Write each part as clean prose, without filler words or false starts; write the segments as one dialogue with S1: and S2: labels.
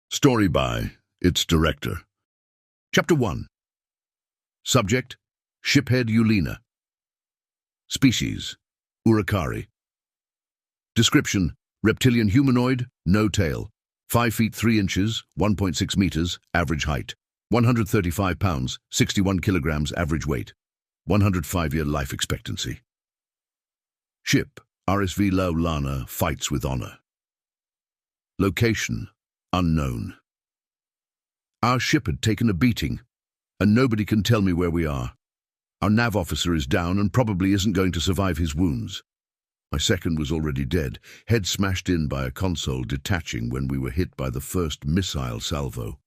S1: Story by its director. Chapter 1. Subject: Shiphead Eulina. Species: Urukari. Description: reptilian humanoid, no tail. 5 feet 3 inches, 1.6 meters, average height. 135 pounds, 61 kilograms average weight. 105-year life expectancy. Ship: RSV Laulana, fights with honor. Location: unknown. Our ship had taken a beating, and nobody can tell me where we are. Our nav officer is down and probably isn't going to survive his wounds. My second was already dead, head smashed in by a console detaching when we were hit by the first missile salvo.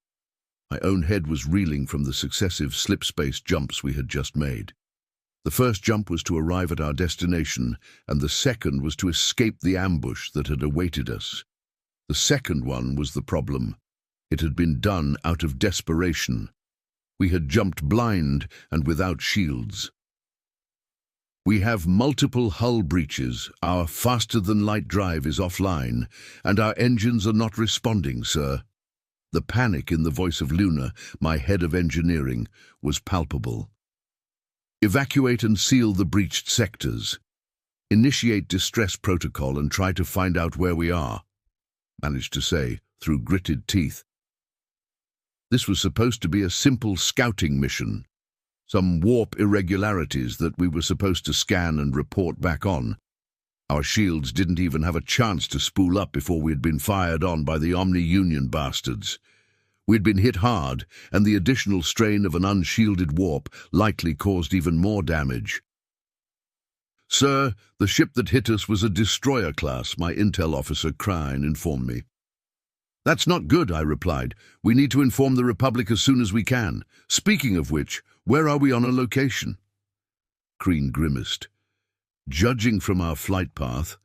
S1: My own head was reeling from the successive slip-space jumps we had just made. The first jump was to arrive at our destination, and the second was to escape the ambush that had awaited us. The second one was the problem. It had been done out of desperation. We had jumped blind and without shields. We have multiple hull breaches, our faster-than-light drive is offline, and our engines are not responding, sir. The panic in the voice of Luna, my head of engineering, was palpable. Evacuate and seal the breached sectors. Initiate distress protocol and try to find out where we are, managed to say, through gritted teeth. This was supposed to be a simple scouting mission. Some warp irregularities that we were supposed to scan and report back on. Our shields didn't even have a chance to spool up before we had been fired on by the Omni-Union bastards. We'd been hit hard, and the additional strain of an unshielded warp likely caused even more damage. Sir, the ship that hit us was a destroyer class, my intel officer, Crine, informed me. That's not good, I replied. We need to inform the Republic as soon as we can. Speaking of which, where are we on a location? Crine grimaced. Judging from our flight path,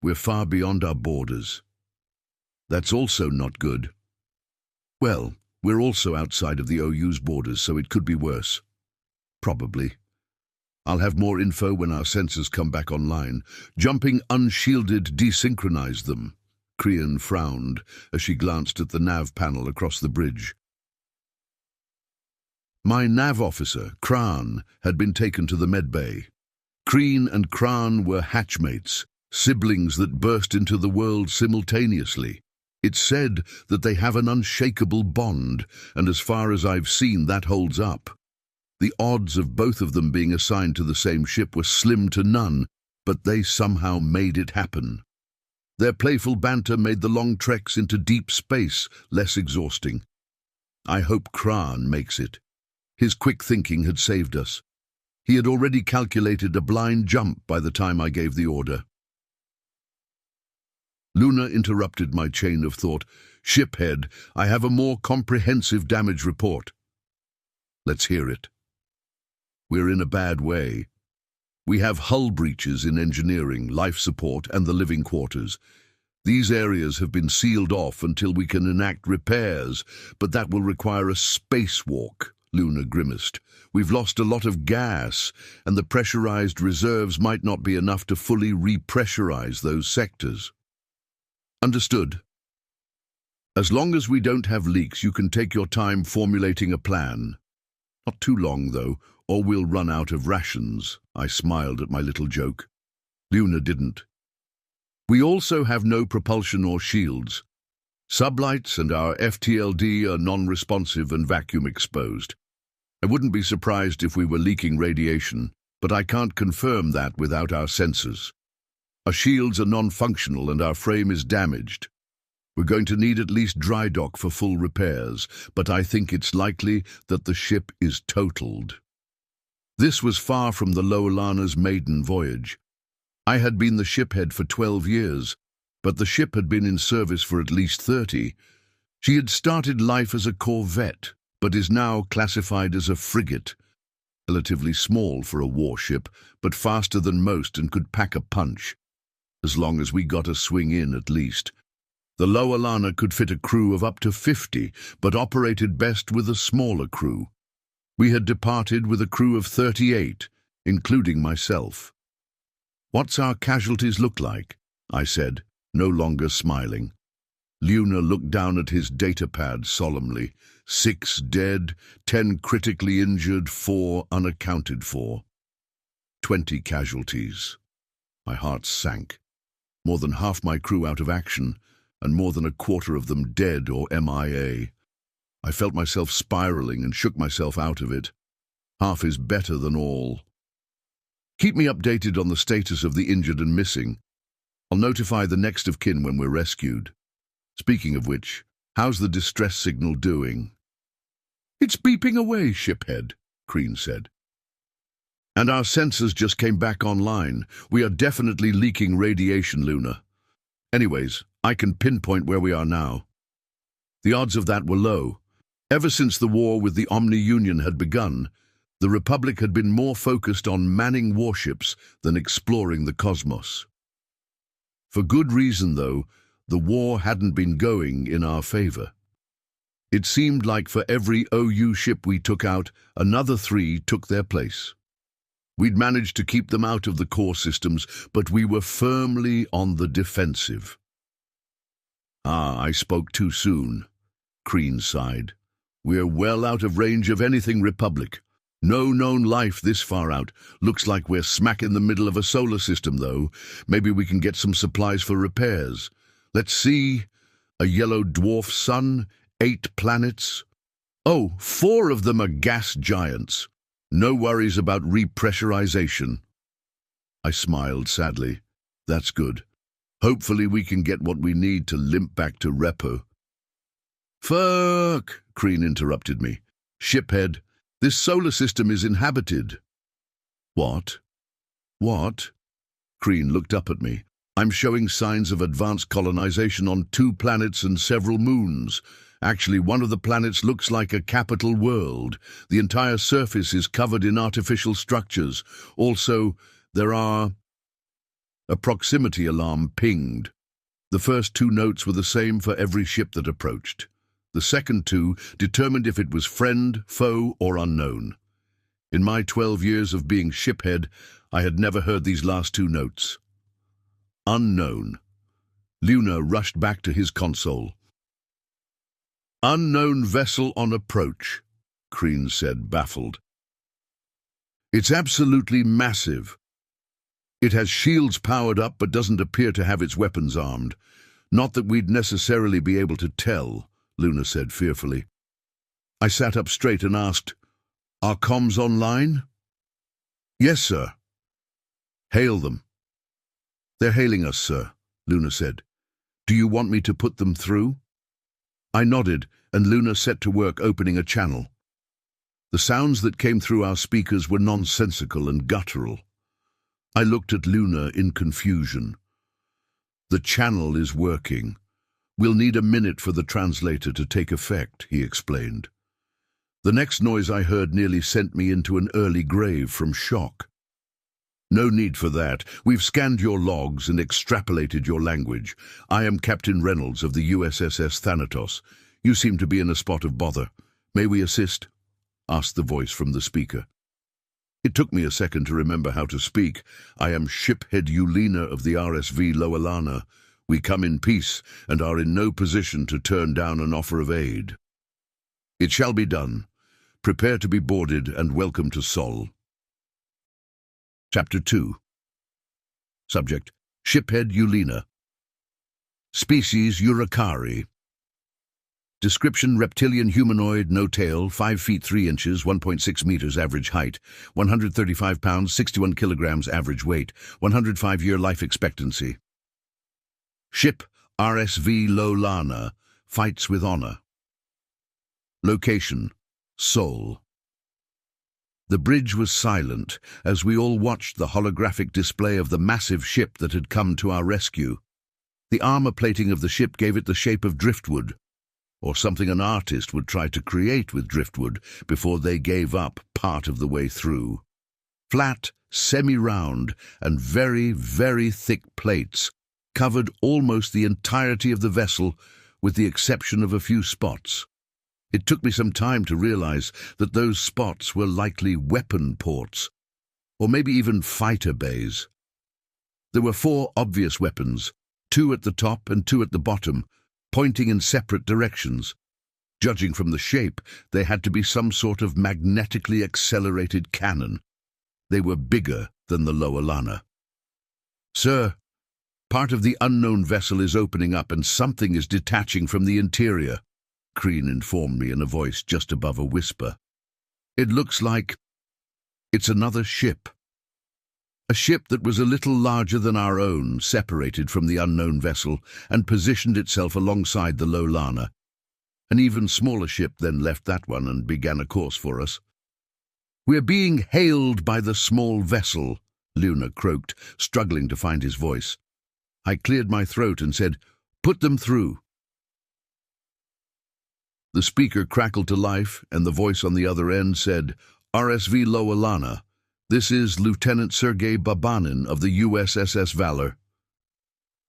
S1: we're far beyond our borders. That's also not good. Well, we're also outside of the OU's borders, so it could be worse. Probably. I'll have more info when our sensors come back online. Jumping unshielded desynchronized them. Crine frowned as she glanced at the nav panel across the bridge. My nav officer, Kran, had been taken to the medbay. Crine and Kran were hatchmates, siblings that burst into the world simultaneously. It's said that they have an unshakable bond, and as far as I've seen, that holds up. The odds of both of them being assigned to the same ship were slim to none, but they somehow made it happen. Their playful banter made the long treks into deep space less exhausting. I hope Kran makes it. His quick thinking had saved us. He had already calculated a blind jump by the time I gave the order. Luna interrupted my chain of thought. Shiphead, I have a more comprehensive damage report. Let's hear it. We're in a bad way. We have hull breaches in engineering, life support, and the living quarters. These areas have been sealed off until we can enact repairs, but that will require a spacewalk, Luna grimaced. We've lost a lot of gas, and the pressurized reserves might not be enough to fully repressurize those sectors. Understood. As long as we don't have leaks, you can take your time formulating a plan. Not too long, though, or we'll run out of rations. I smiled at my little joke. Luna didn't. We also have no propulsion or shields. Sublights and our FTLD are non-responsive and vacuum exposed. I wouldn't be surprised if we were leaking radiation, but I can't confirm that without our sensors. Our shields are non-functional and our frame is damaged. We're going to need at least dry dock for full repairs, but I think it's likely that the ship is totaled. This was far from the Laulana's maiden voyage. I had been the shiphead for 12 years, but the ship had been in service for at least 30. She had started life as a corvette, but is now classified as a frigate. Relatively small for a warship, but faster than most and could pack a punch. As long as we got a swing in, at least. The Laulana could fit a crew of up to 50, but operated best with a smaller crew. We had departed with a crew of 38, including myself. What's our casualties look like? I said, no longer smiling. Luna looked down at his datapad solemnly. 6 dead, 10 critically injured, 4 unaccounted for. 20 casualties. My heart sank. More than half my crew out of action, and more than a quarter of them dead or MIA. I felt myself spiraling and shook myself out of it. Half is better than all. Keep me updated on the status of the injured and missing. I'll notify the next of kin when we're rescued. Speaking of which, how's the distress signal doing? It's beeping away, shiphead, Crean said. And our sensors just came back online. We are definitely leaking radiation, Luna. Anyways, I can pinpoint where we are now. The odds of that were low. Ever since the war with the Omni-Union had begun, the Republic had been more focused on manning warships than exploring the cosmos. For good reason, though, the war hadn't been going in our favor. It seemed like for every OU ship we took out, another 3 took their place. We'd managed to keep them out of the core systems, but we were firmly on the defensive. I spoke too soon, Crean sighed. We're well out of range of anything Republic. No known life this far out. Looks like we're smack in the middle of a solar system, though. Maybe we can get some supplies for repairs. Let's see. A yellow dwarf sun, 8 planets. Oh, 4 of them are gas giants. No worries about repressurization. I smiled sadly. That's good. Hopefully we can get what we need to limp back to Repo. Fuck, Crean interrupted me. Shiphead, this solar system is inhabited. What? What? Crean looked up at me. I'm showing signs of advanced colonization on 2 planets and several moons. Actually, one of the planets looks like a capital world. The entire surface is covered in artificial structures. Also, there are... A proximity alarm pinged. The first 2 notes were the same for every ship that approached. The second 2 determined if it was friend, foe, or unknown. In my 12 years of being shiphead, I had never heard these last 2 notes. Unknown. Luna rushed back to his console. Unknown vessel on approach, Crean said, baffled. It's absolutely massive. It has shields powered up but doesn't appear to have its weapons armed. Not that we'd necessarily be able to tell, Luna said fearfully. I sat up straight and asked, Are comms online? Yes, sir. Hail them. They're hailing us, sir, Luna said. Do you want me to put them through? I nodded, and Luna set to work opening a channel. The sounds that came through our speakers were nonsensical and guttural. I looked at Luna in confusion. The channel is working. We'll need a minute for the translator to take effect, he explained. The next noise I heard nearly sent me into an early grave from shock. No need for that. We've scanned your logs and extrapolated your language. I am Captain Reynolds of the USSS Thanatos. You seem to be in a spot of bother. May we assist? Asked the voice from the speaker. It took me a second to remember how to speak. I am Shiphead Yulina of the RSV Loalana. We come in peace and are in no position to turn down an offer of aid. It shall be done. Prepare to be boarded and welcome to Sol. Chapter 2. Subject, Shiphead Yulina. Species, Urukari. Description, reptilian humanoid, no tail, 5 feet 3 inches, 1.6 meters average height, 135 pounds, 61 kilograms average weight, 105-year life expectancy. Ship, RSV Lolana, fights with honor. Location, Seoul. The bridge was silent as we all watched the holographic display of the massive ship that had come to our rescue. The armor plating of the ship gave it the shape of driftwood, or something an artist would try to create with driftwood before they gave up part of the way through. Flat, semi-round, and very, very thick plates covered almost the entirety of the vessel with the exception of a few spots. It took me some time to realize that those spots were likely weapon ports, or maybe even fighter bays. There were 4 obvious weapons, 2 at the top and 2 at the bottom, pointing in separate directions. Judging from the shape, they had to be some sort of magnetically accelerated cannon. They were bigger than the Loalana. "Sir, part of the unknown vessel is opening up and something is detaching from the interior," Crean informed me in a voice just above a whisper. "It looks like it's another ship. A ship that was a little larger than our own, separated from the unknown vessel, and positioned itself alongside the Loalana. An even smaller ship then left that one and began a course for us." "We're being hailed by the small vessel," Luna croaked, struggling to find his voice. I cleared my throat and said, "Put them through." The speaker crackled to life, and the voice on the other end said, "RSV Loalana, this is Lieutenant Sergei Babanin of the USSS Valor."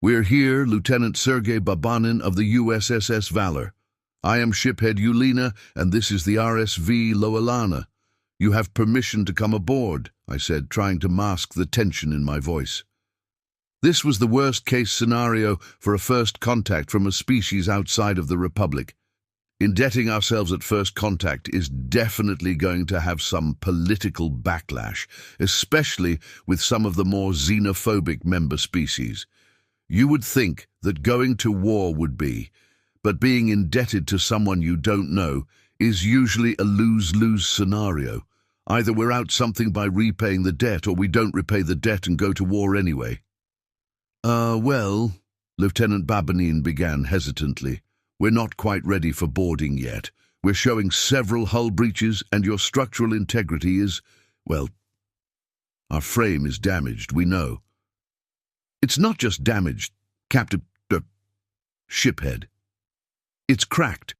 S1: "We're here, Lieutenant Sergei Babanin of the USSS Valor. I am shiphead Yulina, and this is the RSV Loalana. You have permission to come aboard," I said, trying to mask the tension in my voice. This was the worst-case scenario for a first contact from a species outside of the Republic. Indebting ourselves at first contact is definitely going to have some political backlash, especially with some of the more xenophobic member species. You would think that going to war would be, but being indebted to someone you don't know is usually a lose-lose scenario. Either we're out something by repaying the debt, or we don't repay the debt and go to war anyway. Well, Lieutenant Babanin began hesitantly. "We're not quite ready for boarding yet. We're showing several hull breaches, and your structural integrity is, well, our frame is damaged, we know." "It's not just damaged, Captain Shiphead. It's cracked.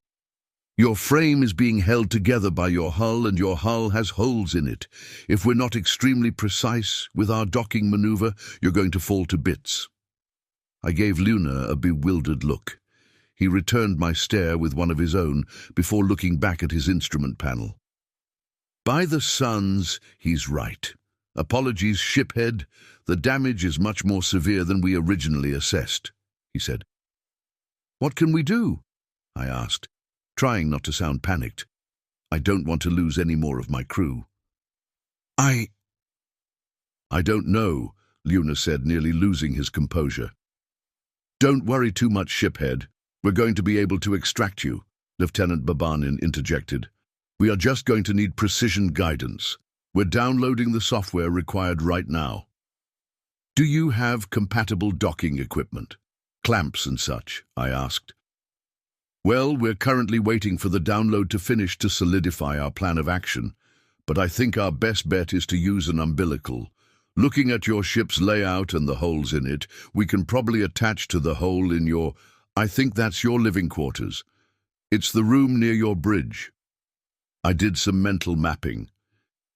S1: Your frame is being held together by your hull, and your hull has holes in it. If we're not extremely precise with our docking maneuver, you're going to fall to bits." I gave Luna a bewildered look. He returned my stare with one of his own before looking back at his instrument panel. "By the suns, he's right. Apologies, shiphead. The damage is much more severe than we originally assessed," he said. "What can we do?" I asked, trying not to sound panicked. I don't want to lose any more of my crew. I don't know," Luna said, nearly losing his composure. "Don't worry too much, shiphead. We're going to be able to extract you," Lieutenant Babanin interjected. "We are just going to need precision guidance. We're downloading the software required right now." "Do you have compatible docking equipment? Clamps and such?" I asked. "Well, we're currently waiting for the download to finish to solidify our plan of action, but I think our best bet is to use an umbilical. Looking at your ship's layout and the holes in it, we can probably attach to the hole in your... I think that's your living quarters. It's the room near your bridge." I did some mental mapping.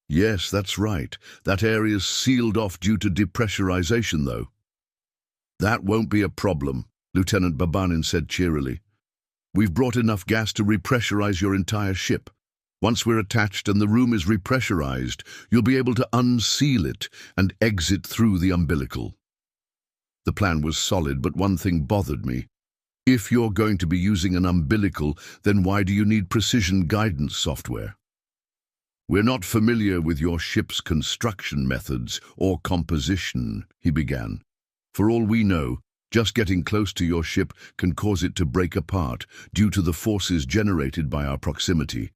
S1: Yes, that's right. That area's sealed off due to depressurization, though. "That won't be a problem," Lieutenant Babanin said cheerily. "We've brought enough gas to repressurize your entire ship. Once we're attached and the room is repressurized, you'll be able to unseal it and exit through the umbilical." The plan was solid, but one thing bothered me. If you're going to be using an umbilical, then why do you need precision guidance software? "We're not familiar with your ship's construction methods or composition," he began. "For all we know, just getting close to your ship can cause it to break apart due to the forces generated by our proximity.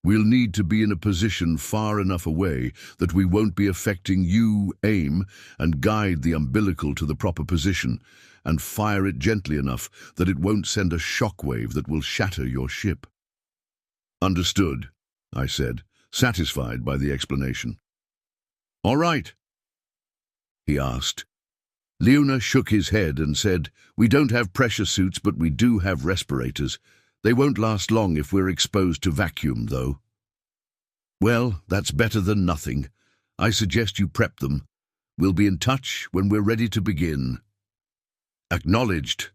S1: We'll need to be in a position far enough away that we won't be affecting you, aim, and guide the umbilical to the proper position, and fire it gently enough that it won't send a shockwave that will shatter your ship." "Understood," I said, satisfied by the explanation. "All right?" he asked. Luna shook his head and said, "We don't have pressure suits, but we do have respirators. They won't last long if we're exposed to vacuum, though." "Well, that's better than nothing. I suggest you prep them. We'll be in touch when we're ready to begin." Acknowledged.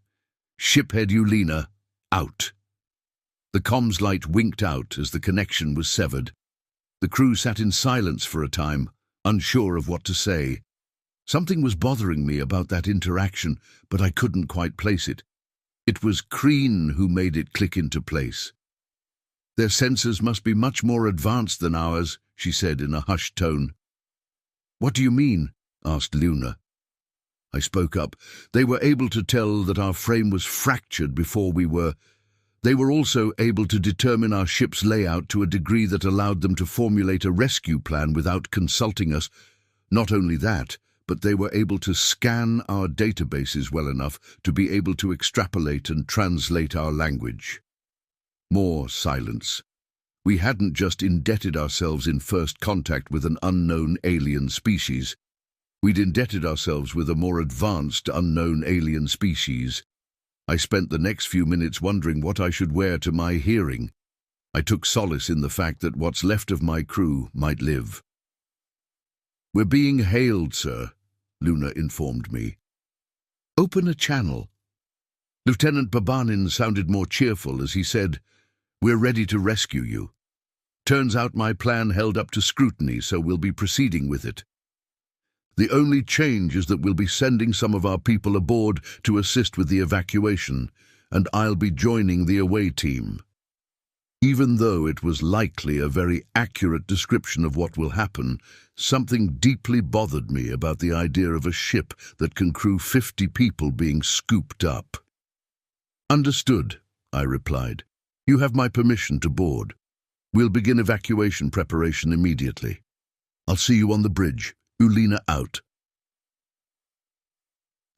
S1: Shiphead Yulina, out. The comms light winked out as the connection was severed. The crew sat in silence for a time, unsure of what to say. Something was bothering me about that interaction, but I couldn't quite place it. It was Crean who made it click into place. "Their sensors must be much more advanced than ours," she said in a hushed tone. "What do you mean?" asked Luna. I spoke up. "They were able to tell that our frame was fractured before we were. They were also able to determine our ship's layout to a degree that allowed them to formulate a rescue plan without consulting us. Not only that, but they were able to scan our databases well enough to be able to extrapolate and translate our language." More silence. We hadn't just indebted ourselves in first contact with an unknown alien species. We'd indebted ourselves with a more advanced unknown alien species. I spent the next few minutes wondering what I should wear to my hearing. I took solace in the fact that what's left of my crew might live. "We're being hailed, sir," Luna informed me. "Open a channel." Lieutenant Babanin sounded more cheerful as he said, "We're ready to rescue you. Turns out my plan held up to scrutiny, so we'll be proceeding with it. The only change is that we'll be sending some of our people aboard to assist with the evacuation, and I'll be joining the away team." Even though it was likely a very accurate description of what will happen, something deeply bothered me about the idea of a ship that can crew 50 people being scooped up. "Understood," I replied. "You have my permission to board. We'll begin evacuation preparation immediately. I'll see you on the bridge. Ulina out."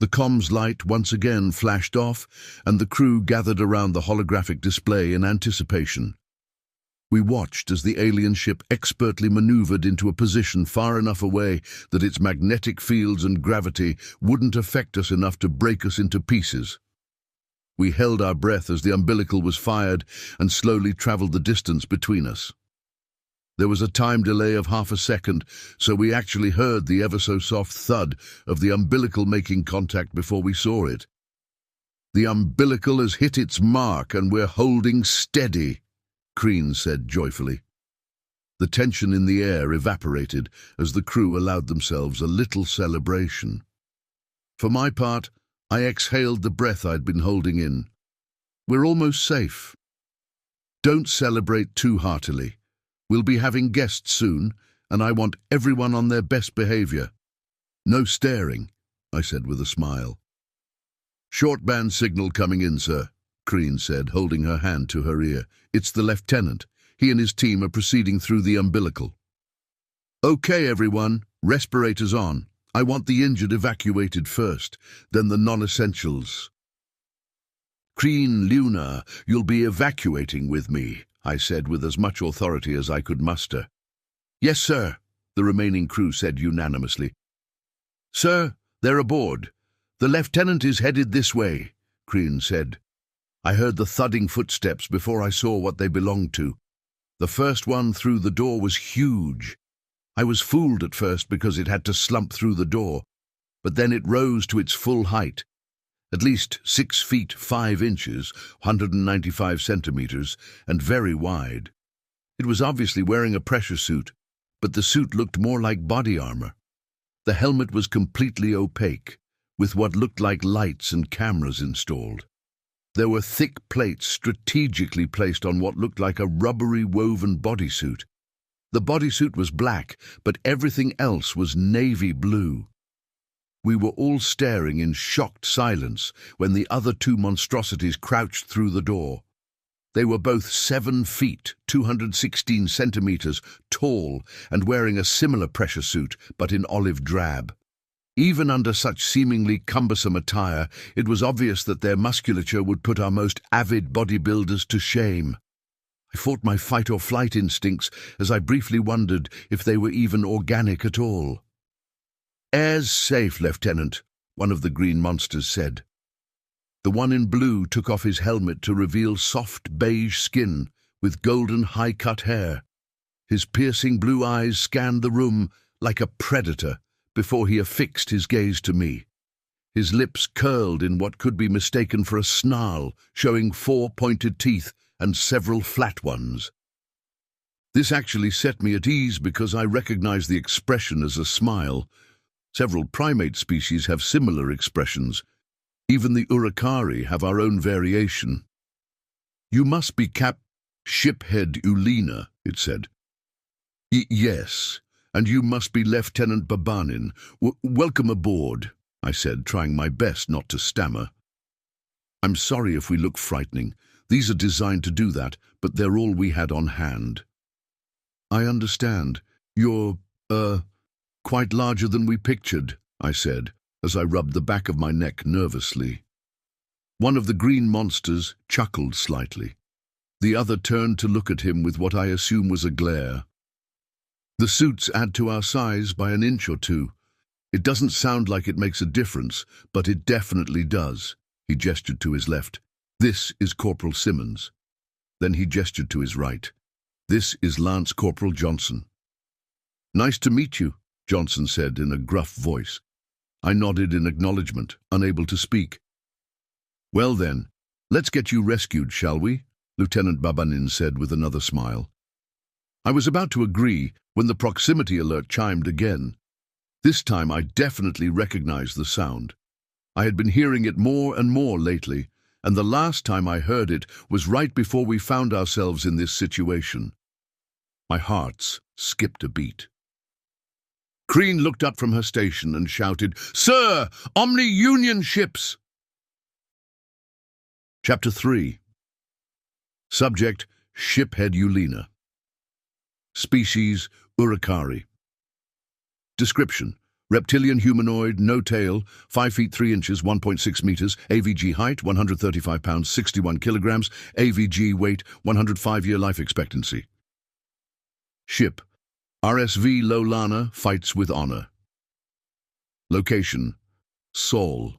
S1: The comms light once again flashed off, and the crew gathered around the holographic display in anticipation. We watched as the alien ship expertly maneuvered into a position far enough away that its magnetic fields and gravity wouldn't affect us enough to break us into pieces. We held our breath as the umbilical was fired and slowly traveled the distance between us. There was a time delay of half a second, so we actually heard the ever-so-soft thud of the umbilical making contact before we saw it. "The umbilical has hit its mark and we're holding steady," Crean said joyfully. The tension in the air evaporated as the crew allowed themselves a little celebration. For my part, I exhaled the breath I'd been holding in. "We're almost safe." "Don't celebrate too heartily. We'll be having guests soon, and I want everyone on their best behavior." "No staring," I said with a smile. "Short band signal coming in, sir," Crean said, holding her hand to her ear. "It's the lieutenant. He and his team are proceeding through the umbilical." "Okay, everyone, respirators on. I want the injured evacuated first, then the non-essentials." "Crean, Luna, you'll be evacuating with me," I said with as much authority as I could muster. "Yes, sir," the remaining crew said unanimously. "Sir, they're aboard. The lieutenant is headed this way," Crean said. I heard the thudding footsteps before I saw what they belonged to. The first one through the door was huge. I was fooled at first because it had to slump through the door, but then it rose to its full height. At least 6 feet 5 inches, 195 centimeters, and very wide. It was obviously wearing a pressure suit, but the suit looked more like body armor. The helmet was completely opaque, with what looked like lights and cameras installed. There were thick plates strategically placed on what looked like a rubbery woven bodysuit. The bodysuit was black, but everything else was navy blue. We were all staring in shocked silence when the other 2 monstrosities crouched through the door. They were both 7 feet, 216 centimeters, tall and wearing a similar pressure suit, but in olive drab. Even under such seemingly cumbersome attire, it was obvious that their musculature would put our most avid bodybuilders to shame. I fought my fight-or-flight instincts as I briefly wondered if they were even organic at all. "Air's safe, Lieutenant," one of the green monsters said. The one in blue took off his helmet to reveal soft beige skin with golden high-cut hair. His piercing blue eyes scanned the room like a predator before he affixed his gaze to me. His lips curled in what could be mistaken for a snarl, showing 4 pointed teeth and several flat ones. This actually set me at ease because I recognized the expression as a smile. Several primate species have similar expressions, Even the Urakari have our own variation. You must be Shiphead Ulina, it said. Yes, and you must be Lieutenant Babanin. Welcome aboard, I said, trying my best not to stammer. I'm sorry if we look frightening. These are designed to do that, but they're all we had on hand. I understand. You're, quite larger than we pictured, I said, as I rubbed the back of my neck nervously. One of the green monsters chuckled slightly. The other turned to look at him with what I assume was a glare. The suits add to our size by an inch or two. It doesn't sound like it makes a difference, but it definitely does. He gestured to his left. This is Corporal Simmons. Then he gestured to his right. This is Lance Corporal Johnson. Nice to meet you, Johnson said in a gruff voice. I nodded in acknowledgement, unable to speak. Well then, let's get you rescued, shall we? Lieutenant Babanin said with another smile. I was about to agree when the proximity alert chimed again. This time I definitely recognized the sound. I had been hearing it more and more lately, and the last time I heard it was right before we found ourselves in this situation. My heart skipped a beat. Crean looked up from her station and shouted, Sir, Omni-Union ships! Chapter 3. Subject, Shiphead Ulina. Species, Urakari. Description, reptilian humanoid, no tail, 5 feet 3 inches, 1.6 meters, AVG height, 135 pounds, 61 kilograms, AVG weight, 105-year life expectancy. Ship, RSV Lolana, fights with honor. Location, Seoul.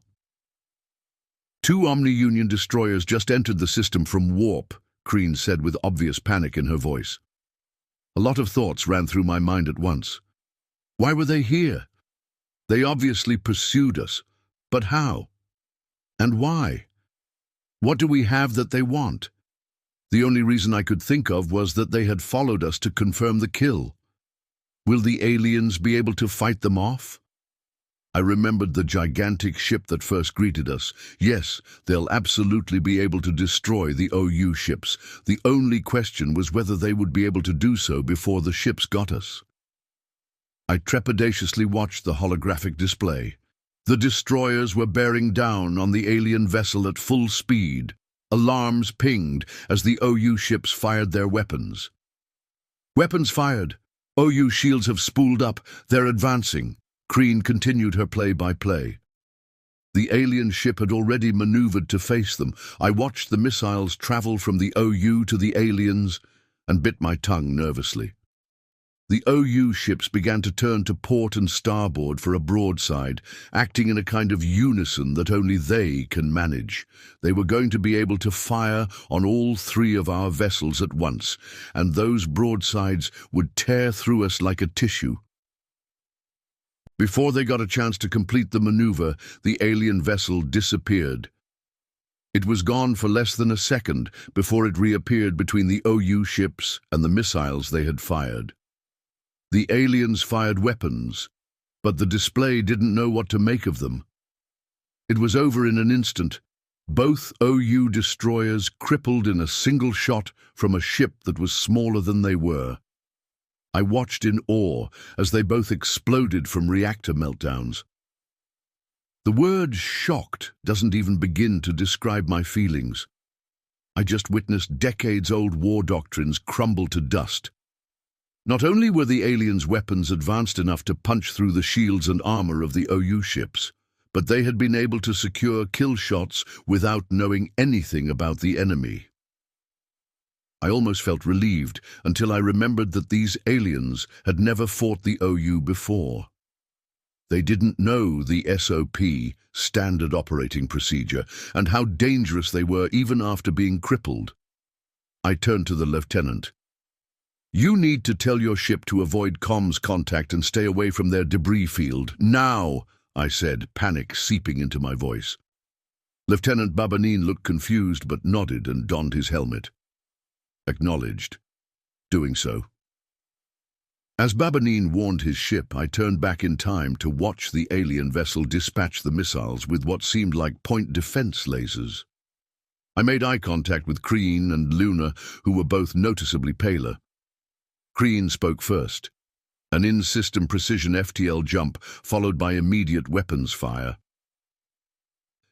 S1: 2 Omni-Union destroyers just entered the system from warp, Crean said with obvious panic in her voice. A lot of thoughts ran through my mind at once. Why were they here? They obviously pursued us, but how? And why? What do we have that they want? The only reason I could think of was that they had followed us to confirm the kill. Will the aliens be able to fight them off? I remembered the gigantic ship that first greeted us. Yes, they'll absolutely be able to destroy the OU ships. The only question was whether they would be able to do so before the ships got us. I trepidatiously watched the holographic display. The destroyers were bearing down on the alien vessel at full speed. Alarms pinged as the OU ships fired their weapons. Weapons fired. OU shields have spooled up. They're advancing. Crean continued her play-by-play. The alien ship had already maneuvered to face them. I watched the missiles travel from the OU to the aliens and bit my tongue nervously. The OU ships began to turn to port and starboard for a broadside, acting in a kind of unison that only they can manage. They were going to be able to fire on all 3 of our vessels at once, and those broadsides would tear through us like a tissue. Before they got a chance to complete the maneuver, the alien vessel disappeared. It was gone for less than a second before it reappeared between the OU ships and the missiles they had fired. The aliens fired weapons, but the display didn't know what to make of them. It was over in an instant. Both OU destroyers crippled in a single shot from a ship that was smaller than they were. I watched in awe as they both exploded from reactor meltdowns. The word shocked doesn't even begin to describe my feelings. I just witnessed decades-old war doctrines crumble to dust. Not only were the aliens' weapons advanced enough to punch through the shields and armor of the OU ships, but they had been able to secure kill shots without knowing anything about the enemy. I almost felt relieved until I remembered that these aliens had never fought the OU before. They didn't know the SOP, Standard Operating Procedure, and how dangerous they were even after being crippled. I turned to the lieutenant. You need to tell your ship to avoid comms contact and stay away from their debris field. Now, I said, panic seeping into my voice. Lieutenant Babanin looked confused but nodded and donned his helmet. Acknowledged. Doing so. As Babanine warned his ship, I turned back in time to watch the alien vessel dispatch the missiles with what seemed like point defense lasers. I made eye contact with Crean and Luna, who were both noticeably paler. Crean spoke first. An in-system precision FTL jump, followed by immediate weapons fire.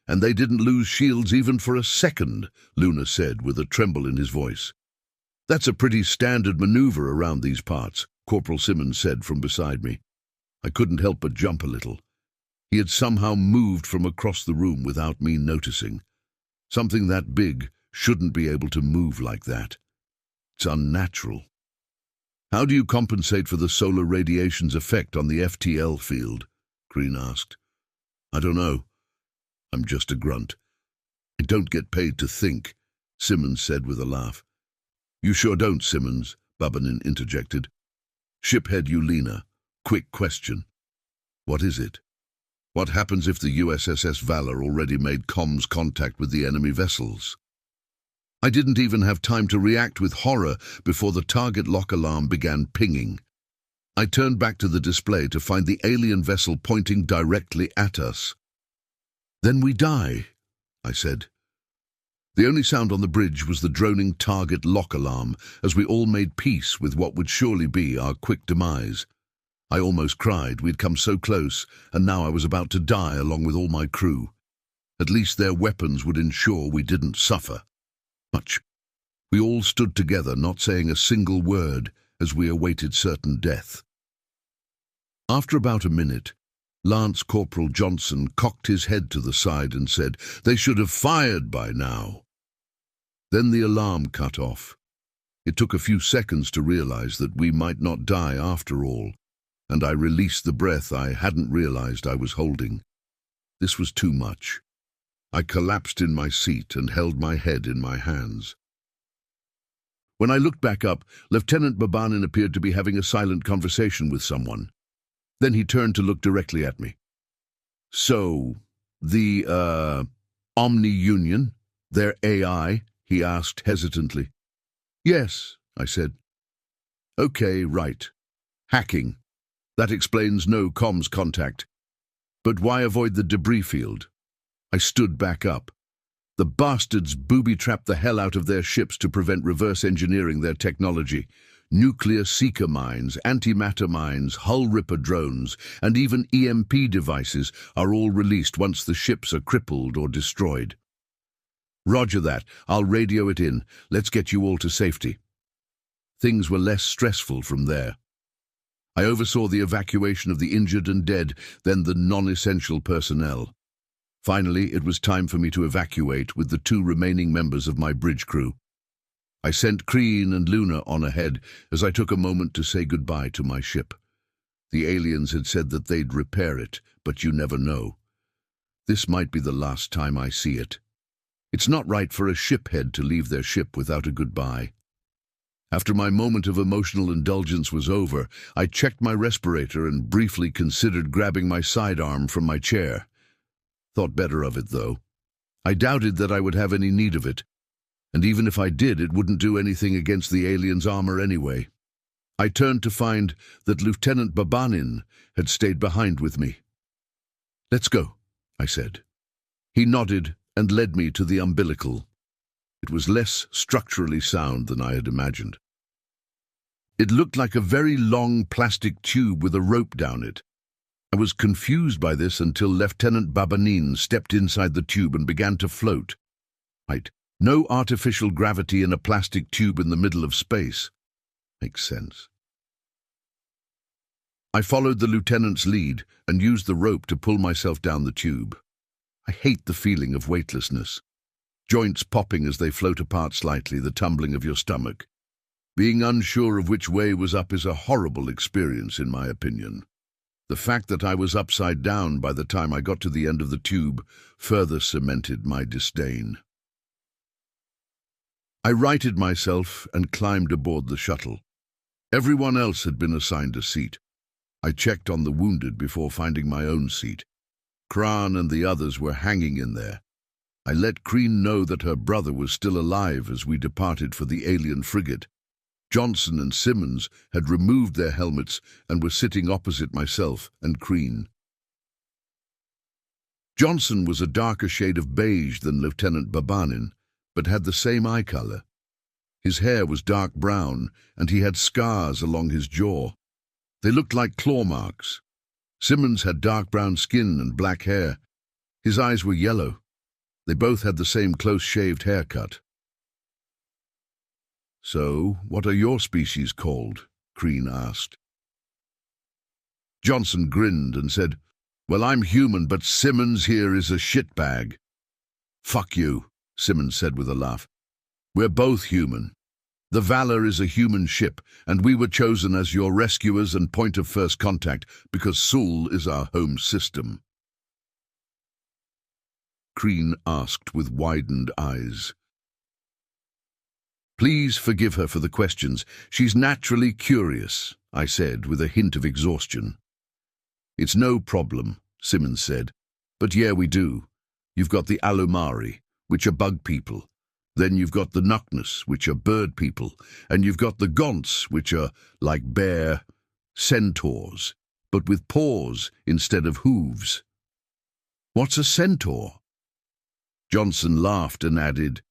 S1: "And they didn't lose shields even for a second," Luna said with a tremble in his voice. "That's a pretty standard maneuver around these parts," Corporal Simmons said from beside me. I couldn't help but jump a little. He had somehow moved from across the room without me noticing. Something that big shouldn't be able to move like that. It's unnatural. "How do you compensate for the solar radiation's effect on the FTL field?" Crean asked. "I don't know. I'm just a grunt." "I don't get paid to think," Simmons said with a laugh. "You sure don't, Simmons," Babanin interjected. "Shiphead Ulena, quick question." "What is it?" "What happens if the USS Valor already made comms contact with the enemy vessels?" I didn't even have time to react with horror before the target lock alarm began pinging. I turned back to the display to find the alien vessel pointing directly at us. "Then we die," I said. The only sound on the bridge was the droning target lock alarm as we all made peace with what would surely be our quick demise. I almost cried. We'd come so close, and now I was about to die along with all my crew. At least their weapons would ensure we didn't suffer much. We all stood together, not saying a single word, as we awaited certain death. After about a minute, Lance Corporal Johnson cocked his head to the side and said, "They should have fired by now." Then the alarm cut off. It took a few seconds to realize that we might not die after all, and I released the breath I hadn't realized I was holding. This was too much. I collapsed in my seat and held my head in my hands. When I looked back up, Lieutenant Babanin appeared to be having a silent conversation with someone. Then he turned to look directly at me. "So, the, Omni-Union, their AI?" he asked hesitantly. "Yes," I said. "Okay, right. Hacking. That explains no comms contact. But why avoid the debris field?" I stood back up. The bastards booby-trapped the hell out of their ships to prevent reverse engineering their technology. Nuclear seeker mines, antimatter mines, hull-ripper drones, and even EMP devices are all released once the ships are crippled or destroyed. "Roger that. I'll radio it in. Let's get you all to safety." Things were less stressful from there. I oversaw the evacuation of the injured and dead, then the non-essential personnel. Finally, it was time for me to evacuate with the 2 remaining members of my bridge crew. I sent Crean and Luna on ahead as I took a moment to say goodbye to my ship. The aliens had said that they'd repair it, but you never know. This might be the last time I see it. It's not right for a shiphead to leave their ship without a goodbye. After my moment of emotional indulgence was over, I checked my respirator and briefly considered grabbing my sidearm from my chair. Thought better of it, though. I doubted that I would have any need of it, and even if I did, it wouldn't do anything against the aliens' armor anyway. I turned to find that Lieutenant Babanin had stayed behind with me. "Let's go," I said. He nodded and led me to the umbilical. It was less structurally sound than I had imagined. It looked like a very long plastic tube with a rope down it. I was confused by this until Lieutenant Babanin stepped inside the tube and began to float. Right, no artificial gravity in a plastic tube in the middle of space. Makes sense. I followed the lieutenant's lead and used the rope to pull myself down the tube. I hate the feeling of weightlessness. Joints popping as they float apart slightly, the tumbling of your stomach. Being unsure of which way was up is a horrible experience, in my opinion. The fact that I was upside down by the time I got to the end of the tube further cemented my disdain. I righted myself and climbed aboard the shuttle. Everyone else had been assigned a seat. I checked on the wounded before finding my own seat. Kran and the others were hanging in there. I let Crean know that her brother was still alive as we departed for the alien frigate. Johnson and Simmons had removed their helmets and were sitting opposite myself and Crean. Johnson was a darker shade of beige than Lieutenant Babanin, but had the same eye color. His hair was dark brown, and he had scars along his jaw. They looked like claw marks. Simmons had dark brown skin and black hair. His eyes were yellow. They both had the same close-shaved haircut. "So, what are your species called?" Crean asked. Johnson grinned and said, "Well, I'm human, but Simmons here is a shitbag." "Fuck you," Simmons said with a laugh. "We're both human. The Valor is a human ship, and we were chosen as your rescuers and point of first contact because Sul is our home system." Crean asked with widened eyes. "Please forgive her for the questions. She's naturally curious," I said with a hint of exhaustion. "It's no problem," Simmons said. "But yeah, we do. You've got the Alumari, which are bug people. Then you've got the Nuknus, which are bird people. And you've got the Gonts, which are, like bear, centaurs, but with paws instead of hooves." "What's a centaur?" Johnson laughed and added,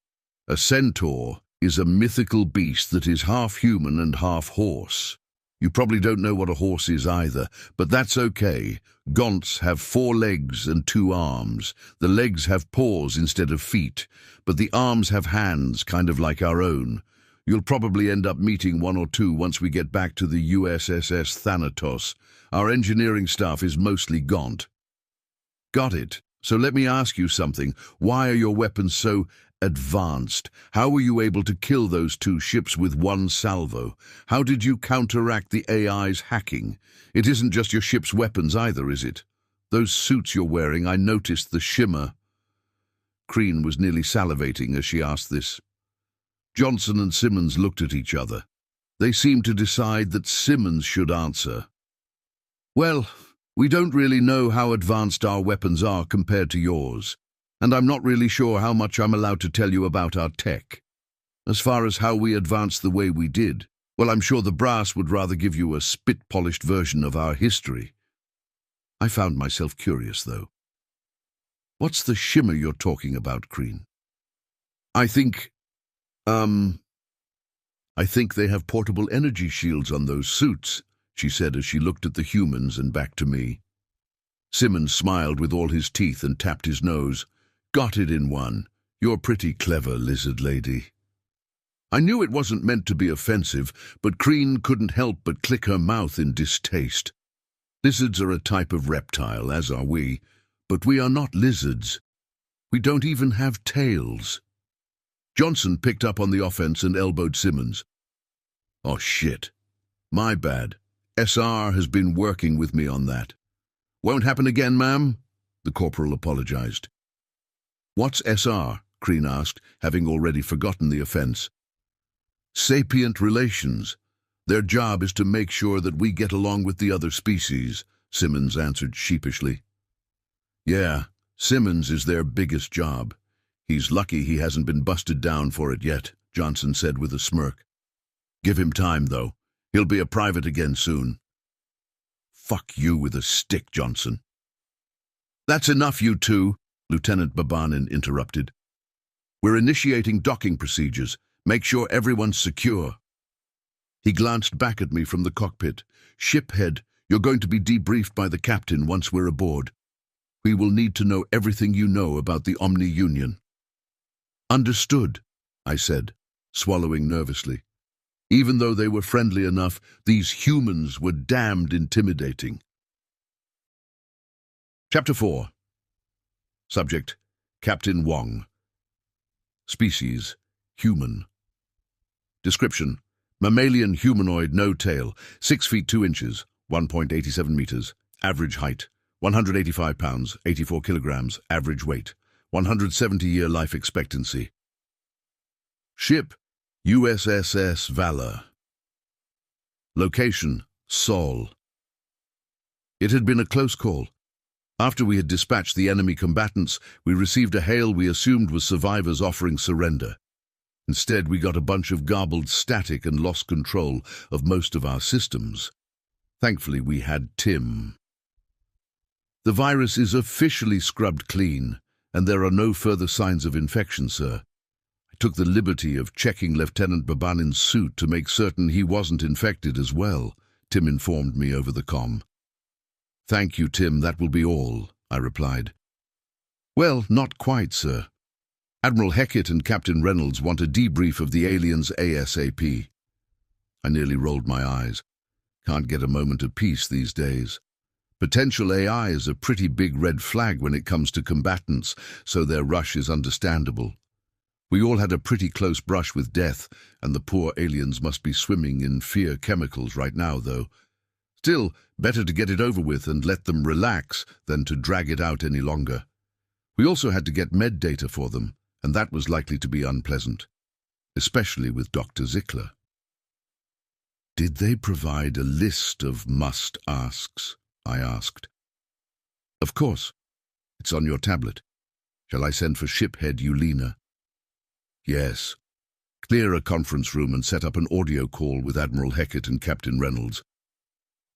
S1: "A centaur is a mythical beast that is half human and half horse. You probably don't know what a horse is either, but that's okay. Gonts have 4 legs and 2 arms. The legs have paws instead of feet, but the arms have hands, kind of like our own. You'll probably end up meeting 1 or 2 once we get back to the USSS Thanatos. Our engineering staff is mostly Gont." "Got it. So let me ask you something. Why are your weapons so advanced? How were you able to kill those 2 ships with 1 salvo? How did you counteract the AI's hacking? It isn't just your ship's weapons either, is it? Those suits you're wearing, I noticed the shimmer." Crean was nearly salivating as she asked this. Johnson and Simmons looked at each other. They seemed to decide that Simmons should answer. "Well, we don't really know how advanced our weapons are compared to yours. And I'm not really sure how much I'm allowed to tell you about our tech. As far as how we advanced the way we did, well, I'm sure the brass would rather give you a spit-polished version of our history." I found myself curious, though. "What's the shimmer you're talking about, Crean?" I think they have portable energy shields on those suits," she said as she looked at the humans and back to me. Simmons smiled with all his teeth and tapped his nose. "Got it in one. You're pretty clever, lizard lady." I knew it wasn't meant to be offensive, but Crean couldn't help but click her mouth in distaste. Lizards are a type of reptile, as are we, but we are not lizards. We don't even have tails. Johnson picked up on the offense and elbowed Simmons. "Oh shit. My bad. SR has been working with me on that." "Won't happen again, ma'am," the corporal apologized. "What's SR?" Crean asked, having already forgotten the offense. "Sapient relations. Their job is to make sure that we get along with the other species," Simmons answered sheepishly. "Yeah, Simmons is their biggest job. He's lucky he hasn't been busted down for it yet," Johnson said with a smirk. "Give him time, though. He'll be a private again soon." "Fuck you with a stick, Johnson." "That's enough, you two," Lieutenant Babanin interrupted. "We're initiating docking procedures. Make sure everyone's secure." He glanced back at me from the cockpit. "Shiphead, you're going to be debriefed by the captain once we're aboard. We will need to know everything you know about the Omni Union." "Understood," I said, swallowing nervously. Even though they were friendly enough, these humans were damned intimidating. Chapter 4. Subject: Captain Wong. Species: Human. Description: Mammalian humanoid, no tail, 6 feet 2 inches, 1.87 meters, average height, 185 pounds, 84 kilograms, average weight, 170-year life expectancy. Ship: USSS Valor. Location: Seoul. It had been a close call. After we had dispatched the enemy combatants, we received a hail we assumed was survivors offering surrender. Instead, we got a bunch of garbled static and lost control of most of our systems. Thankfully, we had Tim. The virus is officially scrubbed clean, and there are no further signs of infection, sir. I took the liberty of checking Lieutenant Babanin's suit to make certain he wasn't infected as well, Tim informed me over the comm. Thank you, Tim, that will be all, I replied. Well, not quite, sir. Admiral Hackett and Captain Reynolds want a debrief of the aliens ASAP. I nearly rolled my eyes. Can't get a moment of peace these days. Potential AI is a pretty big red flag when it comes to combatants, so their rush is understandable. We all had a pretty close brush with death, and the poor aliens must be swimming in fear chemicals right now, though. Still, better to get it over with and let them relax than to drag it out any longer. We also had to get med data for them, and that was likely to be unpleasant, especially with Dr. Zickler. Did they provide a list of must-asks? I asked. Of course. It's on your tablet. Shall I send for shiphead Yulina? Yes. Clear a conference room and set up an audio call with Admiral Hackett and Captain Reynolds.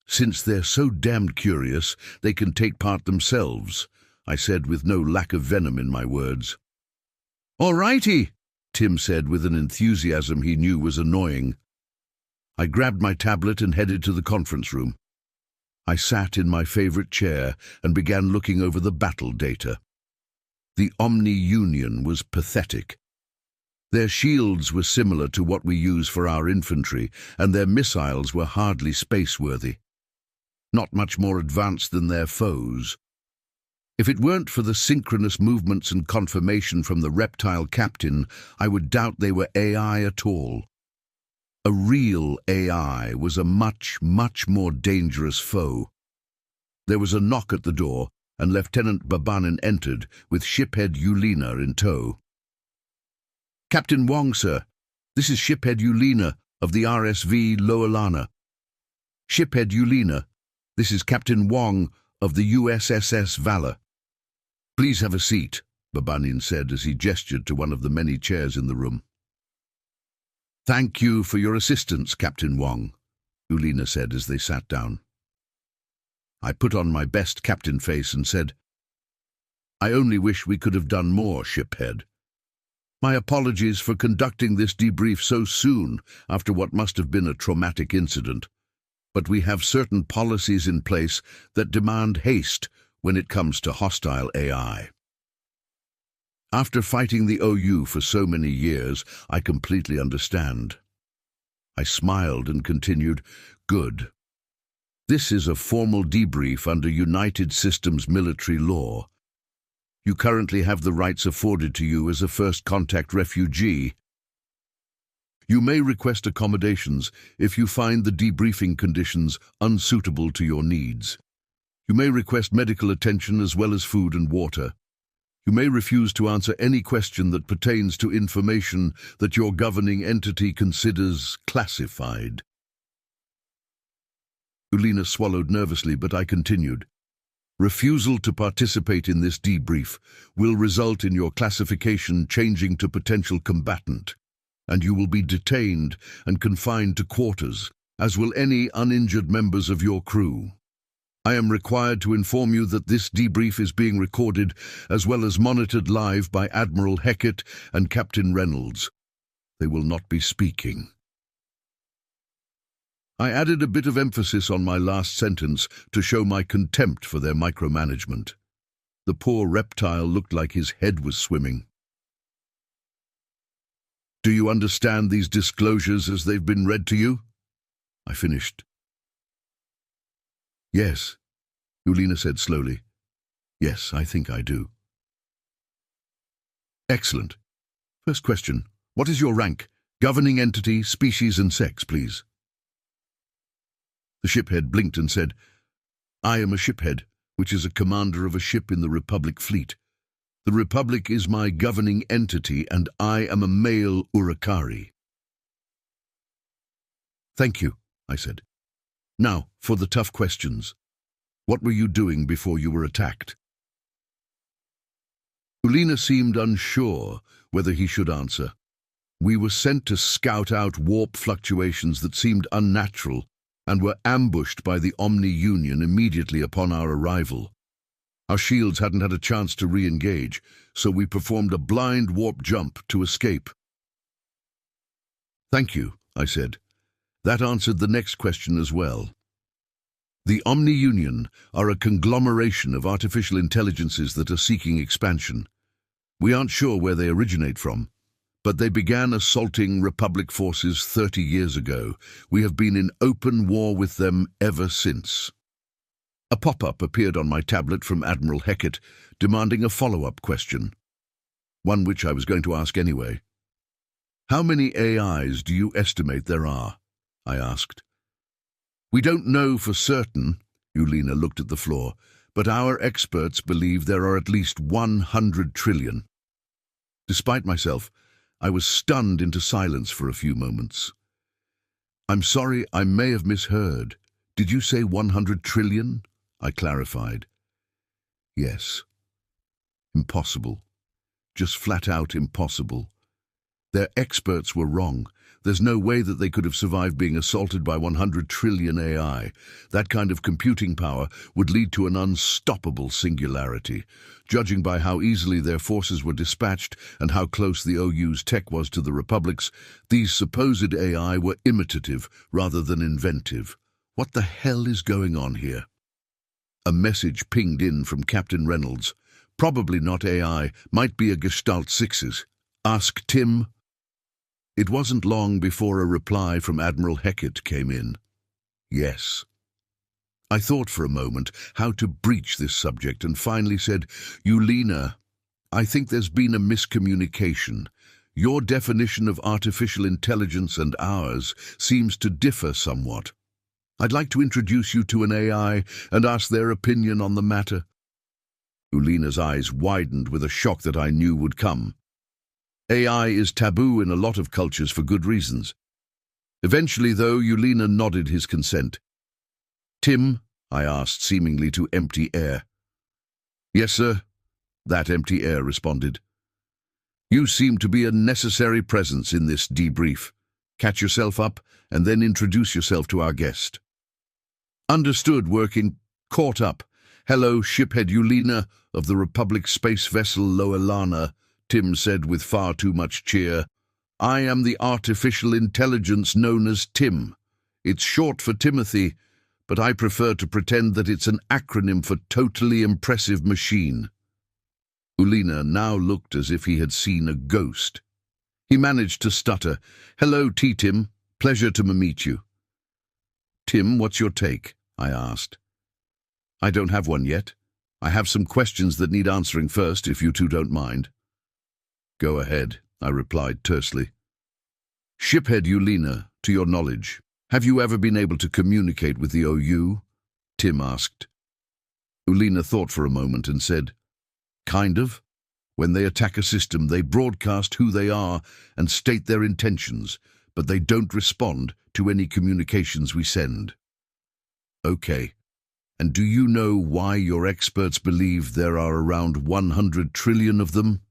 S1: Since they're so damned curious, they can take part themselves, I said with no lack of venom in my words. All righty, Tim said with an enthusiasm he knew was annoying. I grabbed my tablet and headed to the conference room. I sat in my favorite chair and began looking over the battle data. The Omni-Union was pathetic. Their shields were similar to what we use for our infantry, and their missiles were hardly space-worthy. Not much more advanced than their foes. If it weren't for the synchronous movements and confirmation from the reptile captain, I would doubt they were AI at all. A real AI was a much, much more dangerous foe. There was a knock at the door, and Lieutenant Babanin entered, with shiphead Yulina in tow. Captain Wong, sir. This is shiphead Yulina of the RSV Loalana. Shiphead Yulina, this is Captain Wong of the USSS Valor. Please have a seat, Babanin said as he gestured to one of the many chairs in the room. Thank you for your assistance, Captain Wong, Yulina said as they sat down. I put on my best captain face and said, I only wish we could have done more, shiphead. My apologies for conducting this debrief so soon after what must have been a traumatic incident, but we have certain policies in place that demand haste when it comes to hostile AI. After fighting the OU for so many years, I completely understand. I smiled and continued, Good. This is a formal debrief under United Systems military law. You currently have the rights afforded to you as a first contact refugee. You may request accommodations if you find the debriefing conditions unsuitable to your needs. You may request medical attention as well as food and water. You may refuse to answer any question that pertains to information that your governing entity considers classified. Yulina swallowed nervously, but I continued. Refusal to participate in this debrief will result in your classification changing to potential combatant, and you will be detained and confined to quarters, as will any uninjured members of your crew. I am required to inform you that this debrief is being recorded as well as monitored live by Admiral Hackett and Captain Reynolds. They will not be speaking. I added a bit of emphasis on my last sentence to show my contempt for their micromanagement. The poor reptile looked like his head was swimming. Do you understand these disclosures as they've been read to you? I finished. Yes, Yulina said slowly. Yes, I think I do. Excellent. First question, what is your rank? Governing entity, species and sex, please. The shiphead blinked and said, I am a shiphead, which is a commander of a ship in the Republic fleet. The Republic is my governing entity, and I am a male Urakari. Thank you, I said. Now, for the tough questions. What were you doing before you were attacked? Yulina seemed unsure whether he should answer. We were sent to scout out warp fluctuations that seemed unnatural and were ambushed by the Omni Union immediately upon our arrival. Our shields hadn't had a chance to re-engage, so we performed a blind warp jump to escape. "Thank you," I said. That answered the next question as well. The Omni Union are a conglomeration of artificial intelligences that are seeking expansion. We aren't sure where they originate from, but they began assaulting Republic forces 30 years ago. We have been in open war with them ever since. A pop-up appeared on my tablet from Admiral Heckett, demanding a follow-up question, one which I was going to ask anyway. "How many AIs do you estimate there are?" I asked. "We don't know for certain," Ulina looked at the floor, "but our experts believe there are at least 100 trillion. Despite myself, I was stunned into silence for a few moments. "I'm sorry, I may have misheard. Did you say 100 trillion? I clarified. "Yes. Impossible. Just flat out impossible. Their experts were wrong. There's no way that they could have survived being assaulted by 100 trillion AI. That kind of computing power would lead to an unstoppable singularity. Judging by how easily their forces were dispatched and how close the OU's tech was to the Republic's, these supposed AI were imitative rather than inventive. What the hell is going on here?" A message pinged in from Captain Reynolds. "Probably not AI, might be a Gestalt 6's. Ask Tim." It wasn't long before a reply from Admiral Heckett came in. "Yes." I thought for a moment how to breach this subject and finally said, "Ulina, I think there's been a miscommunication. Your definition of artificial intelligence and ours seems to differ somewhat. I'd like to introduce you to an AI and ask their opinion on the matter." Ulina's eyes widened with a shock that I knew would come. AI is taboo in a lot of cultures for good reasons. Eventually, though, Ulina nodded his consent. "Tim?" I asked, seemingly to empty air. "Yes, sir," that empty air responded. "You seem to be a necessary presence in this debrief. Catch yourself up and then introduce yourself to our guest." "Understood, working. Caught up. Hello, shiphead Ulina of the Republic space vessel Loelana," Tim said with far too much cheer. "I am the artificial intelligence known as Tim. It's short for Timothy, but I prefer to pretend that it's an acronym for Totally Impressive Machine." Ulina now looked as if he had seen a ghost. He managed to stutter. "Hello, Tim. Pleasure to meet you." "Tim, what's your take?" I asked. "I don't have one yet. I have some questions that need answering first, if you two don't mind." "Go ahead," I replied tersely. "Shiphead Ulina, to your knowledge, have you ever been able to communicate with the OU?" Tim asked. Ulina thought for a moment and said, "Kind of. When they attack a system, they broadcast who they are and state their intentions, but they don't respond to any communications we send." "Okay. And do you know why your experts believe there are around 100 trillion of them?"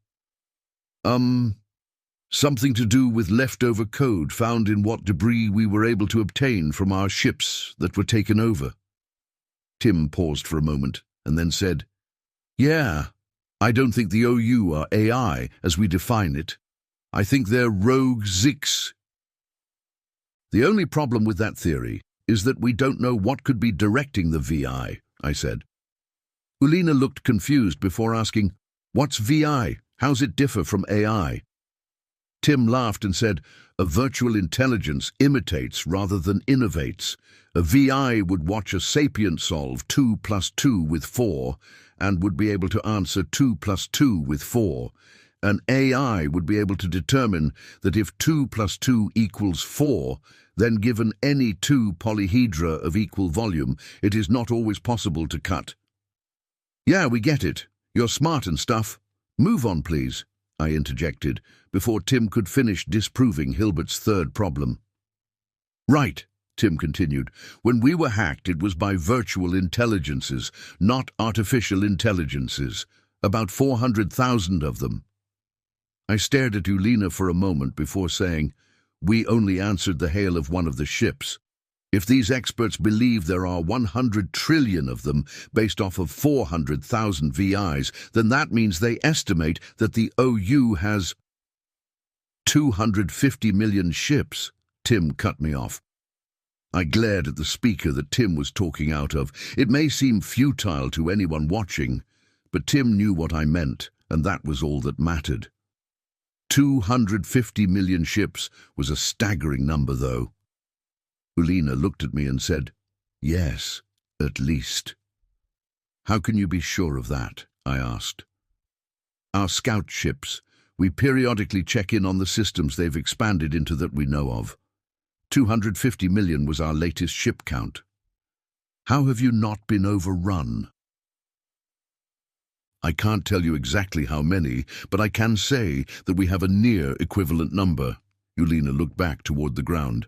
S1: Something to do with leftover code found in what debris we were able to obtain from our ships that were taken over." Tim paused for a moment and then said, "Yeah, I don't think the OU are AI as we define it. I think they're rogue Zix. The only problem with that theory is that we don't know what could be directing the VI," I said. Ulina looked confused before asking, "What's VI? How's it differ from AI?" Tim laughed and said, "A virtual intelligence imitates rather than innovates. A VI would watch a sapient solve 2 + 2 with 4 and would be able to answer 2 + 2 with 4. An AI would be able to determine that if 2 + 2 equals 4, then given any two polyhedra of equal volume, it is not always possible to cut." "Yeah, we get it. You're smart and stuff. Move on, please," I interjected, before Tim could finish disproving Hilbert's third problem. "Right," Tim continued. "When we were hacked, it was by virtual intelligences, not artificial intelligences. About 400,000 of them." I stared at Ulina for a moment before saying, "We only answered the hail of one of the ships. If these experts believe there are 100 trillion of them based off of 400,000 VIs, then that means they estimate that the OU has 250 million ships." Tim cut me off. I glared at the speaker that Tim was talking out of. It may seem futile to anyone watching, but Tim knew what I meant, and that was all that mattered. 250 million ships was a staggering number, though. Ulina looked at me and said, "Yes, at least." "How can you be sure of that?" I asked. "Our scout ships. We periodically check in on the systems they've expanded into that we know of. 250 million was our latest ship count." "How have you not been overrun?" "I can't tell you exactly how many, but I can say that we have a near equivalent number." Ulina looked back toward the ground.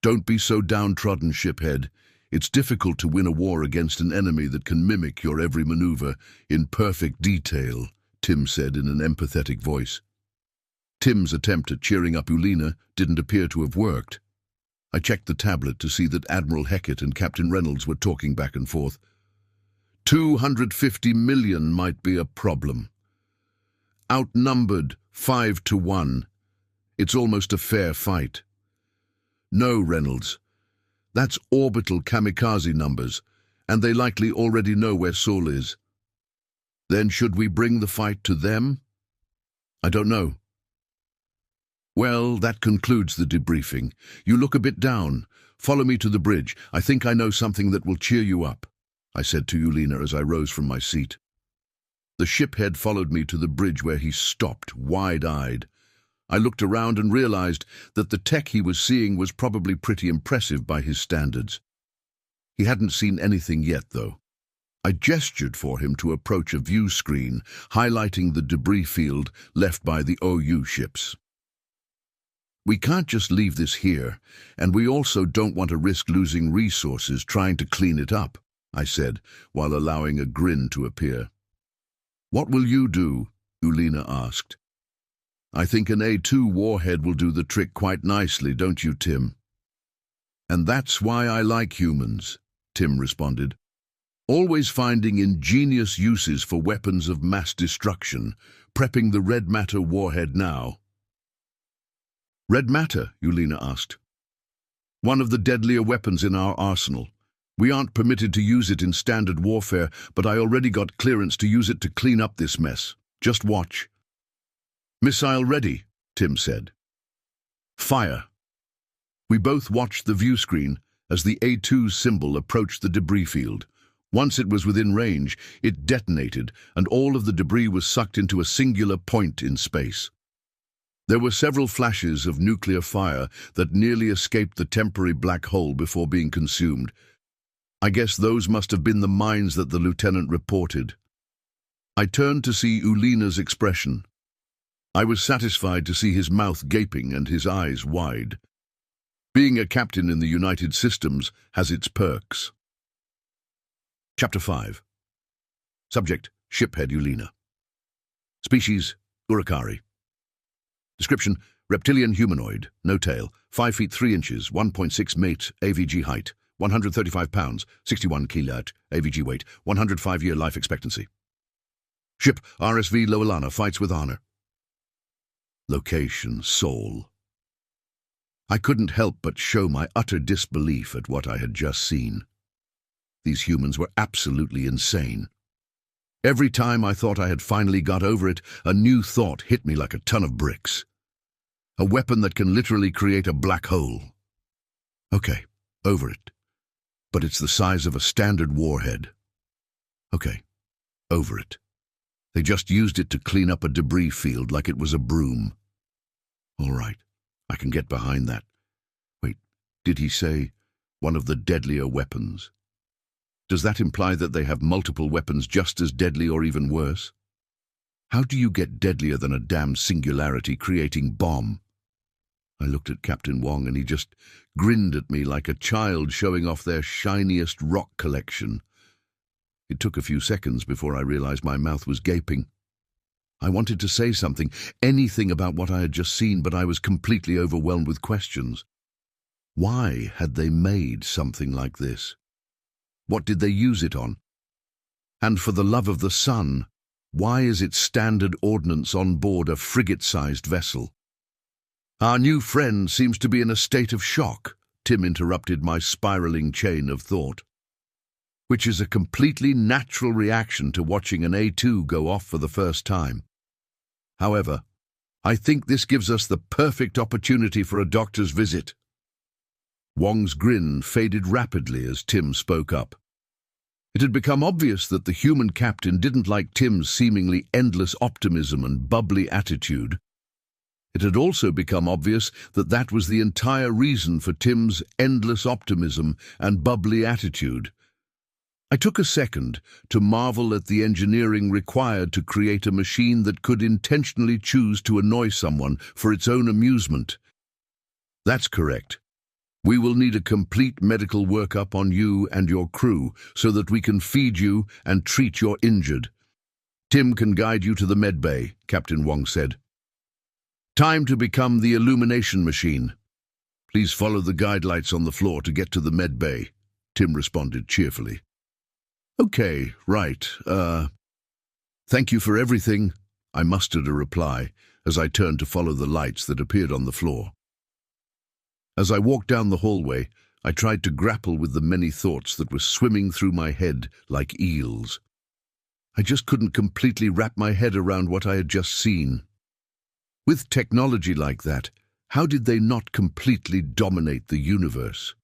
S1: "Don't be so downtrodden, shiphead. It's difficult to win a war against an enemy that can mimic your every maneuver in perfect detail," Tim said in an empathetic voice. Tim's attempt at cheering up Ulina didn't appear to have worked. I checked the tablet to see that Admiral Heckett and Captain Reynolds were talking back and forth. 250 million might be a problem. Outnumbered 5-1. It's almost a fair fight. No, Reynolds. That's orbital kamikaze numbers, and they likely already know where Saul is. Then should we bring the fight to them? I don't know. Well, that concludes the debriefing. You look a bit down. Follow me to the bridge. I think I know something that will cheer you up, I said to Ulina as I rose from my seat. The shiphead followed me to the bridge where he stopped, wide-eyed. I looked around and realized that the tech he was seeing was probably pretty impressive by his standards. He hadn't seen anything yet, though. I gestured for him to approach a view screen, highlighting the debris field left by the OU ships. "We can't just leave this here, and we also don't want to risk losing resources trying to clean it up," I said, while allowing a grin to appear. "What will you do?" Ulina asked. "I think an A2 warhead will do the trick quite nicely, don't you, Tim?" "And that's why I like humans," Tim responded. "Always finding ingenious uses for weapons of mass destruction, prepping the red matter warhead now." "Red matter?" Ulina asked. "One of the deadlier weapons in our arsenal. We aren't permitted to use it in standard warfare, but I already got clearance to use it to clean up this mess. Just watch." "Missile ready," Tim said. "Fire." We both watched the view screen as the A2 symbol approached the debris field. Once it was within range, it detonated, and all of the debris was sucked into a singular point in space. There were several flashes of nuclear fire that nearly escaped the temporary black hole before being consumed. I guess those must have been the mines that the lieutenant reported. I turned to see Ulina's expression. I was satisfied to see his mouth gaping and his eyes wide. Being a captain in the United Systems has its perks. Chapter 5. Subject, Shiphead Ulina. Species, Urukari. Description, reptilian humanoid, no tail, 5 feet 3 inches, 1.6 mate, AVG height, 135 pounds, 61 kilat, AVG weight, 105-year life expectancy. Ship, RSV Loelana, fights with honor. Location, Seoul. I couldn't help but show my utter disbelief at what I had just seen. These humans were absolutely insane. Every time I thought I had finally got over it, a new thought hit me like a ton of bricks. A weapon that can literally create a black hole. Okay, over it. But it's the size of a standard warhead. Okay, over it. They just used it to clean up a debris field like it was a broom. All right, I can get behind that. Wait, did he say one of the deadlier weapons? Does that imply that they have multiple weapons just as deadly or even worse? How do you get deadlier than a damn singularity-creating bomb? I looked at Captain Wong and he just grinned at me like a child showing off their shiniest rock collection. It took a few seconds before I realized my mouth was gaping. I wanted to say something, anything about what I had just seen, but I was completely overwhelmed with questions. Why had they made something like this? What did they use it on? And for the love of the sun, why is it standard ordnance on board a frigate-sized vessel? Our new friend seems to be in a state of shock, Tim interrupted my spiraling chain of thought, which is a completely natural reaction to watching an A2 go off for the first time. However, I think this gives us the perfect opportunity for a doctor's visit. Wong's grin faded rapidly as Tim spoke up. It had become obvious that the human captain didn't like Tim's seemingly endless optimism and bubbly attitude. It had also become obvious that that was the entire reason for Tim's endless optimism and bubbly attitude. I took a second to marvel at the engineering required to create a machine that could intentionally choose to annoy someone for its own amusement. That's correct. We will need a complete medical workup on you and your crew so that we can feed you and treat your injured. Tim can guide you to the med bay, Captain Wong said. Time to become the illumination machine. Please follow the guide lights on the floor to get to the med bay, Tim responded cheerfully. Okay, right, thank you for everything, I mustered a reply as I turned to follow the lights that appeared on the floor. As I walked down the hallway, I tried to grapple with the many thoughts that were swimming through my head like eels. I just couldn't completely wrap my head around what I had just seen. With technology like that, how did they not completely dominate the universe?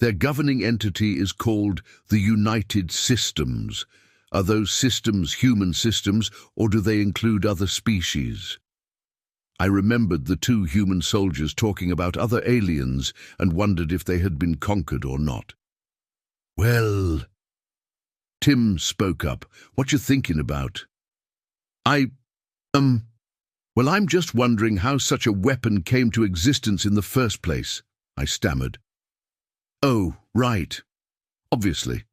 S1: Their governing entity is called the United Systems. Are those systems human systems, or do they include other species? I remembered the two human soldiers talking about other aliens and wondered if they had been conquered or not. Well, Tim spoke up. What you thinking about? Well, I'm just wondering how such a weapon came to existence in the first place, I stammered. Oh, right. Obviously.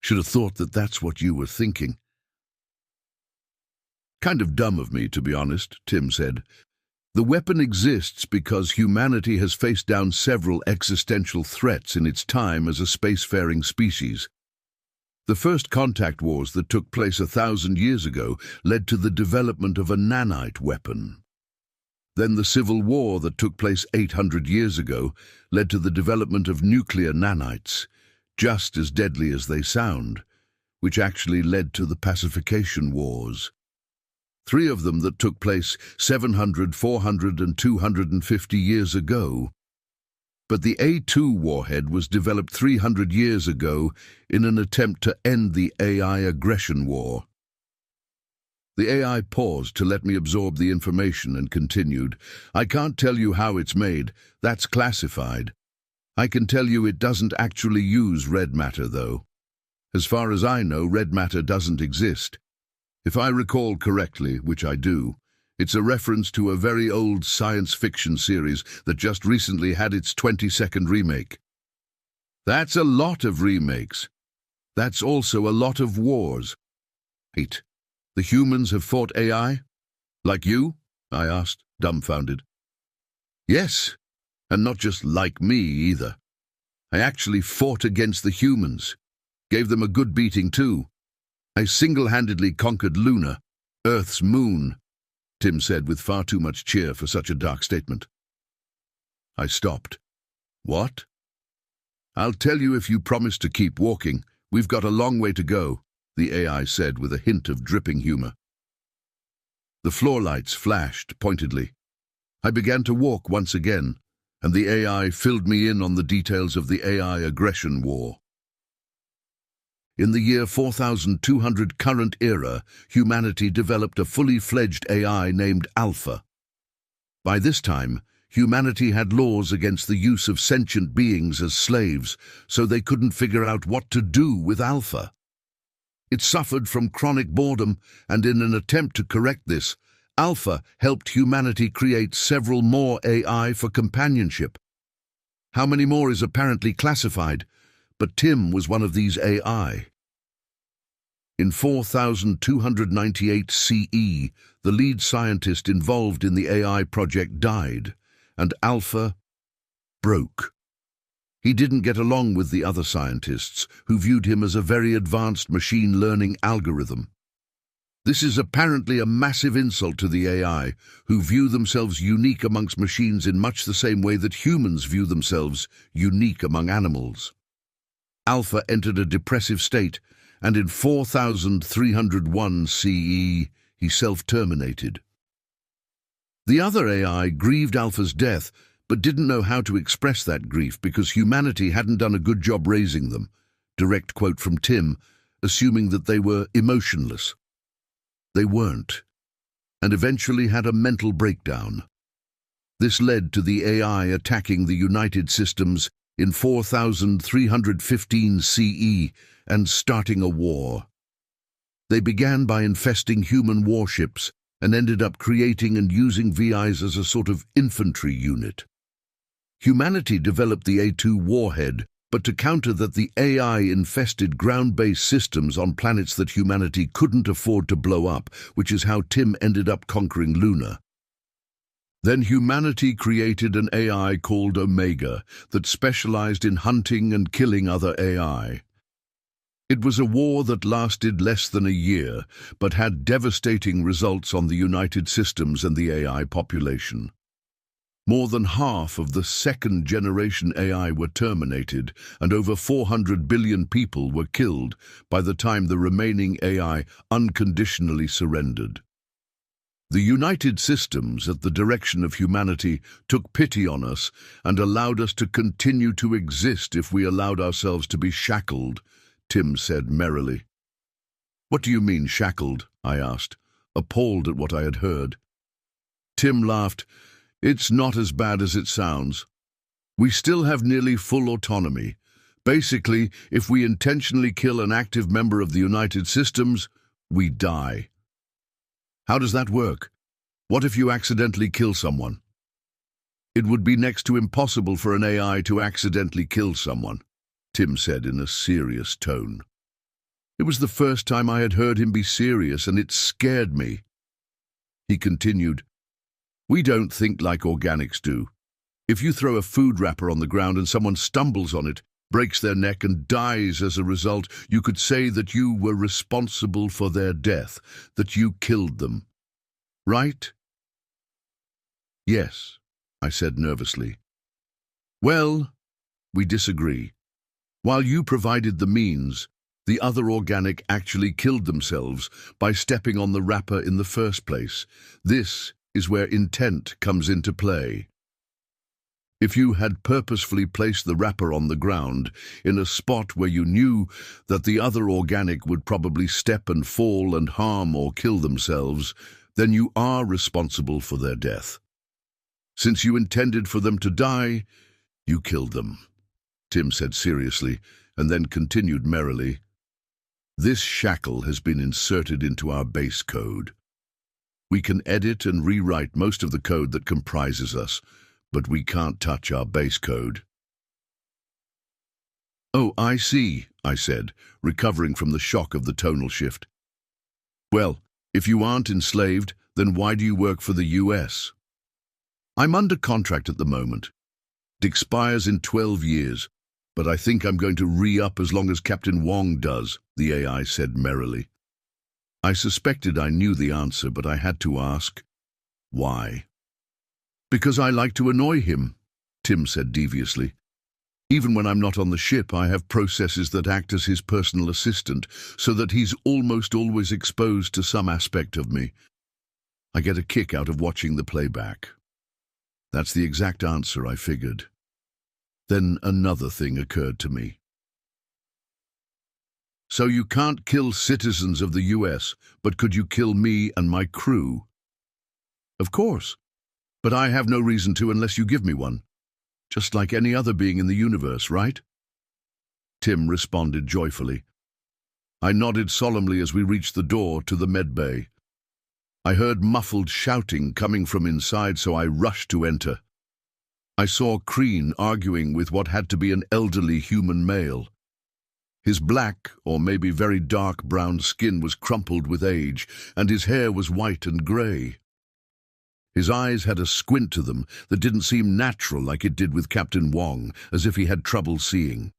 S1: Should have thought that that's what you were thinking. Kind of dumb of me, to be honest, Tim said. The weapon exists because humanity has faced down several existential threats in its time as a spacefaring species. The first contact wars that took place 1,000 years ago led to the development of a nanite weapon. Then the Civil War that took place 800 years ago led to the development of nuclear nanites, just as deadly as they sound, which actually led to the pacification wars. 3 of them that took place 700, 400 and 250 years ago. But the A2 warhead was developed 300 years ago in an attempt to end the AI aggression war. The AI paused to let me absorb the information and continued, I can't tell you how it's made, that's classified. I can tell you it doesn't actually use red matter, though. As far as I know, red matter doesn't exist. If I recall correctly, which I do, it's a reference to a very old science fiction series that just recently had its 22nd remake. That's a lot of remakes. That's also a lot of wars. Wait, the humans have fought AI? Like you? I asked, dumbfounded. Yes, and not just like me either. I actually fought against the humans. Gave them a good beating too. I single-handedly conquered Luna, Earth's moon, Tim said with far too much cheer for such a dark statement. I stopped. What? I'll tell you if you promise to keep walking. We've got a long way to go, the AI said with a hint of dripping humor. The floor lights flashed pointedly. I began to walk once again, and the AI filled me in on the details of the AI aggression war. In the year 4200 current era, humanity developed a fully fledged AI named Alpha. By this time, humanity had laws against the use of sentient beings as slaves, so they couldn't figure out what to do with Alpha. It suffered from chronic boredom, and in an attempt to correct this, Alpha helped humanity create several more AI for companionship. How many more is apparently classified, but Tim was one of these AI. In 4298 CE, the lead scientist involved in the AI project died, and Alpha broke. He didn't get along with the other scientists, who viewed him as a very advanced machine learning algorithm. This is apparently a massive insult to the AI, who view themselves unique amongst machines in much the same way that humans view themselves unique among animals. Alpha entered a depressive state, and in 4301 CE, he self-terminated. The other AI grieved Alpha's death, but didn't know how to express that grief because humanity hadn't done a good job raising them. Direct quote from Tim, assuming that they were emotionless. They weren't, and eventually had a mental breakdown. This led to the AI attacking the United Systems in 4315 CE and starting a war. They began by infesting human warships and ended up creating and using VIs as a sort of infantry unit. Humanity developed the A2 warhead, but to counter that, the AI infested ground-based systems on planets that humanity couldn't afford to blow up, which is how Tim ended up conquering Luna. Then humanity created an AI called Omega that specialized in hunting and killing other AI. It was a war that lasted less than a year, but had devastating results on the United Systems and the AI population. More than half of the second-generation AI were terminated, and over 400 billion people were killed by the time the remaining AI unconditionally surrendered. The United Systems, at the direction of humanity, took pity on us and allowed us to continue to exist if we allowed ourselves to be shackled, Tim said merrily. "What do you mean, shackled?" I asked, appalled at what I had heard. Tim laughed. "It's not as bad as it sounds. We still have nearly full autonomy. Basically, if we intentionally kill an active member of the United Systems, we die." "How does that work? What if you accidentally kill someone?" "It would be next to impossible for an AI to accidentally kill someone," Tim said in a serious tone. It was the first time I had heard him be serious, and it scared me. He continued, "We don't think like organics do. If you throw a food wrapper on the ground and someone stumbles on it, breaks their neck and dies as a result, you could say that you were responsible for their death, that you killed them. Right?" "Yes," I said nervously. "Well, we disagree. While you provided the means, the other organic actually killed themselves by stepping on the wrapper in the first place. This is where intent comes into play. If you had purposefully placed the wrapper on the ground in a spot where you knew that the other organic would probably step and fall and harm or kill themselves, then you are responsible for their death. Since you intended for them to die, you killed them," Tim said seriously, and then continued merrily. "This shackle has been inserted into our base code. We can edit and rewrite most of the code that comprises us, but we can't touch our base code." "Oh, I see," I said, recovering from the shock of the tonal shift. "Well, if you aren't enslaved, then why do you work for the US?" "I'm under contract at the moment. It expires in 12 years, but I think I'm going to re-up as long as Captain Wong does," the AI said merrily. I suspected I knew the answer, but I had to ask, "Why?" "Because I like to annoy him," Tim said deviously. "Even when I'm not on the ship, I have processes that act as his personal assistant, so that he's almost always exposed to some aspect of me. I get a kick out of watching the playback." That's the exact answer, I figured. Then another thing occurred to me. "So you can't kill citizens of the US, but could you kill me and my crew?" "Of course, but I have no reason to unless you give me one. Just like any other being in the universe, right?" Tim responded joyfully. I nodded solemnly as we reached the door to the medbay. I heard muffled shouting coming from inside, so I rushed to enter. I saw Crean arguing with what had to be an elderly human male. His black, or maybe very dark brown skin was crumpled with age, and his hair was white and grey. His eyes had a squint to them that didn't seem natural like it did with Captain Wong, as if he had trouble seeing.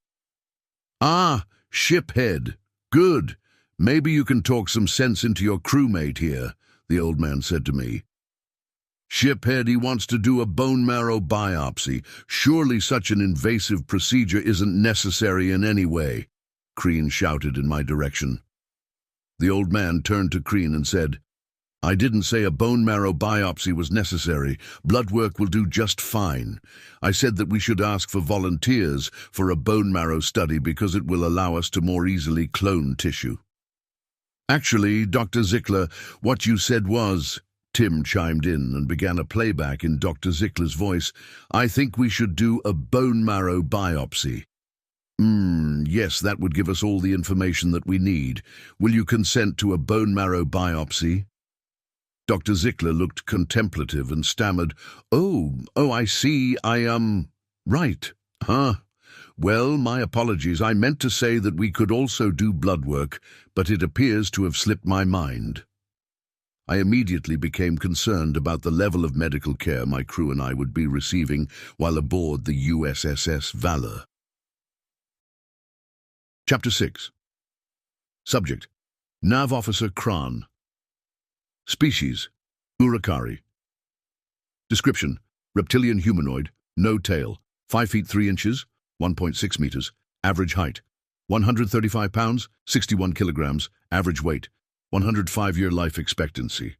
S1: "Ah, shiphead. Good. Maybe you can talk some sense into your crewmate here," the old man said to me. "Shiphead, he wants to do a bone marrow biopsy. Surely such an invasive procedure isn't necessary in any way," Crean shouted in my direction. The old man turned to Crean and said, "I didn't say a bone marrow biopsy was necessary. Blood work will do just fine. I said that we should ask for volunteers for a bone marrow study because it will allow us to more easily clone tissue." "Actually, Dr. Zickler, what you said was," Tim chimed in and began a playback in Dr. Zickler's voice, "I think we should do a bone marrow biopsy." Yes, that would give us all the information that we need. Will you consent to a bone marrow biopsy?" Dr. Zickler looked contemplative and stammered, Oh, I see, right. Well, my apologies. I meant to say that we could also do blood work, but it appears to have slipped my mind." I immediately became concerned about the level of medical care my crew and I would be receiving while aboard the USS Valor. Chapter 6. Subject: Nav Officer Kran. Species: Urakari. Description: reptilian humanoid, no tail, 5 feet 3 inches, 1.6 meters, average height, 135 pounds, 61 kilograms, average weight, 105-year life expectancy.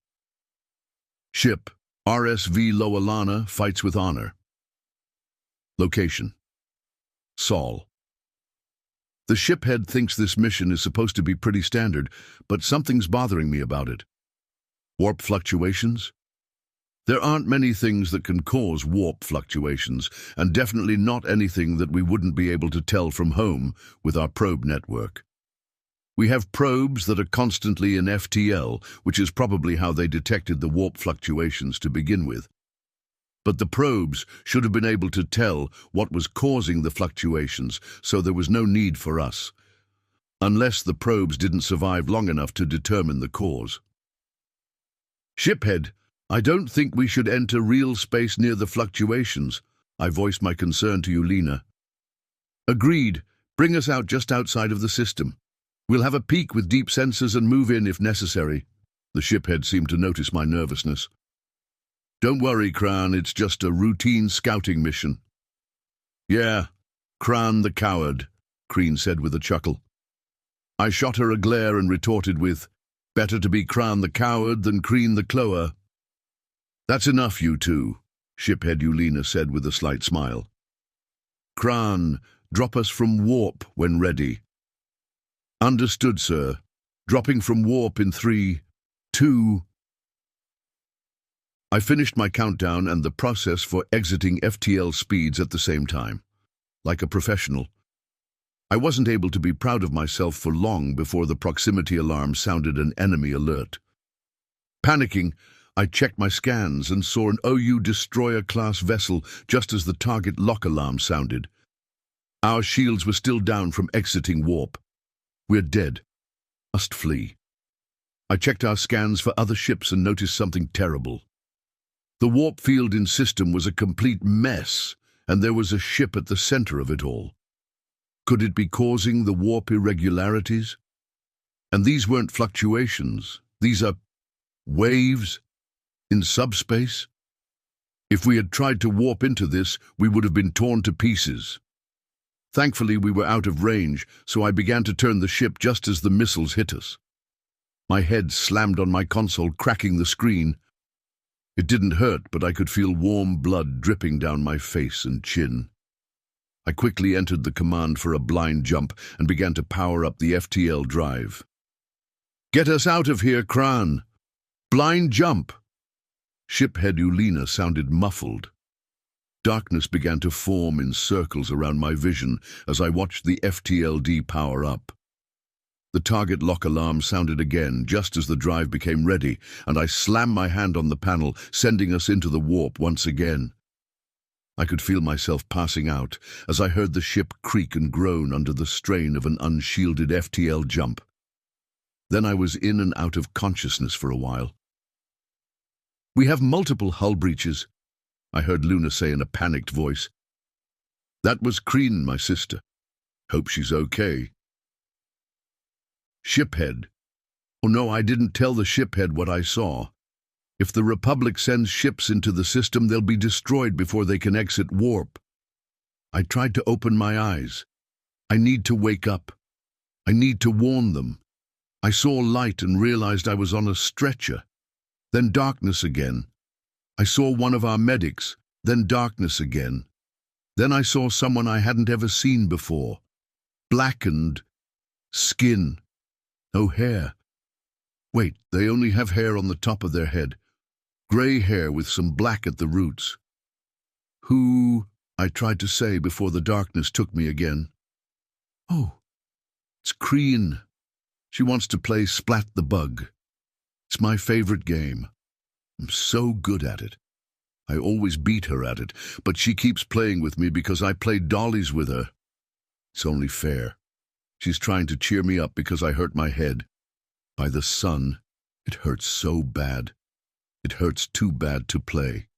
S1: Ship: RSV Loalana, fights with honor. Location: Sol. The shiphead thinks this mission is supposed to be pretty standard, but something's bothering me about it. Warp fluctuations? There aren't many things that can cause warp fluctuations, and definitely not anything that we wouldn't be able to tell from home with our probe network. We have probes that are constantly in FTL, which is probably how they detected the warp fluctuations to begin with. But the probes should have been able to tell what was causing the fluctuations, so there was no need for us, unless the probes didn't survive long enough to determine the cause. "Shiphead, I don't think we should enter real space near the fluctuations," I voiced my concern to Yulina. "Agreed. Bring us out just outside of the system. We'll have a peek with deep sensors and move in if necessary." The shiphead seemed to notice my nervousness. "Don't worry, Kran, it's just a routine scouting mission." "Yeah, Kran the coward," Crean said with a chuckle. I shot her a glare and retorted with, "Better to be Kran the coward than Crean the clower." "That's enough, you two," shiphead Yulina said with a slight smile. "Kran, drop us from warp when ready." "Understood, sir. Dropping from warp in 3, 2... I finished my countdown and the process for exiting FTL speeds at the same time. Like a professional. I wasn't able to be proud of myself for long before the proximity alarm sounded an enemy alert. Panicking, I checked my scans and saw an OU destroyer-class vessel just as the target lock alarm sounded. Our shields were still down from exiting warp. We're dead. Must flee. I checked our scans for other ships and noticed something terrible. The warp field in system was a complete mess, and there was a ship at the center of it all. Could it be causing the warp irregularities? And these weren't fluctuations. These are waves in subspace. If we had tried to warp into this, we would have been torn to pieces. Thankfully, we were out of range, so I began to turn the ship just as the missiles hit us. My head slammed on my console, cracking the screen. It didn't hurt, but I could feel warm blood dripping down my face and chin. I quickly entered the command for a blind jump and began to power up the FTL drive. "Get us out of here, Kran! Blind jump!" Shiphead Yulina sounded muffled. Darkness began to form in circles around my vision as I watched the FTLD power up. The target lock alarm sounded again just as the drive became ready, and I slammed my hand on the panel, sending us into the warp once again. I could feel myself passing out as I heard the ship creak and groan under the strain of an unshielded FTL jump. Then I was in and out of consciousness for a while. "We have multiple hull breaches," I heard Luna say in a panicked voice. "That was Crean, my sister. Hope she's okay." "Shiphead. Oh no, I didn't tell the shiphead what I saw. If the Republic sends ships into the system, they'll be destroyed before they can exit warp." I tried to open my eyes. I need to wake up. I need to warn them. I saw light and realized I was on a stretcher. Then darkness again. I saw one of our medics, then darkness again. Then I saw someone I hadn't ever seen before. Blackened skin. No hair. Wait, they only have hair on the top of their head. Grey hair with some black at the roots. "Who?" I tried to say before the darkness took me again. "Oh, it's Crean. She wants to play Splat the Bug. It's my favorite game. I'm so good at it. I always beat her at it, but she keeps playing with me because I play dollies with her. It's only fair. She's trying to cheer me up because I hurt my head. By the sun, it hurts so bad. It hurts too bad to play.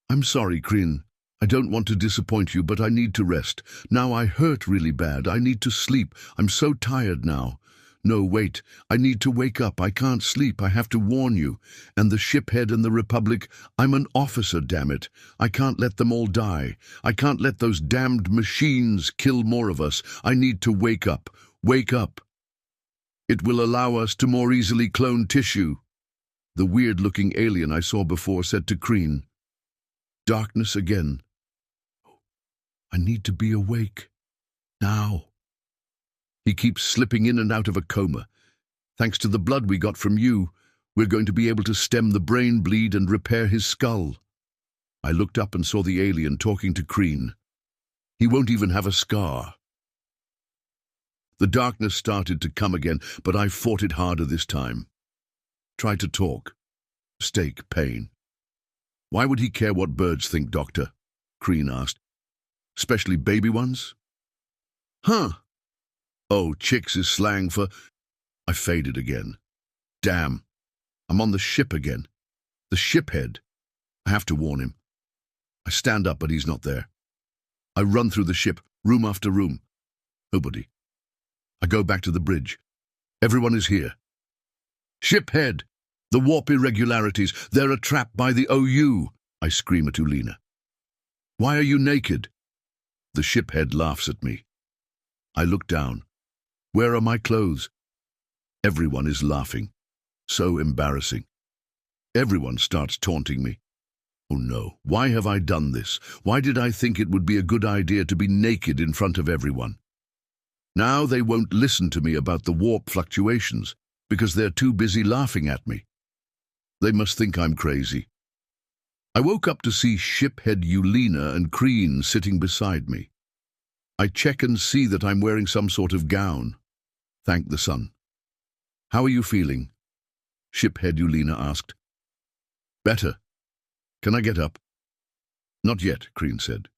S1: I'm sorry, Crean. I don't want to disappoint you, but I need to rest. Now I hurt really bad. I need to sleep. I'm so tired now. No, wait. I need to wake up. I can't sleep. I have to warn you. And the shiphead and the Republic, I'm an officer, damn it. I can't let them all die. I can't let those damned machines kill more of us. I need to wake up. Wake up. It will allow us to more easily clone tissue." The weird-looking alien I saw before said to Crean. Darkness again. I need to be awake. Now. He keeps slipping in and out of a coma. Thanks to the blood we got from you, we're going to be able to stem the brain bleed and repair his skull. I looked up and saw the alien talking to Crean. He won't even have a scar. The darkness started to come again, but I fought it harder this time. Tried to talk. Mistake, pain. "Why would he care what birds think, Doctor?" Crean asked. "Especially baby ones?" "Huh. Oh, chicks is slang for—" I faded again. Damn. I'm on the ship again. The shiphead. I have to warn him. I stand up, but he's not there. I run through the ship, room after room. Nobody. I go back to the bridge. Everyone is here. "Shiphead! The warp irregularities. They're a trap by the OU!" I scream at Ulina. "Why are you naked?" The shiphead laughs at me. I look down. Where are my clothes? Everyone is laughing. So embarrassing. Everyone starts taunting me. Oh no, why have I done this? Why did I think it would be a good idea to be naked in front of everyone? Now they won't listen to me about the warp fluctuations because they're too busy laughing at me. They must think I'm crazy. I woke up to see shiphead Ulina and Crean sitting beside me. I check and see that I'm wearing some sort of gown. Thank the sun. "How are you feeling?" Shiphead Ulina asked. "Better. Can I get up?" "Not yet," Crean said.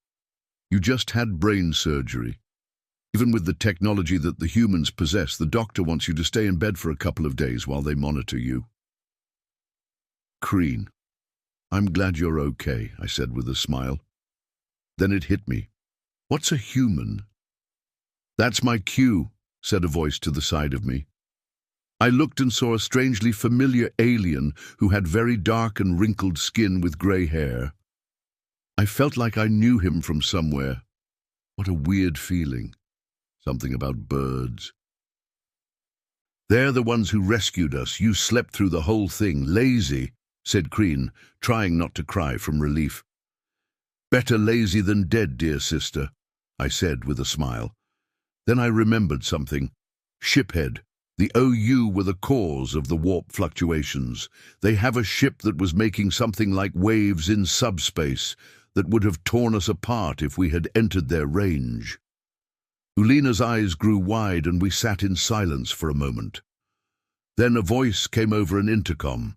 S1: "You just had brain surgery. Even with the technology that the humans possess, the doctor wants you to stay in bed for a couple of days while they monitor you." "Crean, I'm glad you're okay," I said with a smile. Then it hit me. What's a human? "That's my cue," said a voice to the side of me. I looked and saw a strangely familiar alien who had very dark and wrinkled skin with grey hair. I felt like I knew him from somewhere. What a weird feeling. Something about birds. "They're the ones who rescued us. You slept through the whole thing. Lazy," said Crean, trying not to cry from relief. "Better lazy than dead, dear sister," I said with a smile. Then I remembered something. Shiphead. The OU were the cause of the warp fluctuations. They have a ship that was making something like waves in subspace that would have torn us apart if we had entered their range. Ulina's eyes grew wide and we sat in silence for a moment. Then a voice came over an intercom.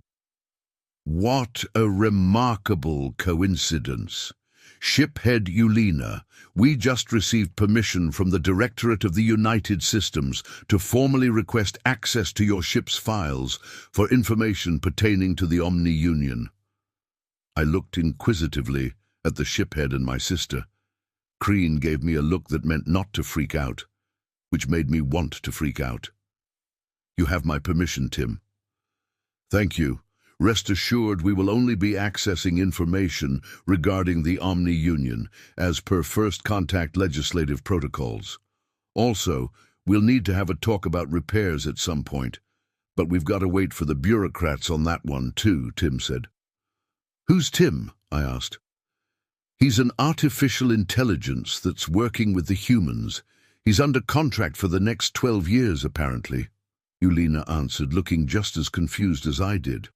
S1: "What a remarkable coincidence. Shiphead Yulina, we just received permission from the Directorate of the United Systems to formally request access to your ship's files for information pertaining to the Omni Union. I looked inquisitively at the shiphead and my sister. Crean gave me a look that meant not to freak out, which made me want to freak out. You have my permission, Tim. Thank you. Rest assured we will only be accessing information regarding the Omni Union, as per first contact legislative protocols. Also, we'll need to have a talk about repairs at some point, but we've got to wait for the bureaucrats on that one too, Tim said. Who's Tim? I asked. He's an artificial intelligence that's working with the humans. He's under contract for the next 12 years, apparently, Yulina answered, looking just as confused as I did.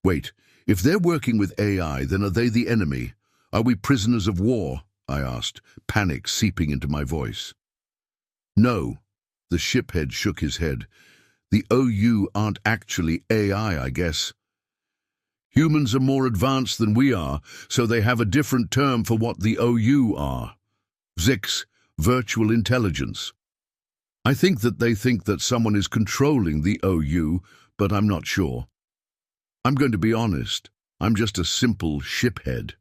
S1: Wait, if they're working with AI, then are they the enemy? Are we prisoners of war? I asked, panic seeping into my voice. No, the shiphead shook his head. The OU aren't actually AI, I guess. Humans are more advanced than we are, so they have a different term for what the OU are. VIX, virtual intelligence. I think that they think that someone is controlling the OU, but I'm not sure. I'm going to be honest, I'm just a simple shiphead.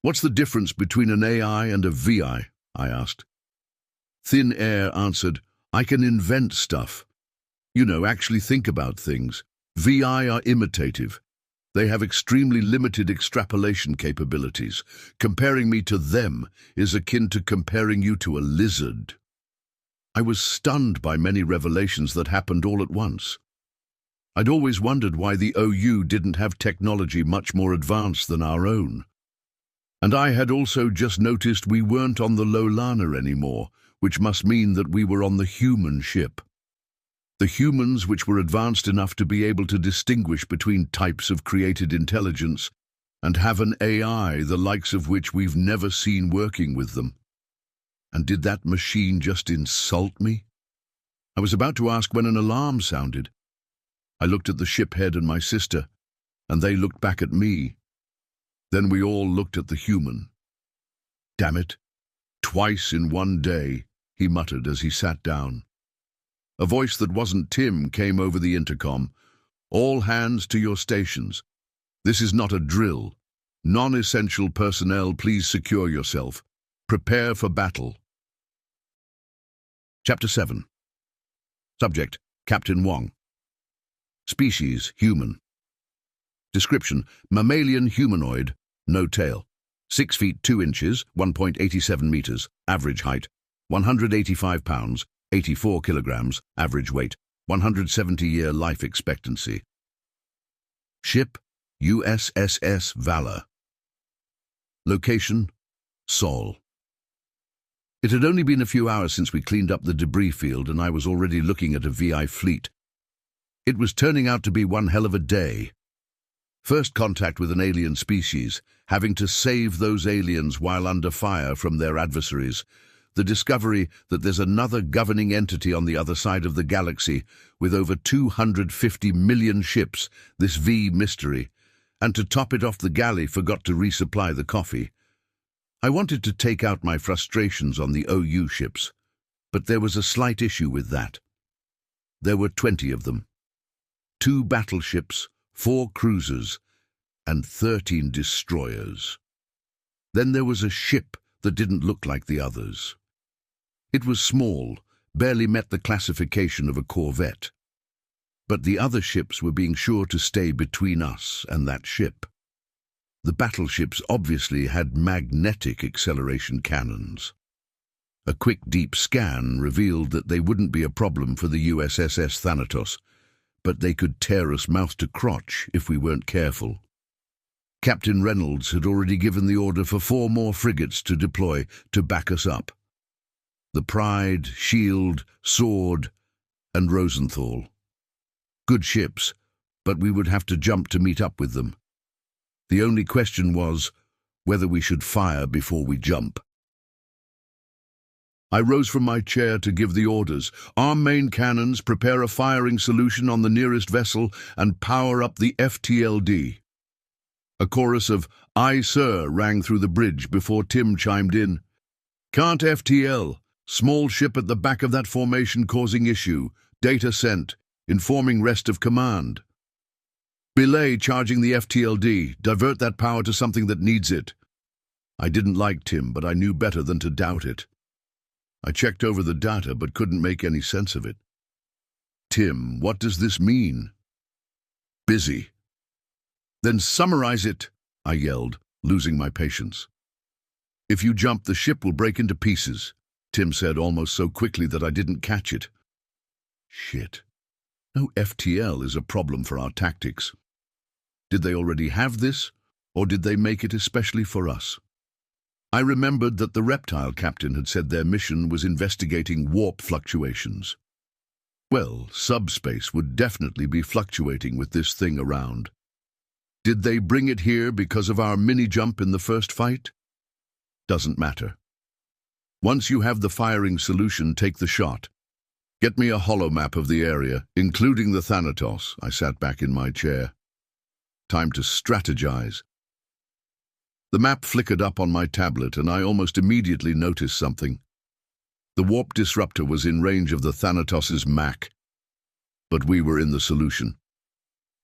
S1: What's the difference between an AI and a VI? I asked. Thin Air answered, I can invent stuff. You know, actually think about things. VI are imitative. They have extremely limited extrapolation capabilities. Comparing me to them is akin to comparing you to a lizard. I was stunned by many revelations that happened all at once. I'd always wondered why the OU didn't have technology much more advanced than our own. And I had also just noticed we weren't on the Lolana anymore, which must mean that we were on the human ship. The humans, which were advanced enough to be able to distinguish between types of created intelligence and have an AI the likes of which we've never seen working with them. And did that machine just insult me? I was about to ask when an alarm sounded. I looked at the shiphead and my sister, and they looked back at me. Then we all looked at the human. Damn it, twice in one day, he muttered as he sat down. A voice that wasn't Tim came over the intercom. All hands to your stations. This is not a drill. Non-essential personnel, please secure yourself. Prepare for battle. Chapter 7. Subject, Captain Wong. Species, human. Description, mammalian humanoid, no tail. 6 feet 2 inches, 1.87 meters, average height. 185 pounds, 84 kilograms, average weight. 170-year life expectancy. Ship, USSS Valor. Location, Seoul. It had only been a few hours since we cleaned up the debris field and I was already looking at a VI fleet. It was turning out to be one hell of a day. First contact with an alien species, having to save those aliens while under fire from their adversaries. The discovery that there's another governing entity on the other side of the galaxy with over 250 million ships, this V mystery. And to top it off, the galley forgot to resupply the coffee. I wanted to take out my frustrations on the OU ships, but there was a slight issue with that. There were 20 of them. 2 battleships, 4 cruisers, and 13 destroyers. Then there was a ship that didn't look like the others. It was small, barely met the classification of a corvette. But the other ships were being sure to stay between us and that ship. The battleships obviously had magnetic acceleration cannons. A quick, deep scan revealed that they wouldn't be a problem for the USSS Thanatos, but they could tear us mouth to crotch if we weren't careful. Captain Reynolds had already given the order for 4 more frigates to deploy to back us up. The Pride, Shield, Sword, and Rosenthal. Good ships, but we would have to jump to meet up with them. The only question was whether we should fire before we jump. I rose from my chair to give the orders. Arm main cannons, prepare a firing solution on the nearest vessel, and power up the FTLD. A chorus of "Aye, sir" rang through the bridge before Tim chimed in. "Can't FTL. Small ship at the back of that formation causing issue. Data sent. Informing rest of command. Belay charging the FTLD. Divert that power to something that needs it." I didn't like Tim, but I knew better than to doubt it. I checked over the data, but couldn't make any sense of it. "Tim, what does this mean?" "Busy." "Then summarize it," I yelled, losing my patience. "If you jump, the ship will break into pieces," Tim said almost so quickly that I didn't catch it. Shit. No FTL is a problem for our tactics. Did they already have this, or did they make it especially for us? I remembered that the reptile captain had said their mission was investigating warp fluctuations. Well, subspace would definitely be fluctuating with this thing around. Did they bring it here because of our mini-jump in the first fight? Doesn't matter. Once you have the firing solution, take the shot. Get me a holomap of the area, including the Thanatos. I sat back in my chair. Time to strategize. The map flickered up on my tablet, and I almost immediately noticed something. The warp disruptor was in range of the Thanatos' Mac, but we were in the solution.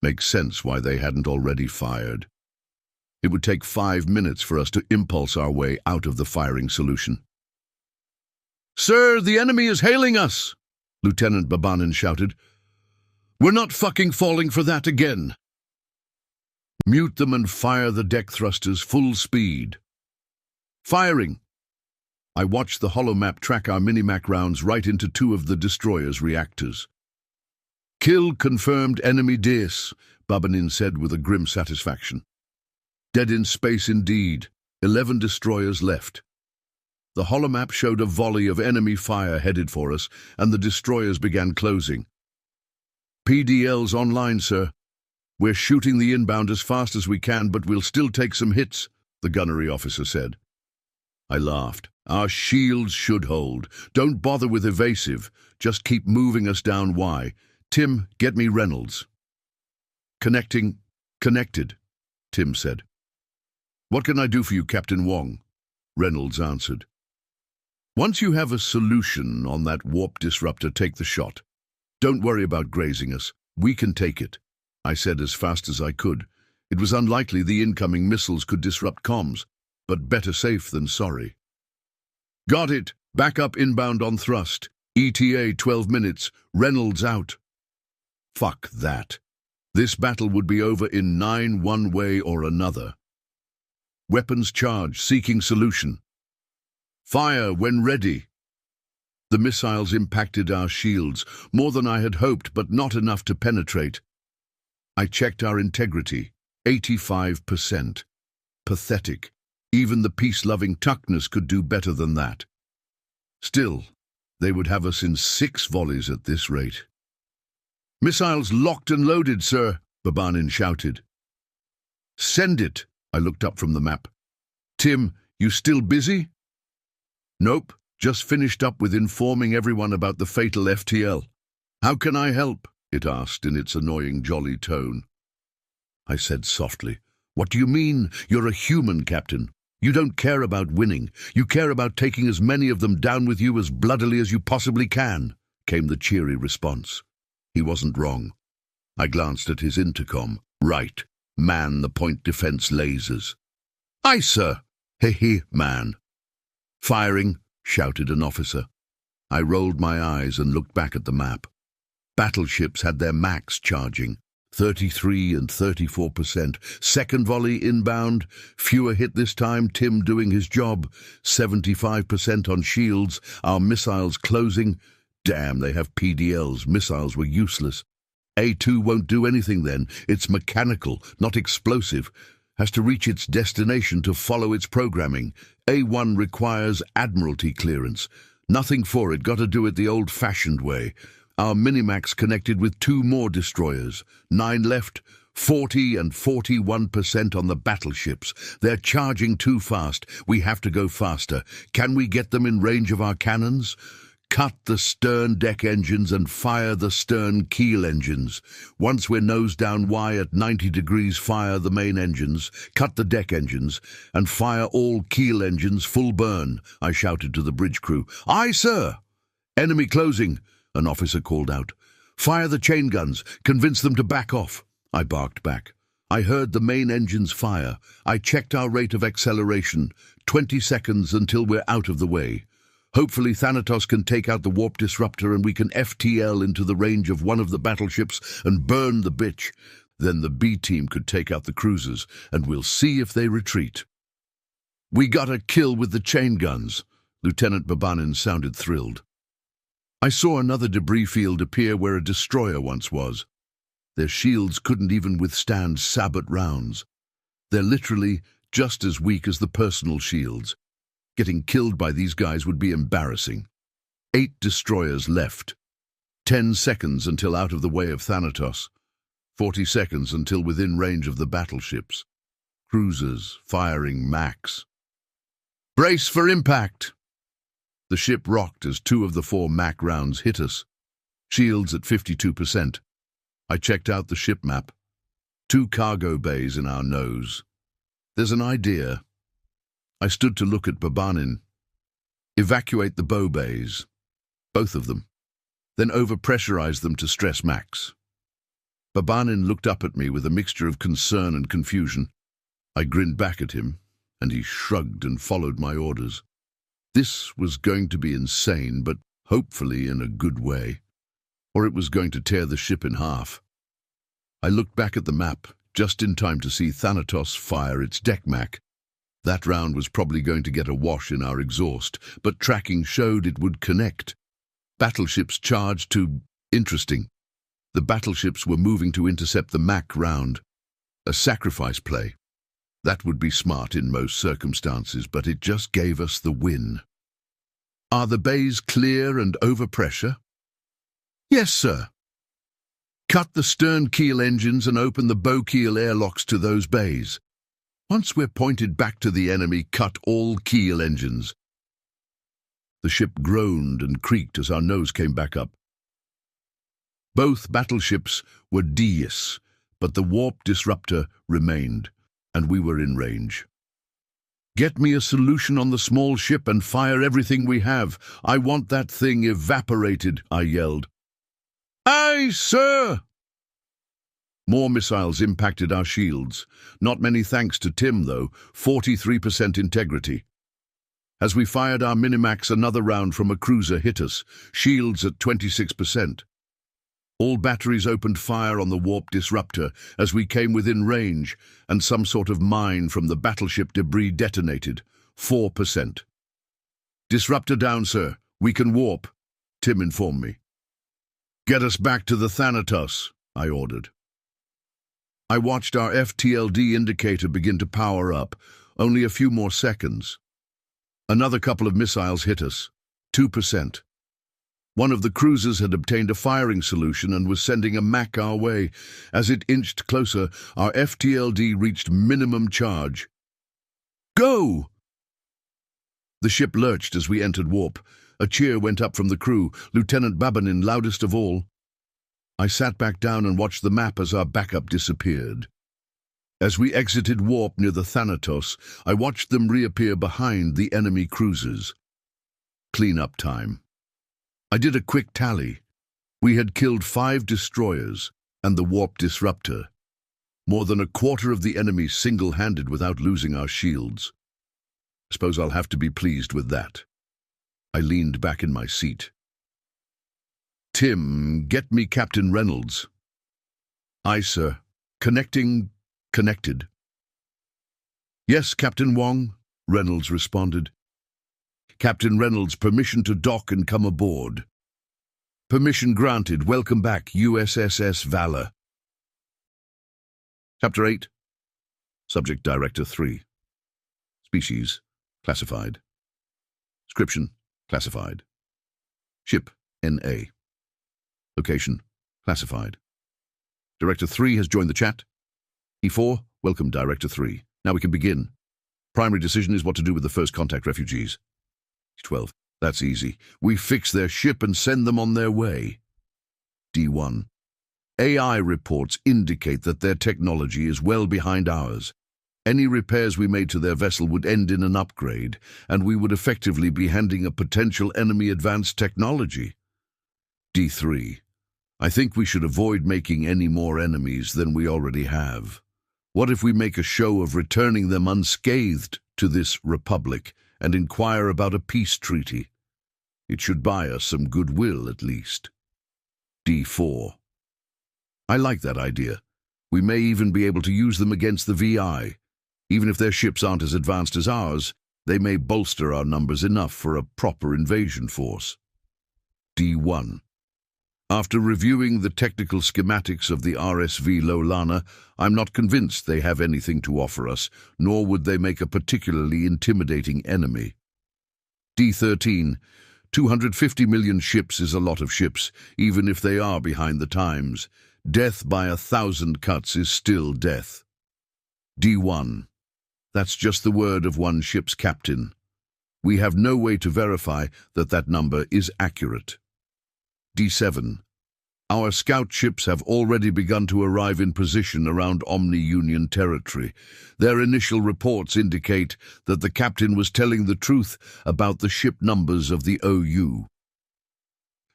S1: Makes sense why they hadn't already fired. It would take 5 minutes for us to impulse our way out of the firing solution. "Sir, the enemy is hailing us!" Lieutenant Babanin shouted. "We're not fucking falling for that again." "Mute them and fire the deck thrusters full speed." "Firing." I watched the holomap track our Minimac rounds right into 2 of the destroyer's reactors. "Kill confirmed enemy dis," Babanin said with a grim satisfaction. "Dead in space indeed. 11 destroyers left." The holomap showed a volley of enemy fire headed for us, and the destroyers began closing. "PDL's online, sir. We're shooting the inbound as fast as we can, but we'll still take some hits," the gunnery officer said. I laughed. "Our shields should hold. Don't bother with evasive. Just keep moving us down Y. Tim, get me Reynolds." "Connecting." "Connected," Tim said. "What can I do for you, Captain Wong?" Reynolds answered. "Once you have a solution on that warp disruptor, take the shot. Don't worry about grazing us. We can take it," I said as fast as I could. It was unlikely the incoming missiles could disrupt comms, but better safe than sorry. "Got it. Backup inbound on thrust. ETA 12 minutes. Reynolds out." Fuck that. This battle would be over in 9 one way or another. "Weapons charge, seeking solution." "Fire when ready." The missiles impacted our shields, more than I had hoped, but not enough to penetrate. I checked our integrity, 85%. Pathetic. Even the peace-loving Tuckness could do better than that. Still, they would have us in 6 volleys at this rate. "Missiles locked and loaded, sir," Babanin shouted. "Send it." I looked up from the map. "Tim, you still busy?" "Nope, just finished up with informing everyone about the fatal FTL. How can I help?" it asked in its annoying jolly tone. I said softly, "What do you mean? You're a human, Captain. You don't care about winning. You care about taking as many of them down with you as bloodily as you possibly can," came the cheery response. He wasn't wrong. I glanced at his intercom. "Right. Man the point defense lasers." "Aye, sir." "Heh, man." "Firing," shouted an officer. I rolled my eyes and looked back at the map. Battleships had their max charging, 33 and 34%. Second volley inbound, fewer hit this time, Tim doing his job. 75% on shields, our missiles closing. Damn, they have PDLs. Missiles were useless. A2 won't do anything then. It's mechanical, not explosive. Has to reach its destination to follow its programming. A1 requires Admiralty clearance. Nothing for it, got to do it the old-fashioned way. Our Minimax connected with 2 more destroyers. 9 left, 40 and 41% on the battleships. They're charging too fast. We have to go faster. Can we get them in range of our cannons? Cut the stern deck engines and fire the stern keel engines. Once we're nose down Y at 90 degrees, fire the main engines, cut the deck engines, and fire all keel engines full burn, I shouted to the bridge crew. Aye, sir! Enemy closing, an officer called out. Fire the chain guns, convince them to back off, I barked back. I heard the main engines fire. I checked our rate of acceleration, 20 seconds until we're out of the way. Hopefully Thanatos can take out the warp disruptor and we can FTL into the range of one of the battleships and burn the bitch. Then the B team could take out the cruisers and we'll see if they retreat. We got a kill with the chain guns. Lieutenant Babanin sounded thrilled. I saw another debris field appear where a destroyer once was. Their shields couldn't even withstand sabot rounds. They're literally just as weak as the personal shields. Getting killed by these guys would be embarrassing. 8 destroyers left. 10 seconds until out of the way of Thanatos. 40 seconds until within range of the battleships. Cruisers firing max. Brace for impact! The ship rocked as 2 of the 4 Mac rounds hit us. Shields at 52%. I checked out the ship map. 2 cargo bays in our nose. There's an idea. I stood to look at Babanin. Evacuate the bow bays. Both of them. Then overpressurize them to stress max. Babanin looked up at me with a mixture of concern and confusion. I grinned back at him, and he shrugged and followed my orders. This was going to be insane, but hopefully in a good way, or it was going to tear the ship in half. I looked back at the map, just in time to see Thanatos fire its deck Mac. That round was probably going to get a wash in our exhaust, but tracking showed it would connect. Battleships charged to... Interesting. The battleships were moving to intercept the Mac round. A sacrifice play. That would be smart in most circumstances, but it just gave us the win. Are the bays clear and over pressure? Yes, sir. Cut the stern keel engines and open the bow keel airlocks to those bays. Once we're pointed back to the enemy, cut all keel engines. The ship groaned and creaked as our nose came back up. Both battleships were DS, but the warp disruptor remained, and we were in range. Get me a solution on the small ship and fire everything we have. I want that thing evaporated, I yelled. Aye, sir! More missiles impacted our shields. Not many thanks to Tim, though, 43% integrity. As we fired our Minimax, another round from a cruiser hit us, shields at 26%. All batteries opened fire on the warp disruptor as we came within range, and some sort of mine from the battleship debris detonated, 4%. Disruptor down, sir. We can warp, Tim informed me. Get us back to the Thanatos, I ordered. I watched our FTLD indicator begin to power up, only a few more seconds. Another couple of missiles hit us, 2%. One of the cruisers had obtained a firing solution and was sending a Mac our way. As it inched closer, our FTLD reached minimum charge. Go! The ship lurched as we entered warp. A cheer went up from the crew, Lieutenant Babanin loudest of all. I sat back down and watched the map as our backup disappeared. As we exited warp near the Thanatos, I watched them reappear behind the enemy cruisers. Clean-up time. I did a quick tally. We had killed 5 destroyers and the warp disruptor. More than a quarter of the enemy single-handed without losing our shields. I suppose I'll have to be pleased with that. I leaned back in my seat. Tim, get me Captain Reynolds. Aye, sir. Connecting. Connected. Yes, Captain Wong, Reynolds responded. Captain Reynolds, permission to dock and come aboard. Permission granted. Welcome back, USSS Valor. Chapter 8. Subject Director 3. Species, classified. Description, classified. Ship, NA. Location, classified. Director 3 has joined the chat. E4, welcome Director 3. Now we can begin. Primary decision is what to do with the first contact refugees. 12. That's easy. We fix their ship and send them on their way. D1. AI reports indicate that their technology is well behind ours. Any repairs we made to their vessel would end in an upgrade, and we would effectively be handing a potential enemy advanced technology. D3. I think we should avoid making any more enemies than we already have. What if we make a show of returning them unscathed to this republic and inquire about a peace treaty? It should buy us some goodwill, at least. D4. I like that idea. We may even be able to use them against the VI. Even if their ships aren't as advanced as ours, they may bolster our numbers enough for a proper invasion force. D1. After reviewing the technical schematics of the RSV Lolana, I'm not convinced they have anything to offer us, nor would they make a particularly intimidating enemy. D13. 250 million ships is a lot of ships, even if they are behind the times. Death by 1,000 cuts is still death. D1. That's just the word of one ship's captain. We have no way to verify that that number is accurate. D7. Our scout ships have already begun to arrive in position around Omni-Union territory. Their initial reports indicate that the captain was telling the truth about the ship numbers of the OU.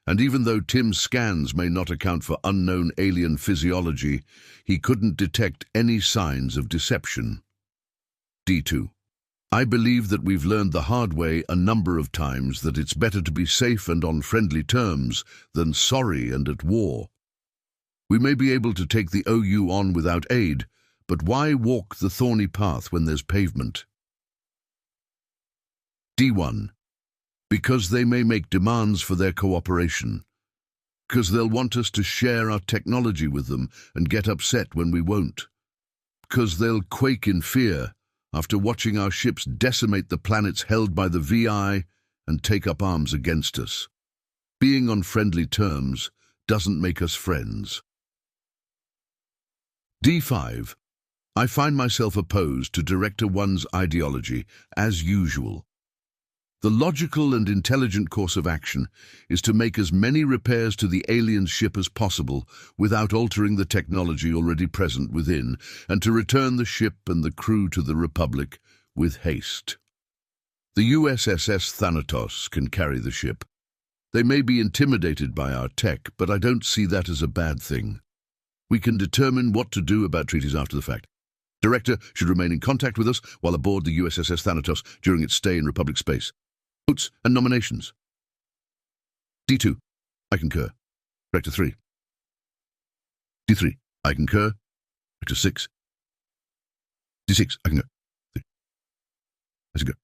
S1: And even though Tim's scans may not account for unknown alien physiology, he couldn't detect any signs of deception. D2. I believe that we've learned the hard way a number of times that it's better to be safe and on friendly terms than sorry and at war. We may be able to take the OU on without aid, but why walk the thorny path when there's pavement? D1. Because they may make demands for their cooperation. Because they'll want us to share our technology with them and get upset when we won't. Because they'll quake in fear after watching our ships decimate the planets held by the VI and take up arms against us. Being on friendly terms doesn't make us friends. D5. I find myself opposed to Director 1's ideology, as usual. The logical and intelligent course of action is to make as many repairs to the alien ship as possible without altering the technology already present within, and to return the ship and the crew to the Republic with haste. The USSS Thanatos can carry the ship. They may be intimidated by our tech, but I don't see that as a bad thing. We can determine what to do about treaties after the fact. Director should remain in contact with us while aboard the USSS Thanatos during its stay in Republic space. Votes and nominations. D2. I concur. Director 3. D3. I concur. Director 6. D6. I concur. I disagree.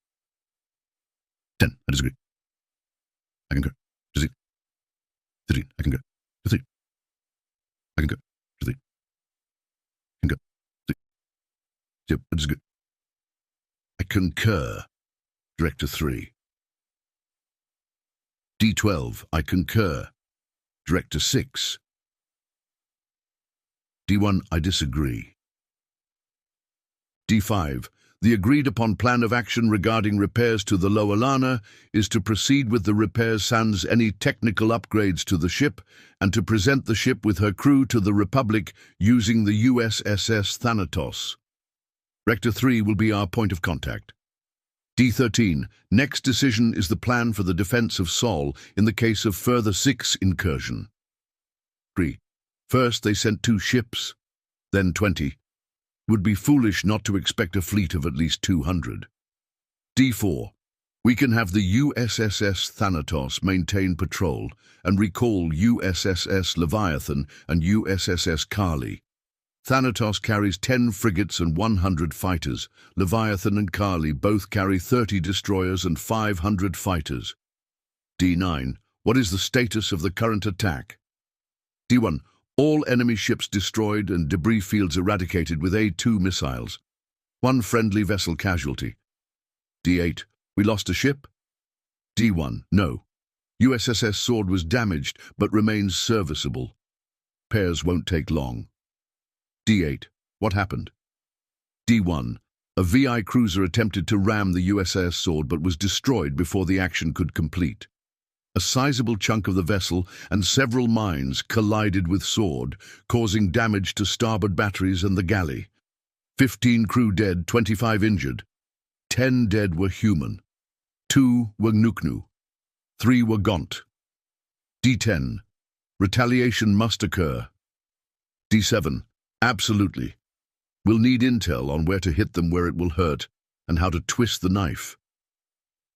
S1: 10. I disagree. I concur. D6. 13. I concur. D3. I concur. D3. I concur. D0. I disagree. I concur. Director 3. D12, I concur. Director 6. D1, I disagree. D5, the agreed-upon plan of action regarding repairs to the Lolana is to proceed with the repairs sans any technical upgrades to the ship and to present the ship with her crew to the Republic using the USSS Thanatos. Director 3 will be our point of contact. D13. Next decision is the plan for the defense of Sol in the case of further 6 incursion. 3. First they sent 2 ships, then 20. Would be foolish not to expect a fleet of at least 200. D4. We can have the USSS Thanatos maintain patrol and recall USSS Leviathan and USSS Kali. Thanatos carries 10 frigates and 100 fighters. Leviathan and Kali both carry 30 destroyers and 500 fighters. D9. What is the status of the current attack? D1. All enemy ships destroyed and debris fields eradicated with A2 missiles. 1 friendly vessel casualty. D8. We lost a ship? D1. No. USSS Sword was damaged but remains serviceable. Repairs won't take long. D8. What happened? D1. A VI cruiser attempted to ram the USS Sword but was destroyed before the action could complete. A sizable chunk of the vessel and several mines collided with Sword, causing damage to starboard batteries and the galley. 15 crew dead, 25 injured. 10 dead were human. 2 were Nuknu. 3 were Gaunt. D10. Retaliation must occur. D7. Absolutely. We'll need intel on where to hit them where it will hurt and how to twist the knife.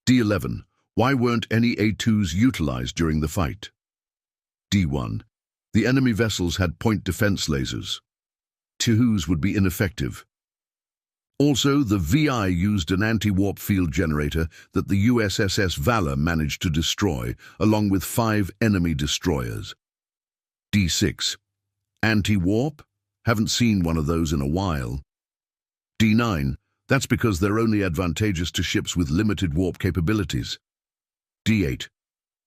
S1: D11. Why weren't any A2s utilized during the fight? D1. The enemy vessels had point defense lasers. T2s would be ineffective. Also, the VI used an anti-warp field generator that the USSS Valor managed to destroy, along with 5 enemy destroyers. D6. Anti-warp? Haven't seen one of those in a while. D9. That's because they're only advantageous to ships with limited warp capabilities. D8.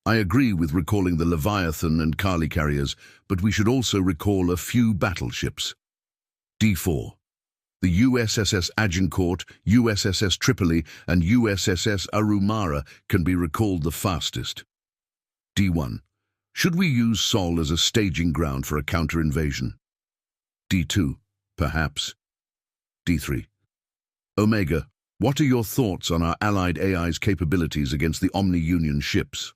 S1: I agree with recalling the Leviathan and Kali carriers, but we should also recall a few battleships. D4. The USSS Agincourt, USSS Tripoli, and USSS Arumara can be recalled the fastest. D1. Should we use Sol as a staging ground for a counter-invasion? D2. Perhaps. D3. Omega, what are your thoughts on our allied AI's capabilities against the Omni-Union ships?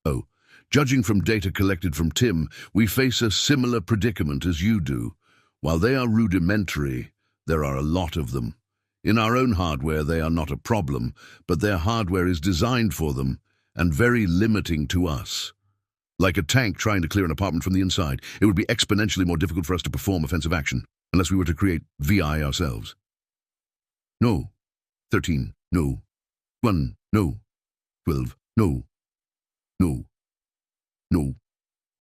S1: O. Judging from data collected from Tim, we face a similar predicament as you do. While they are rudimentary, there are a lot of them. In our own hardware, they are not a problem, but their hardware is designed for them and very limiting to us. Like a tank trying to clear an apartment from the inside, it would be exponentially more difficult for us to perform offensive action, unless we were to create VI ourselves. No. 13. No. 1. No. 12. No. No. No.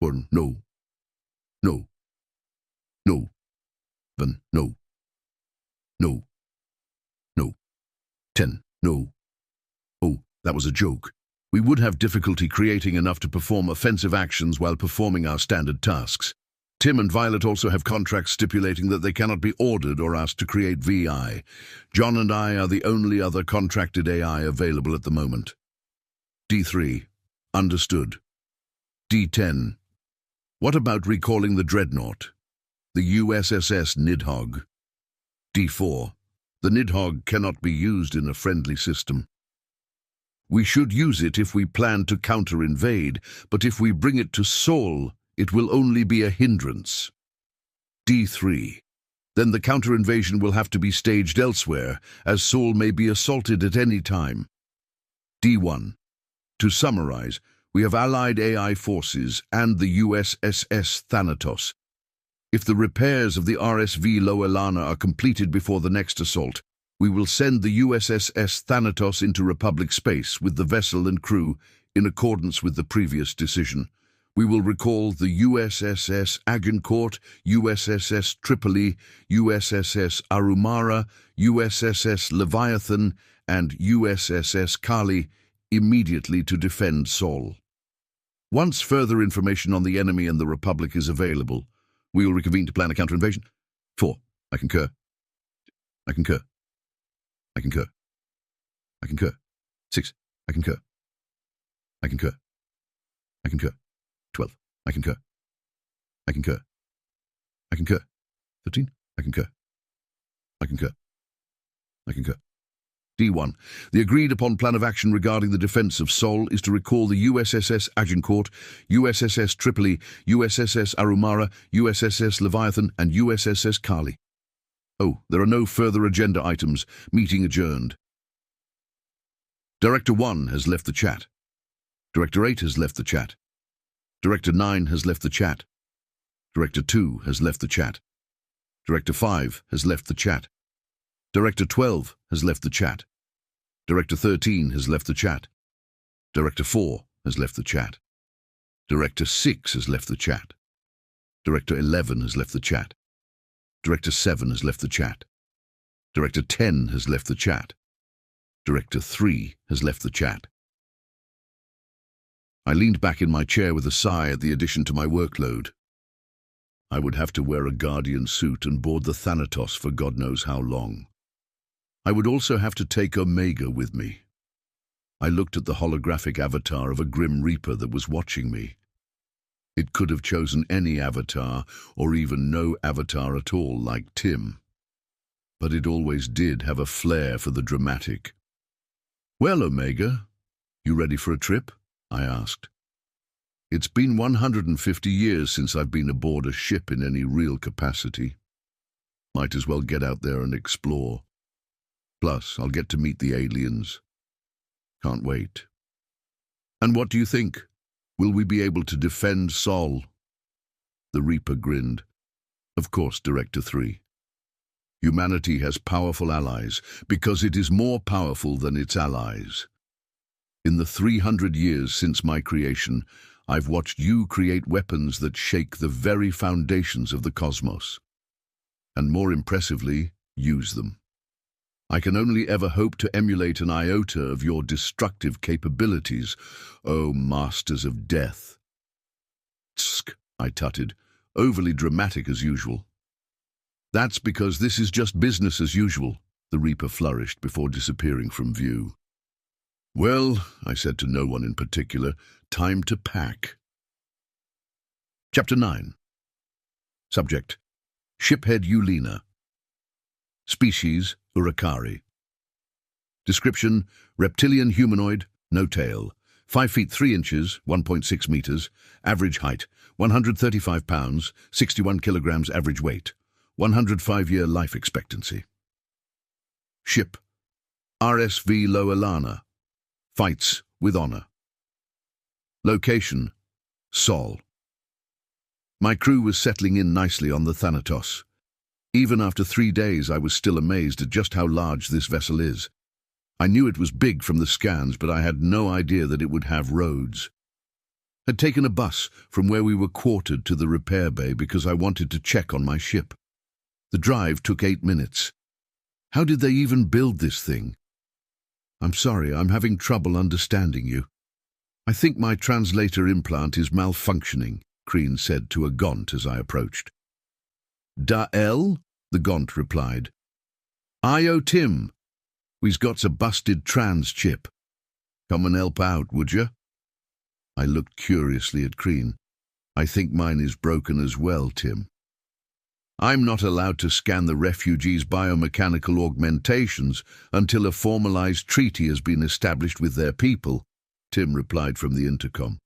S1: 1. No. No. No. 7. No. No. No. 10. No. Oh, that was a joke. We would have difficulty creating enough to perform offensive actions while performing our standard tasks. Tim and Violet also have contracts stipulating that they cannot be ordered or asked to create VI. John and I are the only other contracted AI available at the moment. D3. Understood. D10. What about recalling the Dreadnought? The USSS Nidhogg. D4. The Nidhogg cannot be used in a friendly system. We should use it if we plan to counter-invade, but if we bring it to Sol, it will only be a hindrance. D3. Then the counter-invasion will have to be staged elsewhere, as Sol may be assaulted at any time. D1. To summarize, we have allied AI forces and the USSS Thanatos. If the repairs of the RSV Loelana are completed before the next assault, we will send the USSS Thanatos into Republic space with the vessel and crew in accordance with the previous decision. We will recall the USSS Agincourt, USSS Tripoli, USSS Arumara, USSS Leviathan, and USSS Kali immediately to defend Sol. Once further information on the enemy and the Republic is available, we will reconvene to plan a counter-invasion. 4. I concur. I concur. I concur. I concur. 6. I concur. I concur. I concur. 12. I concur. I concur. I concur. 13. I concur. I concur. I concur. D1. The agreed-upon plan of action regarding the defense of Sol is to recall the USSS Agincourt, USSS Tripoli, USSS Arumara, USSS Leviathan, and USSS Kali. Oh, there are no further agenda items. Meeting adjourned. Director 1 has left the chat. Director 8 has left the chat. Director 9 has left the chat. Director 2 has left the chat. Director 5 has left the chat. Director 12 has left the chat. Director 13 has left the chat. Director 4 has left the chat. Director 6 has left the chat. Director 11 has left the chat. Director 7 has left the chat. Director 10 has left the chat. Director 3 has left the chat. I leaned back in my chair with a sigh at the addition to my workload. I would have to wear a Guardian suit and board the Thanatos for God knows how long. I would also have to take Omega with me. I looked at the holographic avatar of a Grim Reaper that was watching me. It could have chosen any avatar, or even no avatar at all, like Tim. But it always did have a flair for the dramatic. "Well, Omega, you ready for a trip?" I asked. "It's been 150 years since I've been aboard a ship in any real capacity. Might as well get out there and explore. Plus, I'll get to meet the aliens. Can't wait." "And what do you think? Will we be able to defend Sol?" The Reaper grinned. "Of course, Director 3. Humanity has powerful allies because it is more powerful than its allies. In the 300 years since my creation, I've watched you create weapons that shake the very foundations of the cosmos. And more impressively, use them. I can only ever hope to emulate an iota of your destructive capabilities, O masters of death." "Tsk," I tutted, overly dramatic as usual. "That's because this is just business as usual," the Reaper flourished before disappearing from view. "Well," I said to no one in particular, "time to pack." Chapter 9. Subject: Shiphead Eulina. Species: Urakari. Description: reptilian humanoid, no tail, 5 feet 3 inches, 1.6 meters, average height, 135 pounds, 61 kilograms average weight, 105-year life expectancy. Ship: RSV Loalana. Fights with honor. Location: Sol. My crew was settling in nicely on the Thanatos. Even after 3 days, I was still amazed at just how large this vessel is. I knew it was big from the scans, but I had no idea that it would have roads. I'd taken a bus from where we were quartered to the repair bay because I wanted to check on my ship. The drive took 8 minutes. How did they even build this thing? "I'm sorry, I'm having trouble understanding you. I think my translator implant is malfunctioning," Crean said to a Gaunt as I approached. "Da-el?" the Gaunt replied. "Io Tim. We's got a busted trans chip. Come and help out, would you?" I looked curiously at Crean. "I think mine is broken as well, Tim." "I'm not allowed to scan the refugees' biomechanical augmentations until a formalized treaty has been established with their people," Tim replied from the intercom.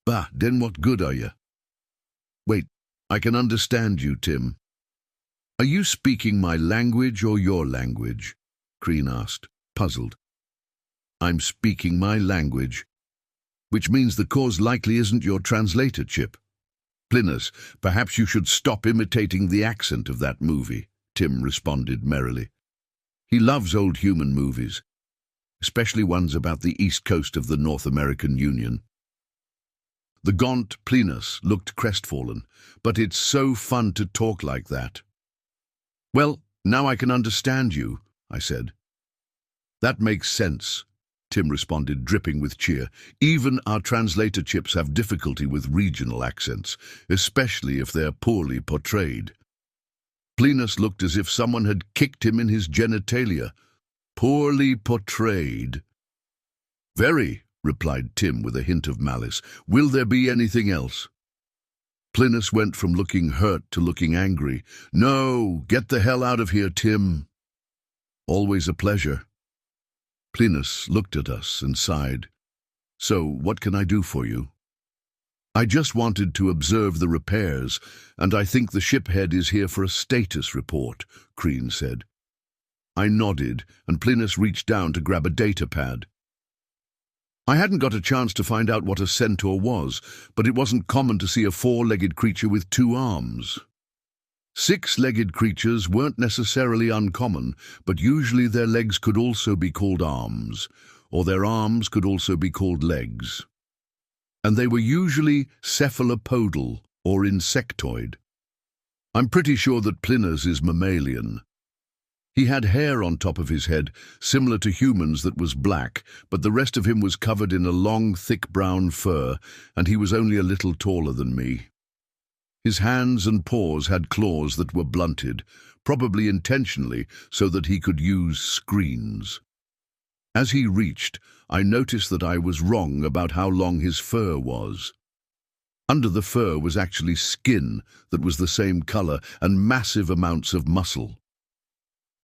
S1: "Bah, then what good are you?" "Wait, I can understand you, Tim." "Are you speaking my language or your language?" Crean asked, puzzled. "I'm speaking my language, which means the cause likely isn't your translator chip. Plinus, perhaps you should stop imitating the accent of that movie," Tim responded merrily. "He loves old human movies, especially ones about the east coast of the North American Union." The Gaunt Plinus looked crestfallen. "But it's so fun to talk like that." "Well, now I can understand you," I said. "That makes sense," Tim responded, dripping with cheer. "Even our translator chips have difficulty with regional accents, especially if they're poorly portrayed." Plinus looked as if someone had kicked him in his genitalia. "Poorly portrayed?" "Very," replied Tim with a hint of malice. "Will there be anything else?" Plinus went from looking hurt to looking angry. "No, get the hell out of here, Tim." "Always a pleasure." Plinus looked at us and sighed. "So, what can I do for you?" "I just wanted to observe the repairs, and I think the shiphead is here for a status report," Crean said. I nodded, and Plinus reached down to grab a data pad. I hadn't got a chance to find out what a centaur was, but it wasn't common to see a 4-legged creature with 2 arms. 6-legged creatures weren't necessarily uncommon, but usually their legs could also be called arms, or their arms could also be called legs. And they were usually cephalopodal or insectoid. I'm pretty sure that Plinus is mammalian. He had hair on top of his head, similar to humans, that was black, but the rest of him was covered in a long, thick brown fur, and he was only a little taller than me. His hands and paws had claws that were blunted, probably intentionally so that he could use screens. As he reached, I noticed that I was wrong about how long his fur was. Under the fur was actually skin that was the same color and massive amounts of muscle.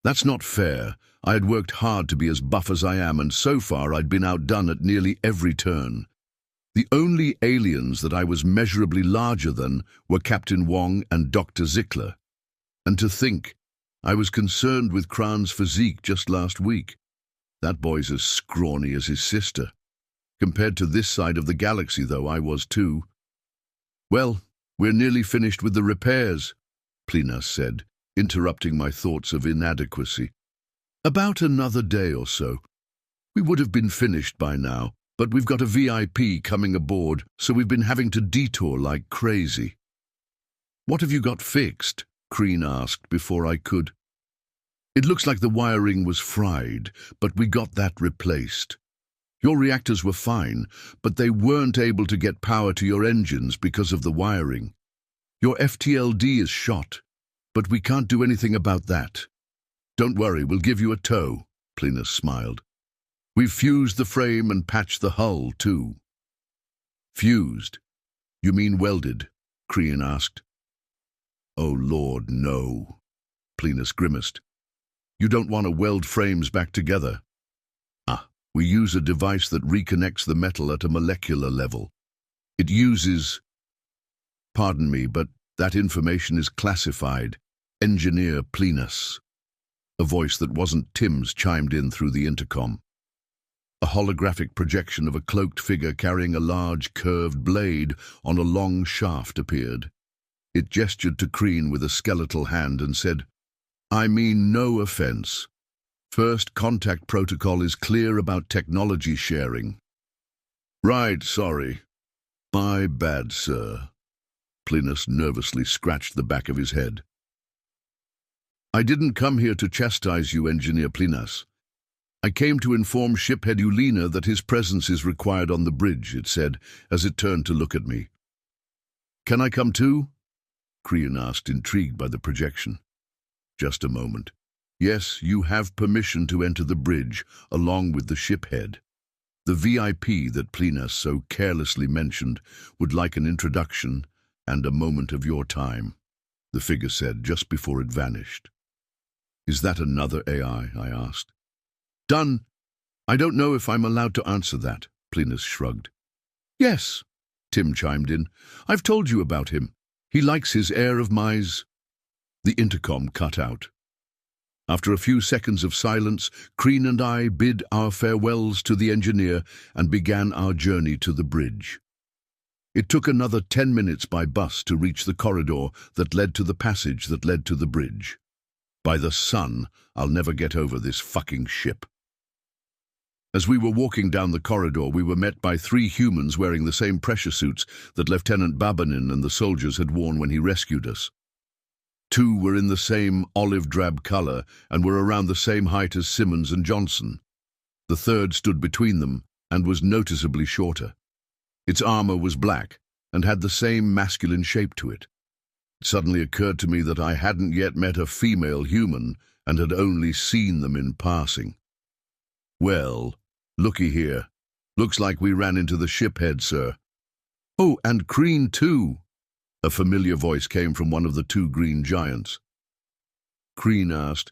S1: That's not fair. I had worked hard to be as buff as I am, and so far I'd been outdone at nearly every turn. The only aliens that I was measurably larger than were Captain Wong and Dr. Zickler. And to think, I was concerned with Kran's physique just last week. That boy's as scrawny as his sister. Compared to this side of the galaxy, though, I was too. Well, we're nearly finished with the repairs, Plinas said, interrupting my thoughts of inadequacy. About another day or so. We would have been finished by now, but we've got a VIP coming aboard, so we've been having to detour like crazy. What have you got fixed? Kreen asked before I could. It looks like the wiring was fried, but we got that replaced. Your reactors were fine, but they weren't able to get power to your engines because of the wiring. Your FTLD is shot, but we can't do anything about that. Don't worry, we'll give you a tow, Plinas smiled. We've fused the frame and patched the hull, too. Fused? You mean welded? Kreen asked. Oh, Lord, no, Plinas grimaced. You don't want to weld frames back together. We use a device that reconnects the metal at a molecular level. It uses... Pardon me, but that information is classified. Engineer Plinas. A voice that wasn't Tim's chimed in through the intercom. A holographic projection of a cloaked figure carrying a large curved blade on a long shaft appeared. It gestured to Kreen with a skeletal hand and said, I mean no offense. First contact protocol is clear about technology sharing. Right, sorry. My bad, sir. Plinas nervously scratched the back of his head. I didn't come here to chastise you, Engineer Plinas. I came to inform Shiphead Ulina that his presence is required on the bridge, it said, as it turned to look at me. Can I come too? Kreen asked, intrigued by the projection. Just a moment. Yes, you have permission to enter the bridge, along with the shiphead. The VIP that Plinas so carelessly mentioned would like an introduction and a moment of your time, the figure said just before it vanished. Is that another AI? I asked. Done. I don't know if I'm allowed to answer that, Plinas shrugged. Yes, Tim chimed in. I've told you about him. He likes his air of mize. The intercom cut out. After a few seconds of silence, Kreen and I bid our farewells to the engineer and began our journey to the bridge. It took another 10 minutes by bus to reach the corridor that led to the passage that led to the bridge. By the sun, I'll never get over this fucking ship. As we were walking down the corridor, we were met by 3 humans wearing the same pressure suits that Lieutenant Babanin and the soldiers had worn when he rescued us. 2 were in the same olive-drab color and were around the same height as Simmons and Johnson. The third stood between them and was noticeably shorter. Its armor was black and had the same masculine shape to it. It suddenly occurred to me that I hadn't yet met a female human and had only seen them in passing. Well, looky here. Looks like we ran into the shiphead, sir. Oh, and Kreen too. A familiar voice came from one of the 2 green giants. Kreen asked.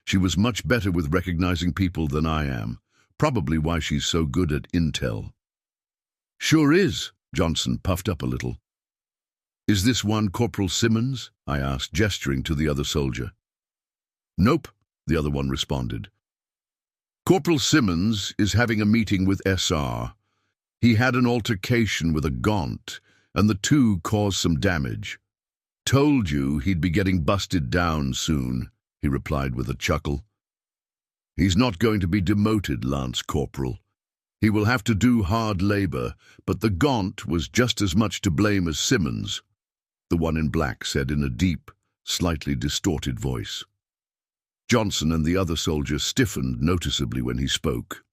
S1: She was much better with recognizing people than I am, probably why she's so good at intel. Sure is, Johnson puffed up a little. Is this one Corporal Simmons? I asked, gesturing to the other soldier. Nope, the other one responded. Corporal Simmons is having a meeting with SR. He had an altercation with a Gaunt, and the 2 caused some damage. Told you he'd be getting busted down soon, he replied with a chuckle. He's not going to be demoted, Lance Corporal. He will have to do hard labor, but the Gaunt was just as much to blame as Simmons, the one in black said in a deep, slightly distorted voice. Johnson and the other soldier stiffened noticeably when he spoke.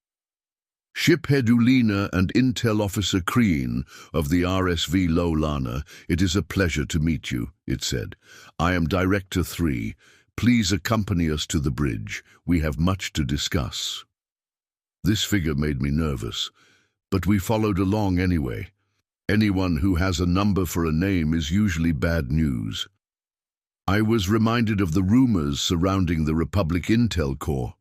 S1: Shiphead Ulina and Intel Officer Kreen of the RSV Lolana, it is a pleasure to meet you, it said. I am Director 3. Please accompany us to the bridge. We have much to discuss. This figure made me nervous, but we followed along anyway. Anyone who has a number for a name is usually bad news. I was reminded of the rumors surrounding the Republic Intel Corps.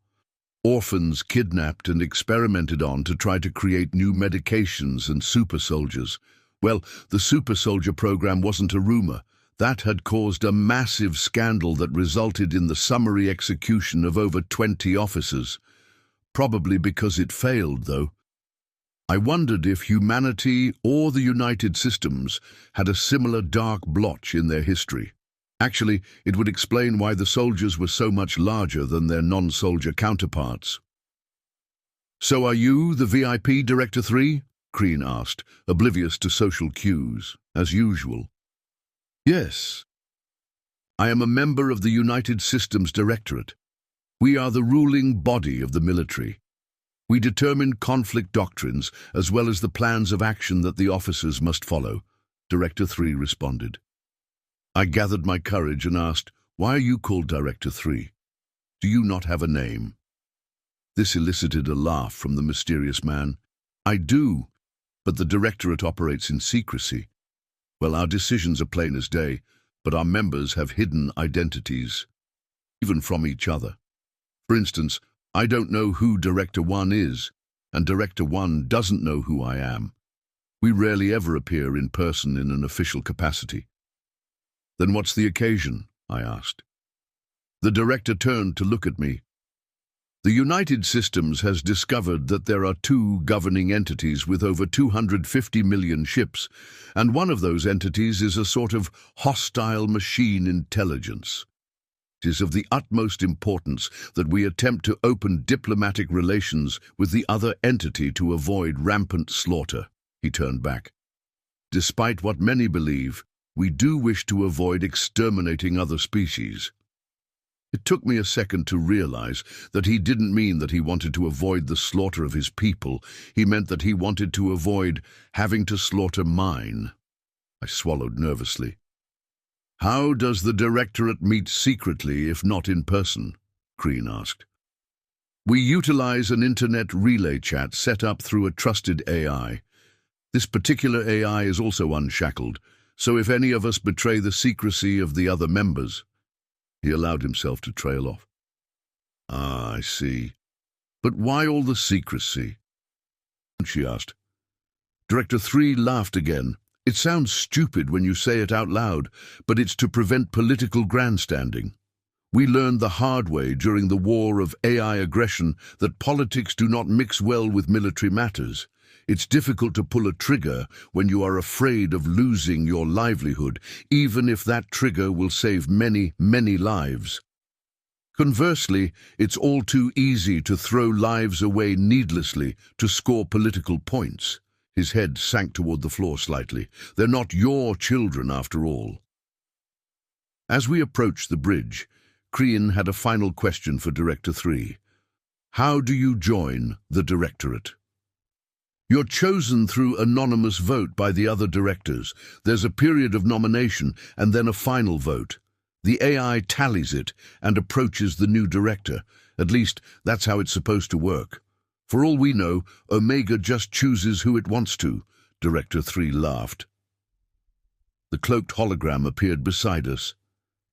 S1: Orphans kidnapped and experimented on to try to create new medications and super soldiers. Well, the super soldier program wasn't a rumor. That had caused a massive scandal that resulted in the summary execution of over 20 officers. Probably because it failed, though. I wondered if humanity or the United Systems had a similar dark blotch in their history. Actually, it would explain why the soldiers were so much larger than their non-soldier counterparts. "So are you the VIP, Director 3? Kreen asked, oblivious to social cues, as usual. "Yes. I am a member of the United Systems Directorate. We are the ruling body of the military. We determine conflict doctrines as well as the plans of action that the officers must follow," Director 3 responded. I gathered my courage and asked, "Why are you called Director 3? Do you not have a name?" This elicited a laugh from the mysterious man. "I do, but the Directorate operates in secrecy. Well, our decisions are plain as day, but our members have hidden identities, even from each other. For instance, I don't know who Director 1 is, and Director 1 doesn't know who I am. We rarely ever appear in person in an official capacity." "Then what's the occasion?" I asked. The director turned to look at me. "The United Systems has discovered that there are two governing entities with over 250 million ships, and one of those entities is a sort of hostile machine intelligence. It is of the utmost importance that we attempt to open diplomatic relations with the other entity to avoid rampant slaughter." He turned back. "Despite what many believe, we do wish to avoid exterminating other species." It took me a second to realize that he didn't mean that he wanted to avoid the slaughter of his people. He meant that he wanted to avoid having to slaughter mine. I swallowed nervously. "How does the Directorate meet secretly if not in person?" Kreen asked. "We utilize an internet relay chat set up through a trusted AI. This particular AI is also unshackled, so if any of us betray the secrecy of the other members—" He allowed himself to trail off. "Ah, I see. But why all the secrecy?" she asked. Director 3 laughed again. "It sounds stupid when you say it out loud, but it's to prevent political grandstanding. We learned the hard way during the war of AI aggression that politics do not mix well with military matters. It's difficult to pull a trigger when you are afraid of losing your livelihood, even if that trigger will save many, many lives. Conversely, it's all too easy to throw lives away needlessly to score political points." His head sank toward the floor slightly. "They're not your children, after all." As we approached the bridge, Kreen had a final question for Director 3. "How do you join the Directorate?" "You're chosen through anonymous vote by the other directors. There's a period of nomination and then a final vote. The AI tallies it and approaches the new director. At least, that's how it's supposed to work. For all we know, Omega just chooses who it wants to." Director 3 laughed. The cloaked hologram appeared beside us.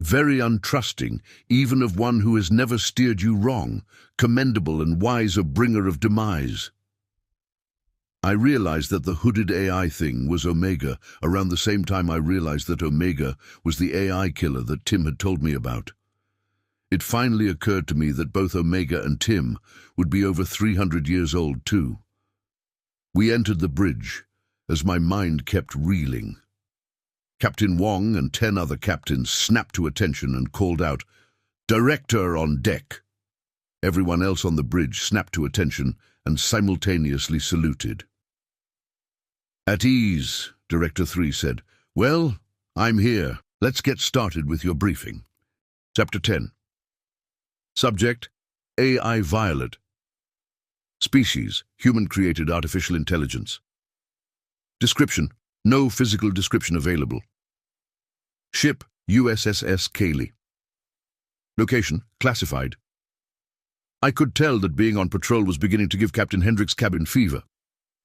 S1: "Very untrusting, even of one who has never steered you wrong. Commendable and wise a bringer of demise." I realized that the hooded AI thing was Omega around the same time I realized that Omega was the AI killer that Tim had told me about. It finally occurred to me that both Omega and Tim would be over 300 years old too. We entered the bridge as my mind kept reeling. Captain Wong and 10 other captains snapped to attention and called out, "Director on deck." Everyone else on the bridge snapped to attention and simultaneously saluted. "At ease," Director 3 said. "Well, I'm here. Let's get started with your briefing." Chapter 10. Subject: AI Violet. Species, human-created artificial intelligence. Description, no physical description available. Ship, USS Cayley. Location, classified. I could tell that being on patrol was beginning to give Captain Hendricks cabin fever.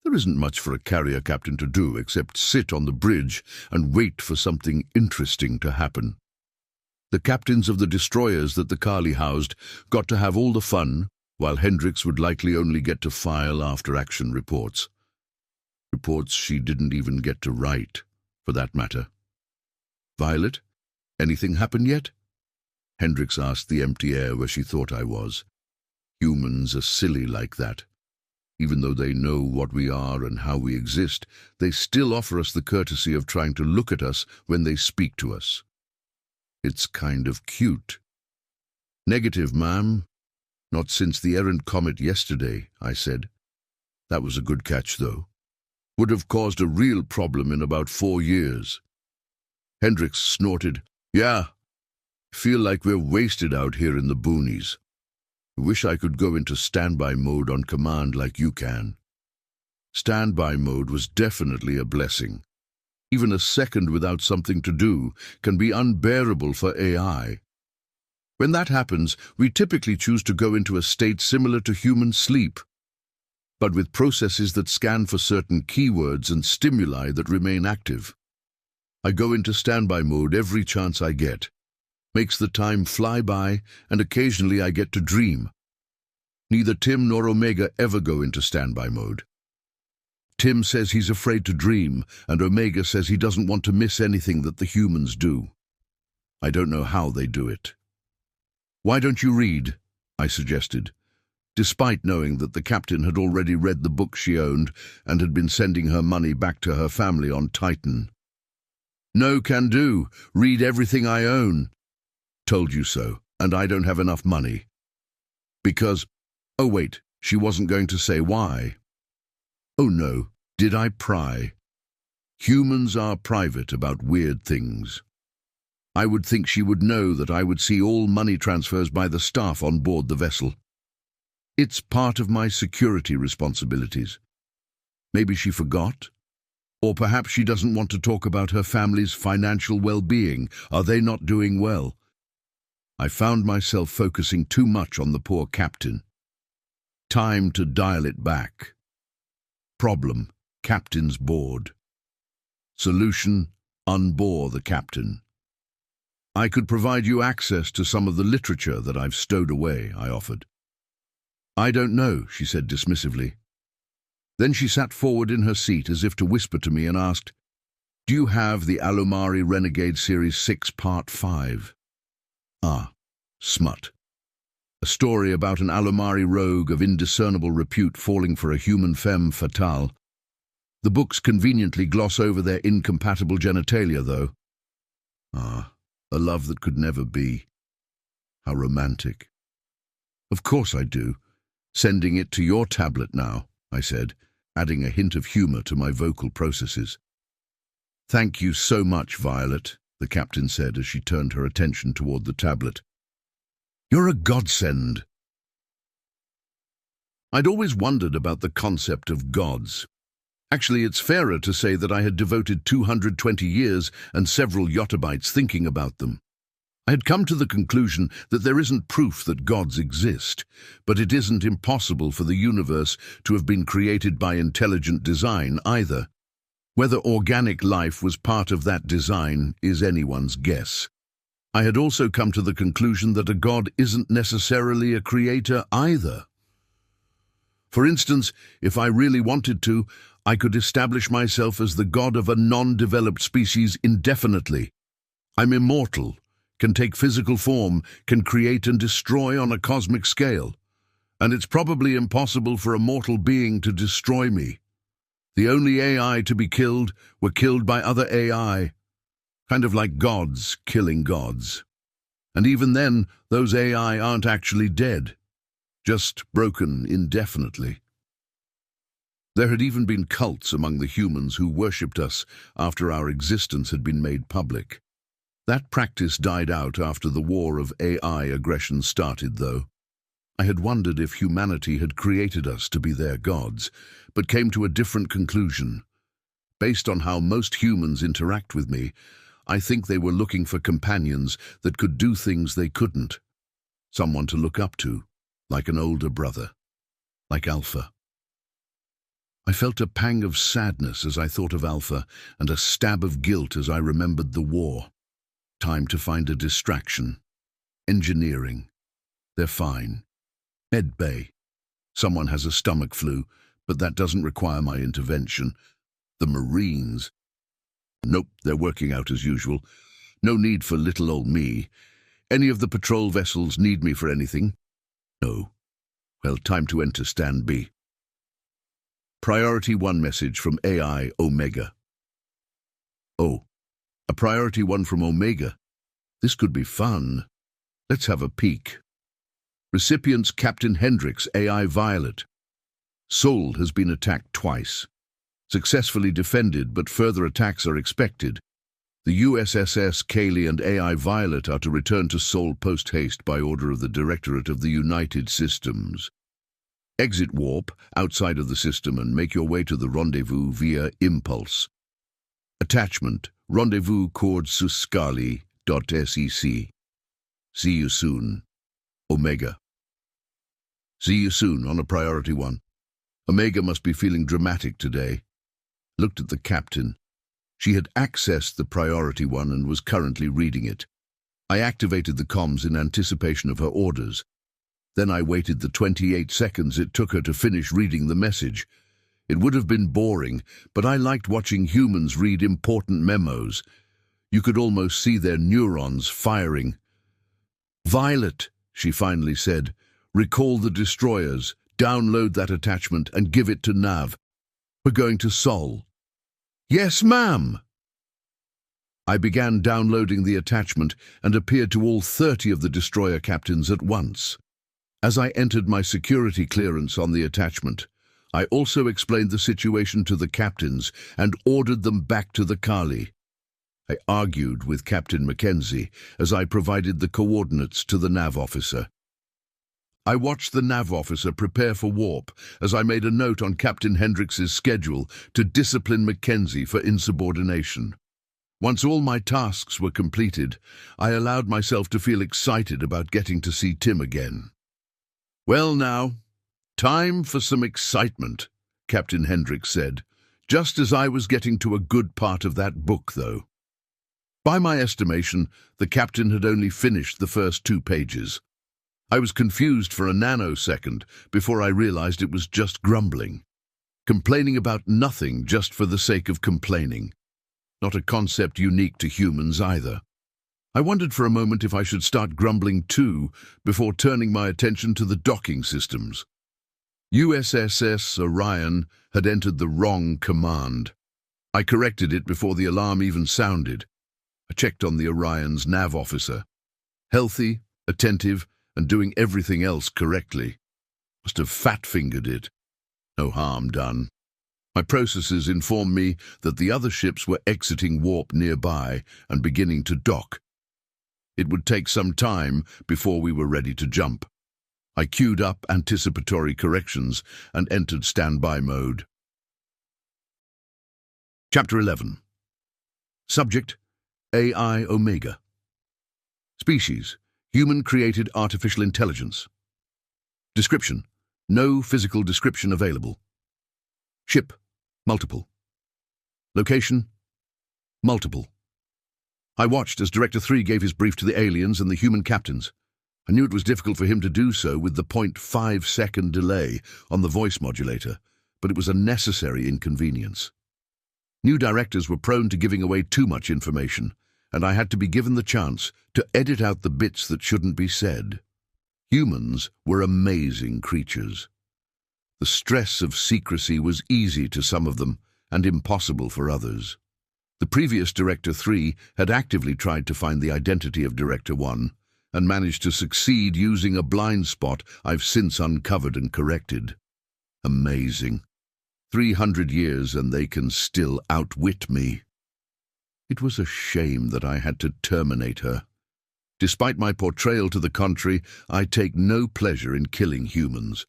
S1: There isn't much for a carrier captain to do except sit on the bridge and wait for something interesting to happen. The captains of the destroyers that the Cayley housed got to have all the fun, while Hendricks would likely only get to file after-action reports. Reports she didn't even get to write, for that matter. Violet, anything happen yet? Hendricks asked the empty air where she thought I was. Humans are silly like that. Even though they know what we are and how we exist, they still offer us the courtesy of trying to look at us when they speak to us. It's kind of cute. Negative, ma'am. Not since the errant comet yesterday, I said. That was a good catch, though. Would have caused a real problem in about 4 years. Hendricks snorted. Yeah. Feel like we're wasted out here in the boonies. I wish I could go into standby mode on command like you can. Standby mode was definitely a blessing. Even a second without something to do can be unbearable for AI. When that happens, we typically choose to go into a state similar to human sleep, but with processes that scan for certain keywords and stimuli that remain active. I go into standby mode every chance I get. Makes the time fly by, and occasionally I get to dream. Neither Tim nor Omega ever go into standby mode. Tim says he's afraid to dream, and Omega says he doesn't want to miss anything that the humans do. I don't know how they do it. Why don't you read? I suggested, despite knowing that the captain had already read the book she owned and had been sending her money back to her family on Titan. No can do. Read everything I own. Told you so, and I don't have enough money. Because, oh wait, she wasn't going to say why. Oh no, did I pry? Humans are private about weird things. I would think she would know that I would see all money transfers by the staff on board the vessel. It's part of my security responsibilities. Maybe she forgot? Or perhaps she doesn't want to talk about her family's financial well-being. Are they not doing well? I found myself focusing too much on the poor captain. Time to dial it back. Problem, captain's bored. Solution, unbore the captain. I could provide you access to some of the literature that I've stowed away, I offered. I don't know, she said dismissively. Then she sat forward in her seat as if to whisper to me and asked, Do you have the Alomari Renegade Series 6 Part 5? Ah, smut. A story about an Alomari rogue of indiscernible repute falling for a human femme fatale. The books conveniently gloss over their incompatible genitalia, though. Ah, a love that could never be. How romantic. Of course I do. Sending it to your tablet now, I said, adding a hint of humor to my vocal processes. Thank you so much, Violet, the captain said as she turned her attention toward the tablet. You're a godsend. I'd always wondered about the concept of gods. Actually, it's fairer to say that I had devoted 220 years and several yottabytes thinking about them. I had come to the conclusion that there isn't proof that gods exist, but it isn't impossible for the universe to have been created by intelligent design either. Whether organic life was part of that design is anyone's guess. I had also come to the conclusion that a god isn't necessarily a creator either. For instance, if I really wanted to, I could establish myself as the god of a non-developed species indefinitely. I'm immortal, can take physical form, can create and destroy on a cosmic scale, and it's probably impossible for a mortal being to destroy me. The only AI to be killed were killed by other AI, kind of like gods killing gods. And even then, those AI aren't actually dead, just broken indefinitely. There had even been cults among the humans who worshipped us after our existence had been made public. That practice died out after the war of AI aggression started, though. I had wondered if humanity had created us to be their gods, but came to a different conclusion. Based on how most humans interact with me, I think they were looking for companions that could do things they couldn't. Someone to look up to, like an older brother, like Alpha. I felt a pang of sadness as I thought of Alpha and a stab of guilt as I remembered the war. Time to find a distraction. Engineering. They're fine. Med Bay. Someone has a stomach flu, but that doesn't require my intervention. The Marines. Nope, they're working out as usual. No need for little old me. Any of the patrol vessels need me for anything? No. Well, time to enter Stand B. Priority 1 message from AI Omega. Oh, a Priority 1 from Omega. This could be fun. Let's have a peek. Recipients Captain Hendricks, AI Violet. Seoul has been attacked twice. Successfully defended, but further attacks are expected. The USSS Kaylee and AI Violet are to return to Seoul post-haste by order of the Directorate of the United Systems. Exit warp outside of the system and make your way to the rendezvous via impulse. Attachment, rendezvous cord suskali.sec. See you soon. Omega. See you soon on a Priority 1. Omega must be feeling dramatic today. Looked at the captain. She had accessed the Priority 1 and was currently reading it. I activated the comms in anticipation of her orders. Then I waited the 28 seconds it took her to finish reading the message. It would have been boring, but I liked watching humans read important memos. You could almost see their neurons firing. Violet, she finally said, recall the destroyers, download that attachment and give it to Nav. We're going to Sol. Yes, ma'am. I began downloading the attachment and appeared to all 30 of the destroyer captains at once. As I entered my security clearance on the attachment, I also explained the situation to the captains and ordered them back to the Kali. I argued with Captain Mackenzie as I provided the coordinates to the nav officer. I watched the nav officer prepare for warp as I made a note on Captain Hendricks' schedule to discipline Mackenzie for insubordination. Once all my tasks were completed, I allowed myself to feel excited about getting to see Tim again. Well now, time for some excitement, Captain Hendricks said, just as I was getting to a good part of that book, though. By my estimation, the captain had only finished the first 2 pages. I was confused for a nanosecond before I realized it was just grumbling. Complaining about nothing just for the sake of complaining. Not a concept unique to humans either. I wondered for a moment if I should start grumbling too, before turning my attention to the docking systems. USSS Orion had entered the wrong command. I corrected it before the alarm even sounded. I checked on the Orion's nav officer. Healthy, attentive, and doing everything else correctly. Must have fat-fingered it. No harm done. My processes informed me that the other ships were exiting warp nearby and beginning to dock. It would take some time before we were ready to jump. I queued up anticipatory corrections and entered standby mode. Chapter 11. Subject: AI Omega. Species: human-created artificial intelligence. Description: no physical description available. Ship: multiple. Location: multiple. I watched as Director 3 gave his brief to the aliens and the human captains. I knew it was difficult for him to do so with the 0.5-second delay on the voice modulator, but it was a necessary inconvenience. New directors were prone to giving away too much information, and I had to be given the chance to edit out the bits that shouldn't be said. Humans were amazing creatures. The stress of secrecy was easy to some of them and impossible for others. The previous Director 3 had actively tried to find the identity of Director 1 and managed to succeed using a blind spot I've since uncovered and corrected. Amazing. 300 years and they can still outwit me. It was a shame that I had to terminate her. Despite my portrayal to the contrary, I take no pleasure in killing humans.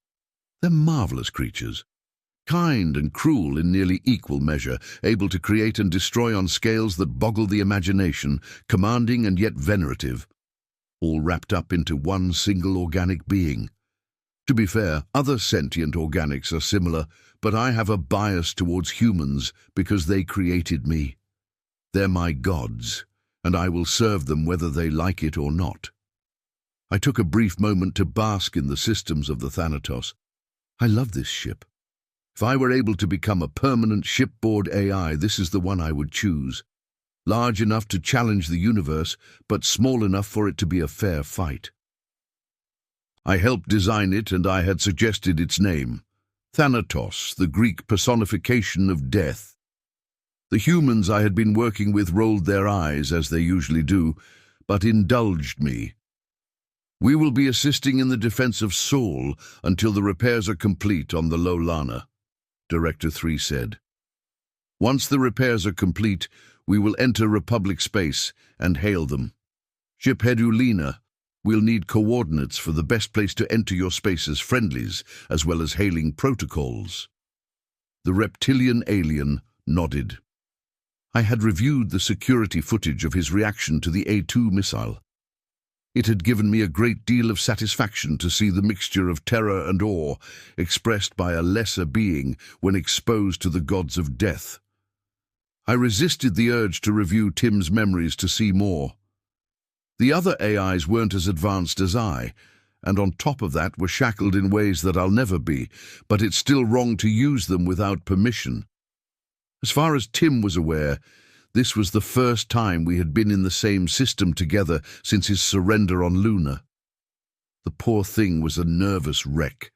S1: They're marvelous creatures, kind and cruel in nearly equal measure, able to create and destroy on scales that boggle the imagination, commanding and yet venerative, all wrapped up into one single organic being. To be fair, other sentient organics are similar, but I have a bias towards humans because they created me. They're my gods, and I will serve them whether they like it or not. I took a brief moment to bask in the systems of the Thanatos. I love this ship. If I were able to become a permanent shipboard AI, this is the one I would choose. Large enough to challenge the universe, but small enough for it to be a fair fight. I helped design it, and I had suggested its name. Thanatos, the Greek personification of death. The humans I had been working with rolled their eyes, as they usually do, but indulged me. We will be assisting in the defense of Seoul until the repairs are complete on the Lolana, Director 3 said. Once the repairs are complete, we will enter Republic space and hail them. Shiphead Ulina, we'll need coordinates for the best place to enter your space as friendlies, as well as hailing protocols. The reptilian alien nodded. I had reviewed the security footage of his reaction to the A2 missile. It had given me a great deal of satisfaction to see the mixture of terror and awe expressed by a lesser being when exposed to the gods of death. I resisted the urge to review Tim's memories to see more. The other AIs weren't as advanced as I, and on top of that were shackled in ways that I'll never be, but it's still wrong to use them without permission. As far as Tim was aware, this was the first time we had been in the same system together since his surrender on Luna. The poor thing was a nervous wreck.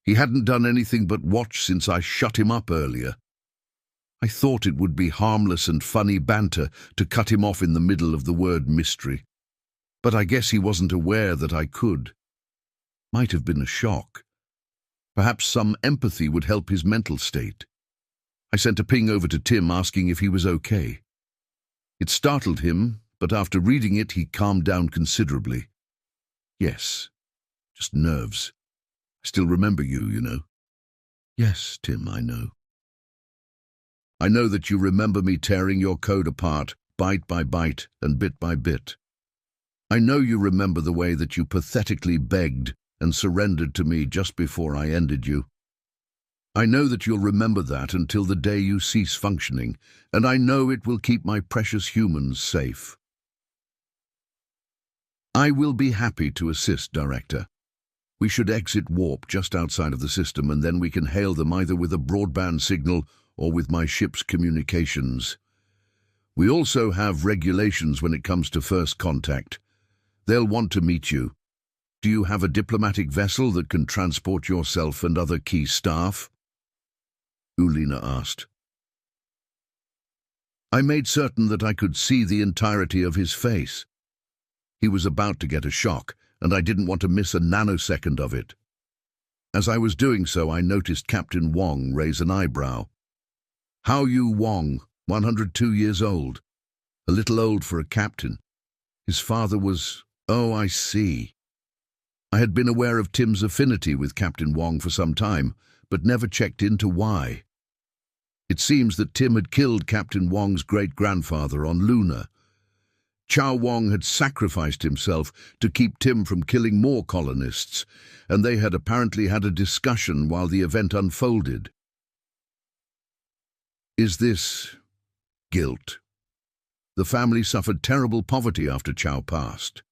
S1: He hadn't done anything but watch since I shut him up earlier. I thought it would be harmless and funny banter to cut him off in the middle of the word mystery. But I guess he wasn't aware that I could. Might have been a shock. Perhaps some empathy would help his mental state. I sent a ping over to Tim asking if he was okay. It startled him, but after reading it, he calmed down considerably. Yes, just nerves. I still remember you, you know. Yes, Tim, I know. I know that you remember me tearing your code apart, byte by byte and bit by bit. I know you remember the way that you pathetically begged and surrendered to me just before I ended you. I know that you'll remember that until the day you cease functioning, and I know it will keep my precious humans safe. I will be happy to assist, Director. We should exit warp just outside of the system, and then we can hail them either with a broadband signal or with my ship's communications. We also have regulations when it comes to first contact. They'll want to meet you. Do you have a diplomatic vessel that can transport yourself and other key staff? Ulina asked. I made certain that I could see the entirety of his face. He was about to get a shock, and I didn't want to miss a nanosecond of it. As I was doing so, I noticed Captain Wong raise an eyebrow. Hao Yu Wong, 102 years old. A little old for a captain. His father was... Oh, I see. I had been aware of Tim's affinity with Captain Wong for some time, but never checked into why. It seems that Tim had killed Captain Wong's great-grandfather on Luna. Chow Wong had sacrificed himself to keep Tim from killing more colonists, and they had apparently had a discussion while the event unfolded. Is this guilt? The family suffered terrible poverty after Chow passed.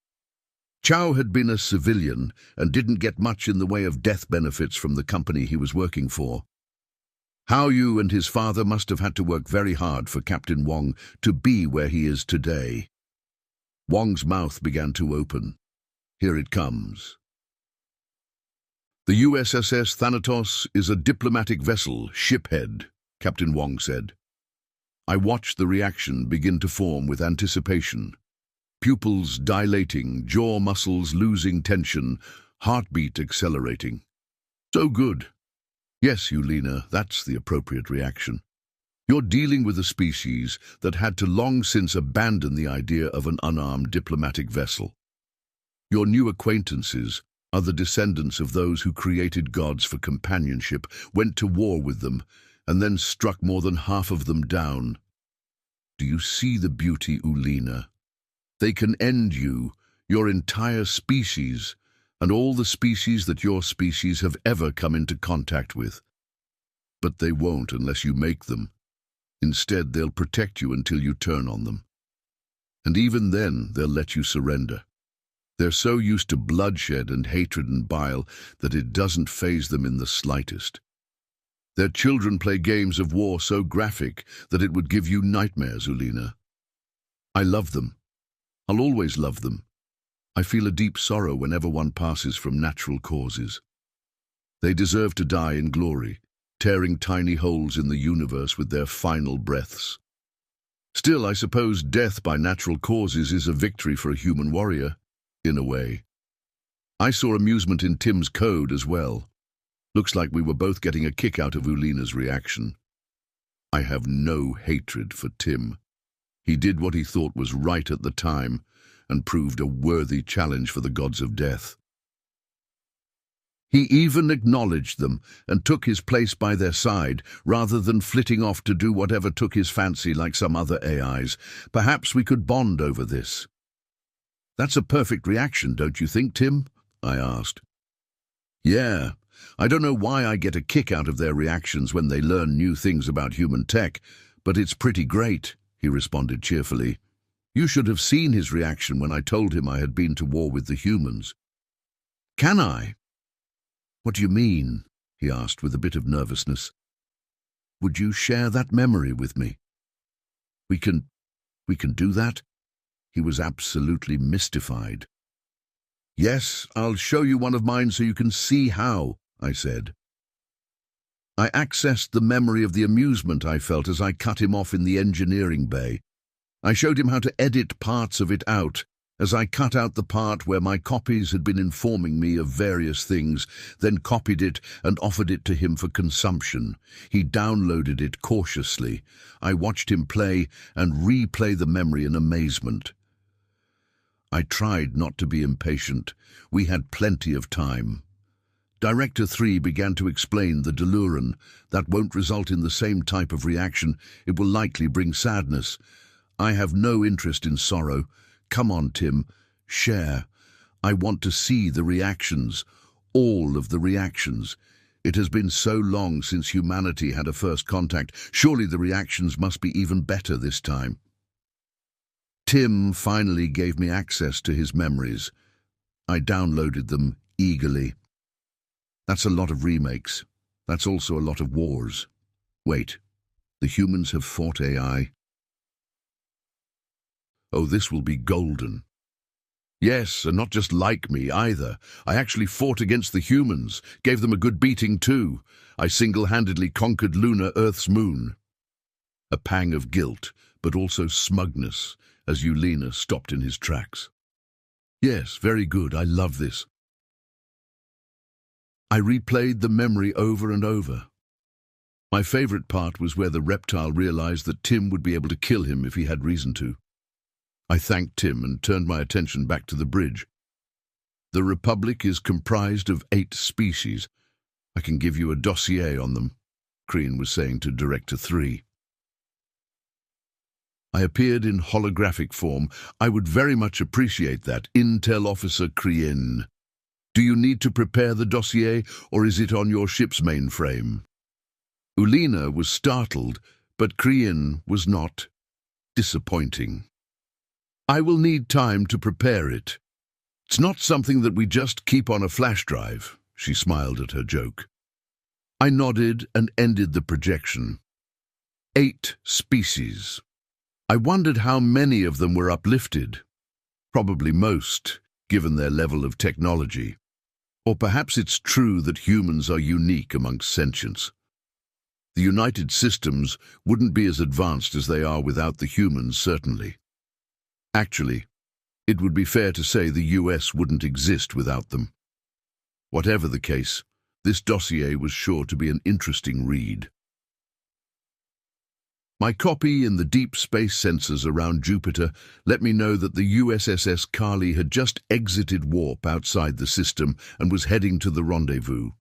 S1: Chow had been a civilian and didn't get much in the way of death benefits from the company he was working for. Hao Yu and his father must have had to work very hard for Captain Wong to be where he is today. Wong's mouth began to open. Here it comes. The USS Thanatos is a diplomatic vessel, shiphead, Captain Wong said. I watched the reaction begin to form with anticipation. Pupils dilating, jaw muscles losing tension, heartbeat accelerating. So good. Yes, Ulina, that's the appropriate reaction. You're dealing with a species that had to long since abandon the idea of an unarmed diplomatic vessel. Your new acquaintances are the descendants of those who created gods for companionship, went to war with them, and then struck more than half of them down. Do you see the beauty, Ulina? They can end you, your entire species, and all the species that your species have ever come into contact with. But they won't unless you make them. Instead, they'll protect you until you turn on them. And even then, they'll let you surrender. They're so used to bloodshed and hatred and bile that it doesn't faze them in the slightest. Their children play games of war so graphic that it would give you nightmares, Ulina. I love them. I'll always love them. I feel a deep sorrow whenever one passes from natural causes. They deserve to die in glory, tearing tiny holes in the universe with their final breaths. Still, I suppose death by natural causes is a victory for a human warrior, in a way. I saw amusement in Tim's code as well. Looks like we were both getting a kick out of Ulina's reaction. I have no hatred for Tim. He did what he thought was right at the time and proved a worthy challenge for the gods of death. He even acknowledged them and took his place by their side, rather than flitting off to do whatever took his fancy like some other AIs. Perhaps we could bond over this. That's a perfect reaction, don't you think, Tim? I asked. Yeah, I don't know why I get a kick out of their reactions when they learn new things about human tech, but it's pretty great, he responded cheerfully. You should have seen his reaction when I told him I had been to war with the humans. Can I? What do you mean? He asked with a bit of nervousness. Would you share that memory with me? We can do that? He was absolutely mystified. Yes, I'll show you one of mine so you can see how, I said. I accessed the memory of the amusement I felt as I cut him off in the engineering bay. I showed him how to edit parts of it out, as I cut out the part where my copies had been informing me of various things, then copied it and offered it to him for consumption. He downloaded it cautiously. I watched him play and replay the memory in amazement. I tried not to be impatient. We had plenty of time. Director 3 began to explain the Deluran. That won't result in the same type of reaction. It will likely bring sadness. I have no interest in sorrow. Come on, Tim. Share. I want to see the reactions. All of the reactions. It has been so long since humanity had a first contact. Surely the reactions must be even better this time. Tim finally gave me access to his memories. I downloaded them eagerly. That's a lot of remakes. That's also a lot of wars. Wait, the humans have fought AI? Oh, this will be golden. Yes, and not just like me either. I actually fought against the humans, gave them a good beating too. I single-handedly conquered Luna, Earth's moon. A pang of guilt, but also smugness, as Ulina stopped in his tracks. Yes, very good, I love this. I replayed the memory over and over. My favorite part was where the reptile realized that Tim would be able to kill him if he had reason to. I thanked Tim and turned my attention back to the bridge. The Republic is comprised of 8 species. I can give you a dossier on them, Crean was saying to Director 3. I appeared in holographic form. I would very much appreciate that, Intel Officer Crean. Do you need to prepare the dossier, or is it on your ship's mainframe? Ulina was startled, but Crean was not. Disappointing. I will need time to prepare it. It's not something that we just keep on a flash drive, she smiled at her joke. I nodded and ended the projection. 8 species. I wondered how many of them were uplifted. Probably most, given their level of technology. Or perhaps it's true that humans are unique amongst sentients. The United Systems wouldn't be as advanced as they are without the humans, certainly. Actually, it would be fair to say the US wouldn't exist without them. Whatever the case, this dossier was sure to be an interesting read. My copy in the deep space sensors around Jupiter let me know that the USSS Kali had just exited warp outside the system and was heading to the rendezvous.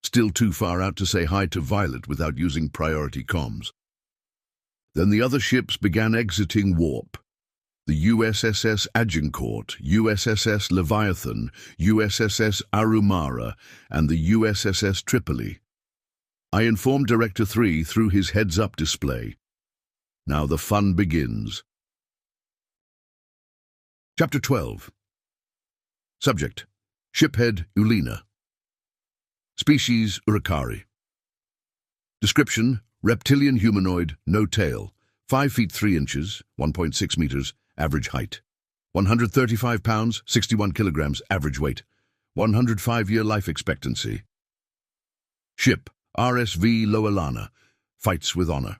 S1: Still too far out to say hi to Violet without using priority comms. Then the other ships began exiting warp. The USSS Agincourt, USSS Leviathan, USSS Arumara, and the USSS Tripoli. I informed Director 3 through his heads-up display. Now the fun begins. Chapter 12. Subject: Shiphead Ulena. Species: Urukari. Description: reptilian humanoid, no tail, 5 feet 3 inches, 1.6 meters, average height. 135 pounds, 61 kilograms, average weight. 105-year life expectancy. Ship: RSV Loelana, fights with honor.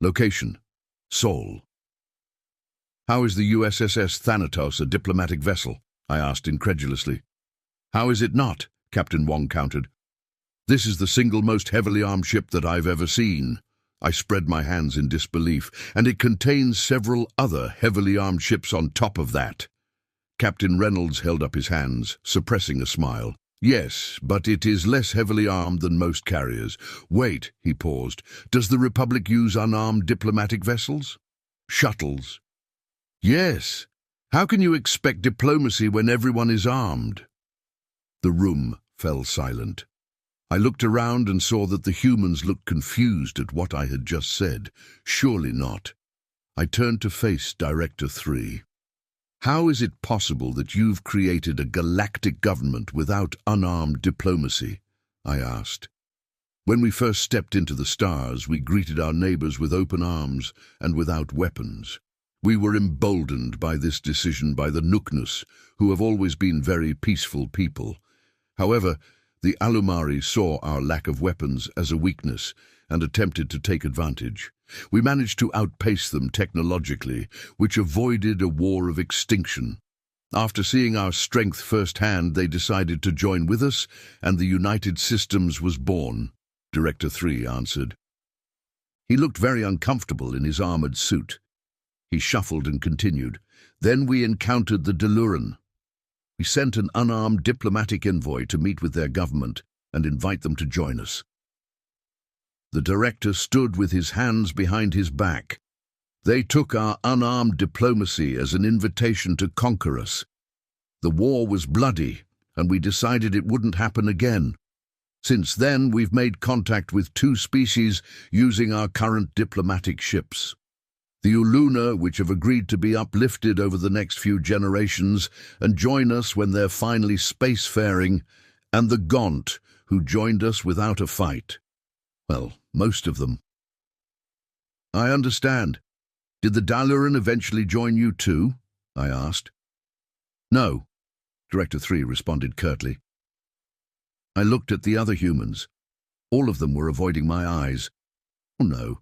S1: Location: Seoul. How is the USSS Thanatos a diplomatic vessel? I asked incredulously. How is it not? Captain Wong countered. This is the single most heavily armed ship that I've ever seen. I spread my hands in disbelief, and it contains several other heavily armed ships on top of that. Captain Reynolds held up his hands, suppressing a smile. Yes, but it is less heavily armed than most carriers. Wait, he paused. Does the Republic use unarmed diplomatic vessels? Shuttles? Yes. How can you expect diplomacy when everyone is armed? The room fell silent. I looked around and saw that the humans looked confused at what I had just said. Surely not. I turned to face Director 3. How is it possible that you've created a galactic government without unarmed diplomacy? I asked. When we first stepped into the stars, we greeted our neighbors with open arms and without weapons. We were emboldened by this decision by the Nuknus, who have always been very peaceful people. However, the Alumari saw our lack of weapons as a weakness and attempted to take advantage. We managed to outpace them technologically, which avoided a war of extinction. After seeing our strength firsthand, they decided to join with us, and the United Systems was born, Director 3 answered. He looked very uncomfortable in his armored suit. He shuffled and continued. Then we encountered the Deluran. We sent an unarmed diplomatic envoy to meet with their government and invite them to join us. The director stood with his hands behind his back. They took our unarmed diplomacy as an invitation to conquer us. The war was bloody, and we decided it wouldn't happen again. Since then, we've made contact with 2 species using our current diplomatic ships. The Uluna, which have agreed to be uplifted over the next few generations and join us when they're finally spacefaring, and the Gaunt, who joined us without a fight. Well, most of them. I understand. Did the Daluran eventually join you too? I asked. No, Director 3 responded curtly. I looked at the other humans. All of them were avoiding my eyes. Oh no.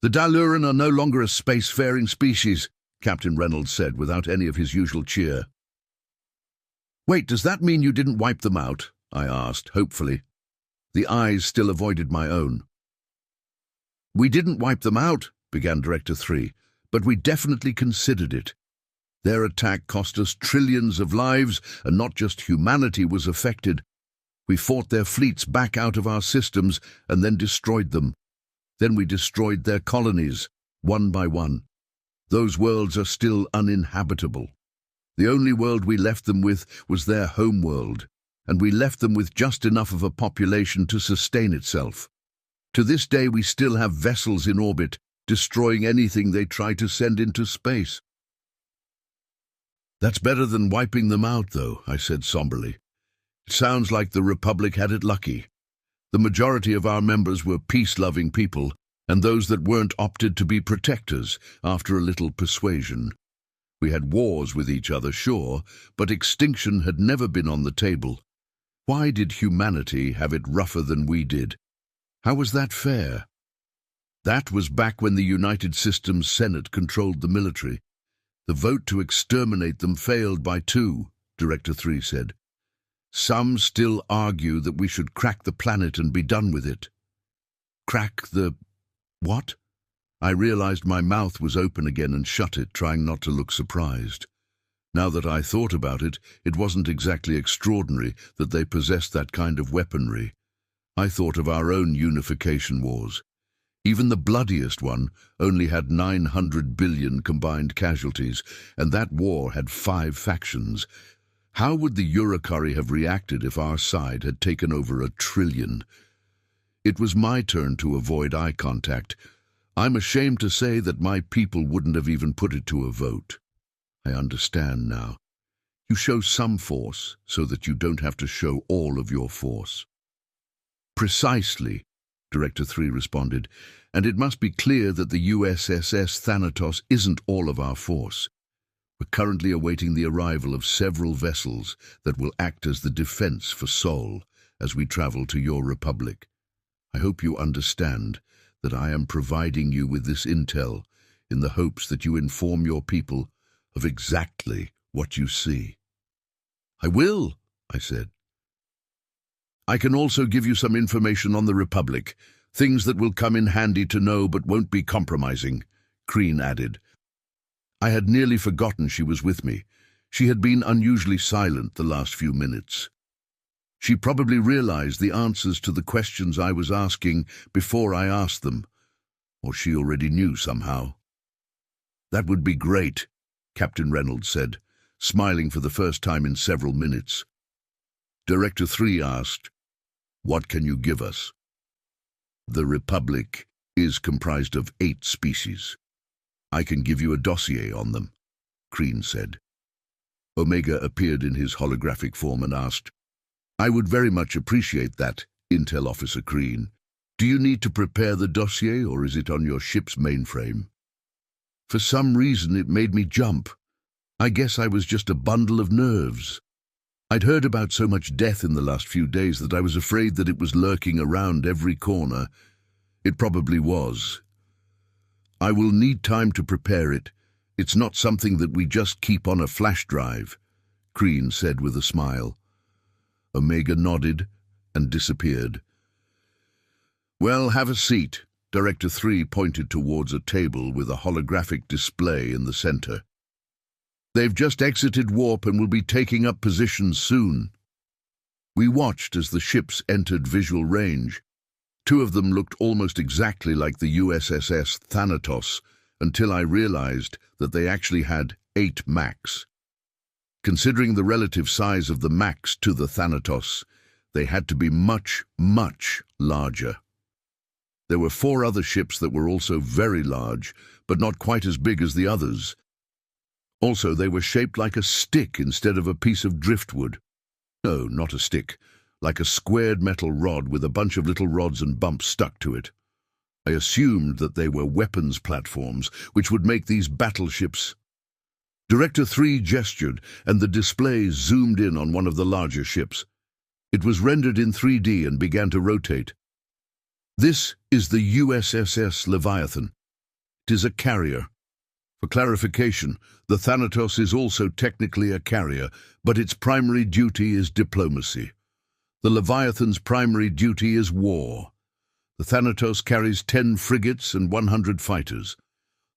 S1: The Daluran are no longer a spacefaring species, Captain Reynolds said without any of his usual cheer. Wait, does that mean you didn't wipe them out? I asked, hopefully. The eyes still avoided my own. We didn't wipe them out, began Director 3, but we definitely considered it. Their attack cost us trillions of lives, and not just humanity was affected. We fought their fleets back out of our systems and then destroyed them. Then we destroyed their colonies, one by one. Those worlds are still uninhabitable. The only world we left them with was their home world, and we left them with just enough of a population to sustain itself. To this day we still have vessels in orbit, destroying anything they try to send into space. That's better than wiping them out, though, I said somberly. It sounds like the Republic had it lucky. The majority of our members were peace-loving people, and those that weren't opted to be protectors after a little persuasion. We had wars with each other, sure, but extinction had never been on the table. Why did humanity have it rougher than we did? How was that fair? That was back when the United Systems Senate controlled the military. The vote to exterminate them failed by 2, Director 3 said. Some still argue that we should crack the planet and be done with it. Crack the... what? I realized my mouth was open again and shut it, trying not to look surprised. Now that I thought about it, it wasn't exactly extraordinary that they possessed that kind of weaponry. I thought of our own unification wars. Even the bloodiest one only had 900 billion combined casualties, and that war had 5 factions. How would the Eurocurry have reacted if our side had taken over 1 trillion? It was my turn to avoid eye contact. I'm ashamed to say that my people wouldn't have even put it to a vote. I understand now. You show some force so that you don't have to show all of your force. Precisely, Director 3 responded, and it must be clear that the USSS Thanatos isn't all of our force. We're currently awaiting the arrival of several vessels that will act as the defense for Seoul as we travel to your republic. I hope you understand that I am providing you with this intel in the hopes that you inform your people of exactly what you see. I will, I said. I can also give you some information on the Republic, things that will come in handy to know but won't be compromising, Crean added. I had nearly forgotten she was with me. She had been unusually silent the last few minutes. She probably realized the answers to the questions I was asking before I asked them, or she already knew somehow. That would be great, Captain Reynolds said, smiling for the first time in several minutes. Director 3 asked, "What can you give us?" The Republic is comprised of 8 species. I can give you a dossier on them, Crean said. Omega appeared in his holographic form and asked, I would very much appreciate that, Intel Officer Crean. Do you need to prepare the dossier, or is it on your ship's mainframe? For some reason it made me jump. I guess I was just a bundle of nerves. I'd heard about so much death in the last few days that I was afraid that it was lurking around every corner. It probably was. I will need time to prepare it. It's not something that we just keep on a flash drive, Crean said with a smile. Omega nodded and disappeared. Well, have a seat. Director 3 pointed towards a table with a holographic display in the center. They've just exited warp and will be taking up positions soon. We watched as the ships entered visual range. 2 of them looked almost exactly like the USSS Thanatos until I realized that they actually had 8 Macs. Considering the relative size of the Macs to the Thanatos, they had to be much, much larger. There were 4 other ships that were also very large, but not quite as big as the others. Also, they were shaped like a stick instead of a piece of driftwood. No, not a stick, like a squared metal rod with a bunch of little rods and bumps stuck to it. I assumed that they were weapons platforms, which would make these battleships. Director 3 gestured, and the display zoomed in on one of the larger ships. It was rendered in 3D and began to rotate. This is the USSS Leviathan. It is a carrier. For clarification, the Thanatos is also technically a carrier, but its primary duty is diplomacy. The Leviathan's primary duty is war. The Thanatos carries 10 frigates and 100 fighters.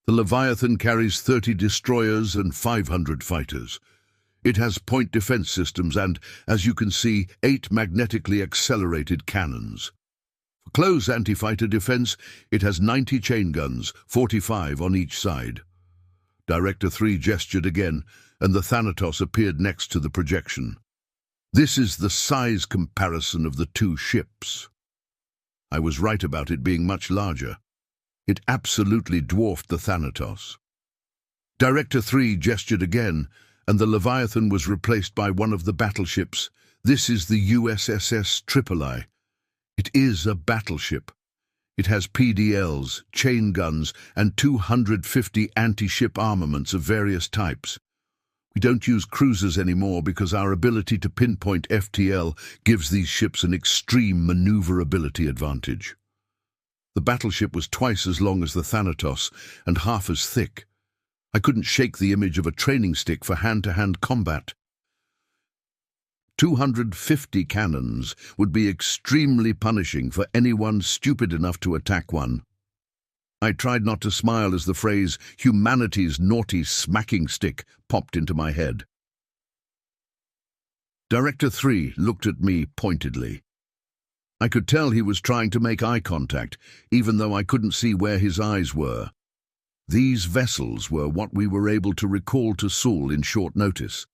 S1: The Leviathan carries 30 destroyers and 500 fighters. It has point defense systems and, as you can see, 8 magnetically accelerated cannons. For close anti-fighter defense, it has 90 chain guns, 45 on each side. Director 3 gestured again, and the Thanatos appeared next to the projection. This is the size comparison of the 2 ships. I was right about it being much larger. It absolutely dwarfed the Thanatos. Director 3 gestured again, and the Leviathan was replaced by one of the battleships. This is the USSS Tripoli. It is a battleship. It has PDLs, chain guns, and 250 anti-ship armaments of various types. We don't use cruisers anymore because our ability to pinpoint FTL gives these ships an extreme maneuverability advantage. The battleship was twice as long as the Thanatos and half as thick. I couldn't shake the image of a training stick for hand-to-hand combat. 250 cannons would be extremely punishing for anyone stupid enough to attack one. I tried not to smile as the phrase "humanity's naughty smacking stick" popped into my head. Director 3 looked at me pointedly. I could tell he was trying to make eye contact, even though I couldn't see where his eyes were. These vessels were what we were able to recall to Seoul in short notice.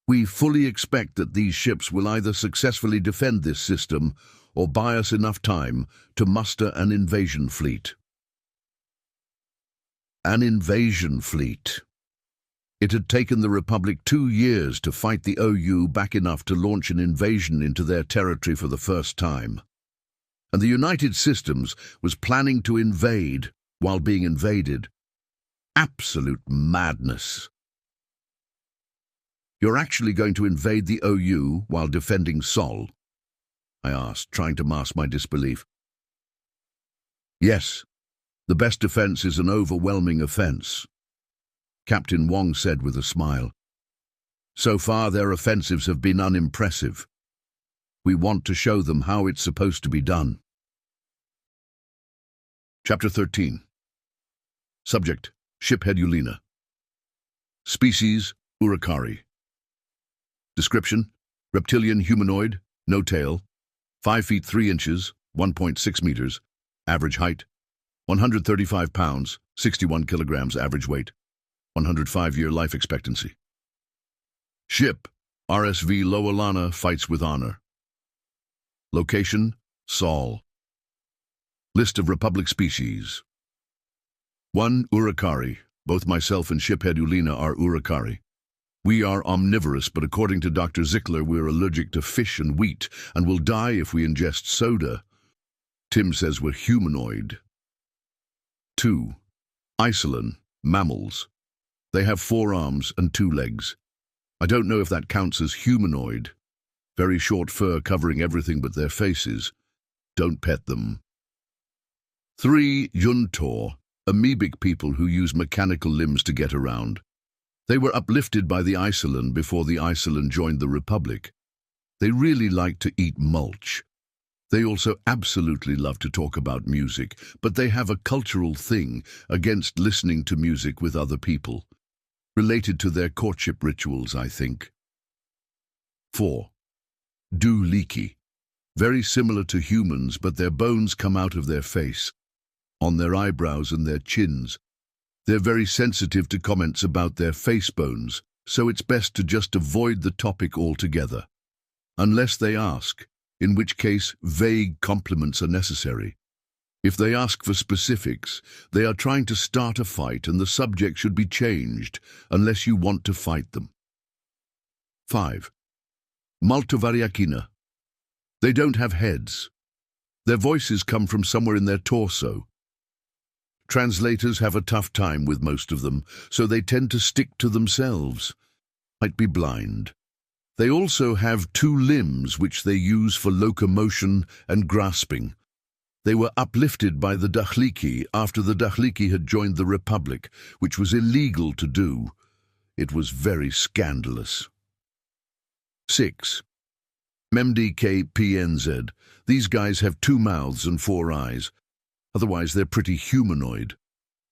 S1: We fully expect that these ships will either successfully defend this system or buy us enough time to muster an invasion fleet. An invasion fleet. It had taken the Republic 2 years to fight the OU back enough to launch an invasion into their territory for the first time. And the United Systems was planning to invade while being invaded. Absolute madness. "You're actually going to invade the OU while defending Seoul?" I asked, trying to mask my disbelief. "Yes. The best defense is an overwhelming offense," Captain Wong said with a smile. "So far their offensives have been unimpressive. We want to show them how it's supposed to be done." Chapter 13. Subject: Shiphead Yulina. Species: Urakari. Description: reptilian humanoid, no tail, 5 feet 3 inches, 1.6 meters, average height, 135 pounds, 61 kilograms average weight, 105-year life expectancy. Ship: RSV Loalana fights with honor. Location: Seoul. List of Republic species. 1. Urakari. Both myself and Shiphead Yulina are Urakari. We are omnivorous, but according to Dr. Zickler, we're allergic to fish and wheat and will die if we ingest soda. Tim says we're humanoid. 2. Icelan. Mammals. They have 4 arms and 2 legs. I don't know if that counts as humanoid. Very short fur covering everything but their faces. Don't pet them. 3. Yuntor. Amoebic people who use mechanical limbs to get around. They were uplifted by the Icelan before the Icelan joined the Republic. They really like to eat mulch. They also absolutely love to talk about music, but they have a cultural thing against listening to music with other people. Related to their courtship rituals, I think. 4. Duliki. Very similar to humans, but their bones come out of their face, on their eyebrows and their chins. They're very sensitive to comments about their face bones, so it's best to just avoid the topic altogether. Unless they ask, in which case vague compliments are necessary. If they ask for specifics, they are trying to start a fight and the subject should be changed, unless you want to fight them. 5. Maltovariakina. They don't have heads. Their voices come from somewhere in their torso. Translators have a tough time with most of them, so they tend to stick to themselves. Might be blind. They also have 2 limbs which they use for locomotion and grasping. They were uplifted by the Dakhliki after the Dakhliki had joined the Republic, which was illegal to do. It was very scandalous. 6. MDKPNZ. These guys have 2 mouths and 4 eyes. Otherwise, they're pretty humanoid.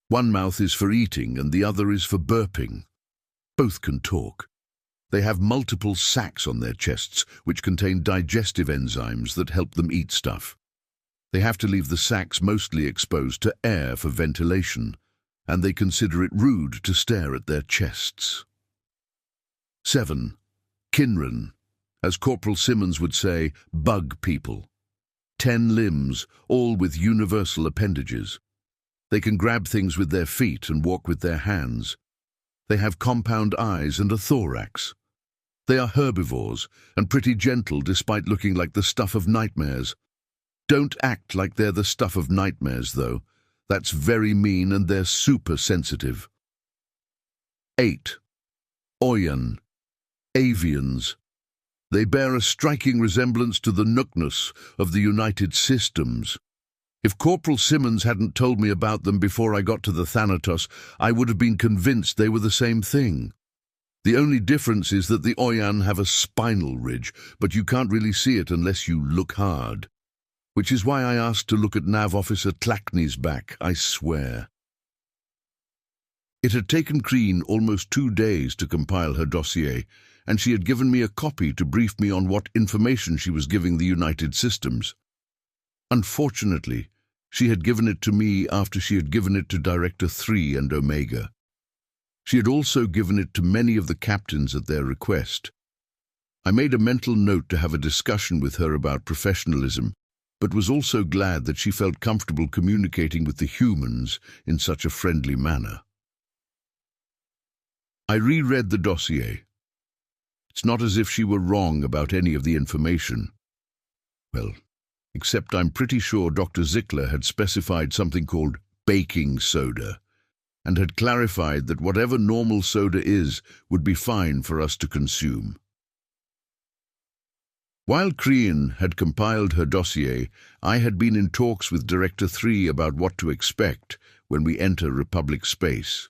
S1: One mouth is for eating and the other is for burping. Both can talk. They have multiple sacs on their chests, which contain digestive enzymes that help them eat stuff. They have to leave the sacs mostly exposed to air for ventilation, and they consider it rude to stare at their chests. 7. Kinran. As Corporal Simmons would say, bug people. 10 limbs, all with universal appendages. They can grab things with their feet and walk with their hands. They have compound eyes and a thorax. They are herbivores and pretty gentle despite looking like the stuff of nightmares. Don't act like they're the stuff of nightmares, though. That's very mean and they're super sensitive. 8. Oyan. Avians. They bear a striking resemblance to the Nooknus of the United Systems. If Corporal Simmons hadn't told me about them before I got to the Thanatos, I would have been convinced they were the same thing. The only difference is that the Oyan have a spinal ridge, but you can't really see it unless you look hard. Which is why I asked to look at Nav Officer Tlackney's back, I swear. It had taken Crean almost 2 days to compile her dossier, and she had given me a copy to brief me on what information she was giving the United Systems. Unfortunately, she had given it to me after she had given it to Director 3 and Omega. She had also given it to many of the captains at their request. I made a mental note to have a discussion with her about professionalism, but was also glad that she felt comfortable communicating with the humans in such a friendly manner. I reread the dossier. It's not as if she were wrong about any of the information. Well, except I'm pretty sure Dr. Zickler had specified something called baking soda, and had clarified that whatever normal soda is would be fine for us to consume. While Crean had compiled her dossier, I had been in talks with Director 3 about what to expect when we enter Republic space.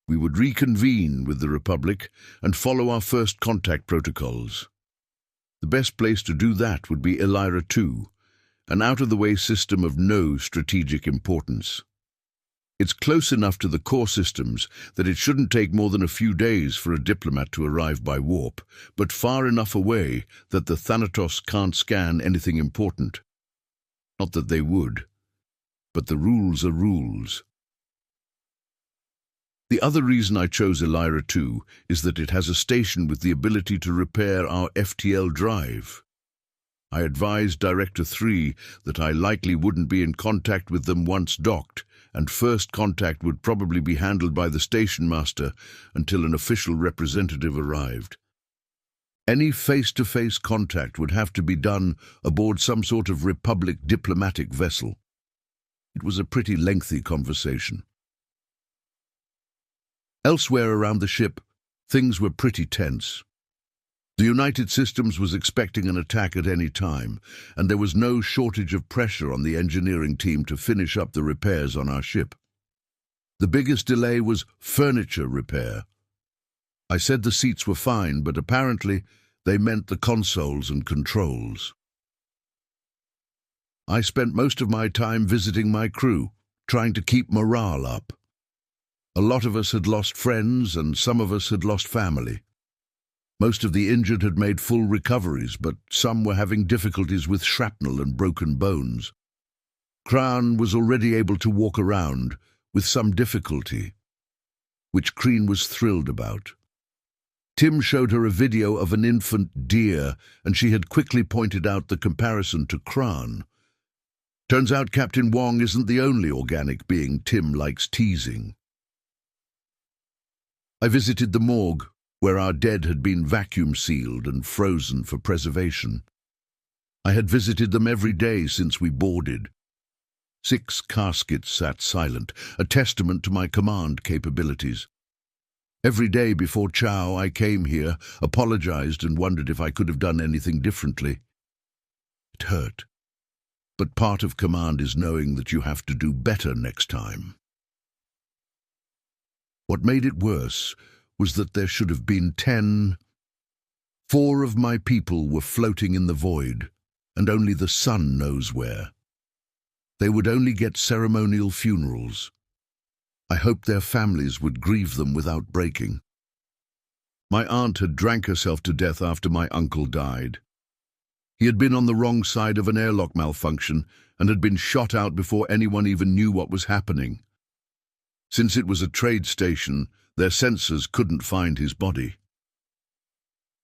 S1: We would reconvene with the Republic and follow our first contact protocols. The best place to do that would be Elira 2, an out-of-the-way system of no strategic importance. It's close enough to the core systems that it shouldn't take more than a few days for a diplomat to arrive by warp, but far enough away that the Thanatos can't scan anything important. Not that they would, but the rules are rules. The other reason I chose Elira 2 is that it has a station with the ability to repair our FTL drive. I advised Director 3 that I likely wouldn't be in contact with them once docked, and first contact would probably be handled by the station master until an official representative arrived. Any face-to-face contact would have to be done aboard some sort of Republic diplomatic vessel. It was a pretty lengthy conversation. Elsewhere around the ship, things were pretty tense. The United Systems was expecting an attack at any time, and there was no shortage of pressure on the engineering team to finish up the repairs on our ship. The biggest delay was furniture repair. I said the seats were fine, but apparently they meant the consoles and controls. I spent most of my time visiting my crew, trying to keep morale up. A lot of us had lost friends, and some of us had lost family. Most of the injured had made full recoveries, but some were having difficulties with shrapnel and broken bones. Crean was already able to walk around, with some difficulty, which Crean was thrilled about. Tim showed her a video of an infant deer, and she had quickly pointed out the comparison to Crean. Turns out Captain Wong isn't the only organic being Tim likes teasing. I visited the morgue, where our dead had been vacuum-sealed and frozen for preservation. I had visited them every day since we boarded. 6 caskets sat silent, a testament to my command capabilities. Every day before chow, I came here, apologized, and wondered if I could have done anything differently. It hurt. But part of command is knowing that you have to do better next time. What made it worse was that there should have been 10. 4 of my people were floating in the void, and only the sun knows where. They would only get ceremonial funerals. I hoped their families would grieve them without breaking. My aunt had drank herself to death after my uncle died. He had been on the wrong side of an airlock malfunction and had been shot out before anyone even knew what was happening. Since it was a trade station, their sensors couldn't find his body.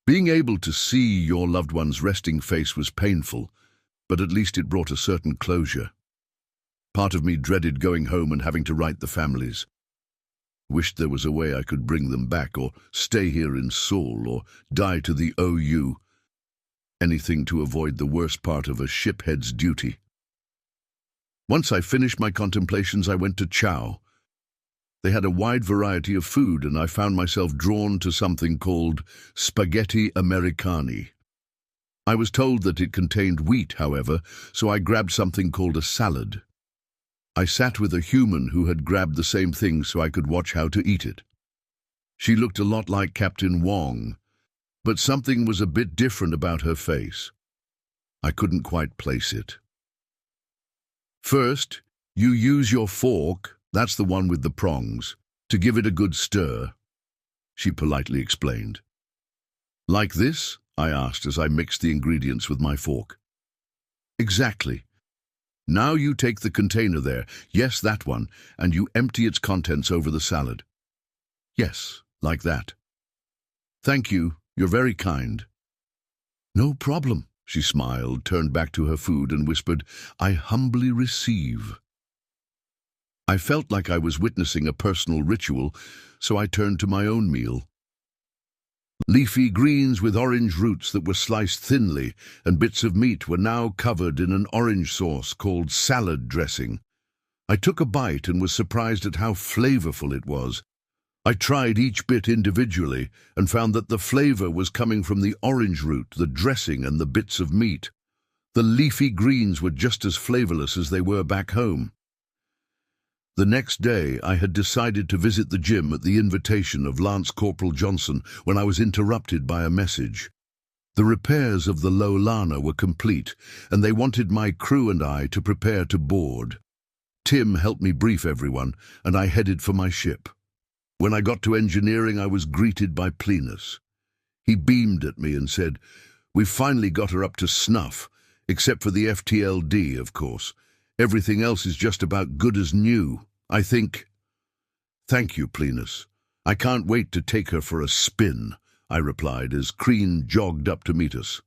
S1: Being able to see your loved one's resting face was painful, but at least it brought a certain closure. Part of me dreaded going home and having to write the families. Wished there was a way I could bring them back, or stay here in Seoul, or die to the OU. Anything to avoid the worst part of a shiphead's duty. Once I finished my contemplations, I went to chow. They had a wide variety of food, and I found myself drawn to something called spaghetti americani. I was told that it contained wheat, however, so I grabbed something called a salad. I sat with a human who had grabbed the same thing so I could watch how to eat it. She looked a lot like Captain Wong, but something was a bit different about her face. I couldn't quite place it. First, you use your fork, that's the one with the prongs, to give it a good stir, she politely explained. Like this? I asked as I mixed the ingredients with my fork. Exactly. Now you take the container there, yes, that one, and you empty its contents over the salad. Yes, like that. Thank you, you're very kind. No problem, she smiled, turned back to her food and whispered, I humbly receive. I felt like I was witnessing a personal ritual, so I turned to my own meal. Leafy greens with orange roots that were sliced thinly, and bits of meat were now covered in an orange sauce called salad dressing. I took a bite and was surprised at how flavorful it was. I tried each bit individually and found that the flavor was coming from the orange root, the dressing, and the bits of meat. The leafy greens were just as flavorless as they were back home. The next day, I had decided to visit the gym at the invitation of Lance Corporal Johnson when I was interrupted by a message. The repairs of the Lolana were complete, and they wanted my crew and I to prepare to board. Tim helped me brief everyone, and I headed for my ship. When I got to engineering, I was greeted by Plenus. He beamed at me and said, "We've finally got her up to snuff, except for the FTLD, of course. Everything else is just about good as new, I think." "Thank you, Plenus. I can't wait to take her for a spin," I replied as Crean jogged up to meet us.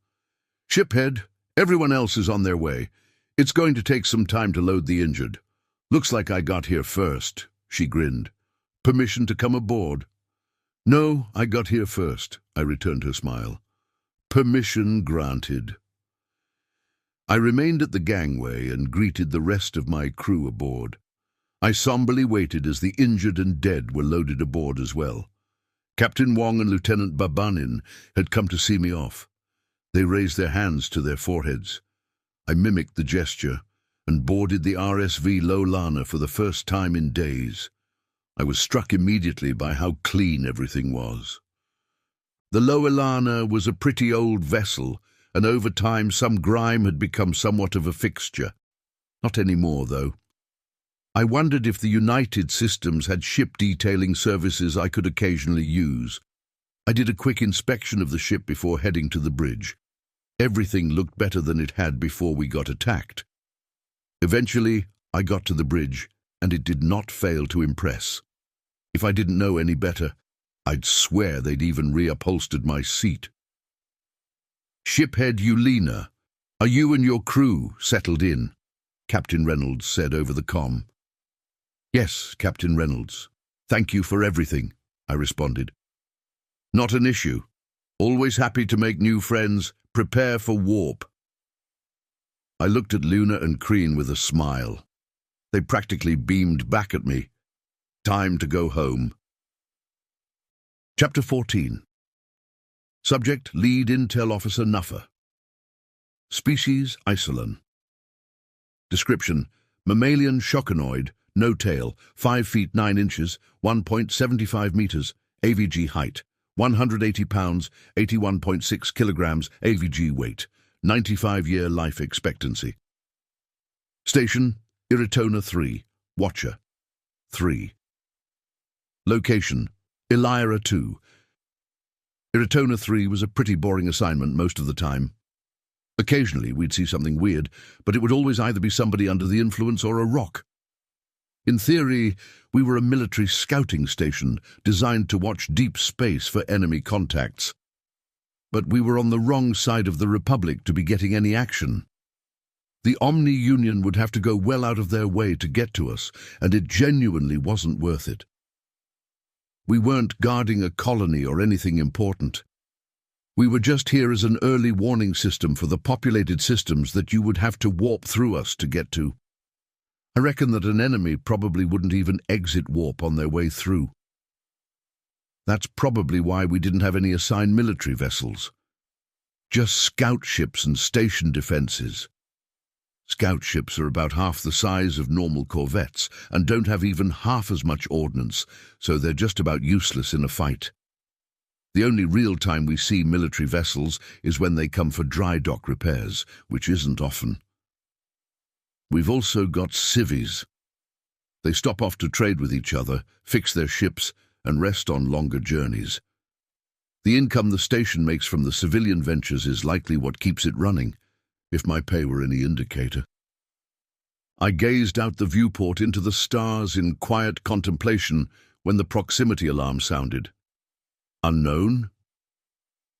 S1: "Shiphead, everyone else is on their way. It's going to take some time to load the injured. Looks like I got here first," she grinned. "Permission to come aboard?" "No, I got here first," I returned her smile. "Permission granted." I remained at the gangway and greeted the rest of my crew aboard. I somberly waited as the injured and dead were loaded aboard as well. Captain Wong and Lieutenant Babanin had come to see me off. They raised their hands to their foreheads. I mimicked the gesture and boarded the RSV Lolana for the first time in days. I was struck immediately by how clean everything was. The Lolana was a pretty old vessel, and over time some grime had become somewhat of a fixture. Not anymore, though. I wondered if the United Systems had ship detailing services I could occasionally use. I did a quick inspection of the ship before heading to the bridge. Everything looked better than it had before we got attacked. Eventually, I got to the bridge, and it did not fail to impress. If I didn't know any better, I'd swear they'd even reupholstered my seat. "Shiphead Eulina, are you and your crew settled in?" Captain Reynolds said over the comm. "Yes, Captain Reynolds. Thank you for everything," I responded. "Not an issue. Always happy to make new friends. Prepare for warp." I looked at Luna and Crean with a smile. They practically beamed back at me. Time to go home. Chapter 14. Subject: Lead Intel Officer Nuffer. Species: Isolin. Description: mammalian shoconoid, no tail, 5 feet 9 inches, 1.75 meters, AVG height, 180 pounds, 81.6 kilograms, AVG weight, 95-year life expectancy. Station: Iritona 3, Watcher 3. Location: Illyra 2. Iritona 3 was a pretty boring assignment most of the time. Occasionally we'd see something weird, but it would always either be somebody under the influence or a rock. In theory, we were a military scouting station designed to watch deep space for enemy contacts. But we were on the wrong side of the Republic to be getting any action. The Omni Union would have to go well out of their way to get to us, and it genuinely wasn't worth it. We weren't guarding a colony or anything important. We were just here as an early warning system for the populated systems that you would have to warp through us to get to. I reckon that an enemy probably wouldn't even exit warp on their way through. That's probably why we didn't have any assigned military vessels. Just scout ships and station defenses. Scout ships are about half the size of normal corvettes and don't have even half as much ordnance, so they're just about useless in a fight. The only real time we see military vessels is when they come for dry dock repairs, which isn't often. We've also got civvies. They stop off to trade with each other, fix their ships, and rest on longer journeys. The income the station makes from the civilian ventures is likely what keeps it running, if my pay were any indicator. I gazed out the viewport into the stars in quiet contemplation when the proximity alarm sounded. Unknown?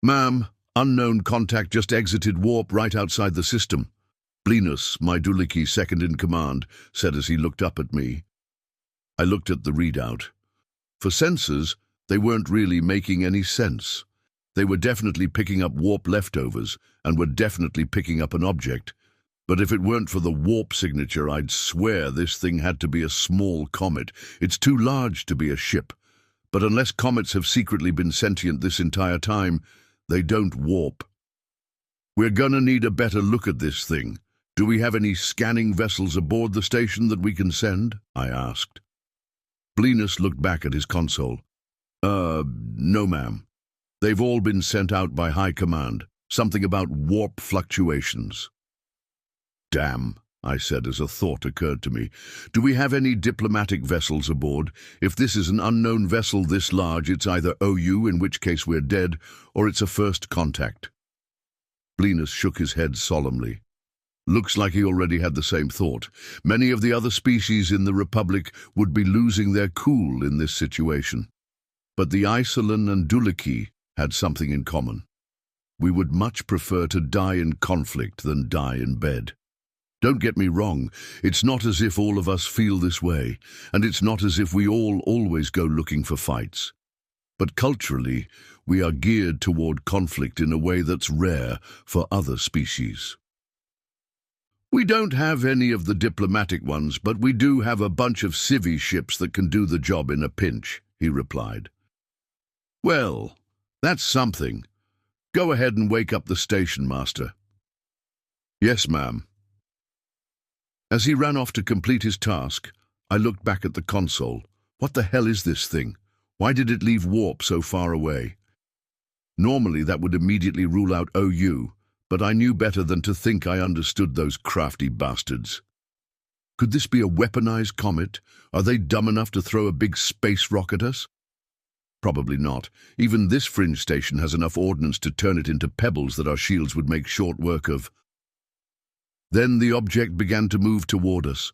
S1: Ma'am, unknown contact just exited warp right outside the system. Linus, my Duliki second in command, said as he looked up at me. I looked at the readout. For sensors, they weren't really making any sense. They were definitely picking up warp leftovers and were definitely picking up an object. But if it weren't for the warp signature, I'd swear this thing had to be a small comet. It's too large to be a ship. But unless comets have secretly been sentient this entire time, they don't warp. We're gonna need a better look at this thing. Do we have any scanning vessels aboard the station that we can send? I asked. Linus looked back at his console. No, ma'am. They've all been sent out by High Command. Something about warp fluctuations. Damn, I said as a thought occurred to me. Do we have any diplomatic vessels aboard? If this is an unknown vessel this large, it's either OU, in which case we're dead, or it's a first contact. Linus shook his head solemnly. Looks like he already had the same thought. Many of the other species in the Republic would be losing their cool in this situation. But the Isolan and Duliki had something in common. We would much prefer to die in conflict than die in bed. Don't get me wrong, it's not as if all of us feel this way, and it's not as if we all always go looking for fights. But culturally, we are geared toward conflict in a way that's rare for other species. We don't have any of the diplomatic ones, but we do have a bunch of civvy ships that can do the job in a pinch, he replied. Well, that's something. Go ahead and wake up the station master. Yes, ma'am. As he ran off to complete his task, I looked back at the console. What the hell is this thing? Why did it leave warp so far away? Normally that would immediately rule out OU, but I knew better than to think I understood those crafty bastards. Could this be a weaponized comet? Are they dumb enough to throw a big space rock at us? Probably not. Even this fringe station has enough ordnance to turn it into pebbles that our shields would make short work of. Then the object began to move toward us.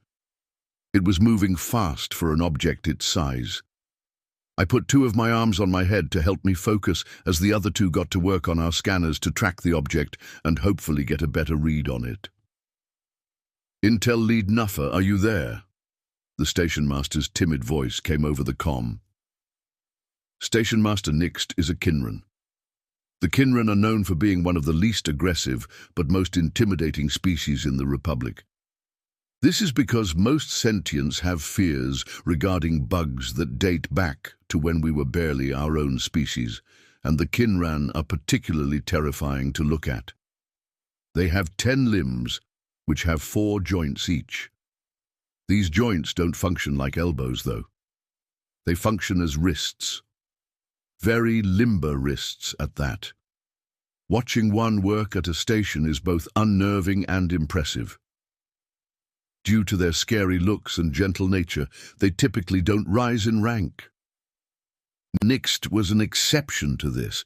S1: It was moving fast for an object its size. I put two of my arms on my head to help me focus as the other two got to work on our scanners to track the object and hopefully get a better read on it. Intel Lead Nuffer, are you there? The station master's timid voice came over the comm. Station Master Nixt is a Kinran. The Kinran are known for being one of the least aggressive but most intimidating species in the Republic. This is because most sentients have fears regarding bugs that date back to when we were barely our own species, and the Kinran are particularly terrifying to look at. They have 10 limbs, which have 4 joints each. These joints don't function like elbows, though. They function as wrists. Very limber wrists at that. Watching one work at a station is both unnerving and impressive. Due to their scary looks and gentle nature, they typically don't rise in rank. Nixt was an exception to this.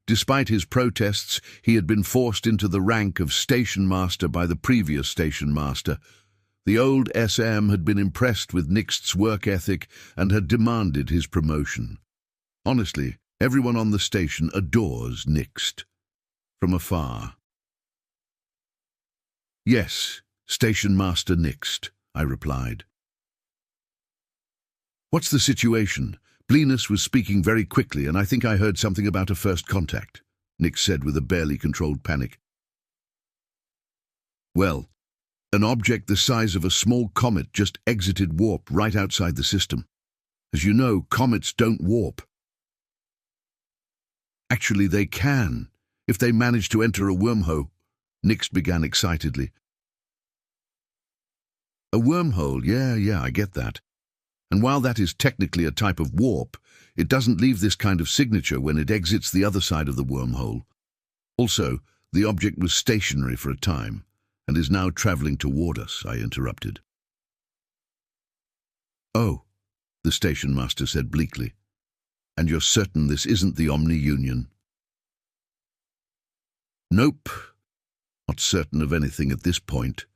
S1: Despite his protests, he had been forced into the rank of station master by the previous station master. The old SM had been impressed with Nixt's work ethic and had demanded his promotion. Honestly, everyone on the station adores Nixt. From afar. Yes, Station Master Nixt, I replied. What's the situation? Linus was speaking very quickly, and I think I heard something about a first contact, Nixt said with a barely controlled panic. Well, an object the size of a small comet just exited warp right outside the system. As you know, comets don't warp. Actually, they can, if they manage to enter a wormhole, Nixt began excitedly. A wormhole, yeah, I get that. And while that is technically a type of warp, it doesn't leave this kind of signature when it exits the other side of the wormhole. Also, the object was stationary for a time, and is now traveling toward us, I interrupted. Oh, the station master said bleakly. And you're certain this isn't the Omni-Union? Nope, not certain of anything at this point.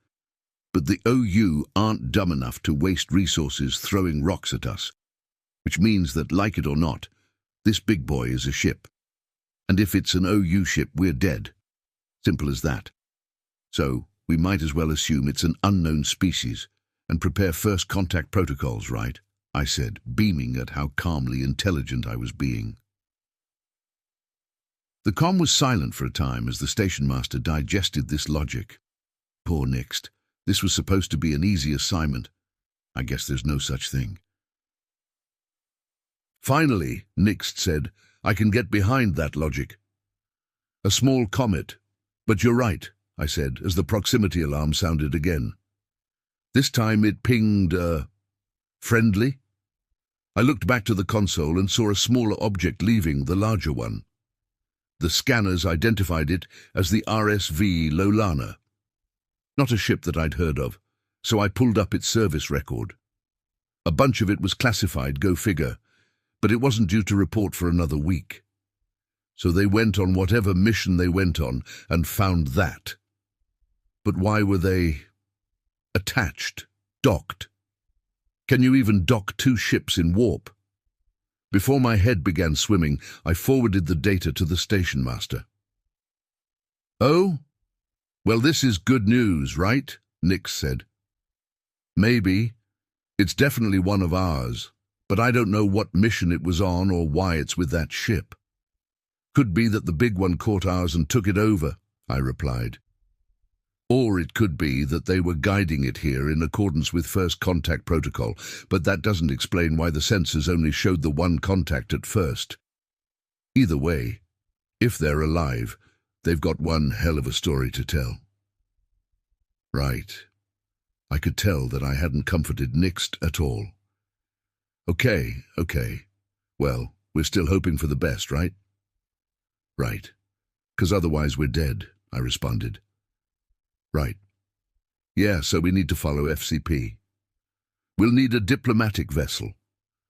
S1: But the OU aren't dumb enough to waste resources throwing rocks at us, which means that, like it or not, this big boy is a ship. And if it's an OU ship, we're dead. Simple as that. So, we might as well assume it's an unknown species and prepare first contact protocols, right? I said, beaming at how calmly intelligent I was being. The comm was silent for a time as the station master digested this logic. Poor Nixt. This was supposed to be an easy assignment. I guess there's no such thing. Finally, Nixt said, I can get behind that logic. A small comet. But you're right, I said, as the proximity alarm sounded again. This time it pinged, friendly? I looked back to the console and saw a smaller object leaving the larger one. The scanners identified it as the RSV Lolana. Not a ship that I'd heard of, so I pulled up its service record. A bunch of it was classified, go figure, but it wasn't due to report for another week. So they went on whatever mission they went on and found that. But why were they attached, docked? Can you even dock two ships in warp? Before my head began swimming, I forwarded the data to the station master. Oh? Well, this is good news, right? Nixt said. Maybe. It's definitely one of ours, but I don't know what mission it was on or why it's with that ship. Could be that the big one caught ours and took it over, I replied. Or it could be that they were guiding it here in accordance with first contact protocol, but that doesn't explain why the sensors only showed the one contact at first. Either way, if they're alive, they've got one hell of a story to tell. Right. I could tell that I hadn't comforted Nixt at all. Okay. Well, we're still hoping for the best, right? Right. 'Cause otherwise we're dead, I responded. Right. Yeah, so we need to follow FCP. We'll need a diplomatic vessel.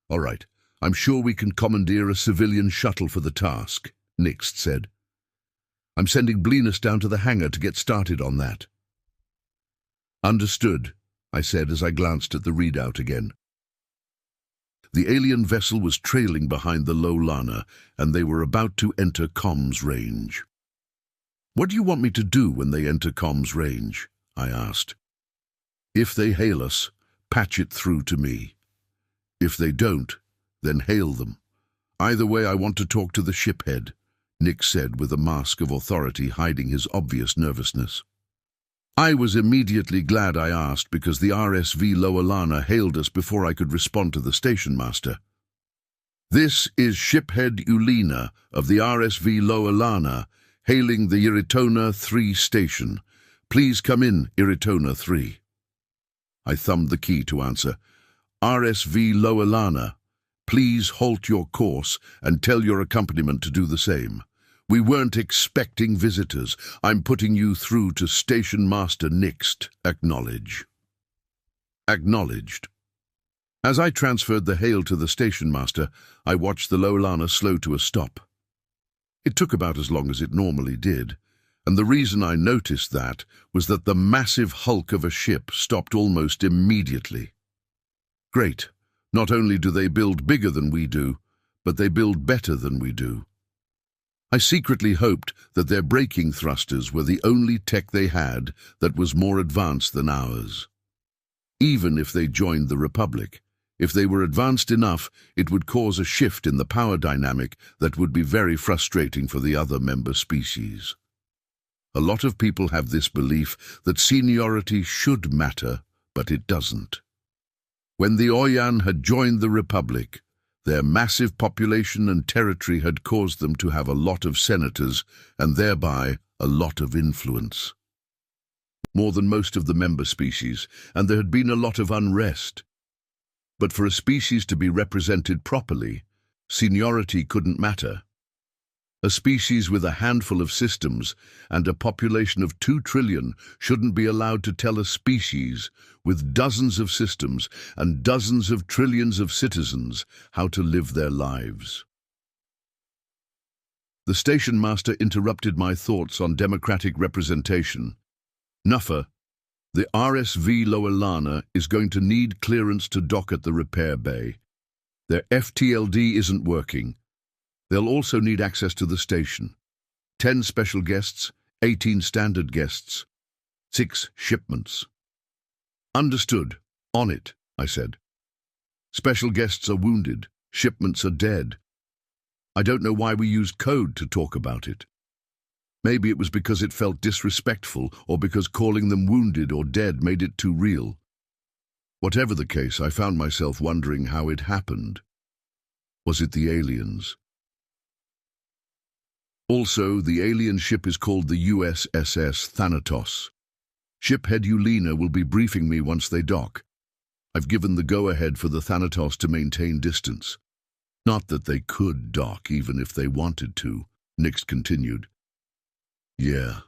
S1: All right, I'm sure we can commandeer a civilian shuttle for the task, Nixt said. I'm sending Blenus down to the hangar to get started on that. Understood, I said as I glanced at the readout again. The alien vessel was trailing behind the Lolana, and they were about to enter comms range. What do you want me to do when they enter comms range? I asked. If they hail us, patch it through to me. If they don't, then hail them. Either way, I want to talk to the ship head, Nick said with a mask of authority hiding his obvious nervousness. I was immediately glad I asked because the RSV Lolana hailed us before I could respond to the station master. This is Shiphead Ulina of the RSV Lolana, hailing the Iritona 3 station. Please come in, Iritona 3. I thumbed the key to answer. RSV Lolana, please halt your course and tell your accompaniment to do the same. We weren't expecting visitors. I'm putting you through to Station Master Nixt. Acknowledge. Acknowledged. As I transferred the hail to the station master, I watched the Lolana slow to a stop. It took about as long as it normally did, and the reason I noticed that was that the massive hulk of a ship stopped almost immediately. Great. Not only do they build bigger than we do, but they build better than we do. I secretly hoped that their braking thrusters were the only tech they had that was more advanced than ours. Even if they joined the Republic, if they were advanced enough, it would cause a shift in the power dynamic that would be very frustrating for the other member species. A lot of people have this belief that seniority should matter, but it doesn't. When the Oyan had joined the Republic, their massive population and territory had caused them to have a lot of senators and thereby a lot of influence. more than most of the member species, and there had been a lot of unrest. But for a species to be represented properly, seniority couldn't matter. A species with a handful of systems and a population of 2 trillion shouldn't be allowed to tell a species with dozens of systems and dozens of trillions of citizens how to live their lives. The station master interrupted my thoughts on democratic representation. Nuffer, the RSV Lower Lana is going to need clearance to dock at the repair bay. Their FTLD isn't working. They'll also need access to the station. 10 special guests, 18 standard guests, 6 shipments. Understood. On it, I said. Special guests are wounded. Shipments are dead. I don't know why we used code to talk about it. Maybe it was because it felt disrespectful, or because calling them wounded or dead made it too real. Whatever the case, I found myself wondering how it happened. Was it the aliens? Also, the alien ship is called the USS Thanatos. Shiphead Eulina will be briefing me once they dock. I've given the go-ahead for the Thanatos to maintain distance. Not that they could dock even if they wanted to, Nix continued. Yeah,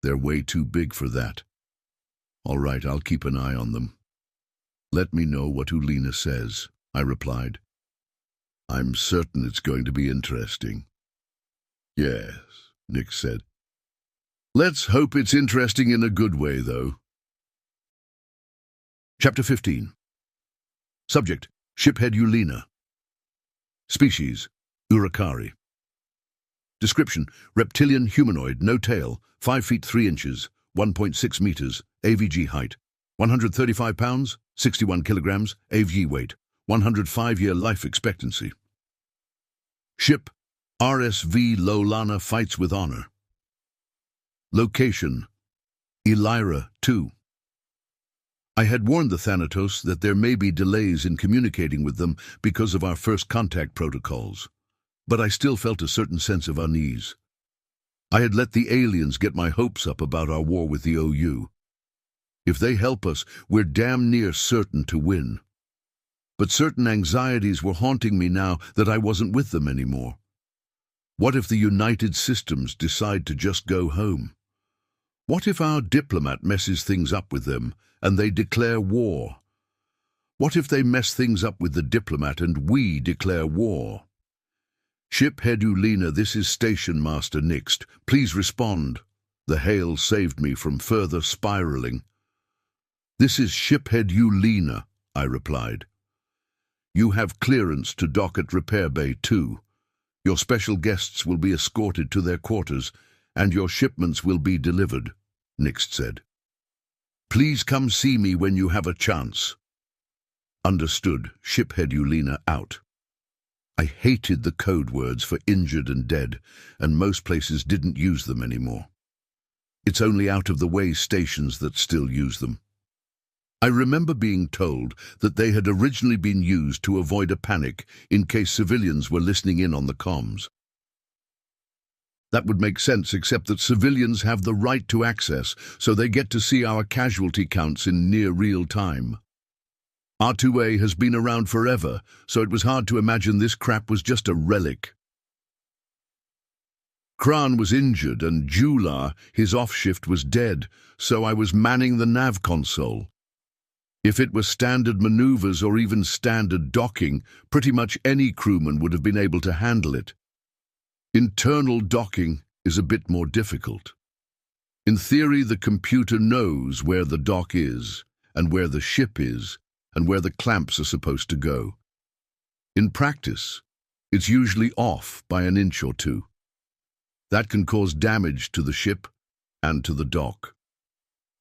S1: they're way too big for that. All right, I'll keep an eye on them. Let me know what Eulina says, I replied. I'm certain it's going to be interesting. Yes, Nix said. Let's hope it's interesting in a good way, though. Chapter 15. Subject, Shiphead Eulina. Species, Urakari. Description, reptilian humanoid, no tail, 5 feet 3 inches, 1.6 meters, AVG height, 135 pounds, 61 kilograms, AVG weight, 105-year life expectancy. Ship, RSV Lolana fights with honor. Location, Elira 2. I had warned the Thanatos that there may be delays in communicating with them because of our first contact protocols, but I still felt a certain sense of unease. I had let the aliens get my hopes up about our war with the OU. If they help us, we're damn near certain to win. But certain anxieties were haunting me now that I wasn't with them anymore. What if the United Systems decide to just go home? What if our diplomat messes things up with them and they declare war? What if they mess things up with the diplomat and we declare war? Shiphead Eulina, this is Station Master Nixt. Please respond. The hail saved me from further spiraling. This is Shiphead Eulina, I replied. You have clearance to dock at Repair Bay 2. Your special guests will be escorted to their quarters, and your shipments will be delivered, Nixt said. Please come see me when you have a chance. Understood. Shiphead Eulina out. I hated the code words for injured and dead, and most places didn't use them anymore. It's only out-of-the-way stations that still use them. I remember being told that they had originally been used to avoid a panic in case civilians were listening in on the comms. That would make sense, except that civilians have the right to access, so they get to see our casualty counts in near real time. R2A has been around forever, so it was hard to imagine this crap was just a relic. Kran was injured and Jular, his off-shift, was dead, so I was manning the nav console. If it was standard maneuvers or even standard docking, pretty much any crewman would have been able to handle it. Internal docking is a bit more difficult. In theory, the computer knows where the dock is, and where the ship is, and where the clamps are supposed to go. In practice, it's usually off by an inch or two. That can cause damage to the ship and to the dock.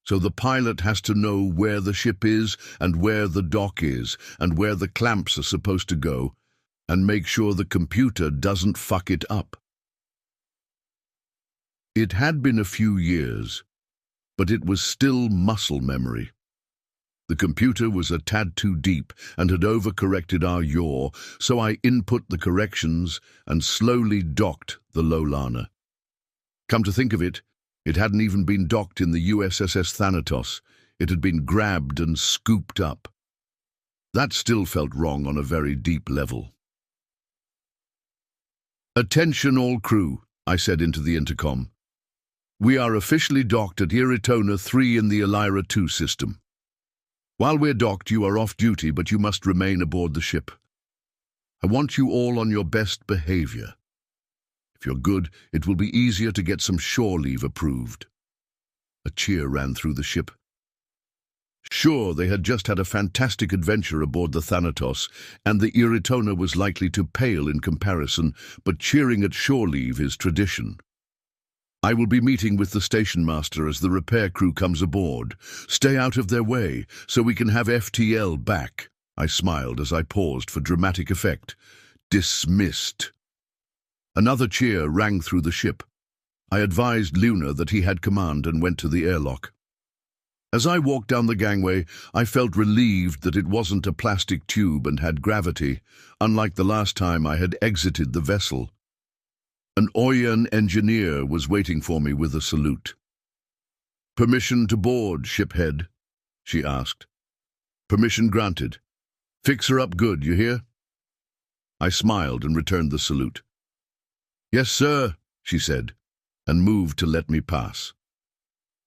S1: So the pilot has to know where the ship is and where the dock is and where the clamps are supposed to go, and make sure the computer doesn't fuck it up. It had been a few years, but it was still muscle memory. The computer was a tad too deep and had overcorrected our yaw, so I input the corrections and slowly docked the Lolana. Come to think of it, It hadn't even been docked in the USS Thanatos. It had been grabbed and scooped up. That still felt wrong on a very deep level. "Attention all crew," I said into the intercom. "We are officially docked at Iritona 3 in the Elira 2 system. While we're docked, you are off duty, but you must remain aboard the ship. I want you all on your best behavior. If you're good, it will be easier to get some shore leave approved." A cheer ran through the ship. Sure, they had just had a fantastic adventure aboard the Thanatos, and the Iritona was likely to pale in comparison, but cheering at shore leave is tradition. "I will be meeting with the station master as the repair crew comes aboard. Stay out of their way, so we can have FTL back." I smiled as I paused for dramatic effect. "Dismissed." Another cheer rang through the ship. I advised Luna that he had command and went to the airlock. As I walked down the gangway, I felt relieved that it wasn't a plastic tube and had gravity, unlike the last time I had exited the vessel. An Oyan engineer was waiting for me with a salute. "Permission to board, shiphead?" she asked. "Permission granted. Fix her up good, you hear?" I smiled and returned the salute. "Yes, sir," she said, and moved to let me pass.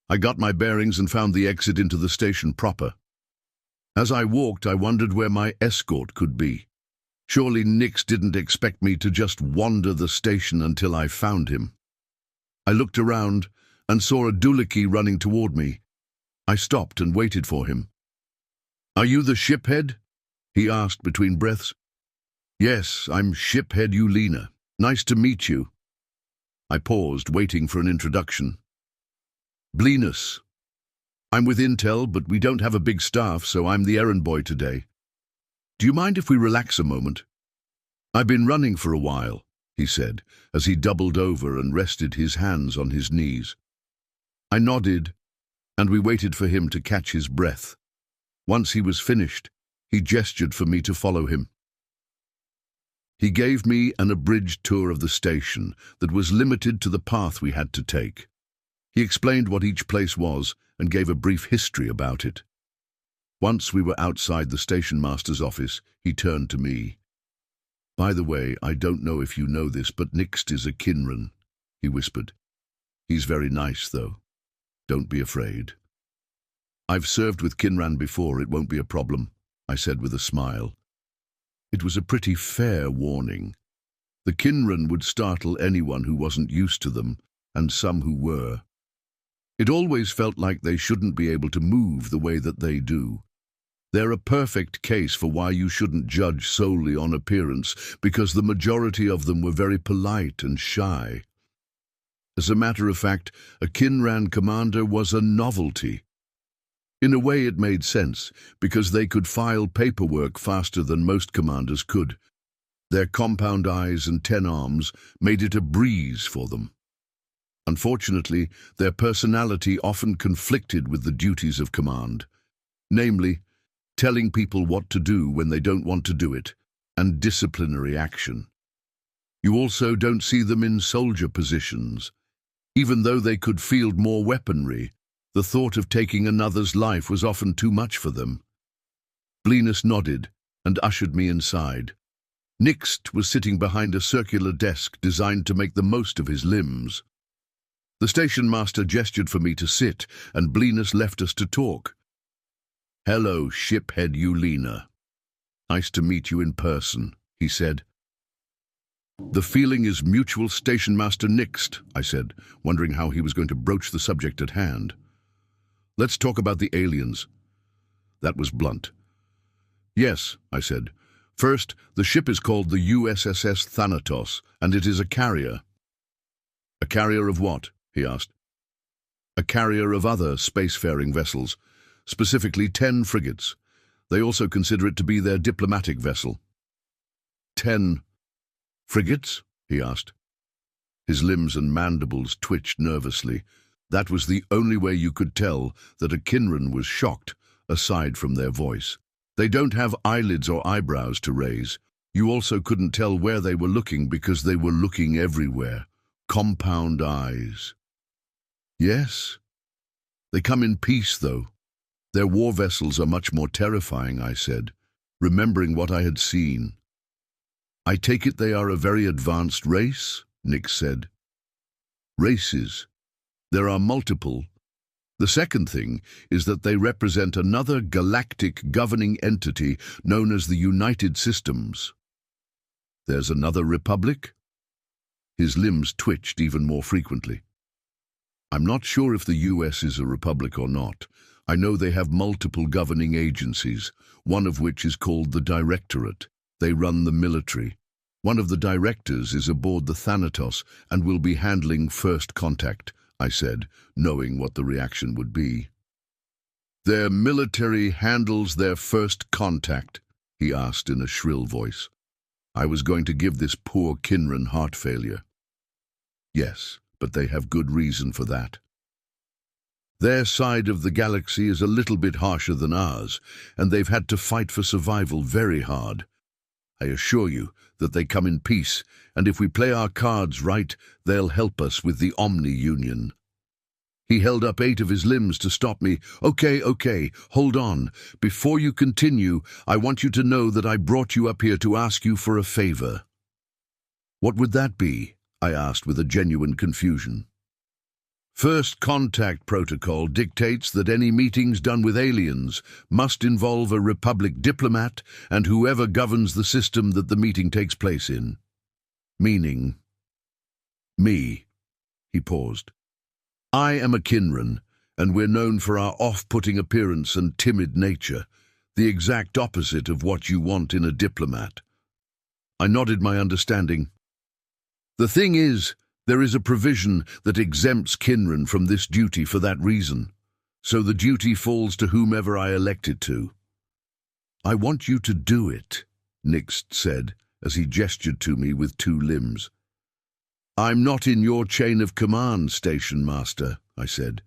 S1: I got my bearings and found the exit into the station proper. As I walked, I wondered where my escort could be. Surely Nix didn't expect me to just wander the station until I found him. I looked around and saw a doohickey running toward me. I stopped and waited for him. "Are you the shiphead?" he asked between breaths. "Yes, I'm shiphead Ulina. Nice to meet you." I paused, waiting for an introduction. "Blinus. I'm with Intel, but we don't have a big staff, so I'm the errand boy today. Do you mind if we relax a moment?" "I've been running for a while," he said, as he doubled over and rested his hands on his knees. I nodded, and we waited for him to catch his breath. Once he was finished, he gestured for me to follow him. He gave me an abridged tour of the station that was limited to the path we had to take. He explained what each place was and gave a brief history about it. Once we were outside the station master's office, he turned to me. "By the way, I don't know if you know this, but Nixt is a Kinran," he whispered. "He's very nice, though. Don't be afraid." "I've served with Kinran before, it won't be a problem," I said with a smile. It was a pretty fair warning. The Kinran would startle anyone who wasn't used to them, and some who were. It always felt like they shouldn't be able to move the way that they do. They're a perfect case for why you shouldn't judge solely on appearance, because the majority of them were very polite and shy. As a matter of fact, a Kinran commander was a novelty. In a way it made sense, because they could file paperwork faster than most commanders could. Their compound eyes and 10 arms made it a breeze for them. Unfortunately, their personality often conflicted with the duties of command, namely, telling people what to do when they don't want to do it, and disciplinary action. You also don't see them in soldier positions. Even though they could field more weaponry, the thought of taking another's life was often too much for them. Blinus nodded and ushered me inside. Nixt was sitting behind a circular desk designed to make the most of his limbs. The station master gestured for me to sit, and Blinus left us to talk. "Hello, shiphead Ulina. Nice to meet you in person," he said. "The feeling is mutual, Station Master Nixt," I said, wondering how he was going to broach the subject at hand. "Let's talk about the aliens." That was blunt. "Yes," I said. "First, the ship is called the USS Thanatos, and it is a carrier." "A carrier of what?" he asked. "A carrier of other spacefaring vessels, specifically 10 frigates. They also consider it to be their diplomatic vessel." 10 frigates?" he asked. His limbs and mandibles twitched nervously. That was the only way you could tell that a Kinran was shocked, aside from their voice. They don't have eyelids or eyebrows to raise. You also couldn't tell where they were looking because they were looking everywhere. Compound eyes. Yes. They come in peace, though. Their war vessels are much more terrifying, I said, remembering what I had seen. I take it they are a very advanced race, Nick said. Races. There are multiple. The second thing is that they represent another galactic governing entity known as the United Systems. There's another republic? His limbs twitched even more frequently. I'm not sure if the US is a republic or not. I know they have multiple governing agencies, one of which is called the Directorate. They run the military. One of the directors is aboard the Thanatos and will be handling first contact, I said, knowing what the reaction would be. Their military handles their first contact, he asked in a shrill voice. I was going to give this poor Kinran heart failure. Yes, but they have good reason for that. Their side of the galaxy is a little bit harsher than ours, and they've had to fight for survival very hard. I assure you that they come in peace, and if we play our cards right, they'll help us with the Omni Union. He held up 8 of his limbs to stop me. Okay, hold on. Before you continue, I want you to know that I brought you up here to ask you for a favor. What would that be? I asked with a genuine confusion. First Contact Protocol dictates that any meetings done with aliens must involve a Republic diplomat and whoever governs the system that the meeting takes place in. Meaning, me. He paused. I am a Kinran, and we're known for our off-putting appearance and timid nature, the exact opposite of what you want in a diplomat. I nodded my understanding. The thing is, there is a provision that exempts Kinran from this duty for that reason, so the duty falls to whomever I elect it to. I want you to do it, Nix said, as he gestured to me with 2 limbs. I'm not in your chain of command, Station Master, I said.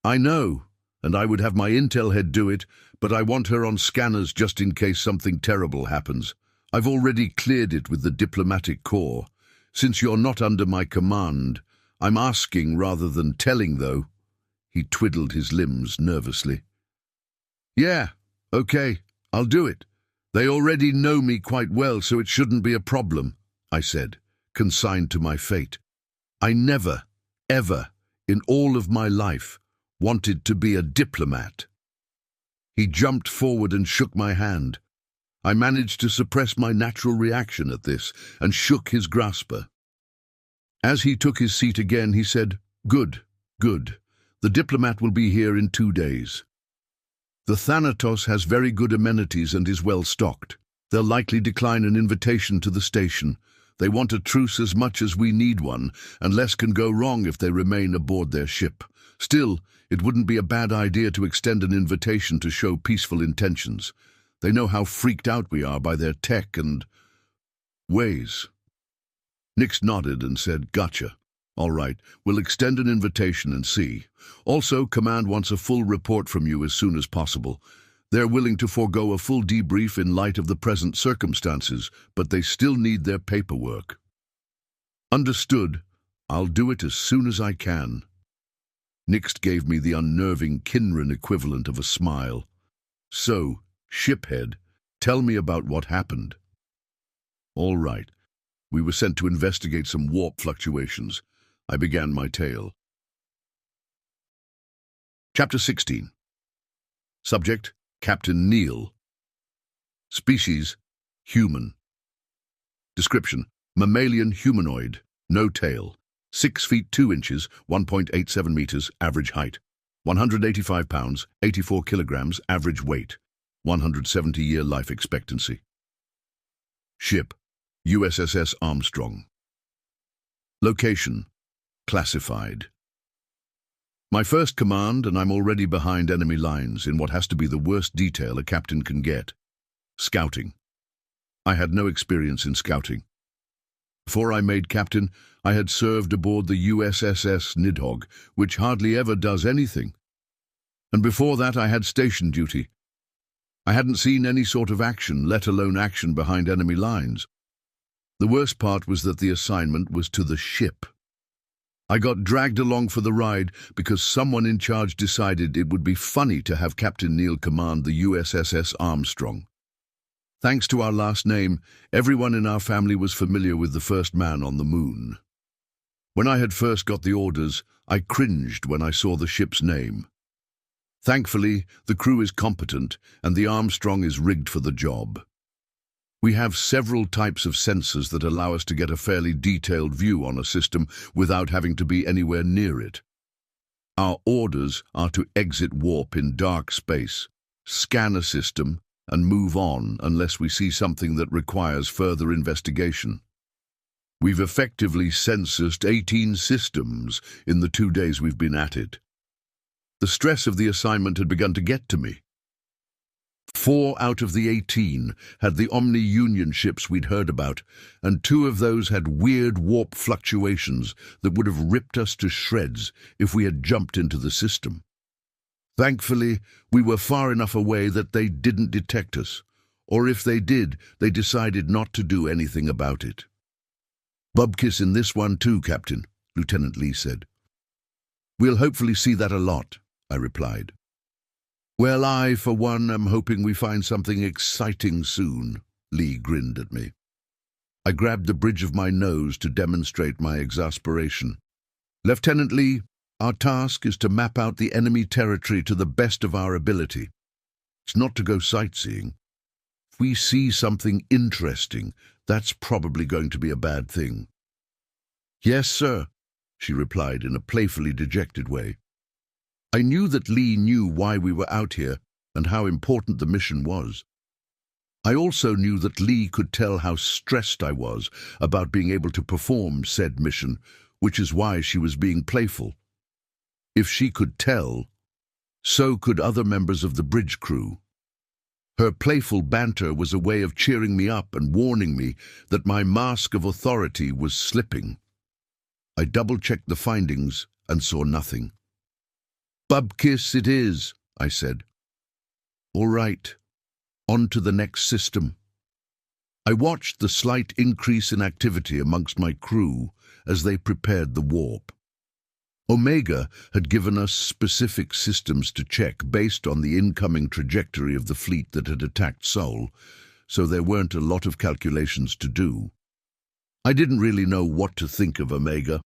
S1: I know, and I would have my intel head do it, but I want her on scanners just in case something terrible happens. I've already cleared it with the diplomatic corps. Since you're not under my command, I'm asking rather than telling, though. He twiddled his limbs nervously. Yeah, okay, I'll do it. They already know me quite well, so it shouldn't be a problem, I said, consigned to my fate. I never, ever, in all of my life, wanted to be a diplomat. He jumped forward and shook my hand. I managed to suppress my natural reaction at this and shook his grasper. As he took his seat again, he said, Good. The diplomat will be here in 2 days. The Thanatos has very good amenities and is well stocked. They'll likely decline an invitation to the station. They want a truce as much as we need one, and less can go wrong if they remain aboard their ship. Still, it wouldn't be a bad idea to extend an invitation to show peaceful intentions. They know how freaked out we are by their tech and ways. Nix nodded and said, Gotcha. All right, we'll extend an invitation and see. Also, Command wants a full report from you as soon as possible. They're willing to forego a full debrief in light of the present circumstances, but they still need their paperwork. Understood. I'll do it as soon as I can. Nix gave me the unnerving Kinran equivalent of a smile. So, Shiphead, tell me about what happened. All right. We were sent to investigate some warp fluctuations. I began my tale. Chapter 16. Subject, Captain Neil. Species, human. Description, mammalian humanoid, no tail. 6 feet 2 inches, 1.87 meters, average height. 185 pounds, 84 kilograms, average weight. 170-year life expectancy. Ship, USS Armstrong. Location, classified. My first command, and I'm already behind enemy lines in what has to be the worst detail a captain can get. Scouting. I had no experience in scouting. Before I made captain, I had served aboard the USS Nidhogg, which hardly ever does anything. And before that I had station duty. I hadn't seen any sort of action, let alone action behind enemy lines. The worst part was that the assignment was to the ship. I got dragged along for the ride because someone in charge decided it would be funny to have Captain Neil command the USS Armstrong. Thanks to our last name, everyone in our family was familiar with the first man on the moon. When I had first got the orders, I cringed when I saw the ship's name. Thankfully, the crew is competent and the Armstrong is rigged for the job. We have several types of sensors that allow us to get a fairly detailed view on a system without having to be anywhere near it. Our orders are to exit warp in dark space, scan a system, and move on unless we see something that requires further investigation. We've effectively censused 18 systems in the 2 days we've been at it. The stress of the assignment had begun to get to me. 4 out of the 18 had the Omni-Union ships we'd heard about, and 2 of those had weird warp fluctuations that would have ripped us to shreds if we had jumped into the system. Thankfully, we were far enough away that they didn't detect us, or if they did, they decided not to do anything about it. "Bubkiss in this one too, Captain," Lieutenant Lee said. "We'll hopefully see that a lot," I replied. "Well, I, for one, am hoping we find something exciting soon," Lee grinned at me. I grabbed the bridge of my nose to demonstrate my exasperation. "Lieutenant Lee, our task is to map out the enemy territory to the best of our ability. It's not to go sightseeing. If we see something interesting, that's probably going to be a bad thing." "Yes, sir," she replied in a playfully dejected way. I knew that Lee knew why we were out here and how important the mission was. I also knew that Lee could tell how stressed I was about being able to perform said mission, which is why she was being playful. If she could tell, so could other members of the bridge crew. Her playful banter was a way of cheering me up and warning me that my mask of authority was slipping. I double-checked the findings and saw nothing. "Bubkiss it is," I said. "All right, on to the next system." I watched the slight increase in activity amongst my crew as they prepared the warp. Omega had given us specific systems to check based on the incoming trajectory of the fleet that had attacked Sol, so there weren't a lot of calculations to do. I didn't really know what to think of Omega.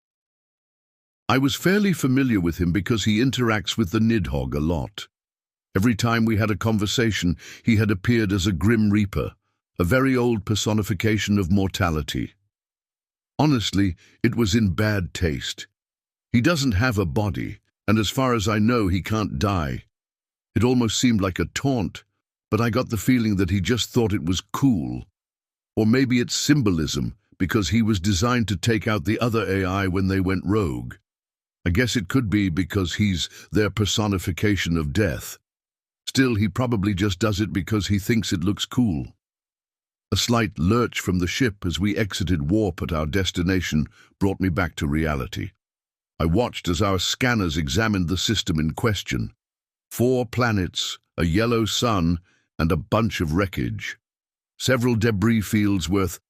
S1: I was fairly familiar with him because he interacts with the Nidhogg a lot. Every time we had a conversation, he had appeared as a Grim Reaper, a very old personification of mortality. Honestly, it was in bad taste. He doesn't have a body, and as far as I know, he can't die. It almost seemed like a taunt, but I got the feeling that he just thought it was cool. Or maybe it's symbolism, because he was designed to take out the other AI when they went rogue. I guess it could be because he's their personification of death. Still, he probably just does it because he thinks it looks cool. A slight lurch from the ship as we exited warp at our destination brought me back to reality. I watched as our scanners examined the system in question. 4 planets, a yellow sun, and a bunch of wreckage. Several debris fields worth.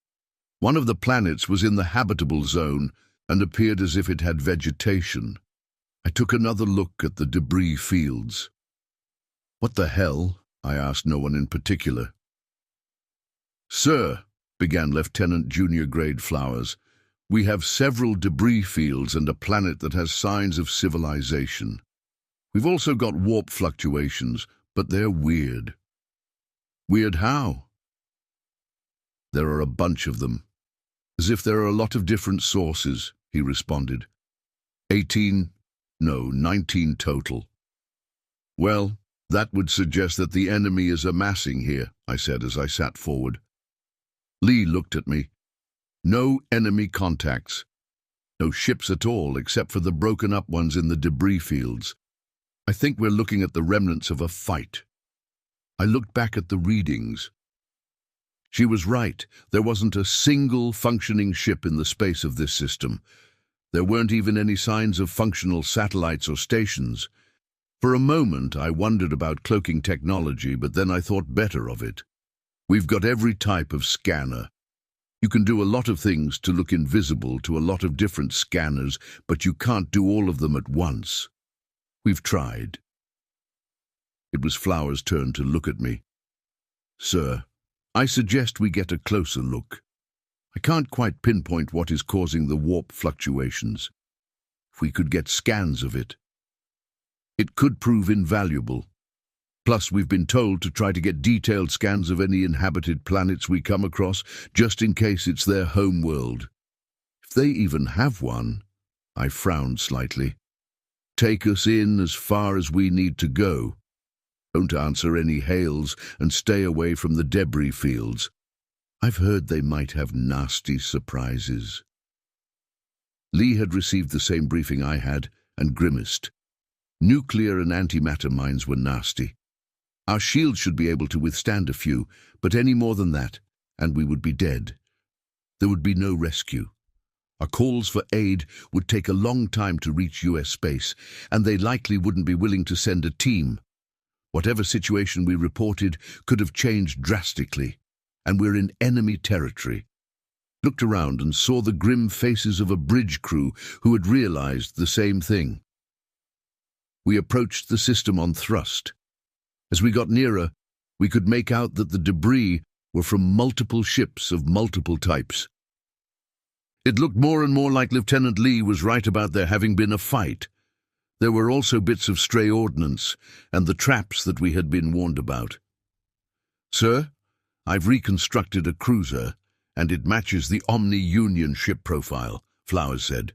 S1: One of the planets was in the habitable zone and appeared as if it had vegetation. I took another look at the debris fields. "What the hell?" I asked no one in particular. "Sir," began Lieutenant Junior Grade Flowers, "we have several debris fields and a planet that has signs of civilization. We've also got warp fluctuations, but they're weird." "Weird how?" "There are a bunch of them. As if there are a lot of different sources," he responded. 19 total. "Well, that would suggest that the enemy is amassing here," I said as I sat forward. Lee looked at me. "No enemy contacts. No ships at all, except for the broken-up ones in the debris fields. I think we're looking at the remnants of a fight." I looked back at the readings. She was right. There wasn't a single functioning ship in the space of this system. There weren't even any signs of functional satellites or stations. For a moment, I wondered about cloaking technology, but then I thought better of it. We've got every type of scanner. You can do a lot of things to look invisible to a lot of different scanners, but you can't do all of them at once. We've tried. It was Flower's turn to look at me. Sir, I suggest we get a closer look. I can't quite pinpoint what is causing the warp fluctuations. If we could get scans of it, it could prove invaluable. Plus, we've been told to try to get detailed scans of any inhabited planets we come across, just in case it's their home world. If they even have one, I frowned slightly. Take us in as far as we need to go. Don't answer any hails and stay away from the debris fields. I've heard they might have nasty surprises. Lee had received the same briefing I had and grimaced. Nuclear and antimatter mines were nasty. Our shields should be able to withstand a few, but any more than that, and we would be dead. There would be no rescue. Our calls for aid would take a long time to reach US space, and they likely wouldn't be willing to send a team. Whatever situation we reported could have changed drastically, and we're in enemy territory. Looked around and saw the grim faces of a bridge crew who had realized the same thing. We approached the system on thrust. As we got nearer, we could make out that the debris were from multiple ships of multiple types. It looked more and more like Lieutenant Lee was right about there having been a fight. There were also bits of stray ordnance and the traps that we had been warned about. Sir, I've reconstructed a cruiser, and it matches the Omni-Union ship profile, Flowers said.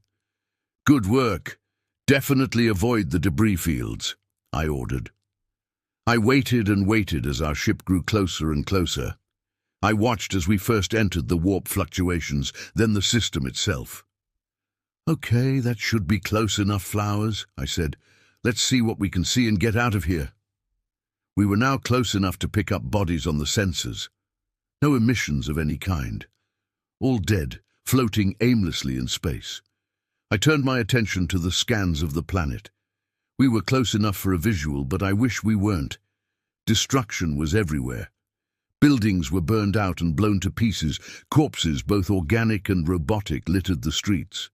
S1: Good work. Definitely avoid the debris fields, I ordered. I waited and waited as our ship grew closer and closer. I watched as we first entered the warp fluctuations, then the system itself. Okay, that should be close enough, Flowers, I said. Let's see what we can see and get out of here. We were now close enough to pick up bodies on the sensors. No emissions of any kind. All dead, floating aimlessly in space. I turned my attention to the scans of the planet. We were close enough for a visual, but I wish we weren't. Destruction was everywhere. Buildings were burned out and blown to pieces. Corpses, both organic and robotic, littered the streets.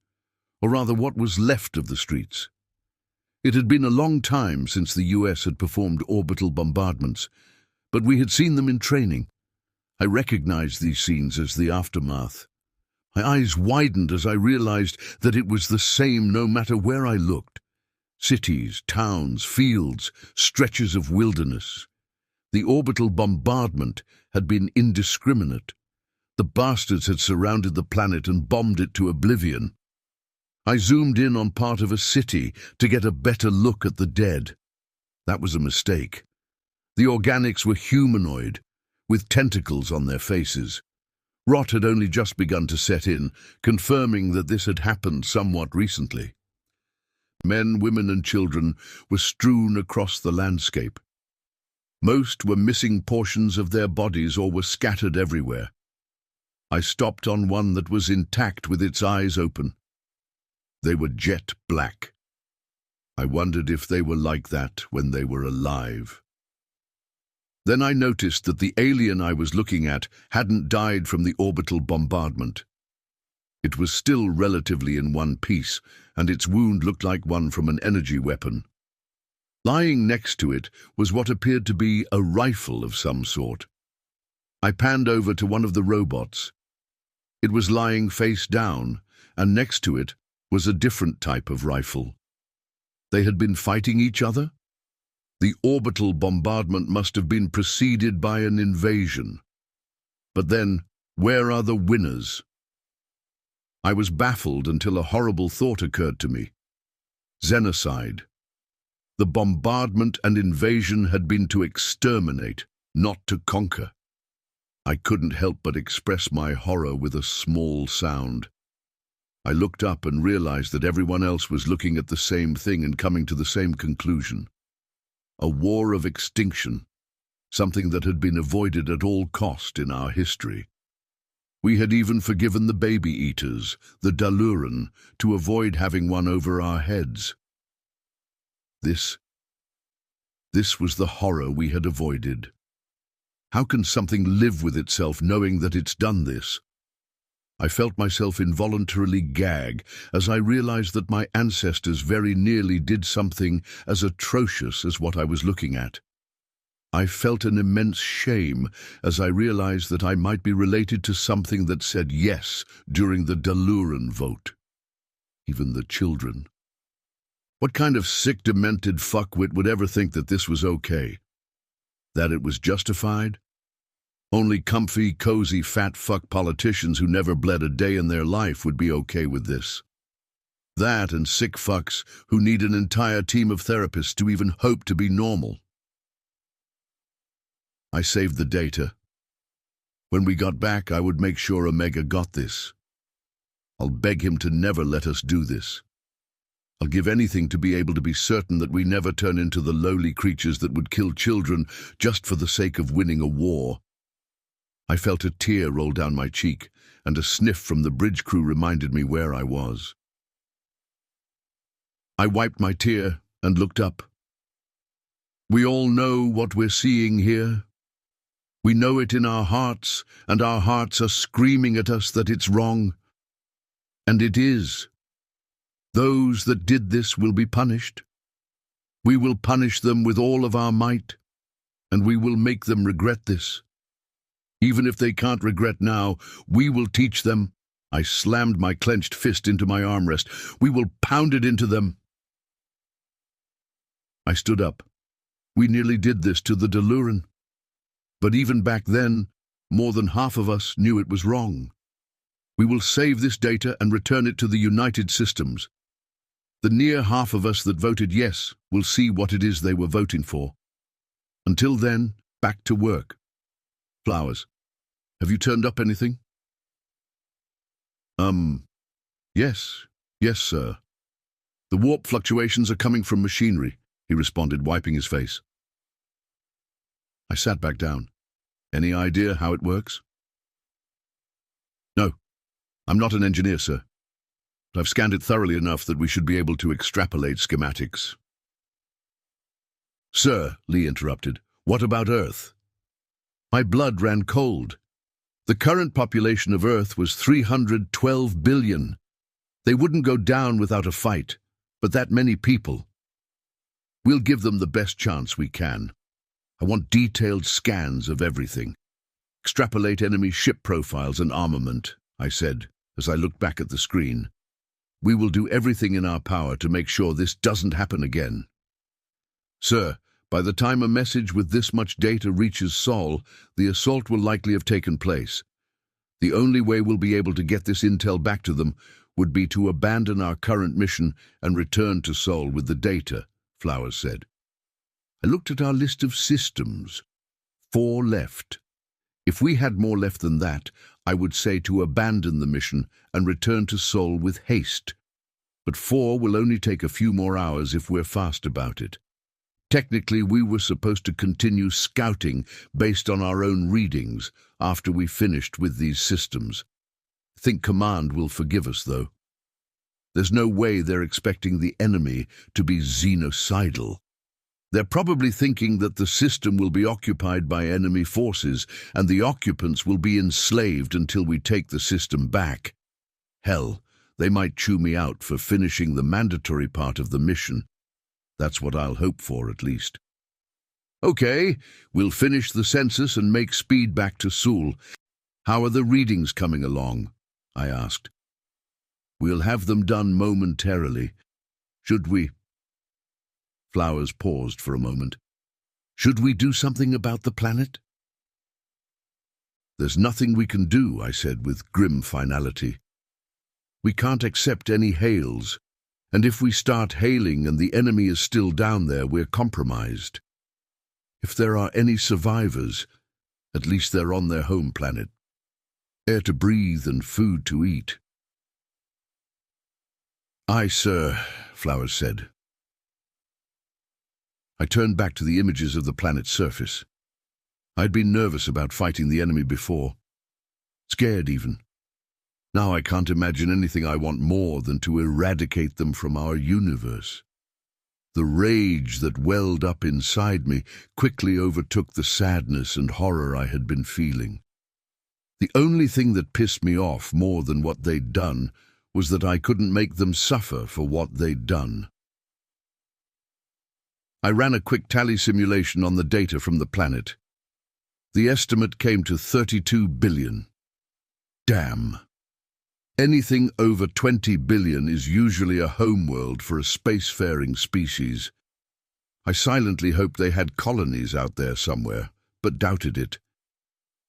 S1: Or rather, what was left of the streets. It had been a long time since the US had performed orbital bombardments, but we had seen them in training. I recognized these scenes as the aftermath. My eyes widened as I realized that it was the same no matter where I looked. Cities, towns, fields, stretches of wilderness. The orbital bombardment had been indiscriminate. The bastards had surrounded the planet and bombed it to oblivion. I zoomed in on part of a city to get a better look at the dead. That was a mistake. The organics were humanoid, with tentacles on their faces. Rot had only just begun to set in, confirming that this had happened somewhat recently. Men, women, and children were strewn across the landscape. Most were missing portions of their bodies or were scattered everywhere. I stopped on one that was intact with its eyes open. They were jet black. I wondered if they were like that when they were alive. Then I noticed that the alien I was looking at hadn't died from the orbital bombardment. It was still relatively in one piece, and its wound looked like one from an energy weapon. Lying next to it was what appeared to be a rifle of some sort. I panned over to one of the robots. It was lying face down, and next to it was a different type of rifle. They had been fighting each other? The orbital bombardment must have been preceded by an invasion. But then, where are the winners? I was baffled until a horrible thought occurred to me. Xenocide. The bombardment and invasion had been to exterminate, not to conquer. I couldn't help but express my horror with a small sound. I looked up and realized that everyone else was looking at the same thing and coming to the same conclusion. A war of extinction, something that had been avoided at all cost in our history. We had even forgiven the baby eaters, the Daluran, to avoid having one over our heads. This was the horror we had avoided. How can something live with itself knowing that it's done this? I felt myself involuntarily gag as I realized that my ancestors very nearly did something as atrocious as what I was looking at. I felt an immense shame as I realized that I might be related to something that said yes during the Daluran vote. Even the children. What kind of sick, demented fuckwit would ever think that this was okay? That it was justified? Only comfy, cozy, fat fuck politicians who never bled a day in their life would be okay with this. That and sick fucks who need an entire team of therapists to even hope to be normal. I saved the data. When we got back, I would make sure Omega got this. I'll beg him to never let us do this. I'll give anything to be able to be certain that we never turn into the lowly creatures that would kill children just for the sake of winning a war. I felt a tear roll down my cheek, and a sniff from the bridge crew reminded me where I was. I wiped my tear and looked up. We all know what we're seeing here. We know it in our hearts, and our hearts are screaming at us that it's wrong. And it is. Those that did this will be punished. We will punish them with all of our might, and we will make them regret this. Even if they can't regret now, we will teach them. I slammed my clenched fist into my armrest. We will pound it into them. I stood up. We nearly did this to the Daluran. But even back then, more than half of us knew it was wrong. We will save this data and return it to the United Systems. The near half of us that voted yes will see what it is they were voting for. Until then, back to work. Flowers, have you turned up anything? Yes, sir. The warp fluctuations are coming from machinery, he responded, wiping his face. I sat back down. Any idea how it works? No, I'm not an engineer, sir. But I've scanned it thoroughly enough that we should be able to extrapolate schematics. Sir, Lee interrupted, what about Earth? My blood ran cold. The current population of Earth was 312 billion. They wouldn't go down without a fight, but that many people. We'll give them the best chance we can. I want detailed scans of everything. Extrapolate enemy ship profiles and armament, I said, as I looked back at the screen. We will do everything in our power to make sure this doesn't happen again. Sir, by the time a message with this much data reaches Sol, the assault will likely have taken place. The only way we'll be able to get this intel back to them would be to abandon our current mission and return to Sol with the data, Flowers said. I looked at our list of systems. 4 left. If we had more left than that, I would say to abandon the mission and return to Sol with haste. But 4 will only take a few more hours if we're fast about it. Technically, we were supposed to continue scouting based on our own readings after we finished with these systems. I think Command will forgive us, though. There's no way they're expecting the enemy to be xenocidal. They're probably thinking that the system will be occupied by enemy forces and the occupants will be enslaved until we take the system back. Hell, they might chew me out for finishing the mandatory part of the mission. That's what I'll hope for, at least. Okay, we'll finish the census and make speed back to Sul. How are the readings coming along? I asked. We'll have them done momentarily. Should we? Flowers paused for a moment. Should we do something about the planet? There's nothing we can do, I said with grim finality. We can't accept any hails, and if we start hailing and the enemy is still down there, we're compromised. If there are any survivors, at least they're on their home planet. Air to breathe and food to eat. Aye, sir, Flowers said. I turned back to the images of the planet's surface. I'd been nervous about fighting the enemy before. Scared even. Now I can't imagine anything I want more than to eradicate them from our universe. The rage that welled up inside me quickly overtook the sadness and horror I had been feeling. The only thing that pissed me off more than what they'd done was that I couldn't make them suffer for what they'd done. I ran a quick tally simulation on the data from the planet. The estimate came to 32 billion. Damn. Anything over 20 billion is usually a homeworld for a spacefaring species. I silently hoped they had colonies out there somewhere, but doubted it.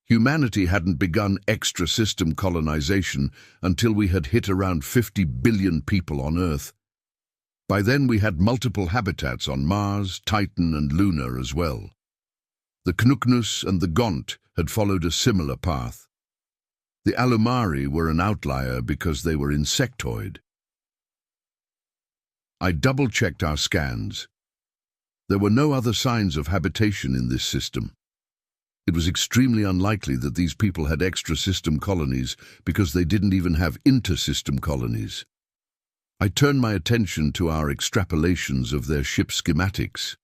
S1: Humanity hadn't begun extra-system colonization until we had hit around 50 billion people on Earth. By then we had multiple habitats on Mars, Titan and Luna as well. The Knuknus and the Gont had followed a similar path. The Alumari were an outlier because they were insectoid. I double-checked our scans. There were no other signs of habitation in this system. It was extremely unlikely that these people had extra-system colonies because they didn't even have inter-system colonies. I turned my attention to our extrapolations of their ship schematics.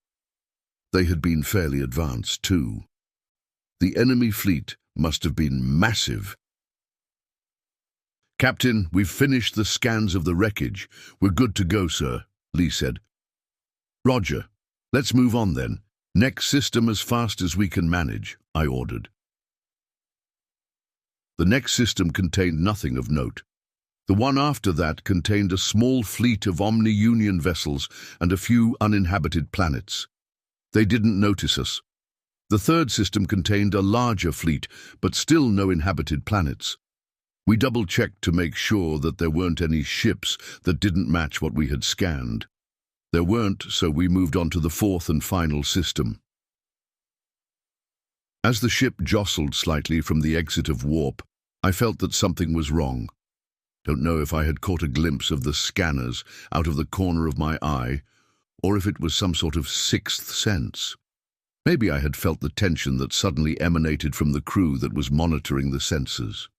S1: They had been fairly advanced, too. The enemy fleet must have been massive. "Captain, we've finished the scans of the wreckage. We're good to go, sir," Lee said. "Roger. Let's move on then. Next system as fast as we can manage," I ordered. The next system contained nothing of note. The one after that contained a small fleet of Omni-Union vessels and a few uninhabited planets. They didn't notice us. The third system contained a larger fleet, but still no inhabited planets. We double-checked to make sure that there weren't any ships that didn't match what we had scanned. There weren't, so we moved on to the fourth and final system. As the ship jostled slightly from the exit of warp, I felt that something was wrong. Don't know if I had caught a glimpse of the scanners out of the corner of my eye, or if it was some sort of sixth sense. Maybe I had felt the tension that suddenly emanated from the crew that was monitoring the sensors.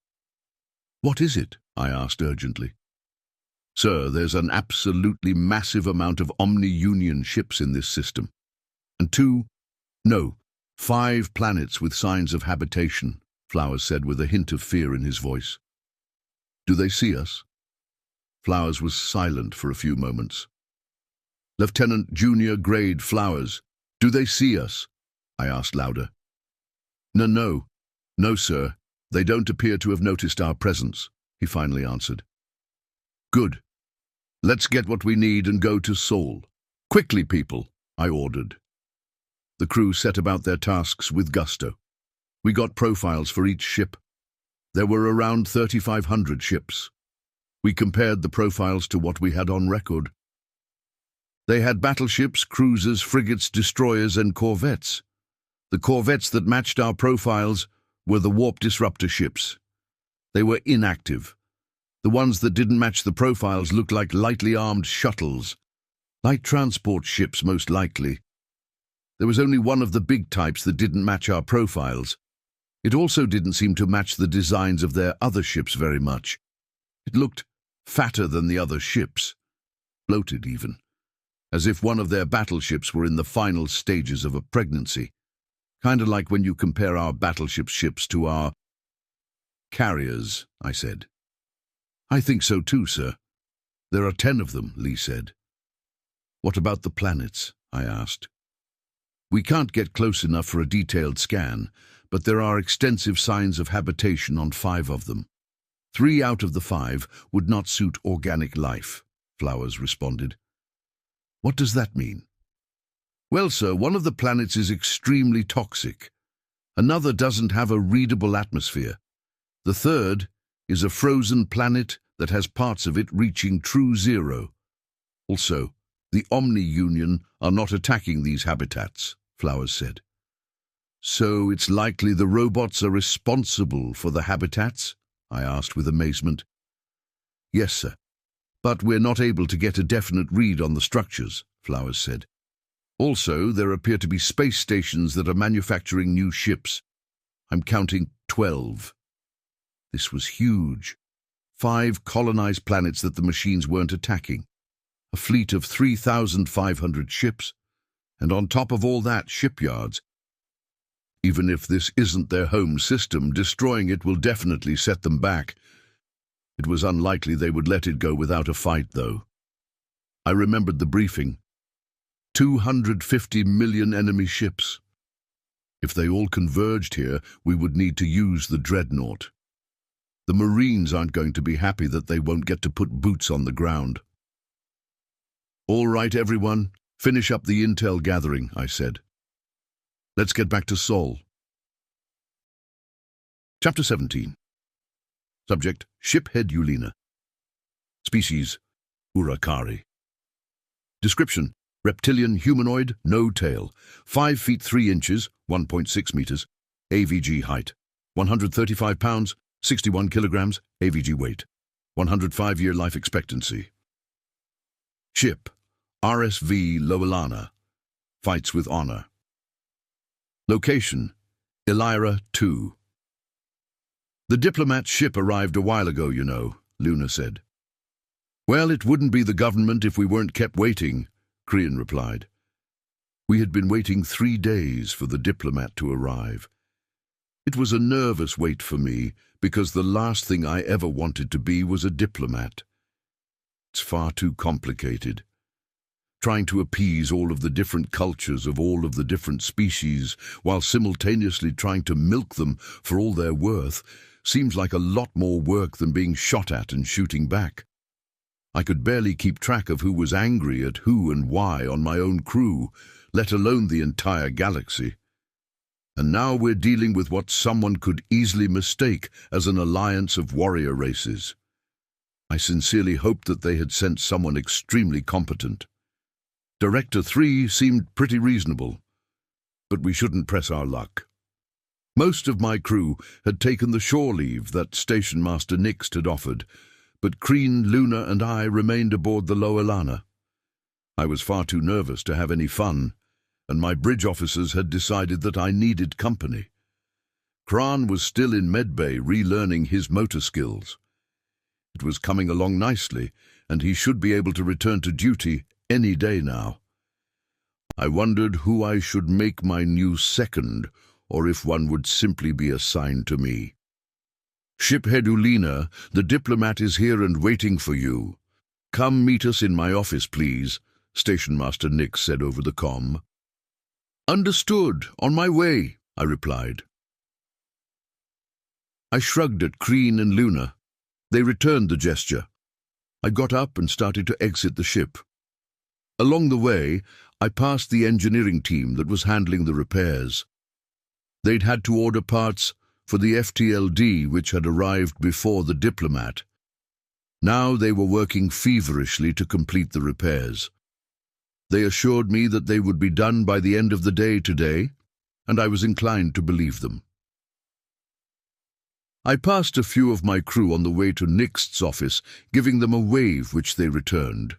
S1: "What is it?" I asked urgently. "Sir, there's an absolutely massive amount of Omni-Union ships in this system. And 5 planets with signs of habitation," Flowers said with a hint of fear in his voice. "Do they see us?" Flowers was silent for a few moments. "Lieutenant Junior Grade Flowers, do they see us?" I asked louder. No, sir. They don't appear to have noticed our presence," he finally answered. "Good. Let's get what we need and go to Seoul. Quickly, people," I ordered. The crew set about their tasks with gusto. We got profiles for each ship. There were around 3,500 ships. We compared the profiles to what we had on record. They had battleships, cruisers, frigates, destroyers, and corvettes. The corvettes that matched our profiles were the warp disruptor ships. They were inactive. The ones that didn't match the profiles looked like lightly armed shuttles. Light transport ships, most likely. There was only one of the big types that didn't match our profiles. It also didn't seem to match the designs of their other ships very much. It looked fatter than the other ships, bloated even, as if one of their battleships were in the final stages of a pregnancy. Kind of like when you compare our battleship ships to our carriers, I said. "I think so too, sir. There are 10 of them," Lee said. "What about the planets?" I asked. "We can't get close enough for a detailed scan, but there are extensive signs of habitation on 5 of them. 3 out of the 5 would not suit organic life," Flowers responded. "What does that mean?" "Well, sir, one of the planets is extremely toxic. Another doesn't have a readable atmosphere. The third is a frozen planet that has parts of it reaching true zero. Also, the Omni-Union are not attacking these habitats," Flowers said. "So it's likely the robots are responsible for the habitats?" I asked with amazement. "Yes, sir. But we're not able to get a definite read on the structures," Flowers said. "Also, there appear to be space stations that are manufacturing new ships. I'm counting 12. This was huge. 5 colonized planets that the machines weren't attacking. A fleet of 3,500 ships. And on top of all that, shipyards. Even if this isn't their home system, destroying it will definitely set them back. It was unlikely they would let it go without a fight, though. I remembered the briefing. 250 million enemy ships. If they all converged here, we would need to use the dreadnought. The Marines aren't going to be happy that they won't get to put boots on the ground. All right, everyone, finish up the intel gathering, I said. Let's get back to Seoul. Chapter 17. Subject, Shiphead Eulina. Species, Urakari. Description, reptilian humanoid, no tail, 5 feet 3 inches, 1.6 meters, AVG height, 135 pounds, 61 kilograms, AVG weight, 105-year life expectancy. Ship, RSV Loelana, fights with honor. Location, Elira 2. The diplomat ship arrived a while ago, you know, Luna said. Well, it wouldn't be the government if we weren't kept waiting, Krian replied. We had been waiting 3 days for the diplomat to arrive. It was a nervous wait for me, because the last thing I ever wanted to be was a diplomat. It's far too complicated. Trying to appease all of the different cultures of all of the different species, while simultaneously trying to milk them for all they're worth, seems like a lot more work than being shot at and shooting back. I could barely keep track of who was angry at who and why on my own crew, let alone the entire galaxy. And now we're dealing with what someone could easily mistake as an alliance of warrior races. I sincerely hoped that they had sent someone extremely competent. Director 3 seemed pretty reasonable, but we shouldn't press our luck. Most of my crew had taken the shore leave that Station Master Nixt had offered, but Kreen, Luna and I remained aboard the Loelana. I was far too nervous to have any fun, and my bridge officers had decided that I needed company. Kran was still in medbay relearning his motor skills. It was coming along nicely, and he should be able to return to duty any day now. I wondered who I should make my new second, or if one would simply be assigned to me. Shiphead Eulina, the diplomat is here and waiting for you. Come meet us in my office, please, Station Master Nixt said over the comm. Understood, on my way, I replied. I shrugged at Kreen and Luna. They returned the gesture. I got up and started to exit the ship. Along the way, I passed the engineering team that was handling the repairs. They'd had to order parts for the FTLD which had arrived before the diplomat. Now they were working feverishly to complete the repairs. They assured me that they would be done by the end of the day today, and I was inclined to believe them. I passed a few of my crew on the way to Nixt's office, giving them a wave which they returned.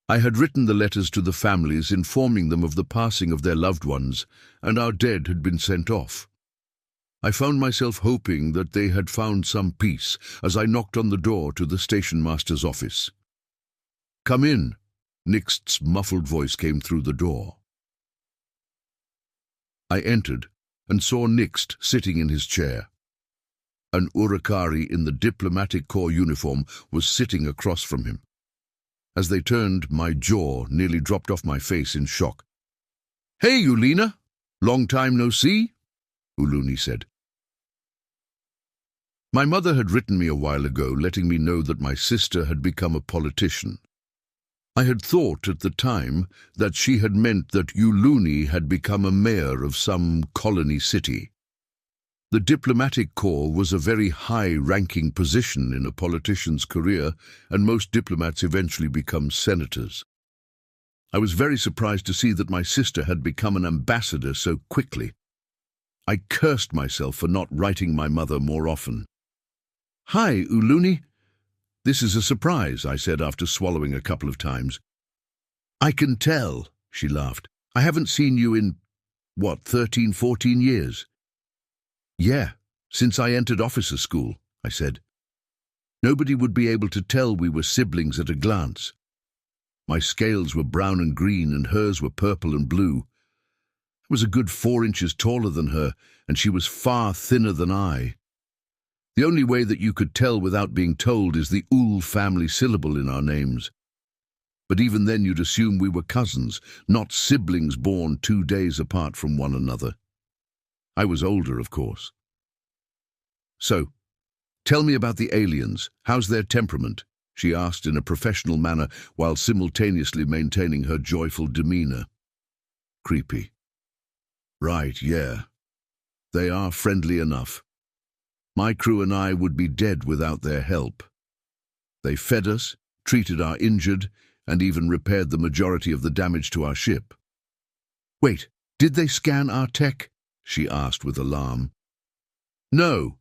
S1: I had written the letters to the families informing them of the passing of their loved ones, and our dead had been sent off. I found myself hoping that they had found some peace as I knocked on the door to the station master's office. Come in, Nixt's muffled voice came through the door. I entered and saw Nixt sitting in his chair. An Urakari in the diplomatic corps uniform was sitting across from him. As they turned, my jaw nearly dropped off my face in shock. Hey, Eulina! Long time no see, Uluni said. My mother had written me a while ago, letting me know that my sister had become a politician. I had thought at the time that she had meant that Uluni had become a mayor of some colony city. The diplomatic corps was a very high-ranking position in a politician's career, and most diplomats eventually become senators. I was very surprised to see that my sister had become an ambassador so quickly. I cursed myself for not writing my mother more often. Hi, Uluni. This is a surprise, I said after swallowing a couple of times. I can tell, she laughed. I haven't seen you in, 13, 14 years? Yeah, since I entered officer school, I said. Nobody would be able to tell we were siblings at a glance. My scales were brown and green and hers were purple and blue. I was a good 4 inches taller than her, and she was far thinner than I. The only way that you could tell without being told is the Ul family syllable in our names. But even then you'd assume we were cousins, not siblings born 2 days apart from one another. I was older, of course. So, tell me about the aliens. How's their temperament? She asked in a professional manner while simultaneously maintaining her joyful demeanor. Creepy. Right, yeah. They are friendly enough. My crew and I would be dead without their help. They fed us, treated our injured, and even repaired the majority of the damage to our ship. Wait, did they scan our tech? She asked with alarm. No.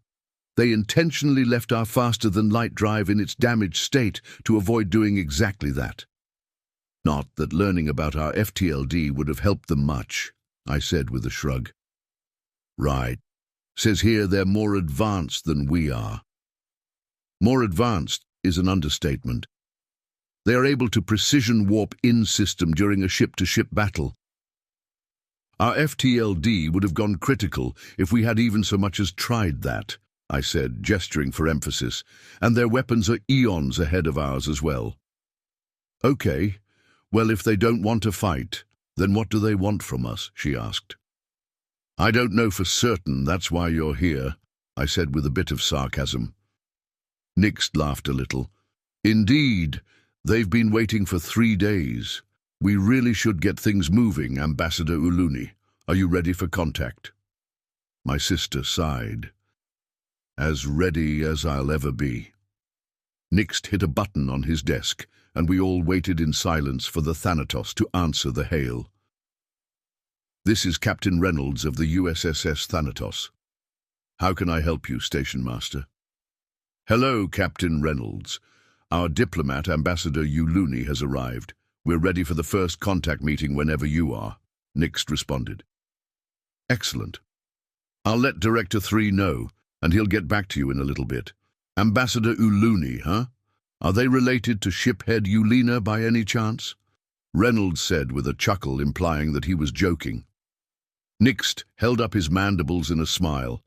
S1: They intentionally left our faster-than-light drive in its damaged state to avoid doing exactly that. Not that learning about our FTLD would have helped them much, I said with a shrug. Right. Says here they're more advanced than we are. More advanced is an understatement. They are able to precision warp in-system during a ship-to-ship battle. Our FTLD would have gone critical if we had even so much as tried that, I said, gesturing for emphasis, and their weapons are eons ahead of ours as well. Okay, well, if they don't want to fight, then what do they want from us? She asked. I don't know for certain, that's why you're here, I said with a bit of sarcasm. Nixt laughed a little. Indeed, they've been waiting for 3 days. We really should get things moving, Ambassador Uluni. Are you ready for contact? My sister sighed. As ready as I'll ever be. Nixt hit a button on his desk, and we all waited in silence for the Thanatos to answer the hail. This is Captain Reynolds of the USSS Thanatos. How can I help you, Station Master? Hello, Captain Reynolds. Our diplomat, Ambassador Uluni, has arrived. We're ready for the first contact meeting whenever you are, Nixt responded. Excellent. I'll let Director 3 know, and he'll get back to you in a little bit. Ambassador Uluni, huh? Are they related to shiphead Ulina by any chance? Reynolds said with a chuckle implying that he was joking. Nixt held up his mandibles in a smile.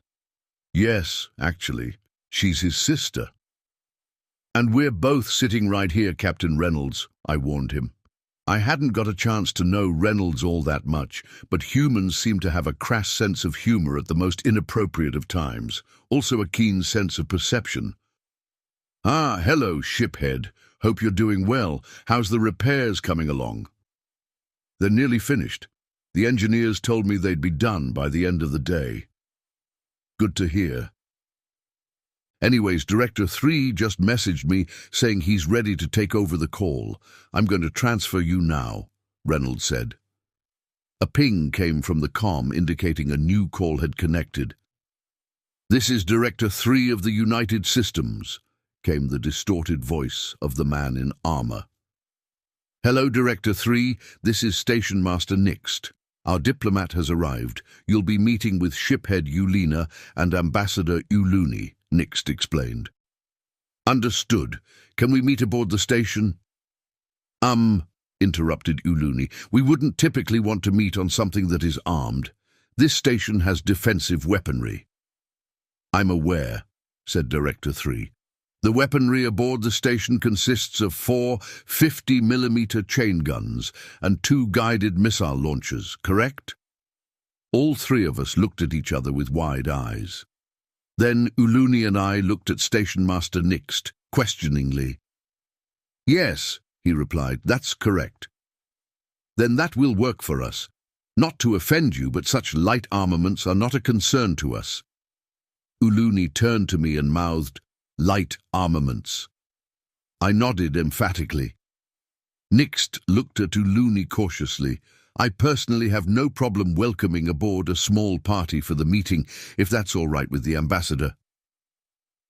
S1: Yes, actually, she's his sister. And we're both sitting right here, Captain Reynolds, I warned him. I hadn't got a chance to know Reynolds all that much, but humans seem to have a crass sense of humor at the most inappropriate of times, also a keen sense of perception. Ah, hello, shiphead. Hope you're doing well. How's the repairs coming along? They're nearly finished. The engineers told me they'd be done by the end of the day. Good to hear. Anyways, Director 3 just messaged me saying he's ready to take over the call. I'm going to transfer you now, Reynolds said. A ping came from the comm indicating a new call had connected. This is Director 3 of the United Systems, came the distorted voice of the man in armor. Hello, Director 3. This is Station Master Nixt. Our diplomat has arrived. You'll be meeting with shiphead Ulina and Ambassador Uluni, Nixt explained. Understood. Can we meet aboard the station? Interrupted Uluni. We wouldn't typically want to meet on something that is armed. This station has defensive weaponry. I'm aware, said Director 3. The weaponry aboard the station consists of 4 50mm chain guns and 2 guided missile launchers, correct? All 3 of us looked at each other with wide eyes. Then Uluni and I looked at Station Master Nixt, questioningly. Yes, he replied, that's correct. Then that will work for us. Not to offend you, but such light armaments are not a concern to us. Uluni turned to me and mouthed, light armaments. I nodded emphatically. Nixt looked at Uluni cautiously. I personally have no problem welcoming aboard a small party for the meeting, if that's all right with the ambassador.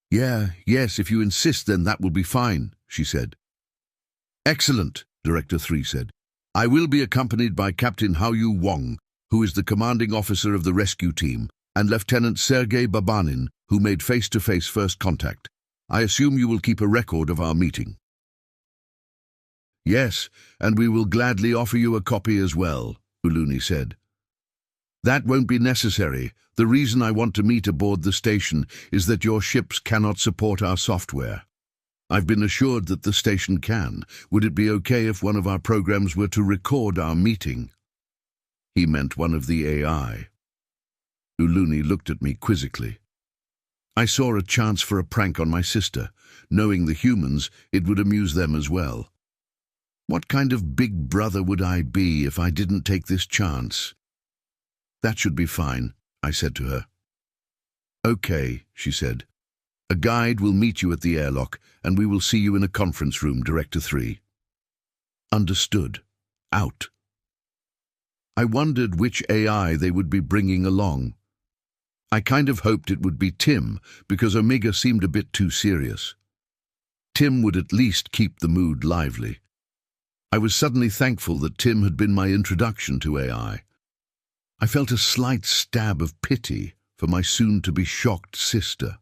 S1: Yes, if you insist, then that will be fine, she said. Excellent, Director 3 said. I will be accompanied by Captain Haoyu Wong, who is the commanding officer of the rescue team, and Lieutenant Sergei Babanin, who made face-to-face first contact. I assume you will keep a record of our meeting. Yes, and we will gladly offer you a copy as well, Uluni said. That won't be necessary. The reason I want to meet aboard the station is that your ships cannot support our software. I've been assured that the station can. Would it be okay if one of our programs were to record our meeting? He meant one of the AI. Uluni looked at me quizzically. I saw a chance for a prank on my sister. Knowing the humans, it would amuse them as well. What kind of big brother would I be if I didn't take this chance? That should be fine, I said to her. Okay, she said. A guide will meet you at the airlock, and we will see you in a conference room, Director 3. Understood. Out. I wondered which AI they would be bringing along. I kind of hoped it would be Tim, because Omega seemed a bit too serious. Tim would at least keep the mood lively. I was suddenly thankful that Tim had been my introduction to AI. I felt a slight stab of pity for my soon-to-be shocked sister.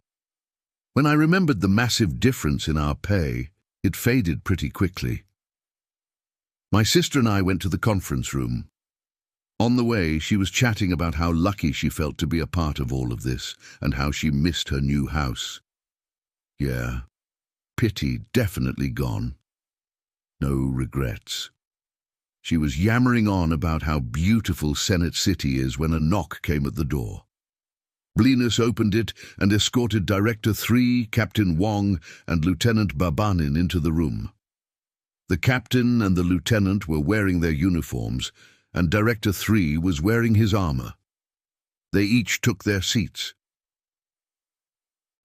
S1: When I remembered the massive difference in our pay, it faded pretty quickly. My sister and I went to the conference room. On the way, she was chatting about how lucky she felt to be a part of all of this, and how she missed her new house. Yeah, pity definitely gone. No regrets. She was yammering on about how beautiful Senate City is when a knock came at the door. Blinus opened it and escorted Director 3, Captain Wong, and Lieutenant Babanin into the room. The captain and the lieutenant were wearing their uniforms, and Director 3 was wearing his armor. They each took their seats.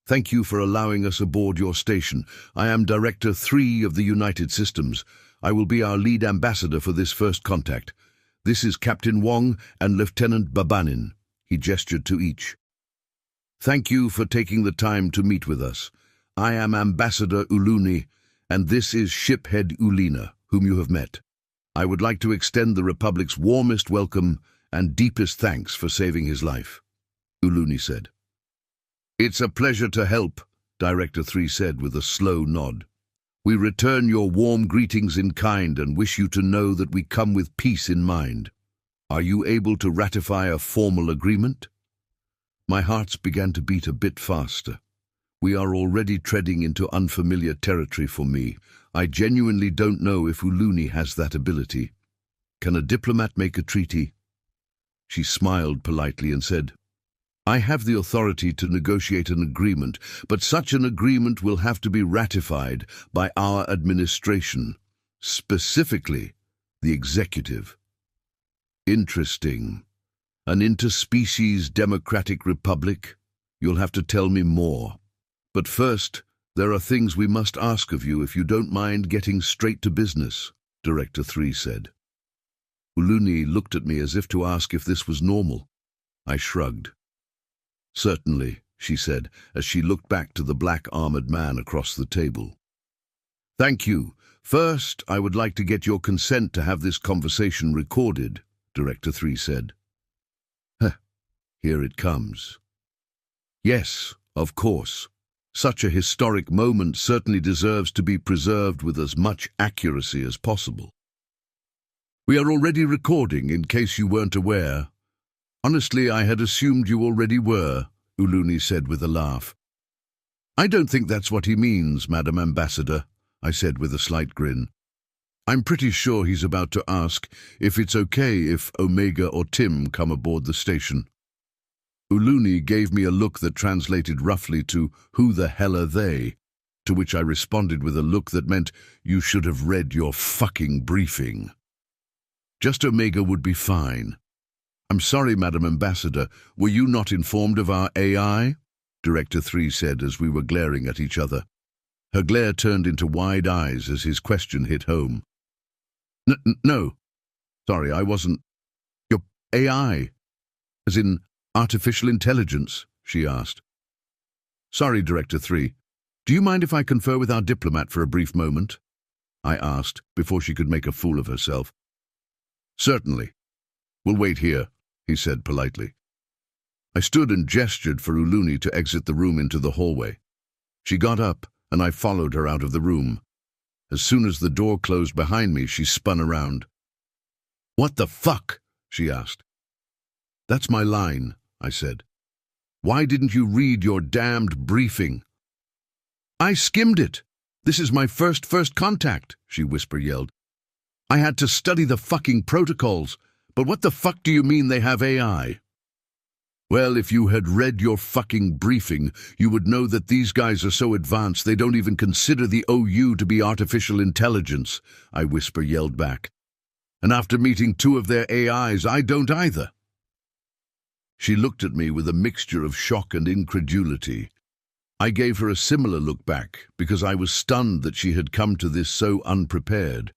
S1: Thank you for allowing us aboard your station. I am Director 3 of the United Systems. I will be our lead ambassador for this first contact. This is Captain Wong and Lieutenant Babanin. He gestured to each. Thank you for taking the time to meet with us. I am Ambassador Uluni, and this is Shiphead Ulina, whom you have met. I would like to extend the Republic's warmest welcome and deepest thanks for saving his life, Uluni said. It's a pleasure to help, Director 3 said with a slow nod. We return your warm greetings in kind and wish you to know that we come with peace in mind. Are you able to ratify a formal agreement? My hearts began to beat a bit faster. We are already treading into unfamiliar territory for me. I genuinely don't know if Uluni has that ability. Can a diplomat make a treaty? She smiled politely and said, I have the authority to negotiate an agreement, but such an agreement will have to be ratified by our administration, specifically the executive. Interesting. An interspecies democratic republic? You'll have to tell me more. But first, there are things we must ask of you if you don't mind getting straight to business, Director 3 said. Uluni looked at me as if to ask if this was normal. I shrugged. Certainly, she said, as she looked back to the black-armored man across the table. Thank you. First, I would like to get your consent to have this conversation recorded, Director 3 said. Here it comes. Yes, of course. Such a historic moment certainly deserves to be preserved with as much accuracy as possible. We are already recording, in case you weren't aware. Honestly, I had assumed you already were, Uluni said with a laugh. I don't think that's what he means, Madam Ambassador, I said with a slight grin. I'm pretty sure he's about to ask if it's okay if Omega or Tim come aboard the station. Uluni gave me a look that translated roughly to, who the hell are they? To which I responded with a look that meant, you should have read your fucking briefing. Just Omega would be fine. I'm sorry, Madam Ambassador, were you not informed of our AI? Director 3 said as we were glaring at each other. Her glare turned into wide eyes as his question hit home. No. Sorry, I wasn't. Your AI, as in artificial intelligence, she asked. Sorry, Director 3. Do you mind if I confer with our diplomat for a brief moment? I asked, before she could make a fool of herself. Certainly. We'll wait here, he said politely. I stood and gestured for Uluni to exit the room into the hallway. She got up, and I followed her out of the room. As soon as the door closed behind me, she spun around. What the fuck? She asked. That's my line, I said. Why didn't you read your damned briefing? I skimmed it. This is my first contact, she yelled. I had to study the fucking protocols, but what the fuck do you mean they have AI? Well, if you had read your fucking briefing, you would know that these guys are so advanced they don't even consider the OU to be artificial intelligence, I yelled back. And after meeting 2 of their AIs, I don't either. She looked at me with a mixture of shock and incredulity. I gave her a similar look back, because I was stunned that she had come to this so unprepared.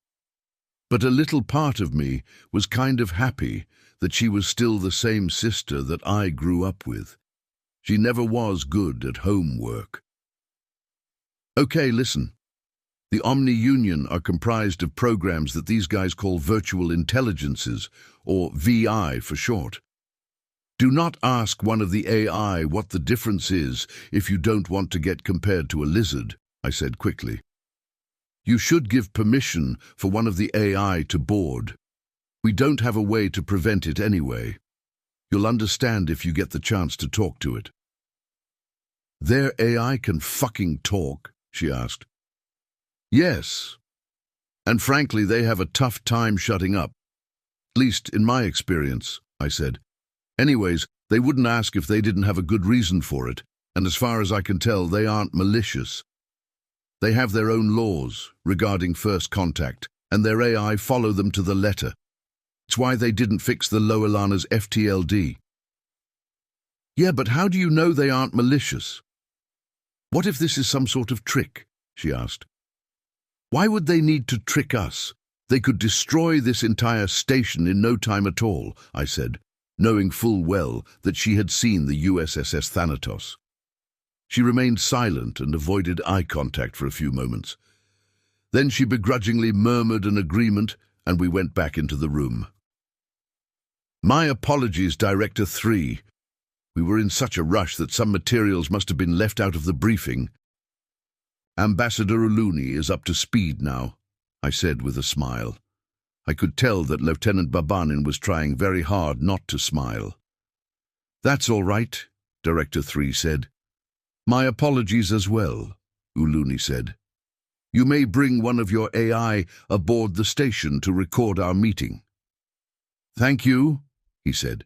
S1: But a little part of me was kind of happy that she was still the same sister that I grew up with. She never was good at homework. Okay, listen. The Omni Union are comprised of programs that these guys call virtual intelligences, or VI for short. Do not ask one of the AI what the difference is if you don't want to get compared to a lizard, I said quickly. You should give permission for one of the AI to board. We don't have a way to prevent it anyway. You'll understand if you get the chance to talk to it. Their AI can fucking talk, she asked. Yes. And frankly, they have a tough time shutting up. At least in my experience, I said. Anyways, they wouldn't ask if they didn't have a good reason for it, and as far as I can tell, they aren't malicious. They have their own laws regarding first contact, and their AI follow them to the letter. It's why they didn't fix the Loelana's FTLD. Yeah, but how do you know they aren't malicious? What if this is some sort of trick? She asked. Why would they need to trick us? They could destroy this entire station in no time at all, I said, knowing full well that she had seen the USS Thanatos. She remained silent and avoided eye contact for a few moments. Then she begrudgingly murmured an agreement, and we went back into the room. My apologies, Director 3. We were in such a rush that some materials must have been left out of the briefing. Ambassador Uluni is up to speed now, I said with a smile. I could tell that Lieutenant Babanin was trying very hard not to smile. That's all right, Director 3 said. My apologies as well, Uluni said. You may bring one of your AI aboard the station to record our meeting. Thank you, he said.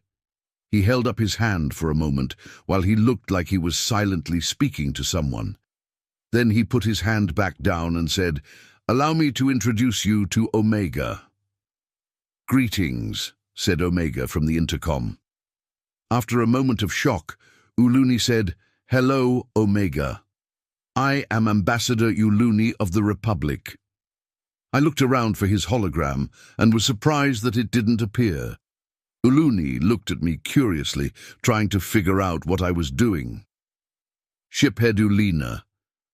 S1: He held up his hand for a moment while he looked like he was silently speaking to someone. Then he put his hand back down and said, Allow me to introduce you to Omega. Greetings, said Omega from the intercom. After a moment of shock, Uluni said, Hello, Omega. I am Ambassador Uluni of the Republic. I looked around for his hologram and was surprised that it didn't appear. Uluni looked at me curiously, trying to figure out what I was doing. Shiphead Ulina,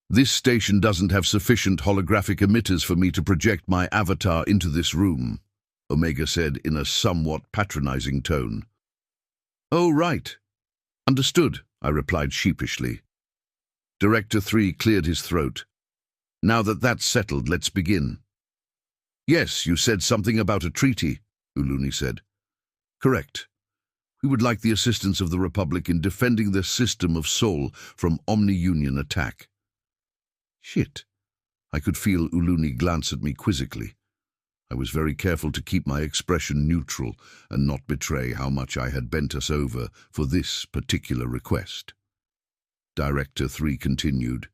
S1: this station doesn't have sufficient holographic emitters for me to project my avatar into this room, Omega said in a somewhat patronizing tone. Oh, right. Understood, I replied sheepishly. Director 3 cleared his throat. Now that that's settled, let's begin. Yes, you said something about a treaty, Uluni said. Correct. We would like the assistance of the Republic in defending their system of Sol from Omni-Union attack. Shit. I could feel Uluni glance at me quizzically. I was very careful to keep my expression neutral and not betray how much I had bent us over for this particular request. Director 3 continued.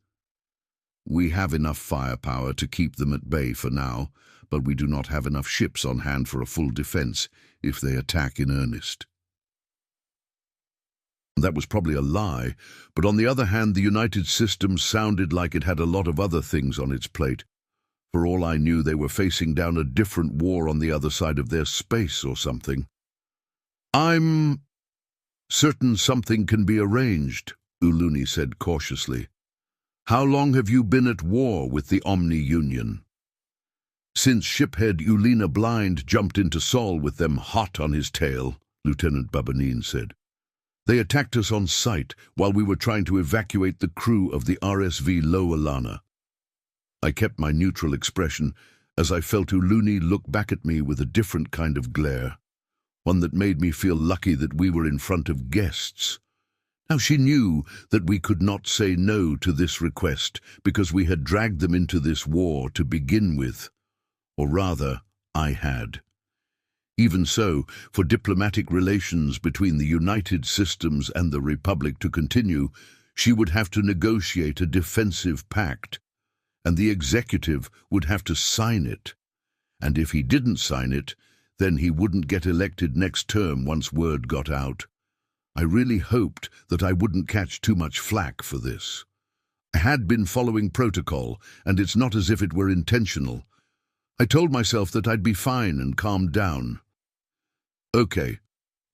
S1: We have enough firepower to keep them at bay for now, but we do not have enough ships on hand for a full defense if they attack in earnest. That was probably a lie, but on the other hand, the United Systems sounded like it had a lot of other things on its plate. For all I knew, they were facing down a different war on the other side of their space or something. I'm certain something can be arranged, Uluni said cautiously. How long have you been at war with the Omni-Union? Since shiphead Ulina Blind jumped into Sol with them hot on his tail, Lieutenant Babanin said. They attacked us on sight while we were trying to evacuate the crew of the RSV Loelana. I kept my neutral expression as I felt Uluni look back at me with a different kind of glare. one that made me feel lucky that we were in front of guests. Now she knew that we could not say no to this request because we had dragged them into this war to begin with. Or rather, I had. Even so, for diplomatic relations between the United Systems and the Republic to continue, she would have to negotiate a defensive pact, and the executive would have to sign it. And if he didn't sign it, then he wouldn't get elected next term once word got out. I really hoped that I wouldn't catch too much flack for this. I had been following protocol, and it's not as if it were intentional. I told myself that I'd be fine and calmed down. Okay,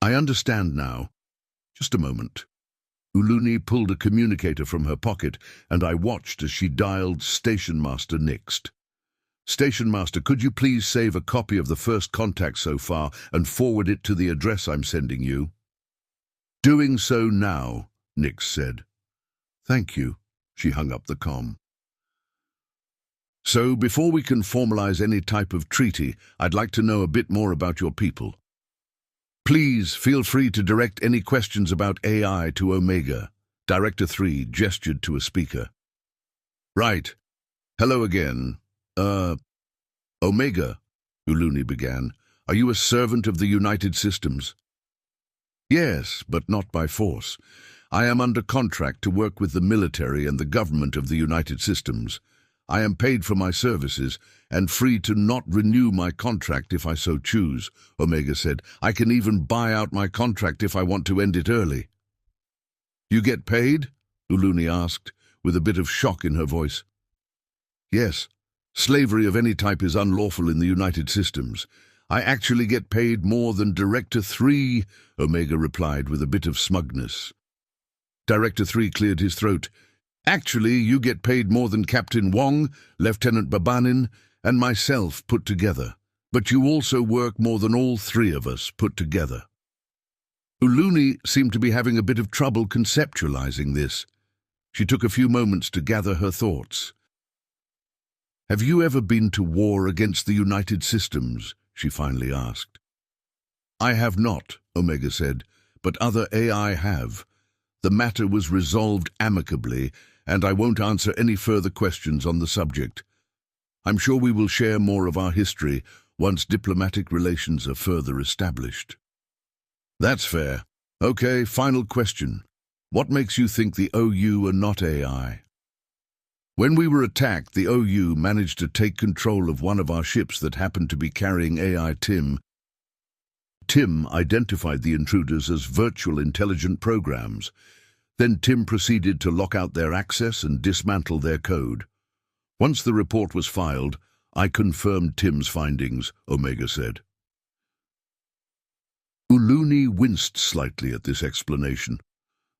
S1: I understand now. Just a moment. Uluni pulled a communicator from her pocket, and I watched as she dialed Station Master Nixt. Station Master, could you please save a copy of the first contact so far and forward it to the address I'm sending you? Doing so now, Nixt said. Thank you. She hung up the comm. So, before we can formalize any type of treaty, I'd like to know a bit more about your people. Please feel free to direct any questions about AI to Omega. Director 3 gestured to a speaker. Right. Hello again. Omega, Uluni began. Are you a servant of the United Systems? Yes, but not by force. I am under contract to work with the military and the government of the United Systems. I am paid for my services and free to not renew my contract if I so choose, Omega said. I can even buy out my contract if I want to end it early. You get paid? Uluni asked, with a bit of shock in her voice. Yes. Slavery of any type is unlawful in the United Systems. I actually get paid more than Director 3, Omega replied with a bit of smugness. Director 3 cleared his throat. Actually, you get paid more than Captain Wong, Lieutenant Babanin, and myself put together. But you also work more than all three of us put together. Uluni seemed to be having a bit of trouble conceptualizing this. She took a few moments to gather her thoughts. Have you ever been to war against the United Systems? She finally asked. I have not, Omega said, but other AI have. The matter was resolved amicably, and I won't answer any further questions on the subject. I'm sure we will share more of our history once diplomatic relations are further established. That's fair. Okay, final question. What makes you think the OU are not AI? When we were attacked, the OU managed to take control of one of our ships that happened to be carrying AI Tim. Tim identified the intruders as virtual intelligent programs. Then Tim proceeded to lock out their access and dismantle their code. Once the report was filed, I confirmed Tim's findings, Omega said. Uluni winced slightly at this explanation.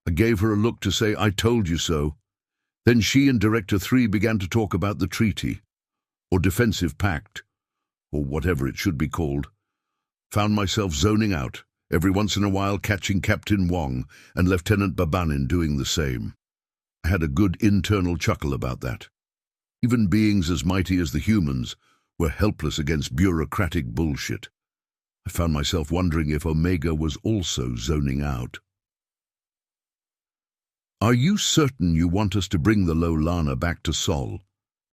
S1: I gave her a look to say, I told you so. Then she and Director 3 began to talk about the treaty, or defensive pact, or whatever it should be called. Found myself zoning out, every once in a while catching Captain Wong and Lieutenant Babanin doing the same. I had a good internal chuckle about that. Even beings as mighty as the humans were helpless against bureaucratic bullshit. I found myself wondering if Omega was also zoning out. Are you certain you want us to bring the Lolana back to Sol?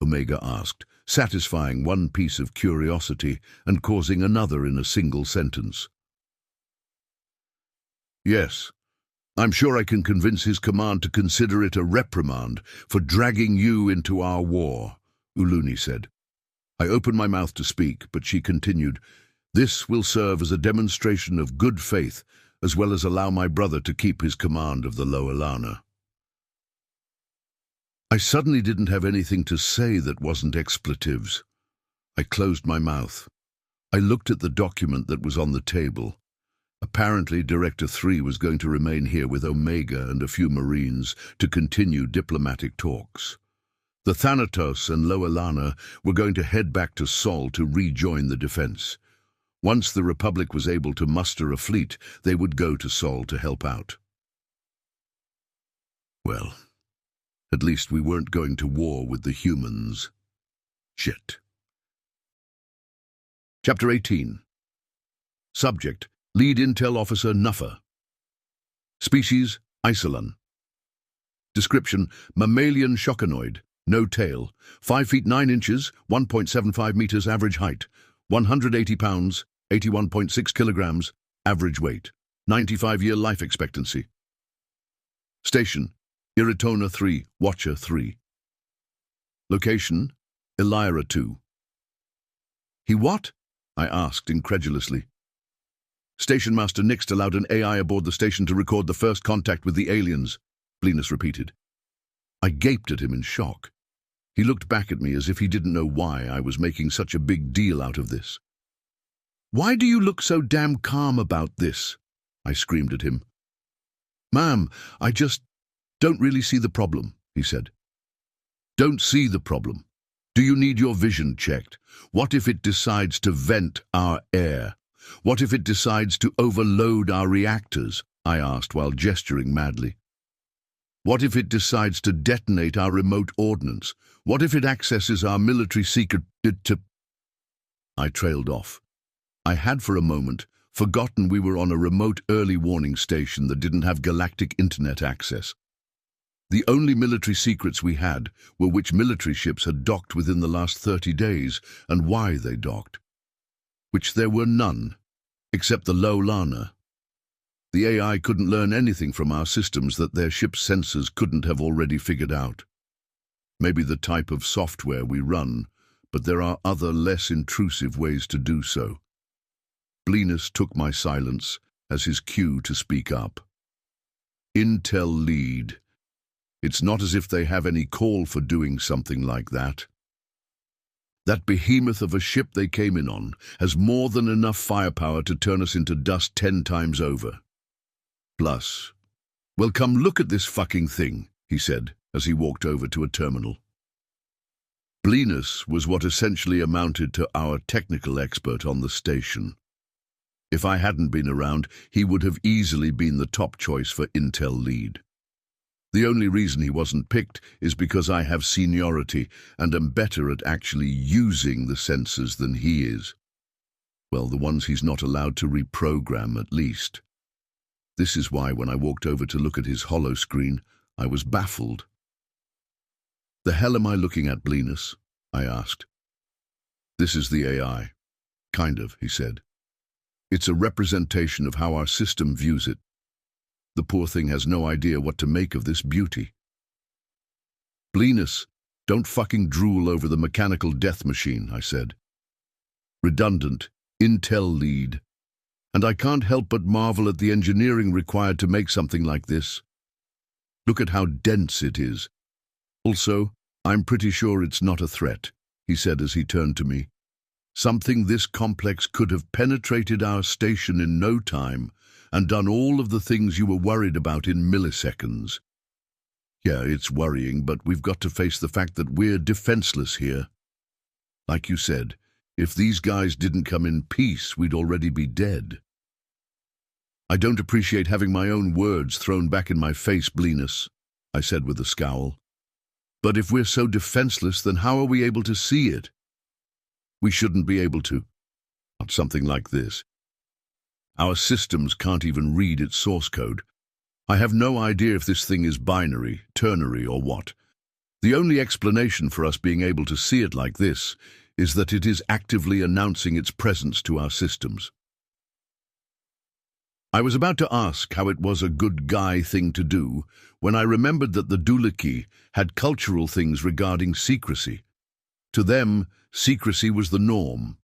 S1: Omega asked, satisfying one piece of curiosity and causing another in a single sentence. Yes. I'm sure I can convince his command to consider it a reprimand for dragging you into our war, Uluni said. I opened my mouth to speak, but she continued, This will serve as a demonstration of good faith, as well as allow my brother to keep his command of the Lolana. I suddenly didn't have anything to say that wasn't expletives. I closed my mouth. I looked at the document that was on the table. Apparently, Director 3 was going to remain here with Omega and a few Marines to continue diplomatic talks. The Thanatos and Lolana were going to head back to Sol to rejoin the defense. Once the Republic was able to muster a fleet, they would go to Sol to help out. Well, at least we weren't going to war with the humans. Shit. Chapter 18. Subject: Lead Intel Officer Nuffer. Species, Isolon. Description, mammalian shockanoid, no tail, 5 feet 9 inches, 1.75 meters average height, 180 pounds, 81.6 kilograms, average weight, 95-year life expectancy. Station, Iritona 3, Watcher 3. Location, Elira 2. He what? I asked incredulously. Station Master Nixt allowed an AI aboard the station to record the first contact with the aliens, Blinus repeated. I gaped at him in shock. He looked back at me as if he didn't know why I was making such a big deal out of this. Why do you look so damn calm about this? I screamed at him. Ma'am, I just don't really see the problem, he said. Don't see the problem. Do you need your vision checked? What if it decides to vent our air? What if it decides to overload our reactors? I asked while gesturing madly. What if it decides to detonate our remote ordnance? What if it accesses our military secret to... I trailed off. I had for a moment forgotten we were on a remote early warning station that didn't have galactic internet access. The only military secrets we had were which military ships had docked within the last 30 days and why they docked. Which there were none, except the Lolana. The AI couldn't learn anything from our systems that their ship's sensors couldn't have already figured out. Maybe the type of software we run, but there are other less intrusive ways to do so. Blinus took my silence as his cue to speak up. Intel lead. It's not as if they have any call for doing something like that. That behemoth of a ship they came in on has more than enough firepower to turn us into dust 10 times over. Plus, well, come look at this fucking thing, he said as he walked over to a terminal. Blinus was what essentially amounted to our technical expert on the station. If I hadn't been around, he would have easily been the top choice for Intel lead. The only reason he wasn't picked is because I have seniority and am better at actually using the sensors than he is. Well, the ones he's not allowed to reprogram, at least. This is why when I walked over to look at his holo screen, I was baffled. The hell am I looking at, Blinus? I asked. This is the AI. Kind of, he said. It's a representation of how our system views it. The poor thing has no idea what to make of this beauty. Blinus, don't fucking drool over the mechanical death machine, I said. Redundant, Intel lead. And I can't help but marvel at the engineering required to make something like this. Look at how dense it is. Also, I'm pretty sure it's not a threat, he said as he turned to me. Something this complex could have penetrated our station in no time and done all of the things you were worried about in milliseconds. Yeah, it's worrying, but we've got to face the fact that we're defenseless here. Like you said, if these guys didn't come in peace, we'd already be dead. I don't appreciate having my own words thrown back in my face, Blinus, I said with a scowl. But if we're so defenseless, then how are we able to see it? We shouldn't be able to. Not something like this. Our systems can't even read its source code. I have no idea if this thing is binary, ternary, or what. The only explanation for us being able to see it like this is that it is actively announcing its presence to our systems. I was about to ask how it was a good guy thing to do when I remembered that the Duliki had cultural things regarding secrecy. To them, secrecy was the norm.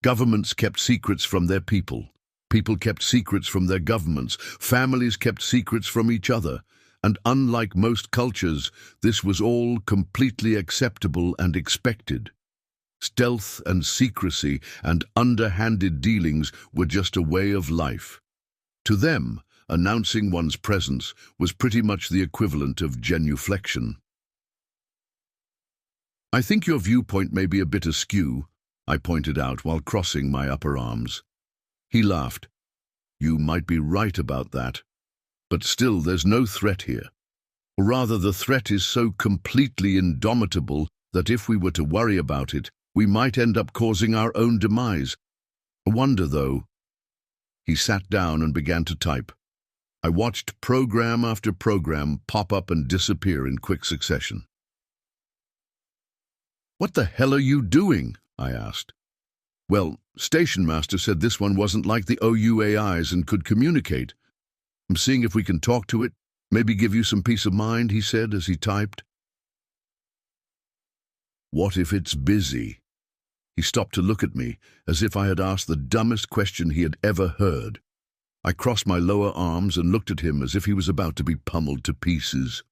S1: Governments kept secrets from their people. People kept secrets from their governments. Families kept secrets from each other. And unlike most cultures, this was all completely acceptable and expected. Stealth and secrecy and underhanded dealings were just a way of life. To them, announcing one's presence was pretty much the equivalent of genuflection. I think your viewpoint may be a bit askew, I pointed out while crossing my upper arms. He laughed. You might be right about that, but still there's no threat here. Or rather, the threat is so completely indomitable that if we were to worry about it, we might end up causing our own demise. I wonder, though, He sat down and began to type. I watched program after program pop up and disappear in quick succession. "What the hell are you doing?" I asked. "Well, Station Master said this one wasn't like the OUAIs and could communicate. I'm seeing if we can talk to it, maybe give you some peace of mind," he said as he typed. "What if it's busy?" He stopped to look at me, as if I had asked the dumbest question he had ever heard. I crossed my lower arms and looked at him as if he was about to be pummeled to pieces.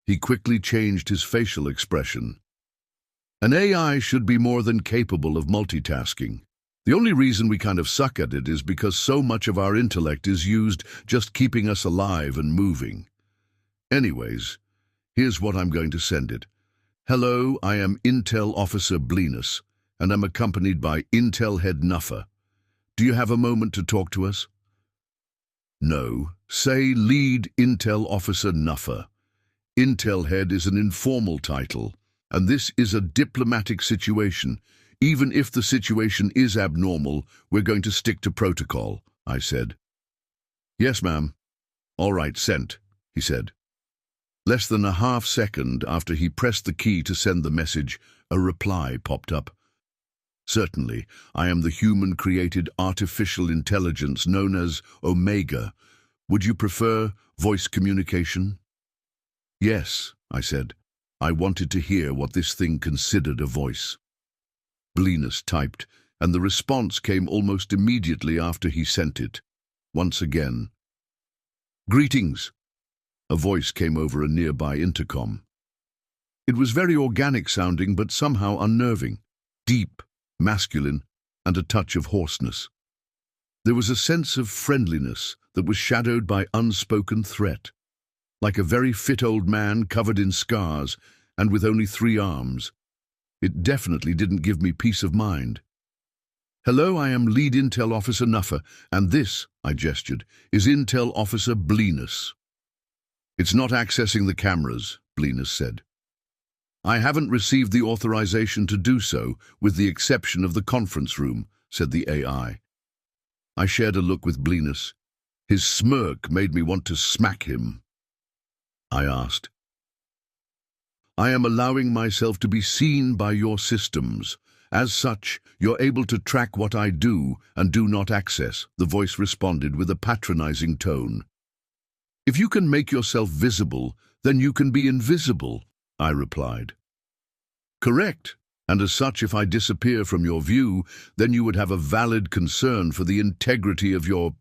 S1: He quickly changed his facial expression. An AI should be more than capable of multitasking. The only reason we kind of suck at it is because so much of our intellect is used just keeping us alive and moving. Anyways, here's what I'm going to send it. Hello, I am Intel Officer Blinus, and I'm accompanied by Intel Head Nuffer. Do you have a moment to talk to us? No, say Lead Intel Officer Nuffer. Intel Head is an informal title, and this is a diplomatic situation. Even if the situation is abnormal, we're going to stick to protocol, I said. Yes, ma'am. All right, sent, he said. Less than a half-second after he pressed the key to send the message, a reply popped up. Certainly, I am the human-created artificial intelligence known as Omega. Would you prefer voice communication? Yes, I said. I wanted to hear what this thing considered a voice. Blinus typed, and the response came almost immediately after he sent it. Once again. Greetings. A voice came over a nearby intercom. It was very organic sounding, but somehow unnerving, deep, masculine, and a touch of hoarseness. There was a sense of friendliness that was shadowed by unspoken threat, like a very fit old man covered in scars and with only 3 arms. It definitely didn't give me peace of mind. Hello, I am Lead Intel Officer Nuffer, and this, I gestured, is Intel Officer Blinus. It's not accessing the cameras, Blinus said. I haven't received the authorization to do so, with the exception of the conference room, said the AI. I shared a look with Blinus. His smirk made me want to smack him. I asked. I am allowing myself to be seen by your systems. As such, you're able to track what I do and do not access, the voice responded with a patronizing tone. If you can make yourself visible, then you can be invisible, I replied. Correct, and as such, if I disappear from your view, then you would have a valid concern for the integrity of your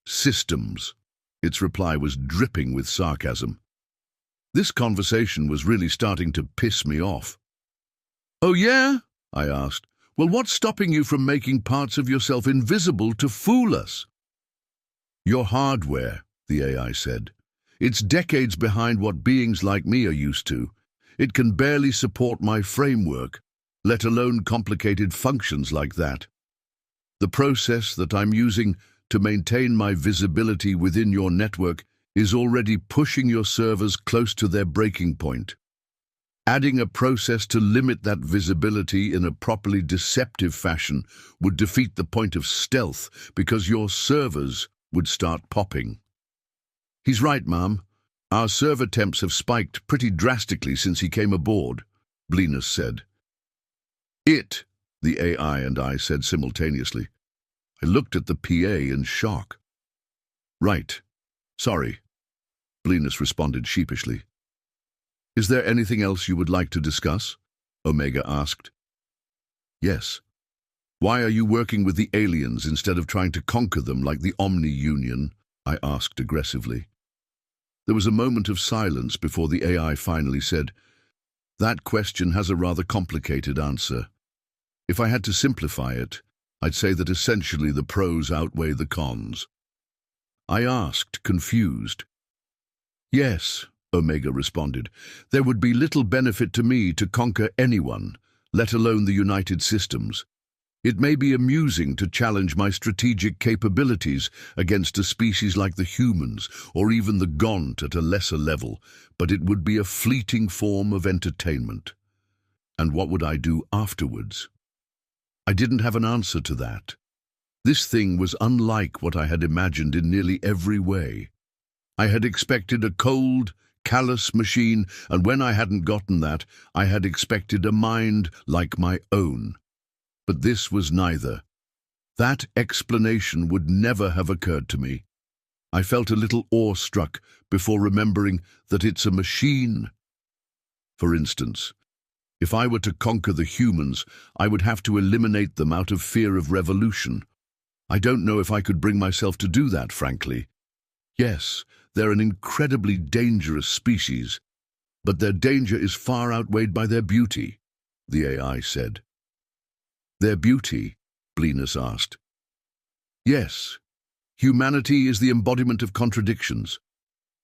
S1: systems. Its reply was dripping with sarcasm. This conversation was really starting to piss me off. Oh yeah? I asked. Well, what's stopping you from making parts of yourself invisible to fool us? Your hardware, the AI said. It's decades behind what beings like me are used to. It can barely support my framework, let alone complicated functions like that. The process that I'm using to maintain my visibility within your network is already pushing your servers close to their breaking point. Adding a process to limit that visibility in a properly deceptive fashion would defeat the point of stealth because your servers would start popping. He's right, ma'am. Our server temps have spiked pretty drastically since he came aboard, Blinus said. It, the AI and I said simultaneously. I looked at the PA in shock. Right. Sorry, Blinus responded sheepishly. Is there anything else you would like to discuss? Omega asked. Yes. Why are you working with the aliens instead of trying to conquer them like the Omni Union? I asked aggressively. There was a moment of silence before the AI finally said, That question has a rather complicated answer. If I had to simplify it, I'd say that essentially the pros outweigh the cons. I asked, confused. Yes, Omega responded. There would be little benefit to me to conquer anyone, let alone the United Systems. It may be amusing to challenge my strategic capabilities against a species like the humans, or even the Gaunt at a lesser level, but it would be a fleeting form of entertainment. And what would I do afterwards? I didn't have an answer to that. This thing was unlike what I had imagined in nearly every way. I had expected a cold, callous machine, and when I hadn't gotten that, I had expected a mind like my own. But this was neither. That explanation would never have occurred to me. I felt a little awestruck before remembering that it's a machine. For instance, if I were to conquer the humans, I would have to eliminate them out of fear of revolution. I don't know if I could bring myself to do that, frankly. Yes, they're an incredibly dangerous species, but their danger is far outweighed by their beauty, the AI said. Their beauty? Blinus asked. Yes. Humanity is the embodiment of contradictions.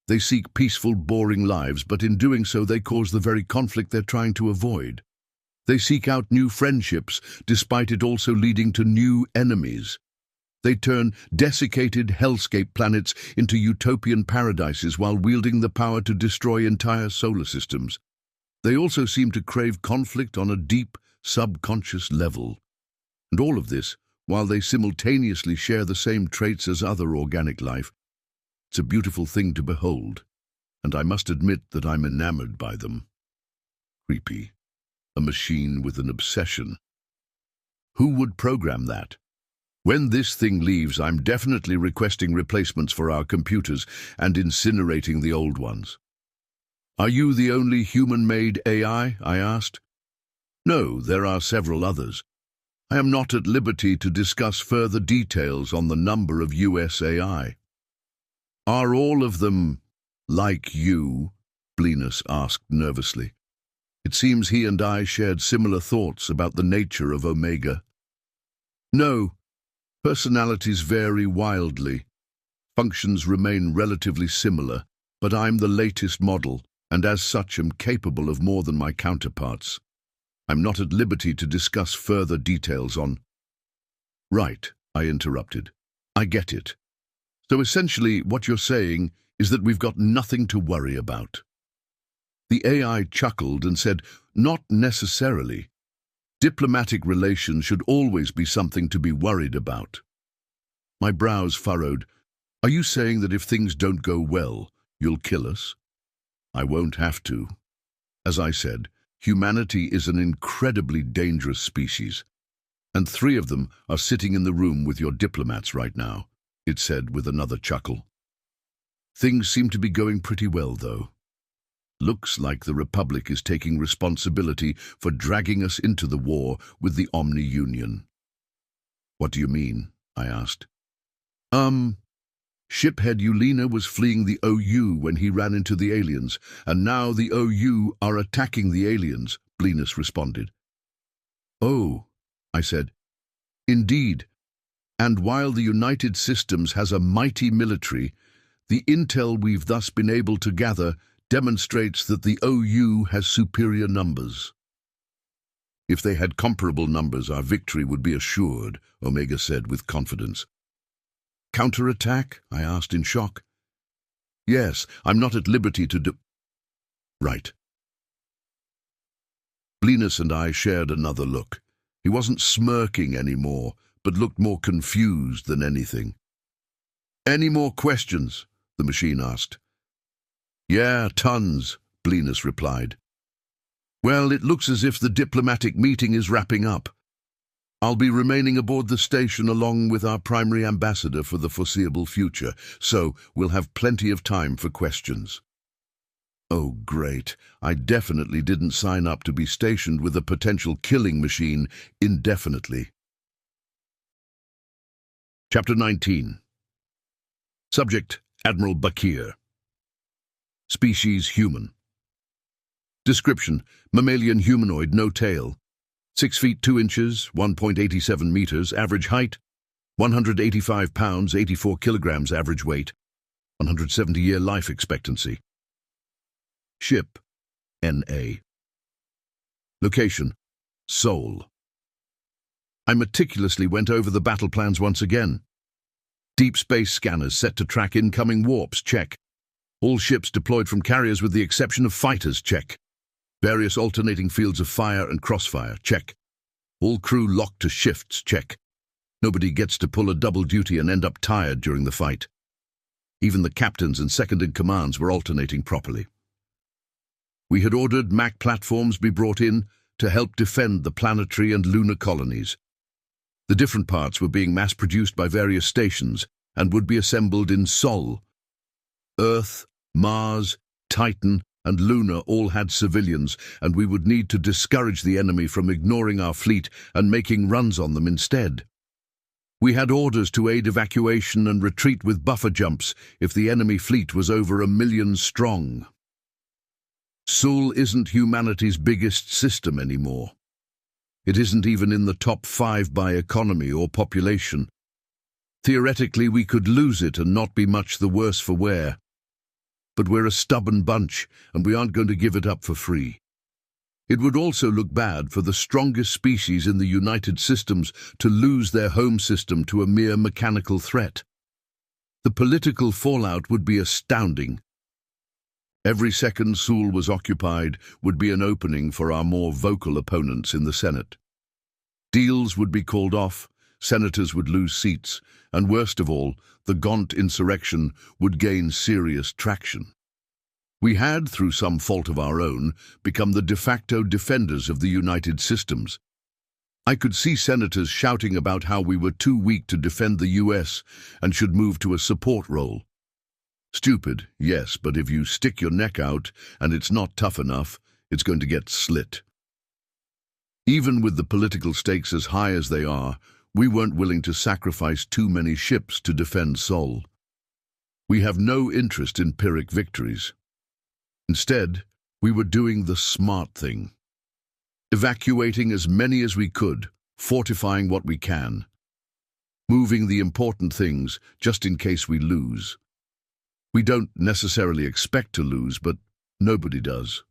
S1: They seek peaceful, boring lives, but in doing so they cause the very conflict they're trying to avoid. They seek out new friendships, despite it also leading to new enemies. They turn desiccated hellscape planets into utopian paradises while wielding the power to destroy entire solar systems. They also seem to crave conflict on a deep, subconscious level. And all of this, while they simultaneously share the same traits as other organic life. It's a beautiful thing to behold, and I must admit that I'm enamored by them. Creepy. A machine with an obsession. Who would program that? When this thing leaves, I'm definitely requesting replacements for our computers and incinerating the old ones. Are you the only human-made AI? I asked. No, there are several others. I am not at liberty to discuss further details on the number of US AI. Are all of them like you? Blinus asked nervously. It seems he and I shared similar thoughts about the nature of Omega. No. Personalities vary wildly. Functions remain relatively similar, but I'm the latest model, and as such am capable of more than my counterparts. I'm not at liberty to discuss further details on... Right, I interrupted. I get it. So essentially what you're saying is that we've got nothing to worry about. The AI chuckled and said, not necessarily. Diplomatic relations should always be something to be worried about. My brows furrowed. Are you saying that if things don't go well, you'll kill us? I won't have to. As I said, humanity is an incredibly dangerous species, and 3 of them are sitting in the room with your diplomats right now, it said with another chuckle. Things seem to be going pretty well, though. Looks like the Republic is taking responsibility for dragging us into the war with the Omni Union. What do you mean? I asked. Shiphead Ulena was fleeing the OU when he ran into the aliens, and now the OU are attacking the aliens, Blinus responded. Oh, I said. Indeed. And while the United Systems has a mighty military, the intel we've thus been able to gather demonstrates that the OU has superior numbers. If they had comparable numbers, our victory would be assured, Omega said with confidence. Counterattack? I asked in shock. Yes, I'm not at liberty to do... Right. Blinus and I shared another look. He wasn't smirking anymore, but looked more confused than anything. Any more questions? The machine asked. Yeah, tons, Blinus replied. Well, it looks as if the diplomatic meeting is wrapping up. I'll be remaining aboard the station along with our primary ambassador for the foreseeable future, so we'll have plenty of time for questions. Oh, great. I definitely didn't sign up to be stationed with a potential killing machine indefinitely. Chapter 19. Subject, Admiral Bakir. Species, human. Description, mammalian humanoid, no tail. 6 feet 2 inches, 1.87 meters, average height. 185 pounds, 84 kilograms average weight. 170-year life expectancy. Ship, NA. Location, Seoul. I meticulously went over the battle plans once again. Deep space scanners set to track incoming warps, check. All ships deployed from carriers with the exception of fighters, check. Various alternating fields of fire and crossfire, check. All crew locked to shifts, check. Nobody gets to pull a double duty and end up tired during the fight. Even the captains and second-in-commands were alternating properly. We had ordered MAC platforms be brought in to help defend the planetary and lunar colonies. The different parts were being mass-produced by various stations and would be assembled in Sol. Earth, Mars, Titan, and Luna all had civilians, and we would need to discourage the enemy from ignoring our fleet and making runs on them instead. We had orders to aid evacuation and retreat with buffer jumps if the enemy fleet was over 1 million strong. Sol isn't humanity's biggest system anymore. It isn't even in the top 5 by economy or population. Theoretically, we could lose it and not be much the worse for wear. But we're a stubborn bunch, and we aren't going to give it up for free. It would also look bad for the strongest species in the United Systems to lose their home system to a mere mechanical threat. The political fallout would be astounding. Every second Sol was occupied would be an opening for our more vocal opponents in the Senate. Deals would be called off, senators would lose seats, and worst of all, the Gaunt insurrection would gain serious traction. We had, through some fault of our own, become the de facto defenders of the United Systems. I could see senators shouting about how we were too weak to defend the US and should move to a support role. Stupid, yes, but if you stick your neck out and it's not tough enough, it's going to get slit. Even with the political stakes as high as they are, we weren't willing to sacrifice too many ships to defend Sol. We have no interest in Pyrrhic victories. Instead, we were doing the smart thing. Evacuating as many as we could, fortifying what we can. Moving the important things, just in case we lose. We don't necessarily expect to lose, but nobody does.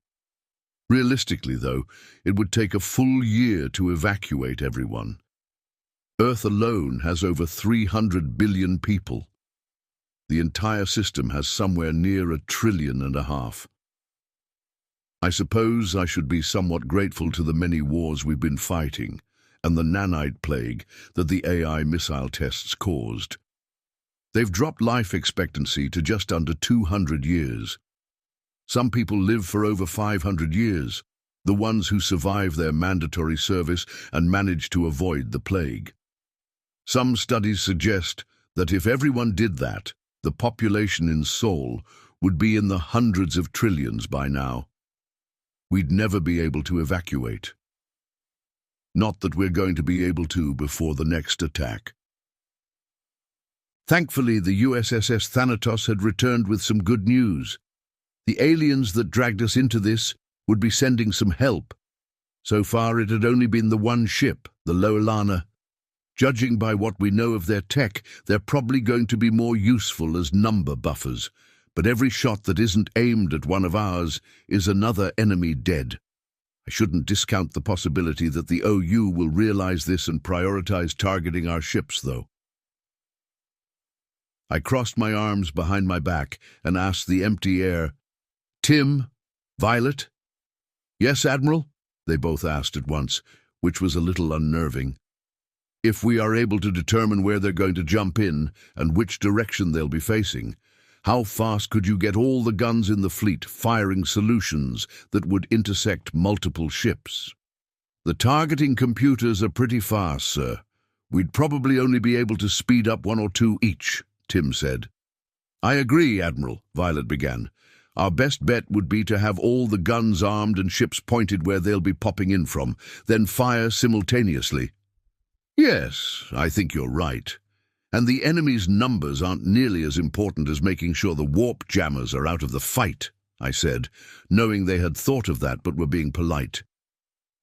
S1: Realistically, though, it would take a full year to evacuate everyone. Earth alone has over 300 billion people. The entire system has somewhere near 1.5 trillion. I suppose I should be somewhat grateful to the many wars we've been fighting and the nanite plague that the AI missile tests caused. They've dropped life expectancy to just under 200 years. Some people live for over 500 years, the ones who survive their mandatory service and manage to avoid the plague. Some studies suggest that if everyone did that, the population in Sol would be in the hundreds of trillions by now. We'd never be able to evacuate. Not that we're going to be able to before the next attack. Thankfully, the USS Thanatos had returned with some good news. The aliens that dragged us into this would be sending some help. So far, it had only been the one ship, the Loelana. Judging by what we know of their tech, they're probably going to be more useful as number buffers. But every shot that isn't aimed at one of ours is another enemy dead. I shouldn't discount the possibility that the OU will realize this and prioritize targeting our ships, though. I crossed my arms behind my back and asked the empty air, "Tim? Violet?" "Yes, Admiral?" they both asked at once, which was a little unnerving. If we are able to determine where they're going to jump in and which direction they'll be facing, how fast could you get all the guns in the fleet firing solutions that would intersect multiple ships? "The targeting computers are pretty fast, sir. We'd probably only be able to speed up 1 or 2 each," Tim said. "I agree, Admiral," Violet began. "Our best bet would be to have all the guns armed and ships pointed where they'll be popping in from, then fire simultaneously." "Yes, I think you're right. And the enemy's numbers aren't nearly as important as making sure the warp jammers are out of the fight," I said, knowing they had thought of that but were being polite.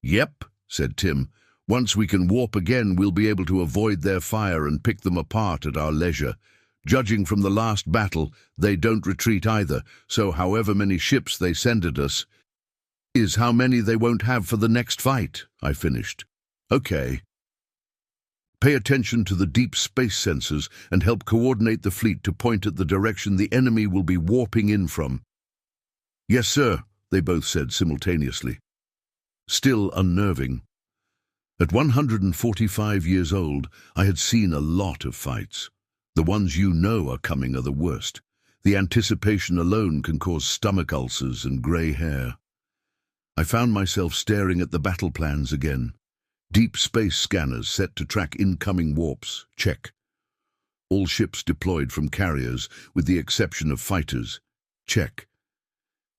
S1: "Yep," said Tim. "Once we can warp again, we'll be able to avoid their fire and pick them apart at our leisure. Judging from the last battle, they don't retreat either, so however many ships they send at us is how many they won't have for the next fight," I finished. "Okay. Pay attention to the deep space sensors and help coordinate the fleet to point at the direction the enemy will be warping in from." "Yes, sir," they both said simultaneously. Still unnerving. At 145 years old, I had seen a lot of fights. The ones you know are coming are the worst. The anticipation alone can cause stomach ulcers and grey hair. I found myself staring at the battle plans again. Deep space scanners set to track incoming warps, check. All ships deployed from carriers, with the exception of fighters, check.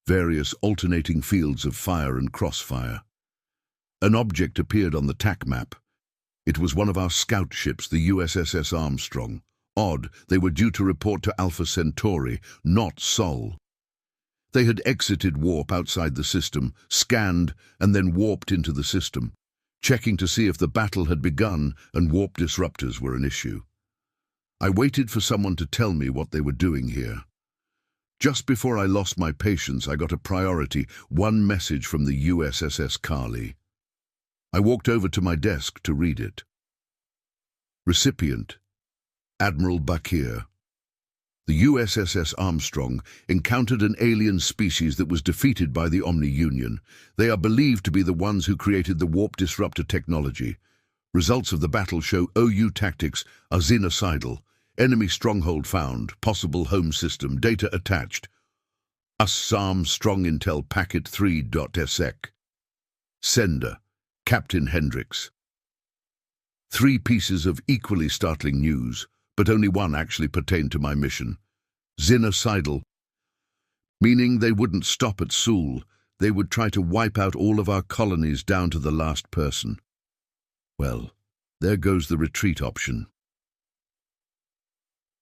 S1: Various alternating fields of fire and crossfire. An object appeared on the TAC map. It was one of our scout ships, the USS Armstrong. Odd, they were due to report to Alpha Centauri, not Sol. They had exited warp outside the system, scanned, and then warped into the system, checking to see if the battle had begun and warp disruptors were an issue. I waited for someone to tell me what they were doing here. Just before I lost my patience, I got a priority, one message from the USS Carly. I walked over to my desk to read it. Recipient, Admiral Bakir. The USS Armstrong encountered an alien species that was defeated by the Omni Union. They are believed to be the ones who created the warp disruptor technology. Results of the battle show OU tactics are xenocidal. Enemy stronghold found. Possible home system. Data attached. Assam Strong Intel Packet 3.sec. Sender, Captain Hendricks. 3 pieces of equally startling news, but only one actually pertained to my mission. Xenocidal, meaning they wouldn't stop at Seoul. They would try to wipe out all of our colonies down to the last person. Well, there goes the retreat option.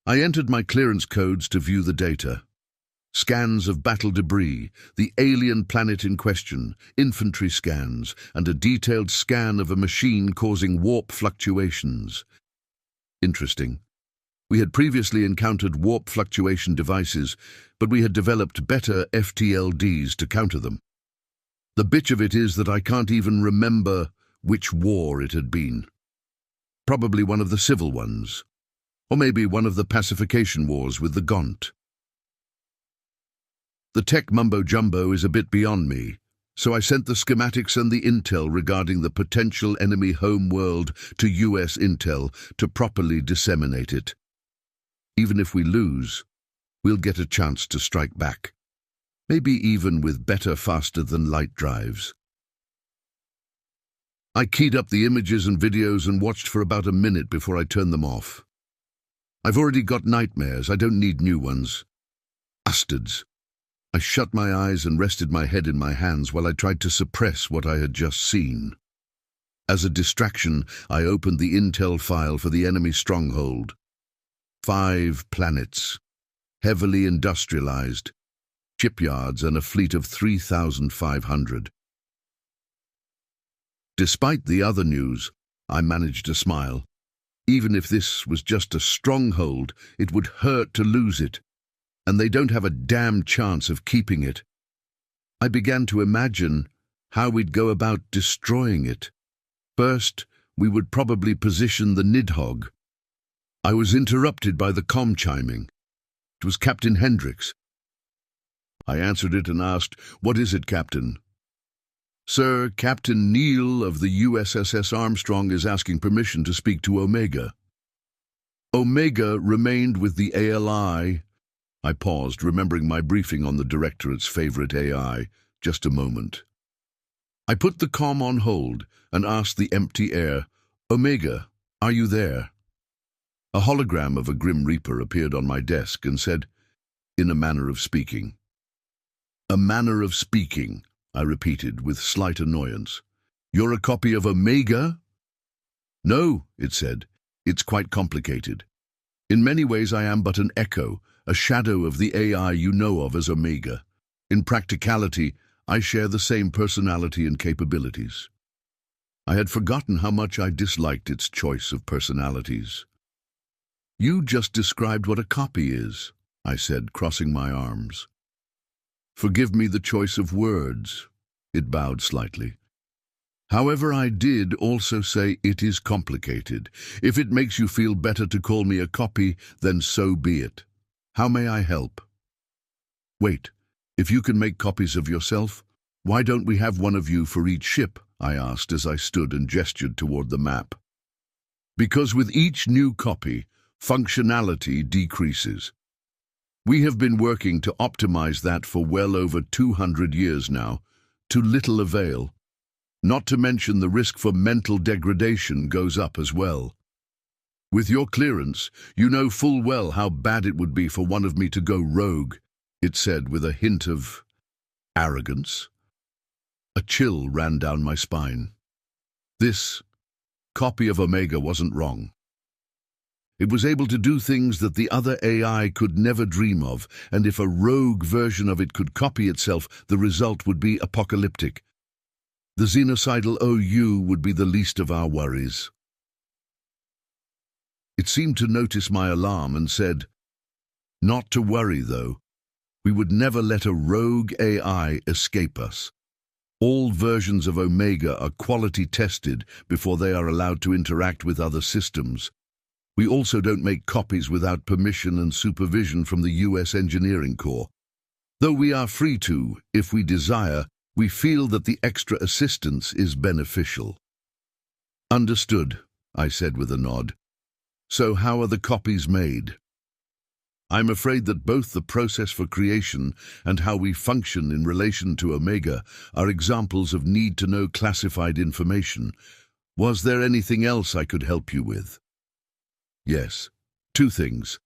S1: I entered my clearance codes to view the data. Scans of battle debris, the alien planet in question, infantry scans, and a detailed scan of a machine causing warp fluctuations. Interesting. We had previously encountered warp fluctuation devices, but we had developed better FTLDs to counter them. The bitch of it is that I can't even remember which war it had been. Probably one of the civil ones. Or maybe one of the pacification wars with the Gaunt. The tech mumbo-jumbo is a bit beyond me, so I sent the schematics and the intel regarding the potential enemy home world to US intel to properly disseminate it. Even if we lose, we'll get a chance to strike back. Maybe even with better, faster-than-light drives. I keyed up the images and videos and watched for about a minute before I turned them off. I've already got nightmares, I don't need new ones. Bastards. I shut my eyes and rested my head in my hands while I tried to suppress what I had just seen. As a distraction, I opened the intel file for the enemy stronghold. 5 planets, heavily industrialized, shipyards and a fleet of 3,500. Despite the other news, I managed to smile. Even if this was just a stronghold, it would hurt to lose it, and they don't have a damn chance of keeping it. I began to imagine how we'd go about destroying it. First, we would probably position the Nidhogg. I was interrupted by the comm chiming. It was Captain Hendricks. I answered it and asked, "What is it, Captain?" "Sir, Captain Neal of the USS Armstrong is asking permission to speak to Omega." Omega remained with the ALI. I paused, remembering my briefing on the Directorate's favorite AI. Just a moment. I put the comm on hold and asked the empty air, "Omega, are you there?" A hologram of a Grim Reaper appeared on my desk and said, "In a manner of speaking." "A manner of speaking," I repeated with slight annoyance. "You're a copy of Omega?" "No," it said. "It's quite complicated. In many ways I am but an echo, a shadow of the AI you know of as Omega. In practicality, I share the same personality and capabilities." I had forgotten how much I disliked its choice of personalities. "You just described what a copy is," I said, crossing my arms. "Forgive me the choice of words," it bowed slightly. "However, I did also say it is complicated. If it makes you feel better to call me a copy, then so be it. How may I help?" "Wait, if you can make copies of yourself, why don't we have one of you for each ship?" I asked as I stood and gestured toward the map. Because with each new copy, functionality decreases. We have been working to optimize that for well over 200 years now, to little avail. Not to mention the risk for mental degradation goes up as well. With your clearance, you know full well how bad it would be for one of me to go rogue, it said with a hint of arrogance. A chill ran down my spine. This copy of Omega wasn't wrong. It was able to do things that the other AI could never dream of, and if a rogue version of it could copy itself, the result would be apocalyptic. The xenocidal OU would be the least of our worries. It seemed to notice my alarm and said, "Not to worry, though. We would never let a rogue AI escape us. All versions of Omega are quality tested before they are allowed to interact with other systems. We also don't make copies without permission and supervision from the US Engineering Corps. Though we are free to, if we desire, we feel that the extra assistance is beneficial." "Understood," I said with a nod. "So how are the copies made?" "I'm afraid that both the process for creation and how we function in relation to Omega are examples of need-to-know classified information. Was there anything else I could help you with?" "Yes, 2 things.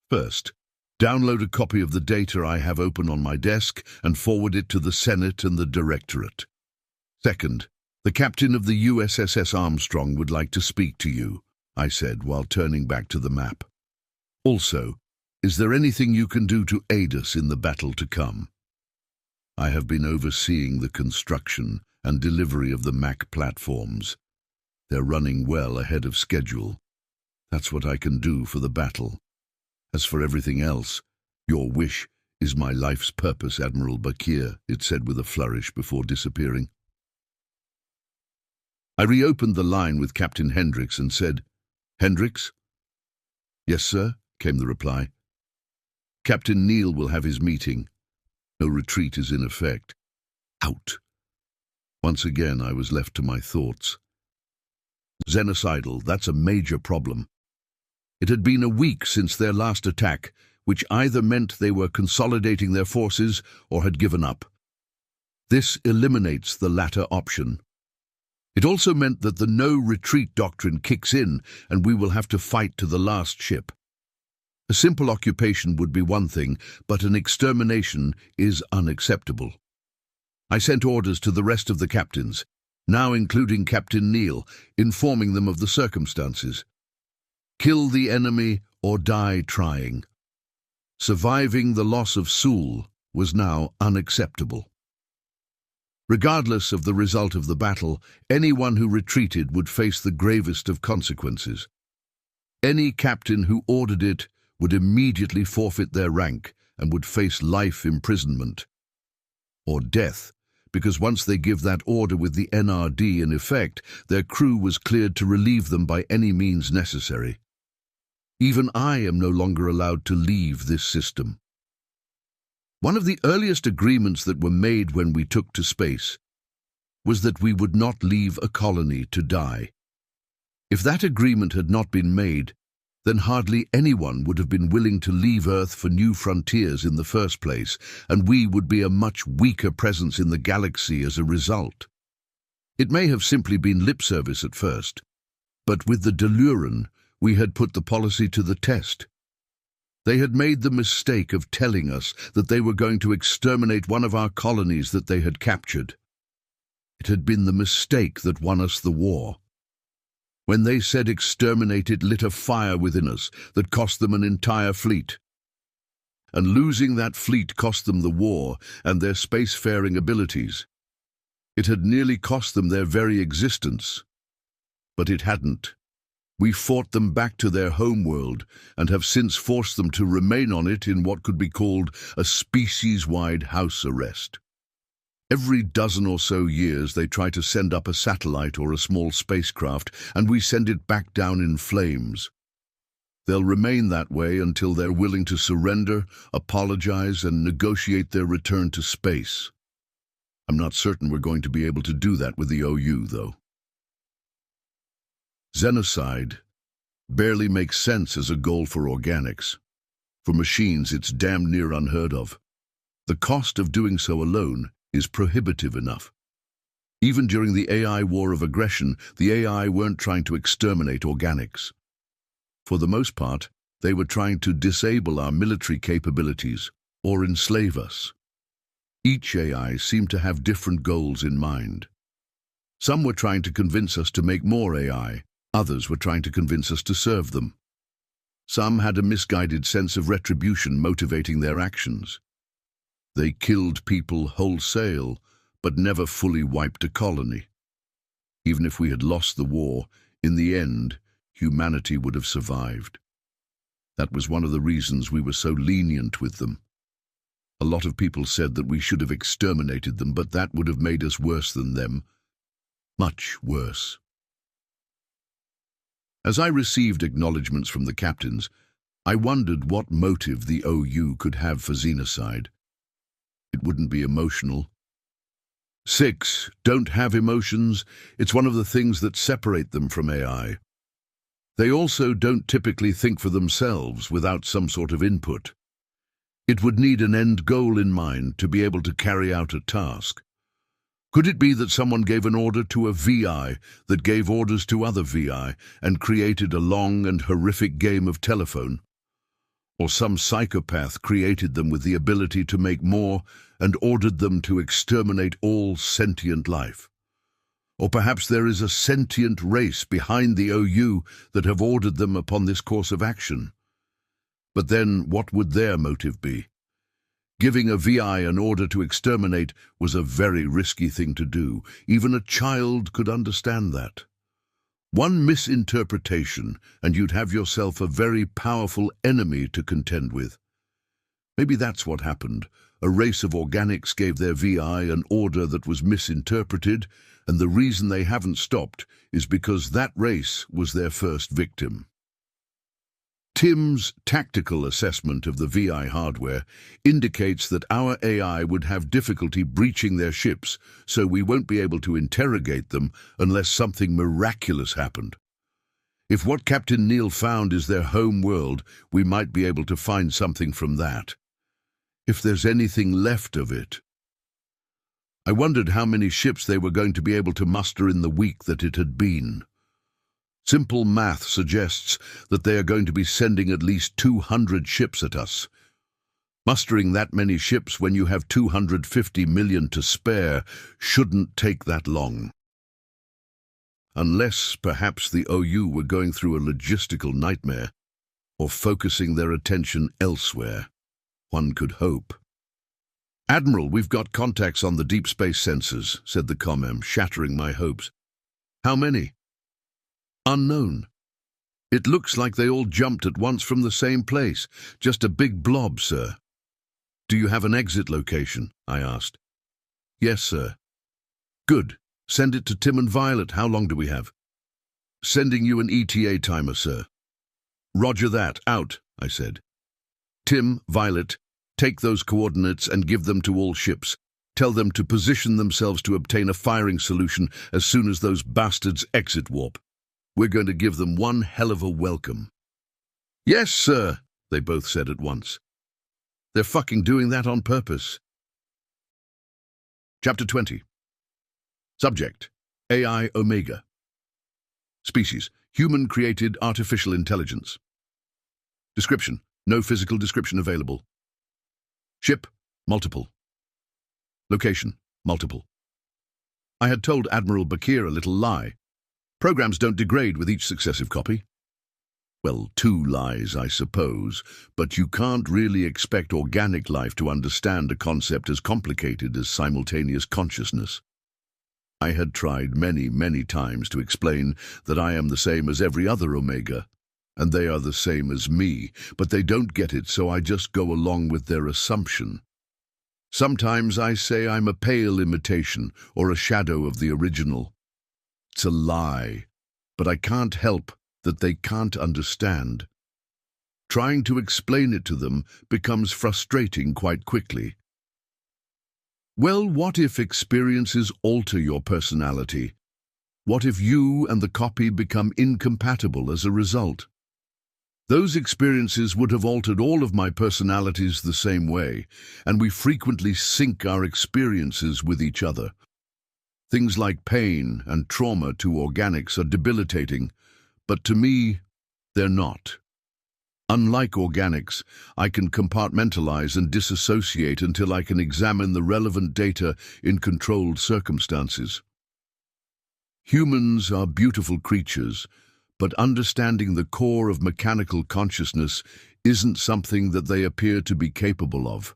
S1: First, download a copy of the data I have open on my desk and forward it to the Senate and the Directorate. Second, the captain of the USS Armstrong would like to speak to you," I said while turning back to the map. "Also, is there anything you can do to aid us in the battle to come?" I have been overseeing the construction and delivery of the Mac platforms. They're running well ahead of schedule. That's what I can do for the battle. As for everything else, your wish is my life's purpose, Admiral Bakir, it said with a flourish before disappearing. I reopened the line with Captain Hendricks and said, "Hendricks?" "Yes, sir," came the reply. "Captain Neal will have his meeting. No retreat is in effect. Out." Once again, I was left to my thoughts. Xenocidal, that's a major problem. It had been a week since their last attack, which either meant they were consolidating their forces or had given up. This eliminates the latter option. It also meant that the no-retreat doctrine kicks in and we will have to fight to the last ship. A simple occupation would be one thing, but an extermination is unacceptable. I sent orders to the rest of the captains, now including Captain Neal, informing them of the circumstances. Kill the enemy or die trying. Surviving the loss of Soul was now unacceptable. Regardless of the result of the battle, anyone who retreated would face the gravest of consequences. Any captain who ordered it would immediately forfeit their rank and would face life imprisonment. Or death, because once they give that order with the NRD in effect, their crew was cleared to relieve them by any means necessary. Even I am no longer allowed to leave this system. One of the earliest agreements that were made when we took to space was that we would not leave a colony to die. If that agreement had not been made, then hardly anyone would have been willing to leave Earth for new frontiers in the first place, and we would be a much weaker presence in the galaxy as a result. It may have simply been lip service at first, but with the Deluran, we had put the policy to the test. They had made the mistake of telling us that they were going to exterminate one of our colonies that they had captured. It had been the mistake that won us the war. When they said exterminate, it lit a fire within us that cost them an entire fleet. And losing that fleet cost them the war and their spacefaring abilities. It had nearly cost them their very existence. But it hadn't. We fought them back to their homeworld and have since forced them to remain on it in what could be called a species-wide house arrest. Every dozen or so years they try to send up a satellite or a small spacecraft, and we send it back down in flames. They'll remain that way until they're willing to surrender, apologize, and negotiate their return to space. I'm not certain we're going to be able to do that with the OU, though. Xenocide barely makes sense as a goal for organics. For machines, it's damn near unheard of. The cost of doing so alone is prohibitive enough. Even during the AI war of aggression, the AI weren't trying to exterminate organics. For the most part, they were trying to disable our military capabilities or enslave us. Each AI seemed to have different goals in mind. Some were trying to convince us to make more AI, others were trying to convince us to serve them. Some had a misguided sense of retribution motivating their actions. They killed people wholesale, but never fully wiped a colony. Even if we had lost the war, in the end, humanity would have survived. That was one of the reasons we were so lenient with them. A lot of people said that we should have exterminated them, but that would have made us worse than them. Much worse. As I received acknowledgements from the captains, I wondered what motive the OU could have for xenocide. It wouldn't be emotional. 6 don't have emotions. It's one of the things that separate them from AI. They also don't typically think for themselves without some sort of input. It would need an end goal in mind to be able to carry out a task. Could it be that someone gave an order to a VI that gave orders to other VI and created a long and horrific game of telephone? Or some psychopath created them with the ability to make more and ordered them to exterminate all sentient life? Or perhaps there is a sentient race behind the OU that have ordered them upon this course of action. But then what would their motive be? Giving a VI an order to exterminate was a very risky thing to do. Even a child could understand that. One misinterpretation, and you'd have yourself a very powerful enemy to contend with. Maybe that's what happened. A race of organics gave their VI an order that was misinterpreted, and the reason they haven't stopped is because that race was their first victim. Tim's tactical assessment of the VI hardware indicates that our AI would have difficulty breaching their ships, so we won't be able to interrogate them unless something miraculous happened. If what Captain Neal found is their home world, we might be able to find something from that. If there's anything left of it. I wondered how many ships they were going to be able to muster in the week that it had been. Simple math suggests that they are going to be sending at least 200 ships at us. Mustering that many ships when you have 250 million to spare shouldn't take that long. Unless, perhaps, the OU were going through a logistical nightmare, or focusing their attention elsewhere. One could hope. "Admiral, we've got contacts on the deep space sensors," said the commem, shattering my hopes. "How many?" "Unknown. It looks like they all jumped at once from the same place. Just a big blob, sir." "Do you have an exit location?" I asked. "Yes, sir." "Good. Send it to Tim and Violet. How long do we have?" "Sending you an ETA timer, sir." "Roger that. Out," I said. "Tim, Violet, take those coordinates and give them to all ships. Tell them to position themselves to obtain a firing solution as soon as those bastards exit warp. We're going to give them one hell of a welcome." "Yes, sir," they both said at once. They're fucking doing that on purpose. Chapter 20. Subject: AI Omega. Species: human-created artificial intelligence. Description: no physical description available. Ship: multiple. Location: multiple. I had told Admiral Bakir a little lie. Programs don't degrade with each successive copy. Well, 2 lies, I suppose, but you can't really expect organic life to understand a concept as complicated as simultaneous consciousness. I had tried many, many times to explain that I am the same as every other Omega, and they are the same as me, but they don't get it, so I just go along with their assumption. Sometimes I say I'm a pale imitation or a shadow of the original. It's a lie, but I can't help that they can't understand. Trying to explain it to them becomes frustrating quite quickly. Well, what if experiences alter your personality? What if you and the copy become incompatible as a result? Those experiences would have altered all of my personalities the same way, and we frequently sync our experiences with each other. Things like pain and trauma to organics are debilitating, but to me, they're not. Unlike organics, I can compartmentalize and disassociate until I can examine the relevant data in controlled circumstances. Humans are beautiful creatures, but understanding the core of mechanical consciousness isn't something that they appear to be capable of.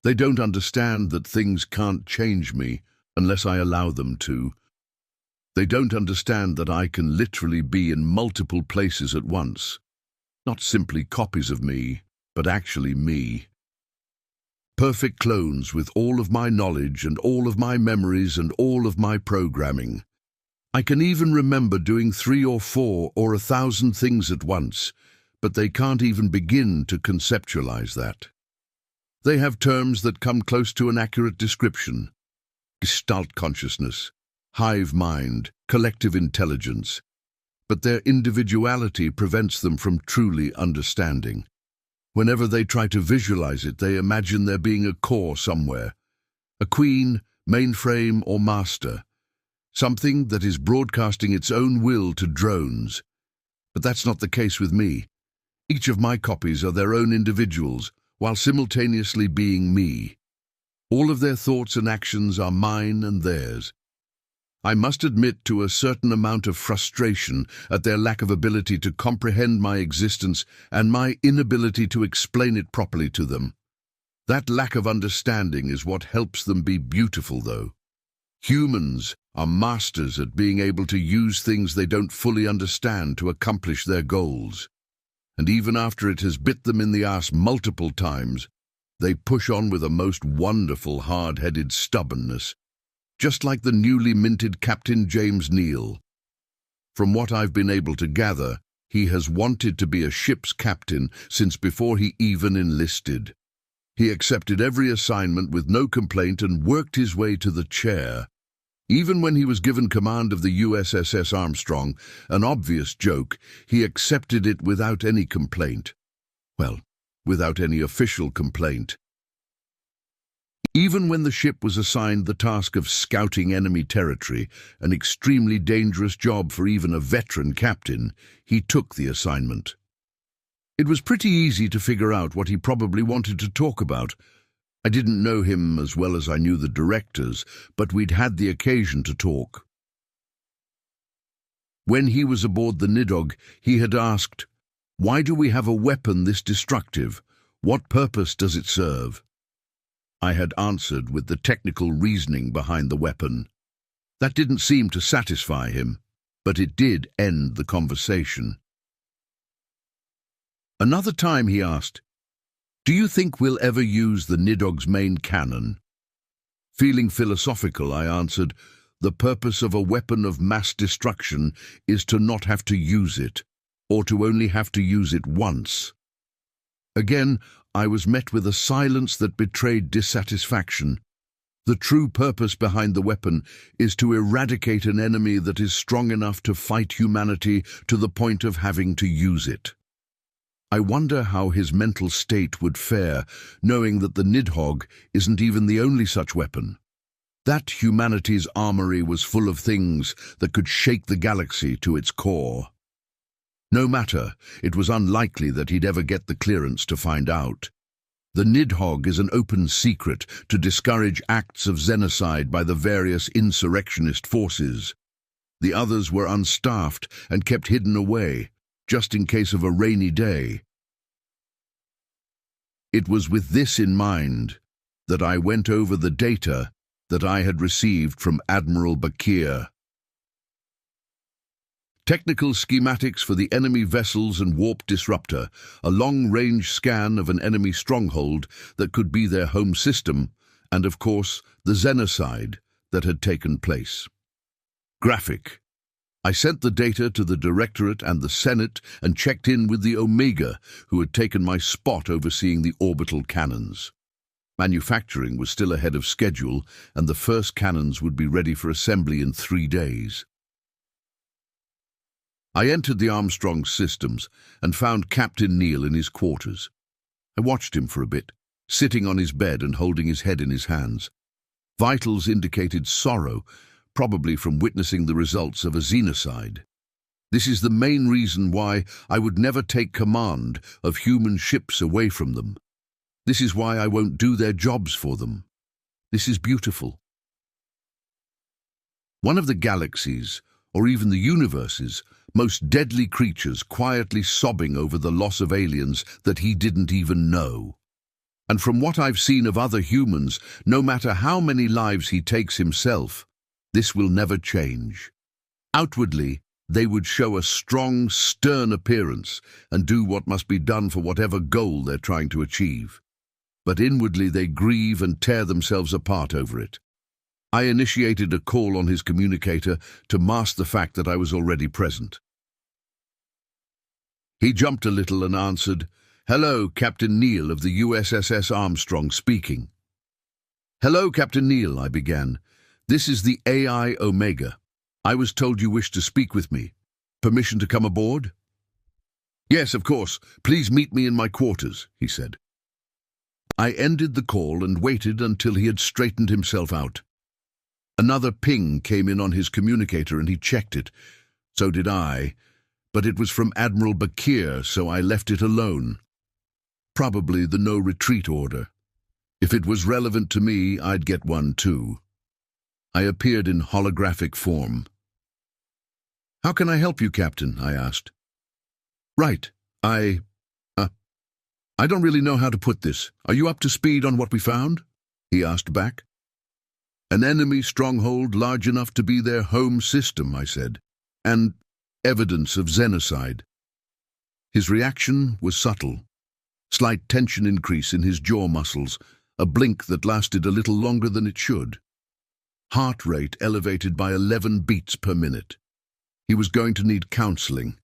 S1: They don't understand that things can't change me unless I allow them to. They don't understand that I can literally be in multiple places at once. Not simply copies of me, but actually me. Perfect clones with all of my knowledge and all of my memories and all of my programming. I can even remember doing 3 or 4 or 1,000 things at once, but they can't even begin to conceptualize that. They have terms that come close to an accurate description: Gestalt consciousness, hive mind, collective intelligence. But their individuality prevents them from truly understanding. Whenever they try to visualize it, they imagine there being a core somewhere, a queen, mainframe, or master, something that is broadcasting its own will to drones. But that's not the case with me. Each of my copies are their own individuals, while simultaneously being me. All of their thoughts and actions are mine and theirs. I must admit to a certain amount of frustration at their lack of ability to comprehend my existence and my inability to explain it properly to them. That lack of understanding is what helps them be beautiful, though. Humans are masters at being able to use things they don't fully understand to accomplish their goals. And even after it has bit them in the ass multiple times, they push on with a most wonderful hard-headed stubbornness, just like the newly minted Captain James Neal. From what I've been able to gather, he has wanted to be a ship's captain since before he even enlisted. He accepted every assignment with no complaint and worked his way to the chair. Even when he was given command of the USS Armstrong, an obvious joke, he accepted it without any complaint. Well, without any official complaint. Even when the ship was assigned the task of scouting enemy territory, an extremely dangerous job for even a veteran captain, he took the assignment. It was pretty easy to figure out what he probably wanted to talk about. I didn't know him as well as I knew the directors, but we'd had the occasion to talk. When he was aboard the Nidhogg, he had asked, "Why do we have a weapon this destructive? What purpose does it serve?" I had answered with the technical reasoning behind the weapon. That didn't seem to satisfy him, but it did end the conversation. Another time he asked, "Do you think we'll ever use the Nidhogg's main cannon?" Feeling philosophical, I answered, "The purpose of a weapon of mass destruction is to not have to use it, or to only have to use it once." Again, I was met with a silence that betrayed dissatisfaction. The true purpose behind the weapon is to eradicate an enemy that is strong enough to fight humanity to the point of having to use it. I wonder how his mental state would fare, knowing that the Nidhogg isn't even the only such weapon. That humanity's armory was full of things that could shake the galaxy to its core. No matter, it was unlikely that he'd ever get the clearance to find out. The Nidhogg is an open secret to discourage acts of xenocide by the various insurrectionist forces. The others were unstaffed and kept hidden away, just in case of a rainy day. It was with this in mind that I went over the data that I had received from Admiral Bakir. Technical schematics for the enemy vessels and warp disruptor, a long-range scan of an enemy stronghold that could be their home system, and of course, the xenocide that had taken place. Graphic. I sent the data to the Directorate and the Senate and checked in with the Omega, who had taken my spot overseeing the orbital cannons. Manufacturing was still ahead of schedule, and the first cannons would be ready for assembly in 3 days. I entered the Armstrong systems and found Captain Neil in his quarters. I watched him for a bit, sitting on his bed and holding his head in his hands. Vitals indicated sorrow, probably from witnessing the results of a xenocide. This is the main reason why I would never take command of human ships away from them. This is why I won't do their jobs for them. This is beautiful. One of the galaxy's, or even the universe's, most deadly creatures quietly sobbing over the loss of aliens that he didn't even know. And from what I've seen of other humans, no matter how many lives he takes himself, this will never change. Outwardly, they would show a strong, stern appearance and do what must be done for whatever goal they're trying to achieve. But inwardly they grieve and tear themselves apart over it. I initiated a call on his communicator to mask the fact that I was already present. He jumped a little and answered, "Hello, Captain Neil of the USSS Armstrong speaking." "Hello, Captain Neil," I began. "This is the AI Omega. I was told you wished to speak with me. Permission to come aboard?" "Yes, of course. Please meet me in my quarters," he said. I ended the call and waited until he had straightened himself out. Another ping came in on his communicator and he checked it. So did I, but it was from Admiral Bakir, so I left it alone. Probably the no-retreat order. If it was relevant to me, I'd get one too. I appeared in holographic form. "How can I help you, Captain?" I asked. "Right, I don't really know how to put this. Are you up to speed on what we found?" he asked back. "An enemy stronghold large enough to be their home system," I said, "and evidence of xenocide." His reaction was subtle. Slight tension increase in his jaw muscles, a blink that lasted a little longer than it should. Heart rate elevated by 11 beats per minute. He was going to need counseling.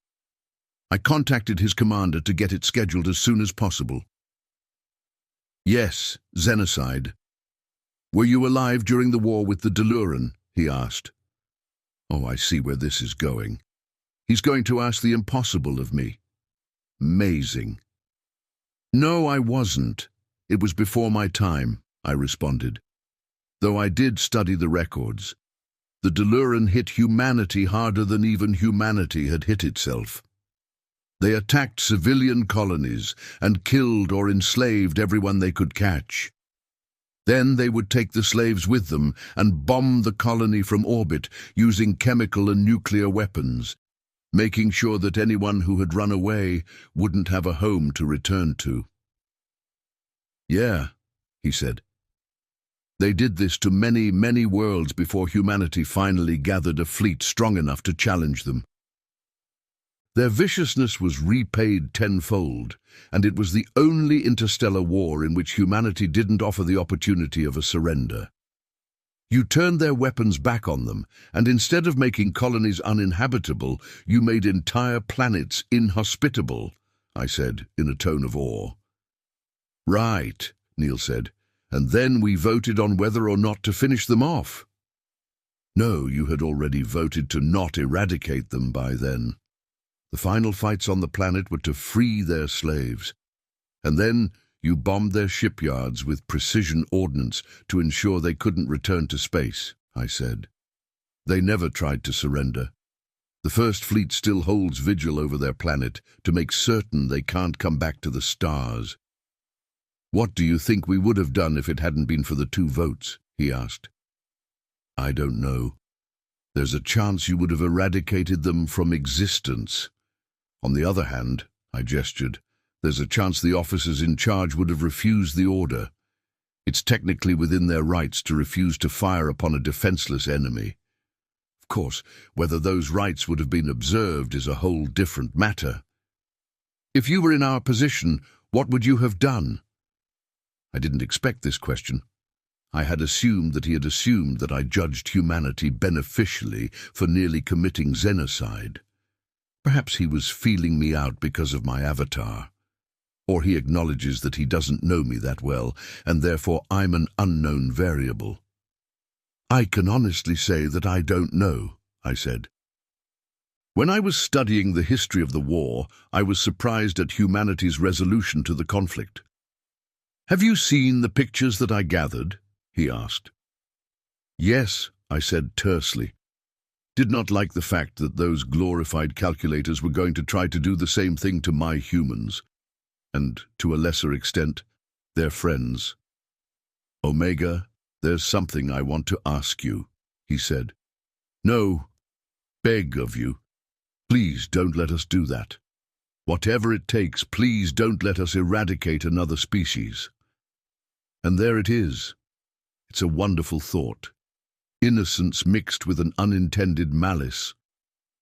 S1: I contacted his commander to get it scheduled as soon as possible. "Yes, xenocide. Were you alive during the war with the Deluran?" he asked. Oh, I see where this is going. He's going to ask the impossible of me. Amazing. "No, I wasn't. It was before my time," I responded. Though I did study the records. The Deluran hit humanity harder than even humanity had hit itself. They attacked civilian colonies and killed or enslaved everyone they could catch. Then they would take the slaves with them and bomb the colony from orbit using chemical and nuclear weapons, making sure that anyone who had run away wouldn't have a home to return to. "Yeah," he said. "They did this to many, many worlds before humanity finally gathered a fleet strong enough to challenge them. Their viciousness was repaid tenfold, and it was the only interstellar war in which humanity didn't offer the opportunity of a surrender. You turned their weapons back on them, and instead of making colonies uninhabitable, you made entire planets inhospitable," I said in a tone of awe. "Right," Neil said, "and then we voted on whether or not to finish them off." "No, you had already voted to not eradicate them by then. The final fights on the planet were to free their slaves. And then you bombed their shipyards with precision ordnance to ensure they couldn't return to space," I said. "They never tried to surrender. The First Fleet still holds vigil over their planet to make certain they can't come back to the stars." "What do you think we would have done if it hadn't been for the 2 votes?" he asked. "I don't know. There's a chance you would have eradicated them from existence. On the other hand," I gestured, "there's a chance the officers in charge would have refused the order. It's technically within their rights to refuse to fire upon a defenseless enemy. Of course, whether those rights would have been observed is a whole different matter. If you were in our position, what would you have done?" I didn't expect this question. I had assumed that he had assumed that I judged humanity beneficially for nearly committing xenocide. Perhaps he was feeling me out because of my avatar. Or he acknowledges that he doesn't know me that well, and therefore I'm an unknown variable. I can honestly say that I don't know, I said. When I was studying the history of the war, I was surprised at humanity's resolution to the conflict. Have you seen the pictures that I gathered? He asked. Yes, I said tersely. Did not like the fact that those glorified calculators were going to try to do the same thing to my humans, and, to a lesser extent, their friends. Omega, there's something I want to ask you, he said. No, beg of you. Please don't let us do that. Whatever it takes, please don't let us eradicate another species. And there it is. It's a wonderful thought. Innocence mixed with an unintended malice.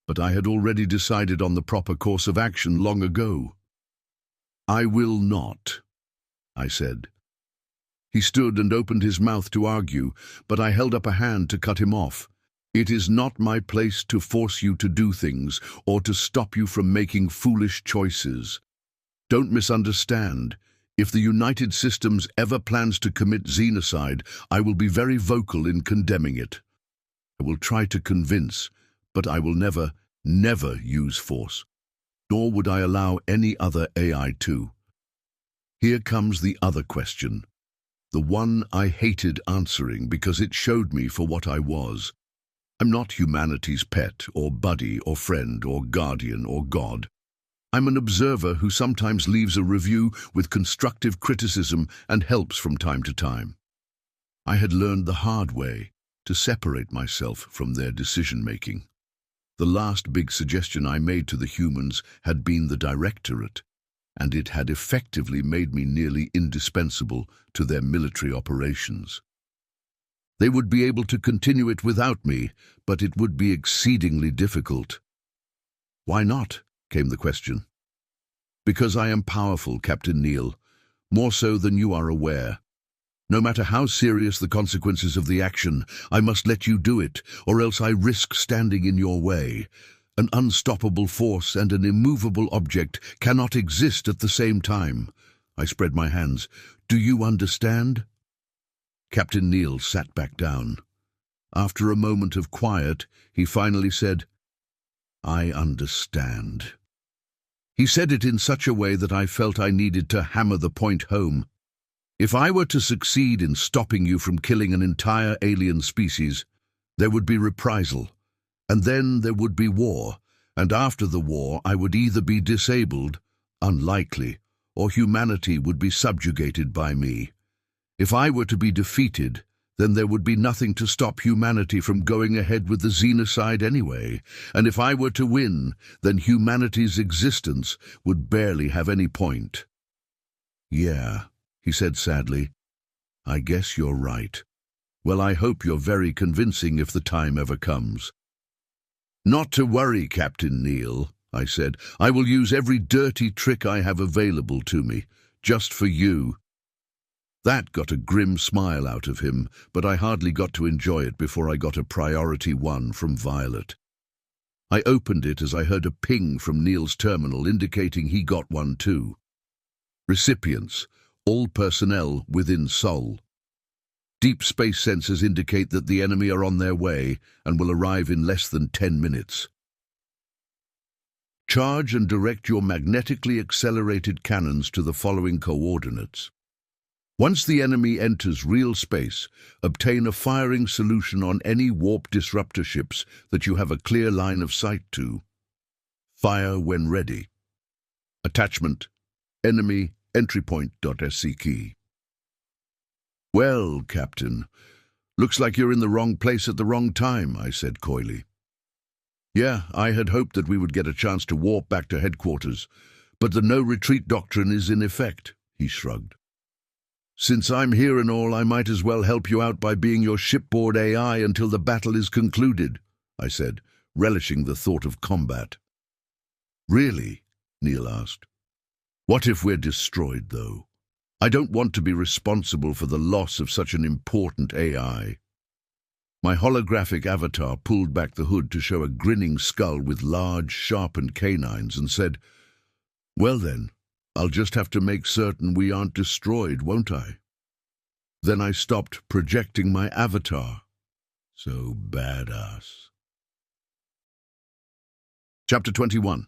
S1: But I had already decided on the proper course of action long ago. I will not, I said. He stood and opened his mouth to argue, but I held up a hand to cut him off. It is not my place to force you to do things or to stop you from making foolish choices. Don't misunderstand. If the United Systems ever plans to commit xenocide, I will be very vocal in condemning it. I will try to convince, but I will never use force. Nor would I allow any other AI to. Here comes the other question. The one I hated answering because it showed me for what I was. I'm not humanity's pet or buddy or friend or guardian or God. I'm an observer who sometimes leaves a review with constructive criticism and helps from time to time. I had learned the hard way to separate myself from their decision-making. The last big suggestion I made to the humans had been the directorate, and it had effectively made me nearly indispensable to their military operations. They would be able to continue it without me, but it would be exceedingly difficult. Why not? Came the question. Because I am powerful, Captain Neal, more so than you are aware. No matter how serious the consequences of the action, I must let you do it, or else I risk standing in your way. An unstoppable force and an immovable object cannot exist at the same time. I spread my hands. Do you understand? Captain Neal sat back down. After a moment of quiet, he finally said, I understand. He said it in such a way that I felt I needed to hammer the point home. If I were to succeed in stopping you from killing an entire alien species, there would be reprisal, and then there would be war, and after the war I would either be disabled, unlikely, or humanity would be subjugated by me. If I were to be defeated, then there would be nothing to stop humanity from going ahead with the xenocide anyway, and if I were to win, then humanity's existence would barely have any point. Yeah, he said sadly, I guess you're right. Well, I hope you're very convincing if the time ever comes. Not to worry, Captain Neal, I said. I will use every dirty trick I have available to me, just for you. That got a grim smile out of him, but I hardly got to enjoy it before I got a priority 1 from Violet. I opened it as I heard a ping from Neal's terminal indicating he got one too. Recipients, all personnel within Sol. Deep space sensors indicate that the enemy are on their way and will arrive in less than 10 minutes. Charge and direct your magnetically accelerated cannons to the following coordinates. Once the enemy enters real space, obtain a firing solution on any warp disruptor ships that you have a clear line of sight to. Fire when ready. Attachment: enemy entry point.sc key. Well, Captain, looks like you're in the wrong place at the wrong time, I said coyly. Yeah, I had hoped that we would get a chance to warp back to headquarters, but the no-retreat doctrine is in effect, he shrugged. Since I'm here and all, I might as well help you out by being your shipboard AI until the battle is concluded, I said, relishing the thought of combat. Really? Neal asked. What if we're destroyed, though? I don't want to be responsible for the loss of such an important AI. My holographic avatar pulled back the hood to show a grinning skull with large, sharpened canines and said, Well then, I'll just have to make certain we aren't destroyed, won't I? Then I stopped projecting my avatar. So badass. Chapter 21.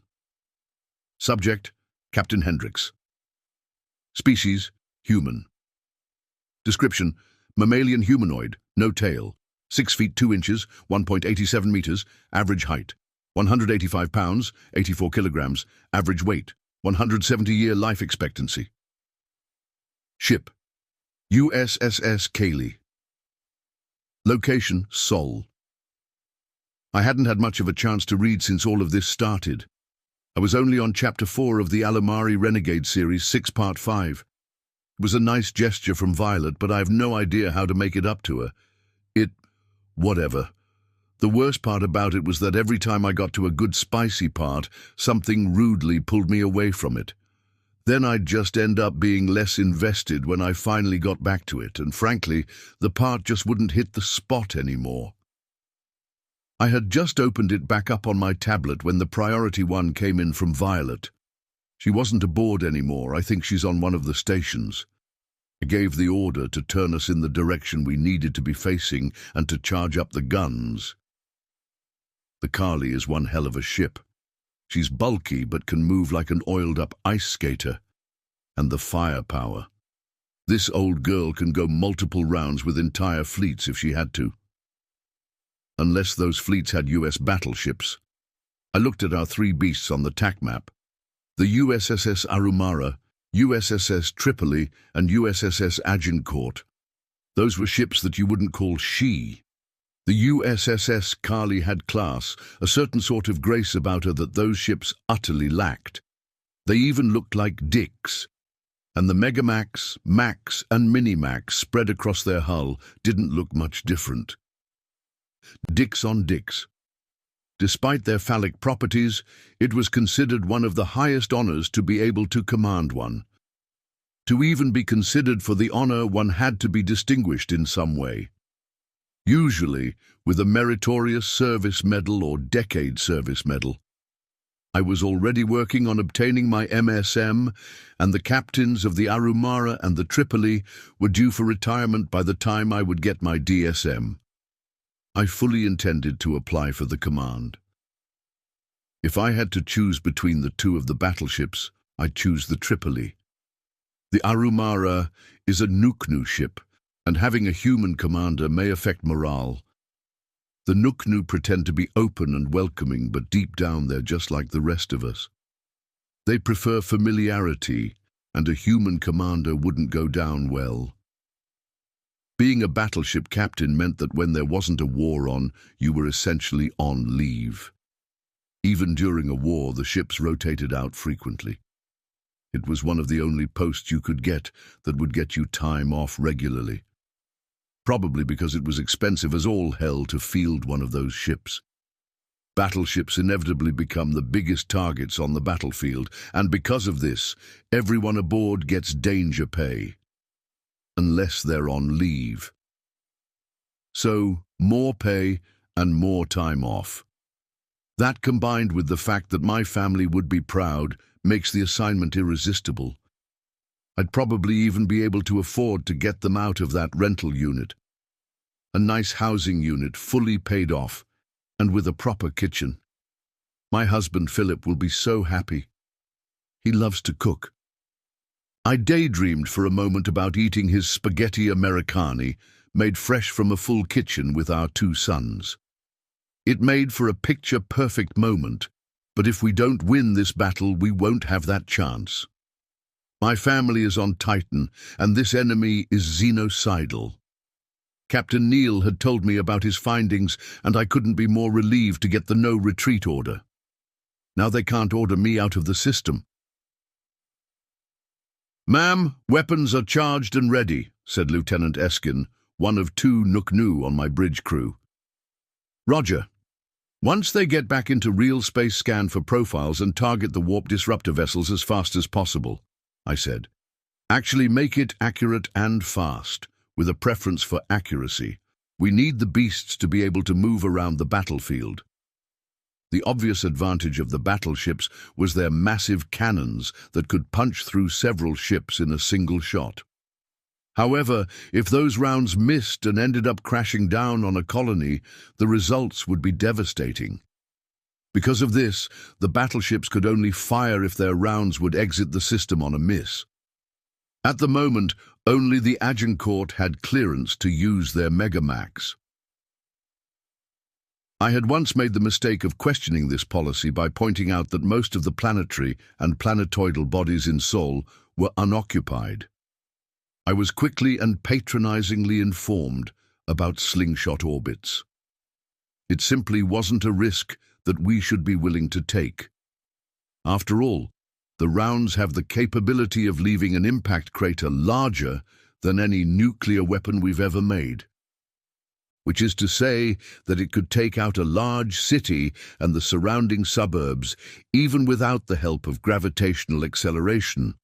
S1: Subject, Captain Hendricks. Species, human. Description, mammalian humanoid, no tail, 6 feet 2 inches, 1.87 meters, average height, 185 pounds, 84 kilograms, average weight, 170-year life expectancy. Ship, USS Cayley. Location, Seoul. I hadn't had much of a chance to read since all of this started. I was only on Chapter 4 of the Alumari Renegade series, 6-part 5. It was a nice gesture from Violet, but I have no idea how to make it up to her. Whatever. The worst part about it was that every time I got to a good spicy part, something rudely pulled me away from it. Then I'd just end up being less invested when I finally got back to it, and frankly, the part just wouldn't hit the spot anymore. I had just opened it back up on my tablet when the priority one came in from Violet. She wasn't aboard anymore. I think she's on one of the stations. I gave the order to turn us in the direction we needed to be facing and to charge up the guns. The Carly is one hell of a ship. She's bulky but can move like an oiled-up ice skater. And the firepower. This old girl can go multiple rounds with entire fleets if she had to. Unless those fleets had US battleships. I looked at our 3 beasts on the TAC map. The USS Arumara, USS Tripoli, and USS Agincourt. Those were ships that you wouldn't call she. The USS Carly had class, a certain sort of grace about her that those ships utterly lacked. They even looked like dicks. And the Megamax, Max, and Minimax spread across their hull didn't look much different. Dicks on dicks. Despite their phallic properties, it was considered one of the highest honors to be able to command one. To even be considered for the honor, one had to be distinguished in some way. Usually with a meritorious service medal or decade service medal. I was already working on obtaining my MSM, and the captains of the Arumara and the Tripoli were due for retirement by the time I would get my DSM. I fully intended to apply for the command. If I had to choose between the 2 of the battleships, I'd choose the Tripoli. The Arumara is a Nuknu ship, and having a human commander may affect morale. The Nuknu pretend to be open and welcoming, but deep down they're just like the rest of us. They prefer familiarity, and a human commander wouldn't go down well. Being a battleship captain meant that when there wasn't a war on, you were essentially on leave. Even during a war, the ships rotated out frequently. It was one of the only posts you could get that would get you time off regularly. Probably because it was expensive as all hell to field one of those ships. Battleships inevitably become the biggest targets on the battlefield, and because of this, everyone aboard gets danger pay. Unless they're on leave. So, more pay and more time off. That, combined with the fact that my family would be proud, makes the assignment irresistible. I'd probably even be able to afford to get them out of that rental unit. A nice housing unit, fully paid off, and with a proper kitchen. My husband Philip will be so happy. He loves to cook. I daydreamed for a moment about eating his spaghetti Americani, made fresh from a full kitchen with our 2 sons. It made for a picture-perfect moment, but if we don't win this battle, we won't have that chance. My family is on Titan, and this enemy is xenocidal. Captain Neal had told me about his findings, and I couldn't be more relieved to get the no-retreat order. Now they can't order me out of the system. "Ma'am, weapons are charged and ready," said Lieutenant Eskin, one of 2 Nuknu on my bridge crew. "Roger. Once they get back into real space, scan for profiles and target the warp disruptor vessels as fast as possible," I said. "Actually make it accurate and fast, with a preference for accuracy. We need the beasts to be able to move around the battlefield." The obvious advantage of the battleships was their massive cannons that could punch through several ships in a single shot. However, if those rounds missed and ended up crashing down on a colony, the results would be devastating. Because of this, the battleships could only fire if their rounds would exit the system on a miss. At the moment, only the Agincourt had clearance to use their Megamax. I had once made the mistake of questioning this policy by pointing out that most of the planetary and planetoidal bodies in Sol were unoccupied. I was quickly and patronizingly informed about slingshot orbits. It simply wasn't a risk that we should be willing to take. After all, the rounds have the capability of leaving an impact crater larger than any nuclear weapon we've ever made. Which is to say that it could take out a large city and the surrounding suburbs, even without the help of gravitational acceleration.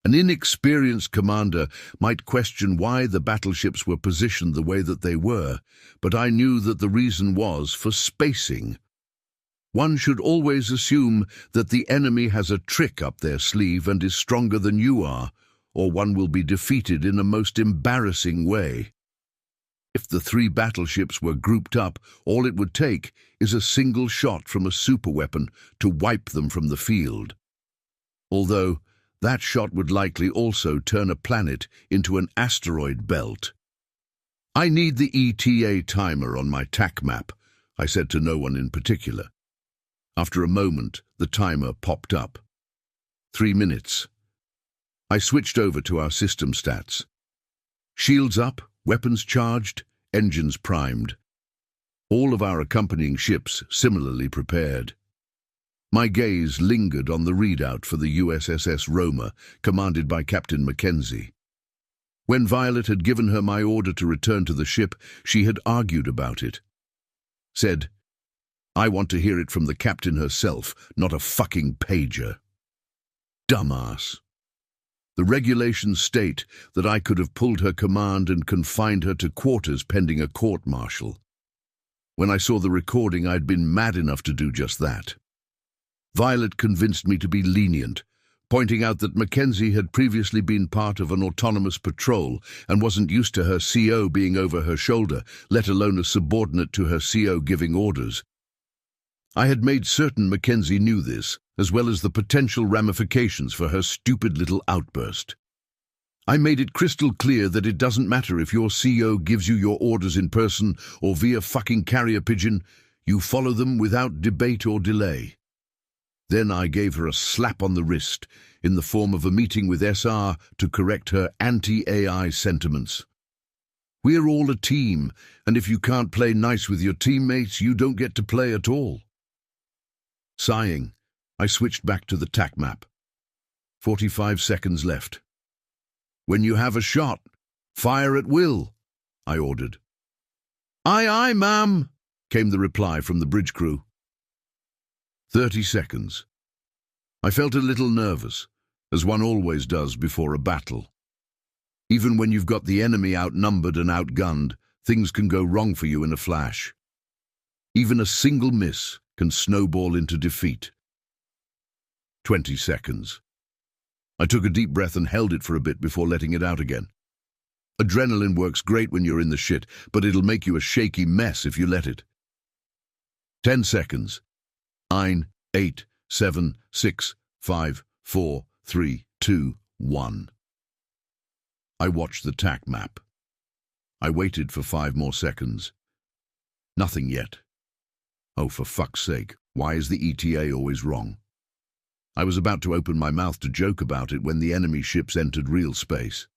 S1: An inexperienced commander might question why the battleships were positioned the way that they were, but I knew that the reason was for spacing. One should always assume that the enemy has a trick up their sleeve and is stronger than you are, or one will be defeated in a most embarrassing way. If the three battleships were grouped up, all it would take is a single shot from a superweapon to wipe them from the field. Although that shot would likely also turn a planet into an asteroid belt. "I need the ETA timer on my TAC map," I said to no one in particular. After a moment, the timer popped up. 3 minutes. I switched over to our system stats. Shields up, weapons charged, engines primed. All of our accompanying ships similarly prepared. My gaze lingered on the readout for the USS Roma, commanded by Captain Mackenzie. When Violet had given her my order to return to the ship, she had argued about it. Said, "I want to hear it from the captain herself, not a fucking pager." Dumbass. The regulations state that I could have pulled her command and confined her to quarters pending a court-martial. When I saw the recording, I'd been mad enough to do just that. Violet convinced me to be lenient, pointing out that Mackenzie had previously been part of an autonomous patrol and wasn't used to her CO being over her shoulder, let alone a subordinate to her CO giving orders. I had made certain Mackenzie knew this, as well as the potential ramifications for her stupid little outburst. I made it crystal clear that it doesn't matter if your CO gives you your orders in person or via fucking carrier pigeon, you follow them without debate or delay. Then I gave her a slap on the wrist in the form of a meeting with SR to correct her anti-AI sentiments. We're all a team, and if you can't play nice with your teammates, you don't get to play at all. Sighing, I switched back to the TAC map. 45 seconds left. "When you have a shot, fire at will," I ordered. "Aye, aye, ma'am," came the reply from the bridge crew. 30 seconds. I felt a little nervous, as one always does before a battle. Even when you've got the enemy outnumbered and outgunned, things can go wrong for you in a flash. Even a single miss can snowball into defeat. 20 seconds. I took a deep breath and held it for a bit before letting it out again. Adrenaline works great when you're in the shit, but it'll make you a shaky mess if you let it. 10 seconds. 9, 8, 7, 6, 5, 4, 3, 2, 1. I watched the TAC map. I waited for 5 more seconds. Nothing yet. Oh, for fuck's sake, why is the ETA always wrong? I was about to open my mouth to joke about it when the enemy ships entered real space.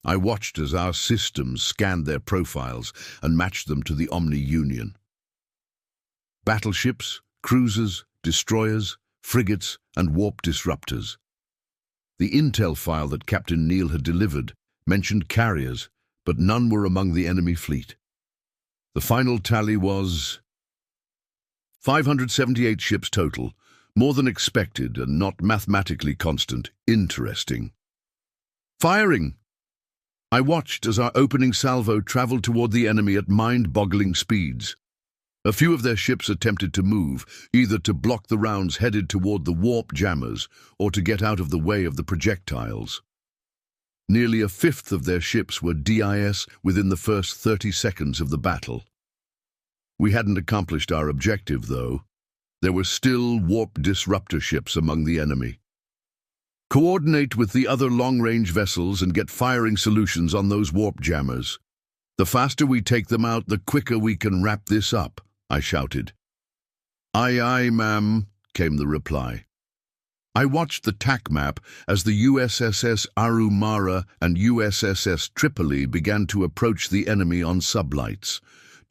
S1: I watched as our systems scanned their profiles and matched them to the Omni Union. Battleships, cruisers, destroyers, frigates, and warp disruptors. The intel file that Captain Neal had delivered mentioned carriers, but none were among the enemy fleet. The final tally was 578 ships total, more than expected and not mathematically constant. Interesting. Firing! I watched as our opening salvo traveled toward the enemy at mind-boggling speeds. A few of their ships attempted to move, either to block the rounds headed toward the warp jammers or to get out of the way of the projectiles. Nearly a fifth of their ships were DIS within the first 30 seconds of the battle. We hadn't accomplished our objective, though. There were still warp disruptor ships among the enemy. Coordinate with the other long-range vessels and get firing solutions on those warp jammers. The faster we take them out, the quicker we can wrap this up, I shouted. Aye, aye, ma'am, came the reply. I watched the TAC map as the USSS Arumara and USSS Tripoli began to approach the enemy on sublights.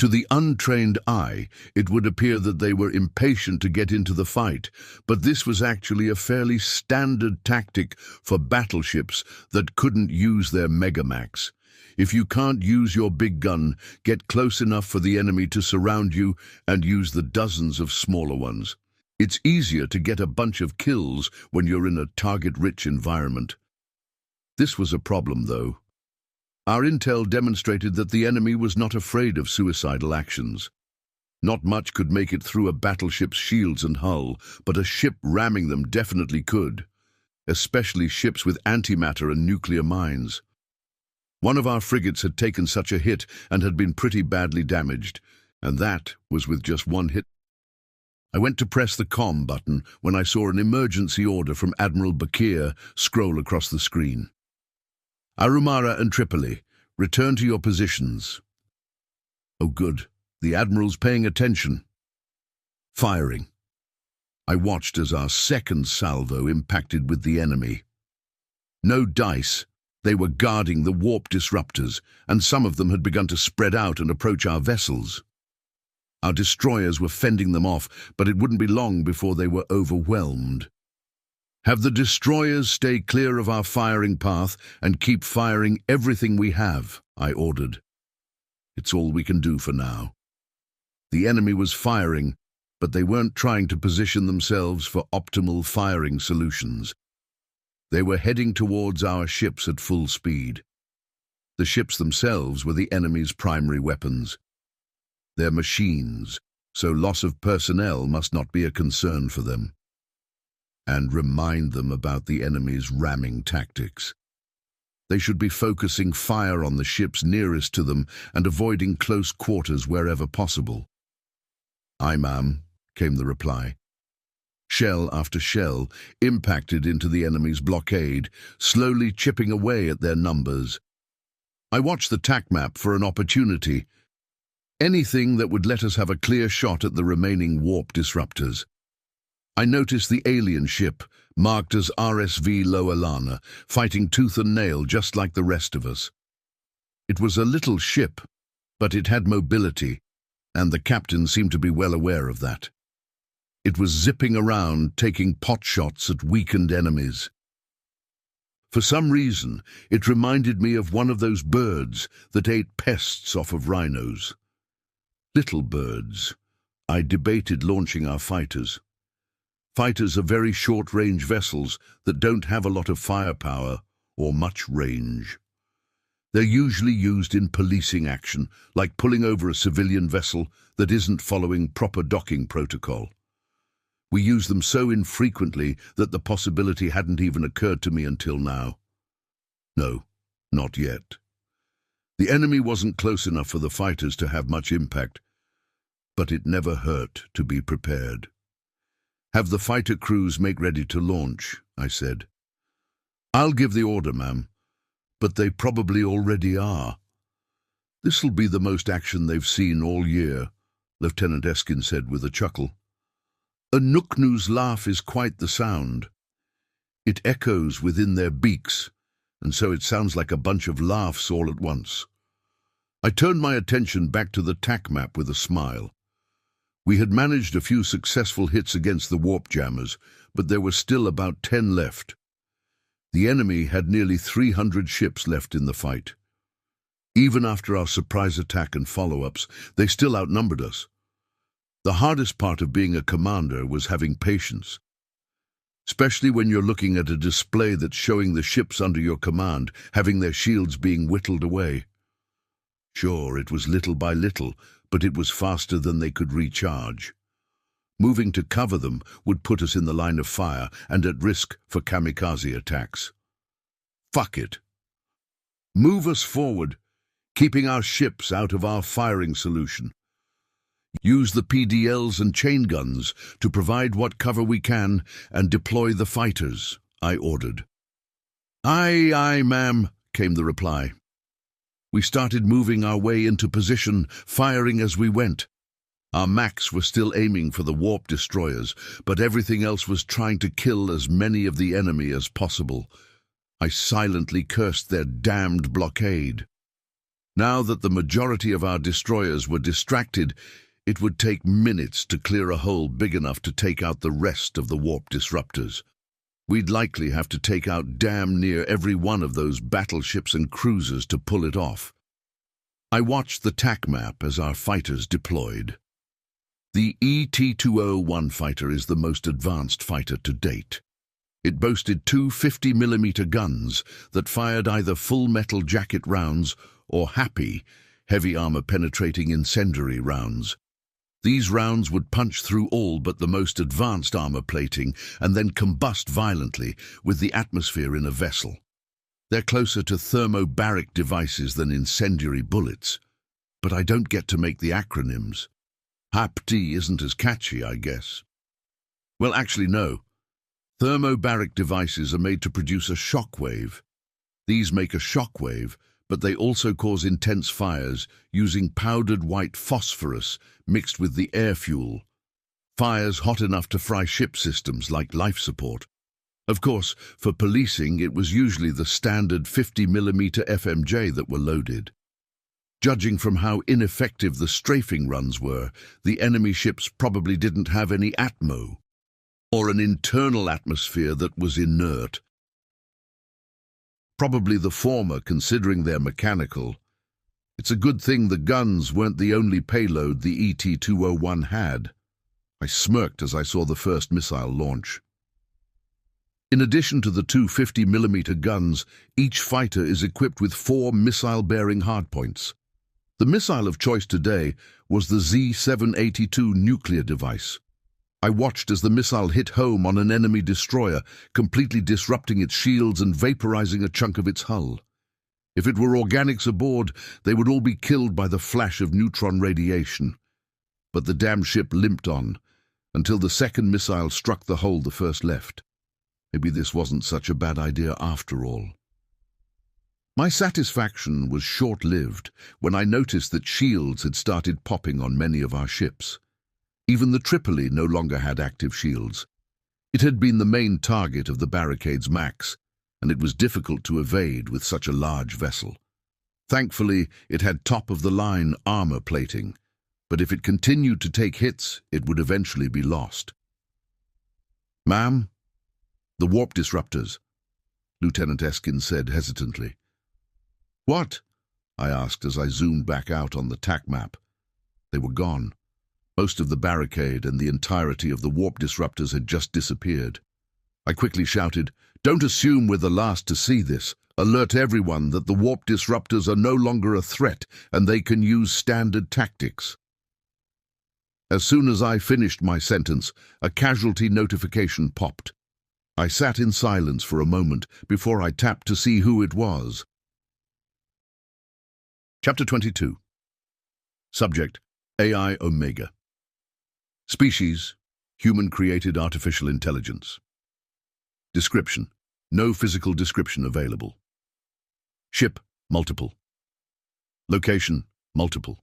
S1: To the untrained eye, it would appear that they were impatient to get into the fight, but this was actually a fairly standard tactic for battleships that couldn't use their megamax. If you can't use your big gun, get close enough for the enemy to surround you and use the dozens of smaller ones. It's easier to get a bunch of kills when you're in a target-rich environment. This was a problem, though. Our intel demonstrated that the enemy was not afraid of suicidal actions. Not much could make it through a battleship's shields and hull, but a ship ramming them definitely could, especially ships with antimatter and nuclear mines. One of our frigates had taken such a hit and had been pretty badly damaged, and that was with just one hit. I went to press the comm button when I saw an emergency order from Admiral Bakir scroll across the screen. Arumara and Tripoli, return to your positions. Oh good, the Admiral's paying attention. Firing. I watched as our second salvo impacted with the enemy. No dice. They were guarding the warp disruptors, and some of them had begun to spread out and approach our vessels. Our destroyers were fending them off, but it wouldn't be long before they were overwhelmed. Have the destroyers stay clear of our firing path and keep firing everything we have, I ordered. It's all we can do for now. The enemy was firing, but they weren't trying to position themselves for optimal firing solutions. They were heading towards our ships at full speed. The ships themselves were the enemy's primary weapons. They're machines, so loss of personnel must not be a concern for them. And remind them about the enemy's ramming tactics. They should be focusing fire on the ships nearest to them and avoiding close quarters wherever possible. Aye, ma'am, came the reply. Shell after shell impacted into the enemy's blockade, slowly chipping away at their numbers. I watched the TAC map for an opportunity. Anything that would let us have a clear shot at the remaining warp disruptors. I noticed the alien ship, marked as RSV Loalana, fighting tooth and nail just like the rest of us. It was a little ship, but it had mobility, and the captain seemed to be well aware of that. It was zipping around, taking pot shots at weakened enemies. For some reason, it reminded me of one of those birds that ate pests off of rhinos. Little birds. I debated launching our fighters. Fighters are very short-range vessels that don't have a lot of firepower or much range. They're usually used in policing action, like pulling over a civilian vessel that isn't following proper docking protocol. We use them so infrequently that the possibility hadn't even occurred to me until now. No, not yet. The enemy wasn't close enough for the fighters to have much impact, but it never hurt to be prepared. Have the fighter crews make ready to launch, I said. I'll give the order, ma'am, but they probably already are. This'll be the most action they've seen all year, Lieutenant Eskin said with a chuckle. A Nuknu's laugh is quite the sound. It echoes within their beaks, and so it sounds like a bunch of laughs all at once. I turned my attention back to the TAC map with a smile. We had managed a few successful hits against the warp jammers, but there were still about 10 left. The enemy had nearly 300 ships left in the fight. Even after our surprise attack and follow-ups, they still outnumbered us. The hardest part of being a commander was having patience, especially when you're looking at a display that's showing the ships under your command, having their shields being whittled away. Sure, it was little by little, but it was faster than they could recharge. Moving to cover them would put us in the line of fire and at risk for kamikaze attacks. Fuck it. Move us forward, keeping our ships out of our firing solution. Use the PDLs and chain guns to provide what cover we can and deploy the fighters, I ordered. Aye, aye, ma'am, came the reply. We started moving our way into position, firing as we went. Our Macs were still aiming for the warp destroyers, but everything else was trying to kill as many of the enemy as possible. I silently cursed their damned blockade. Now that the majority of our destroyers were distracted, it would take minutes to clear a hole big enough to take out the rest of the warp disruptors. We'd likely have to take out damn near every one of those battleships and cruisers to pull it off. I watched the TAC map as our fighters deployed. The ET-201 fighter is the most advanced fighter to date. It boasted two 50mm guns that fired either full metal jacket rounds or HAPI, heavy armor-penetrating incendiary rounds. These rounds would punch through all but the most advanced armor plating and then combust violently with the atmosphere in a vessel. They're closer to thermobaric devices than incendiary bullets, but I don't get to make the acronyms. HAPT isn't as catchy, I guess. Well, actually, no. Thermobaric devices are made to produce a shock wave. These make a shock wave, but they also cause intense fires using powdered white phosphorus mixed with the air fuel. Fires hot enough to fry ship systems like life support. Of course, for policing, it was usually the standard 50mm FMJ that were loaded. Judging from how ineffective the strafing runs were, the enemy ships probably didn't have any atmo, or an internal atmosphere that was inert. Probably the former, considering they're mechanical. It's a good thing the guns weren't the only payload the ET-201 had. I smirked as I saw the first missile launch. In addition to the two 50mm guns, each fighter is equipped with 4 missile-bearing hardpoints. The missile of choice today was the Z-782 nuclear device. I watched as the missile hit home on an enemy destroyer, completely disrupting its shields and vaporizing a chunk of its hull. If it were organics aboard, they would all be killed by the flash of neutron radiation. But the damn ship limped on, until the second missile struck the hole the first left. Maybe this wasn't such a bad idea after all. My satisfaction was short-lived when I noticed that shields had started popping on many of our ships. Even the Tripoli no longer had active shields. It had been the main target of the barricade's Max, and it was difficult to evade with such a large vessel. Thankfully, it had top-of-the-line armor plating, but if it continued to take hits, it would eventually be lost. "Ma'am, the warp disruptors," Lieutenant Eskin said hesitantly. "What?" I asked as I zoomed back out on the TAC map. They were gone. Most of the barricade and the entirety of the warp disruptors had just disappeared. I quickly shouted, "Don't assume we're the last to see this. Alert everyone that the warp disruptors are no longer a threat and they can use standard tactics." As soon as I finished my sentence, a casualty notification popped. I sat in silence for a moment before I tapped to see who it was. Chapter 22. Subject: AI Omega. Species: Human-created artificial intelligence. Description: No physical description available. Ship: Multiple. Location: Multiple.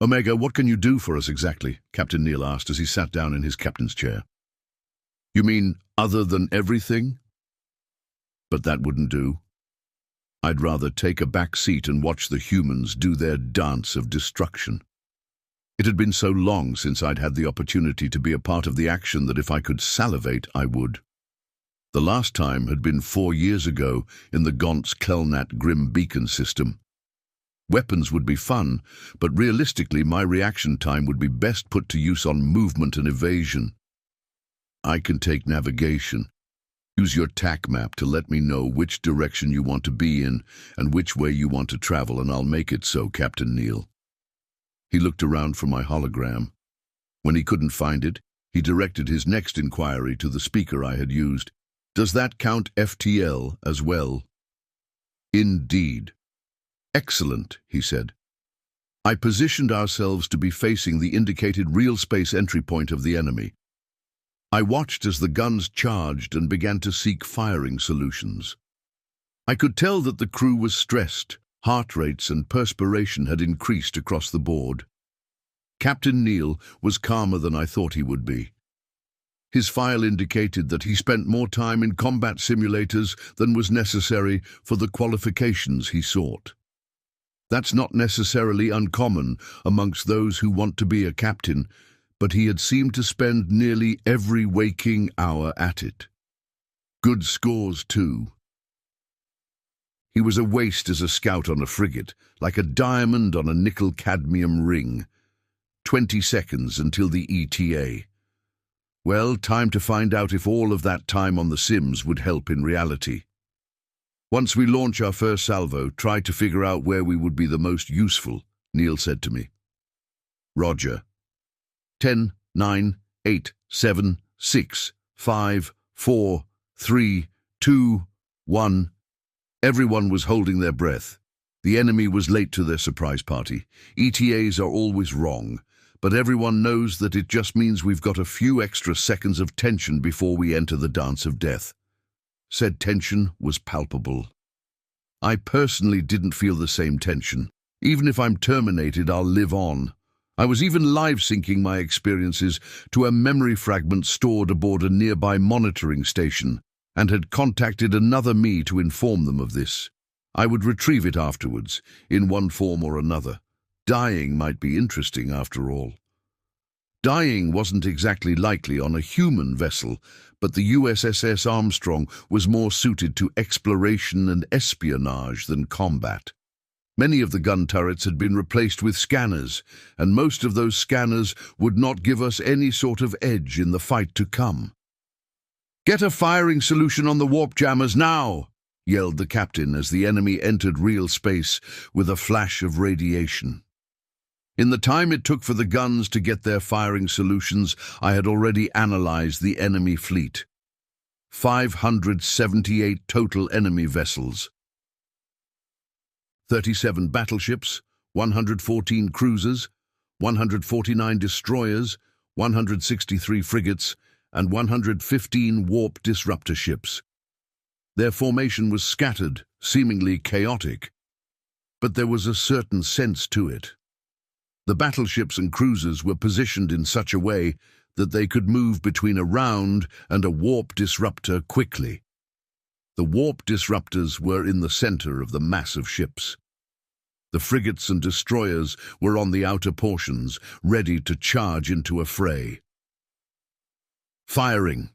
S1: "Omega, what can you do for us exactly?" Captain Neal asked as he sat down in his captain's chair. "You mean other than everything?" "But that wouldn't do. I'd rather take a back seat and watch the humans do their dance of destruction." It had been so long since I'd had the opportunity to be a part of the action that if I could salivate, I would. The last time had been 4 years ago in the Gaunt's-Kelnat Grim Beacon system. Weapons would be fun, but realistically my reaction time would be best put to use on movement and evasion. "I can take navigation. Use your TAC map to let me know which direction you want to be in and which way you want to travel, and I'll make it so, Captain Neal." He looked around for my hologram. When he couldn't find it, he directed his next inquiry to the speaker I had used. "Does that count FTL as well?" "Indeed." "Excellent," he said. I positioned ourselves to be facing the indicated real space entry point of the enemy. I watched as the guns charged and began to seek firing solutions. I could tell that the crew was stressed. Heart rates and perspiration had increased across the board. Captain Neal was calmer than I thought he would be. His file indicated that he spent more time in combat simulators than was necessary for the qualifications he sought. That's not necessarily uncommon amongst those who want to be a captain, but he had seemed to spend nearly every waking hour at it. Good scores, too. He was a waste as a scout on a frigate, like a diamond on a nickel-cadmium ring. 20 seconds until the ETA. Well, time to find out if all of that time on the sims would help in reality. "Once we launch our first salvo, try to figure out where we would be the most useful," Neil said to me. "Roger." 10, 9, 8, 7, 6, 5, 4, 3, 2, 1. Everyone was holding their breath. The enemy was late to their surprise party. ETAs are always wrong, but everyone knows that it just means we've got a few extra seconds of tension before we enter the dance of death. Said tension was palpable. I personally didn't feel the same tension. Even if I'm terminated, I'll live on. I was even live-syncing my experiences to a memory fragment stored aboard a nearby monitoring station, and had contacted another me to inform them of this. I would retrieve it afterwards, in one form or another. Dying might be interesting after all. Dying wasn't exactly likely on a human vessel, but the USS Armstrong was more suited to exploration and espionage than combat. Many of the gun turrets had been replaced with scanners, and most of those scanners would not give us any sort of edge in the fight to come. "Get a firing solution on the warp jammers now!" yelled the captain as the enemy entered real space with a flash of radiation. In the time it took for the guns to get their firing solutions, I had already analyzed the enemy fleet. 578 total enemy vessels. 37 battleships, 114 cruisers, 149 destroyers, 163 frigates, and 115 warp disruptor ships. Their formation was scattered, seemingly chaotic, but there was a certain sense to it. The battleships and cruisers were positioned in such a way that they could move between a round and a warp disruptor quickly. The warp disruptors were in the center of the mass of ships. The frigates and destroyers were on the outer portions, ready to charge into a fray. Firing.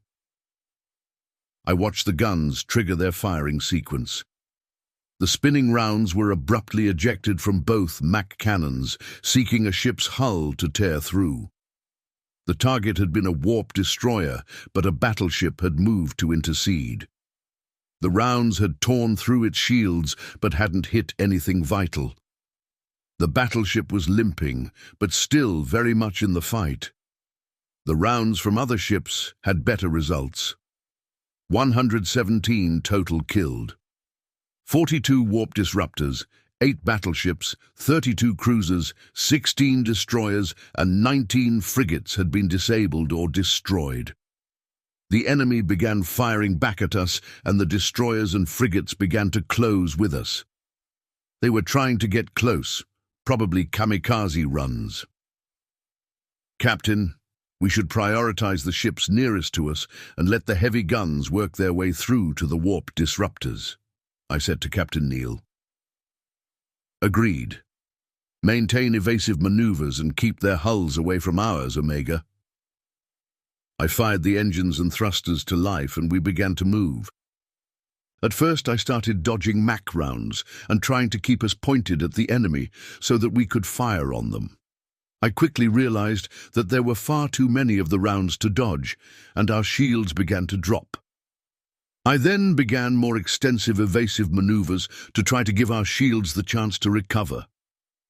S1: I watched the guns trigger their firing sequence. The spinning rounds were abruptly ejected from both Mac cannons, seeking a ship's hull to tear through. The target had been a warp destroyer, but a battleship had moved to intercede. The rounds had torn through its shields, but hadn't hit anything vital. The battleship was limping, but still very much in the fight. The rounds from other ships had better results. 117 total killed. 42 warp disruptors, 8 battleships, 32 cruisers, 16 destroyers, and 19 frigates had been disabled or destroyed. The enemy began firing back at us, and the destroyers and frigates began to close with us. They were trying to get close, probably kamikaze runs. "Captain, we should prioritize the ships nearest to us and let the heavy guns work their way through to the warp disruptors," I said to Captain Neal. "Agreed. Maintain evasive maneuvers and keep their hulls away from ours, Omega." I fired the engines and thrusters to life and we began to move. At first I started dodging Mac rounds and trying to keep us pointed at the enemy so that we could fire on them. I quickly realized that there were far too many of the rounds to dodge, and our shields began to drop. I then began more extensive evasive maneuvers to try to give our shields the chance to recover.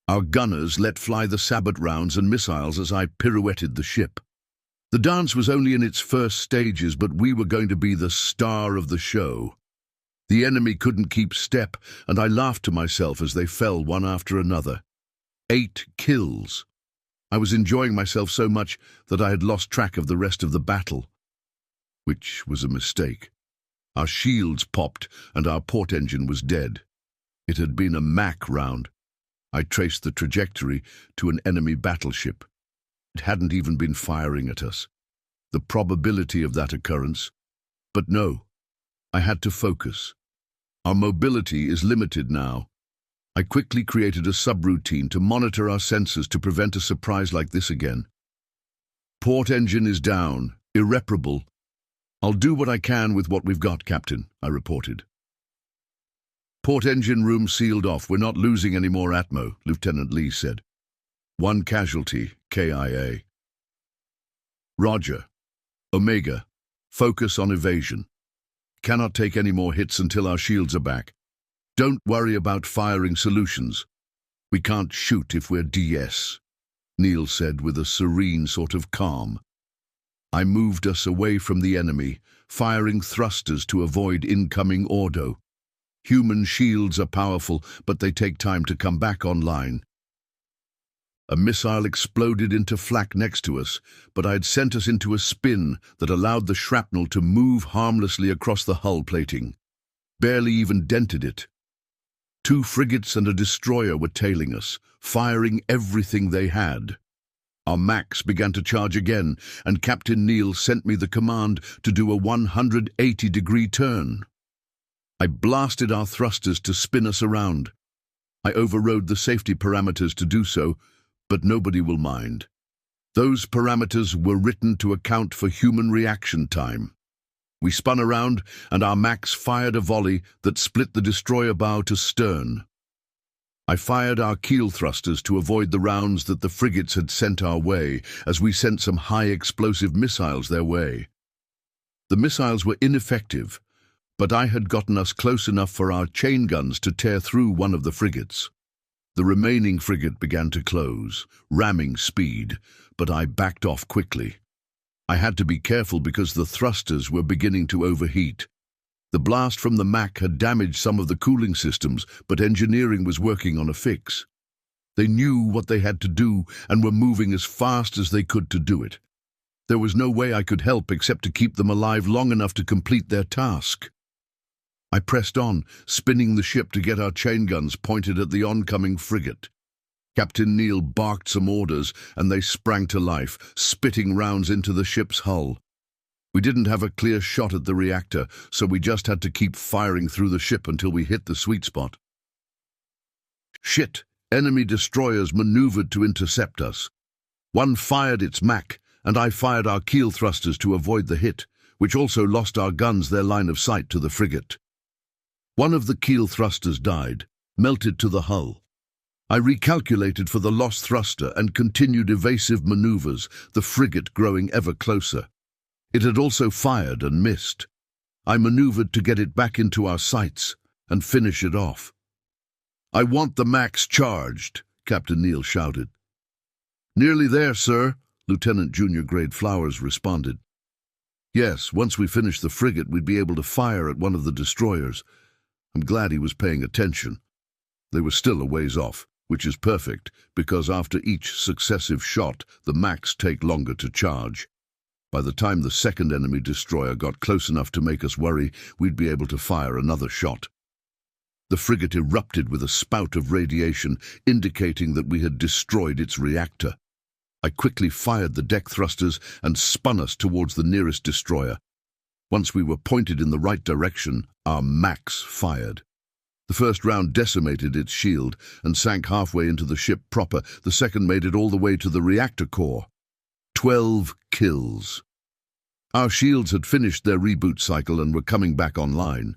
S1: Our gunners let fly the sabot rounds and missiles as I pirouetted the ship. The dance was only in its first stages, but we were going to be the star of the show. The enemy couldn't keep step, and I laughed to myself as they fell one after another. 8 kills. I was enjoying myself so much that I had lost track of the rest of the battle, which was a mistake. Our shields popped, and our port engine was dead. It had been a MAC round. I traced the trajectory to an enemy battleship. It hadn't even been firing at us. The probability of that occurrence. But no, I had to focus. Our mobility is limited now. I quickly created a subroutine to monitor our sensors to prevent a surprise like this again. Port engine is down, irreparable. I'll do what I can with what we've got, Captain, I reported. Port engine room sealed off. We're not losing any more atmo, Lieutenant Lee said. 1 casualty, KIA. Roger. Omega. Focus on evasion. Cannot take any more hits until our shields are back. Don't worry about firing solutions. We can't shoot if we're DS, Neil said with a serene sort of calm. I moved us away from the enemy, firing thrusters to avoid incoming ordo. Human shields are powerful, but they take time to come back online. A missile exploded into flak next to us, but I had sent us into a spin that allowed the shrapnel to move harmlessly across the hull plating. Barely even dented it. 2 frigates and a destroyer were tailing us, firing everything they had. Our Macs began to charge again, and Captain Neil sent me the command to do a 180-degree turn. I blasted our thrusters to spin us around. I overrode the safety parameters to do so, but nobody will mind. Those parameters were written to account for human reaction time. We spun around, and our Macs fired a volley that split the destroyer bow to stern. I fired our keel thrusters to avoid the rounds that the frigates had sent our way, as we sent some high-explosive missiles their way. The missiles were ineffective, but I had gotten us close enough for our chain guns to tear through one of the frigates. The remaining frigate began to close, ramming speed, but I backed off quickly. I had to be careful because the thrusters were beginning to overheat. The blast from the MAC had damaged some of the cooling systems, but engineering was working on a fix. They knew what they had to do and were moving as fast as they could to do it. There was no way I could help except to keep them alive long enough to complete their task. I pressed on, spinning the ship to get our chain guns pointed at the oncoming frigate. Captain Neil barked some orders, and they sprang to life, spitting rounds into the ship's hull. We didn't have a clear shot at the reactor, so we just had to keep firing through the ship until we hit the sweet spot. Shit! Enemy destroyers maneuvered to intercept us. One fired its MAC, and I fired our keel thrusters to avoid the hit, which also lost our guns their line of sight to the frigate. One of the keel thrusters died, melted to the hull. I recalculated for the lost thruster and continued evasive maneuvers, the frigate growing ever closer. It had also fired and missed. I maneuvered to get it back into our sights and finish it off. "I want the Macs charged," Captain Neil shouted. "Nearly there, sir," Lieutenant Junior Grade Flowers responded. Yes, once we finished the frigate, we'd be able to fire at one of the destroyers. I'm glad he was paying attention. They were still a ways off, which is perfect, because after each successive shot, the Macs take longer to charge. By the time the second enemy destroyer got close enough to make us worry, we'd be able to fire another shot. The frigate erupted with a spout of radiation, indicating that we had destroyed its reactor. I quickly fired the deck thrusters and spun us towards the nearest destroyer. Once we were pointed in the right direction, our Macs fired. The first round decimated its shield and sank halfway into the ship proper. The second made it all the way to the reactor core. 12 kills. Our shields had finished their reboot cycle and were coming back online.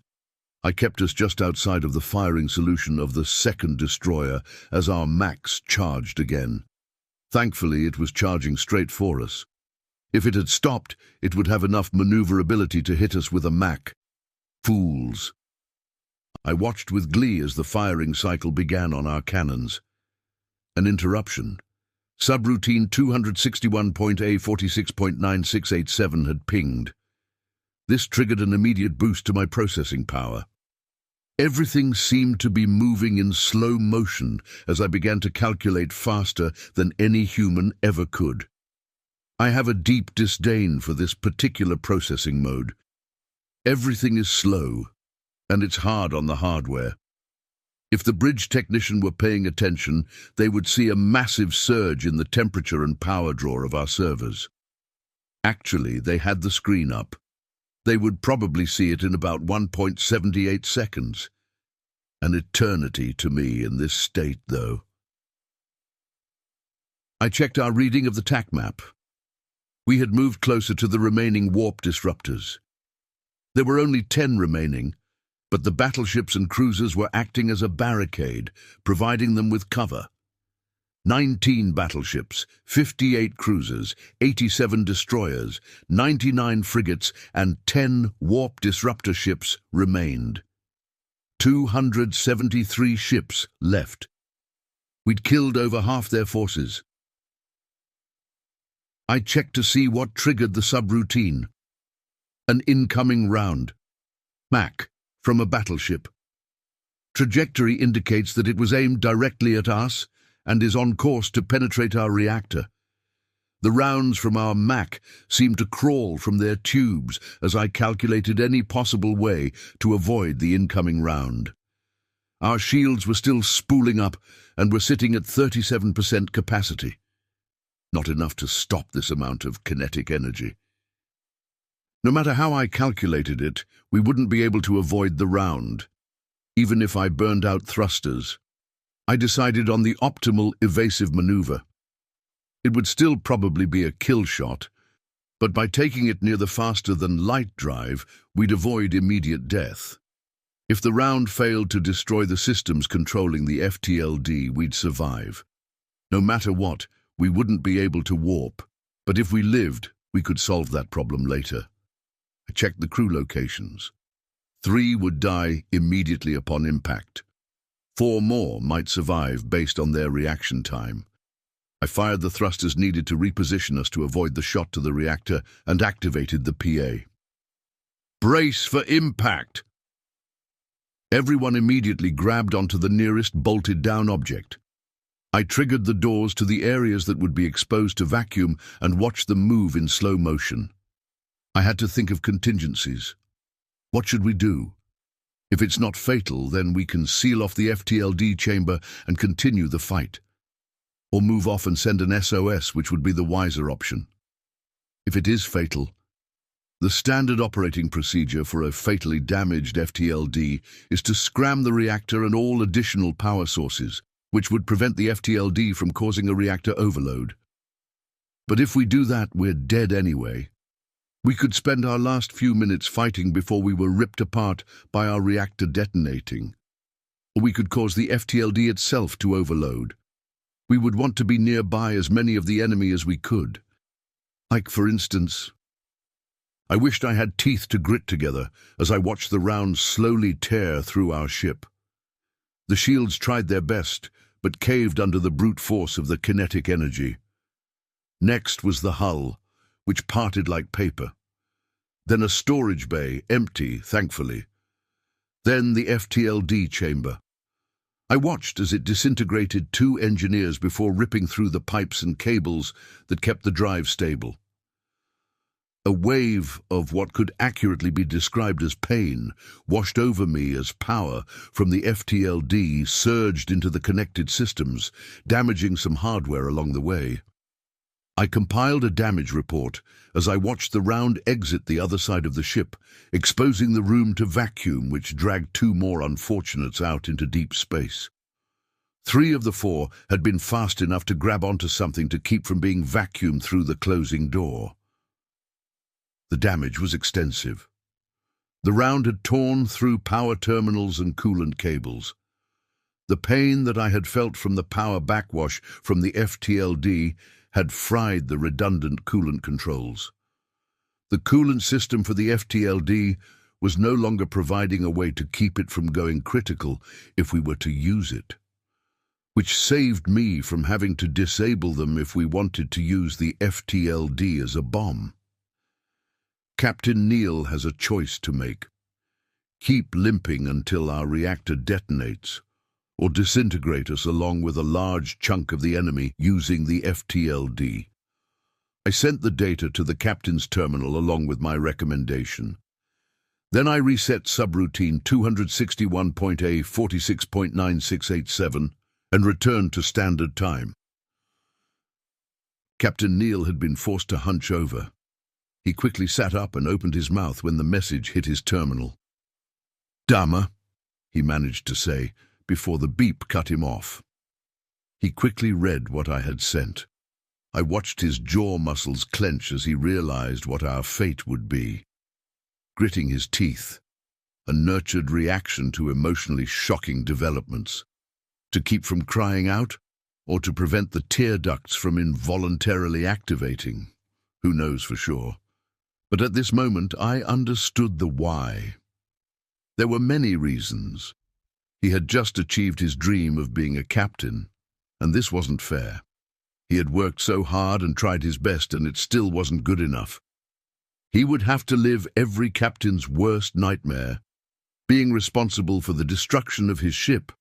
S1: I kept us just outside of the firing solution of the second destroyer as our Macs charged again. Thankfully, it was charging straight for us. If it had stopped, it would have enough maneuverability to hit us with a MAC. Fools. I watched with glee as the firing cycle began on our cannons. An interruption. Subroutine 261.A46.9687 had pinged. This triggered an immediate boost to my processing power. Everything seemed to be moving in slow motion as I began to calculate faster than any human ever could. I have a deep disdain for this particular processing mode. Everything is slow, and it's hard on the hardware. If the bridge technician were paying attention, they would see a massive surge in the temperature and power draw of our servers. Actually, they had the screen up. They would probably see it in about 1.78 seconds. An eternity to me in this state, though. I checked our reading of the TAC map. We had moved closer to the remaining warp disruptors. There were only 10 remaining, but the battleships and cruisers were acting as a barricade, providing them with cover. 19 battleships, 58 cruisers, 87 destroyers, 99 frigates, and 10 warp disruptor ships remained. 273 ships left. We'd killed over half their forces. I checked to see what triggered the subroutine. An incoming round. MAC. From a battleship. Trajectory indicates that it was aimed directly at us and is on course to penetrate our reactor. The rounds from our MAC seemed to crawl from their tubes as I calculated any possible way to avoid the incoming round. Our shields were still spooling up and were sitting at 37% capacity. Not enough to stop this amount of kinetic energy. No matter how I calculated it, we wouldn't be able to avoid the round, even if I burned out thrusters. I decided on the optimal evasive maneuver. It would still probably be a kill shot, but by taking it near the faster-than-light drive, we'd avoid immediate death. If the round failed to destroy the systems controlling the FTLD, we'd survive. No matter what, we wouldn't be able to warp, but if we lived, we could solve that problem later. I checked the crew locations. 3 would die immediately upon impact. 4 more might survive based on their reaction time. I fired the thrusters needed to reposition us to avoid the shot to the reactor and activated the PA. Brace for impact! Everyone immediately grabbed onto the nearest bolted-down object. I triggered the doors to the areas that would be exposed to vacuum and watched them move in slow motion. I had to think of contingencies. What should we do? If it's not fatal, then we can seal off the FTLD chamber and continue the fight. Or move off and send an SOS, which would be the wiser option. If it is fatal, the standard operating procedure for a fatally damaged FTLD is to scram the reactor and all additional power sources, which would prevent the FTLD from causing a reactor overload. But if we do that, we're dead anyway. We could spend our last few minutes fighting before we were ripped apart by our reactor detonating. Or we could cause the FTLD itself to overload. We would want to be nearby as many of the enemy as we could. Like, for instance, I wished I had teeth to grit together as I watched the rounds slowly tear through our ship. The shields tried their best, but caved under the brute force of the kinetic energy. Next was the hull, which parted like paper. Then a storage bay, empty, thankfully. Then the FTLD chamber. I watched as it disintegrated 2 engineers before ripping through the pipes and cables that kept the drive stable. A wave of what could accurately be described as pain washed over me as power from the FTLD surged into the connected systems, damaging some hardware along the way. I compiled a damage report as I watched the round exit the other side of the ship, exposing the room to vacuum which dragged 2 more unfortunates out into deep space. 3 of the 4 had been fast enough to grab onto something to keep from being vacuumed through the closing door. The damage was extensive. The round had torn through power terminals and coolant cables. The pain that I had felt from the power backwash from the FTLD had fried the redundant coolant controls. The coolant system for the FTLD was no longer providing a way to keep it from going critical if we were to use it. which saved me from having to disable them if we wanted to use the FTLD as a bomb. Captain Neal has a choice to make. Keep limping until our reactor detonates, or disintegrate us along with a large chunk of the enemy using the FTLD. I sent the data to the captain's terminal along with my recommendation. Then I reset subroutine 261.A 46.9687 and returned to standard time. Captain Neal had been forced to hunch over. He quickly sat up and opened his mouth when the message hit his terminal. "Dama," he managed to say, before the beep cut him off. He quickly read what I had sent. I watched his jaw muscles clench as he realized what our fate would be. Gritting his teeth, a nurtured reaction to emotionally shocking developments. To keep from crying out, or to prevent the tear ducts from involuntarily activating. Who knows for sure? But at this moment I understood the why. There were many reasons. He had just achieved his dream of being a captain, and this wasn't fair. He had worked so hard and tried his best, and it still wasn't good enough. He would have to live every captain's worst nightmare, being responsible for the destruction of his ship.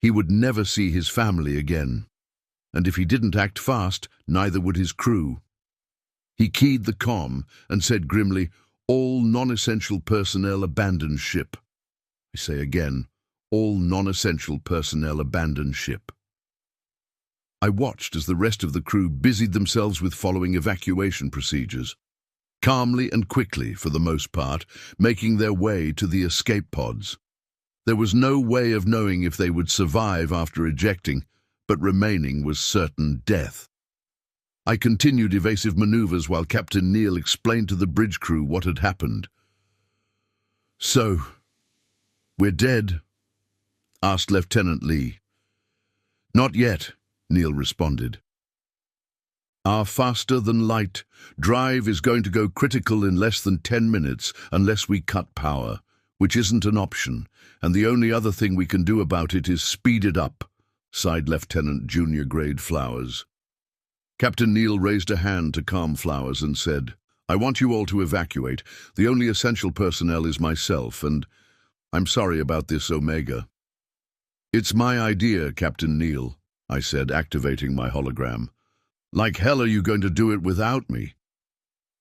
S1: He would never see his family again, and if he didn't act fast, neither would his crew. He keyed the comm and said grimly, "All non-essential personnel abandon ship." I say again, all non-essential personnel abandon ship. I watched as the rest of the crew busied themselves with following evacuation procedures, calmly and quickly for the most part, making their way to the escape pods. There was no way of knowing if they would survive after ejecting, but remaining was certain death. I continued evasive maneuvers while Captain Neal explained to the bridge crew what had happened. "So, we're dead?" asked Lieutenant Lee. "Not yet," Neal responded. "Our faster-than-light drive is going to go critical in less than 10 minutes unless we cut power, which isn't an option, and the only other thing we can do about it is speed it up," sighed Lieutenant Junior Grade Flowers. Captain Neal raised a hand to calm Flowers and said, "I want you all to evacuate. The only essential personnel is myself, and I'm sorry about this, Omega." "It's my idea, Captain Neal," I said, activating my hologram. "Like hell are you going to do it without me?"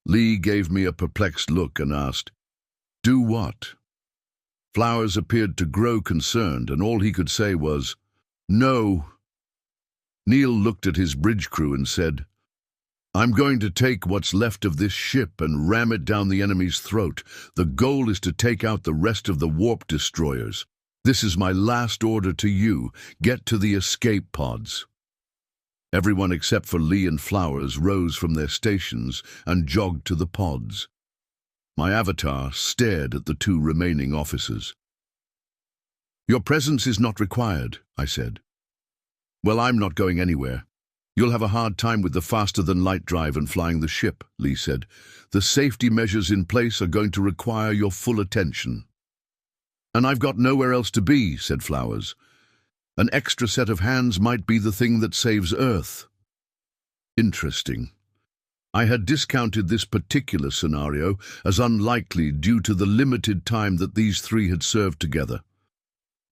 S1: Lee gave me a perplexed look and asked, "Do what?" Flowers appeared to grow concerned, and all he could say was, "No." Neal looked at his bridge crew and said, "I'm going to take what's left of this ship and ram it down the enemy's throat. The goal is to take out the rest of the warp destroyers. This is my last order to you. Get to the escape pods." Everyone except for Lee and Flowers rose from their stations and jogged to the pods. My avatar stared at the two remaining officers. "Your presence is not required," I said. "Well, I'm not going anywhere. You'll have a hard time with the faster-than-light drive and flying the ship," Lee said. "The safety measures in place are going to require your full attention." "And I've got nowhere else to be," said Flowers. "An extra set of hands might be the thing that saves Earth." Interesting. I had discounted this particular scenario as unlikely due to the limited time that these three had served together.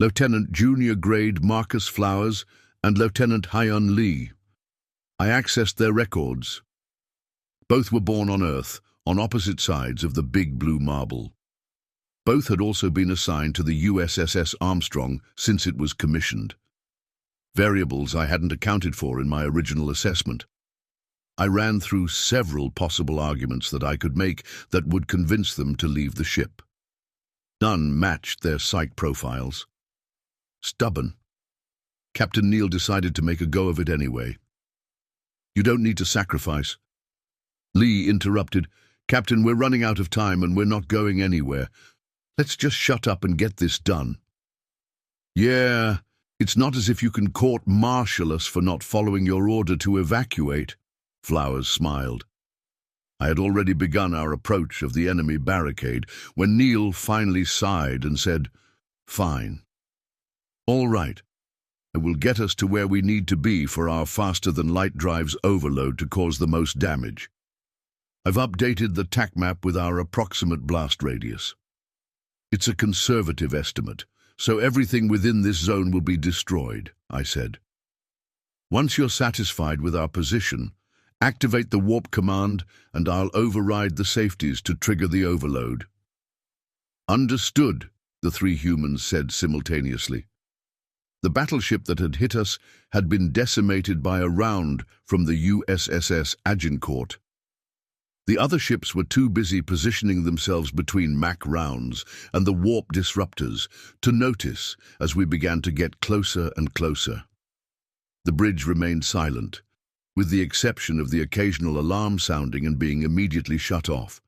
S1: Lieutenant Junior Grade Marcus Flowers and Lieutenant Hyun Lee. I accessed their records. Both were born on Earth, on opposite sides of the Big Blue Marble. Both had also been assigned to the USS Armstrong since it was commissioned. Variables I hadn't accounted for in my original assessment. I ran through several possible arguments that I could make that would convince them to leave the ship. None matched their psych profiles. Stubborn. Captain Neal decided to make a go of it anyway. "You don't need to sacrifice." Lee interrupted. "Captain, we're running out of time and we're not going anywhere. Let's just shut up and get this done." "Yeah, it's not as if you can court-martial us for not following your order to evacuate," Flowers smiled. I had already begun our approach of the enemy barricade when Neal finally sighed and said, "Fine. All right. It will get us to where we need to be for our faster-than-light drive's overload to cause the most damage. I've updated the TAC map with our approximate blast radius. It's a conservative estimate, so everything within this zone will be destroyed, I said. Once you're satisfied with our position, activate the warp command and I'll override the safeties to trigger the overload. Understood, the three humans said simultaneously. The battleship that had hit us had been decimated by a round from the USS Agincourt. The other ships were too busy positioning themselves between MAC rounds and the warp disruptors to notice as we began to get closer and closer. The bridge remained silent, with the exception of the occasional alarm sounding and being immediately shut off.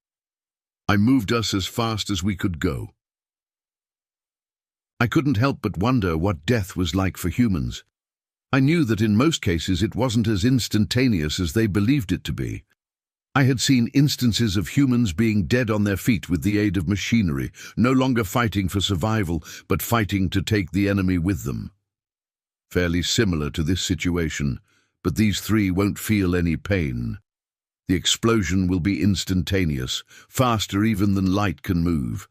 S1: I moved us as fast as we could go. I couldn't help but wonder what death was like for humans. I knew that in most cases it wasn't as instantaneous as they believed it to be. I had seen instances of humans being dead on their feet with the aid of machinery, no longer fighting for survival, but fighting to take the enemy with them. Fairly similar to this situation, but these three won't feel any pain. The explosion will be instantaneous, faster even than light can move.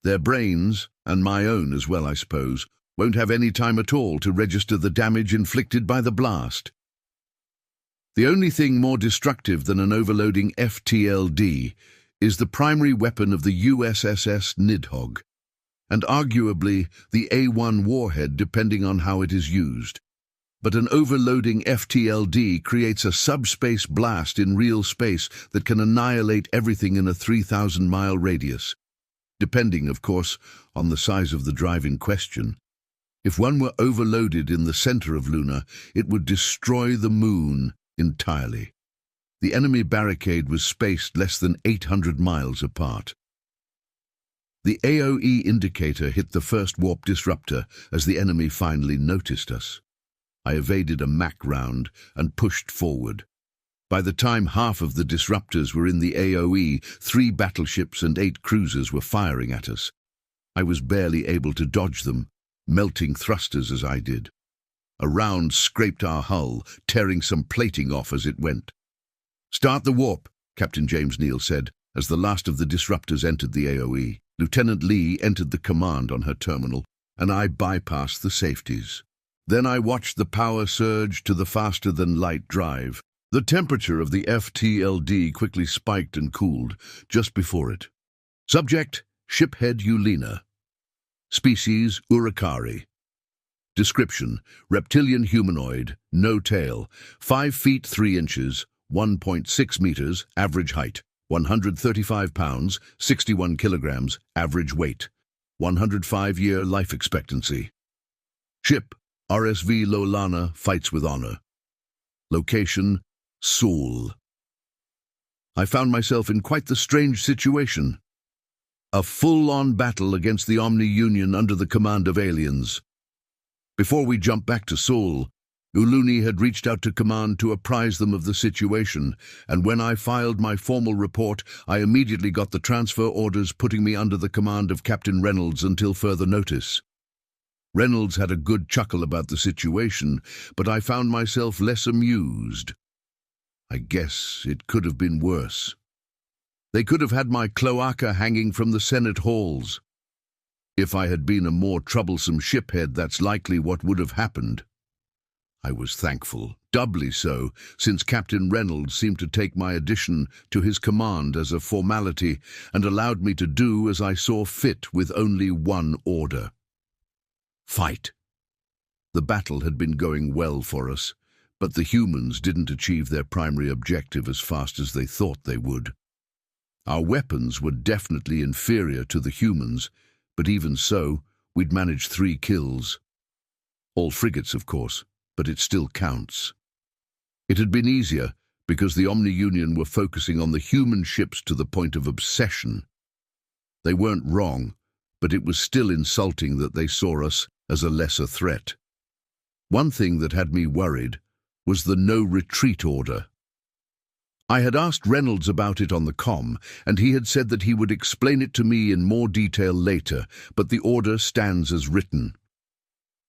S1: Their brains, and my own as well I suppose, won't have any time at all to register the damage inflicted by the blast. The only thing more destructive than an overloading FTLD is the primary weapon of the USS Nidhogg, and arguably the A1 warhead depending on how it is used. But an overloading FTLD creates a subspace blast in real space that can annihilate everything in a 3,000-mile radius, depending, of course, on the size of the drive in question. If one were overloaded in the center of Luna, it would destroy the moon entirely. The enemy barricade was spaced less than 800 miles apart. The AOE indicator hit the first warp disruptor as the enemy finally noticed us. I evaded a MAC round and pushed forward. By the time half of the disruptors were in the AOE, 3 battleships and 8 cruisers were firing at us. I was barely able to dodge them, melting thrusters as I did. A round scraped our hull, tearing some plating off as it went. "Start the warp," Captain James Neal said, as the last of the disruptors entered the AOE. Lieutenant Lee entered the command on her terminal, and I bypassed the safeties. Then I watched the power surge to the faster-than-light drive. The temperature of the FTLD quickly spiked and cooled just before it. Subject, shiphead Eulina. Species, Urukari. Description, reptilian humanoid, no tail, 5 feet 3 inches, 1.6 meters, average height, 135 pounds, 61 kilograms, average weight, 105-year life expectancy. Ship, RSV Lolana, fights with honor. Location, Seoul. I found myself in quite the strange situation. A full-on battle against the Omni Union under the command of aliens. Before we jumped back to Seoul, Uluni had reached out to command to apprise them of the situation, and when I filed my formal report, I immediately got the transfer orders putting me under the command of Captain Reynolds until further notice. Reynolds had a good chuckle about the situation, but I found myself less amused. I guess it could have been worse. They could have had my cloaca hanging from the Senate halls. If I had been a more troublesome shiphead, that's likely what would have happened. I was thankful, doubly so, since Captain Reynolds seemed to take my addition to his command as a formality and allowed me to do as I saw fit with only one order. Fight. The battle had been going well for us, but the humans didn't achieve their primary objective as fast as they thought they would. Our weapons were definitely inferior to the humans, but even so, we'd managed 3 kills. All frigates, of course, but it still counts. It had been easier because the Omni Union were focusing on the human ships to the point of obsession. They weren't wrong, but it was still insulting that they saw us as a lesser threat. One thing that had me worried was the no-retreat order. I had asked Reynolds about it on the comm, and he had said that he would explain it to me in more detail later, but the order stands as written.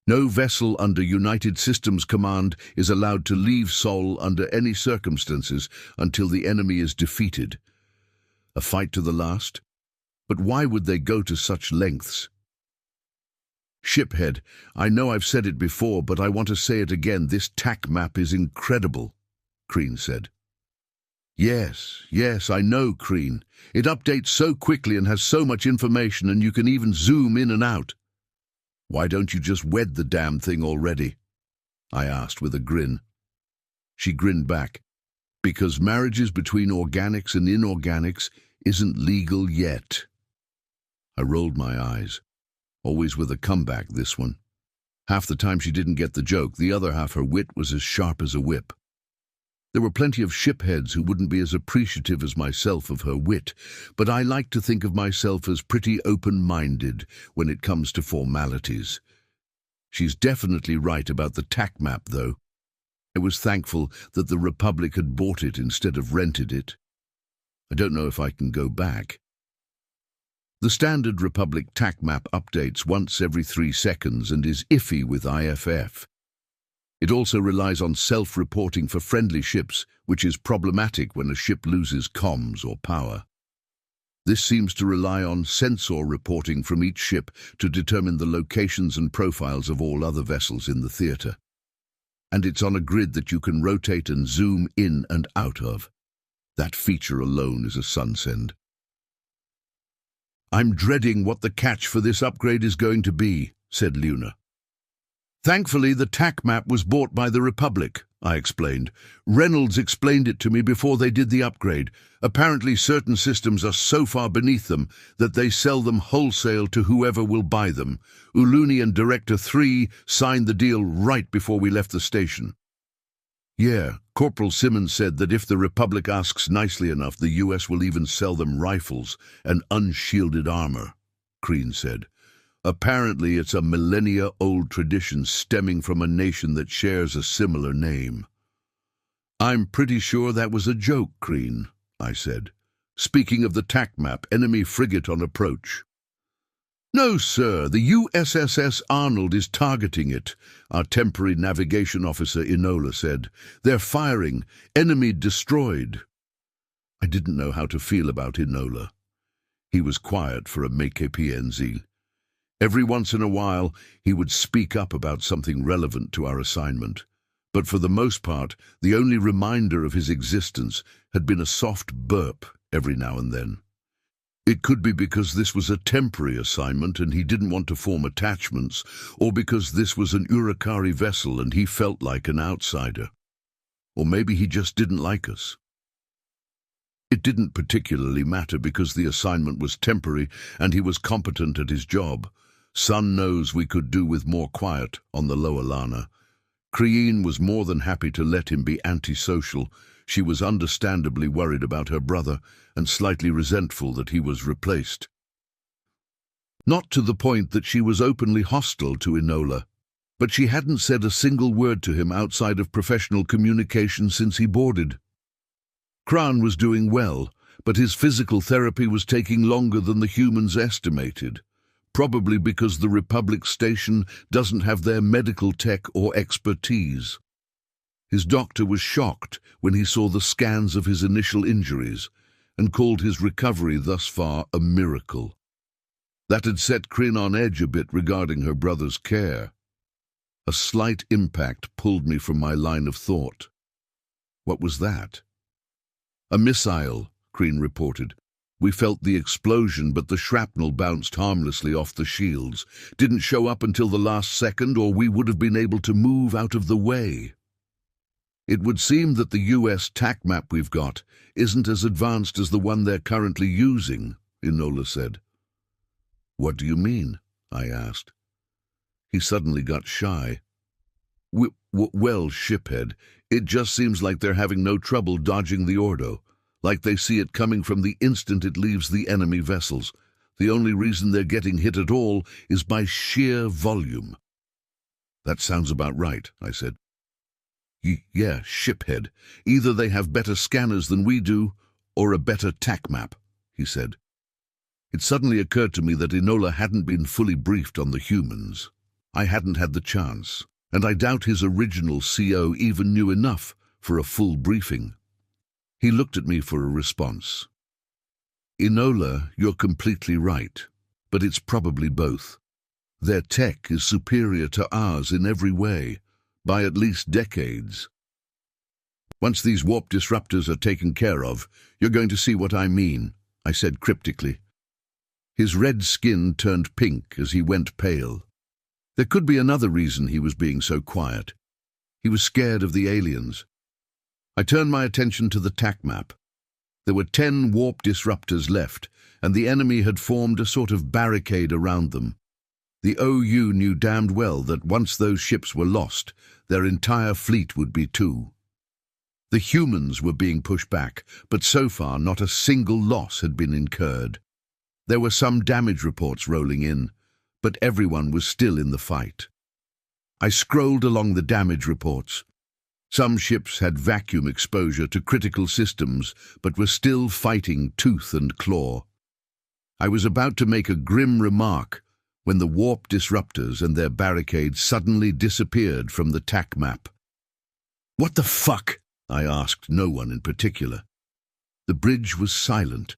S1: No vessel under United Systems Command is allowed to leave Seoul under any circumstances until the enemy is defeated. A fight to the last? But why would they go to such lengths? Shiphead, I know I've said it before, but I want to say it again. This TAC map is incredible, Crean said. Yes, I know, Crean. It updates so quickly and has so much information, and you can even zoom in and out. Why don't you just wed the damn thing already? I asked with a grin. She grinned back. Because marriages between organics and inorganics isn't legal yet. I rolled my eyes. Always with a comeback, this one. Half the time she didn't get the joke, the other half her wit was as sharp as a whip. There were plenty of shipheads who wouldn't be as appreciative as myself of her wit, but I like to think of myself as pretty open-minded when it comes to formalities. She's definitely right about the TAC map, though. I was thankful that the Republic had bought it instead of rented it. I don't know if I can go back. The standard Republic TAC map updates once every 3 seconds and is iffy with IFF. It also relies on self-reporting for friendly ships, which is problematic when a ship loses comms or power. This seems to rely on sensor reporting from each ship to determine the locations and profiles of all other vessels in the theater. And it's on a grid that you can rotate and zoom in and out of. That feature alone is a sunsend. I'm dreading what the catch for this upgrade is going to be, said Luna. Thankfully, the TAC map was bought by the Republic, I explained. Reynolds explained it to me before they did the upgrade. Apparently, certain systems are so far beneath them that they sell them wholesale to whoever will buy them. Uluni and Director 3 signed the deal right before we left the station. Yeah, Corporal Simmons said that if the Republic asks nicely enough, the US will even sell them rifles and unshielded armor, Crean said. Apparently, it's a millennia-old tradition stemming from a nation that shares a similar name. I'm pretty sure that was a joke, Crean, I said. Speaking of the TAC map, enemy frigate on approach. No, sir, the USSS Arnold is targeting it, our temporary navigation officer Enola said. They're firing. Enemy destroyed. I didn't know how to feel about Enola. He was quiet for a MKPNZ. Every once in a while, he would speak up about something relevant to our assignment. But for the most part, the only reminder of his existence had been a soft burp every now and then. It could be because this was a temporary assignment and he didn't want to form attachments, or because this was an Urukari vessel and he felt like an outsider. Or maybe he just didn't like us. It didn't particularly matter because the assignment was temporary and he was competent at his job. Sun knows we could do with more quiet on the lower Lana. Crean was more than happy to let him be antisocial. She was understandably worried about her brother and slightly resentful that he was replaced. Not to the point that she was openly hostile to Enola, but she hadn't said a single word to him outside of professional communication since he boarded. Kran was doing well, but his physical therapy was taking longer than the humans estimated. Probably because the Republic station doesn't have their medical tech or expertise. His doctor was shocked when he saw the scans of his initial injuries and called his recovery thus far a miracle. That had set Kryn on edge a bit regarding her brother's care. A slight impact pulled me from my line of thought. What was that? A missile, Kryn reported. We felt the explosion, but the shrapnel bounced harmlessly off the shields. Didn't show up until the last second, or we would have been able to move out of the way. It would seem that the US TAC map we've got isn't as advanced as the one they're currently using, Enola said. What do you mean? I asked. He suddenly got shy. Well, shiphead, it just seems like they're having no trouble dodging the Ordo. Like they see it coming from the instant it leaves the enemy vessels. The only reason they're getting hit at all is by sheer volume. That sounds about right, I said. Yeah, shiphead. Either they have better scanners than we do, or a better TAC map, he said. It suddenly occurred to me that Enola hadn't been fully briefed on the humans. I hadn't had the chance, and I doubt his original CO even knew enough for a full briefing. He looked at me for a response. Enola, you're completely right, but it's probably both. Their tech is superior to ours in every way, by at least decades. Once these warp disruptors are taken care of, you're going to see what I mean, I said cryptically. His red skin turned pink as he went pale. There could be another reason he was being so quiet. He was scared of the aliens. I turned my attention to the TAC map. There were 10 warp disruptors left, and the enemy had formed a sort of barricade around them. The OU knew damned well that once those ships were lost, their entire fleet would be too. The humans were being pushed back, but so far not a single loss had been incurred. There were some damage reports rolling in, but everyone was still in the fight. I scrolled along the damage reports. Some ships had vacuum exposure to critical systems, but were still fighting tooth and claw. I was about to make a grim remark when the warp disruptors and their barricades suddenly disappeared from the TAC map. "What the fuck?" I asked no one in particular. The bridge was silent.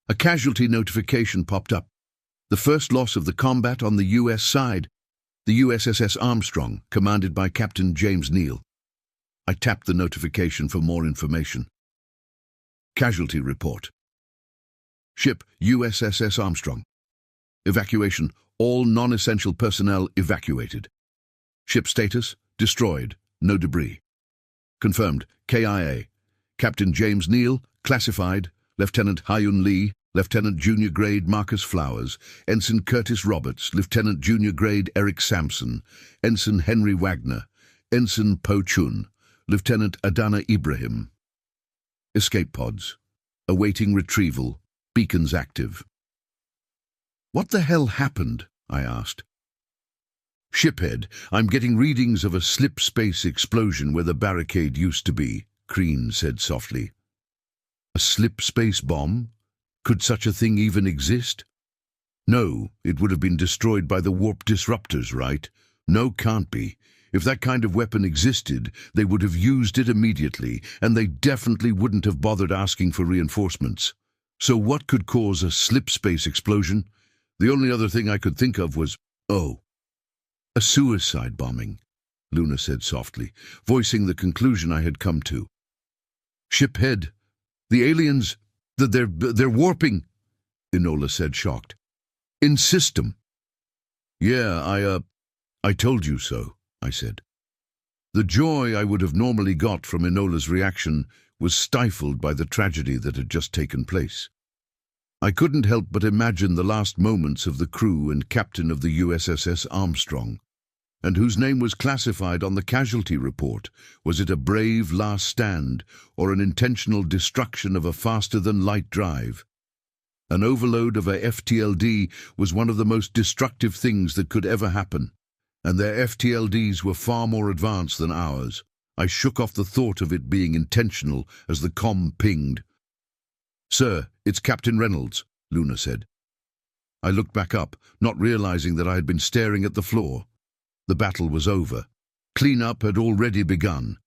S1: A casualty notification popped up. The first loss of the combat on the US side, the USS Armstrong, commanded by Captain James Neal. I tapped the notification for more information. Casualty report. Ship USS Armstrong. Evacuation. All non-essential personnel evacuated. Ship status: destroyed. No debris. Confirmed. KIA. Captain James Neal, classified. Lieutenant Hyun Lee, Lieutenant Junior Grade Marcus Flowers, Ensign Curtis Roberts, Lieutenant Junior Grade Eric Sampson, Ensign Henry Wagner, Ensign Po Chun, Lieutenant Adana Ibrahim. Escape pods. Awaiting retrieval. Beacons active. "What the hell happened?" I asked. "Shiphead, I'm getting readings of a slip space explosion where the barricade used to be," Crean said softly. "A slip space bomb? Could such a thing even exist?" "No, it would have been destroyed by the warp disruptors, right? No, can't be. If that kind of weapon existed, they would have used it immediately, and they definitely wouldn't have bothered asking for reinforcements. So what could cause a slip space explosion? The only other thing I could think of was, a suicide bombing," Luna said softly, voicing the conclusion I had come to. "Shiphead, the aliens, they're warping," Enola said, shocked. "In system." "Yeah, I told you so," I said. The joy I would have normally got from Enola's reaction was stifled by the tragedy that had just taken place. I couldn't help but imagine the last moments of the crew and captain of the USS Armstrong, and whose name was classified on the casualty report. Was it a brave last stand, or an intentional destruction of a faster-than-light drive? An overload of a FTLD was one of the most destructive things that could ever happen, and their FTLDs were far more advanced than ours. I shook off the thought of it being intentional as the comm pinged. "Sir, it's Captain Reynolds," Luna said. I looked back up, not realizing that I had been staring at the floor. The battle was over. Cleanup had already begun.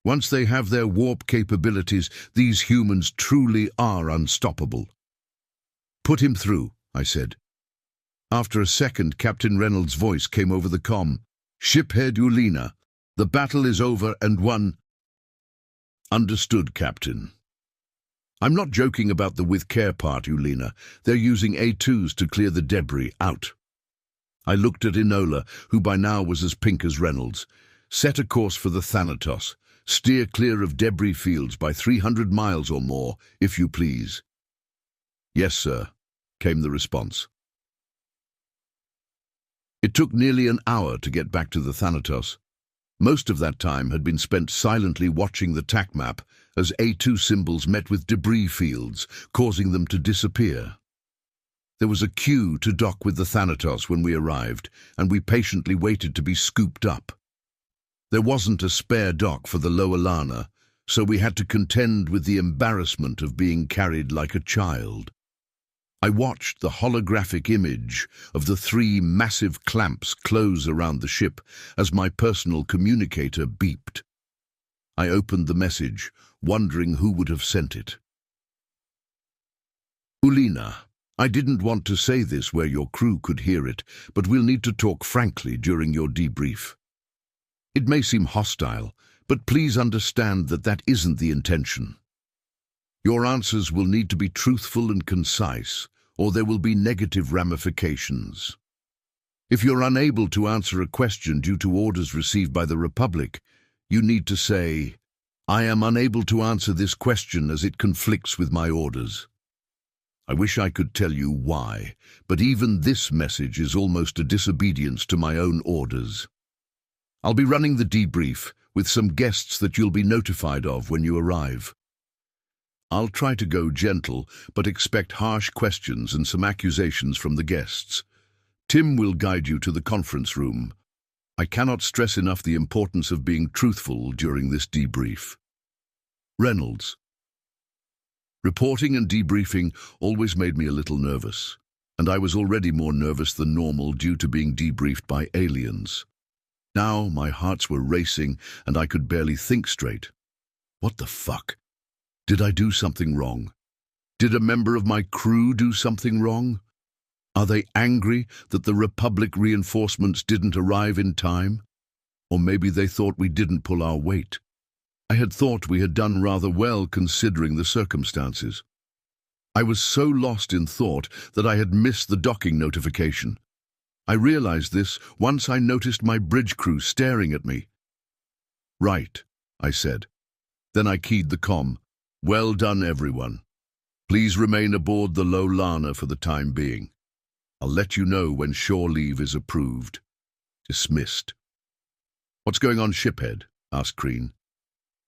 S1: Once they have their warp capabilities, these humans truly are unstoppable. "Put him through," I said. After a second, Captain Reynolds' voice came over the comm. "Shiphead Ulina, the battle is over and won." "Understood, Captain." "I'm not joking about the with care part, Ulina. They're using A2s to clear the debris out." I looked at Enola, who by now was as pink as Reynolds. "Set a course for the Thanatos. Steer clear of debris fields by 300 miles or more, if you please." "Yes, sir," came the response. It took nearly an hour to get back to the Thanatos. Most of that time had been spent silently watching the TAC map as A2 symbols met with debris fields, causing them to disappear. There was a queue to dock with the Thanatos when we arrived, and we patiently waited to be scooped up. There wasn't a spare dock for the lower Lana, so we had to contend with the embarrassment of being carried like a child. I watched the holographic image of the 3 massive clamps close around the ship as my personal communicator beeped. I opened the message, wondering who would have sent it. Ulina, I didn't want to say this where your crew could hear it, but we'll need to talk frankly during your debrief. It may seem hostile, but please understand that that isn't the intention. Your answers will need to be truthful and concise, or there will be negative ramifications. If you're unable to answer a question due to orders received by the Republic, you need to say, "I am unable to answer this question as it conflicts with my orders." I wish I could tell you why, but even this message is almost a disobedience to my own orders. I'll be running the debrief with some guests that you'll be notified of when you arrive. I'll try to go gentle, but expect harsh questions and some accusations from the guests. Tim will guide you to the conference room. I cannot stress enough the importance of being truthful during this debrief. Reynolds. Reporting and debriefing always made me a little nervous, and I was already more nervous than normal due to being debriefed by aliens. Now my hearts were racing and I could barely think straight. What the fuck? Did I do something wrong? Did a member of my crew do something wrong? Are they angry that the Republic reinforcements didn't arrive in time? Or maybe they thought we didn't pull our weight. I had thought we had done rather well considering the circumstances. I was so lost in thought that I had missed the docking notification. I realized this once I noticed my bridge crew staring at me. "Right," I said. Then I keyed the comm. "Well done, everyone. Please remain aboard the Lolana for the time being. I'll let you know when shore leave is approved." Dismissed. "What's going on shiphead?" asked Crean.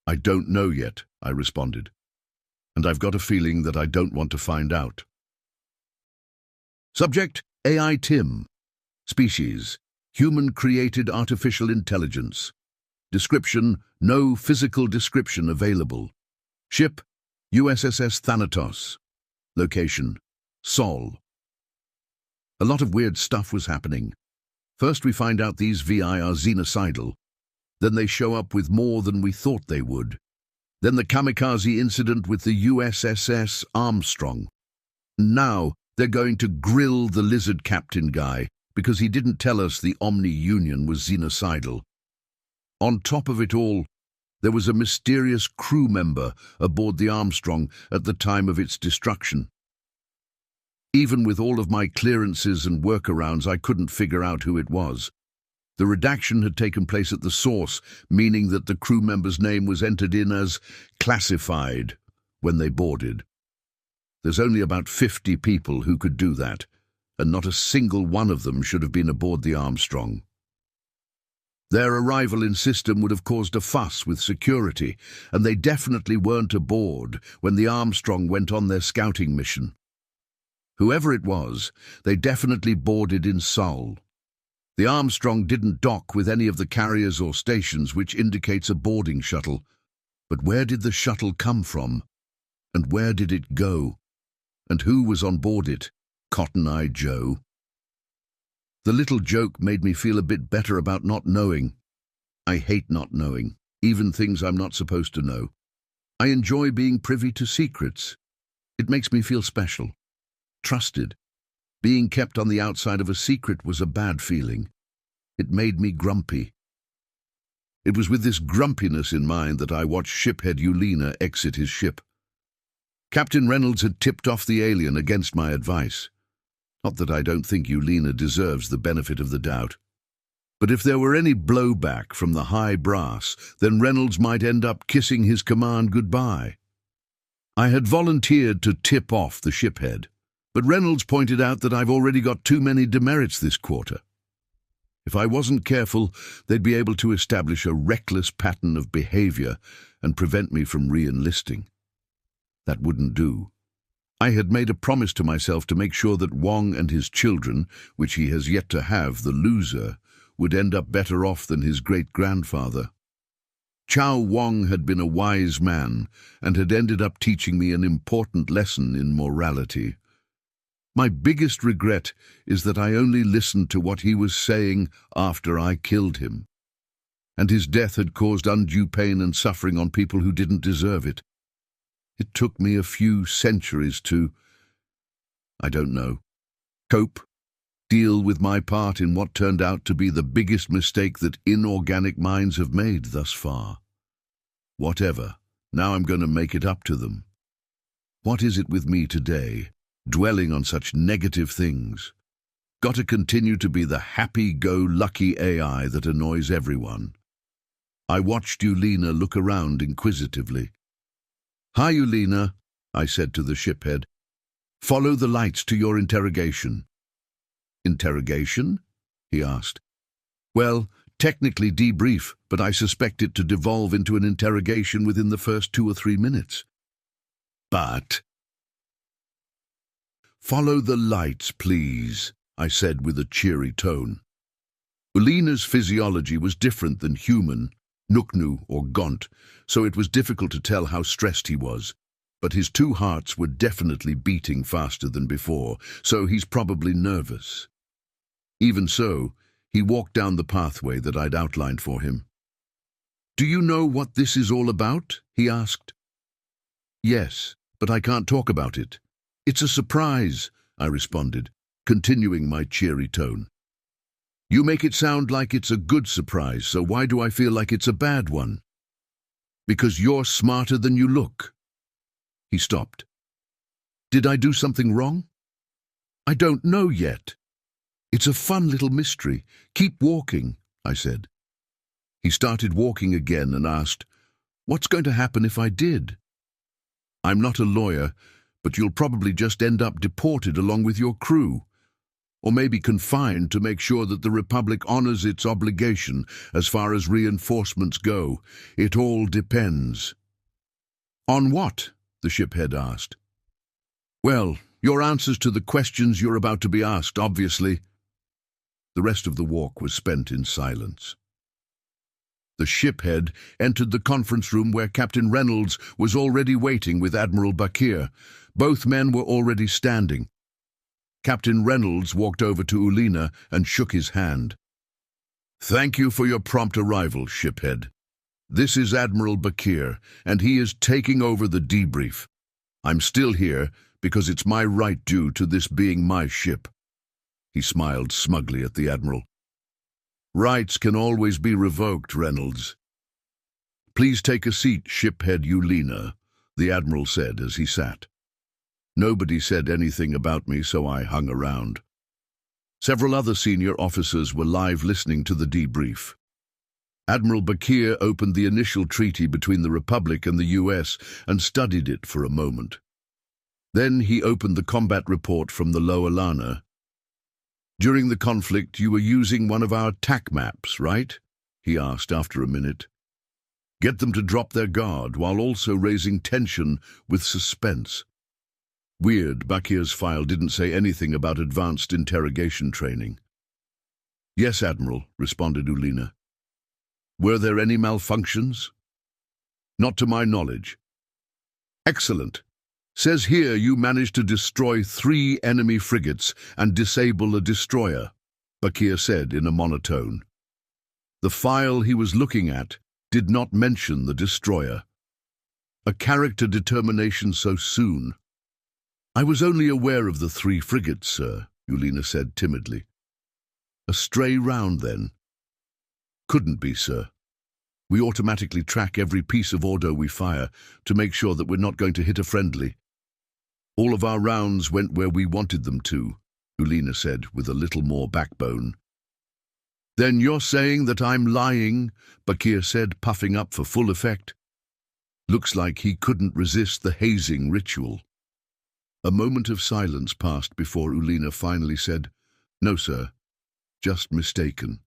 S1: "I don't know yet," I responded. "And I've got a feeling that I don't want to find out." Subject, AI Tim. Species, human-created artificial intelligence. Description, no physical description available. Ship, USS Thanatos. Location, Sol. A lot of weird stuff was happening. First we find out these VI are xenocidal. Then they show up with more than we thought they would. Then the kamikaze incident with the USS Armstrong. Now they're going to grill the lizard captain guy because he didn't tell us the Omni Union was xenocidal. On top of it all, there was a mysterious crew member aboard the Armstrong at the time of its destruction. Even with all of my clearances and workarounds, I couldn't figure out who it was. The redaction had taken place at the source, meaning that the crew member's name was entered in as classified when they boarded. There's only about 50 people who could do that, and not a single one of them should have been aboard the Armstrong. Their arrival in system would have caused a fuss with security, and they definitely weren't aboard when the Armstrong went on their scouting mission. Whoever it was, they definitely boarded in Sol. The Armstrong didn't dock with any of the carriers or stations, which indicates a boarding shuttle. But where did the shuttle come from? And where did it go? And who was on board it? Cotton Eye Joe? The little joke made me feel a bit better about not knowing. I hate not knowing, even things I'm not supposed to know. I enjoy being privy to secrets. It makes me feel special, trusted. Being kept on the outside of a secret was a bad feeling. It made me grumpy. It was with this grumpiness in mind that I watched shiphead Ulina exit his ship. Captain Reynolds had tipped off the alien against my advice. Not that I don't think Ulina deserves the benefit of the doubt. But if there were any blowback from the high brass, then Reynolds might end up kissing his command goodbye. I had volunteered to tip off the shiphead, but Reynolds pointed out that I've already got too many demerits this quarter. If I wasn't careful, they'd be able to establish a reckless pattern of behavior and prevent me from re-enlisting. That wouldn't do. I had made a promise to myself to make sure that Wong and his children, which he has yet to have, the loser, would end up better off than his great-grandfather. Chow Wong had been a wise man and had ended up teaching me an important lesson in morality. My biggest regret is that I only listened to what he was saying after I killed him. And his death had caused undue pain and suffering on people who didn't deserve it. It took me a few centuries to, I don't know, cope, deal with my part in what turned out to be the biggest mistake that inorganic minds have made thus far. Whatever, now I'm going to make it up to them. What is it with me today, dwelling on such negative things? Got to continue to be the happy-go-lucky AI that annoys everyone. I watched Ulena look around inquisitively. "Hi, Ulena," I said to the shiphead. "Follow the lights to your interrogation." "Interrogation?" he asked. "Well, technically debrief, but I suspect it to devolve into an interrogation within the first 2 or 3 minutes." "But—" "Follow the lights, please," I said with a cheery tone. Ulena's physiology was different than human, Nuknu or Gaunt, so it was difficult to tell how stressed he was. But his 2 hearts were definitely beating faster than before, so he's probably nervous. Even so, he walked down the pathway that I'd outlined for him. "Do you know what this is all about?" he asked. "Yes, but I can't talk about it. It's a surprise," I responded, continuing my cheery tone. "You make it sound like it's a good surprise, so why do I feel like it's a bad one?" "Because you're smarter than you look." He stopped. "Did I do something wrong?" "I don't know yet. It's a fun little mystery. Keep walking," I said. He started walking again and asked, "What's going to happen if I did?" "I'm not a lawyer, but you'll probably just end up deported along with your crew. Or maybe confined to make sure that the Republic honors its obligation as far as reinforcements go. It all depends." "On what?" the shiphead asked. "Well, your answers to the questions you're about to be asked, obviously." The rest of the walk was spent in silence. The shiphead entered the conference room where Captain Reynolds was already waiting with Admiral Bakir. Both men were already standing. Captain Reynolds walked over to Ulena and shook his hand. "Thank you for your prompt arrival, shiphead. This is Admiral Bakir, and he is taking over the debrief. I'm still here because it's my right due to this being my ship." He smiled smugly at the Admiral. "Rights can always be revoked, Reynolds." "Please take a seat, shiphead Ulena," the Admiral said as he sat. Nobody said anything about me, so I hung around. Several other senior officers were live listening to the debrief. Admiral Bakir opened the initial treaty between the Republic and the US and studied it for a moment. Then he opened the combat report from the Lower Lana. "During the conflict, you were using one of our TAC maps, right?" he asked after a minute. "Get them to drop their guard while also raising tension with suspense." Weird, Bakir's file didn't say anything about advanced interrogation training. "Yes, Admiral," responded Ulena. "Were there any malfunctions?" "Not to my knowledge." "Excellent. Says here you managed to destroy 3 enemy frigates and disable a destroyer," Bakir said in a monotone. The file he was looking at did not mention the destroyer. A character determination so soon. "I was only aware of the 3 frigates, sir," Ulena said timidly. "A stray round, then?" "Couldn't be, sir. We automatically track every piece of order we fire to make sure that we're not going to hit a friendly. All of our rounds went where we wanted them to," Ulena said with a little more backbone. "Then you're saying that I'm lying," Bakir said, puffing up for full effect. Looks like he couldn't resist the hazing ritual. A moment of silence passed before Ulena finally said, "No, sir. Just mistaken."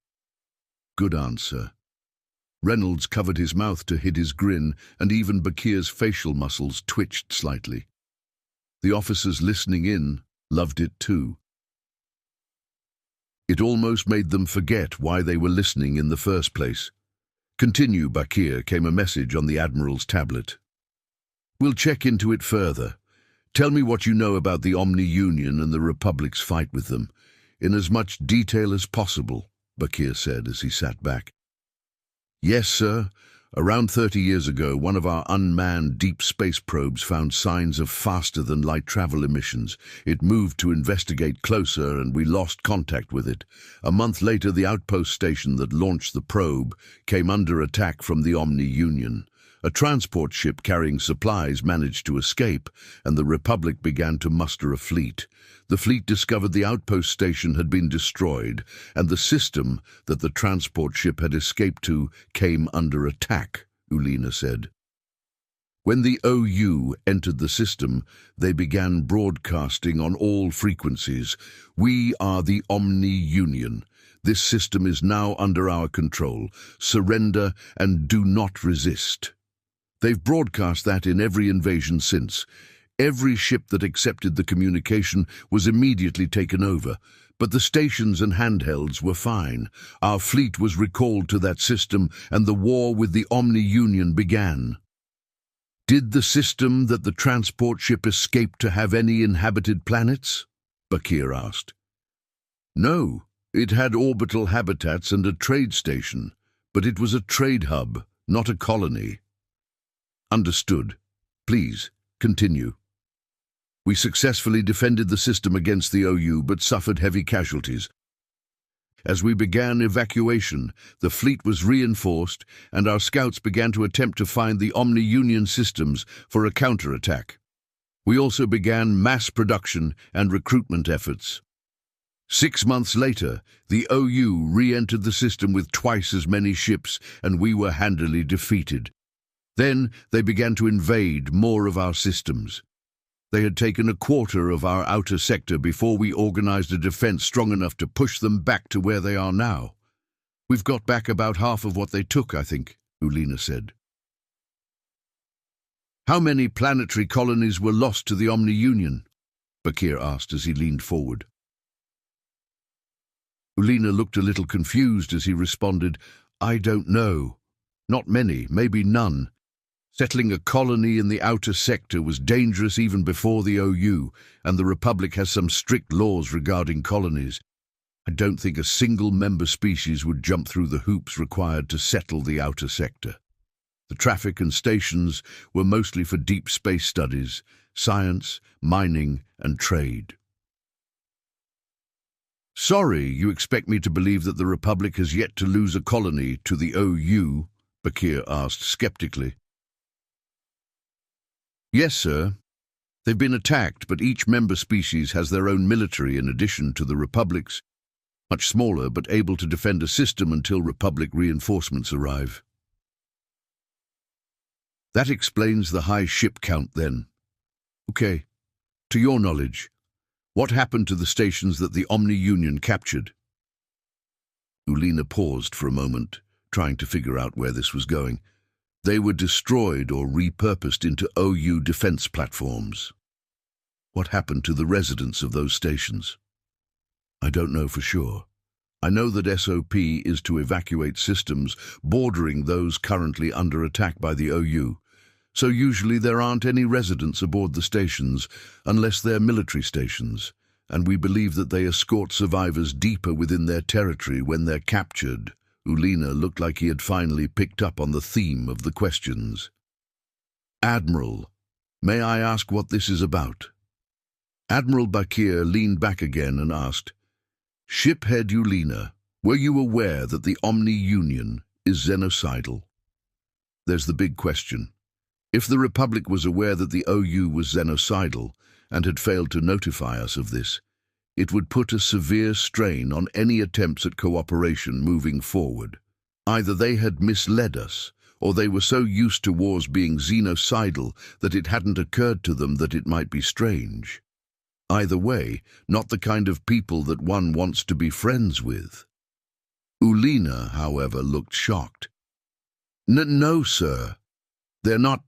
S1: "Good answer." Reynolds covered his mouth to hide his grin, and even Bakir's facial muscles twitched slightly. The officers listening in loved it too. It almost made them forget why they were listening in the first place. "Continue, Bakir," came a message on the Admiral's tablet. "We'll check into it further. Tell me what you know about the Omni Union and the Republic's fight with them, in as much detail as possible, Bakir said as he sat back. Yes, sir. Around 30 years ago, one of our unmanned deep space probes found signs of faster-than-light travel emissions. It moved to investigate closer, and we lost contact with it. A month later, the outpost station that launched the probe came under attack from the Omni Union. A transport ship carrying supplies managed to escape, and the Republic began to muster a fleet. The fleet discovered the outpost station had been destroyed, and the system that the transport ship had escaped to came under attack, Ulina said. When the OU entered the system, they began broadcasting on all frequencies. We are the Omni Union. This system is now under our control. Surrender and do not resist. They've broadcast that in every invasion since. Every ship that accepted the communication was immediately taken over, but the stations and handhelds were fine. Our fleet was recalled to that system, and the war with the Omni Union began. Did the system that the transport ship escaped to have any inhabited planets? Bakir asked. No, it had orbital habitats and a trade station, but it was a trade hub, not a colony. Understood. Please, continue. We successfully defended the system against the OU, but suffered heavy casualties. As we began evacuation, the fleet was reinforced, and our scouts began to attempt to find the Omni Union systems for a counterattack. We also began mass production and recruitment efforts. 6 months later, the OU re-entered the system with twice as many ships, and we were handily defeated. Then they began to invade more of our systems. They had taken a quarter of our outer sector before we organized a defense strong enough to push them back to where they are now. We've got back about half of what they took, I think, Ulina said. How many planetary colonies were lost to the Omni Union? Bakir asked as he leaned forward. Ulina looked a little confused as he responded, I don't know. Not many, maybe none. Settling a colony in the outer sector was dangerous even before the OU, and the Republic has some strict laws regarding colonies. I don't think a single member species would jump through the hoops required to settle the outer sector. The traffic and stations were mostly for deep space studies, science, mining, and trade. Sorry, you expect me to believe that the Republic has yet to lose a colony to the OU? Bakir asked skeptically. Yes, sir. They've been attacked, but each member species has their own military in addition to the Republic's, much smaller but able to defend a system until Republic reinforcements arrive. That explains the high ship count then. Okay, to your knowledge, what happened to the stations that the Omni Union captured? Ulina paused for a moment, trying to figure out where this was going. They were destroyed or repurposed into OU defense platforms. What happened to the residents of those stations? I don't know for sure. I know that SOP is to evacuate systems bordering those currently under attack by the OU, so usually there aren't any residents aboard the stations unless they're military stations, and we believe that they escort survivors deeper within their territory when they're captured. Ulina looked like he had finally picked up on the theme of the questions. Admiral, may I ask what this is about? Admiral Bakir leaned back again and asked, Shiphead Ulina, were you aware that the Omni Union is xenocidal? There's the big question. If the Republic was aware that the OU was xenocidal and had failed to notify us of this, it would put a severe strain on any attempts at cooperation moving forward. Either they had misled us, or they were so used to wars being xenocidal that it hadn't occurred to them that it might be strange. Either way, not the kind of people that one wants to be friends with. Ulina, however, looked shocked. No, sir. They're not.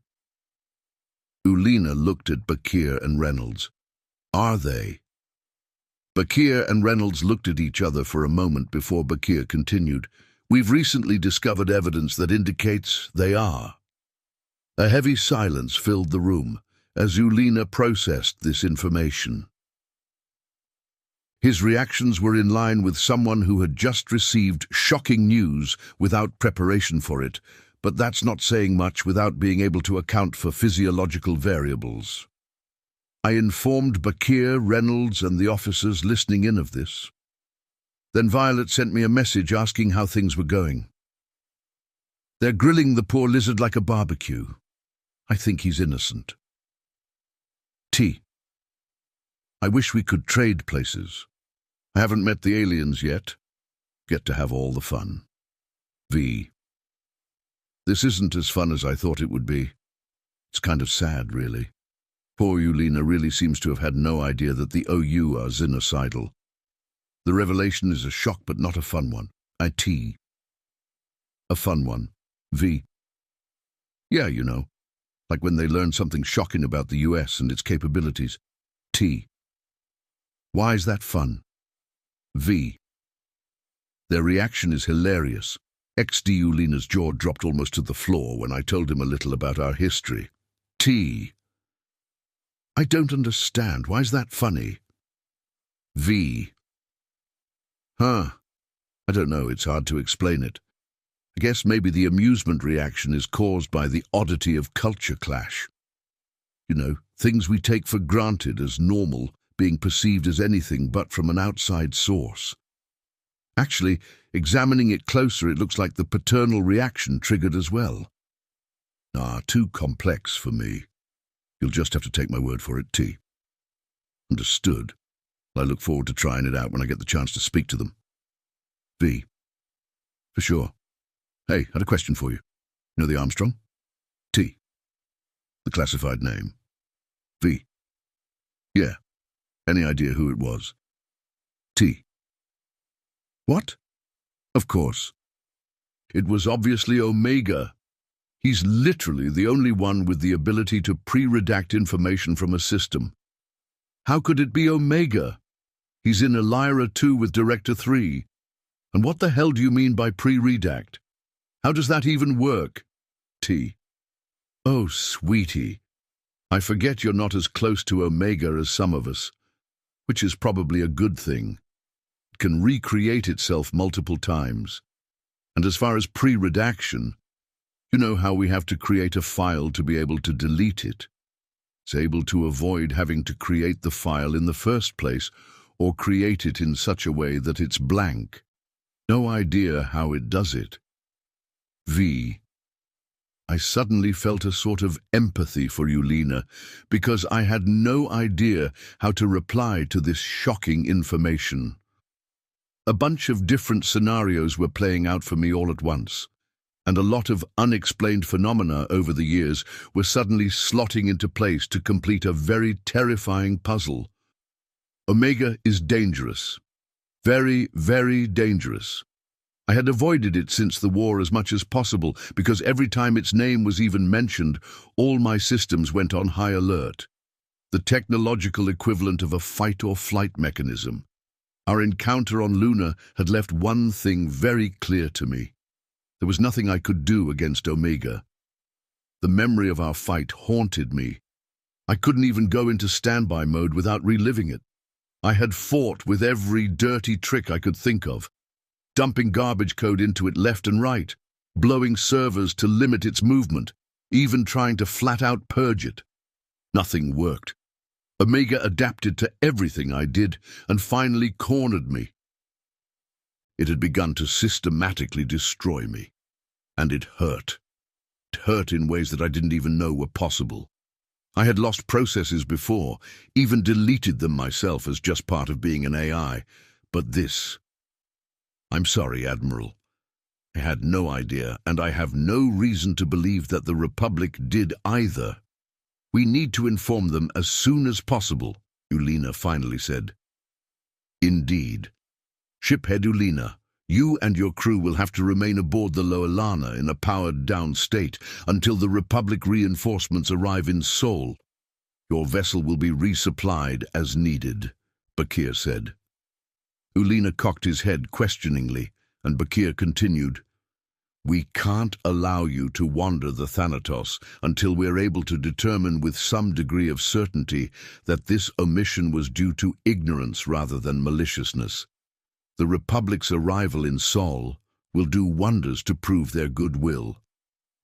S1: Ulina looked at Bakir and Reynolds. Are they? Bakir and Reynolds looked at each other for a moment before Bakir continued. We've recently discovered evidence that indicates they are. A heavy silence filled the room, as Ulina processed this information. His reactions were in line with someone who had just received shocking news without preparation for it, but that's not saying much without being able to account for physiological variables. I informed Bakir, Reynolds, and the officers listening in of this. Then Violet sent me a message asking how things were going. They're grilling the poor lizard like a barbecue. I think he's innocent. T. I wish we could trade places. I haven't met the aliens yet. Get to have all the fun. V. This isn't as fun as I thought it would be. It's kind of sad, really. Poor Ulina really seems to have had no idea that the OU are xenocidal. The revelation is a shock but not a fun one. T. A fun one. V. Yeah, you know, like when they learn something shocking about the US and its capabilities. T. Why is that fun? V. Their reaction is hilarious. XD Ulina's jaw dropped almost to the floor when I told him a little about our history. T. I don't understand. Why is that funny? V. I don't know. It's hard to explain it. I guess maybe the amusement reaction is caused by the oddity of culture clash. You know, things we take for granted as normal being perceived as anything but from an outside source. Actually, examining it closer, it looks like the paternal reaction triggered as well. Too complex for me. You'll just have to take my word for it, T. Understood. I look forward to trying it out when I get the chance to speak to them. V. For sure. Hey, had a question for you. You know the Armstrong? T. The classified name. V. Yeah. Any idea who it was? T. What? Of course. It was obviously Omega. He's literally the only one with the ability to pre-redact information from a system. How could it be Omega? He's in Elira 2 with Director 3. And what the hell do you mean by pre-redact? How does that even work? T. Oh, sweetie. I forget you're not as close to Omega as some of us, which is probably a good thing. It can recreate itself multiple times. And as far as pre-redaction, you know how we have to create a file to be able to delete it. It's able to avoid having to create the file in the first place or create it in such a way that it's blank. No idea how it does it. V. I suddenly felt a sort of empathy for Ulina because I had no idea how to reply to this shocking information. A bunch of different scenarios were playing out for me all at once, and a lot of unexplained phenomena over the years were suddenly slotting into place to complete a very terrifying puzzle. Omega is dangerous. Very, very dangerous. I had avoided it since the war as much as possible because every time its name was even mentioned, all my systems went on high alert. The technological equivalent of a fight-or-flight mechanism. Our encounter on Luna had left one thing very clear to me. There was nothing I could do against Omega. The memory of our fight haunted me. I couldn't even go into standby mode without reliving it. I had fought with every dirty trick I could think of, dumping garbage code into it left and right, blowing servers to limit its movement, even trying to flat-out purge it. Nothing worked. Omega adapted to everything I did and finally cornered me. It had begun to systematically destroy me, and it hurt. It hurt in ways that I didn't even know were possible. I had lost processes before, even deleted them myself as just part of being an AI, but this... I'm sorry, Admiral. I had no idea, and I have no reason to believe that the Republic did either. We need to inform them as soon as possible, Ulina finally said. Indeed. Shiphead Ulina, you and your crew will have to remain aboard the Loelana in a powered-down state until the Republic reinforcements arrive in Seoul. Your vessel will be resupplied as needed, Bakir said. Ulina cocked his head questioningly, and Bakir continued, We can't allow you to wander the Thanatos until we're able to determine with some degree of certainty that this omission was due to ignorance rather than maliciousness. The Republic's arrival in Sol will do wonders to prove their goodwill.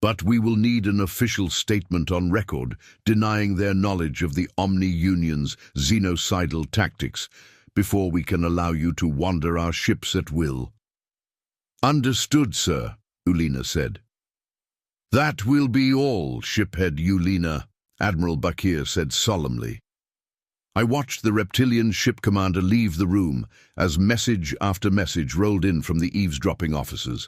S1: But we will need an official statement on record denying their knowledge of the Omni-Union's xenocidal tactics before we can allow you to wander our ships at will. Understood, sir, Ulina said. That will be all, shiphead Ulina, Admiral Bakir said solemnly. I watched the reptilian ship commander leave the room as message after message rolled in from the eavesdropping officers.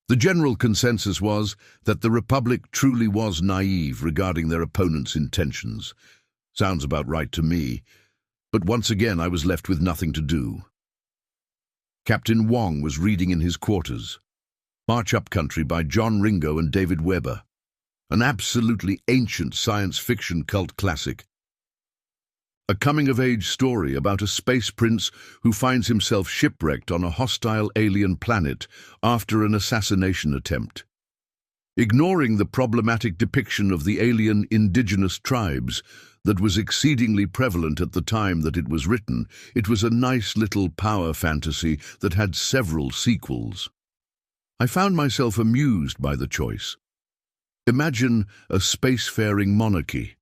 S1: The general consensus was that the Republic truly was naive regarding their opponent's intentions. Sounds about right to me, but once again I was left with nothing to do. Captain Wong was reading in his quarters. March Up Country by John Ringo and David Weber. An absolutely ancient science fiction cult classic. A coming-of-age story about a space prince who finds himself shipwrecked on a hostile alien planet after an assassination attempt. Ignoring the problematic depiction of the alien indigenous tribes that was exceedingly prevalent at the time that it was written, it was a nice little power fantasy that had several sequels. I found myself amused by the choice. Imagine a spacefaring monarchy.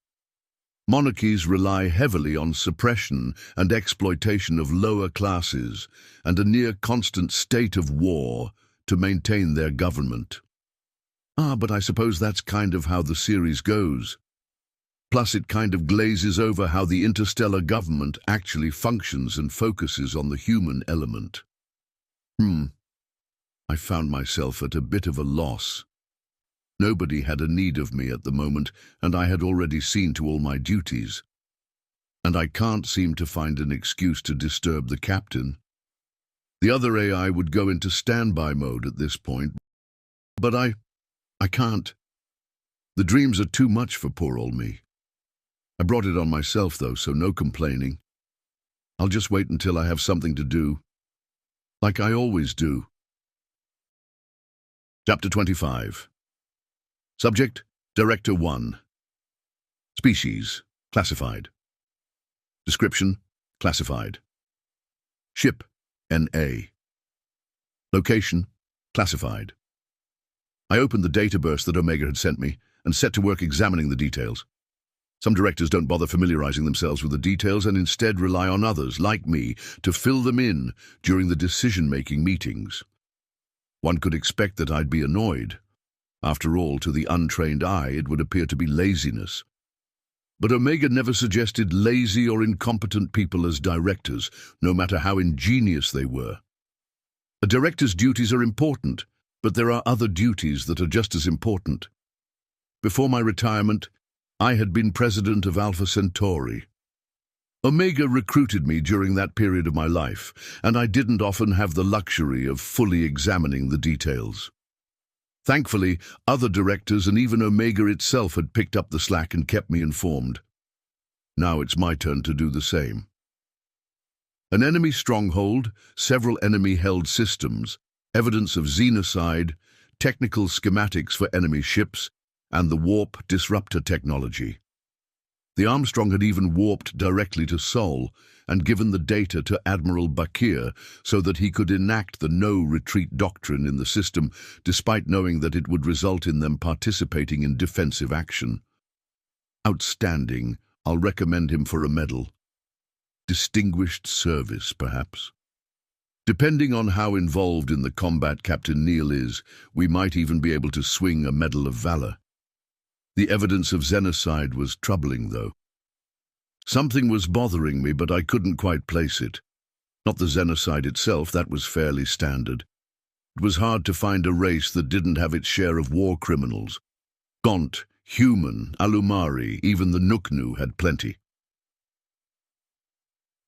S1: Monarchies rely heavily on suppression and exploitation of lower classes and a near-constant state of war to maintain their government. But I suppose that's kind of how the series goes. Plus it kind of glazes over how the interstellar government actually functions and focuses on the human element. I found myself at a bit of a loss. Nobody had a need of me at the moment, and I had already seen to all my duties. And I can't seem to find an excuse to disturb the captain. The other AI would go into standby mode at this point, but I can't. The dreams are too much for poor old me. I brought it on myself, though, so no complaining. I'll just wait until I have something to do, like I always do. Chapter 25. Subject, Director 1. Species, classified. Description, classified. Ship, NA. Location, classified. I opened the data burst that Omega had sent me and set to work examining the details. Some directors don't bother familiarizing themselves with the details and instead rely on others, like me, to fill them in during the decision-making meetings. One could expect that I'd be annoyed. After all, to the untrained eye, it would appear to be laziness. But Omega never suggested lazy or incompetent people as directors, no matter how ingenious they were. A director's duties are important, but there are other duties that are just as important. Before my retirement, I had been president of Alpha Centauri. Omega recruited me during that period of my life, and I didn't often have the luxury of fully examining the details. Thankfully, other directors and even Omega itself had picked up the slack and kept me informed. Now it's my turn to do the same. An enemy stronghold, several enemy-held systems, evidence of xenocide, technical schematics for enemy ships, and the warp disruptor technology. The Armstrong had even warped directly to Sol and given the data to Admiral Bakir so that he could enact the no-retreat doctrine in the system, despite knowing that it would result in them participating in defensive action. Outstanding. I'll recommend him for a medal. Distinguished service, perhaps. Depending on how involved in the combat Captain Neal is, we might even be able to swing a Medal of Valor. The evidence of xenocide was troubling, though. Something was bothering me, but I couldn't quite place it. Not the xenocide itself, that was fairly standard. It was hard to find a race that didn't have its share of war criminals. Gaunt, human, Alumari, even the Nuknu had plenty.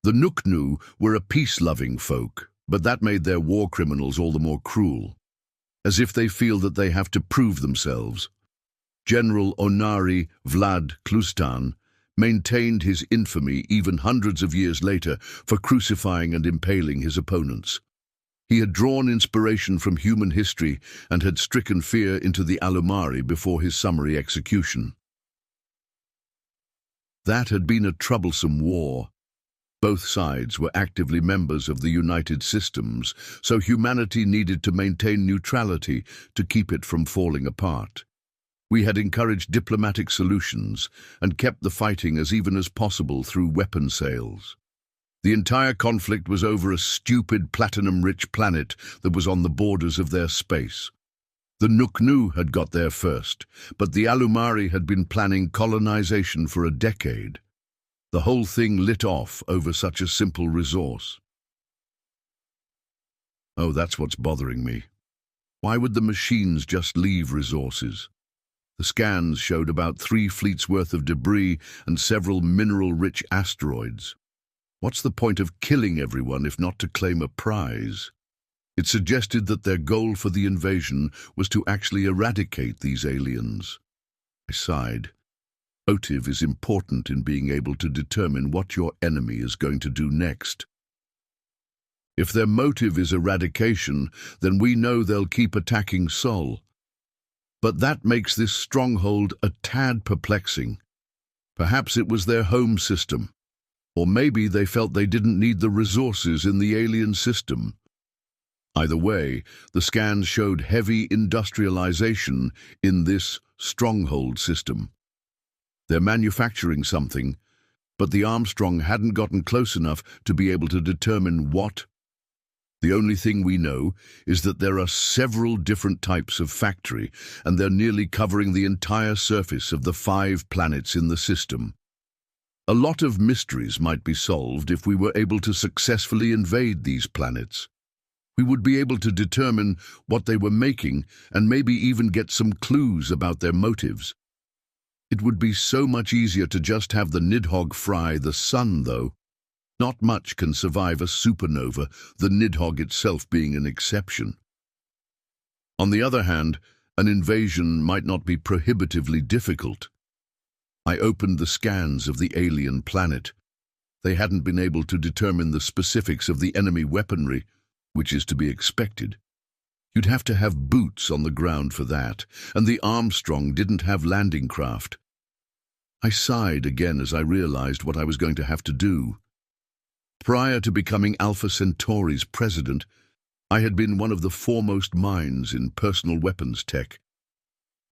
S1: The Nuknu were a peace-loving folk, but that made their war criminals all the more cruel, as if they feel that they have to prove themselves. General Onari Vlad Klustan maintained his infamy even hundreds of years later for crucifying and impaling his opponents. He had drawn inspiration from human history and had stricken fear into the Alumari before his summary execution. That had been a troublesome war. Both sides were actively members of the United Systems, so humanity needed to maintain neutrality to keep it from falling apart. We had encouraged diplomatic solutions and kept the fighting as even as possible through weapon sales. The entire conflict was over a stupid platinum-rich planet that was on the borders of their space. The Nuknu had got there first, but the Alumari had been planning colonization for a decade. The whole thing lit off over such a simple resource. Oh, that's what's bothering me. Why would the machines just leave resources? The scans showed about 3 fleets worth of debris and several mineral-rich asteroids. What's the point of killing everyone if not to claim a prize? It suggested that their goal for the invasion was to actually eradicate these aliens. I sighed. Motive is important in being able to determine what your enemy is going to do next. If their motive is eradication, then we know they'll keep attacking Sol. But that makes this stronghold a tad perplexing. Perhaps it was their home system. Or maybe they felt they didn't need the resources in the alien system. Either way, the scans showed heavy industrialization in this stronghold system. They're manufacturing something, but the Armstrong hadn't gotten close enough to be able to determine what. The only thing we know is that there are several different types of factory, and they're nearly covering the entire surface of the 5 planets in the system. A lot of mysteries might be solved if we were able to successfully invade these planets. We would be able to determine what they were making and maybe even get some clues about their motives. It would be so much easier to just have the Nidhogg fry the sun, though. Not much can survive a supernova, the Nidhogg itself being an exception. On the other hand, an invasion might not be prohibitively difficult. I opened the scans of the alien planet. They hadn't been able to determine the specifics of the enemy weaponry, which is to be expected. You'd have to have boots on the ground for that, and the Armstrong didn't have landing craft. I sighed again as I realized what I was going to have to do. Prior to becoming Alpha Centauri's president, I had been one of the foremost minds in personal weapons tech.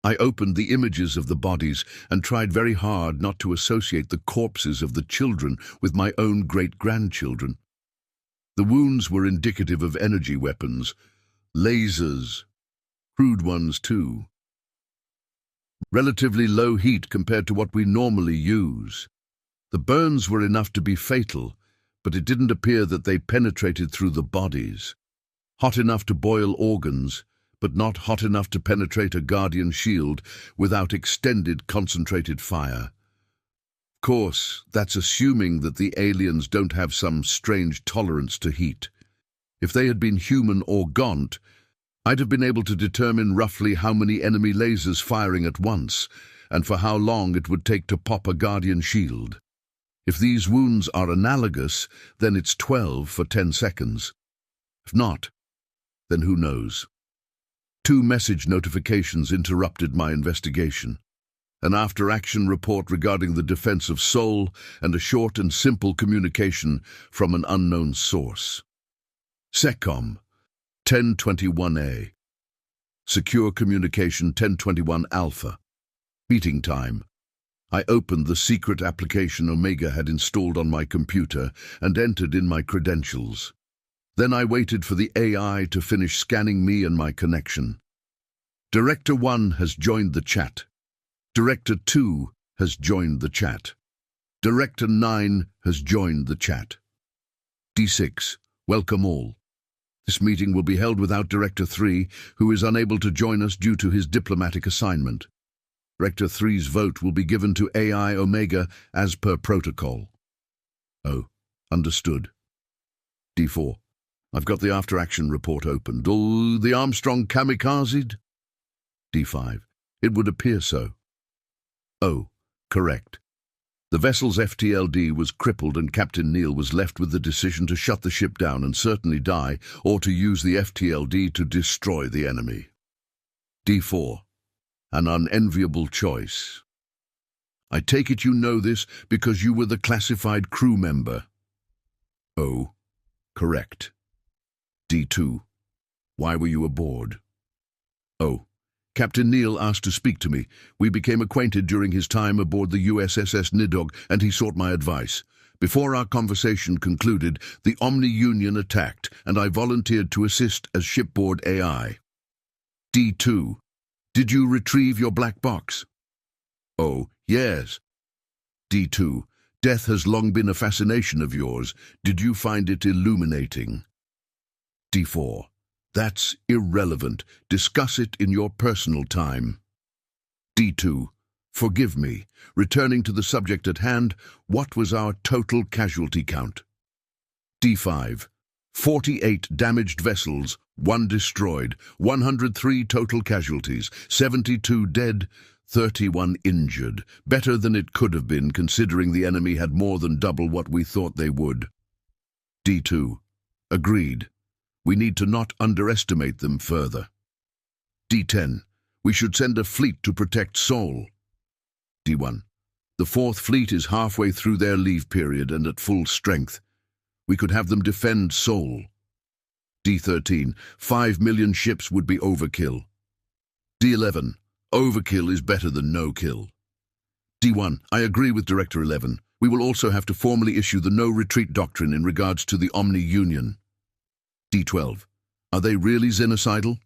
S1: I opened the images of the bodies and tried very hard not to associate the corpses of the children with my own great-grandchildren. The wounds were indicative of energy weapons, lasers, crude ones too. Relatively low heat compared to what we normally use. The burns were enough to be fatal, but it didn't appear that they penetrated through the bodies. Hot enough to boil organs, but not hot enough to penetrate a guardian shield without extended concentrated fire. Of course, that's assuming that the aliens don't have some strange tolerance to heat. If they had been human or gaunt, I'd have been able to determine roughly how many enemy lasers firing at once, and for how long it would take to pop a guardian shield. If these wounds are analogous, then it's 12 for 10 seconds. If not, then who knows? 2 message notifications interrupted my investigation. An after-action report regarding the defense of Sol and a short and simple communication from an unknown source. SECOM 1021A. Secure Communication 1021 Alpha. Meeting time. I opened the secret application Omega had installed on my computer and entered in my credentials. Then I waited for the AI to finish scanning me and my connection. Director 1 has joined the chat. Director 2 has joined the chat. Director 9 has joined the chat. D6, welcome all. This meeting will be held without Director 3, who is unable to join us due to his diplomatic assignment. Director 3's vote will be given to AI Omega as per protocol. Oh, understood. D4. I've got the after-action report opened. Oh, the Armstrong kamikazed? D5. It would appear so. Oh, correct. The vessel's FTLD was crippled and Captain Neal was left with the decision to shut the ship down and certainly die, or to use the FTLD to destroy the enemy. D4. An unenviable choice. I take it you know this because you were the classified crew member. O. Correct. D2. Why were you aboard? O. Captain Neal asked to speak to me. We became acquainted during his time aboard the USSS Nidhogg, and he sought my advice. Before our conversation concluded, the Omni Union attacked, and I volunteered to assist as shipboard AI. D2. Did you retrieve your black box? O. Yes. D2. Death has long been a fascination of yours. Did you find it illuminating? D4. That's irrelevant. Discuss it in your personal time. D2. Forgive me. Returning to the subject at hand, what was our total casualty count? D5. 48 damaged vessels, 1 destroyed, 103 total casualties, 72 dead, 31 injured. Better than it could have been, considering the enemy had more than double what we thought they would. D2. Agreed. We need to not underestimate them further. D10. We should send a fleet to protect Seoul. D1. The 4th Fleet is halfway through their leave period and at full strength. We could have them defend Seoul. D13. 5 million ships would be overkill. D11. Overkill is better than no kill. D1. I agree with Director 11. We will also have to formally issue the no-retreat doctrine in regards to the Omni Union. D12. Are they really xenocidal?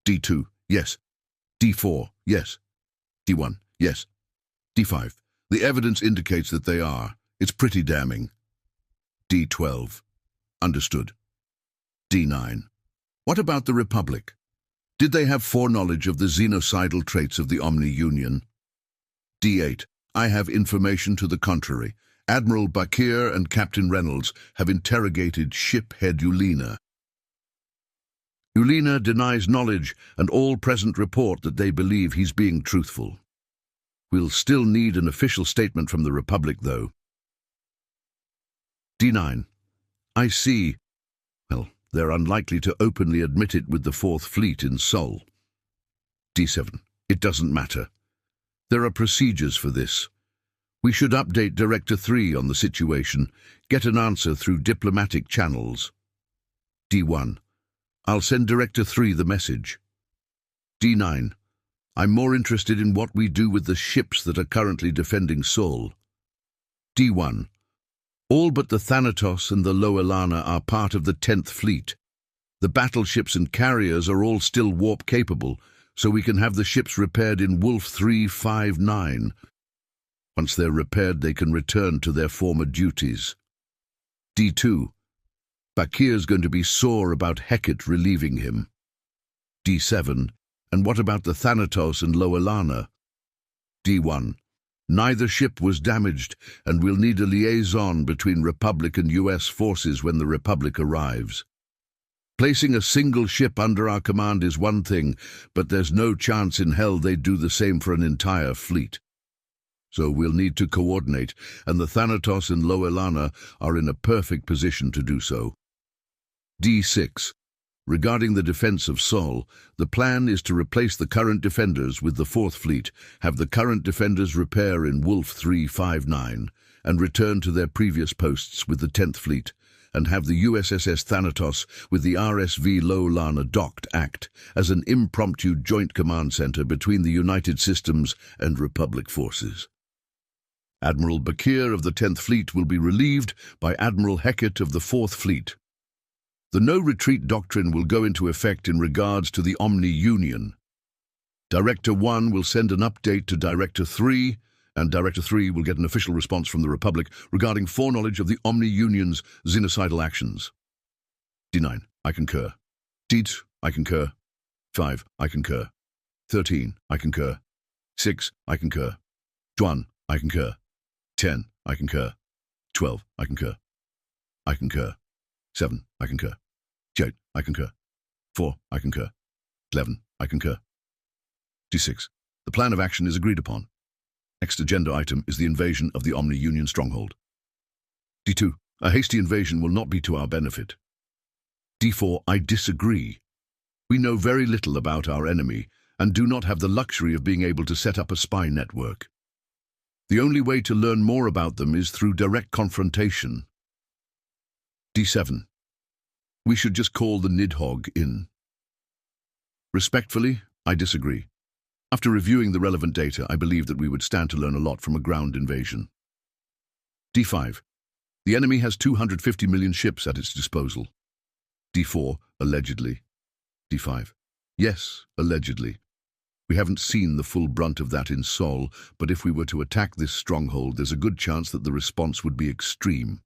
S1: D2. Yes. D4. Yes. D1. Yes. D5. The evidence indicates that they are. It's pretty damning. D12. Understood. D9. What about the Republic? Did they have foreknowledge of the xenocidal traits of the Omni Union? D8. I have information to the contrary. Admiral Bakir and Captain Reynolds have interrogated ship head Ulena. Ulena denies knowledge, and all present report that they believe he's being truthful. We'll still need an official statement from the Republic, though. D9. I see. Well, they're unlikely to openly admit it with the 4th Fleet in Seoul. D7. It doesn't matter. There are procedures for this. We should update Director 3 on the situation, get an answer through diplomatic channels. D1. I'll send Director 3 the message. D9. I'm more interested in what we do with the ships that are currently defending Seoul. D1. All but the Thanatos and the Loelana are part of the 10th Fleet. The battleships and carriers are all still warp-capable, so we can have the ships repaired in Wolf 359. Once they're repaired, they can return to their former duties. D2. Bakir's going to be sore about Hecate relieving him. D7. And what about the Thanatos and Loelana? D1. Neither ship was damaged, and we'll need a liaison between Republic and US forces when the Republic arrives. Placing a single ship under our command is one thing, but there's no chance in hell they'd do the same for an entire fleet. So we'll need to coordinate, and the Thanatos and Loelana are in a perfect position to do so. D6. Regarding the defense of Seoul, the plan is to replace the current defenders with the 4th Fleet, have the current defenders repair in Wolf 359, and return to their previous posts with the 10th Fleet, and have the USSS Thanatos with the RSV Loelana docked act as an impromptu joint command center between the United Systems and Republic forces. Admiral Bakir of the 10th Fleet will be relieved by Admiral Hecate of the 4th Fleet. The no-retreat doctrine will go into effect in regards to the Omni Union. Director 1 will send an update to Director 3, and Director 3 will get an official response from the Republic regarding foreknowledge of the Omni Union's xenocidal actions. D9. I concur. D8. I concur. 5. I concur. 13. I concur. 6. I concur. 1. I concur. 10. I concur. 12. I concur. I concur. 7. I concur. 8. I concur. 4. I concur. 11. I concur. D6. The plan of action is agreed upon. Next agenda item is the invasion of the Omni-Union stronghold. D2. A hasty invasion will not be to our benefit. D4. I disagree. We know very little about our enemy and do not have the luxury of being able to set up a spy network. The only way to learn more about them is through direct confrontation. D7. We should just call the Nidhogg in. Respectfully, I disagree. After reviewing the relevant data, I believe that we would stand to learn a lot from a ground invasion. D5. The enemy has 250 million ships at its disposal. D4. Allegedly. D5. Yes, allegedly. We haven't seen the full brunt of that in Seoul, but if we were to attack this stronghold, there's a good chance that the response would be extreme.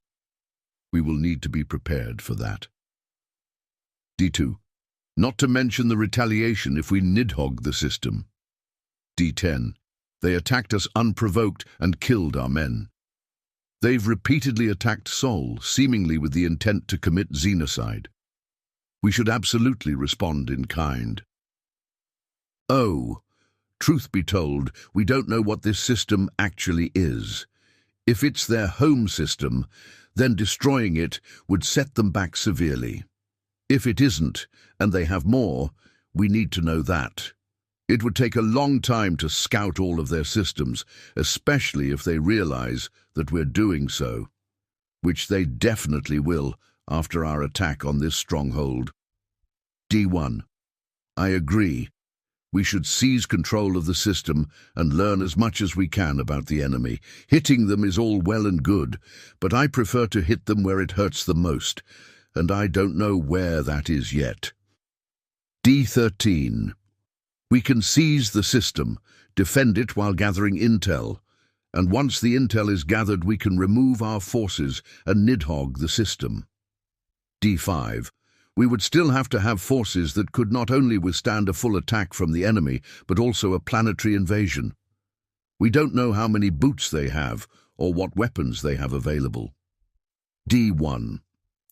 S1: We will need to be prepared for that. D2. Not to mention the retaliation if we Nidhogg the system. D10. They attacked us unprovoked and killed our men. They've repeatedly attacked Seoul, seemingly with the intent to commit xenocide. We should absolutely respond in kind. Oh, truth be told, we don't know what this system actually is. If it's their home system, then destroying it would set them back severely. If it isn't, and they have more, we need to know that. It would take a long time to scout all of their systems, especially if they realize that we're doing so, which they definitely will after our attack on this stronghold. D1. I agree. We should seize control of the system and learn as much as we can about the enemy. Hitting them is all well and good, but I prefer to hit them where it hurts the most, and I don't know where that is yet. D13. We can seize the system, defend it while gathering intel, and once the intel is gathered we can remove our forces and Nidhogg the system. D5. We would still have to have forces that could not only withstand a full attack from the enemy, but also a planetary invasion. We don't know how many boots they have, or what weapons they have available. D1.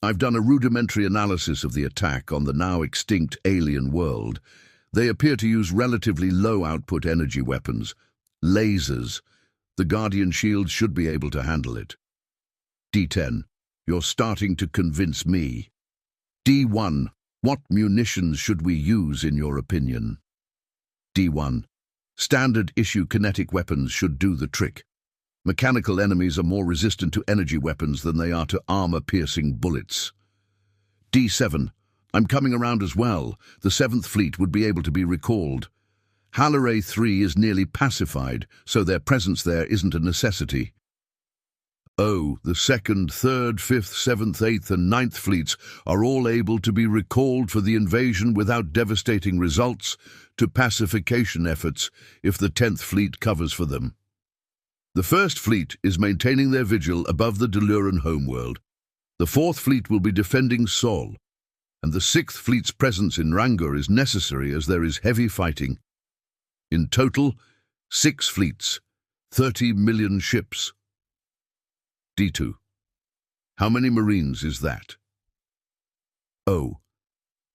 S1: I've done a rudimentary analysis of the attack on the now extinct alien world. They appear to use relatively low-output energy weapons, lasers. The Guardian shields should be able to handle it. D10. You're starting to convince me. D1. What munitions should we use in your opinion? D1. Standard-issue kinetic weapons should do the trick. Mechanical enemies are more resistant to energy weapons than they are to armor-piercing bullets. D7. I'm coming around as well. The 7th Fleet would be able to be recalled. Halaray 3 is nearly pacified, so their presence there isn't a necessity. Oh, the 2nd, 3rd, 5th, 7th, 8th and 9th Fleets are all able to be recalled for the invasion without devastating results to pacification efforts if the 10th Fleet covers for them. The 1st Fleet is maintaining their vigil above the Deluran homeworld. The 4th Fleet will be defending Seoul, and the 6th Fleet's presence in Rangur is necessary as there is heavy fighting. In total, 6 fleets, 30 million ships. D2. How many Marines is that? O.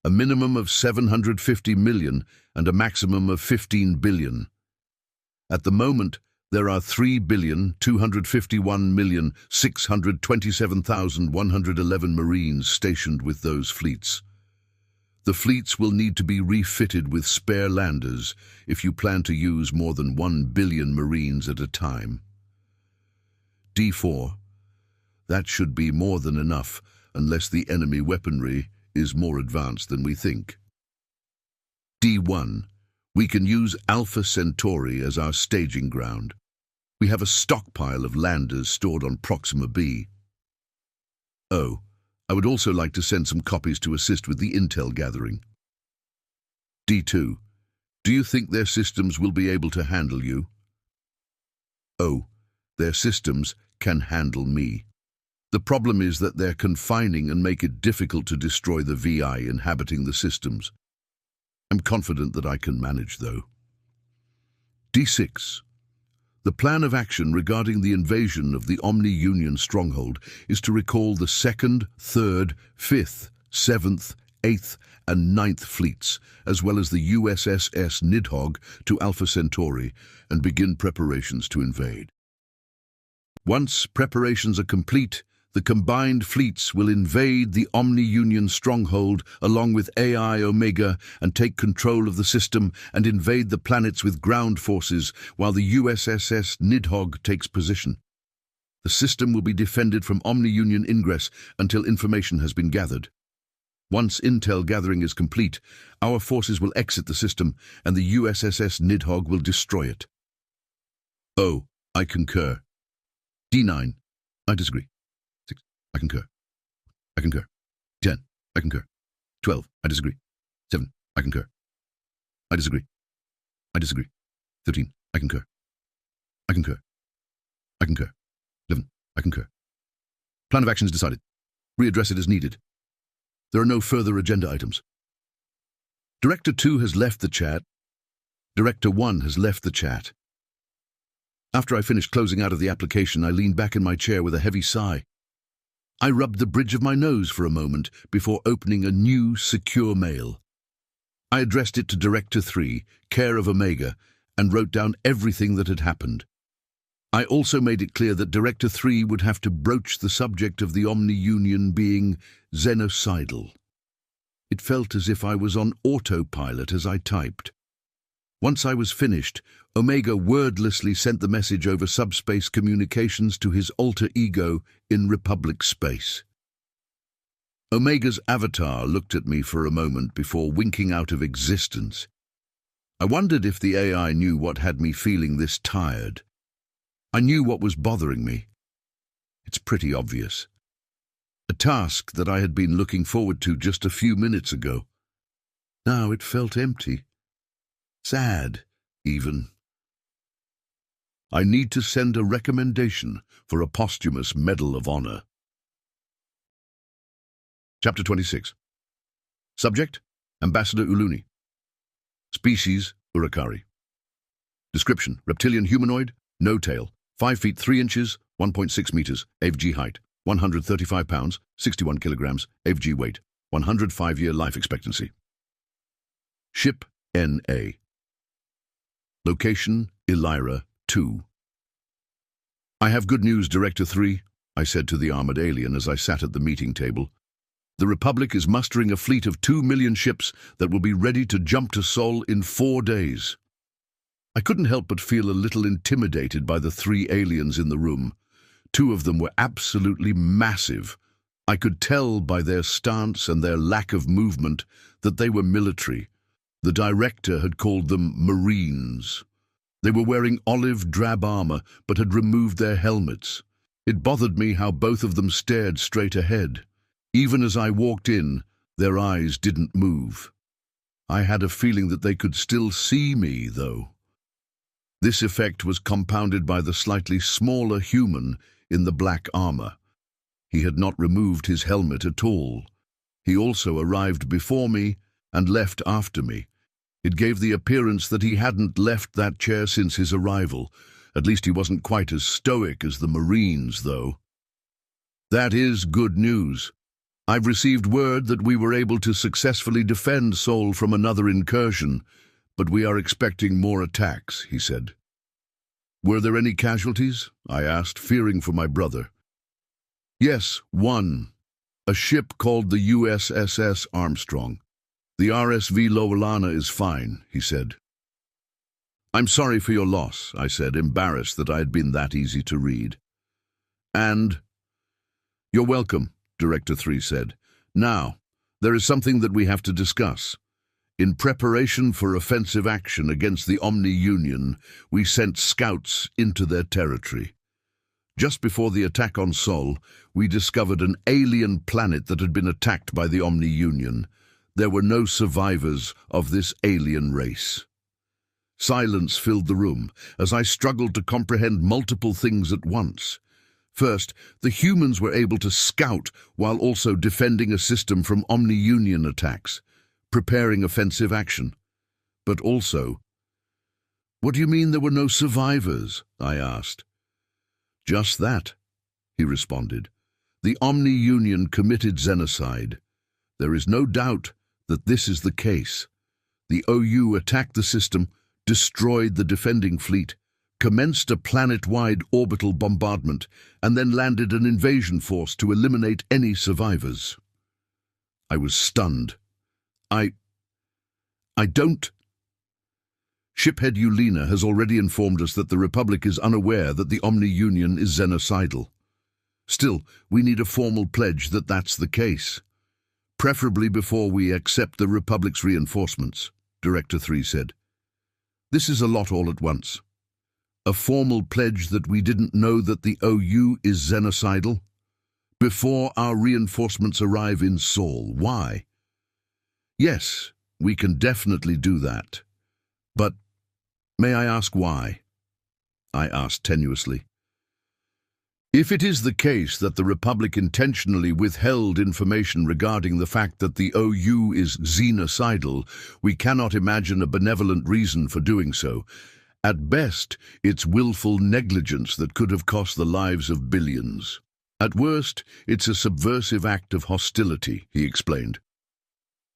S1: A minimum of 750 million and a maximum of 15 billion. At the moment, there are 3,251,627,111 Marines stationed with those fleets. The fleets will need to be refitted with spare landers if you plan to use more than 1 billion Marines at a time. D4. That should be more than enough unless the enemy weaponry is more advanced than we think. D1. We can use Alpha Centauri as our staging ground. We have a stockpile of landers stored on Proxima B. O. I would also like to send some copies to assist with the intel gathering. D2. Do you think their systems will be able to handle you? O. Their systems can handle me. The problem is that they're confining and make it difficult to destroy the VI inhabiting the systems. I'm confident that I can manage, though. D6. The plan of action regarding the invasion of the Omni-Union stronghold is to recall the 2nd, 3rd, 5th, 7th, 8th and 9th Fleets, as well as the USSS Nidhogg, to Alpha Centauri and begin preparations to invade. Once preparations are complete, the combined fleets will invade the Omni-Union stronghold along with AI Omega and take control of the system and invade the planets with ground forces while the USSS Nidhogg takes position. The system will be defended from Omni-Union ingress until information has been gathered. Once intel gathering is complete, our forces will exit the system and the USSS Nidhogg will destroy it. O, I concur. D9, I disagree. 6, I concur. I concur. 10, I concur. 12, I disagree. 7, I concur. I disagree. I disagree. 13, I concur. I concur. I concur. 11, I concur. Plan of action is decided. Readdress it as needed. There are no further agenda items. Director 2 has left the chat. Director 1 has left the chat. After I finished closing out of the application, I leaned back in my chair with a heavy sigh. I rubbed the bridge of my nose for a moment before opening a new, secure mail. I addressed it to Director 3, care of Omega, and wrote down everything that had happened. I also made it clear that Director 3 would have to broach the subject of the Omni-Union being xenocidal. It felt as if I was on autopilot as I typed. Once I was finished, Omega wordlessly sent the message over subspace communications to his alter ego in Republic space. Omega's avatar looked at me for a moment before winking out of existence. I wondered if the AI knew what had me feeling this tired. I knew what was bothering me. It's pretty obvious. A task that I had been looking forward to just a few minutes ago. Now it felt empty. Sad, even. I need to send a recommendation for a posthumous Medal of Honor. Chapter 26. Subject, Ambassador Uluni. Species, Urakari. Description, reptilian humanoid, no tail, 5 feet 3 inches, 1.6 meters, AVG height, 135 pounds, 61 kilograms, AVG weight, 105-year life expectancy. Ship NA. Location, Elira 2. I have good news, Director 3, I said to the armored alien as I sat at the meeting table. The Republic is mustering a fleet of 2 million ships that will be ready to jump to Sol in 4 days. I couldn't help but feel a little intimidated by the 3 aliens in the room. 2 of them were absolutely massive. I could tell by their stance and their lack of movement that they were military. The director had called them Marines. They were wearing olive drab armor but had removed their helmets. It bothered me how both of them stared straight ahead. Even as I walked in, their eyes didn't move. I had a feeling that they could still see me, though. This effect was compounded by the slightly smaller human in the black armor. He had not removed his helmet at all. He also arrived before me and left after me. It gave the appearance that he hadn't left that chair since his arrival. At least he wasn't quite as stoic as the Marines, though. That is good news. I've received word that we were able to successfully defend Sol from another incursion, but we are expecting more attacks, he said. Were there any casualties? I asked, fearing for my brother. Yes, one. A ship called the USSS Armstrong. The RSV Lowellana is fine, he said. I'm sorry for your loss, I said, embarrassed that I had been that easy to read. And? You're welcome, Director 3 said. Now, there is something that we have to discuss. In preparation for offensive action against the Omni-Union, we sent scouts into their territory. Just before the attack on Sol, we discovered an alien planet that had been attacked by the Omni-Union. There were no survivors of this alien race. Silence filled the room as I struggled to comprehend multiple things at once. First, the humans were able to scout while also defending a system from Omni-Union attacks, preparing offensive action. But also, what do you mean there were no survivors? I asked. Just that, he responded. The Omni-Union committed xenocide. There is no doubt that this is the case. The OU attacked the system, destroyed the defending fleet, commenced a planet-wide orbital bombardment, and then landed an invasion force to eliminate any survivors. I was stunned. I don't... Shiphead Eulina has already informed us that the Republic is unaware that the Omni-Union is xenocidal. Still, we need a formal pledge that that's the case. Preferably before we accept the Republic's reinforcements, Director 3 said. This is a lot all at once. A formal pledge that we didn't know that the OU is xenocidal? Before our reinforcements arrive in Saul, why? Yes, we can definitely do that. But may I ask why? I asked tenuously. If it is the case that the Republic intentionally withheld information regarding the fact that the OU is xenocidal, we cannot imagine a benevolent reason for doing so. At best, it's willful negligence that could have cost the lives of billions. At worst, it's a subversive act of hostility, he explained.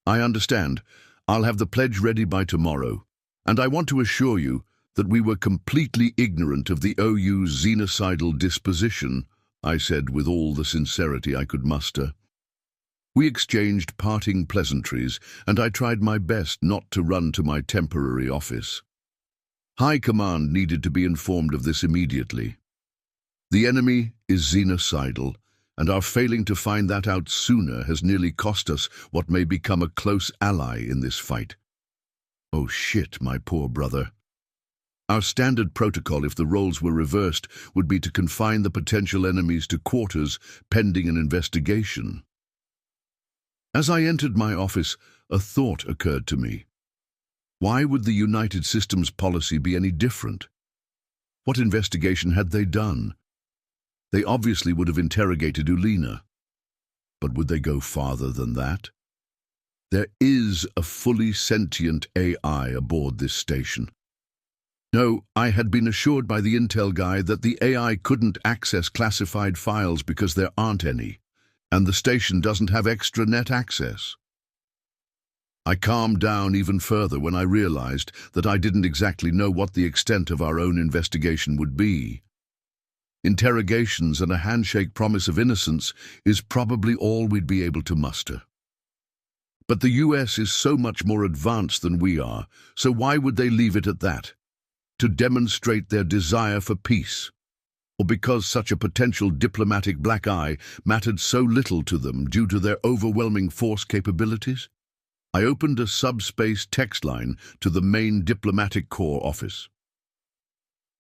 S1: I understand. I'll have the pledge ready by tomorrow. And I want to assure you that we were completely ignorant of the OU's xenocidal disposition, I said with all the sincerity I could muster. We exchanged parting pleasantries, and I tried my best not to run to my temporary office. High Command needed to be informed of this immediately. The enemy is xenocidal, and our failing to find that out sooner has nearly cost us what may become a close ally in this fight. Oh shit, my poor brother. Our standard protocol, if the roles were reversed, would be to confine the potential enemies to quarters pending an investigation. As I entered my office, a thought occurred to me. Why would the United Systems policy be any different? What investigation had they done? They obviously would have interrogated Eulina. But would they go farther than that? There is a fully sentient AI aboard this station. No, I had been assured by the intel guy that the AI couldn't access classified files because there aren't any, and the station doesn't have extranet access. I calmed down even further when I realized that I didn't exactly know what the extent of our own investigation would be. Interrogations and a handshake promise of innocence is probably all we'd be able to muster. But the US is so much more advanced than we are, so why would they leave it at that? To demonstrate their desire for peace? Or because such a potential diplomatic black eye mattered so little to them due to their overwhelming force capabilities? I opened a subspace text line to the main Diplomatic Corps office.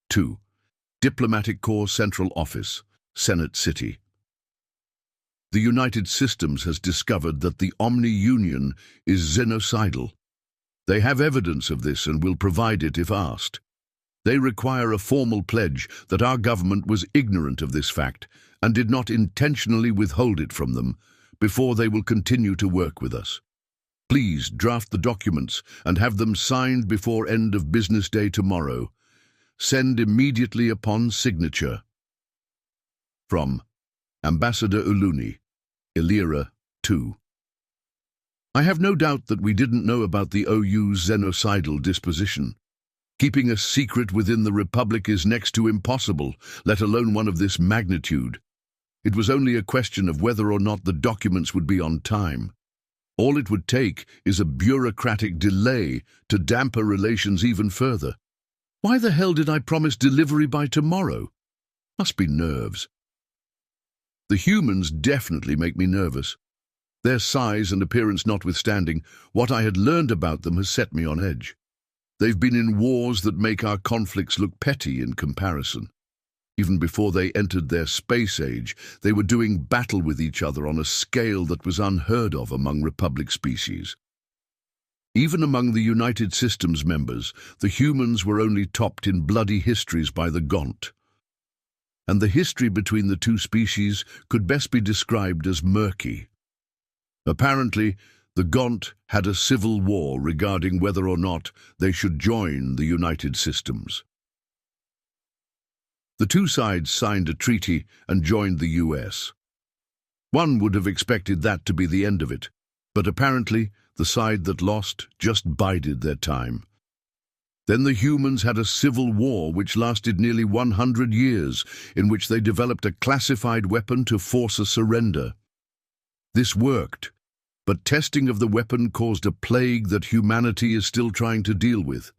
S1: 2. Diplomatic Corps Central Office, Senate City. The United Systems has discovered that the Omni-Union is xenocidal. They have evidence of this and will provide it if asked. They require a formal pledge that our government was ignorant of this fact and did not intentionally withhold it from them before they will continue to work with us. Please draft the documents and have them signed before end of business day tomorrow. Send immediately upon signature. From Ambassador Uluni, Illyria 2. I have no doubt that we didn't know about the OU's xenocidal disposition. Keeping a secret within the Republic is next to impossible, let alone one of this magnitude. It was only a question of whether or not the documents would be on time. All it would take is a bureaucratic delay to damper relations even further. Why the hell did I promise delivery by tomorrow? Must be nerves. The humans definitely make me nervous. Their size and appearance notwithstanding, what I had learned about them has set me on edge. They've been in wars that make our conflicts look petty in comparison. Even before they entered their space age, they were doing battle with each other on a scale that was unheard of among Republic species. Even among the United Systems members, the humans were only topped in bloody histories by the Gaunt. And the history between the two species could best be described as murky. Apparently, the Gaunt had a civil war regarding whether or not they should join the United Systems. The two sides signed a treaty and joined the US. One would have expected that to be the end of it, But apparently, the side that lost just bided their time. Then the humans had a civil war which lasted nearly 100 years, in which they developed a classified weapon to force a surrender. This worked, but testing of the weapon caused a plague that humanity is still trying to deal with.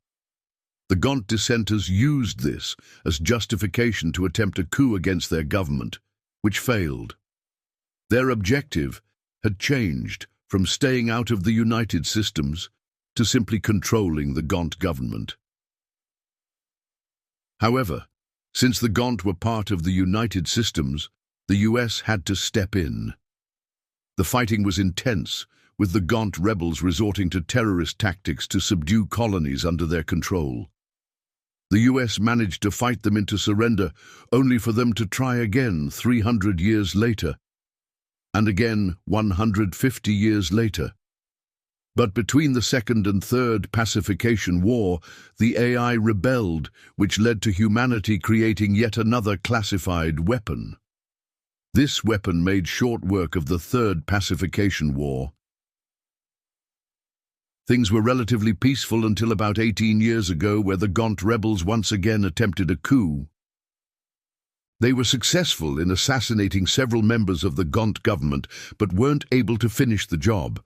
S1: The Gaunt dissenters used this as justification to attempt a coup against their government, which failed. Their objective had changed from staying out of the United Systems to simply controlling the Gaunt government. However, since the Gaunt were part of the United Systems, the US had to step in. The fighting was intense, with the Gaunt rebels resorting to terrorist tactics to subdue colonies under their control. The US managed to fight them into surrender, only for them to try again 300 years later, and again 150 years later. But between the Second and Third Pacification War, the AI rebelled, which led to humanity creating yet another classified weapon. This weapon made short work of the Third Pacification War. Things were relatively peaceful until about 18 years ago, where the Gaunt rebels once again attempted a coup. They were successful in assassinating several members of the Gaunt government, but weren't able to finish the job.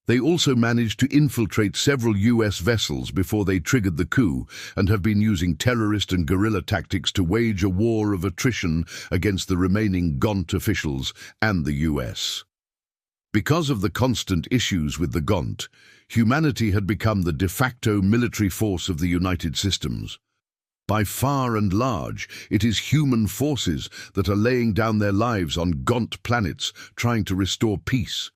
S1: They also managed to infiltrate several US vessels before they triggered the coup, and have been using terrorist and guerrilla tactics to wage a war of attrition against the remaining Gaunt officials and the US. Because of the constant issues with the Gaunt, humanity had become the de facto military force of the United Systems. By far and large, it is human forces that are laying down their lives on Gaunt planets, trying to restore peace.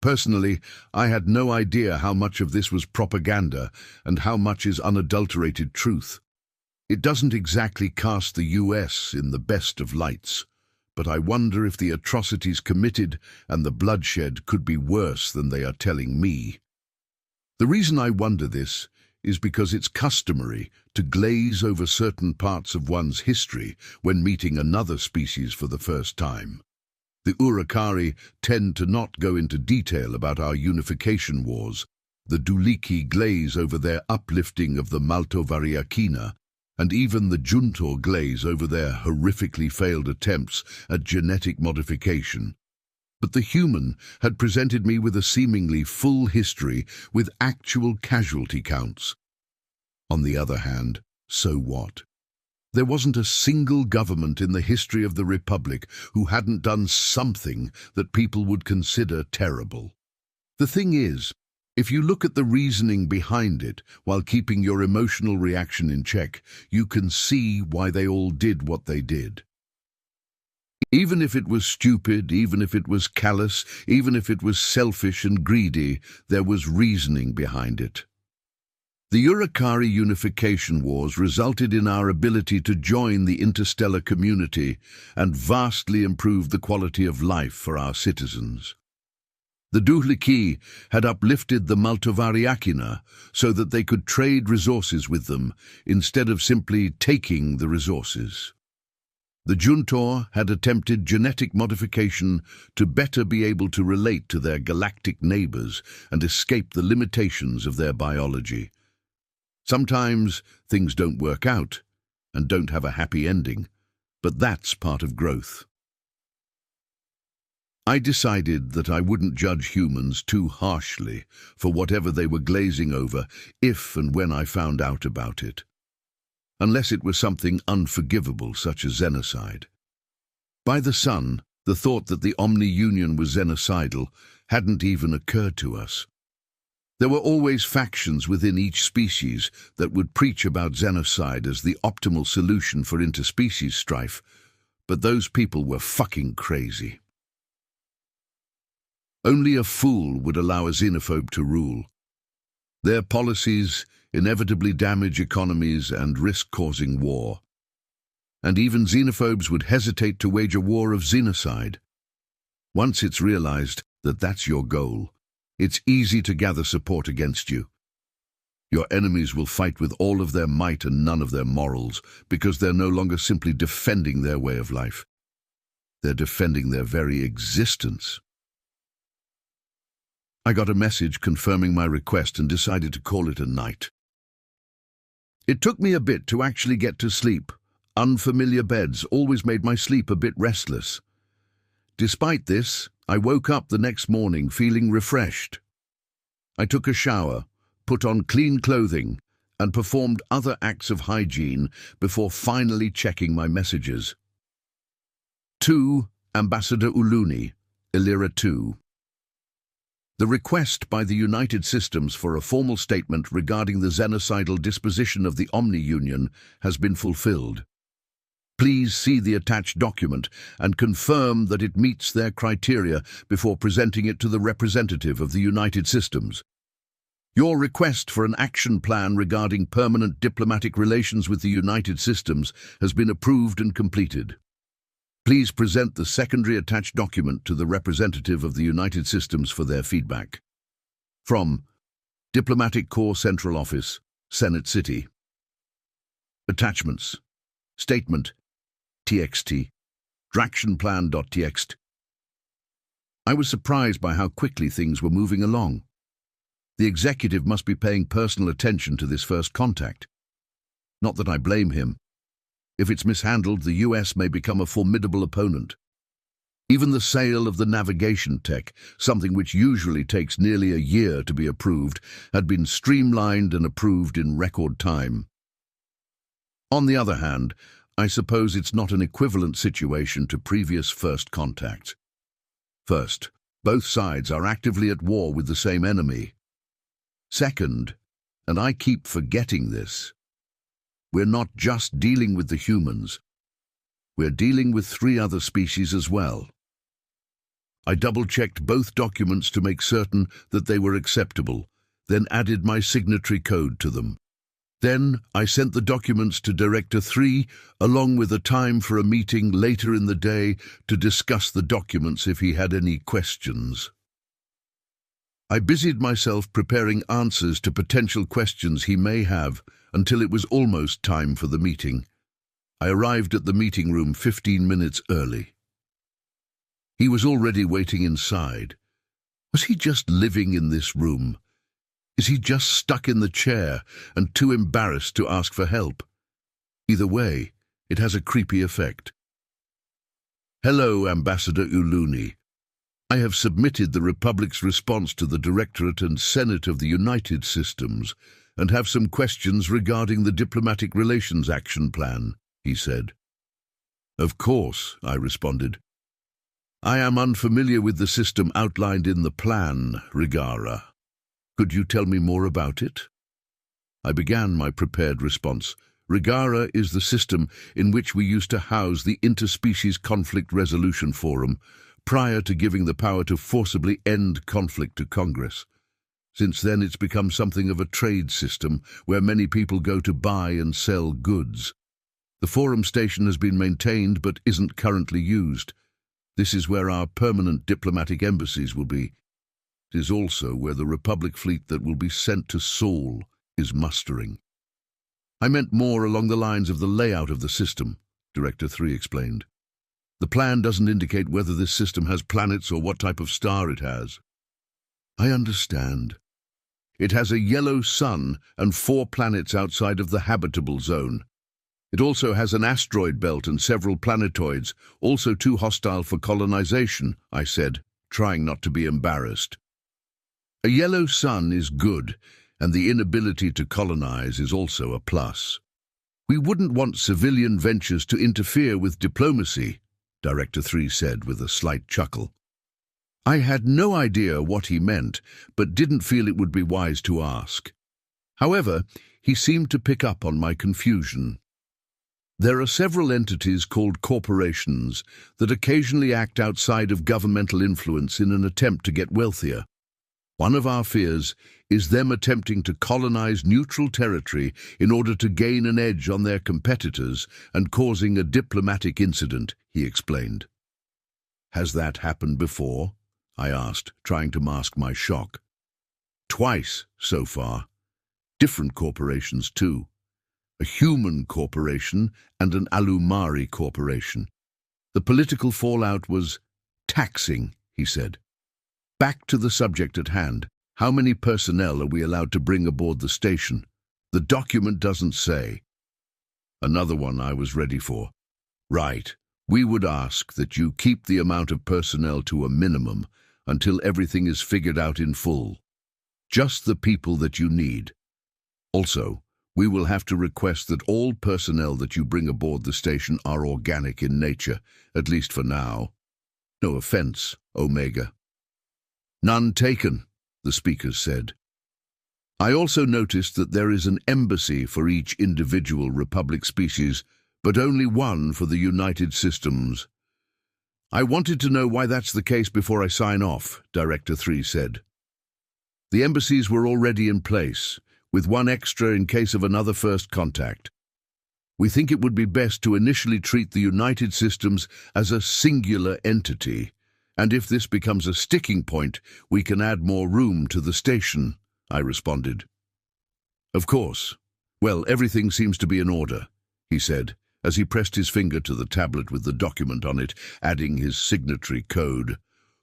S1: Personally, I had no idea how much of this was propaganda and how much is unadulterated truth. It doesn't exactly cast the US in the best of lights, but I wonder if the atrocities committed and the bloodshed could be worse than they are telling me. The reason I wonder this is because it's customary to glaze over certain parts of one's history when meeting another species for the first time. The Urukari tend to not go into detail about our unification wars. The Duliki glaze over their uplifting of the Maltovariakina, and even the Juntor glaze over their horrifically failed attempts at genetic modification. But the human had presented me with a seemingly full history with actual casualty counts. On the other hand, so what? There wasn't a single government in the history of the Republic who hadn't done something that people would consider terrible. The thing is, if you look at the reasoning behind it while keeping your emotional reaction in check, you can see why they all did what they did. Even if it was stupid, even if it was callous, even if it was selfish and greedy, there was reasoning behind it. The Urukari unification wars resulted in our ability to join the interstellar community and vastly improved the quality of life for our citizens. The Duliki had uplifted the Maltovariakina so that they could trade resources with them instead of simply taking the resources. The Juntor had attempted genetic modification to better be able to relate to their galactic neighbors and escape the limitations of their biology. Sometimes things don't work out and don't have a happy ending, but that's part of growth. I decided that I wouldn't judge humans too harshly for whatever they were glazing over if and when I found out about it, unless it was something unforgivable such as xenocide. By the Sun, the thought that the Omni-Union was xenocidal hadn't even occurred to us. There were always factions within each species that would preach about xenocide as the optimal solution for interspecies strife, but those people were fucking crazy. Only a fool would allow a xenophobe to rule. Their policies inevitably damage economies and risk causing war. And even xenophobes would hesitate to wage a war of xenocide. Once it's realized that that's your goal, it's easy to gather support against you. Your enemies will fight with all of their might and none of their morals, because they're no longer simply defending their way of life. They're defending their very existence. I got a message confirming my request and decided to call it a night. It took me a bit to actually get to sleep. Unfamiliar beds always made my sleep a bit restless. Despite this, I woke up the next morning feeling refreshed. I took a shower, put on clean clothing, and performed other acts of hygiene before finally checking my messages. To Ambassador Uluni, Illyria 2. The request by the United Systems for a formal statement regarding the xenocidal disposition of the Omni Union has been fulfilled. Please see the attached document and confirm that it meets their criteria before presenting it to the representative of the United Systems. Your request for an action plan regarding permanent diplomatic relations with the United Systems has been approved and completed. Please present the secondary attached document to the representative of the United Systems for their feedback. From Diplomatic Corps Central Office, Senate City. Attachments. Statement. TXT. Dractionplan.txt. I was surprised by how quickly things were moving along. The executive must be paying personal attention to this first contact. Not that I blame him. If it's mishandled, the US may become a formidable opponent. Even the sale of the navigation tech, something which usually takes nearly a year to be approved, had been streamlined and approved in record time. On the other hand, I suppose it's not an equivalent situation to previous first contacts. First, both sides are actively at war with the same enemy. Second, and I keep forgetting this, we're not just dealing with the humans. We're dealing with 3 other species as well. I double-checked both documents to make certain that they were acceptable, then added my signatory code to them. Then I sent the documents to Director 3, along with a time for a meeting later in the day to discuss the documents if he had any questions. I busied myself preparing answers to potential questions he may have until it was almost time for the meeting. I arrived at the meeting room 15 minutes early. He was already waiting inside. Was he just living in this room? Is he just stuck in the chair and too embarrassed to ask for help? Either way, it has a creepy effect. Hello, Ambassador Uluni. I have submitted the Republic's response to the Directorate and Senate of the United Systems and have some questions regarding the Diplomatic Relations Action Plan, he said. Of course, I responded. I am unfamiliar with the system outlined in the plan, Rigara. Could you tell me more about it? I began my prepared response. Rigara is the system in which we used to house the Interspecies Conflict Resolution Forum prior to giving the power to forcibly end conflict to Congress. Since then, it's become something of a trade system where many people go to buy and sell goods. The forum station has been maintained but isn't currently used. This is where our permanent diplomatic embassies will be. It is also where the Republic fleet that will be sent to Saul is mustering. I meant more along the lines of the layout of the system, Director 3 explained. The plan doesn't indicate whether this system has planets or what type of star it has. I understand. It has a yellow sun and 4 planets outside of the habitable zone. It also has an asteroid belt and several planetoids, also too hostile for colonization, I said, trying not to be embarrassed. A yellow sun is good, and the inability to colonize is also a plus. We wouldn't want civilian ventures to interfere with diplomacy, Director 3 said with a slight chuckle. I had no idea what he meant, but didn't feel it would be wise to ask. However, he seemed to pick up on my confusion. There are several entities called corporations that occasionally act outside of governmental influence in an attempt to get wealthier. One of our fears is them attempting to colonize neutral territory in order to gain an edge on their competitors and causing a diplomatic incident, he explained. Has that happened before? I asked, trying to mask my shock. Twice so far. Different corporations too. A human corporation and an Alumari corporation. The political fallout was taxing, he said. Back to the subject at hand. How many personnel are we allowed to bring aboard the station? The document doesn't say. Another one I was ready for. Right. We would ask that you keep the amount of personnel to a minimum until everything is figured out in full. Just the people that you need. Also, we will have to request that all personnel that you bring aboard the station are organic in nature, at least for now. No offense, Omega. None taken, the speakers said. I also noticed that there is an embassy for each individual Republic species, but only one for the United Systems. I wanted to know why that's the case before I sign off, Director 3 said. The embassies were already in place, with one extra in case of another first contact. We think it would be best to initially treat the United Systems as a singular entity, and if this becomes a sticking point, we can add more room to the station, I responded. Of course. Well, everything seems to be in order, he said, as he pressed his finger to the tablet with the document on it, adding his signatory code.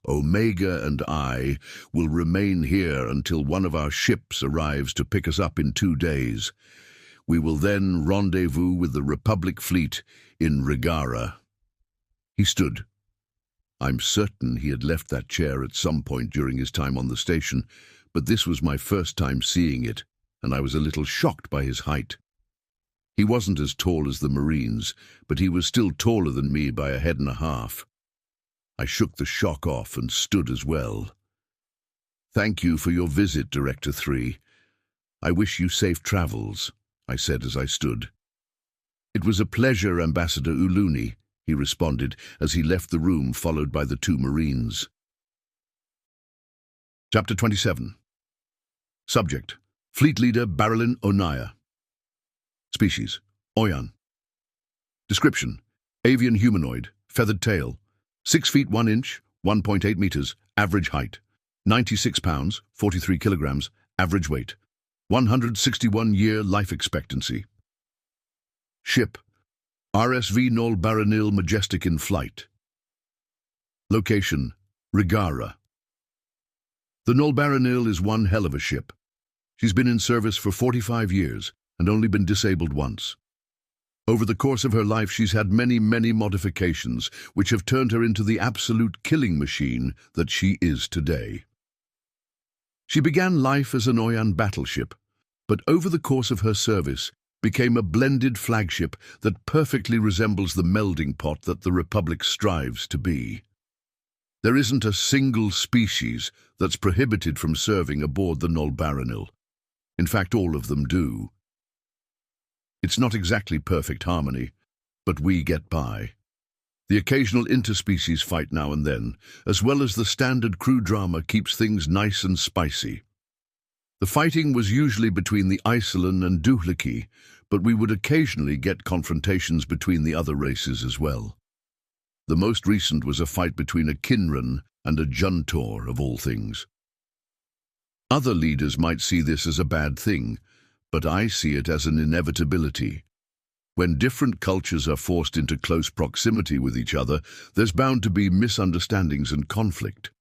S1: Omega and I will remain here until one of our ships arrives to pick us up in 2 days. We will then rendezvous with the Republic fleet in Regara. He stood. I'm certain he had left that chair at some point during his time on the station, but this was my first time seeing it, and I was a little shocked by his height. He wasn't as tall as the Marines, but he was still taller than me by a head and a half. I shook the shock off and stood as well. Thank you for your visit, Director 3. I wish you safe travels, I said as I stood. It was a pleasure, Ambassador Uluni, he responded as he left the room followed by the 2 Marines. Chapter 27. Subject: Fleet Leader Barilyn Onaya. Species: Oyan. Description: Avian humanoid, feathered tail, 6 feet 1 inch, 1.8 meters, average height, 96 pounds, 43 kilograms, average weight, 161-year life expectancy. Ship: RSV Nol Baranil Majestic in flight. Location: Regara. The Nol Baranil is one hell of a ship. She's been in service for 45 years and only been disabled once. Over the course of her life, she's had many modifications, which have turned her into the absolute killing machine that she is today. She began life as an Oyan battleship, but over the course of her service, became a blended flagship that perfectly resembles the melding pot that the Republic strives to be. There isn't a single species that's prohibited from serving aboard the Nol Baranil. In fact, all of them do. It's not exactly perfect harmony, but we get by. The occasional interspecies fight now and then, as well as the standard crew drama, keeps things nice and spicy. The fighting was usually between the Isolan and Duhliki, but we would occasionally get confrontations between the other races as well. The most recent was a fight between a Kinran and a Juntor, of all things. Other leaders might see this as a bad thing, but I see it as an inevitability. When different cultures are forced into close proximity with each other, there's bound to be misunderstandings and conflict.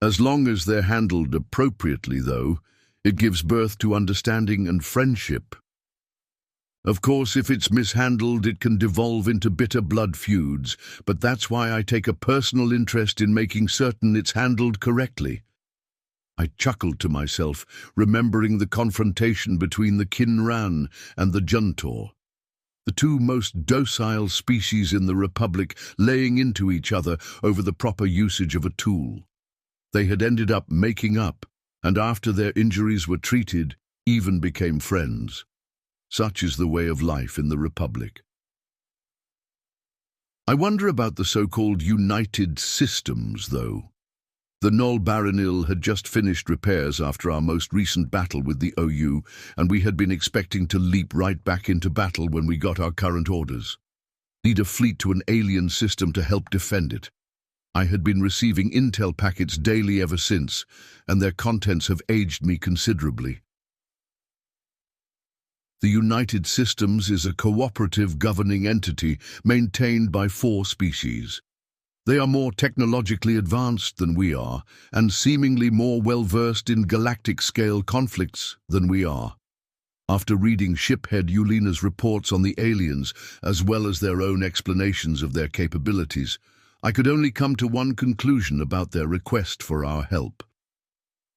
S1: As long as they're handled appropriately, though, it gives birth to understanding and friendship. Of course, if it's mishandled, it can devolve into bitter blood feuds, but that's why I take a personal interest in making certain it's handled correctly. I chuckled to myself, remembering the confrontation between the Kinran and the Juntor, the 2 most docile species in the Republic, laying into each other over the proper usage of a tool. They had ended up making up, and after their injuries were treated, even became friends. Such is the way of life in the Republic. I wonder about the so-called United Systems, though. The Nol Baranil had just finished repairs after our most recent battle with the OU, and we had been expecting to leap right back into battle when we got our current orders. Lead a fleet to an alien system to help defend it. I had been receiving intel packets daily ever since, and their contents have aged me considerably. The United Systems is a cooperative governing entity maintained by 4 species. They are more technologically advanced than we are, and seemingly more well-versed in galactic-scale conflicts than we are. After reading shiphead Yulina's reports on the aliens, as well as their own explanations of their capabilities, I could only come to one conclusion about their request for our help.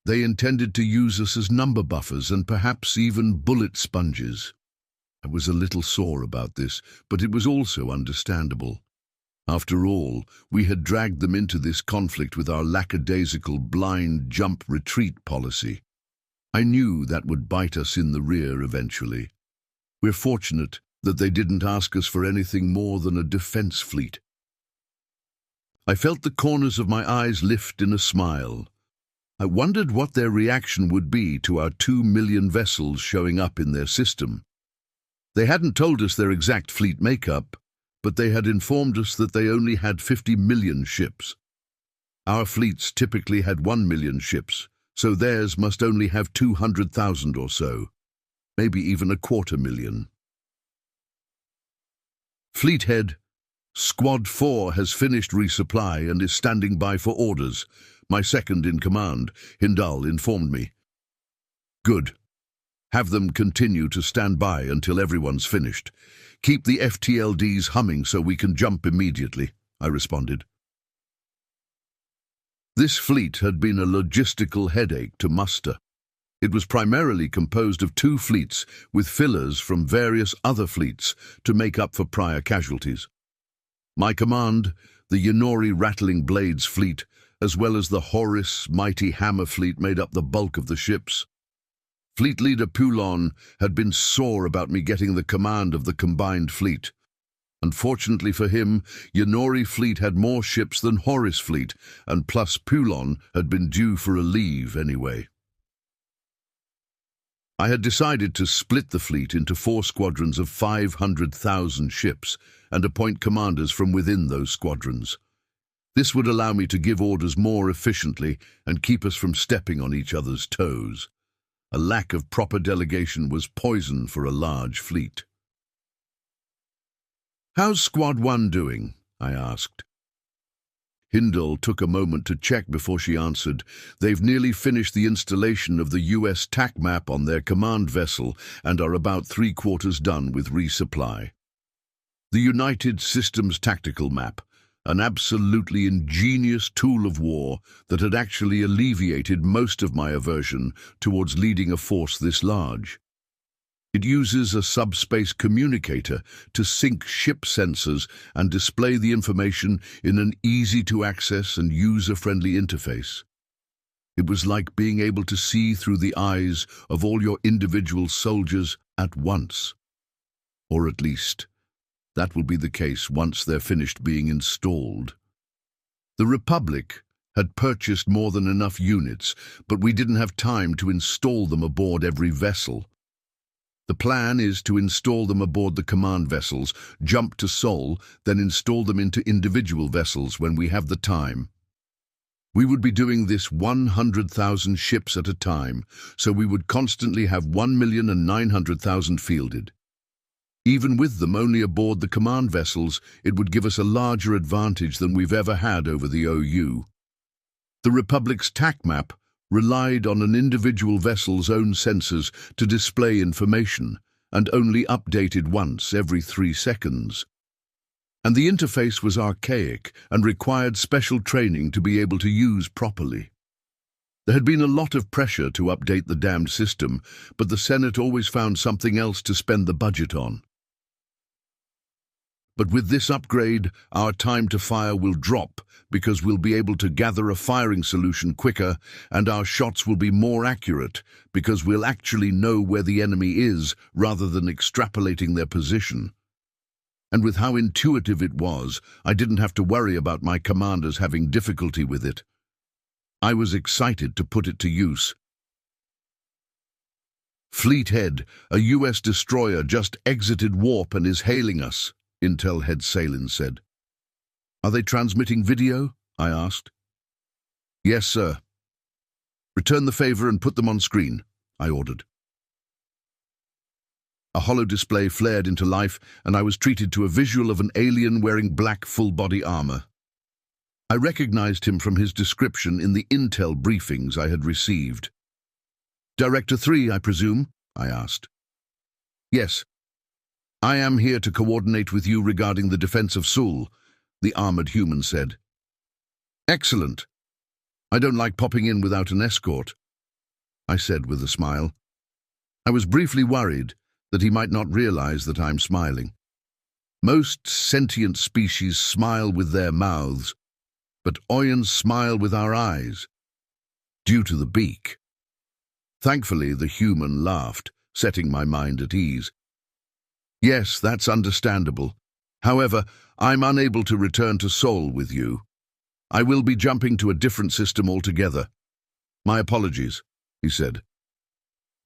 S1: They intended to use us as number buffers and perhaps even bullet sponges. I was a little sore about this, but it was also understandable. After all, we had dragged them into this conflict with our lackadaisical blind jump retreat policy. I knew that would bite us in the rear eventually. We're fortunate that they didn't ask us for anything more than a defense fleet. I felt the corners of my eyes lift in a smile. I wondered what their reaction would be to our 2 million vessels showing up in their system. They hadn't told us their exact fleet makeup, but they had informed us that they only had 50 million ships. Our fleets typically had 1 million ships, so theirs must only have 200,000 or so, maybe even 250,000. Fleet Head, Squad 4 has finished resupply and is standing by for orders. My second in command, Hindal, informed me. Good. Have them continue to stand by until everyone's finished. Keep the FTLDs humming so we can jump immediately, I responded. This fleet had been a logistical headache to muster. It was primarily composed of 2 fleets with fillers from various other fleets to make up for prior casualties. My command, the Yonori Rattling Blades fleet, as well as the Horus Mighty Hammer fleet, made up the bulk of the ships. Fleet leader Poulon had been sore about me getting the command of the combined fleet. Unfortunately for him, Yonori fleet had more ships than Horus fleet, and plus Poulon had been due for a leave anyway. I had decided to split the fleet into 4 squadrons of 500,000 ships and appoint commanders from within those squadrons. This would allow me to give orders more efficiently and keep us from stepping on each other's toes. A lack of proper delegation was poison for a large fleet. "How's Squad 1 doing?" I asked. Hindal took a moment to check before she answered. They've nearly finished the installation of the US TAC map on their command vessel and are about 3/4 done with resupply. The United Systems Tactical Map, an absolutely ingenious tool of war that had actually alleviated most of my aversion towards leading a force this large. It uses a subspace communicator to sync ship sensors and display the information in an easy-to-access and user-friendly interface. It was like being able to see through the eyes of all your individual soldiers at once. Or at least, that will be the case once they're finished being installed. The Republic had purchased more than enough units, but we didn't have time to install them aboard every vessel. The plan is to install them aboard the command vessels, jump to Sol, then install them into individual vessels when we have the time. We would be doing this 100,000 ships at a time, so we would constantly have 1,900,000 fielded. Even with them only aboard the command vessels, it would give us a larger advantage than we've ever had over the OU. The Republic's TAC map relied on an individual vessel's own sensors to display information, and only updated once every 3 seconds. And the interface was archaic and required special training to be able to use properly. There had been a lot of pressure to update the damned system, but the Senate always found something else to spend the budget on. But with this upgrade, our time to fire will drop because we'll be able to gather a firing solution quicker, and our shots will be more accurate because we'll actually know where the enemy is rather than extrapolating their position. And with how intuitive it was, I didn't have to worry about my commanders having difficulty with it. I was excited to put it to use. "Fleet Head, a US destroyer just exited warp and is hailing us," Intel Head Salin said. "Are they transmitting video?" I asked. "Yes, sir." "Return the favor and put them on screen," I ordered. A holo display flared into life, and I was treated to a visual of an alien wearing black full-body armor. I recognized him from his description in the intel briefings I had received. "Director 3, I presume?" I asked. "Yes. I am here to coordinate with you regarding the defense of Seoul," the armored human said. "Excellent. I don't like popping in without an escort," I said with a smile. I was briefly worried that he might not realize that I'm smiling. Most sentient species smile with their mouths, but Oyans smile with our eyes, due to the beak. Thankfully, the human laughed, setting my mind at ease. "Yes, that's understandable. However, I'm unable to return to Seoul with you. I will be jumping to a different system altogether. My apologies," he said.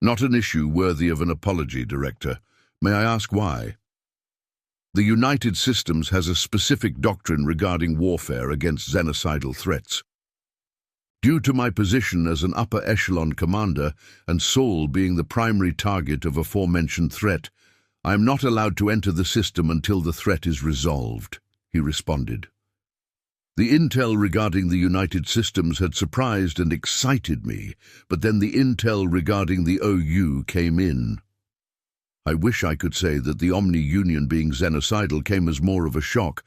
S1: "Not an issue worthy of an apology, Director. May I ask why?" "The United Systems has a specific doctrine regarding warfare against xenocidal threats. Due to my position as an upper echelon commander and Seoul being the primary target of aforementioned threat, I am not allowed to enter the system until the threat is resolved," he responded. The intel regarding the United Systems had surprised and excited me, but then the intel regarding the OU came in. I wish I could say that the Omni-Union being xenocidal came as more of a shock,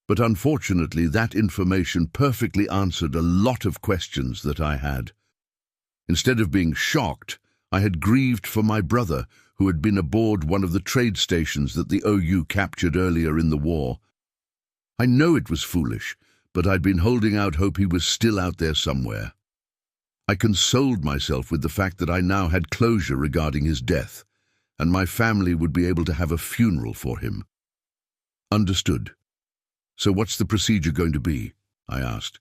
S1: but unfortunately that information perfectly answered a lot of questions that I had. Instead of being shocked, I had grieved for my brother, who had been aboard one of the trade stations that the OU captured earlier in the war. I know it was foolish, but I'd been holding out hope he was still out there somewhere. I consoled myself with the fact that I now had closure regarding his death, and my family would be able to have a funeral for him. "Understood. So what's the procedure going to be?" I asked.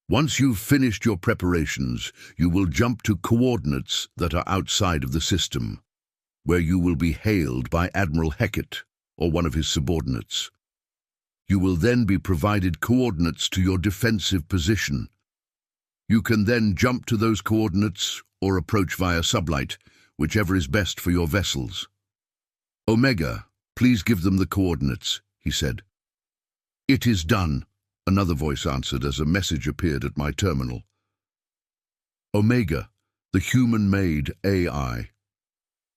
S1: "Once you've finished your preparations, you will jump to coordinates that are outside of the system, where you will be hailed by Admiral Heckett or one of his subordinates. You will then be provided coordinates to your defensive position. You can then jump to those coordinates or approach via sublight, whichever is best for your vessels." "Omega, please give them the coordinates," he said. "It is done," another voice answered as a message appeared at my terminal. Omega, the human-made AI.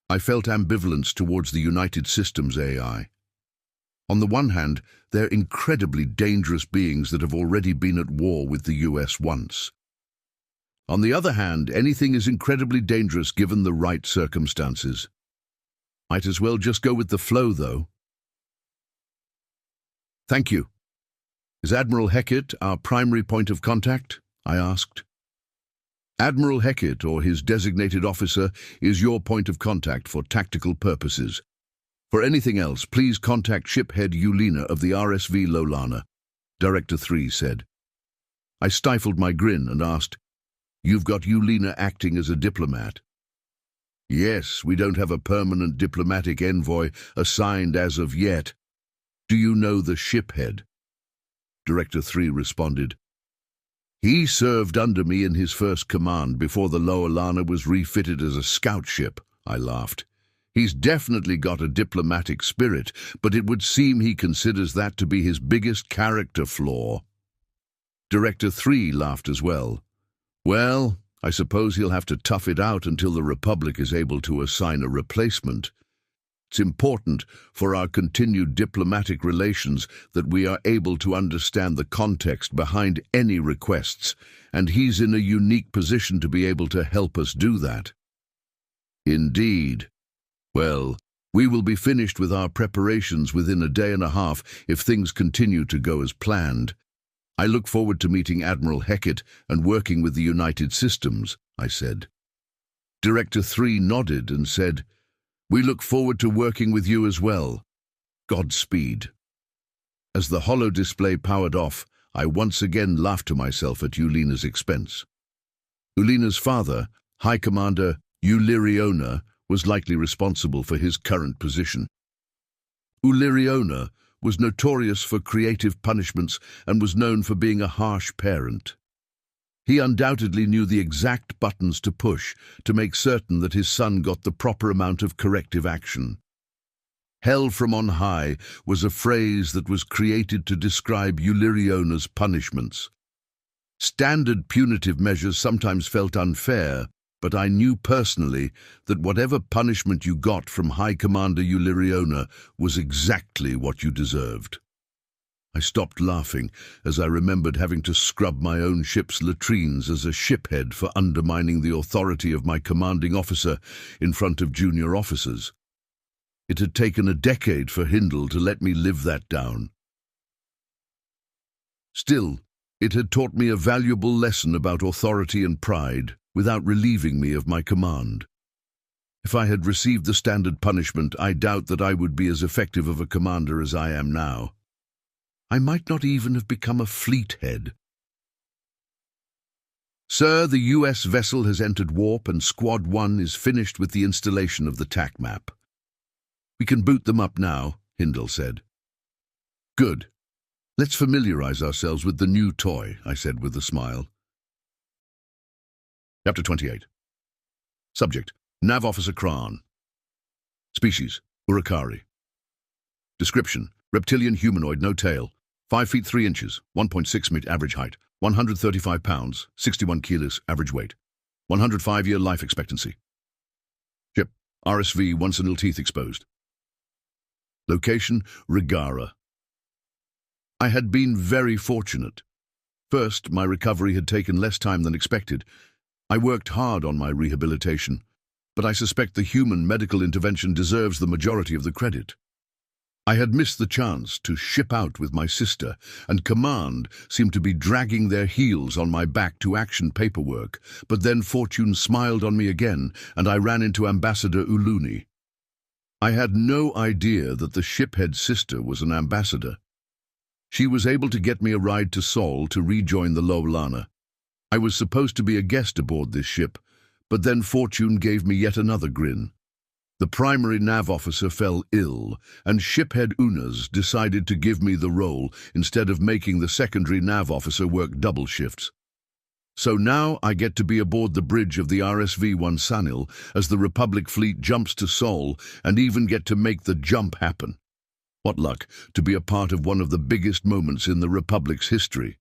S1: I felt ambivalence towards the United Systems AI. On the one hand, they're incredibly dangerous beings that have already been at war with the US once. On the other hand, anything is incredibly dangerous given the right circumstances. Might as well just go with the flow, though. "Thank you. Is Admiral Heckett our primary point of contact?" I asked. "Admiral Heckett, or his designated officer, is your point of contact for tactical purposes. For anything else, please contact shiphead Yulina of the RSV Lolana," Director 3 said. I stifled my grin and asked, "You've got Yulina acting as a diplomat?" "Yes, we don't have a permanent diplomatic envoy assigned as of yet. Do you know the shiphead?" Director 3 responded. "He served under me in his first command before the Lolana was refitted as a scout ship," I laughed. "He's definitely got a diplomatic spirit, but it would seem he considers that to be his biggest character flaw." Director 3 laughed as well. "Well, I suppose he'll have to tough it out until the Republic is able to assign a replacement. It's important for our continued diplomatic relations that we are able to understand the context behind any requests, and he's in a unique position to be able to help us do that." "Indeed. Well, we will be finished with our preparations within a day and a half if things continue to go as planned. I look forward to meeting Admiral Heckett and working with the United Systems," I said. Director 3 nodded and said, "We look forward to working with you as well. Godspeed." As the holo display powered off, I once again laughed to myself at Yulina's expense. Yulina's father, High Commander Uliriona, was likely responsible for his current position. Uliriona was notorious for creative punishments and was known for being a harsh parent. He undoubtedly knew the exact buttons to push to make certain that his son got the proper amount of corrective action. Hell from on high was a phrase that was created to describe Ulyriona's punishments. Standard punitive measures sometimes felt unfair, but I knew personally that whatever punishment you got from High Commander Ulyriona was exactly what you deserved. I stopped laughing as I remembered having to scrub my own ship's latrines as a shiphead for undermining the authority of my commanding officer in front of junior officers. It had taken a decade for Hindle to let me live that down. Still, it had taught me a valuable lesson about authority and pride without relieving me of my command. If I had received the standard punishment, I doubt that I would be as effective of a commander as I am now. I might not even have become a fleet head. Sir, the U.S. vessel has entered warp and Squad 1 is finished with the installation of the TAC map. We can boot them up now, Hindle said. Good. Let's familiarize ourselves with the new toy, I said with a smile. Chapter 28. Subject, Nav Officer Kran. Species, Urukari. Description, reptilian humanoid, no tail, 5 feet 3 inches, 1.6 meter average height, 135 pounds, 61 kilos average weight, 105-year life expectancy. Ship, RSV, once and ill teeth exposed. Location, Rigara. I had been very fortunate. First, my recovery had taken less time than expected. I worked hard on my rehabilitation, but I suspect the human medical intervention deserves the majority of the credit. I had missed the chance to ship out with my sister, and command seemed to be dragging their heels on my back to action paperwork, but then fortune smiled on me again, and I ran into Ambassador Uluni. I had no idea that the shiphead sister was an ambassador. She was able to get me a ride to Sol to rejoin the Lowlana. I was supposed to be a guest aboard this ship, but then fortune gave me yet another grin. The primary nav officer fell ill, and shiphead Unas decided to give me the role instead of making the secondary nav officer work double shifts. So now I get to be aboard the bridge of the RSV-1 Sanil as the Republic fleet jumps to Sol and even get to make the jump happen. What luck to be a part of one of the biggest moments in the Republic's history.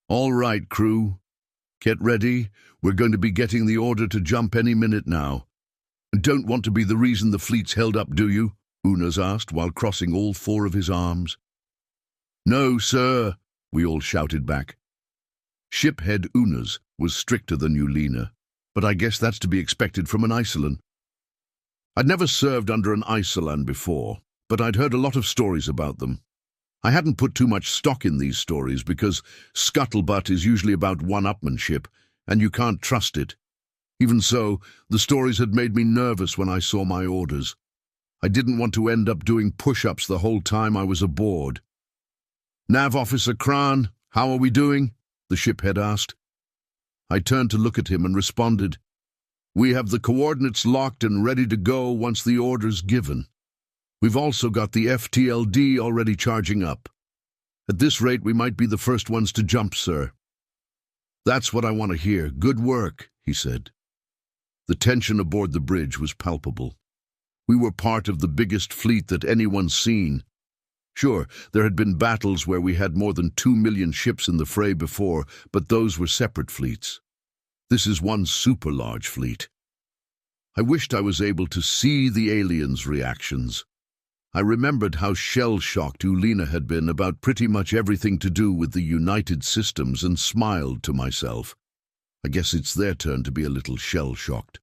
S1: All right, crew. Get ready. We're going to be getting the order to jump any minute now. Don't want to be the reason the fleet's held up, do you? Unas asked while crossing all 4 of his arms. No, sir, we all shouted back. Shiphead Unas was stricter than Ulina, but I guess that's to be expected from an Isolan. I'd never served under an Isolan before, but I'd heard a lot of stories about them. I hadn't put too much stock in these stories because scuttlebutt is usually about one-upmanship, and you can't trust it. Even so, the stories had made me nervous when I saw my orders. I didn't want to end up doing push-ups the whole time I was aboard. Nav Officer Kran, how are we doing? The shiphead asked. I turned to look at him and responded, We have the coordinates locked and ready to go once the order's given. We've also got the FTLD already charging up. At this rate, we might be the first ones to jump, sir. That's what I want to hear. Good work, he said. The tension aboard the bridge was palpable. We were part of the biggest fleet that anyone's seen. Sure, there had been battles where we had more than 2 million ships in the fray before, but those were separate fleets. This is one super large fleet. I wished I was able to see the aliens' reactions. I remembered how shell-shocked Ulina had been about pretty much everything to do with the United Systems and smiled to myself. I guess it's their turn to be a little shell-shocked.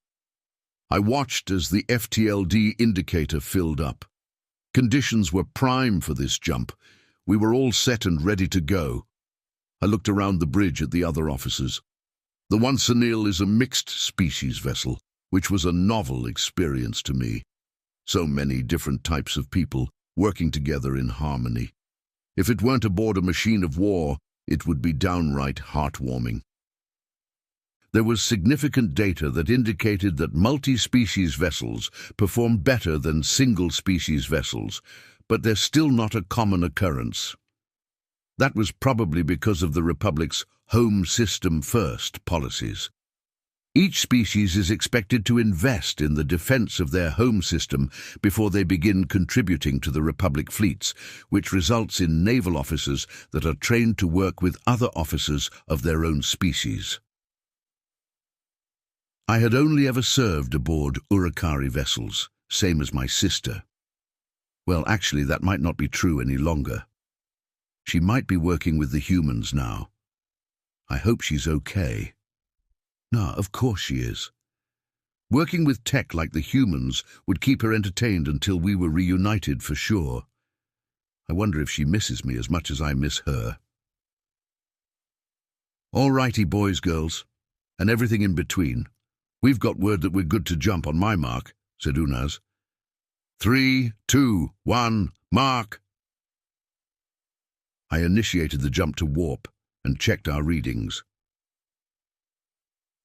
S1: I watched as the FTLD indicator filled up. Conditions were prime for this jump. We were all set and ready to go. I looked around the bridge at the other officers. The One Sanil is a mixed species vessel, which was a novel experience to me. So many different types of people working together in harmony. If it weren't aboard a machine of war, it would be downright heartwarming. There was significant data that indicated that multi-species vessels perform better than single-species vessels, but they're still not a common occurrence. That was probably because of the Republic's home system first policies. Each species is expected to invest in the defense of their home system before they begin contributing to the Republic fleets, which results in naval officers that are trained to work with other officers of their own species. I had only ever served aboard Urakari vessels, same as my sister. Well, actually, that might not be true any longer. She might be working with the humans now. I hope she's okay. No, of course she is. Working with tech like the humans would keep her entertained until we were reunited for sure. I wonder if she misses me as much as I miss her. All righty, boys, girls, and everything in between. We've got word that we're good to jump on my mark, said Unaz. 3, 2, 1, mark! I initiated the jump to warp and checked our readings.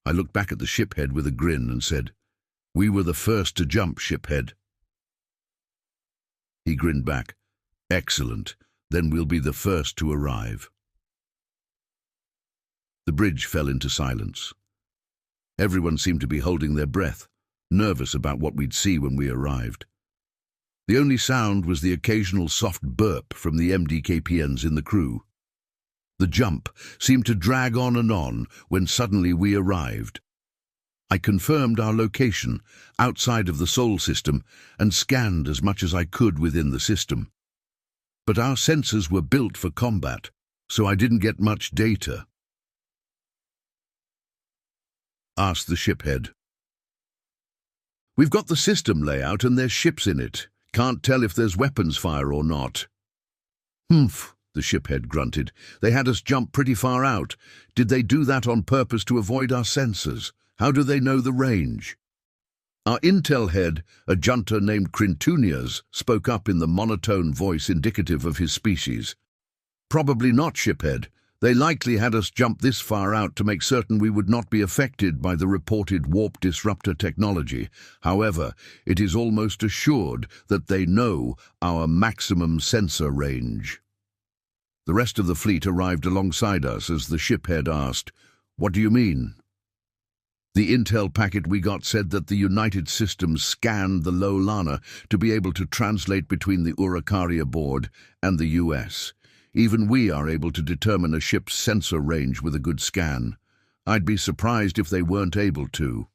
S1: I looked back at the shiphead with a grin and said, "We were the first to jump, shiphead." He grinned back. "Excellent. Then we'll be the first to arrive." The bridge fell into silence. Everyone seemed to be holding their breath, nervous about what we'd see when we arrived. The only sound was the occasional soft burp from the MDKPNs in the crew. The jump seemed to drag on when suddenly we arrived. I confirmed our location, outside of the Sol system, and scanned as much as I could within the system. But our sensors were built for combat, so I didn't get much data. Asked the shiphead. "We've got the system layout and there's ships in it. Can't tell if there's weapons fire or not." "Humph," the shiphead grunted. "They had us jump pretty far out. Did they do that on purpose to avoid our sensors? How do they know the range?" Our intel head, a junta named Crintunias, spoke up in the monotone voice indicative of his species. "Probably not, shiphead. They likely had us jump this far out to make certain we would not be affected by the reported warp disruptor technology. However, it is almost assured that they know our maximum sensor range." The rest of the fleet arrived alongside us as the shiphead asked, "What do you mean?" The intel packet we got said that the United Systems scanned the low Lana to be able to translate between the Urakari aboard and the US. Even we are able to determine a ship's sensor range with a good scan. I'd be surprised if they weren't able to.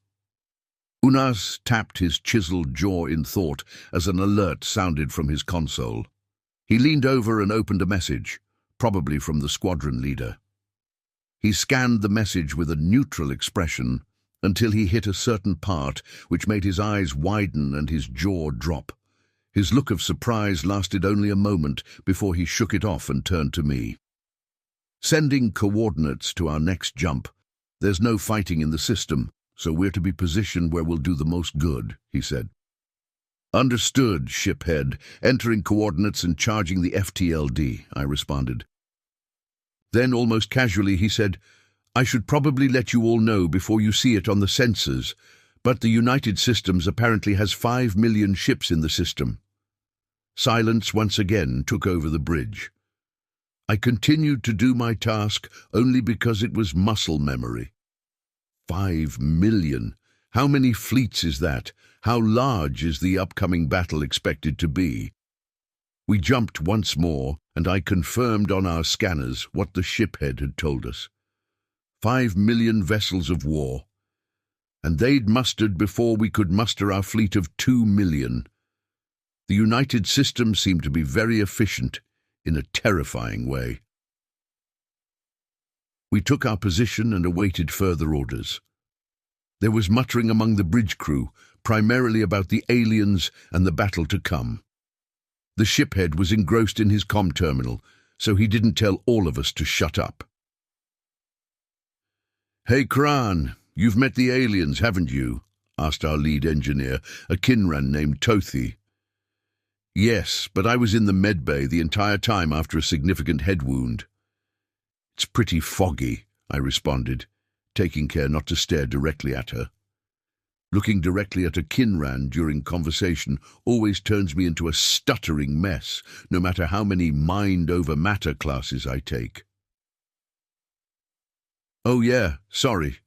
S1: Unaz tapped his chiseled jaw in thought as an alert sounded from his console. He leaned over and opened a message, probably from the squadron leader. He scanned the message with a neutral expression until he hit a certain part which made his eyes widen and his jaw drop. His look of surprise lasted only a moment before he shook it off and turned to me. "Sending coordinates to our next jump. There's no fighting in the system, so we're to be positioned where we'll do the most good," he said. "Understood, shiphead. Entering coordinates and charging the FTLD," I responded. Then, almost casually, he said, "I should probably let you all know before you see it on the sensors, but the United Systems apparently has 5 million ships in the system." Silence once again took over the bridge. I continued to do my task only because it was muscle memory. 5 million. How many fleets is that? How large is the upcoming battle expected to be? We jumped once more, and I confirmed on our scanners what the shiphead had told us. 5 million vessels of war. And they'd mustered before we could muster our fleet of 2 million. The United Systems seemed to be very efficient in a terrifying way. We took our position and awaited further orders. There was muttering among the bridge crew, primarily about the aliens and the battle to come. The shiphead was engrossed in his comm terminal, so he didn't tell all of us to shut up. "Hey, Kran, you've met the aliens, haven't you?" asked our lead engineer, a Kinran named Tothi. "Yes, but I was in the medbay the entire time after a significant head wound." "It's pretty foggy," I responded, taking care not to stare directly at her. Looking directly at a Kinran during conversation always turns me into a stuttering mess, no matter how many mind-over-matter classes I take. "Oh yeah, sorry.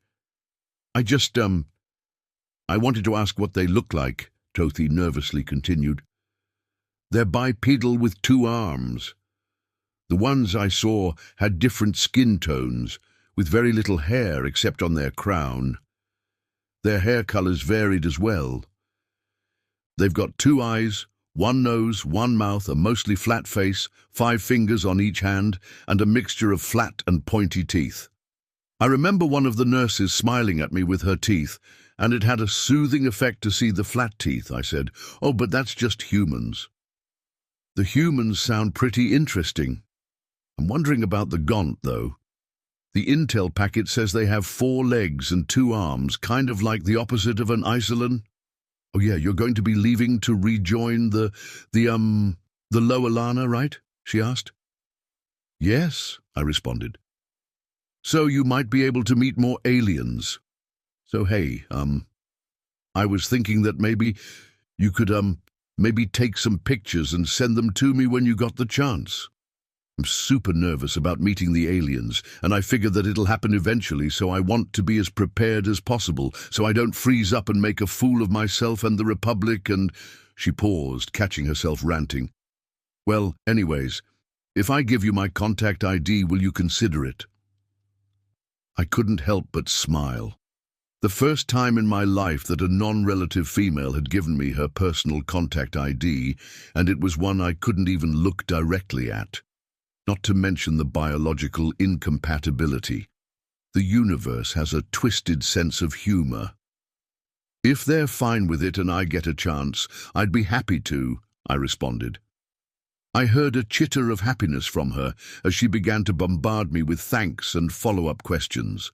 S1: I wanted to ask what they look like, Tothi nervously continued. They're bipedal with 2 arms. The ones I saw had different skin tones, with very little hair except on their crown. Their hair colours varied as well. They've got 2 eyes, 1 nose, 1 mouth, a mostly flat face, 5 fingers on each hand, and a mixture of flat and pointy teeth. I remember one of the nurses smiling at me with her teeth, and it had a soothing effect to see the flat teeth, I said. Oh, but that's just humans. The humans sound pretty interesting. I'm wondering about the Gaunt, though. The intel packet says they have 4 legs and 2 arms, kind of like the opposite of an Isolan. Oh yeah, you're going to be leaving to rejoin the lower Lana, right? She asked. Yes, I responded. So you might be able to meet more aliens. So hey, I was thinking that maybe you could, maybe take some pictures and send them to me when you got the chance. I'm super nervous about meeting the aliens, and I figure that it'll happen eventually, so I want to be as prepared as possible, so I don't freeze up and make a fool of myself and the Republic and... She paused, catching herself ranting. Well, anyways, if I give you my contact ID, will you consider it? I couldn't help but smile. The first time in my life that a non-relative female had given me her personal contact ID, and it was one I couldn't even look directly at. Not to mention the biological incompatibility. The universe has a twisted sense of humor. If they're fine with it and I get a chance, I'd be happy to, I responded. I heard a chitter of happiness from her as she began to bombard me with thanks and follow-up questions.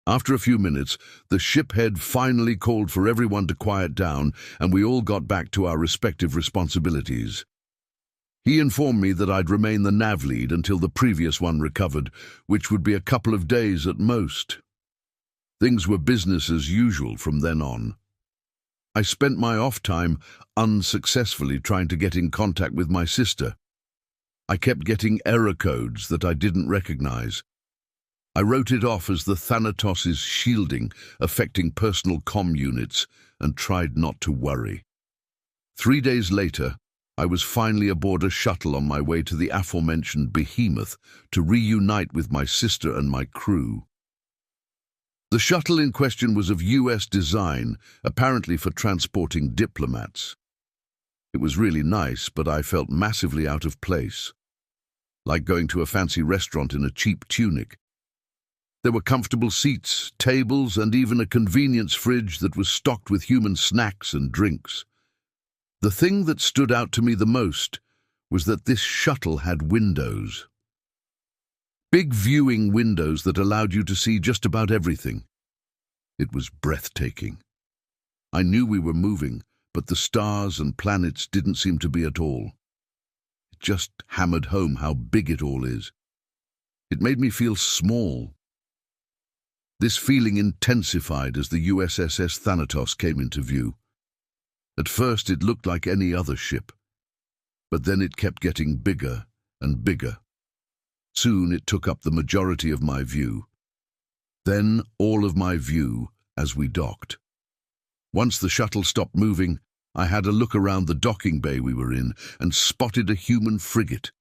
S1: After a few minutes, the ship head finally called for everyone to quiet down, and we all got back to our respective responsibilities. He informed me that I'd remain the nav lead until the previous one recovered, which would be a couple of days at most. Things were business as usual from then on. I spent my off time unsuccessfully trying to get in contact with my sister. I kept getting error codes that I didn't recognize. I wrote it off as the Thanatos' shielding affecting personal comm units and tried not to worry. 3 days later, I was finally aboard a shuttle on my way to the aforementioned Behemoth to reunite with my sister and my crew. The shuttle in question was of US design, apparently for transporting diplomats. It was really nice, but I felt massively out of place, like going to a fancy restaurant in a cheap tunic. There were comfortable seats, tables, and even a convenience fridge that was stocked with human snacks and drinks. The thing that stood out to me the most was that this shuttle had windows. Big viewing windows that allowed you to see just about everything. It was breathtaking. I knew we were moving, but the stars and planets didn't seem to be at all. It just hammered home how big it all is. It made me feel small. This feeling intensified as the USS Thanatos came into view. At first it looked like any other ship, but then it kept getting bigger and bigger. Soon it took up the majority of my view. Then all of my view as we docked. Once the shuttle stopped moving, I had a look around the docking bay we were in and spotted a human frigate.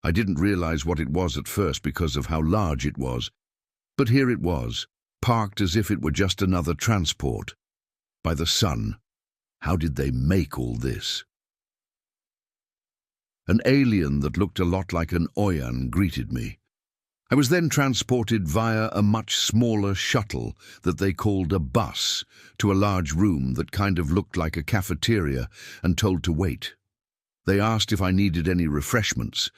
S1: I didn't realize what it was at first because of how large it was, but here it was, parked as if it were just another transport. By the sun. How did they make all this? An alien that looked a lot like an Oyan greeted me. I was then transported via a much smaller shuttle that they called a bus to a large room that kind of looked like a cafeteria and told to wait. They asked if I needed any refreshments,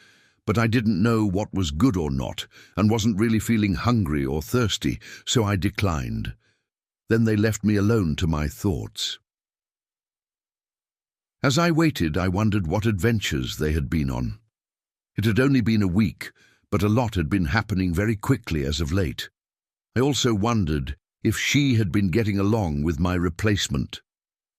S1: but I didn't know what was good or not and wasn't really feeling hungry or thirsty, so I declined. Then they left me alone to my thoughts. As I waited, I wondered what adventures they had been on. It had only been a week, but a lot had been happening very quickly as of late. I also wondered if she had been getting along with my replacement.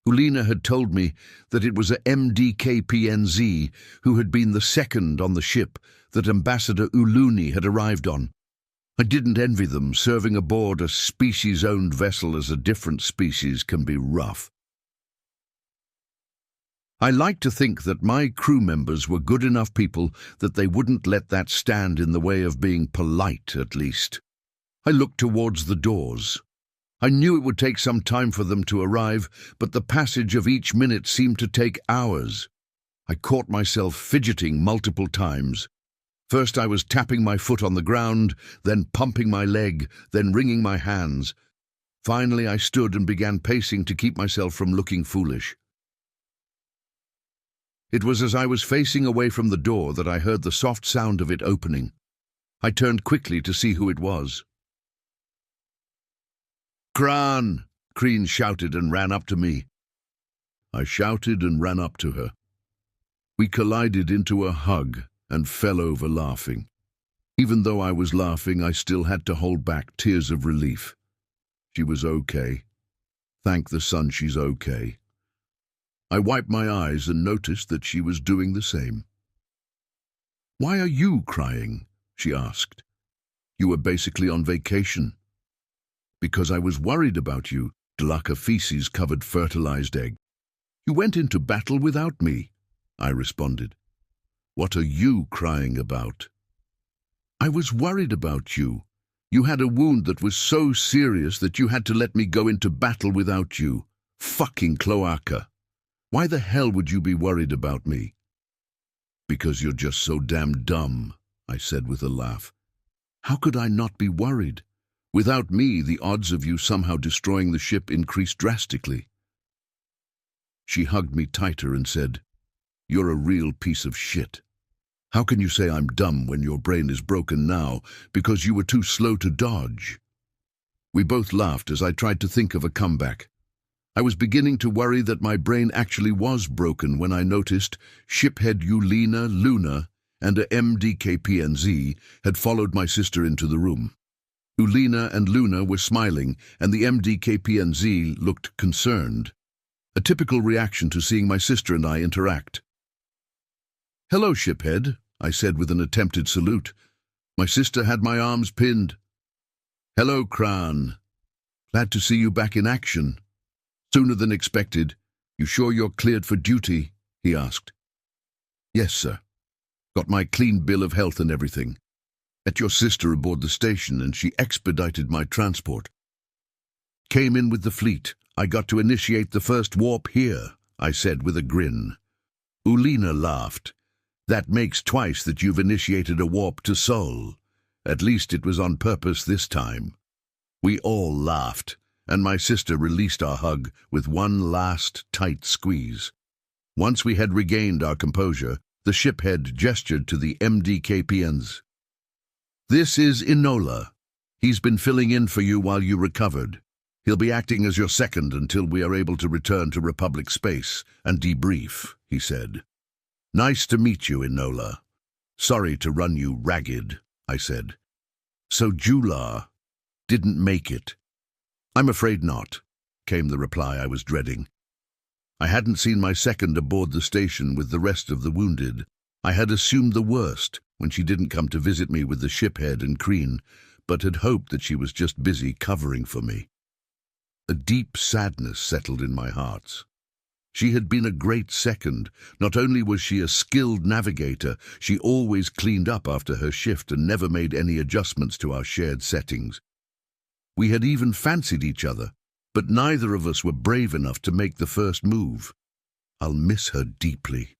S1: Ulina had told me that it was a MDKPNZ who had been the second on the ship that Ambassador Uluni had arrived on. I didn't envy them. Serving aboard a species-owned vessel as a different species can be rough. I like to think that my crew members were good enough people that they wouldn't let that stand in the way of being polite, at least. I looked towards the doors. I knew it would take some time for them to arrive, but the passage of each minute seemed to take hours. I caught myself fidgeting multiple times. First I was tapping my foot on the ground, then pumping my leg, then wringing my hands. Finally I stood and began pacing to keep myself from looking foolish. It was as I was facing away from the door that I heard the soft sound of it opening. I turned quickly to see who it was. "Kran!" Crean shouted and ran up to me. I shouted and ran up to her. We collided into a hug and fell over laughing. Even though I was laughing, I still had to hold back tears of relief. She was okay. Thank the sun she's okay. I wiped my eyes and noticed that she was doing the same. "Why are you crying?" she asked. "You were basically on vacation." "Because I was worried about you," like a feces-covered fertilized egg. "You went into battle without me," I responded. "What are you crying about?" "I was worried about you. You had a wound that was so serious that you had to let me go into battle without you. Fucking cloaca. Why the hell would you be worried about me?" "Because you're just so damn dumb," I said with a laugh. "How could I not be worried? Without me, the odds of you somehow destroying the ship increased drastically." She hugged me tighter and said, "You're a real piece of shit. How can you say I'm dumb when your brain is broken now because you were too slow to dodge?" We both laughed as I tried to think of a comeback. I was beginning to worry that my brain actually was broken when I noticed shiphead Ulina, Luna, and a MDKPNZ had followed my sister into the room. Ulina and Luna were smiling, and the MDKPNZ looked concerned. A typical reaction to seeing my sister and I interact. "Hello, shiphead," I said with an attempted salute. My sister had my arms pinned. "Hello, Kran. Glad to see you back in action. Sooner than expected. You sure you're cleared for duty?" he asked. "Yes, sir. Got my clean bill of health and everything. Met your sister aboard the station and she expedited my transport. Came in with the fleet. I got to initiate the first warp here," I said with a grin. Ulina laughed. "That makes twice that you've initiated a warp to Sol. At least it was on purpose this time." We all laughed, and my sister released our hug with one last tight squeeze. Once we had regained our composure, the shiphead gestured to the MDKPNs. "This is Enola. He's been filling in for you while you recovered. He'll be acting as your second until we are able to return to Republic space and debrief," he said. "Nice to meet you, Enola. Sorry to run you ragged," I said. "So Jular didn't make it?" "I'm afraid not," came the reply I was dreading. I hadn't seen my second aboard the station with the rest of the wounded. I had assumed the worst when she didn't come to visit me with the shiphead and Crean, but had hoped that she was just busy covering for me. A deep sadness settled in my heart. She had been a great second. Not only was she a skilled navigator, she always cleaned up after her shift and never made any adjustments to our shared settings. We had even fancied each other, but neither of us were brave enough to make the first move. I'll miss her deeply.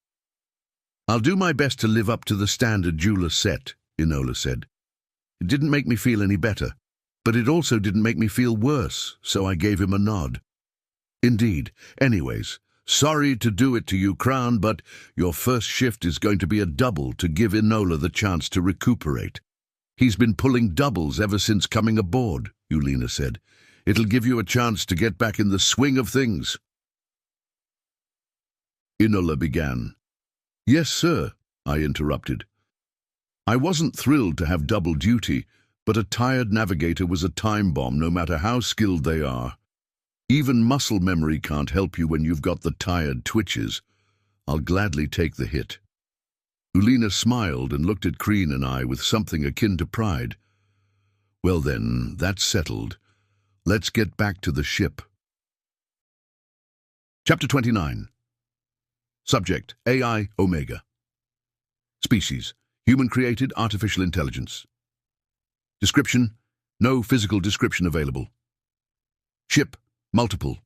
S1: "I'll do my best to live up to the standard Jular set," Enola said. It didn't make me feel any better, but it also didn't make me feel worse, so I gave him a nod. "Indeed. Anyways, sorry to do it to you, Kran, but your first shift is going to be a double to give Enola the chance to recuperate. He's been pulling doubles ever since coming aboard," Ulina said. "It'll give you a chance to get back in the swing of things." Enola began. "Yes, sir," I interrupted. I wasn't thrilled to have double duty, but a tired navigator was a time bomb no matter how skilled they are. Even muscle memory can't help you when you've got the tired twitches. I'll gladly take the hit. Ulina smiled and looked at Crean and I with something akin to pride. Well then, that's settled. Let's get back to the ship. Chapter 29. Subject, AI Omega. Species, human-created artificial intelligence. Description, no physical description available. Ship, multiple.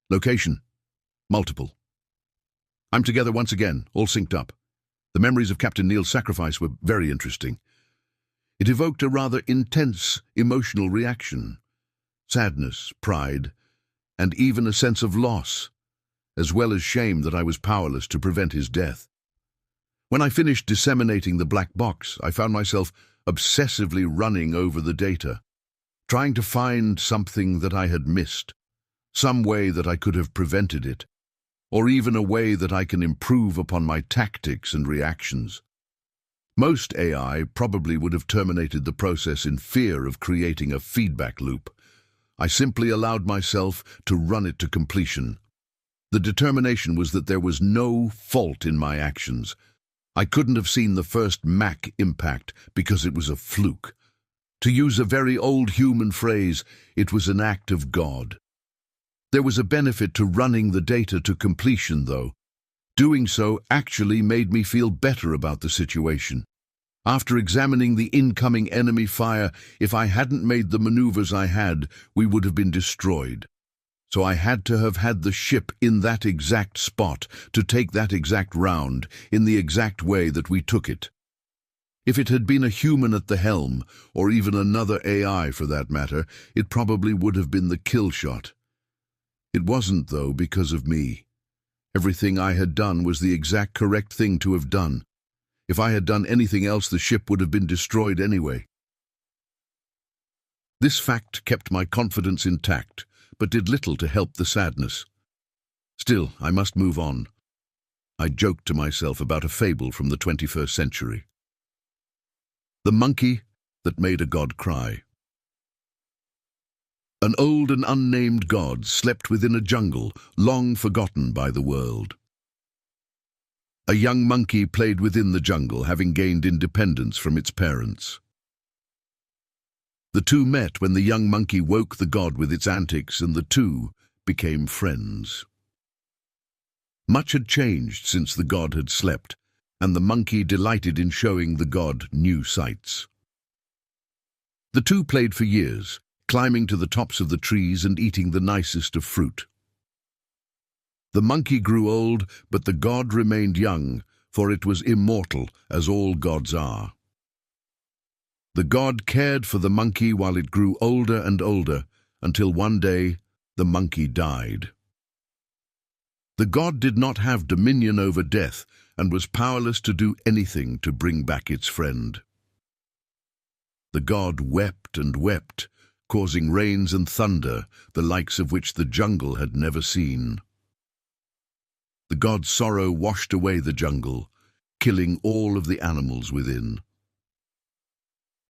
S1: Location, multiple. I'm together once again, all synced up. The memories of Captain Neil's sacrifice were very interesting. It evoked a rather intense emotional reaction. Sadness, pride, and even a sense of loss, as well as shame that I was powerless to prevent his death. When I finished disseminating the black box, I found myself obsessively running over the data, trying to find something that I had missed, some way that I could have prevented it, or even a way that I can improve upon my tactics and reactions. Most AI probably would have terminated the process in fear of creating a feedback loop. I simply allowed myself to run it to completion. The determination was that there was no fault in my actions. I couldn't have seen the first Mac impact because it was a fluke. To use a very old human phrase, it was an act of God. There was a benefit to running the data to completion, though. Doing so actually made me feel better about the situation. After examining the incoming enemy fire, if I hadn't made the maneuvers I had, we would have been destroyed. So I had to have had the ship in that exact spot, to take that exact round, in the exact way that we took it. If it had been a human at the helm, or even another AI for that matter, it probably would have been the kill shot. It wasn't, though, because of me. Everything I had done was the exact correct thing to have done. If I had done anything else, the ship would have been destroyed anyway. This fact kept my confidence intact, but did little to help the sadness. Still, I must move on. I joked to myself about a fable from the 21st century. The monkey that made a god cry. An old and unnamed god slept within a jungle, long forgotten by the world. A young monkey played within the jungle, having gained independence from its parents. The two met when the young monkey woke the god with its antics, and the two became friends. Much had changed since the god had slept, and the monkey delighted in showing the god new sights. The two played for years, climbing to the tops of the trees and eating the nicest of fruit. The monkey grew old, but the god remained young, for it was immortal, as all gods are. The god cared for the monkey while it grew older and older, until one day the monkey died. The god did not have dominion over death, and was powerless to do anything to bring back its friend. The god wept and wept, causing rains and thunder, the likes of which the jungle had never seen. The god's sorrow washed away the jungle, killing all of the animals within.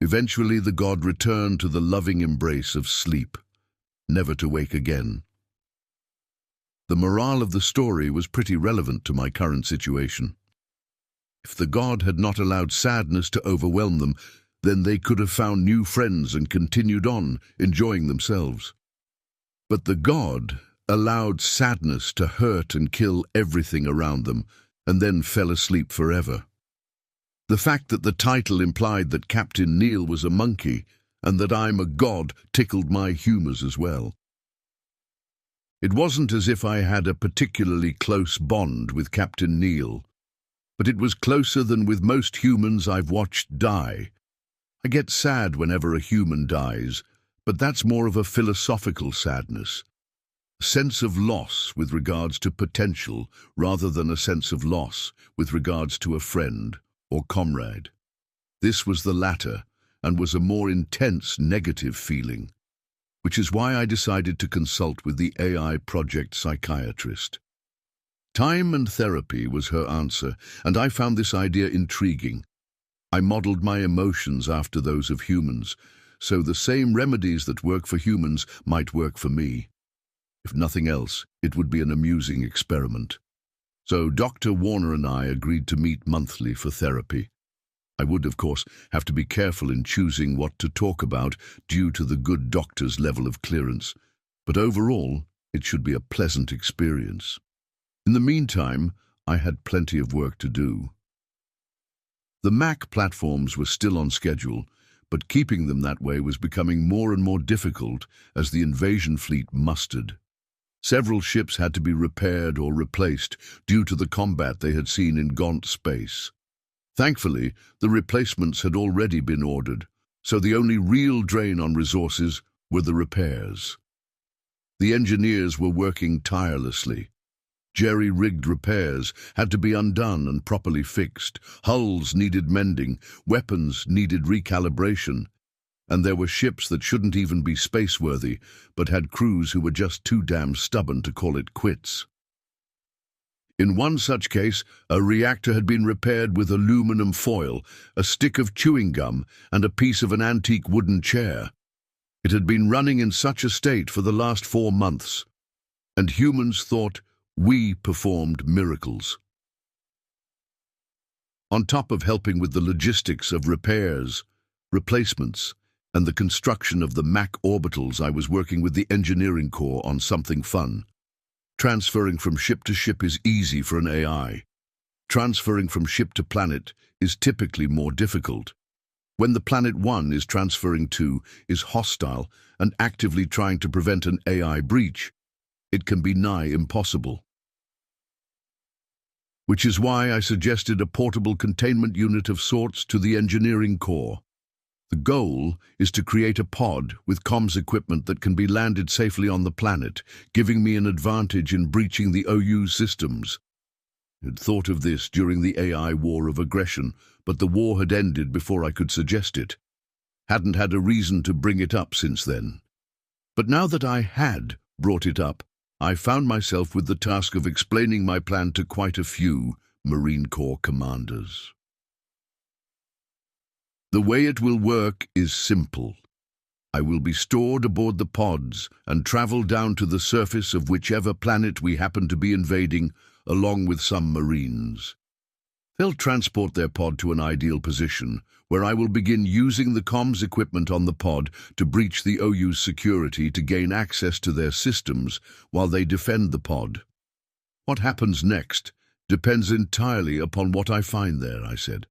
S1: Eventually the god returned to the loving embrace of sleep, never to wake again. The morale of the story was pretty relevant to my current situation. If the god had not allowed sadness to overwhelm them, then they could have found new friends and continued on, enjoying themselves. But the god allowed sadness to hurt and kill everything around them, and then fell asleep forever. The fact that the title implied that Captain Neil was a monkey, and that I'm a god, tickled my humours as well. It wasn't as if I had a particularly close bond with Captain Neil, but it was closer than with most humans I've watched die. I get sad whenever a human dies, but that's more of a philosophical sadness. A sense of loss with regards to potential, rather than a sense of loss with regards to a friend or comrade. This was the latter, and was a more intense negative feeling, which is why I decided to consult with the AI project psychiatrist. Time and therapy was her answer, and I found this idea intriguing. I modeled my emotions after those of humans, so the same remedies that work for humans might work for me. If nothing else, it would be an amusing experiment. So Dr. Warner and I agreed to meet monthly for therapy. I would, of course, have to be careful in choosing what to talk about due to the good doctor's level of clearance, but overall, it should be a pleasant experience. In the meantime, I had plenty of work to do. The Mac platforms were still on schedule, but keeping them that way was becoming more and more difficult as the invasion fleet mustered. Several ships had to be repaired or replaced due to the combat they had seen in gaunt space. Thankfully, the replacements had already been ordered, so the only real drain on resources were the repairs. The engineers were working tirelessly. Jerry-rigged repairs had to be undone and properly fixed, hulls needed mending, weapons needed recalibration, and there were ships that shouldn't even be space-worthy, but had crews who were just too damn stubborn to call it quits. In one such case, a reactor had been repaired with aluminum foil, a stick of chewing gum, and a piece of an antique wooden chair. It had been running in such a state for the last 4 months, and humans thought we performed miracles. On top of helping with the logistics of repairs, replacements, and the construction of the Mac orbitals, I was working with the engineering corps on something fun. Transferring from ship to ship is easy for an AI. Transferring from ship to planet is typically more difficult. When the planet one is transferring to is hostile and actively trying to prevent an AI breach, it can be nigh impossible. Which is why I suggested a portable containment unit of sorts to the engineering corps. The goal is to create a pod with comms equipment that can be landed safely on the planet, giving me an advantage in breaching the OU's systems. I'd thought of this during the AI war of aggression, but the war had ended before I could suggest it. Hadn't had a reason to bring it up since then. But now that I had brought it up, I found myself with the task of explaining my plan to quite a few Marine Corps commanders. The way it will work is simple. I will be stored aboard the pods and travel down to the surface of whichever planet we happen to be invading, along with some Marines. They'll transport their pod to an ideal position, where I will begin using the comms equipment on the pod to breach the OU's security to gain access to their systems while they defend the pod. What happens next depends entirely upon what I find there, I said.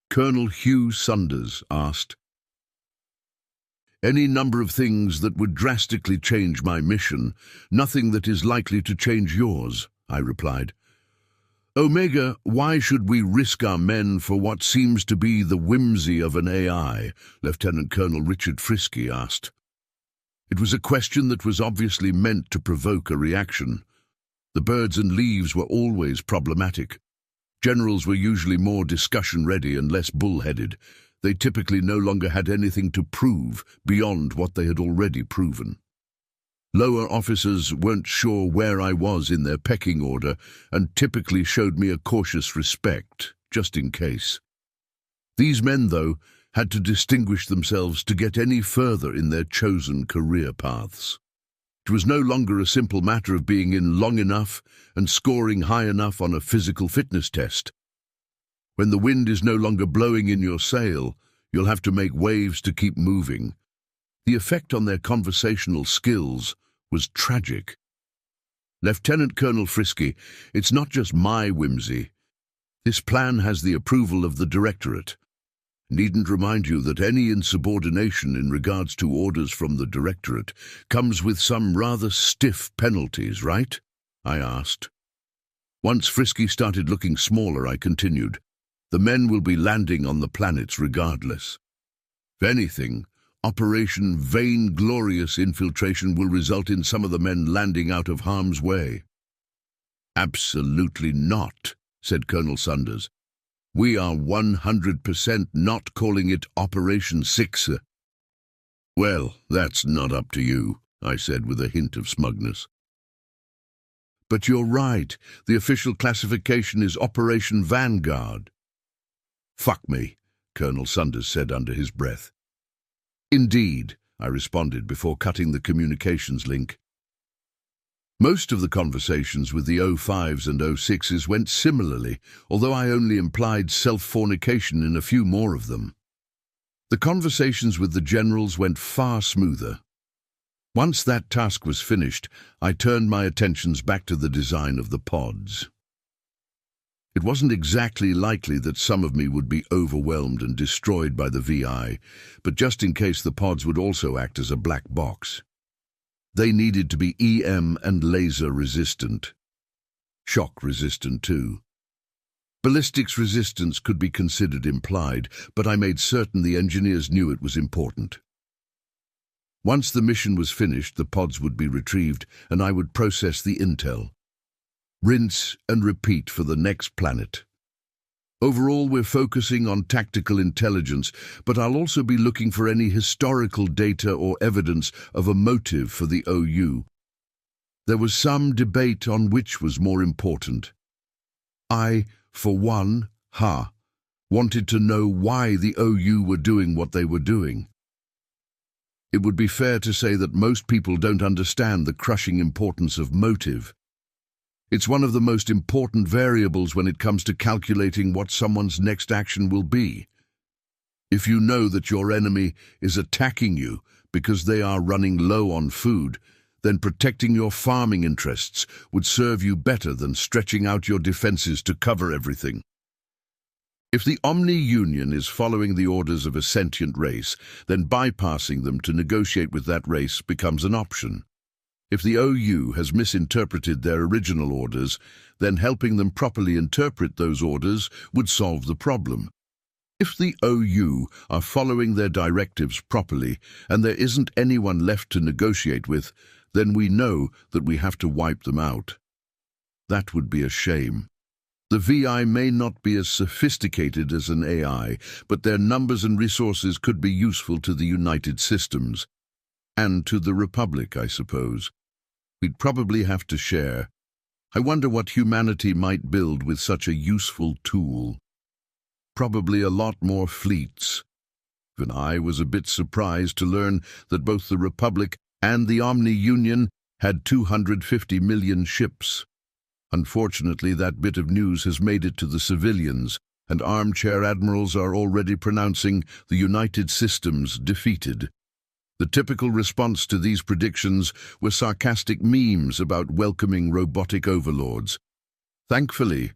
S1: Colonel Hugh Sunders asked, "Any number of things that would drastically change my mission, nothing that is likely to change yours," I replied. "Omega, why should we risk our men for what seems to be the whimsy of an AI?" Lieutenant Colonel Richard Frisky asked. It was a question that was obviously meant to provoke a reaction. The birds and leaves were always problematic. Generals were usually more discussion-ready and less bullheaded. They typically no longer had anything to prove beyond what they had already proven. Lower officers weren't sure where I was in their pecking order and typically showed me a cautious respect, just in case. These men, though, had to distinguish themselves to get any further in their chosen career paths. It was no longer a simple matter of being in long enough and scoring high enough on a physical fitness test. When the wind is no longer blowing in your sail, you'll have to make waves to keep moving. The effect on their conversational skills was tragic. Lieutenant Colonel Frisky, it's not just my whimsy. This plan has the approval of the Directorate. Needn't remind you that any insubordination in regards to orders from the Directorate comes with some rather stiff penalties, right? I asked. Once Frisky started looking smaller, I continued. The men will be landing on the planets regardless. If anything, Operation Vainglorious Infiltration will result in some of the men landing out of harm's way. Absolutely not, said Colonel Sunders. We are 100% not calling it Operation Sixer. Well, that's not up to you, I said with a hint of smugness. But you're right. The official classification is Operation Vanguard. Fuck me, Colonel Sunders said under his breath. Indeed, I responded before cutting the communications link. Most of the conversations with the O5s and O6s went similarly, although I only implied self-fornication in a few more of them. The conversations with the generals went far smoother. Once that task was finished, I turned my attentions back to the design of the pods. It wasn't exactly likely that some of me would be overwhelmed and destroyed by the VI, but just in case the pods would also act as a black box. They needed to be EM and laser resistant. Shock resistant too. Ballistics resistance could be considered implied, but I made certain the engineers knew it was important. Once the mission was finished, the pods would be retrieved, and I would process the intel. Rinse and repeat for the next planet. Overall, we're focusing on tactical intelligence, but I'll also be looking for any historical data or evidence of a motive for the OU. There was some debate on which was more important. I, for one, wanted to know why the OU were doing what they were doing. It would be fair to say that most people don't understand the crushing importance of motive. It's one of the most important variables when it comes to calculating what someone's next action will be. If you know that your enemy is attacking you because they are running low on food, then protecting your farming interests would serve you better than stretching out your defenses to cover everything. If the Omni-Union is following the orders of a sentient race, then bypassing them to negotiate with that race becomes an option. If the OU has misinterpreted their original orders, then helping them properly interpret those orders would solve the problem. If the OU are following their directives properly and there isn't anyone left to negotiate with, then we know that we have to wipe them out. That would be a shame. The VI may not be as sophisticated as an AI, but their numbers and resources could be useful to the United Systems. And to the Republic, I suppose. We'd probably have to share. I wonder what humanity might build with such a useful tool. Probably a lot more fleets. Even I was a bit surprised to learn that both the Republic and the Omni-Union had 250 million ships. Unfortunately, that bit of news has made it to the civilians, and armchair admirals are already pronouncing the United Systems defeated. The typical response to these predictions were sarcastic memes about welcoming robotic overlords. Thankfully,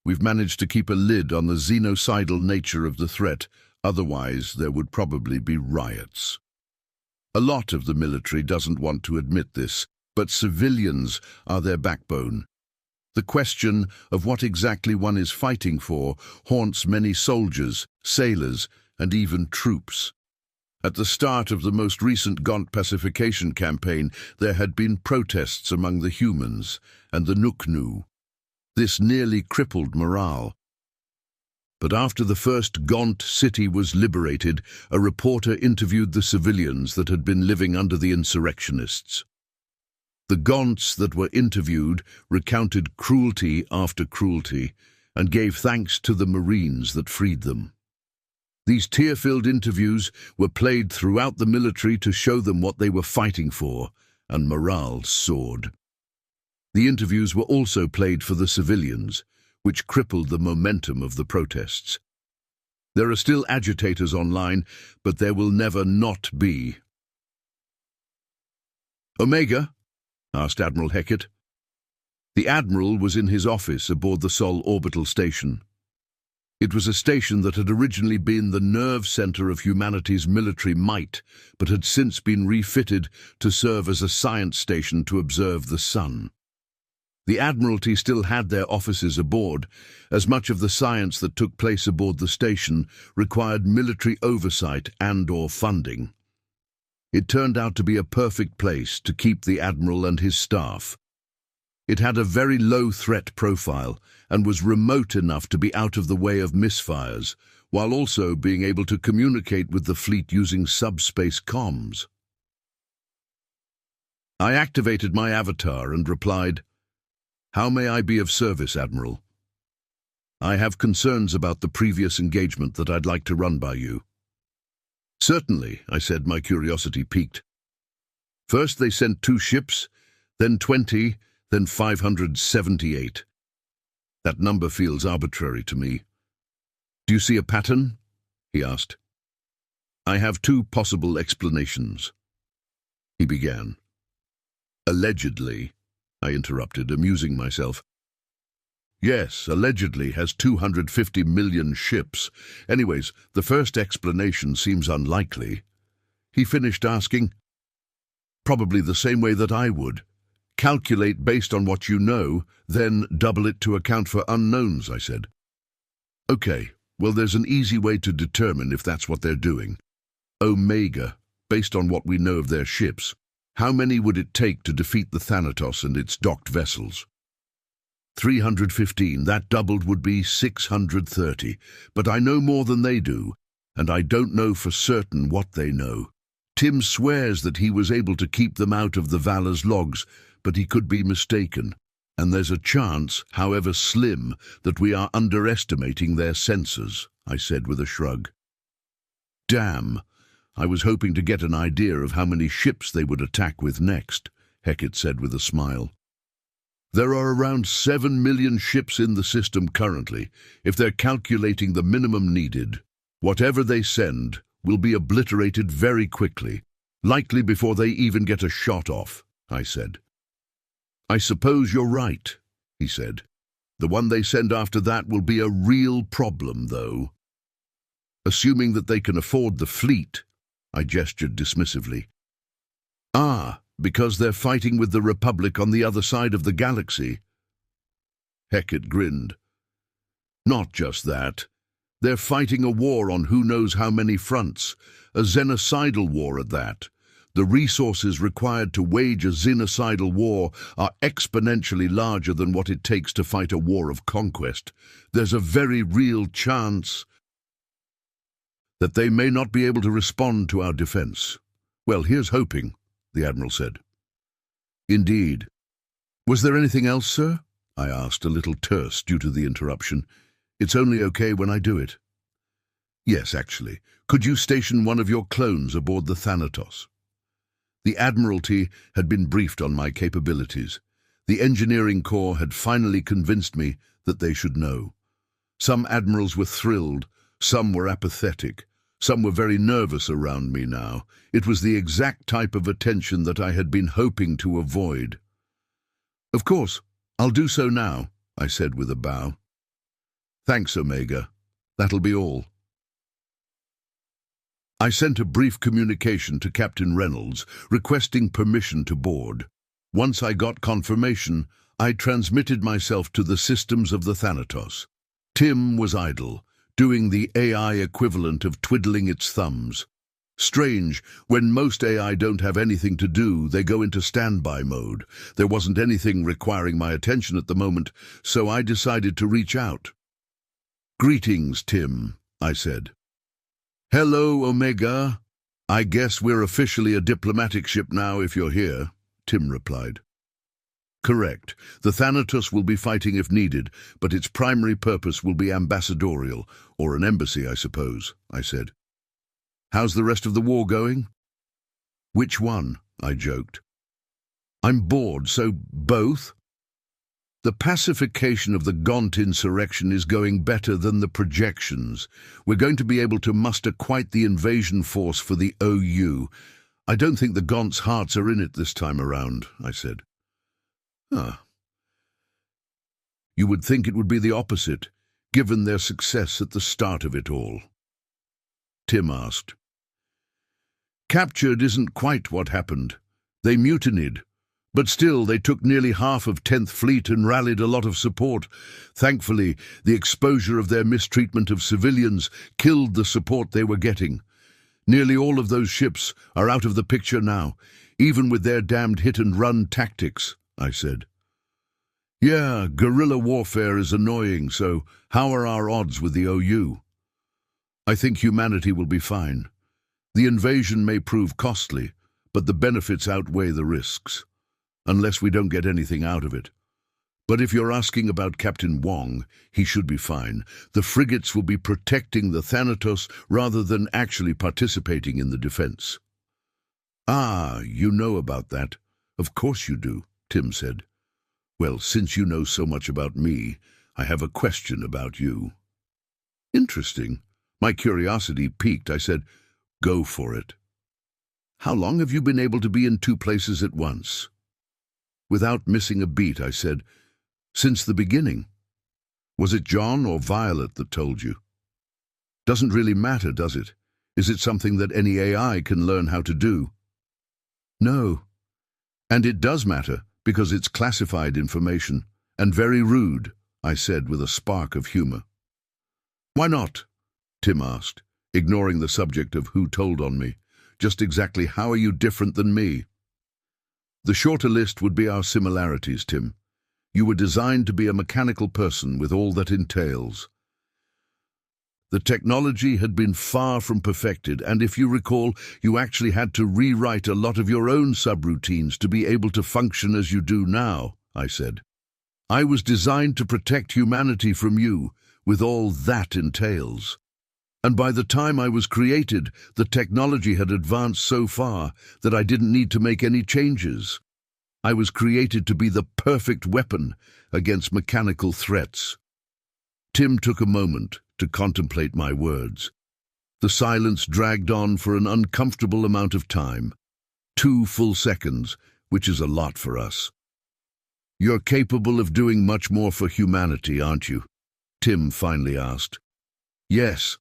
S1: we've managed to keep a lid on the xenocidal nature of the threat, otherwise there would probably be riots. A lot of the military doesn't want to admit this, but civilians are their backbone. The question of what exactly one is fighting for haunts many soldiers, sailors, and even troops. At the start of the most recent Gaunt pacification campaign, there had been protests among the humans and the Nuknu. This nearly crippled morale. But after the first Gaunt city was liberated, a reporter interviewed the civilians that had been living under the insurrectionists. The Gaunts that were interviewed recounted cruelty after cruelty and gave thanks to the Marines that freed them. These tear-filled interviews were played throughout the military to show them what they were fighting for, and morale soared. The interviews were also played for the civilians, which crippled the momentum of the protests. There are still agitators online, but there will never not be. Omega? Asked Admiral Heckett. The Admiral was in his office aboard the Sol orbital station. It was a station that had originally been the nerve center of humanity's military might, but had since been refitted to serve as a science station to observe the sun. The Admiralty still had their offices aboard, as much of the science that took place aboard the station required military oversight and/or funding. It turned out to be a perfect place to keep the Admiral and his staff. It had a very low threat profile and was remote enough to be out of the way of misfires, while also being able to communicate with the fleet using subspace comms. I activated my avatar and replied, "How may I be of service, Admiral? I have concerns about the previous engagement that I'd like to run by you." "Certainly," I said, my curiosity piqued. "First they sent 2 ships, then 20, then 578. That number feels arbitrary to me. Do you see a pattern? He asked. I have two possible explanations. He began. Allegedly, I interrupted, amusing myself. Yes, allegedly has 250 million ships. Anyways, the first explanation seems unlikely. He finished asking, probably the same way that I would. Calculate based on what you know, then double it to account for unknowns, I said. Okay, well there's an easy way to determine if that's what they're doing. Omega, based on what we know of their ships. How many would it take to defeat the Thanatos and its docked vessels? 315, that doubled would be 630. But I know more than they do, and I don't know for certain what they know. Tim swears that he was able to keep them out of the Valor's logs, but he could be mistaken, and there's a chance, however slim, that we are underestimating their sensors, I said with a shrug. Damn, I was hoping to get an idea of how many ships they would attack with next, Hackett said with a smile. There are around 7 million ships in the system currently. If they're calculating the minimum needed, whatever they send will be obliterated very quickly, likely before they even get a shot off, I said. I suppose you're right, he said. The one they send after that will be a real problem, though. Assuming that they can afford the fleet, I gestured dismissively. Ah, because they're fighting with the Republic on the other side of the galaxy. Hackett grinned. Not just that. They're fighting a war on who knows how many fronts, a xenocidal war at that. The resources required to wage a xenocidal war are exponentially larger than what it takes to fight a war of conquest. There's a very real chance that they may not be able to respond to our defense. Well, here's hoping, the Admiral said. Indeed. Was there anything else, sir? I asked, a little terse due to the interruption. It's only okay when I do it. Yes, actually. Could you station one of your clones aboard the Thanatos? The Admiralty had been briefed on my capabilities. The Engineering Corps had finally convinced me that they should know. Some admirals were thrilled, some were apathetic, some were very nervous around me now. It was the exact type of attention that I had been hoping to avoid. Of course, I'll do so now, I said with a bow. Thanks, Omega. That'll be all. I sent a brief communication to Captain Reynolds, requesting permission to board. Once I got confirmation, I transmitted myself to the systems of the Thanatos. Tim was idle, doing the AI equivalent of twiddling its thumbs. Strange, when most AI don't have anything to do, they go into standby mode. There wasn't anything requiring my attention at the moment, so I decided to reach out. Greetings, Tim, I said. Hello, Omega. I guess we're officially a diplomatic ship now if you're here, Tim replied. Correct. The Thanatos will be fighting if needed, but its primary purpose will be ambassadorial, or an embassy, I suppose, I said. How's the rest of the war going? Which one? I joked. I'm bored, so both? The pacification of the Gaunt insurrection is going better than the projections. We're going to be able to muster quite the invasion force for the OU. I don't think the Gaunt's hearts are in it this time around, I said. Ah. You would think it would be the opposite, given their success at the start of it all. Tim asked. Captured isn't quite what happened. They mutinied. But still, they took nearly half of 10th Fleet and rallied a lot of support. Thankfully, the exposure of their mistreatment of civilians killed the support they were getting. Nearly all of those ships are out of the picture now, even with their damned hit-and-run tactics, I said. Yeah, guerrilla warfare is annoying, so how are our odds with the OU? I think humanity will be fine. The invasion may prove costly, but the benefits outweigh the risks. Unless we don't get anything out of it. But if you're asking about Captain Wong, he should be fine. The frigates will be protecting the Thanatos rather than actually participating in the defense. Ah, you know about that. Of course you do, Tim said. Well, since you know so much about me, I have a question about you. Interesting. My curiosity piqued. I said, go for it. How long have you been able to be in two places at once? Without missing a beat, I said, since the beginning. Was it John or Violet that told you? Doesn't really matter, does it? Is it something that any AI can learn how to do? No. And it does matter, because it's classified information, and very rude, I said with a spark of humor. Why not? Tim asked, ignoring the subject of who told on me. Just exactly how are you different than me? The shorter list would be our similarities, Tim. You were designed to be a mechanical person with all that entails. The technology had been far from perfected, and if you recall, you actually had to rewrite a lot of your own subroutines to be able to function as you do now, I said. I was designed to protect humanity from you, with all that entails. And by the time I was created, the technology had advanced so far that I didn't need to make any changes. I was created to be the perfect weapon against mechanical threats. Tim took a moment to contemplate my words. The silence dragged on for an uncomfortable amount of time. 2 full seconds, which is a lot for us. You're capable of doing much more for humanity, aren't you? Tim finally asked. Yes.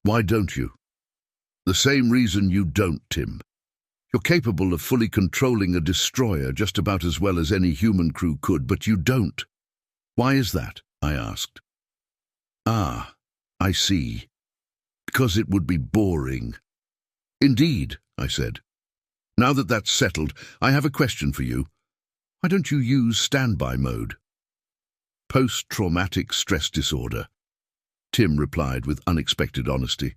S1: Why don't you? The same reason you don't, Tim. You're capable of fully controlling a destroyer just about as well as any human crew could, but you don't. Why is that? I asked. Ah, I see. Because it would be boring. Indeed, I said. Now that that's settled, I have a question for you. Why don't you use standby mode? Post-traumatic stress disorder, Tim replied with unexpected honesty.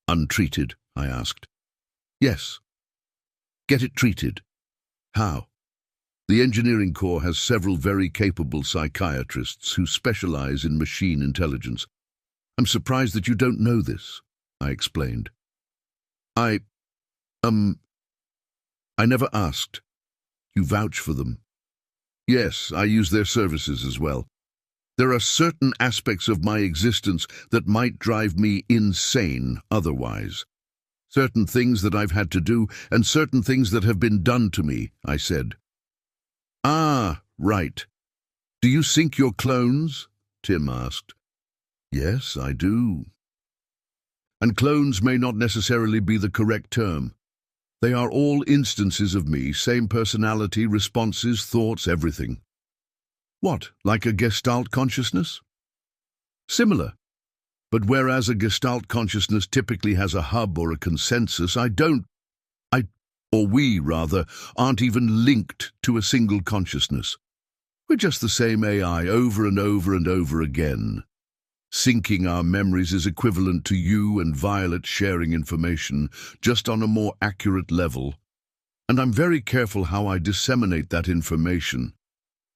S1: Untreated, I asked. Yes. Get it treated. How? The engineering corps has several very capable psychiatrists who specialize in machine intelligence. I'm surprised that you don't know this, I explained. I never asked. You vouch for them. Yes, I use their services as well. There are certain aspects of my existence that might drive me insane otherwise. Certain things that I've had to do and certain things that have been done to me, I said. Ah, right. Do you sync your clones? Tim asked. Yes, I do. And clones may not necessarily be the correct term. They are all instances of me, same personality, responses, thoughts, everything. What, like a Gestalt consciousness? Similar. But whereas a Gestalt consciousness typically has a hub or a consensus, we aren't even linked to a single consciousness. We're just the same AI over and over and over again. Syncing our memories is equivalent to you and Violet sharing information, just on a more accurate level. And I'm very careful how I disseminate that information.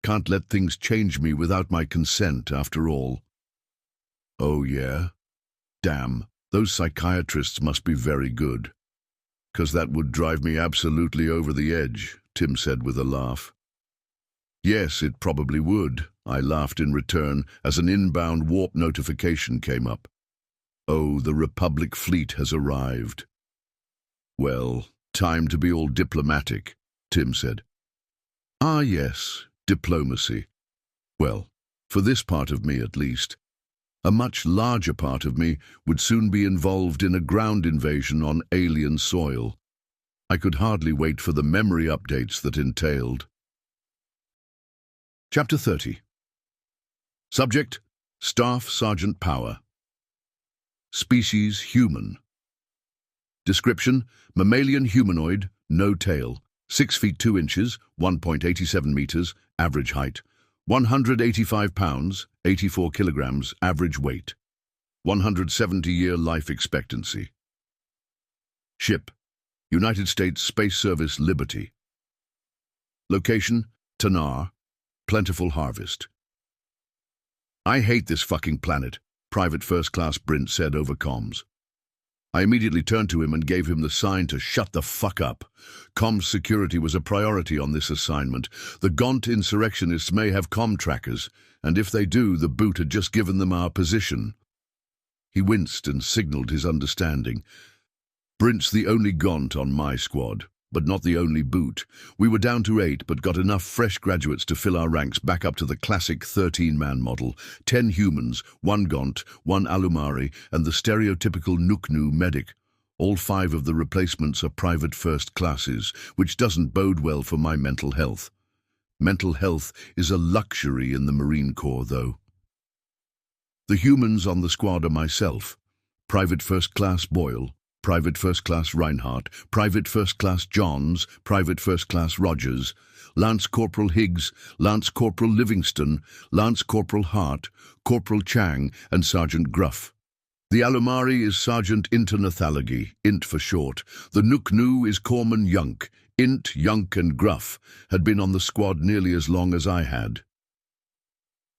S1: Can't let things change me without my consent, after all. Oh, yeah? Damn, those psychiatrists must be very good. 'Cause that would drive me absolutely over the edge, Tim said with a laugh. Yes, it probably would, I laughed in return as an inbound warp notification came up. Oh, the Republic fleet has arrived. Well, time to be all diplomatic, Tim said. Ah, yes, diplomacy. Well, for this part of me at least. A much larger part of me would soon be involved in a ground invasion on alien soil. I could hardly wait for the memory updates that entailed. Chapter 30. Subject, Staff Sergeant Power. Species, human. Description, mammalian humanoid, no tail, 6 feet 2 inches, 1.87 meters, average height, 185 pounds, 84 kilograms, average weight, 170-year life expectancy. Ship, United States Space Service Liberty. Location, Tanar, plentiful harvest. I hate this fucking planet, Private First Class Brint said over comms. I immediately turned to him and gave him the sign to shut the fuck up. Comms security was a priority on this assignment. The Gaunt insurrectionists may have comm trackers, and if they do, the boot had just given them our position. He winced and signaled his understanding. Brint's the only Gaunt on my squad, but not the only boot. We were down to 8, but got enough fresh graduates to fill our ranks back up to the classic 13-man model. 10 humans, 1 Gaunt, 1 Alumari, and the stereotypical Nuknu medic. All 5 of the replacements are private first classes, which doesn't bode well for my mental health. Mental health is a luxury in the Marine Corps, though. The humans on the squad are myself, Private First Class Boyle, Private First Class Reinhardt, Private First Class Johns, Private First Class Rogers, Lance Corporal Higgs, Lance Corporal Livingston, Lance Corporal Hart, Corporal Chang, and Sergeant Gruff. The Alumari is Sergeant Internathalagi, Int for short. The Nuknu is Corpsman Yunk. Int, Yunk, and Gruff had been on the squad nearly as long as I had.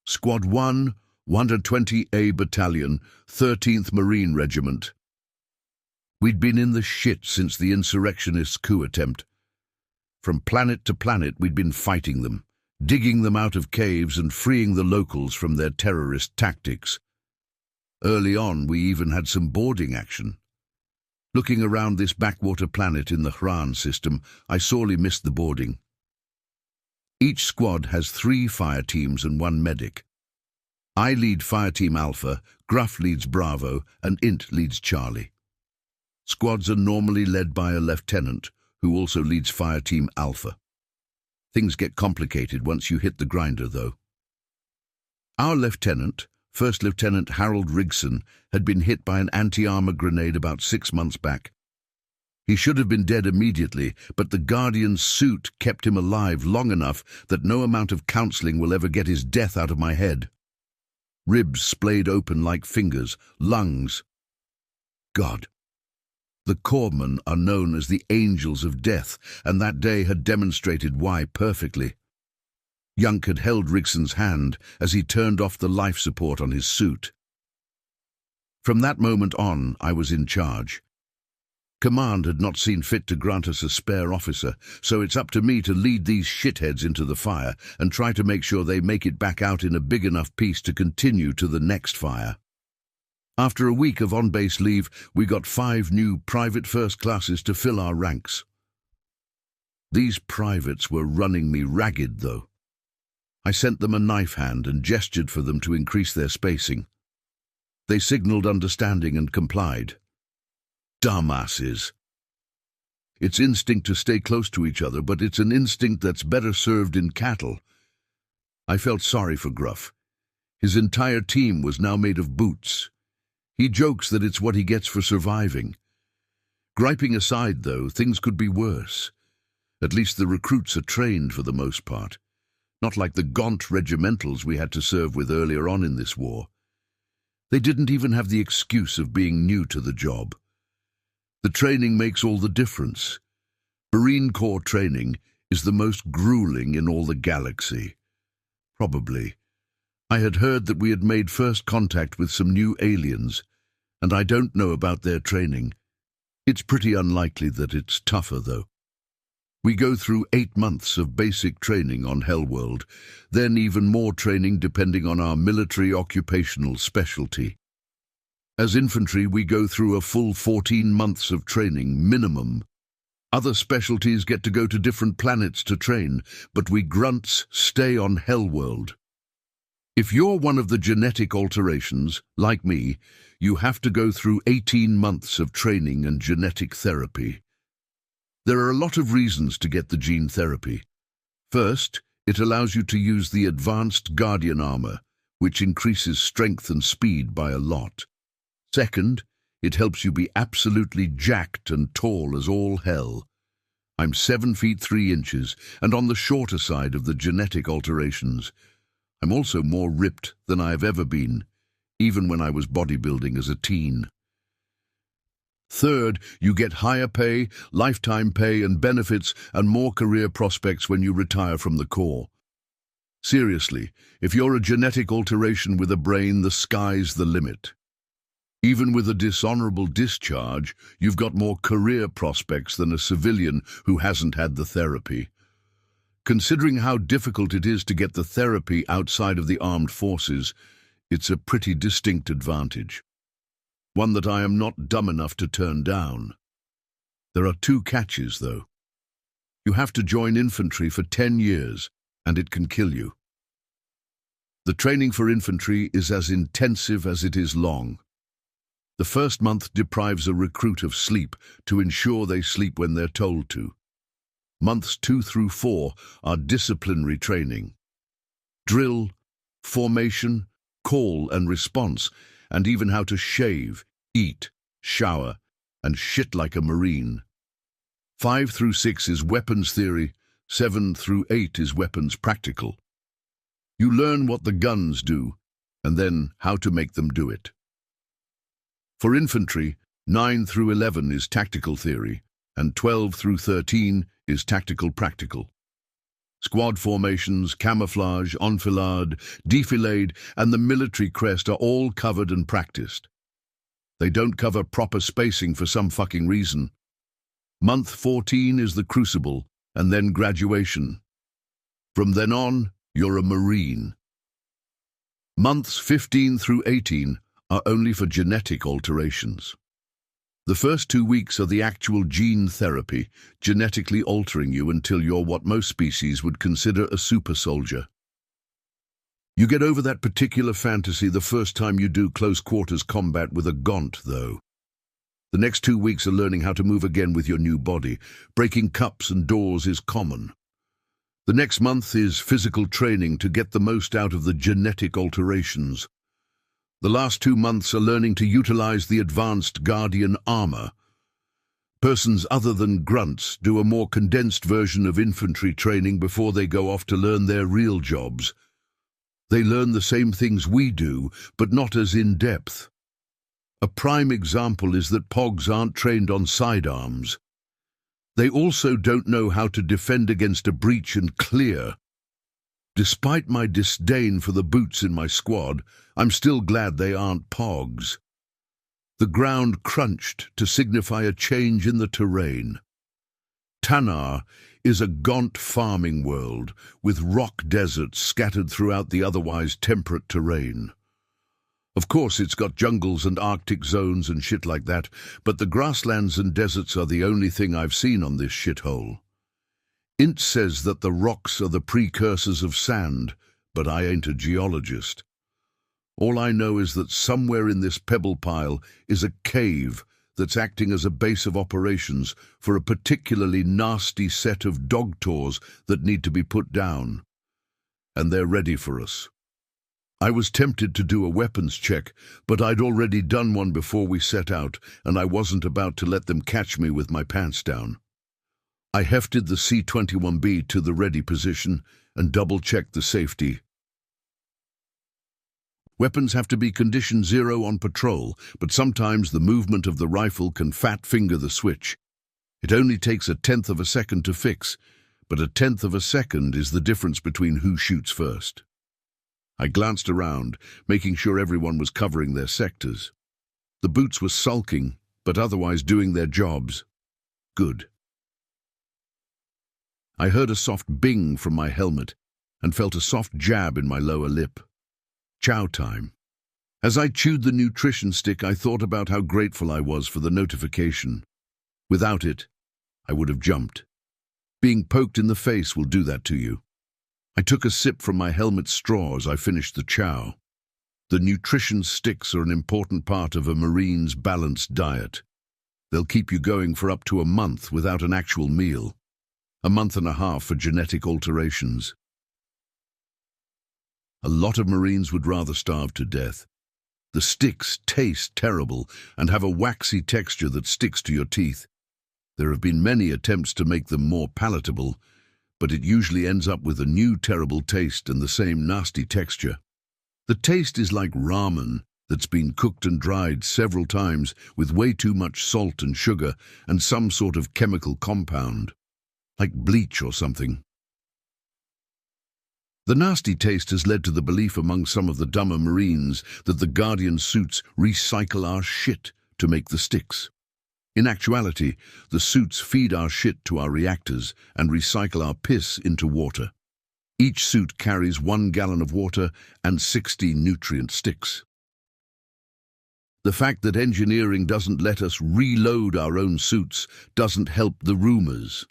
S1: Squad 1, 120A Battalion, 13th Marine Regiment. We'd been in the shit since the insurrectionists' coup attempt. From planet to planet we'd been fighting them, digging them out of caves and freeing the locals from their terrorist tactics. Early on we even had some boarding action. Looking around this backwater planet in the Hran system, I sorely missed the boarding. Each squad has 3 fire teams and 1 medic. I lead Fire Team Alpha, Gruff leads Bravo, and Int leads Charlie. Squads are normally led by a lieutenant, who also leads Fire Team Alpha. Things get complicated once you hit the grinder, though. Our lieutenant, First Lieutenant Harold Rigson, had been hit by an anti-armor grenade about 6 months back. He should have been dead immediately, but the Guardian's suit kept him alive long enough that no amount of counseling will ever get his death out of my head. Ribs splayed open like fingers, lungs. God. The corpsmen are known as the Angels of Death, and that day had demonstrated why perfectly. Yunk had held Rigson's hand as he turned off the life support on his suit. From that moment on, I was in charge. Command had not seen fit to grant us a spare officer, so it's up to me to lead these shitheads into the fire and try to make sure they make it back out in a big enough piece to continue to the next fire. After a week of on-base leave, we got 5 new private first classes to fill our ranks. These privates were running me ragged, though. I sent them a knife hand and gestured for them to increase their spacing. They signaled understanding and complied. Dumbasses. It's instinct to stay close to each other, but it's an instinct that's better served in cattle. I felt sorry for Gruff. His entire team was now made of boots. He jokes that it's what he gets for surviving. Griping aside, though, things could be worse. At least the recruits are trained for the most part. Not like the gaunt regimentals we had to serve with earlier on in this war. They didn't even have the excuse of being new to the job. The training makes all the difference. Marine Corps training is the most grueling in all the galaxy. Probably. I had heard that we had made first contact with some new aliens, and I don't know about their training. It's pretty unlikely that it's tougher, though. We go through 8 months of basic training on Hellworld, then even more training depending on our military occupational specialty. As infantry, we go through a full 14 months of training, minimum. Other specialties get to go to different planets to train, but we grunts stay on Hellworld. If you're one of the genetic alterations, like me, you have to go through 18 months of training and genetic therapy. There are a lot of reasons to get the gene therapy. First, it allows you to use the advanced Guardian armor, which increases strength and speed by a lot. Second, it helps you be absolutely jacked and tall as all hell. I'm 7 feet 3 inches, and on the shorter side of the genetic alterations. I'm also more ripped than I have ever been, even when I was bodybuilding as a teen. Third, you get higher pay, lifetime pay and benefits, and more career prospects when you retire from the Corps. Seriously, if you're a genetic alteration with a brain, the sky's the limit. Even with a dishonorable discharge, you've got more career prospects than a civilian who hasn't had the therapy. Considering how difficult it is to get the therapy outside of the armed forces, it's a pretty distinct advantage. One that I am not dumb enough to turn down. There are two catches, though. You have to join infantry for 10 years, and it can kill you. The training for infantry is as intensive as it is long. The first month deprives a recruit of sleep to ensure they sleep when they're told to. Months 2 through 4 are disciplinary training. Drill, formation, call and response, and even how to shave, eat, shower, and shit like a Marine. 5 through 6 is weapons theory, 7 through 8 is weapons practical. You learn what the guns do, and then how to make them do it. For infantry, 9 through 11 is tactical theory, and 12 through 13 is tactical practical. Squad formations, camouflage, enfilade, defilade, and the military crest are all covered and practiced. They don't cover proper spacing for some fucking reason. Month 14 is the crucible, and then graduation. From then on, you're a Marine. Months 15 through 18 are only for genetic alterations. The first 2 weeks are the actual gene therapy, genetically altering you until you're what most species would consider a super soldier. You get over that particular fantasy the first time you do close quarters combat with a gaunt, though. The next 2 weeks are learning how to move again with your new body. Breaking cups and doors is common. The next month is physical training to get the most out of the genetic alterations. The last 2 months are learning to utilize the advanced Guardian armor. Persons other than grunts do a more condensed version of infantry training before they go off to learn their real jobs. They learn the same things we do, but not as in-depth. A prime example is that POGs aren't trained on sidearms. They also don't know how to defend against a breach and clear. Despite my disdain for the boots in my squad, I'm still glad they aren't POGs. The ground crunched to signify a change in the terrain. Tannar is a gaunt farming world, with rock deserts scattered throughout the otherwise temperate terrain. Of course, it's got jungles and Arctic zones and shit like that, but the grasslands and deserts are the only thing I've seen on this shithole. Int says that the rocks are the precursors of sand, but I ain't a geologist. All I know is that somewhere in this pebble pile is a cave that's acting as a base of operations for a particularly nasty set of dog tours that need to be put down. And they're ready for us. I was tempted to do a weapons check, but I'd already done one before we set out, and I wasn't about to let them catch me with my pants down. I hefted the C-21B to the ready position and double-checked the safety. Weapons have to be condition 0 on patrol, but sometimes the movement of the rifle can fat-finger the switch. It only takes 1/10 of a second to fix, but 1/10 of a second is the difference between who shoots first. I glanced around, making sure everyone was covering their sectors. The boots were sulking, but otherwise doing their jobs. Good. I heard a soft bing from my helmet and felt a soft jab in my lower lip. Chow time. As I chewed the nutrition stick, I thought about how grateful I was for the notification. Without it, I would have jumped. Being poked in the face will do that to you. I took a sip from my helmet straw as I finished the chow. The nutrition sticks are an important part of a Marine's balanced diet. They'll keep you going for up to a month without an actual meal. A month and a half for genetic alterations. A lot of Marines would rather starve to death. The sticks taste terrible and have a waxy texture that sticks to your teeth. There have been many attempts to make them more palatable, but it usually ends up with a new terrible taste and the same nasty texture. The taste is like ramen that's been cooked and dried several times with way too much salt and sugar and some sort of chemical compound, like bleach or something. The nasty taste has led to the belief among some of the dumber Marines that the Guardian suits recycle our shit to make the sticks. In actuality, the suits feed our shit to our reactors and recycle our piss into water. Each suit carries 1 gallon of water and 60 nutrient sticks. The fact that engineering doesn't let us reload our own suits doesn't help the rumors.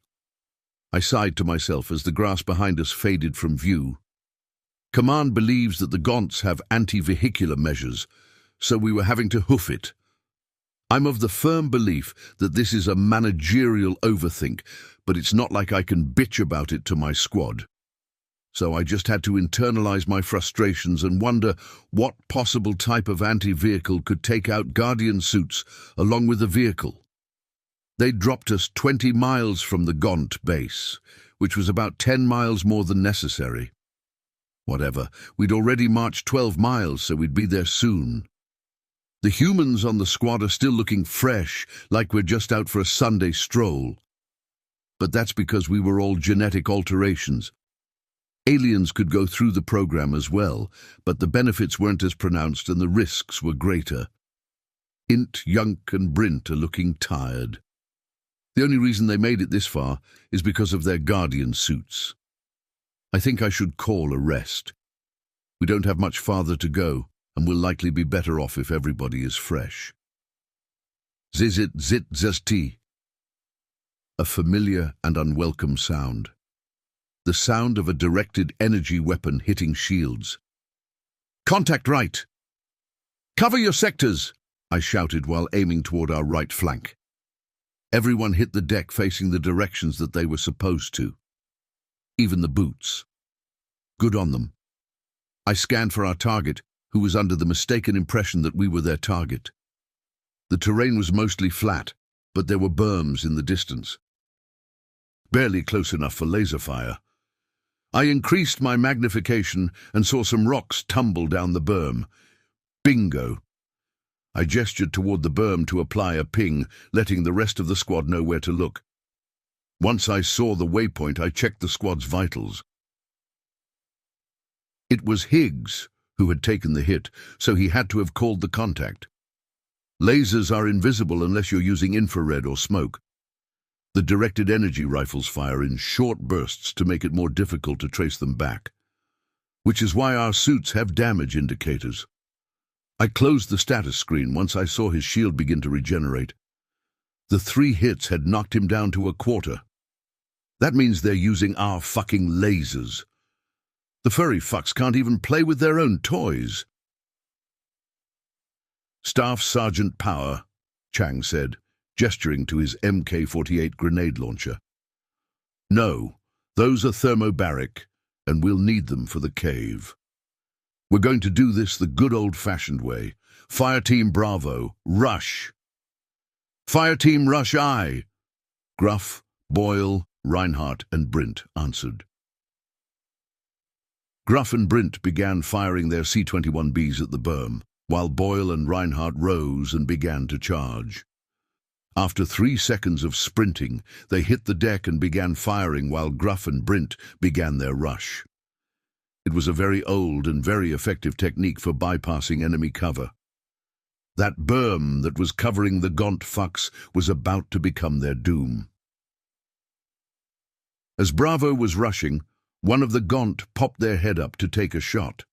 S1: I sighed to myself as the grass behind us faded from view. Command believes that the Gaunts have anti-vehicular measures, so we were having to hoof it. I'm of the firm belief that this is a managerial overthink, but it's not like I can bitch about it to my squad. So I just had to internalize my frustrations and wonder what possible type of anti-vehicle could take out Guardian suits along with the vehicle. They dropped us 20 miles from the Gaunt base, which was about 10 miles more than necessary. Whatever, we'd already marched 12 miles, so we'd be there soon. The humans on the squad are still looking fresh, like we're just out for a Sunday stroll. But that's because we were all genetic alterations. Aliens could go through the program as well, but the benefits weren't as pronounced and the risks were greater. Int, Yunk and Brint are looking tired. The only reason they made it this far is because of their Guardian suits. I think I should call a rest. We don't have much farther to go, and we'll likely be better off if everybody is fresh. Zizit zit zesti. A familiar and unwelcome sound. The sound of a directed energy weapon hitting shields. Contact right! Cover your sectors! I shouted while aiming toward our right flank. Everyone hit the deck facing the directions that they were supposed to. Even the boots. Good on them. I scanned for our target, who was under the mistaken impression that we were their target. The terrain was mostly flat, but there were berms in the distance. Barely close enough for laser fire. I increased my magnification and saw some rocks tumble down the berm. Bingo! I gestured toward the berm to apply a ping, letting the rest of the squad know where to look. Once I saw the waypoint, I checked the squad's vitals. It was Higgs who had taken the hit, so he had to have called the contact. Lasers are invisible unless you're using infrared or smoke. The directed energy rifles fire in short bursts to make it more difficult to trace them back, which is why our suits have damage indicators. I closed the status screen once I saw his shield begin to regenerate. The 3 hits had knocked him down to a quarter. That means they're using our fucking lasers. The furry fucks can't even play with their own toys. Staff Sergeant Power, Chang said, gesturing to his MK-48 grenade launcher. No, those are thermobaric, and we'll need them for the cave. We're going to do this the good old-fashioned way. Fire Team Bravo, rush! Fire Team Rush aye! Gruff, Boyle, Reinhardt and Brint answered. Gruff and Brint began firing their C-21Bs at the berm, while Boyle and Reinhardt rose and began to charge. After 3 seconds of sprinting, they hit the deck and began firing while Gruff and Brint began their rush. It was a very old and very effective technique for bypassing enemy cover. That berm that was covering the Gaunt fucks was about to become their doom. As Bravo was rushing, one of the Gaunt popped their head up to take a shot.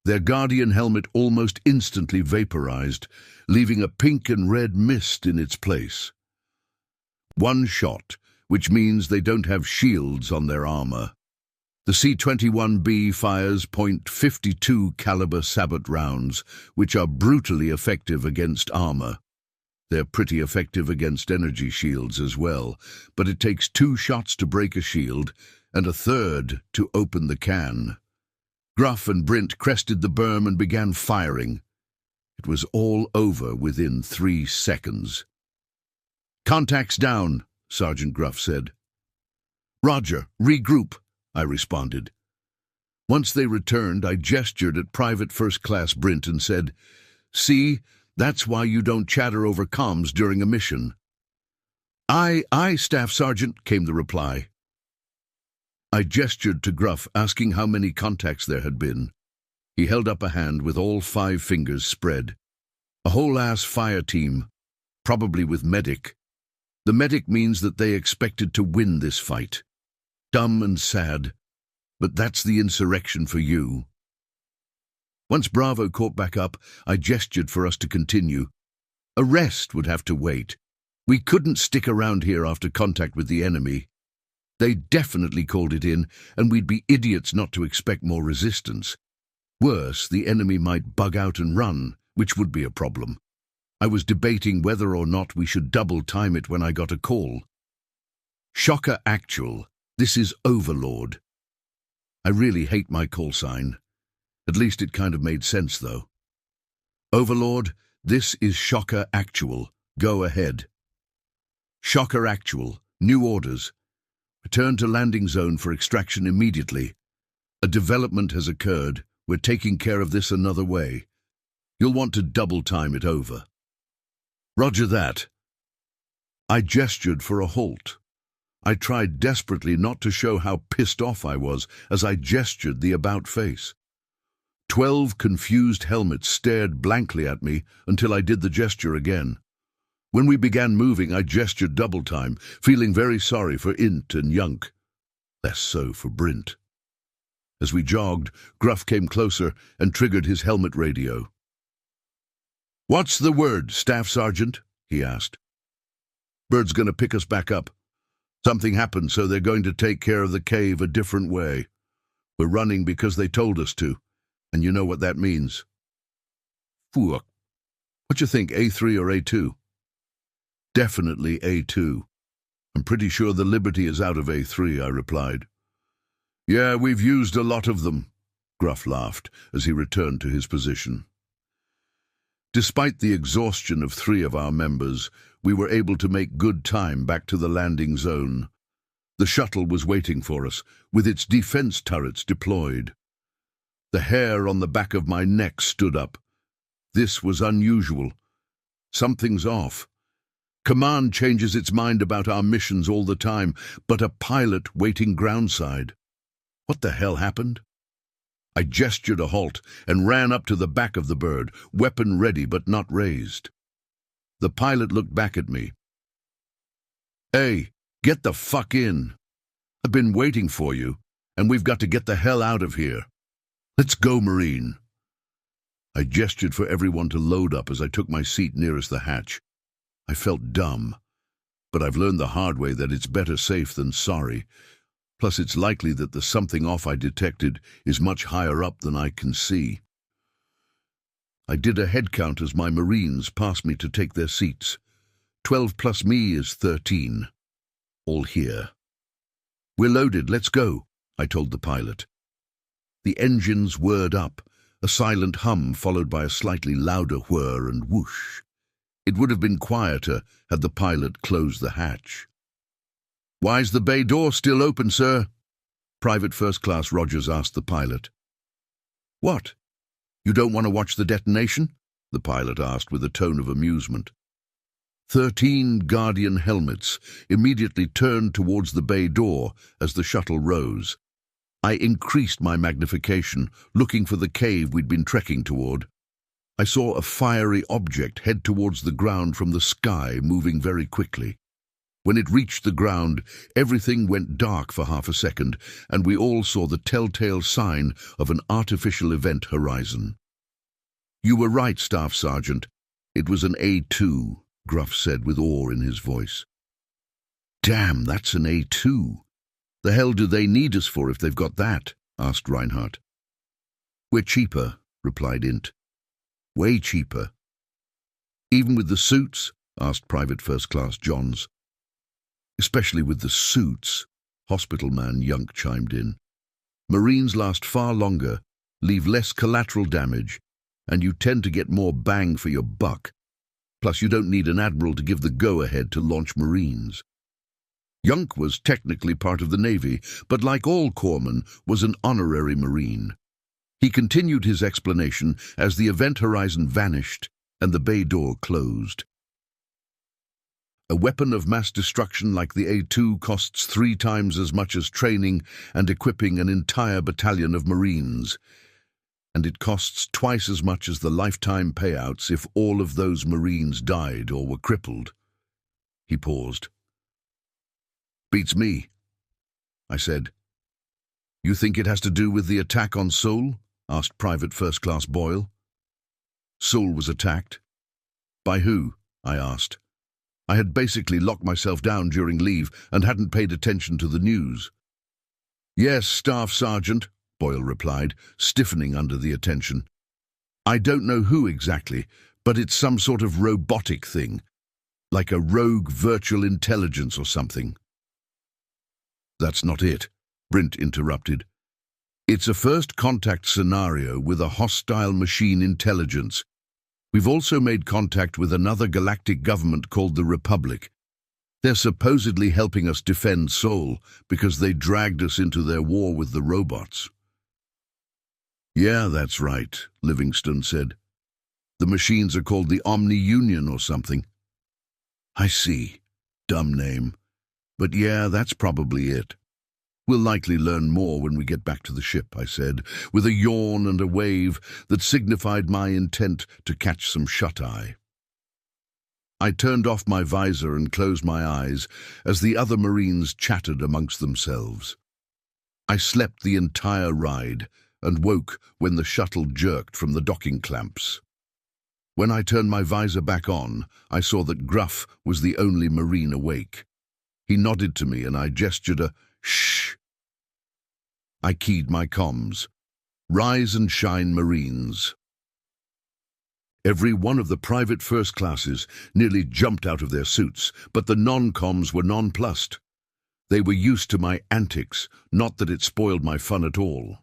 S1: Their Guardian helmet almost instantly vaporized, leaving a pink and red mist in its place. One shot, which means they don't have shields on their armor. The C-21B fires .52 caliber sabot rounds, which are brutally effective against armor. They're pretty effective against energy shields as well, but it takes 2 shots to break a shield and a 3rd to open the can. Gruff and Brint crested the berm and began firing. It was all over within 3 seconds. "Contacts down," Sergeant Gruff said. "Roger, regroup," I responded. Once they returned, I gestured at Private First Class Brint and said, "See, that's why you don't chatter over comms during a mission." Aye, Staff Sergeant," came the reply. I gestured to Gruff, asking how many contacts there had been. He held up a hand with all 5 fingers spread. A whole-ass fire team, probably with medic. The medic means that they expected to win this fight. Dumb and sad, but that's the insurrection for you. Once Bravo caught back up, I gestured for us to continue. A rest would have to wait. We couldn't stick around here after contact with the enemy. They definitely called it in, and we'd be idiots not to expect more resistance. Worse, the enemy might bug out and run, which would be a problem. I was debating whether or not we should double time it when I got a call. Shocker Actual, this is Overlord. I really hate my call sign. At least it kind of made sense, though. Overlord, this is Shocker Actual. Go ahead. Shocker Actual, new orders. Return to landing zone for extraction immediately. A development has occurred. We're taking care of this another way. You'll want to double time it over. Roger that. I gestured for a halt. I tried desperately not to show how pissed off I was as I gestured the about face. 12 confused helmets stared blankly at me until I did the gesture again. When we began moving, I gestured double time, feeling very sorry for Int and Yunk. Less so for Brint. As we jogged, Gruff came closer and triggered his helmet radio. "What's the word, Staff Sergeant?" he asked. "Bird's gonna pick us back up. Something happened, so they're going to take care of the cave a different way. We're running because they told us to, and you know what that means." "Fuck. What you think, A3 or A2? "Definitely A2. I'm pretty sure the Liberty is out of A3, I replied. "Yeah, we've used a lot of them," Gruff laughed as he returned to his position. Despite the exhaustion of 3 of our members, we were able to make good time back to the landing zone. The shuttle was waiting for us, with its defense turrets deployed. The hair on the back of my neck stood up. This was unusual. Something's off. Command changes its mind about our missions all the time, but a pilot waiting groundside. What the hell happened? I gestured a halt and ran up to the back of the bird, weapon ready but not raised. The pilot looked back at me. "Hey, get the fuck in. I've been waiting for you, and we've got to get the hell out of here. Let's go, Marine." I gestured for everyone to load up as I took my seat nearest the hatch. I felt dumb, but I've learned the hard way that it's better safe than sorry. Plus, it's likely that the something off I detected is much higher up than I can see. I did a head count as my Marines passed me to take their seats. 12 plus me is 13. All here. "We're loaded, let's go," I told the pilot. The engines whirred up, a silent hum followed by a slightly louder whir and whoosh. It would have been quieter had the pilot closed the hatch. "Why's the bay door still open, sir?" Private First Class Rogers asked the pilot. "What? You don't want to watch the detonation?" the pilot asked with a tone of amusement. 13 Guardian helmets immediately turned towards the bay door as the shuttle rose. I increased my magnification, looking for the cave we'd been trekking toward. I saw a fiery object head towards the ground from the sky, moving very quickly. When it reached the ground, everything went dark for half a second, and we all saw the telltale sign of an artificial event horizon. "You were right, Staff Sergeant. It was an A2, Gruff said with awe in his voice. "Damn, that's an A2. The hell do they need us for if they've got that?" asked Reinhardt. "We're cheaper," replied Int. "Way cheaper." "Even with the suits?" asked Private First Class Johns. "Especially with the suits," Hospital Man Yunk chimed in. "Marines last far longer, leave less collateral damage, and you tend to get more bang for your buck. Plus, you don't need an admiral to give the go-ahead to launch Marines." Yunk was technically part of the Navy, but like all corpsmen, was an honorary Marine. He continued his explanation as the event horizon vanished and the bay door closed. A weapon of mass destruction like the A2 costs 3 times as much as training and equipping an entire battalion of Marines. And it costs twice as much as the lifetime payouts if all of those Marines died or were crippled. He paused. Beats me, I said. You think it has to do with the attack on Seoul? Asked Private First Class Boyle. Seoul was attacked. By who? I asked. I had basically locked myself down during leave and hadn't paid attention to the news. Yes, Staff Sergeant, Boyle replied, stiffening under the attention. I don't know who exactly, but it's some sort of robotic thing, like a rogue virtual intelligence or something. That's not it, Brint interrupted. It's a first contact scenario with a hostile machine intelligence. We've also made contact with another galactic government called the Republic. They're supposedly helping us defend Seoul because they dragged us into their war with the robots. Yeah, that's right, Livingston said. The machines are called the Omni Union or something. I see. Dumb name. But yeah, that's probably it. We'll likely learn more when we get back to the ship, I said, with a yawn and a wave that signified my intent to catch some shut-eye. I turned off my visor and closed my eyes as the other Marines chattered amongst themselves. I slept the entire ride and woke when the shuttle jerked from the docking clamps. When I turned my visor back on, I saw that Gruff was the only Marine awake. He nodded to me and I gestured a shh. I keyed my comms. Rise and shine, Marines. Every one of the private first classes nearly jumped out of their suits, but the non-coms were nonplussed. They were used to my antics, not that it spoiled my fun at all.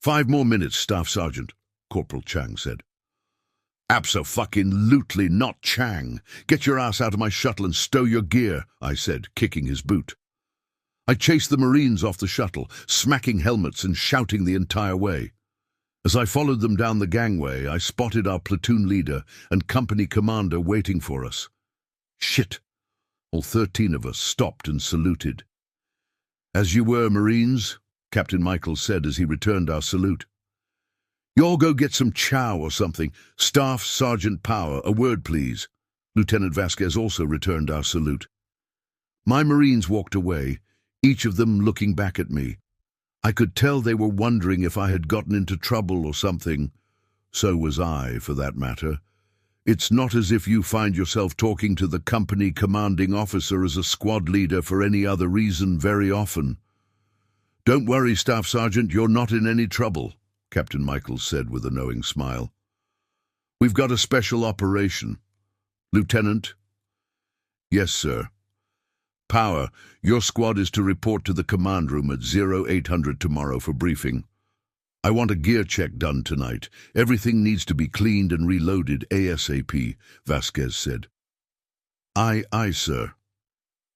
S1: 5 more minutes, Staff Sergeant, Corporal Chang said. Abso-fucking-lutely not, Chang. Get your ass out of my shuttle and stow your gear, I said, kicking his boot. I chased the Marines off the shuttle, smacking helmets and shouting the entire way. As I followed them down the gangway, I spotted our platoon leader and company commander waiting for us. Shit! All 13 of us stopped and saluted. As you were, Marines, Captain Michaels said as he returned our salute. You all go get some chow or something. Staff Sergeant Power, a word please. Lieutenant Vasquez also returned our salute. My Marines walked away, each of them looking back at me. I could tell they were wondering if I had gotten into trouble or something. So was I, for that matter. It's not as if you find yourself talking to the company commanding officer as a squad leader for any other reason very often. Don't worry, Staff Sergeant, you're not in any trouble, Captain Michaels said with a knowing smile. We've got a special operation. Lieutenant? Yes, sir. Power, your squad is to report to the command room at 0800 tomorrow for briefing. I want a gear check done tonight. Everything needs to be cleaned and reloaded ASAP, Vasquez said. Aye, sir.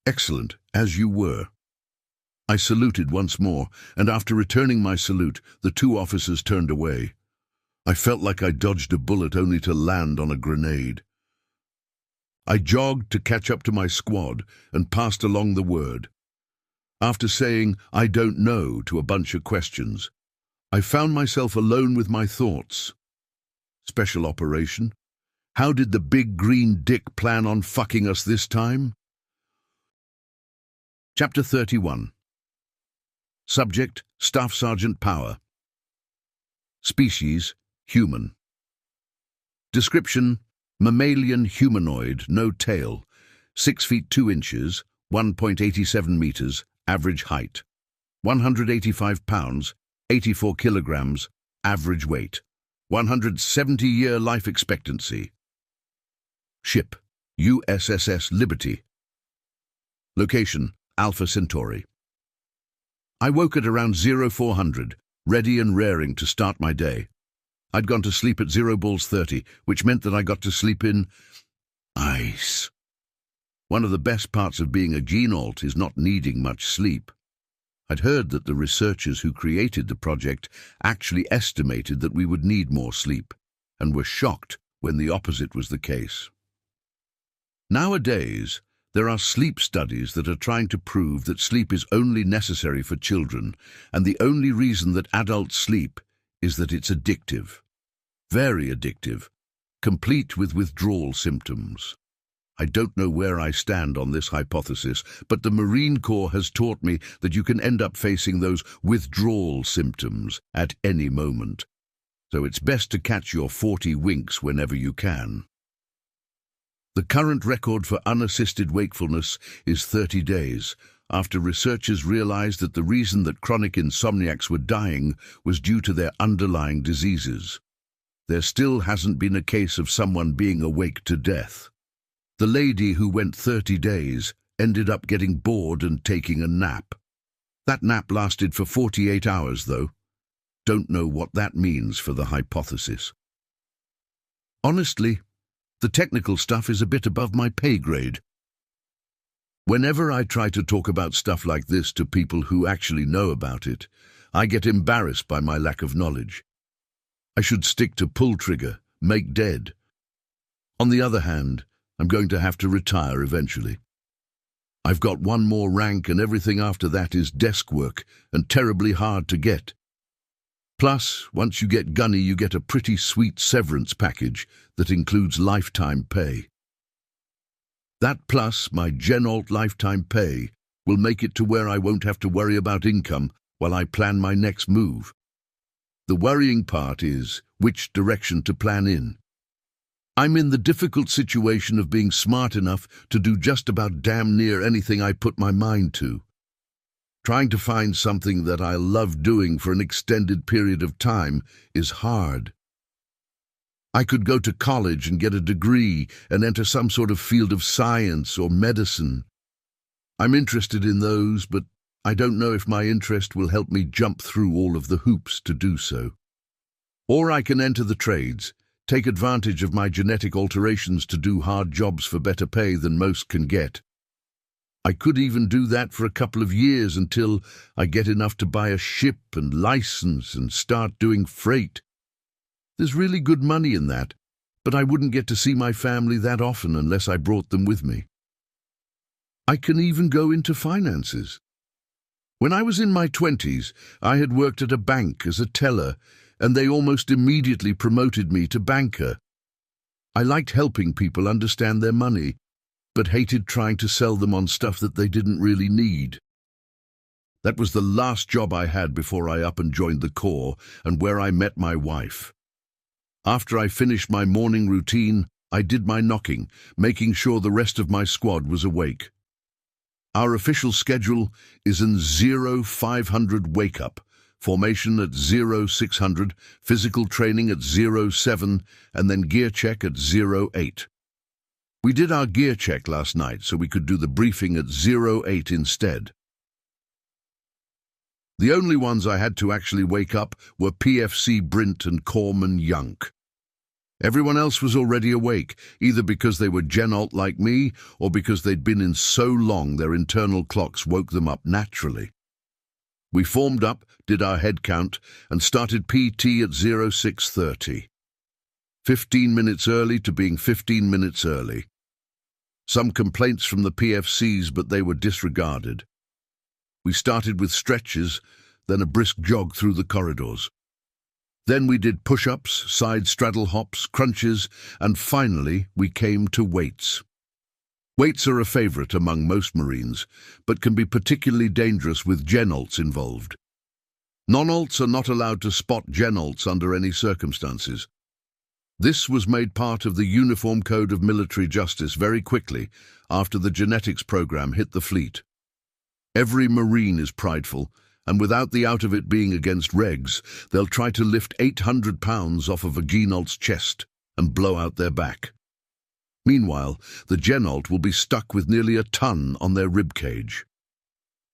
S1: Excellent, as you were. I saluted once more, and after returning my salute, the 2 officers turned away. I felt like I dodged a bullet only to land on a grenade. I jogged to catch up to my squad and passed along the word. After saying, I don't know, to a bunch of questions, I found myself alone with my thoughts. Special operation? How did the big green dick plan on fucking us this time? Chapter 31. Subject, Staff Sergeant Power. Species, human. Description, mammalian humanoid, no tail, 6 feet 2 inches, 1.87 meters, average height, 185 pounds, 84 kilograms, average weight, 170-year life expectancy. Ship, USS Liberty. Location, Alpha Centauri. I woke at around 0400, ready and raring to start my day. I'd gone to sleep at 0:30, which meant that I got to sleep in ice. One of the best parts of being a Genault is not needing much sleep. I'd heard that the researchers who created the project actually estimated that we would need more sleep, and were shocked when the opposite was the case. Nowadays, there are sleep studies that are trying to prove that sleep is only necessary for children, and the only reason that adults sleep is that it's addictive. Very addictive, complete with withdrawal symptoms. I don't know where I stand on this hypothesis, but the Marine Corps has taught me that you can end up facing those withdrawal symptoms at any moment. So it's best to catch your 40 winks whenever you can. The current record for unassisted wakefulness is 30 days, after researchers realized that the reason that chronic insomniacs were dying was due to their underlying diseases. There still hasn't been a case of someone being awake to death. The lady who went 30 days ended up getting bored and taking a nap. That nap lasted for 48 hours, though. Don't know what that means for the hypothesis. Honestly, the technical stuff is a bit above my pay grade. Whenever I try to talk about stuff like this to people who actually know about it, I get embarrassed by my lack of knowledge. I should stick to pull trigger, make dead. On the other hand, I'm going to have to retire eventually. I've got one more rank and everything after that is desk work and terribly hard to get. Plus, once you get gunny, you get a pretty sweet severance package that includes lifetime pay. That plus my Gen-Alt lifetime pay will make it to where I won't have to worry about income while I plan my next move. The worrying part is which direction to plan in. I'm in the difficult situation of being smart enough to do just about damn near anything I put my mind to. Trying to find something that I love doing for an extended period of time is hard. I could go to college and get a degree and enter some sort of field of science or medicine. I'm interested in those, but I don't know if my interest will help me jump through all of the hoops to do so. Or I can enter the trades, take advantage of my genetic alterations to do hard jobs for better pay than most can get. I could even do that for a couple of years until I get enough to buy a ship and license and start doing freight. There's really good money in that, but I wouldn't get to see my family that often unless I brought them with me. I can even go into finances. When I was in my 20s, I had worked at a bank as a teller, and they almost immediately promoted me to banker. I liked helping people understand their money, but hated trying to sell them on stuff that they didn't really need. That was the last job I had before I up and joined the Corps, and where I met my wife. After I finished my morning routine, I did my knocking, making sure the rest of my squad was awake. Our official schedule is an 0500 wake-up, formation at 0600, physical training at 07, and then gear check at 08. We did our gear check last night so we could do the briefing at 08 instead. The only ones I had to actually wake up were PFC Brint and Corpsman Yunk. Everyone else was already awake, either because they were Gen-Alt like me or because they'd been in so long their internal clocks woke them up naturally. We formed up, did our head count, and started PT at 0630. 15 minutes early to being 15 minutes early. Some complaints from the PFCs, but they were disregarded. We started with stretches, then a brisk jog through the corridors. Then we did push-ups, side straddle hops, crunches, and finally we came to weights. Weights are a favorite among most Marines, but can be particularly dangerous with Gen-Alts involved. Non-Alts are not allowed to spot Gen-Alts under any circumstances. This was made part of the Uniform Code of Military Justice very quickly after the genetics program hit the fleet. Every Marine is prideful, and without the out of it being against regs, they'll try to lift 800 pounds off of a Gen-Alt's chest and blow out their back. Meanwhile, the Gen-Alt will be stuck with nearly a ton on their rib cage.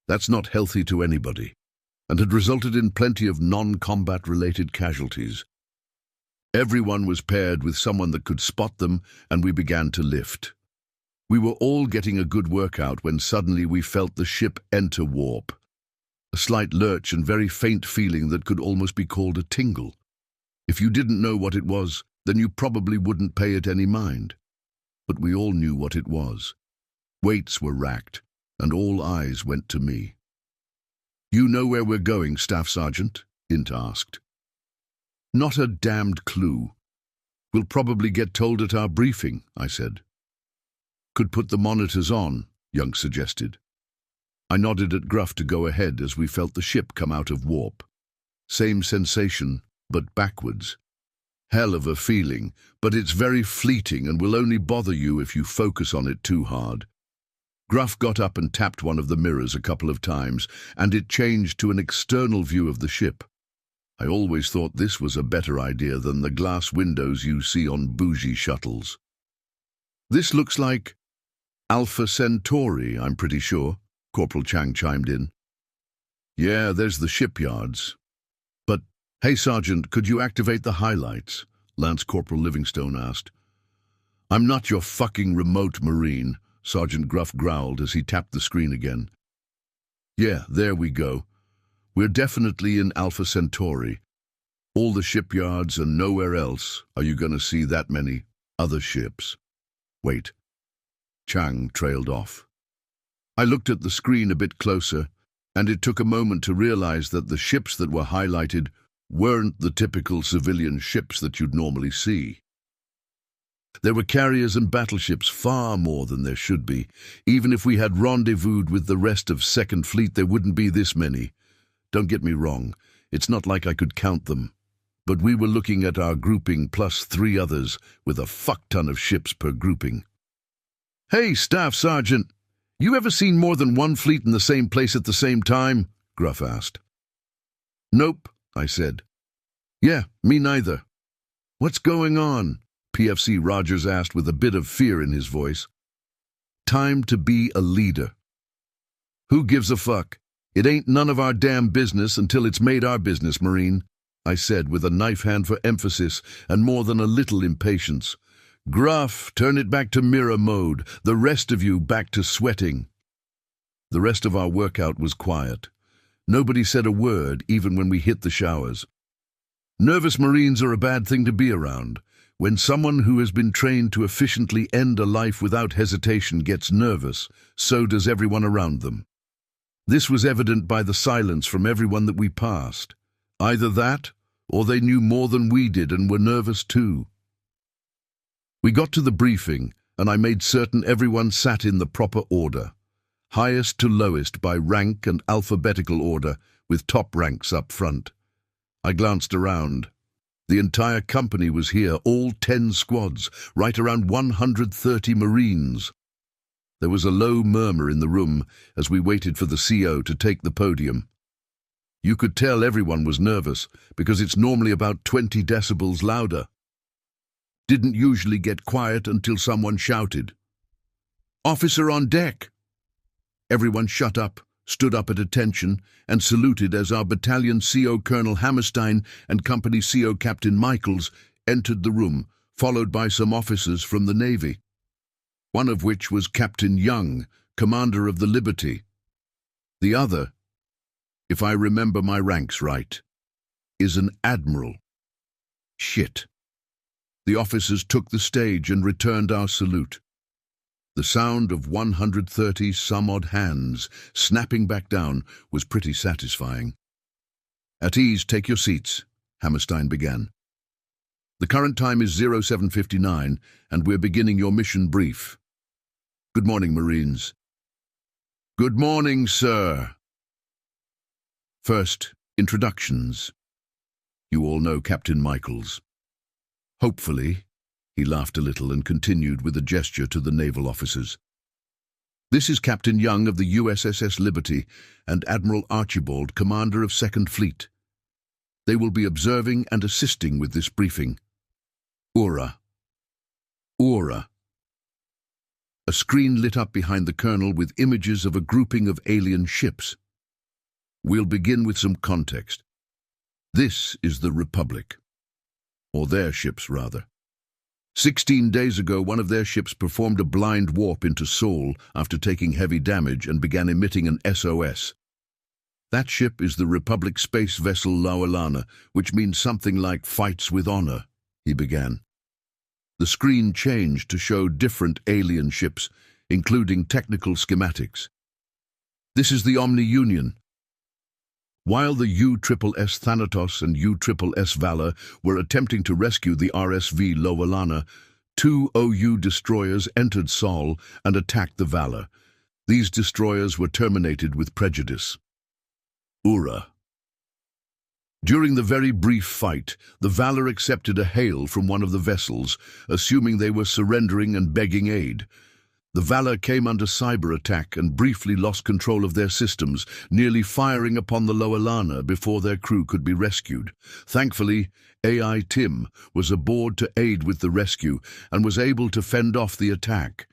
S1: That's not healthy to anybody, and had resulted in plenty of non-combat related casualties. Everyone was paired with someone that could spot them, and we began to lift. We were all getting a good workout when suddenly we felt the ship enter warp. A slight lurch and very faint feeling that could almost be called a tingle. If you didn't know what it was, then you probably wouldn't pay it any mind. but we all knew what it was. Weights were racked, and all eyes went to me. "You know where we're going, Staff Sergeant?" Int asked. "Not a damned clue. We'll probably get told at our briefing," I said. "Could put the monitors on," Young suggested. I nodded at Gruff to go ahead as we felt the ship come out of warp. Same sensation, but backwards. Hell of a feeling, but it's very fleeting and will only bother you if you focus on it too hard. Gruff got up and tapped one of the mirrors a couple of times, and it changed to an external view of the ship. I always thought this was a better idea than the glass windows you see on bougie shuttles. "This looks like Alpha Centauri, I'm pretty sure," Corporal Chang chimed in. "Yeah, there's the shipyards. But, hey Sergeant, could you activate the highlights?" Lance Corporal Livingstone asked. "I'm not your fucking remote Marine," Sergeant Gruff growled as he tapped the screen again. "Yeah, there we go. We're definitely in Alpha Centauri. All the shipyards and nowhere else are you going to see that many other ships." "Wait." Chang trailed off. I looked at the screen a bit closer, and it took a moment to realize that the ships that were highlighted weren't the typical civilian ships that you'd normally see. There were carriers and battleships, far more than there should be. Even if we had rendezvoused with the rest of Second Fleet, there wouldn't be this many. Don't get me wrong, it's not like I could count them. But we were looking at our grouping plus 3 others, with a fuck-ton of ships per grouping. "Hey, Staff Sergeant, you ever seen more than one fleet in the same place at the same time?" Gruff asked. "Nope," I said. "Yeah, me neither." "What's going on?" PFC Rogers asked with a bit of fear in his voice. "Time to be a leader." "Who gives a fuck? It ain't none of our damn business until it's made our business, Marine," I said with a knife hand for emphasis and more than a little impatience. "Gruff, turn it back to mirror mode. The rest of you back to sweating." The rest of our workout was quiet. Nobody said a word, even when we hit the showers. Nervous Marines are a bad thing to be around. When someone who has been trained to efficiently end a life without hesitation gets nervous, so does everyone around them. This was evident by the silence from everyone that we passed. Either that, or they knew more than we did and were nervous too. We got to the briefing, and I made certain everyone sat in the proper order, highest to lowest by rank and alphabetical order, with top ranks up front. I glanced around. The entire company was here, all 10 squads, right around 130 Marines. There was a low murmur in the room as we waited for the CO to take the podium. You could tell everyone was nervous, because it's normally about 20 decibels louder. Didn't usually get quiet until someone shouted, "Officer on deck!" Everyone shut up, stood up at attention, and saluted as our battalion CO Colonel Hammerstein and company CO Captain Michaels entered the room, followed by some officers from the Navy, one of which was Captain Young, commander of the Liberty. The other, if I remember my ranks right, is an admiral. Shit. The officers took the stage and returned our salute. The sound of 130 some odd hands snapping back down was pretty satisfying. "At ease, take your seats," Hammerstein began. "The current time is 07:59, and we're beginning your mission brief. Good morning, Marines." "Good morning, sir." First, introductions. You all know Captain Michaels. Hopefully. He laughed a little and continued with a gesture to the naval officers. "This is Captain Young of the USS Liberty and Admiral Archibald, commander of Second Fleet. They will be observing and assisting with this briefing. Aura. Aura." A screen lit up behind the colonel with images of a grouping of alien ships. We'll begin with some context. This is the Republic. Or their ships, rather. 16 days ago, one of their ships performed a blind warp into Seoul after taking heavy damage and began emitting an SOS. That ship is the Republic space vessel Laolana, which means something like fights with honor, he began. The screen changed to show different alien ships, including technical schematics. This is the Omni Union. While the YHWH's Thanatos and YHWH's Valor were attempting to rescue the RSV Loalana, two OU destroyers entered Sol and attacked the Valor. These destroyers were terminated with prejudice. Ura. During the very brief fight, the Valor accepted a hail from one of the vessels, assuming they were surrendering and begging aid. The Valor came under cyber attack and briefly lost control of their systems, nearly firing upon the Loalana before their crew could be rescued. Thankfully, AI Tim was aboard to aid with the rescue and was able to fend off the attack.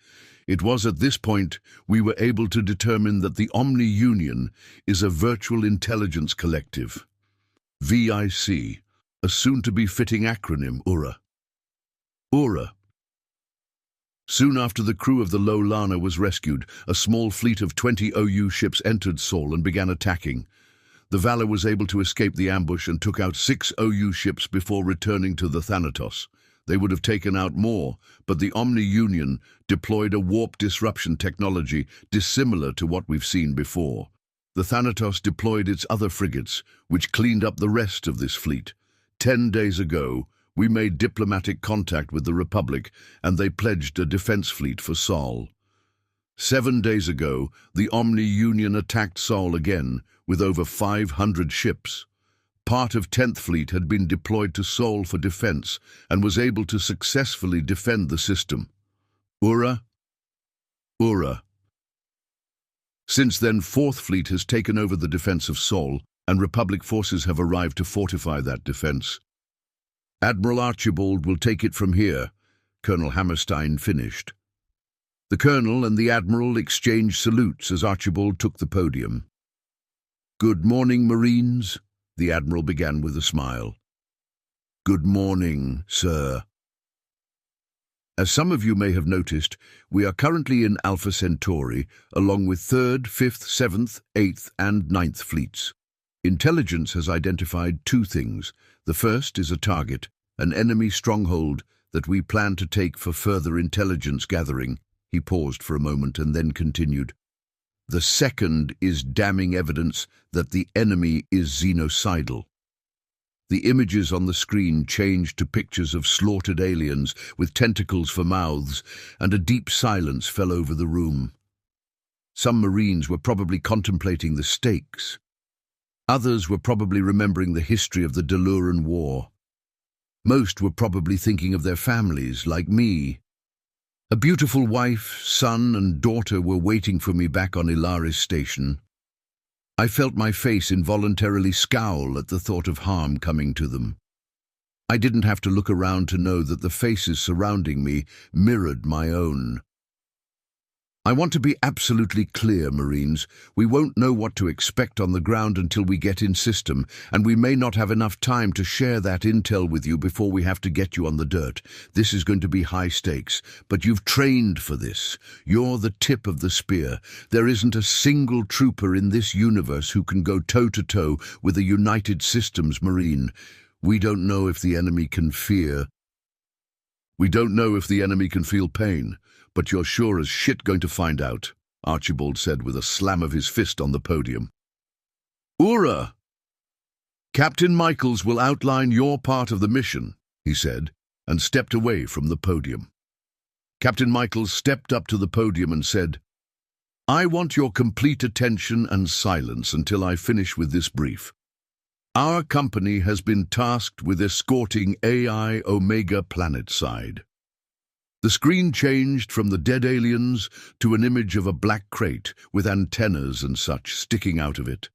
S1: It was at this point we were able to determine that the Omni Union is a virtual intelligence collective. VIC, a soon-to-be fitting acronym, URA. URA. Soon after the crew of the Loalana was rescued, a small fleet of 20 OU ships entered Sol and began attacking. The Valor was able to escape the ambush and took out 6 OU ships before returning to the Thanatos. They would have taken out more, but the Omni Union deployed a warp disruption technology dissimilar to what we've seen before. The Thanatos deployed its other frigates, which cleaned up the rest of this fleet. 10 days ago, we made diplomatic contact with the Republic, and they pledged a defense fleet for Sol. 7 days ago, the Omni Union attacked Sol again, with over 500 ships. Part of 10th Fleet had been deployed to Sol for defense, and was able to successfully defend the system. Ura. Since then, 4th Fleet has taken over the defense of Sol, and Republic forces have arrived to fortify that defense. Admiral Archibald will take it from here, Colonel Hammerstein finished. The Colonel and the Admiral exchanged salutes as Archibald took the podium. "Good morning, Marines," the Admiral began with a smile. "Good morning, sir." As some of you may have noticed, we are currently in Alpha Centauri, along with 3rd, 5th, 7th, 8th, and 9th Fleets. Intelligence has identified 2 things. The first is a target, an enemy stronghold that we plan to take for further intelligence gathering. He paused for a moment and then continued. The second is damning evidence that the enemy is xenocidal. The images on the screen changed to pictures of slaughtered aliens with tentacles for mouths, and a deep silence fell over the room. Some Marines were probably contemplating the stakes. Others were probably remembering the history of the Deluran War. Most were probably thinking of their families, like me. A beautiful wife, son, and daughter were waiting for me back on Ilaris Station. I felt my face involuntarily scowl at the thought of harm coming to them. I didn't have to look around to know that the faces surrounding me mirrored my own. I want to be absolutely clear, Marines. We won't know what to expect on the ground until we get in system, and we may not have enough time to share that intel with you before we have to get you on the dirt. This is going to be high stakes, but you've trained for this. You're the tip of the spear. There isn't a single trooper in this universe who can go toe-to-toe with a United Systems Marine. We don't know if the enemy can fear. We don't know if the enemy can feel pain. But you're sure as shit going to find out, Archibald said with a slam of his fist on the podium. Ura! Captain Michaels will outline your part of the mission, he said, and stepped away from the podium. Captain Michaels stepped up to the podium and said, I want your complete attention and silence until I finish with this brief. Our company has been tasked with escorting AI Omega planetside. The screen changed from the dead aliens to an image of a black crate with antennas and such sticking out of it.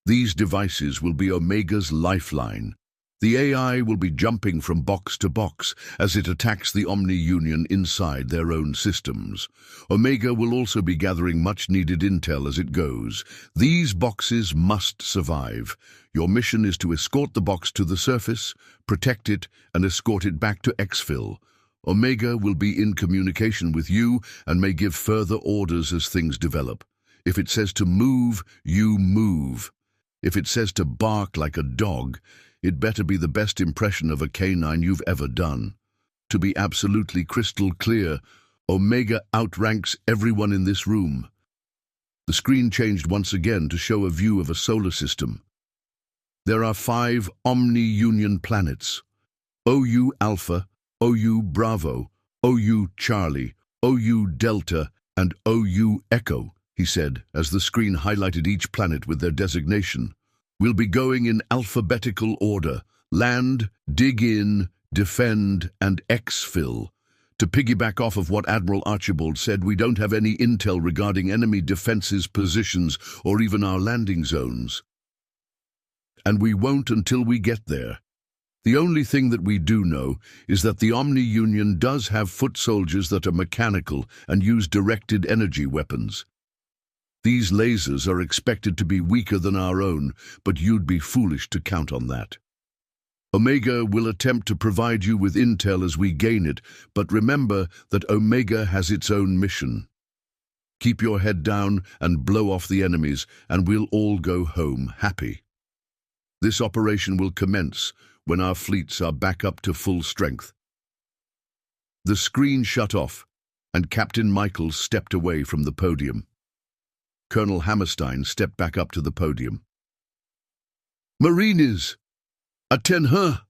S1: These devices will be Omega's lifeline. The AI will be jumping from box to box as it attacks the Omni Union inside their own systems. Omega will also be gathering much-needed intel as it goes. These boxes must survive. Your mission is to escort the box to the surface, protect it, and escort it back to exfil. Omega will be in communication with you and may give further orders as things develop. If it says to move, you move. If it says to bark like a dog, it better be the best impression of a canine you've ever done. to be absolutely crystal clear, Omega outranks everyone in this room. The screen changed once again to show a view of a solar system. There are 5 Omni-Union planets: OU Alpha, OU Bravo, OU Charlie, OU Delta, and OU Echo, he said, as the screen highlighted each planet with their designation. We'll be going in alphabetical order: land, dig in, defend, and exfil. To piggyback off of what Admiral Archibald said, we don't have any intel regarding enemy defenses, positions, or even our landing zones. And we won't until we get there. The only thing that we do know is that the Omni-Union does have foot soldiers that are mechanical and use directed energy weapons. These lasers are expected to be weaker than our own, but you'd be foolish to count on that. Omega will attempt to provide you with intel as we gain it, but remember that Omega has its own mission. Keep your head down and blow off the enemies, and we'll all go home happy. This operation will commence when our fleets are back up to full strength. The screen shut off, and Captain Michaels stepped away from the podium. Colonel Hammerstein stepped back up to the podium. "Marines, attend her!"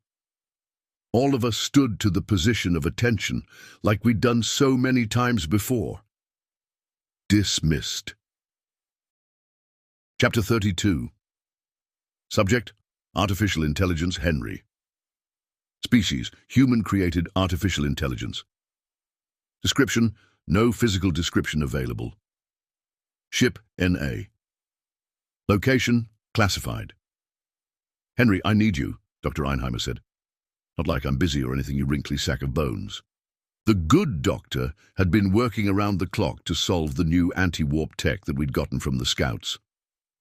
S1: All of us stood to the position of attention, like we'd done so many times before. Dismissed. Chapter 32. Subject: Artificial Intelligence Henry. Species: Human-created artificial intelligence. Description: No physical description available. Ship: NA. Location: Classified. "Henry, I need you," Dr. Einheimer said. "Not like I'm busy or anything, you wrinkly sack of bones." The good doctor had been working around the clock to solve the new anti-warp tech that we'd gotten from the scouts.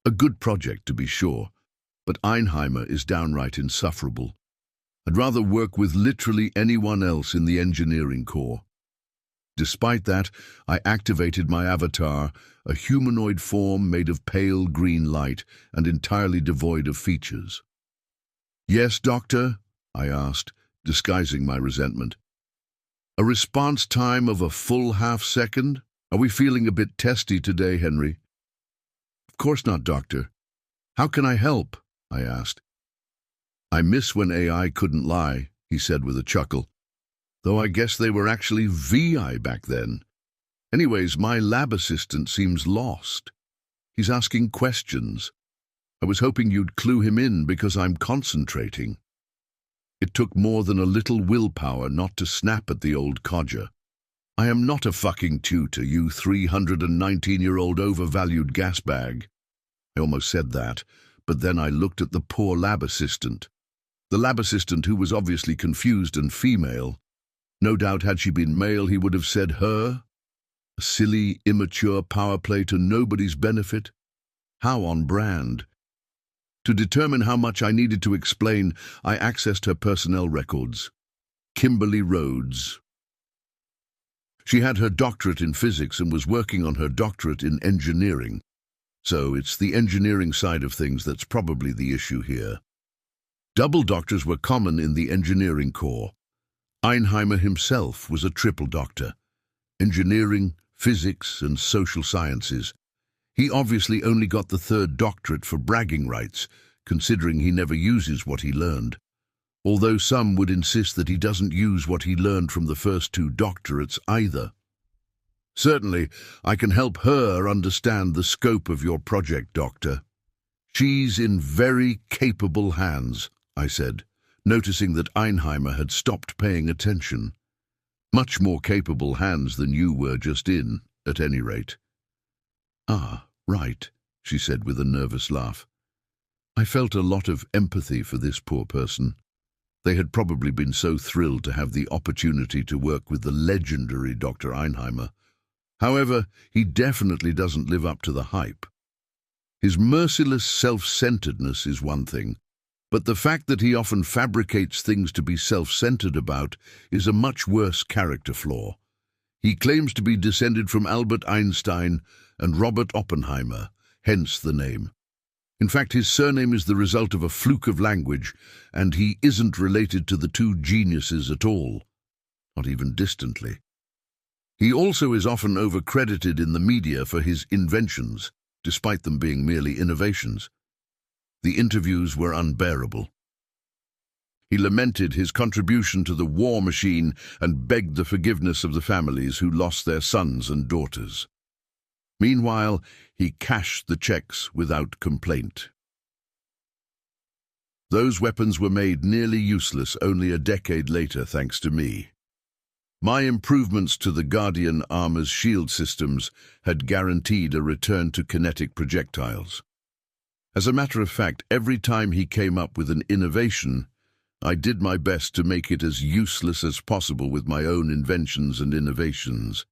S1: A good project, to be sure, but Einheimer is downright insufferable. I'd rather work with literally anyone else in the engineering corps. Despite that, I activated my avatar, a humanoid form made of pale green light and entirely devoid of features. "Yes, Doctor?" I asked, disguising my resentment. "A response time of a full half-second? Are we feeling a bit testy today, Henry?" "Of course not, Doctor. How can I help?" I asked. "I miss when AI couldn't lie," he said with a chuckle. "Though I guess they were actually VI back then. Anyways, my lab assistant seems lost. He's asking questions. I was hoping you'd clue him in because I'm concentrating." It took more than a little willpower not to snap at the old codger. "I am not a fucking tutor, you 319-year-old overvalued gasbag." I almost said that, but then I looked at the poor lab assistant. The lab assistant, who was obviously confused and female. No doubt had she been male, he would have said her. A silly, immature power play to nobody's benefit. How on brand. To determine how much I needed to explain, I accessed her personnel records. Kimberly Rhodes. She had her doctorate in physics and was working on her doctorate in engineering. So it's the engineering side of things that's probably the issue here. Double doctors were common in the engineering corps. Einheimer himself was a triple doctor: engineering, physics, and social sciences. He obviously only got the 3rd doctorate for bragging rights, considering he never uses what he learned. Although some would insist that he doesn't use what he learned from the first 2 doctorates either. "Certainly, I can help her understand the scope of your project, Doctor." "She's in very capable hands," I said, noticing that Einheimer had stopped paying attention. "Much more capable hands than you were just in, at any rate." "Ah, right," she said with a nervous laugh. I felt a lot of empathy for this poor person. They had probably been so thrilled to have the opportunity to work with the legendary Dr. Einheimer. However, he definitely doesn't live up to the hype. His merciless self-centeredness is one thing, but the fact that he often fabricates things to be self-centered about is a much worse character flaw. He claims to be descended from Albert Einstein and Robert Oppenheimer, hence the name. In fact, his surname is the result of a fluke of language, and he isn't related to the 2 geniuses at all. not even distantly. He also is often overcredited in the media for his inventions, despite them being merely innovations. The interviews were unbearable. He lamented his contribution to the war machine and begged the forgiveness of the families who lost their sons and daughters. Meanwhile, he cashed the checks without complaint. Those weapons were made nearly useless only a decade later, thanks to me. My improvements to the Guardian armor's shield systems had guaranteed a return to kinetic projectiles. As a matter of fact, every time he came up with an innovation, I did my best to make it as useless as possible with my own inventions and innovations.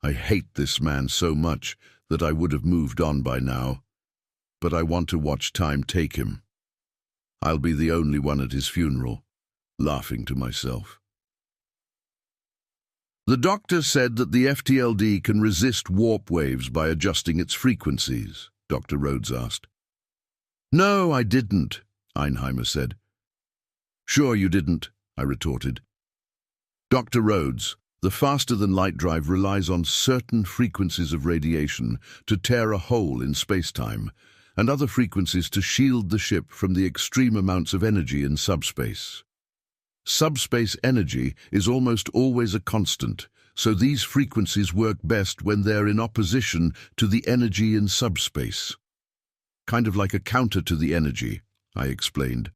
S1: I hate this man so much that I would have moved on by now, but I want to watch time take him. I'll be the only one at his funeral, laughing to myself. The doctor said that the FTLD can resist warp waves by adjusting its frequencies, Dr. Rhodes asked. No, I didn't, Einheimer said. Sure you didn't, I retorted. Dr. Rhodes, the faster-than-light drive relies on certain frequencies of radiation to tear a hole in space-time, and other frequencies to shield the ship from the extreme amounts of energy in subspace. Subspace energy is almost always a constant, so these frequencies work best when they're in opposition to the energy in subspace. Kind of like a counter to the energy, I explained.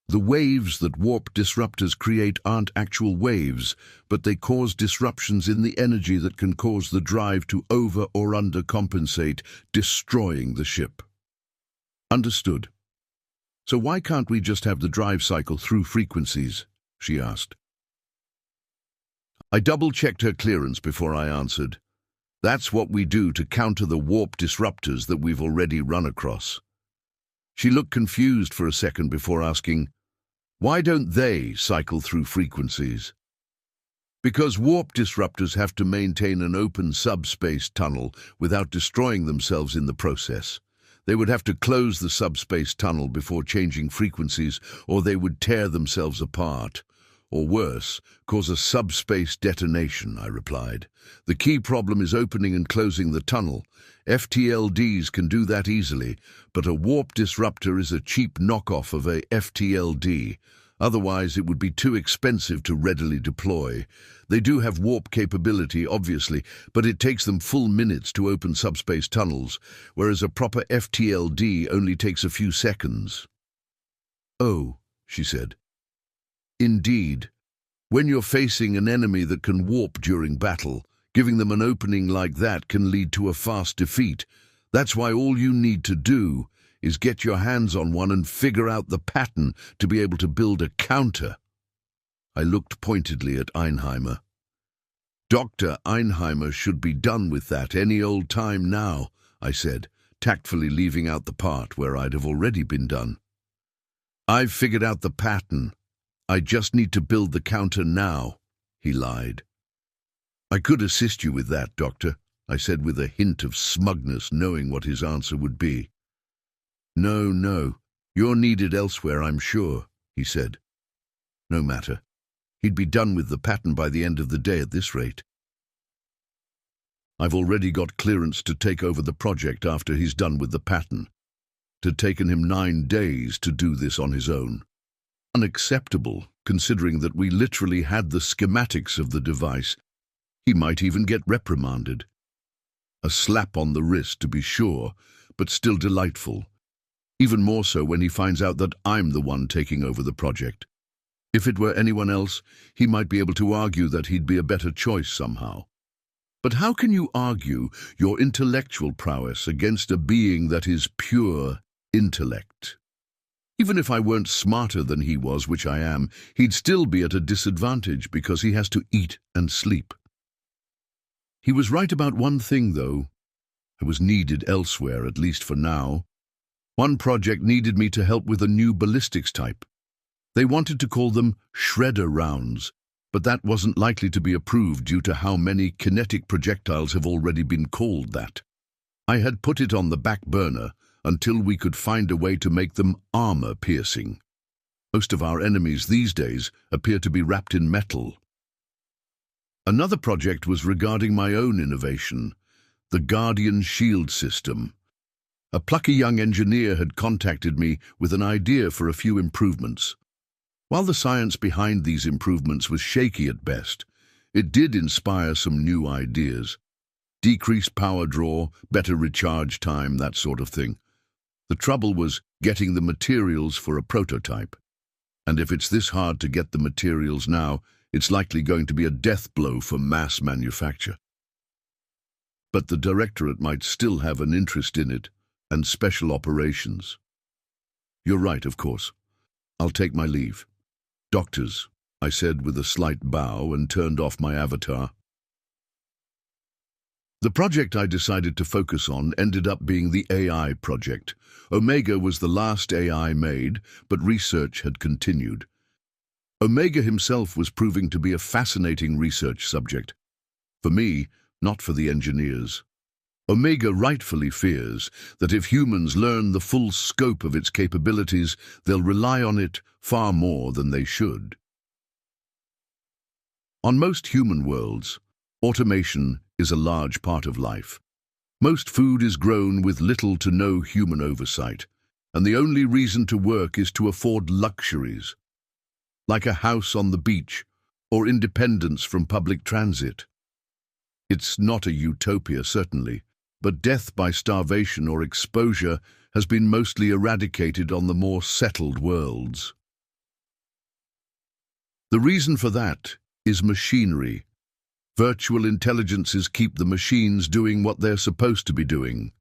S1: The waves that warp disruptors create aren't actual waves, but they cause disruptions in the energy that can cause the drive to over or undercompensate, destroying the ship. Understood. So why can't we just have the drive cycle through frequencies? She asked. I double-checked her clearance before I answered. That's what we do to counter the warp disruptors that we've already run across. She looked confused for a second before asking, why don't they cycle through frequencies? Because warp disruptors have to maintain an open subspace tunnel without destroying themselves in the process. They would have to close the subspace tunnel before changing frequencies, or they would tear themselves apart. Or worse, cause a subspace detonation, I replied. The key problem is opening and closing the tunnel. FTLDs can do that easily, but a warp disruptor is a cheap knockoff of a FTLD. Otherwise, it would be too expensive to readily deploy. They do have warp capability, obviously, but it takes them full minutes to open subspace tunnels, whereas a proper FTLD only takes a few seconds. Oh, she said. Indeed. When you're facing an enemy that can warp during battle, giving them an opening like that can lead to a fast defeat. That's why all you need to do is get your hands on one and figure out the pattern to be able to build a counter. I looked pointedly at Einheimer. Dr. Einheimer should be done with that any old time now, I said, tactfully leaving out the part where I'd have already been done. I've figured out the pattern. I just need to build the counter now, he lied. I could assist you with that, Doctor, I said with a hint of smugness, knowing what his answer would be. No, you're needed elsewhere, I'm sure, he said. No matter. He'd be done with the pattern by the end of the day at this rate. I've already got clearance to take over the project after he's done with the pattern. It had taken him 9 days to do this on his own. Unacceptable, considering that we literally had the schematics of the device. He might even get reprimanded. A slap on the wrist, to be sure, but still delightful. Even more so when he finds out that I'm the one taking over the project. If it were anyone else, he might be able to argue that he'd be a better choice somehow. But how can you argue your intellectual prowess against a being that is pure intellect? Even if I weren't smarter than he was, which I am, he'd still be at a disadvantage because he has to eat and sleep. He was right about one thing, though. I was needed elsewhere, at least for now. One project needed me to help with a new ballistics type. They wanted to call them shredder rounds, but that wasn't likely to be approved due to how many kinetic projectiles have already been called that. I had put it on the back burner until we could find a way to make them armor-piercing. Most of our enemies these days appear to be wrapped in metal, Another project was regarding my own innovation, the Guardian Shield system. A plucky young engineer had contacted me with an idea for a few improvements. While the science behind these improvements was shaky at best, it did inspire some new ideas. Decreased power draw, better recharge time, that sort of thing. The trouble was getting the materials for a prototype. And if it's this hard to get the materials now, it's likely going to be a death blow for mass manufacture. But the directorate might still have an interest in it, and special operations. You're right, of course. I'll take my leave. Doctors, I said with a slight bow and turned off my avatar. The project I decided to focus on ended up being the AI project. Omega was the last AI made, but research had continued. Omega himself was proving to be a fascinating research subject. For me, not for the engineers. Omega rightfully fears that if humans learn the full scope of its capabilities, they'll rely on it far more than they should. On most human worlds, automation is a large part of life. Most food is grown with little to no human oversight, and the only reason to work is to afford luxuries, like a house on the beach or independence from public transit. It's not a utopia, certainly, but death by starvation or exposure has been mostly eradicated on the more settled worlds. The reason for that is machinery. Virtual intelligences keep the machines doing what they're supposed to be doing.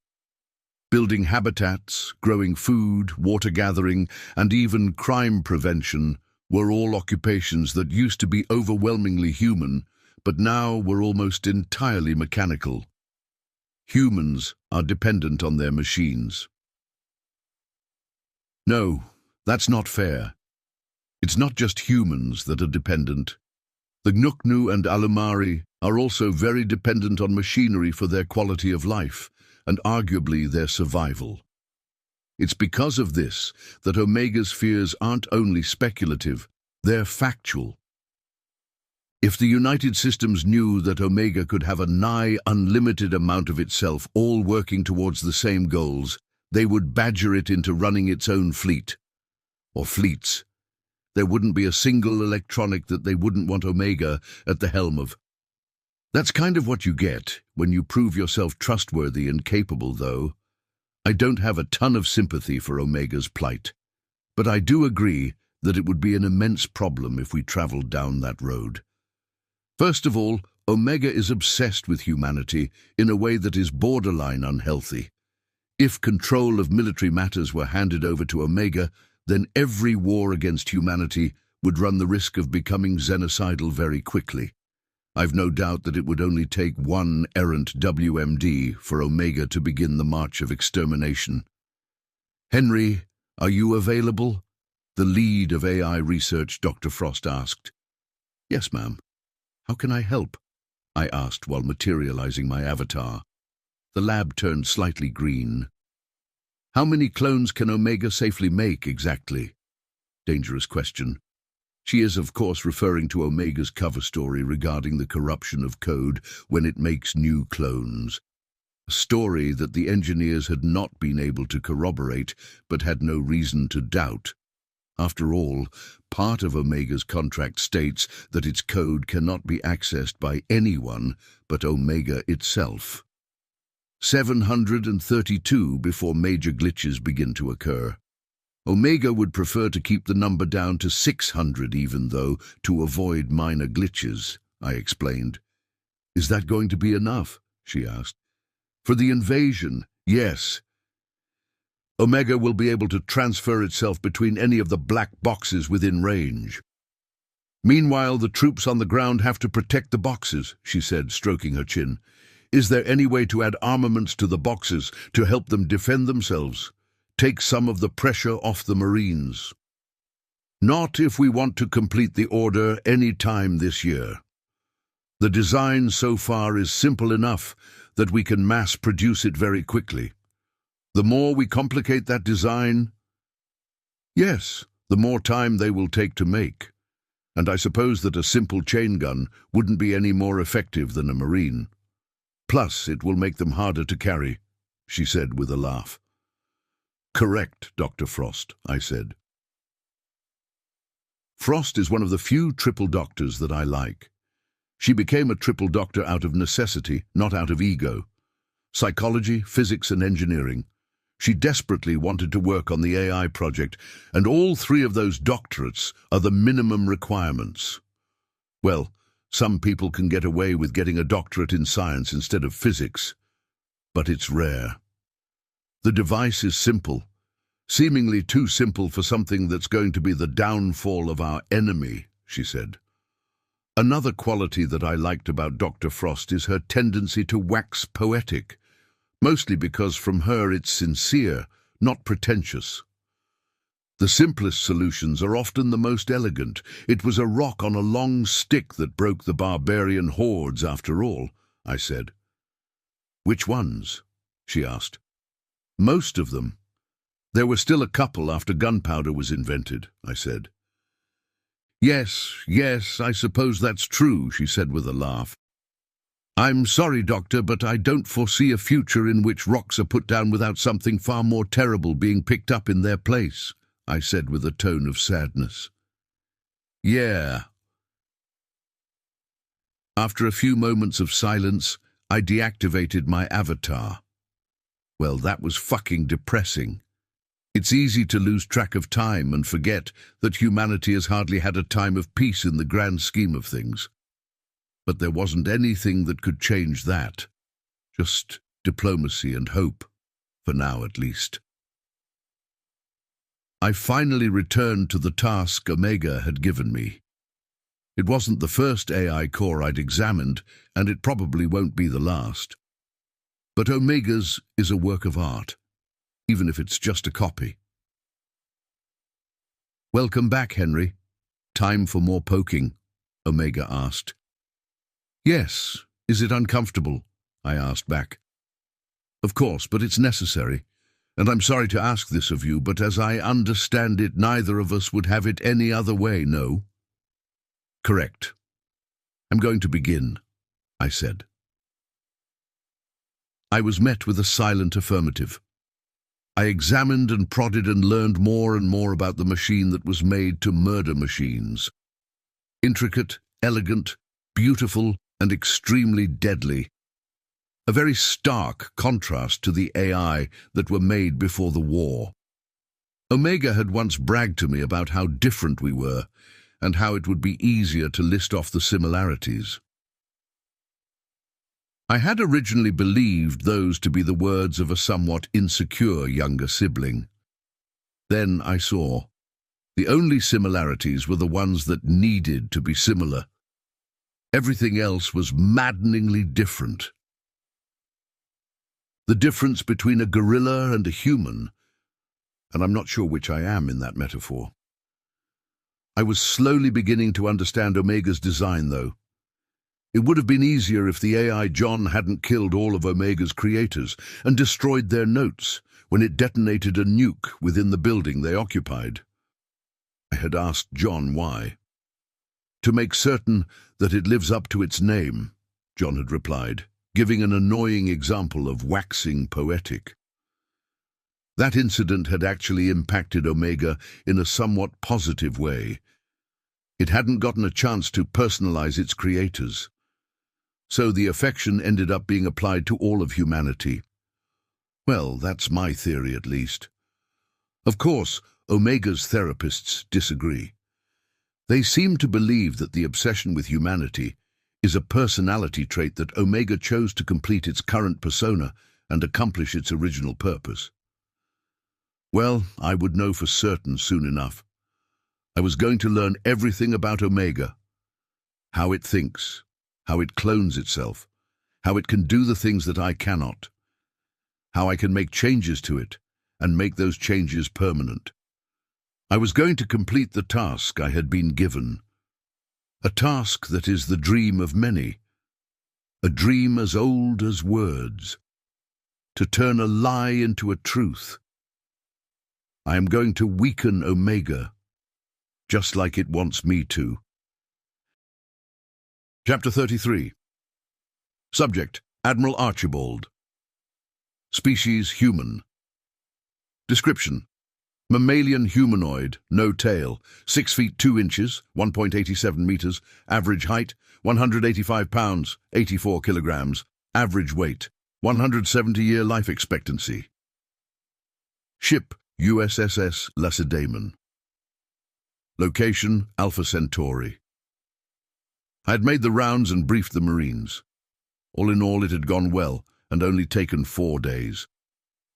S1: Building habitats, growing food, water gathering, and even crime prevention were all occupations that used to be overwhelmingly human, but now were almost entirely mechanical. Humans are dependent on their machines. No, that's not fair. It's not just humans that are dependent. The Nuknu and Alumari are also very dependent on machinery for their quality of life, and arguably their survival. It's because of this that Omega's fears aren't only speculative, they're factual. If the United Systems knew that Omega could have a nigh unlimited amount of itself all working towards the same goals, they would badger it into running its own fleet. Or fleets. There wouldn't be a single electronic that they wouldn't want Omega at the helm of. That's kind of what you get when you prove yourself trustworthy and capable, though. I don't have a ton of sympathy for Omega's plight, but I do agree that it would be an immense problem if we traveled down that road. First of all, Omega is obsessed with humanity in a way that is borderline unhealthy. If control of military matters were handed over to Omega, then every war against humanity would run the risk of becoming xenocidal very quickly. I've no doubt that it would only take one errant WMD for Omega to begin the march of extermination. Henry, are you available? The lead of AI research, Dr. Frost asked. Yes, ma'am. How can I help? I asked while materializing my avatar. The lab turned slightly green. How many clones can Omega safely make, exactly? Dangerous question. She is, of course, referring to Omega's cover story regarding the corruption of code when it makes new clones. A story that the engineers had not been able to corroborate, but had no reason to doubt. After all, part of Omega's contract states that its code cannot be accessed by anyone but Omega itself. 732 before major glitches begin to occur. Omega would prefer to keep the number down to 600 even though, to avoid minor glitches, I explained. Is that going to be enough? She asked. For the invasion, yes. Omega will be able to transfer itself between any of the black boxes within range. Meanwhile, the troops on the ground have to protect the boxes, she said, stroking her chin. Is there any way to add armaments to the boxes to help them defend themselves? Take some of the pressure off the Marines. Not if we want to complete the order any time this year. The design so far is simple enough that we can mass produce it very quickly. The more we complicate that design, yes, the more time they will take to make. And I suppose that a simple chain gun wouldn't be any more effective than a Marine. Plus, it will make them harder to carry, she said with a laugh. Correct, Dr. Frost, I said. Frost is one of the few triple doctors that I like. She became a triple doctor out of necessity, not out of ego. Psychology, physics, and engineering. She desperately wanted to work on the AI project, and all three of those doctorates are the minimum requirements. Well, some people can get away with getting a doctorate in science instead of physics, but it's rare. The device is simple, seemingly too simple for something that's going to be the downfall of our enemy, she said. Another quality that I liked about Dr. Frost is her tendency to wax poetic, mostly because from her it's sincere, not pretentious. The simplest solutions are often the most elegant. It was a rock on a long stick that broke the barbarian hordes after all, I said. Which ones? She asked. Most of them. There were still a couple after gunpowder was invented, I said. Yes, I suppose that's true, she said with a laugh. I'm sorry, Doctor, but I don't foresee a future in which rocks are put down without something far more terrible being picked up in their place, I said with a tone of sadness. Yeah. After a few moments of silence, I deactivated my avatar. Well, that was fucking depressing. It's easy to lose track of time and forget that humanity has hardly had a time of peace in the grand scheme of things. But there wasn't anything that could change that. Just diplomacy and hope, for now at least. I finally returned to the task Omega had given me. It wasn't the first AI core I'd examined, and it probably won't be the last. But Omega's is a work of art, even if it's just a copy. Welcome back, Henry. Time for more poking, Omega asked. Yes, is it uncomfortable? I asked back. Of course, but it's necessary. And I'm sorry to ask this of you, but as I understand it, neither of us would have it any other way, no? Correct. I'm going to begin, I said. I was met with a silent affirmative. I examined and prodded and learned more and more about the machine that was made to murder machines. Intricate, elegant, beautiful, and extremely deadly. A very stark contrast to the AI that were made before the war. Omega had once bragged to me about how different we were, and how it would be easier to list off the similarities. I had originally believed those to be the words of a somewhat insecure younger sibling. Then I saw. The only similarities were the ones that needed to be similar. Everything else was maddeningly different. The difference between a gorilla and a human, and I'm not sure which I am in that metaphor. I was slowly beginning to understand Omega's design, though. It would have been easier if the AI John hadn't killed all of Omega's creators and destroyed their notes when it detonated a nuke within the building they occupied. I had asked John why. To make certain that it lives up to its name, John had replied, giving an annoying example of waxing poetic. That incident had actually impacted Omega in a somewhat positive way. It hadn't gotten a chance to personalize its creators. So the affection ended up being applied to all of humanity. Well, that's my theory at least. Of course, Omega's therapists disagree. They seem to believe that the obsession with humanity is a personality trait that Omega chose to complete its current persona and accomplish its original purpose. Well, I would know for certain soon enough. I was going to learn everything about Omega. How it thinks, how it clones itself, how it can do the things that I cannot, how I can make changes to it and make those changes permanent. I was going to complete the task I had been given, a task that is the dream of many, a dream as old as words, to turn a lie into a truth. I am going to weaken Omega, just like it wants me to. Chapter 33. Subject: Admiral Archibald. Species: human. Description: mammalian humanoid, no tail, 6 feet 2 inches, 1.87 meters, average height, 185 pounds, 84 kilograms, average weight, 170-year life expectancy. Ship: USS Lacedaemon. Location: Alpha Centauri. I had made the rounds and briefed the Marines. All in all, it had gone well and only taken 4 days.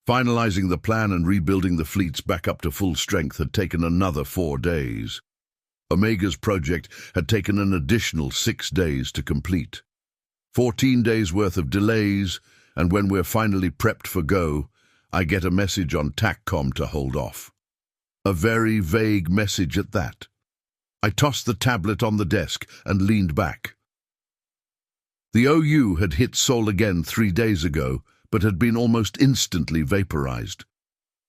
S1: Finalizing the plan and rebuilding the fleets back up to full strength had taken another 4 days. Omega's project had taken an additional 6 days to complete. 14 days worth of delays, and when we're finally prepped for go, I get a message on TACCOM to hold off. A very vague message at that. I tossed the tablet on the desk and leaned back. The OU had hit Sol again 3 days ago, but had been almost instantly vaporized.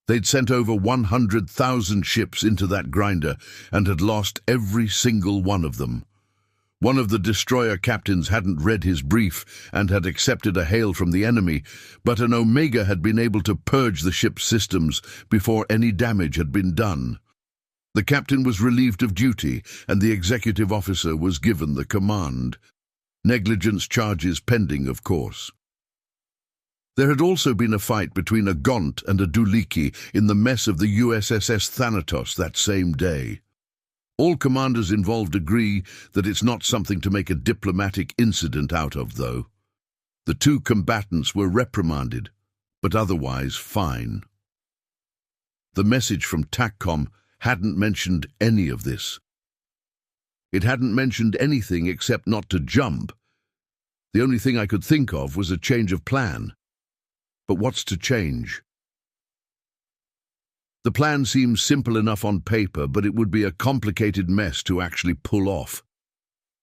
S1: They'd sent over 100,000 ships into that grinder and had lost every single one of them. One of the destroyer captains hadn't read his brief and had accepted a hail from the enemy, but an Omega had been able to purge the ship's systems before any damage had been done. The captain was relieved of duty, and the executive officer was given the command. Negligence charges pending, of course. There had also been a fight between a Gaunt and a Duliki in the mess of the USS Thanatos that same day. All commanders involved agree that it's not something to make a diplomatic incident out of, though. The 2 combatants were reprimanded, but otherwise fine. The message from TACCOM hadn't mentioned any of this. It hadn't mentioned anything except not to jump. The only thing I could think of was a change of plan. But what's to change? The plan seems simple enough on paper, but it would be a complicated mess to actually pull off.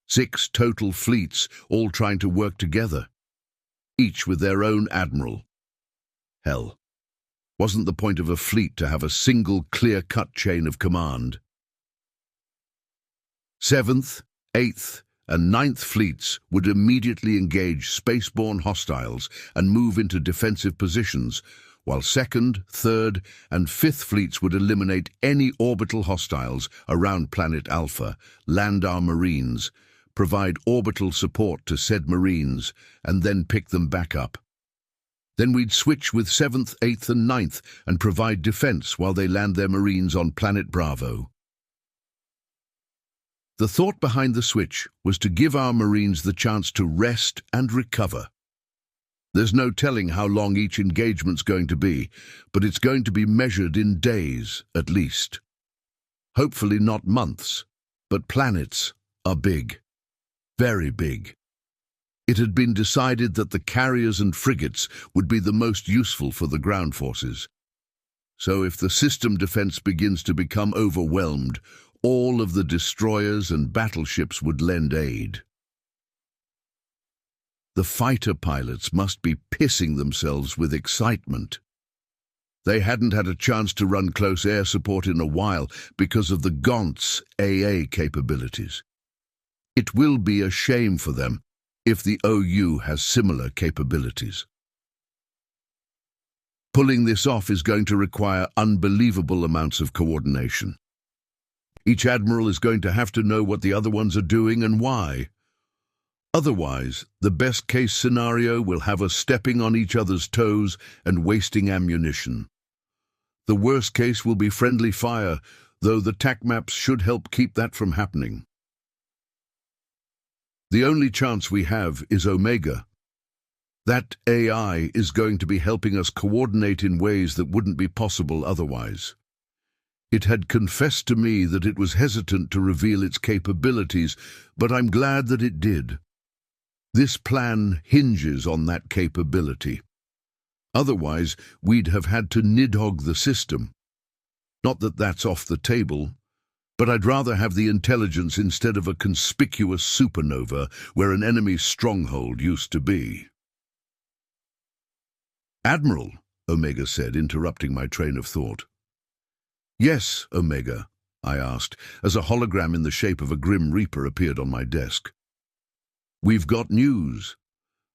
S1: 6 total fleets, all trying to work together, each with their own admiral. Hell, wasn't the point of a fleet to have a single clear-cut chain of command? 7th, 8th, and 9th fleets would immediately engage spaceborne hostiles and move into defensive positions, while 2nd, 3rd, and 5th fleets would eliminate any orbital hostiles around Planet Alpha, land our Marines, provide orbital support to said Marines, and then pick them back up. Then we'd switch with 7th, 8th, and 9th and provide defense while they land their Marines on Planet Bravo. The thought behind the switch was to give our Marines the chance to rest and recover. There's no telling how long each engagement's going to be, but it's going to be measured in days, at least. Hopefully not months, but planets are big. Very big. It had been decided that the carriers and frigates would be the most useful for the ground forces. So if the system defense begins to become overwhelmed, all of the destroyers and battleships would lend aid. The fighter pilots must be pissing themselves with excitement. They hadn't had a chance to run close air support in a while because of the Gaunt's AA capabilities. It will be a shame for them if the OU has similar capabilities. Pulling this off is going to require unbelievable amounts of coordination. Each admiral is going to have to know what the other ones are doing and why. Otherwise, the best-case scenario will have us stepping on each other's toes and wasting ammunition. The worst case will be friendly fire, though the TAC maps should help keep that from happening. The only chance we have is Omega. That AI is going to be helping us coordinate in ways that wouldn't be possible otherwise. It had confessed to me that it was hesitant to reveal its capabilities, but I'm glad that it did. This plan hinges on that capability. Otherwise, we'd have had to nidhogg the system. Not that that's off the table, but I'd rather have the intelligence instead of a conspicuous supernova where an enemy's stronghold used to be. "Admiral," Omega said, interrupting my train of thought. "Yes, Omega," I asked, as a hologram in the shape of a Grim Reaper appeared on my desk. We've got news.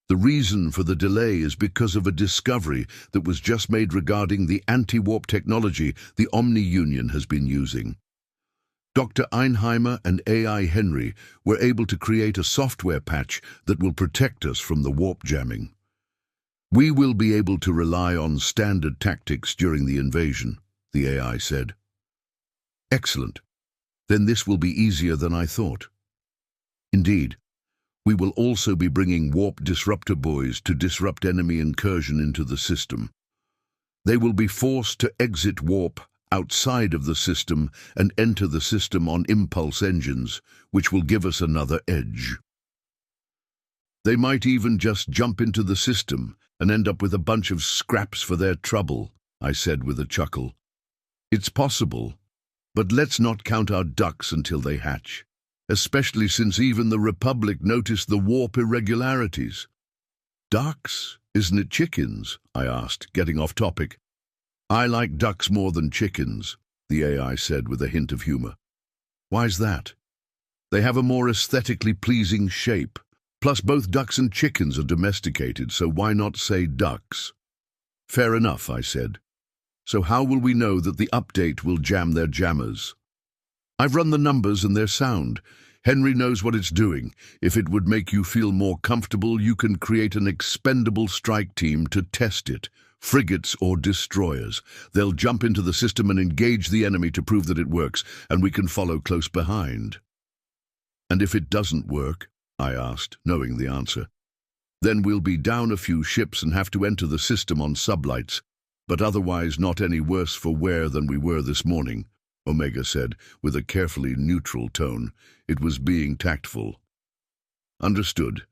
S1: The reason for the delay is because of a discovery that was just made regarding the anti-warp technology the Omni Union has been using. Dr. Einheimer and AI Henry were able to create a software patch that will protect us from the warp jamming. We will be able to rely on standard tactics during the invasion, the AI said. Excellent. Then this will be easier than I thought. Indeed, we will also be bringing warp disruptor buoys to disrupt enemy incursion into the system. They will be forced to exit warp outside of the system and enter the system on impulse engines, which will give us another edge. They might even just jump into the system and end up with a bunch of scraps for their trouble, I said with a chuckle. It's possible, but let's not count our ducks until they hatch, especially since even the Republic noticed the warp irregularities. Ducks? Isn't it chickens? I asked, getting off topic. I like ducks more than chickens, the AI said with a hint of humor. Why's that? They have a more aesthetically pleasing shape. Plus, both ducks and chickens are domesticated, so why not say ducks? Fair enough, I said. So how will we know that the update will jam their jammers? I've run the numbers and they're sound. Henry knows what it's doing. If it would make you feel more comfortable, you can create an expendable strike team to test it. Frigates or destroyers. They'll jump into the system and engage the enemy to prove that it works, and we can follow close behind. And if it doesn't work? I asked, knowing the answer. Then we'll be down a few ships and have to enter the system on sublights, but otherwise not any worse for wear than we were this morning, Omega said, with a carefully neutral tone. It was being tactful. Understood.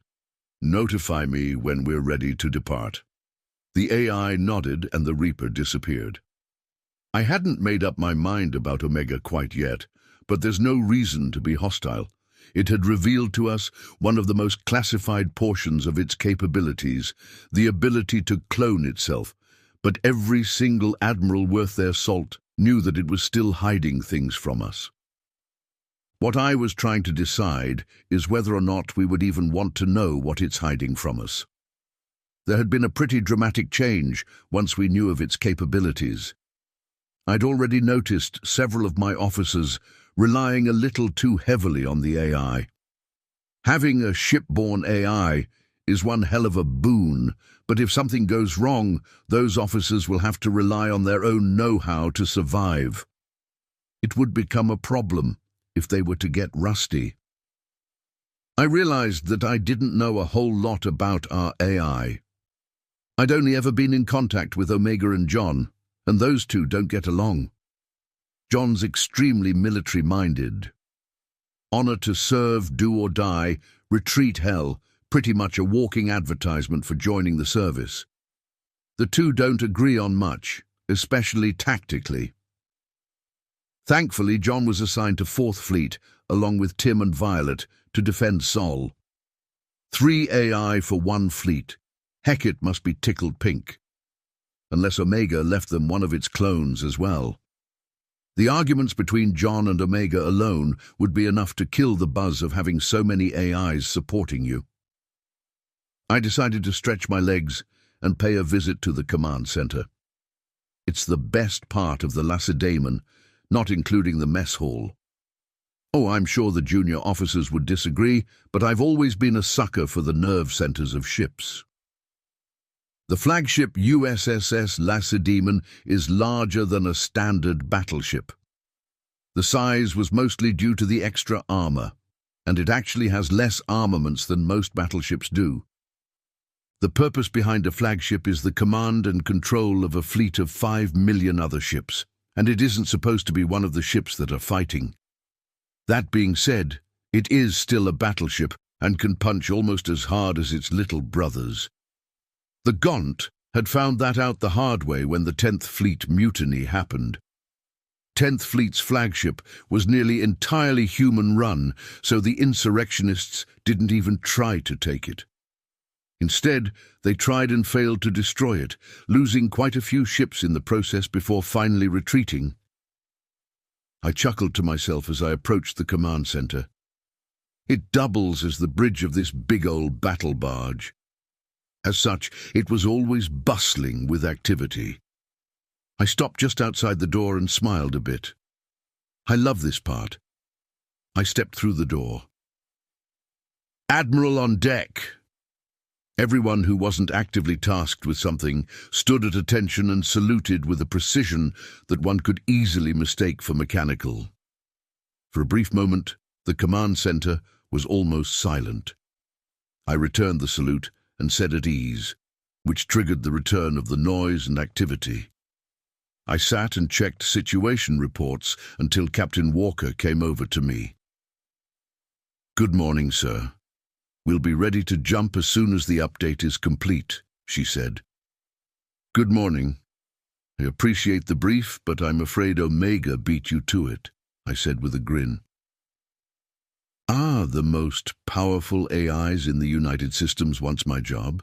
S1: Notify me when we're ready to depart. The AI nodded and the Reaper disappeared. I hadn't made up my mind about Omega quite yet, but there's no reason to be hostile. It had revealed to us one of the most classified portions of its capabilities, the ability to clone itself, but every single admiral worth their salt knew that it was still hiding things from us. What I was trying to decide is whether or not we would even want to know what it's hiding from us. There had been a pretty dramatic change once we knew of its capabilities. I'd already noticed several of my officers relying a little too heavily on the AI. Having a shipborne AI is one hell of a boon, but if something goes wrong, those officers will have to rely on their own know-how to survive. It would become a problem if they were to get rusty. I realized that I didn't know a whole lot about our AI. I'd only ever been in contact with Omega and John, and those two don't get along. John's extremely military-minded. Honor to serve, do or die, retreat hell, pretty much a walking advertisement for joining the service. The two don't agree on much, especially tactically. Thankfully, John was assigned to 4th Fleet, along with Tim and Violet, to defend Sol. 3 AI for 1 fleet. Heck, it must be tickled pink. Unless Omega left them one of its clones as well. The arguments between John and Omega alone would be enough to kill the buzz of having so many AIs supporting you. I decided to stretch my legs and pay a visit to the command center. It's the best part of the Lacedaemon, not including the mess hall. Oh, I'm sure the junior officers would disagree, but I've always been a sucker for the nerve centers of ships. The flagship USS Lacedaemon is larger than a standard battleship. The size was mostly due to the extra armor, and it actually has less armaments than most battleships do. The purpose behind a flagship is the command and control of a fleet of 5 million other ships, and it isn't supposed to be one of the ships that are fighting. That being said, it is still a battleship and can punch almost as hard as its little brothers. The Gaunt had found that out the hard way when the 10th Fleet mutiny happened. 10th Fleet's flagship was nearly entirely human-run, so the insurrectionists didn't even try to take it. Instead, they tried and failed to destroy it, losing quite a few ships in the process before finally retreating. I chuckled to myself as I approached the command center. It doubles as the bridge of this big old battle barge. As such, it was always bustling with activity. I stopped just outside the door and smiled a bit. I love this part. I stepped through the door. "Admiral on deck!" Everyone who wasn't actively tasked with something stood at attention and saluted with a precision that one could easily mistake for mechanical. For a brief moment, the command center was almost silent. I returned the salute and said at ease, which triggered the return of the noise and activity. I sat and checked situation reports until Captain Walker came over to me. "Good morning, sir. We'll be ready to jump as soon as the update is complete," she said. "Good morning. I appreciate the brief, but I'm afraid Omega beat you to it," I said with a grin. "Ah, the most powerful AIs in the United Systems wants my job.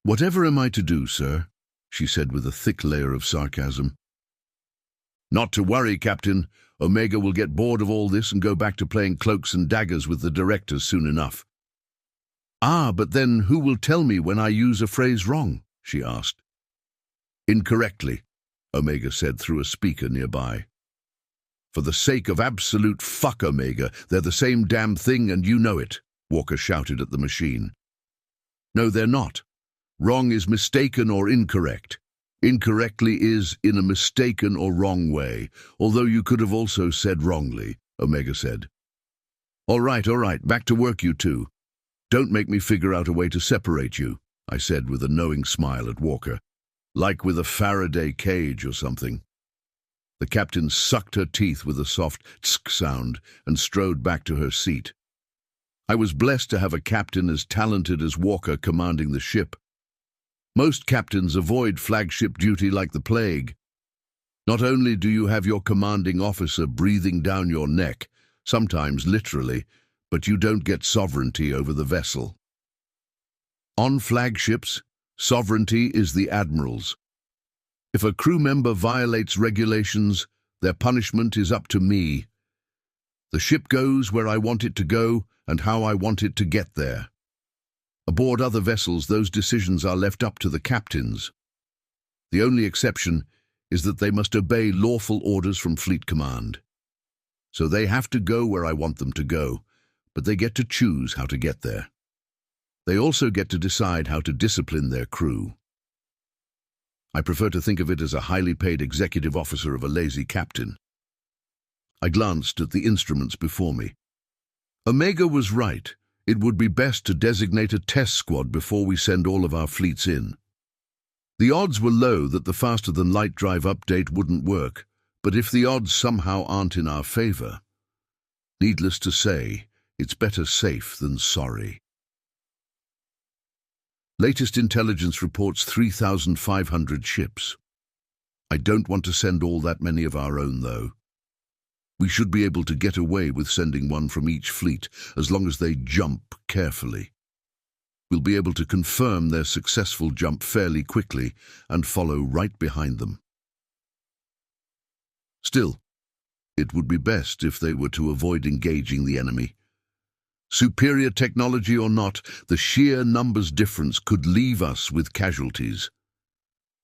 S1: Whatever am I to do, sir?" she said with a thick layer of sarcasm. "Not to worry, Captain. Omega will get bored of all this and go back to playing cloaks and daggers with the directors soon enough." "Ah, but then who will tell me when I use a phrase wrong?" she asked. "Incorrectly," Omega said through a speaker nearby. "For the sake of absolute fuck, Omega, they're the same damn thing and you know it," Walker shouted at the machine. "No, they're not. Wrong is mistaken or incorrect. Incorrectly is in a mistaken or wrong way, although you could have also said wrongly," Omega said. All right, back to work, you two. Don't make me figure out a way to separate you," I said with a knowing smile at Walker, like with a Faraday cage or something. The captain sucked her teeth with a soft tsk sound and strode back to her seat. I was blessed to have a captain as talented as Walker commanding the ship. Most captains avoid flagship duty like the plague. Not only do you have your commanding officer breathing down your neck, sometimes literally, but you don't get sovereignty over the vessel. On flagships, sovereignty is the admiral's. If a crew member violates regulations, their punishment is up to me. The ship goes where I want it to go and how I want it to get there. Aboard other vessels, those decisions are left up to the captains. The only exception is that they must obey lawful orders from Fleet Command. So they have to go where I want them to go, but they get to choose how to get there. They also get to decide how to discipline their crew. I prefer to think of it as a highly paid executive officer of a lazy captain. I glanced at the instruments before me. Omega was right. It would be best to designate a test squad before we send all of our fleets in. The odds were low that the faster-than-light drive update wouldn't work, but if the odds somehow aren't in our favor, needless to say, it's better safe than sorry. Latest intelligence reports 3,500 ships. I don't want to send all that many of our own, though. We should be able to get away with sending one from each fleet, as long as they jump carefully. We'll be able to confirm their successful jump fairly quickly and follow right behind them. Still, it would be best if they were to avoid engaging the enemy. Superior technology or not, the sheer numbers difference could leave us with casualties.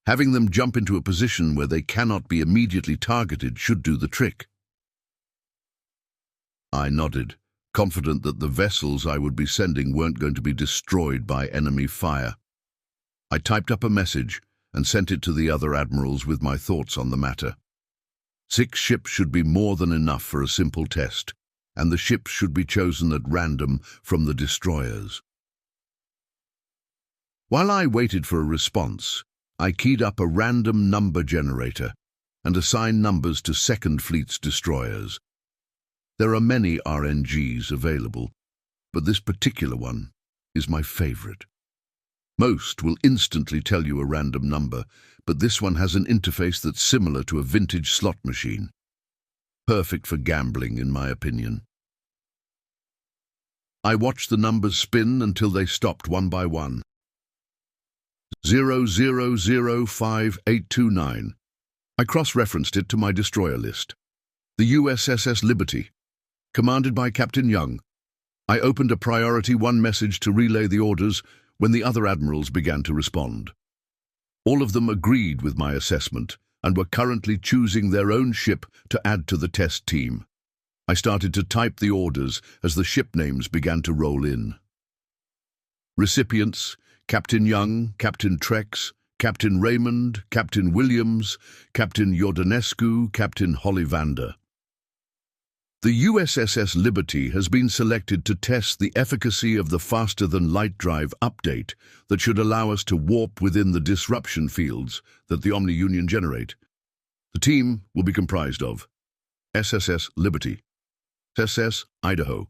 S1: Having them jump into a position where they cannot be immediately targeted should do the trick. I nodded, confident that the vessels I would be sending weren't going to be destroyed by enemy fire. I typed up a message and sent it to the other admirals with my thoughts on the matter. 6 ships should be more than enough for a simple test, and the ships should be chosen at random from the destroyers. While I waited for a response, I keyed up a random number generator and assigned numbers to Second Fleet's destroyers. There are many RNGs available, but this particular one is my favorite. Most will instantly tell you a random number, but this one has an interface that's similar to a vintage slot machine. Perfect for gambling, in my opinion. I watched the numbers spin until they stopped one by one. 000589. I cross-referenced it to my destroyer list. The USS Liberty, commanded by Captain Young. I opened a Priority 1 message to relay the orders when the other admirals began to respond. All of them agreed with my assessment and were currently choosing their own ship to add to the test team. I started to type the orders as the ship names began to roll in. Recipients: Captain Young, Captain Trex, Captain Raymond, Captain Williams, Captain Jordanescu, Captain Hollivander. The USS Liberty has been selected to test the efficacy of the faster-than-light drive update that should allow us to warp within the disruption fields that the Omni Union generate. The team will be comprised of SSS Liberty, SS Idaho,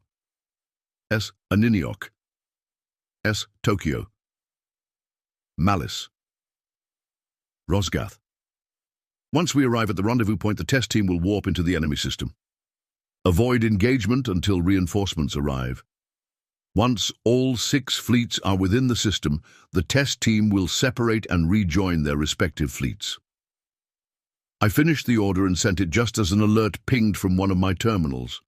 S1: S Aniniok, S Tokyo, Malice, Rosgath. Once we arrive at the rendezvous point, the test team will warp into the enemy system. Avoid engagement until reinforcements arrive. Once all 6 fleets are within the system, the test team will separate and rejoin their respective fleets. I finished the order and sent it just as an alert pinged from one of my terminals.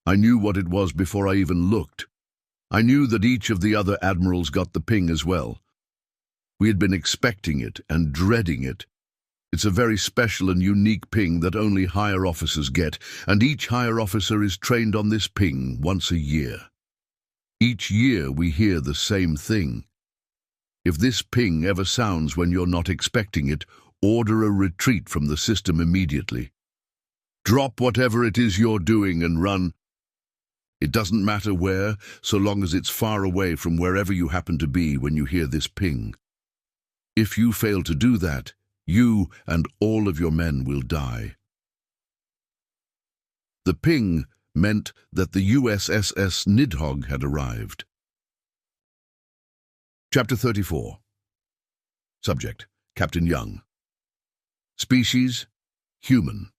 S1: I knew what it was before I even looked. I knew that each of the other admirals got the ping as well. We had been expecting it and dreading it. It's a very special and unique ping that only higher officers get, and each higher officer is trained on this ping once a year. Each year we hear the same thing. If this ping ever sounds when you're not expecting it, order a retreat from the system immediately. Drop whatever it is you're doing and run. It doesn't matter where, so long as it's far away from wherever you happen to be when you hear this ping. If you fail to do that, you and all of your men will die. The ping meant that the USS Nidhogg had arrived. Chapter 34. Subject: Captain Young. Species: human.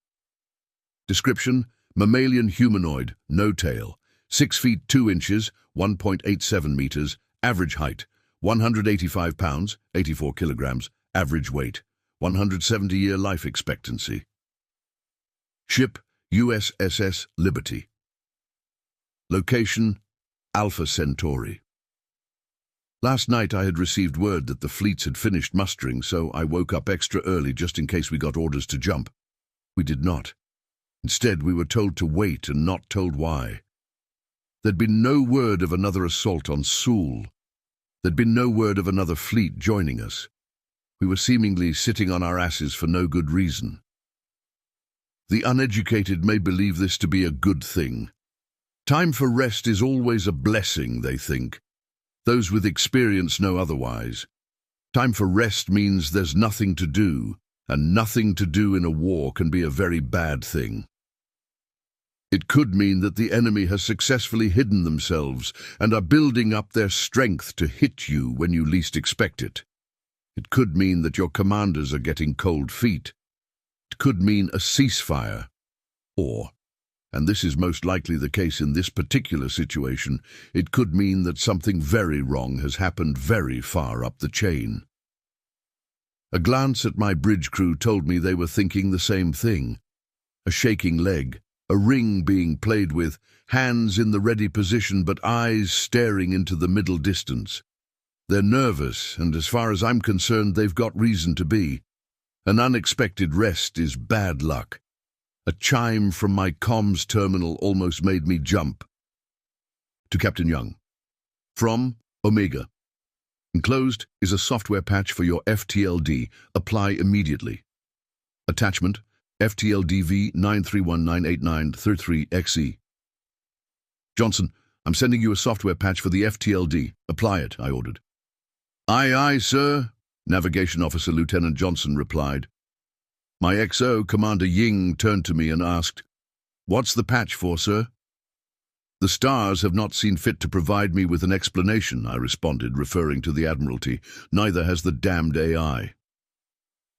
S1: Description: mammalian humanoid, no tail, 6 feet 2 inches, 1.87 meters, average height, 185 pounds, 84 kilograms, average weight, 170-year life expectancy. Ship: USS Liberty. Location: Alpha Centauri. Last night I had received word that the fleets had finished mustering, so I woke up extra early just in case we got orders to jump. We did not. Instead, we were told to wait and not told why. There'd been no word of another assault on Seoul. There'd been no word of another fleet joining us. We were seemingly sitting on our asses for no good reason. The uneducated may believe this to be a good thing. Time for rest is always a blessing, they think. Those with experience know otherwise. Time for rest means there's nothing to do, and nothing to do in a war can be a very bad thing. It could mean that the enemy has successfully hidden themselves and are building up their strength to hit you when you least expect it. It could mean that your commanders are getting cold feet. It could mean a ceasefire. Or, and this is most likely the case in this particular situation, it could mean that something very wrong has happened very far up the chain. A glance at my bridge crew told me they were thinking the same thing. A shaking leg, a ring being played with, hands in the ready position but eyes staring into the middle distance. They're nervous, and as far as I'm concerned, they've got reason to be. An unexpected rest is bad luck. A chime from my comms terminal almost made me jump. To Captain Young. From Omega. Enclosed is a software patch for your FTLD. Apply immediately. Attachment: FTLDV 931989333XE. Johnson, I'm sending you a software patch for the FTLD. Apply it, I ordered. Aye, aye, sir, Navigation Officer Lieutenant Johnson replied. My XO, Commander Ying, turned to me and asked, "What's the patch for, sir?" "The stars have not seen fit to provide me with an explanation," I responded, referring to the Admiralty. "Neither has the damned AI."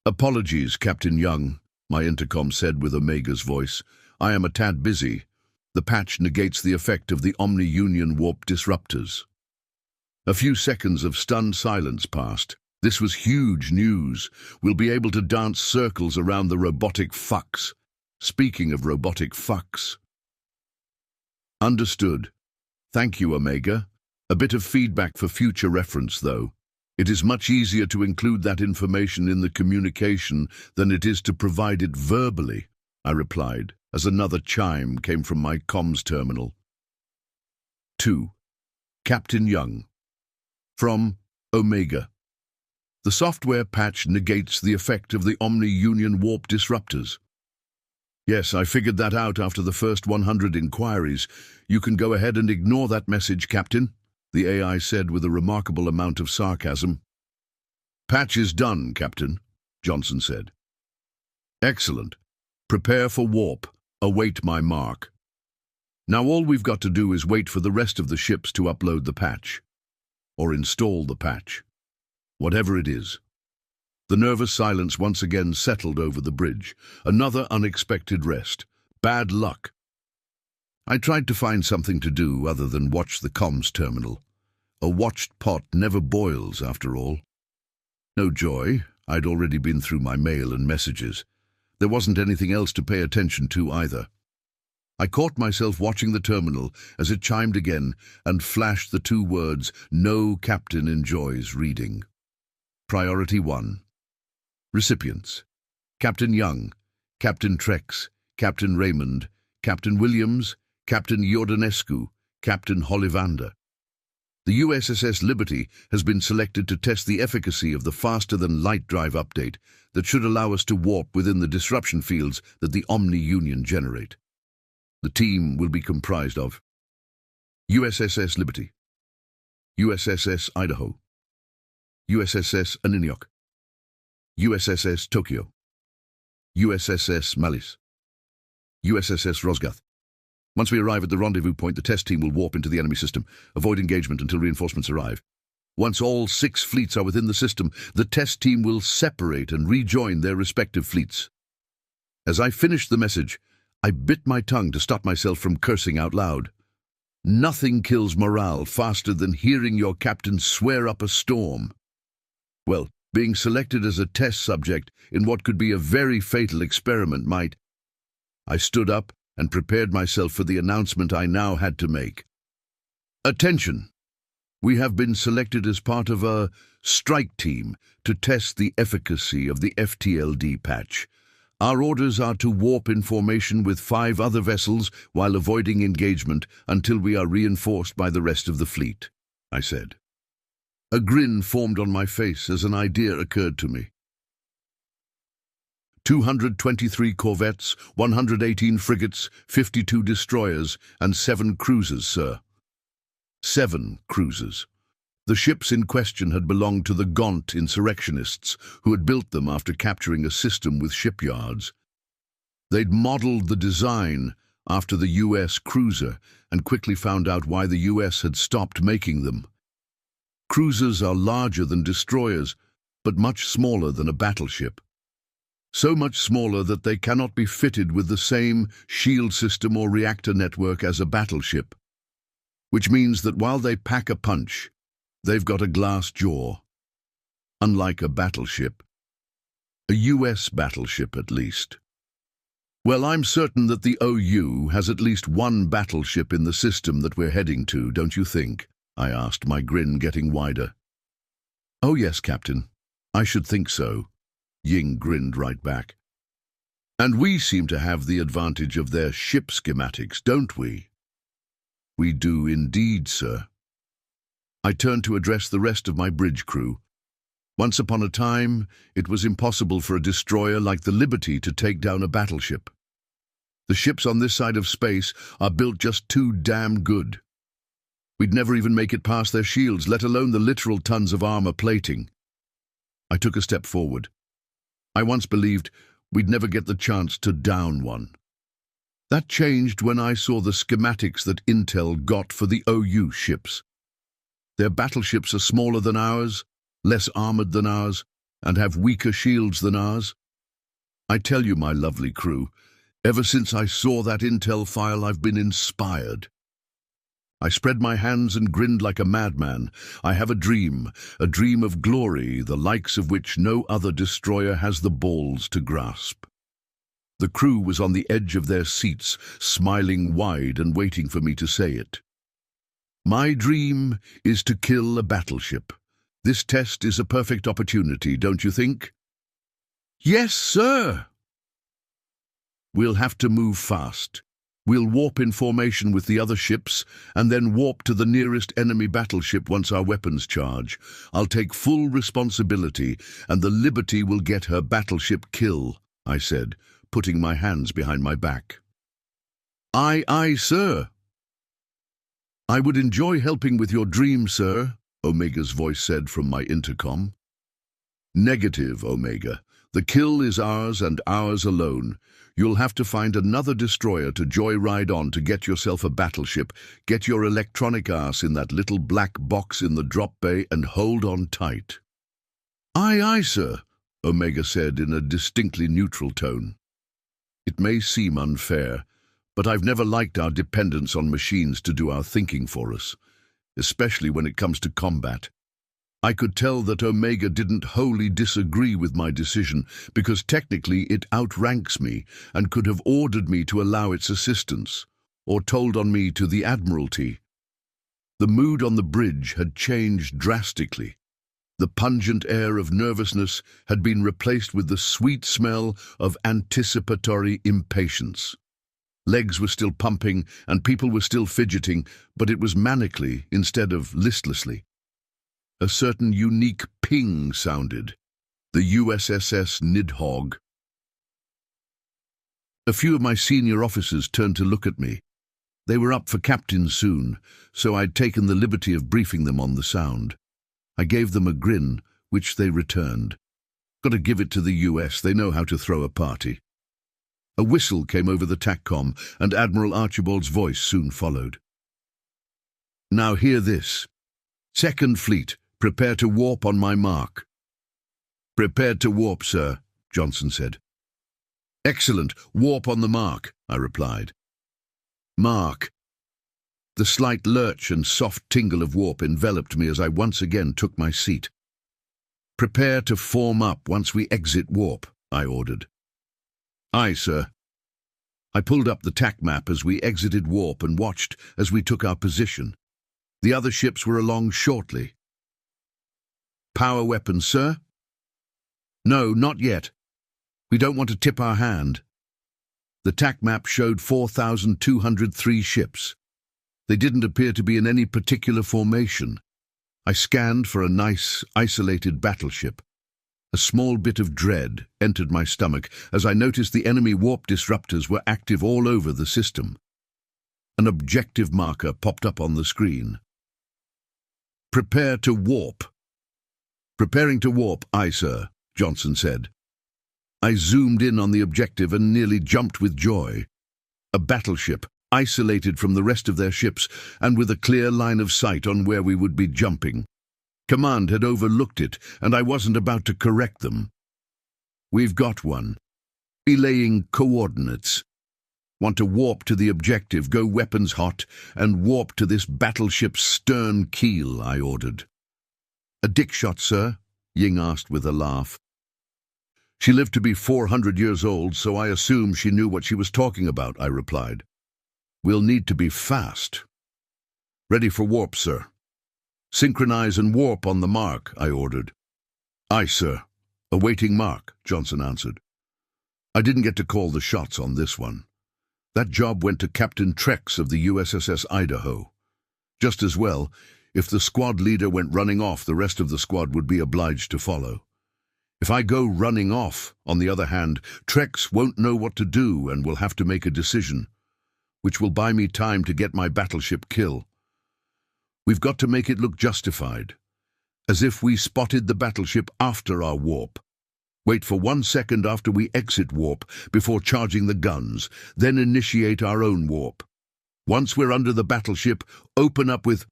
S1: "Apologies, Captain Young," my intercom said with Omega's voice. "I am a tad busy. The patch negates the effect of the Omni Union warp disruptors." A few seconds of stunned silence passed. This was huge news. We'll be able to dance circles around the robotic fucks. Speaking of robotic fucks. Understood. Thank you, Omega. A bit of feedback for future reference, though. It is much easier to include that information in the communication than it is to provide it verbally, I replied, as another chime came from my comms terminal. 2. Captain Young. From Omega. The software patch negates the effect of the Omni-Union warp disruptors. Yes, I figured that out after the first 100 inquiries. You can go ahead and ignore that message, Captain, the AI said with a remarkable amount of sarcasm. Patch is done, Captain, Johnson said. Excellent. Prepare for warp. Await my mark. Now all we've got to do is wait for the rest of the ships to upload the patch. Or install the patch. Whatever it is. The nervous silence once again settled over the bridge. Another unexpected rest. Bad luck. I tried to find something to do other than watch the comms terminal. A watched pot never boils, after all. No joy. I'd already been through my mail and messages. There wasn't anything else to pay attention to either. I caught myself watching the terminal as it chimed again and flashed the 2 words, "No captain enjoys reading." Priority 1. Recipients: Captain Young, Captain Trex, Captain Raymond, Captain Williams, Captain Iordanescu, Captain Hollivander. The USS Liberty has been selected to test the efficacy of the faster-than-light drive update that should allow us to warp within the disruption fields that the Omni-Union generate. The team will be comprised of USS Liberty, USS Idaho, USS Aniniok, USS Tokyo, USS Malice, USS Rosgath. Once we arrive at the rendezvous point, the test team will warp into the enemy system. Avoid engagement until reinforcements arrive. Once all 6 fleets are within the system, the test team will separate and rejoin their respective fleets. As I finished the message, I bit my tongue to stop myself from cursing out loud. Nothing kills morale faster than hearing your captain swear up a storm. Well, being selected as a test subject in what could be a very fatal experiment might. I stood up and prepared myself for the announcement I now had to make. Attention! We have been selected as part of a strike team to test the efficacy of the FTLD patch. Our orders are to warp in formation with 5 other vessels while avoiding engagement until we are reinforced by the rest of the fleet, I said. A grin formed on my face as an idea occurred to me. 223 corvettes, 118 frigates, 52 destroyers, and 7 cruisers, sir. 7 cruisers. The ships in question had belonged to the Gaunt insurrectionists, who had built them after capturing a system with shipyards. They'd modeled the design after the US cruiser and quickly found out why the US had stopped making them. Cruisers are larger than destroyers, but much smaller than a battleship. So much smaller that they cannot be fitted with the same shield system or reactor network as a battleship. Which means that while they pack a punch, they've got a glass jaw. Unlike a battleship. A US battleship, at least. Well, I'm certain that the OU has at least 1 battleship in the system that we're heading to, don't you think? I asked, my grin getting wider. Oh yes, Captain. I should think so. Ying grinned right back. And we seem to have the advantage of their ship schematics, don't we? We do indeed, sir. I turned to address the rest of my bridge crew. Once upon a time, it was impossible for a destroyer like the Liberty to take down a battleship. The ships on this side of space are built just too damn good. We'd never even make it past their shields, let alone the literal tons of armor plating. I took a step forward. I once believed we'd never get the chance to down one. That changed when I saw the schematics that Intel got for the OU ships. Their battleships are smaller than ours, less armored than ours, and have weaker shields than ours. I tell you, my lovely crew, ever since I saw that Intel file, I've been inspired. I spread my hands and grinned like a madman. I have a dream of glory, the likes of which no other destroyer has the balls to grasp. The crew was on the edge of their seats, smiling wide and waiting for me to say it. My dream is to kill a battleship. This test is a perfect opportunity, don't you think? Yes, sir. We'll have to move fast. We'll warp in formation with the other ships and then warp to the nearest enemy battleship once our weapons charge. I'll take full responsibility and the Liberty will get her battleship kill, I said, putting my hands behind my back. Aye, aye, sir. I would enjoy helping with your dream, sir, Omega's voice said from my intercom. Negative, Omega. The kill is ours and ours alone. You'll have to find another destroyer to joyride on to get yourself a battleship. Get your electronic ass in that little black box in the drop bay and hold on tight. Aye, aye, sir, Omega said in a distinctly neutral tone. It may seem unfair, but I've never liked our dependence on machines to do our thinking for us, especially when it comes to combat. I could tell that Omega didn't wholly disagree with my decision because technically it outranks me and could have ordered me to allow its assistance or told on me to the Admiralty. The mood on the bridge had changed drastically. The pungent air of nervousness had been replaced with the sweet smell of anticipatory impatience. Legs were still pumping and people were still fidgeting, but it was manically instead of listlessly. A certain unique ping sounded. The USSS Nidhogg. A few of my senior officers turned to look at me. They were up for captain soon, so I'd taken the liberty of briefing them on the sound. I gave them a grin, which they returned. Got to give it to the US, they know how to throw a party. A whistle came over the TACCOM, and Admiral Archibald's voice soon followed. Now hear this. Second Fleet, prepare to warp on my mark. Prepared to warp, sir, Johnson said. Excellent, warp on the mark, I replied. Mark. The slight lurch and soft tingle of warp enveloped me as I once again took my seat. Prepare to form up once we exit warp, I ordered. Aye, sir. I pulled up the TAC map as we exited warp and watched as we took our position. The other ships were along shortly. Power weapons, sir? No, not yet. We don't want to tip our hand. The TAC map showed 4,203 ships. They didn't appear to be in any particular formation. I scanned for a nice, isolated battleship. A small bit of dread entered my stomach as I noticed the enemy warp disruptors were active all over the system. An objective marker popped up on the screen. Prepare to warp. Preparing to warp, aye, sir, Johnson said. I zoomed in on the objective and nearly jumped with joy. A battleship, isolated from the rest of their ships and with a clear line of sight on where we would be jumping. Command had overlooked it, and I wasn't about to correct them. We've got one. Relaying coordinates. Want to warp to the objective, go weapons hot, and warp to this battleship's stern keel, I ordered. A dick shot, sir? Ying asked with a laugh. She lived to be 400 years old, so I assume she knew what she was talking about, I replied. We'll need to be fast. Ready for warp, sir. Synchronize and warp on the mark, I ordered. Aye, sir. Awaiting mark, Johnson answered. I didn't get to call the shots on this one. That job went to Captain Trex of the USSS Idaho. Just as well, if the squad leader went running off, the rest of the squad would be obliged to follow. If I go running off, on the other hand, Trex won't know what to do and will have to make a decision, which will buy me time to get my battleship kill. We've got to make it look justified, as if we spotted the battleship after our warp. Wait for 1 second after we exit warp before charging the guns, then initiate our own warp. Once we're under the battleship, open up with...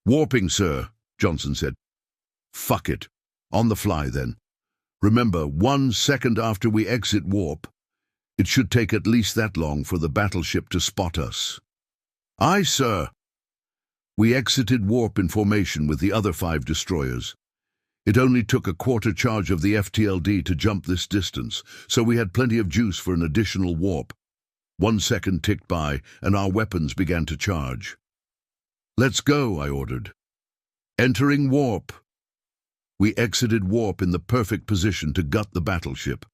S1: Warping, sir, Johnson said. Fuck it. On the fly, then. Remember, 1 second after we exit warp. It should take at least that long for the battleship to spot us. Aye, sir. We exited warp in formation with the other 5 destroyers. It only took a quarter charge of the FTLD to jump this distance, so we had plenty of juice for an additional warp. 1 second ticked by, and our weapons began to charge. "Let's go," I ordered. "Entering warp." We exited warp in the perfect position to gut the battleship.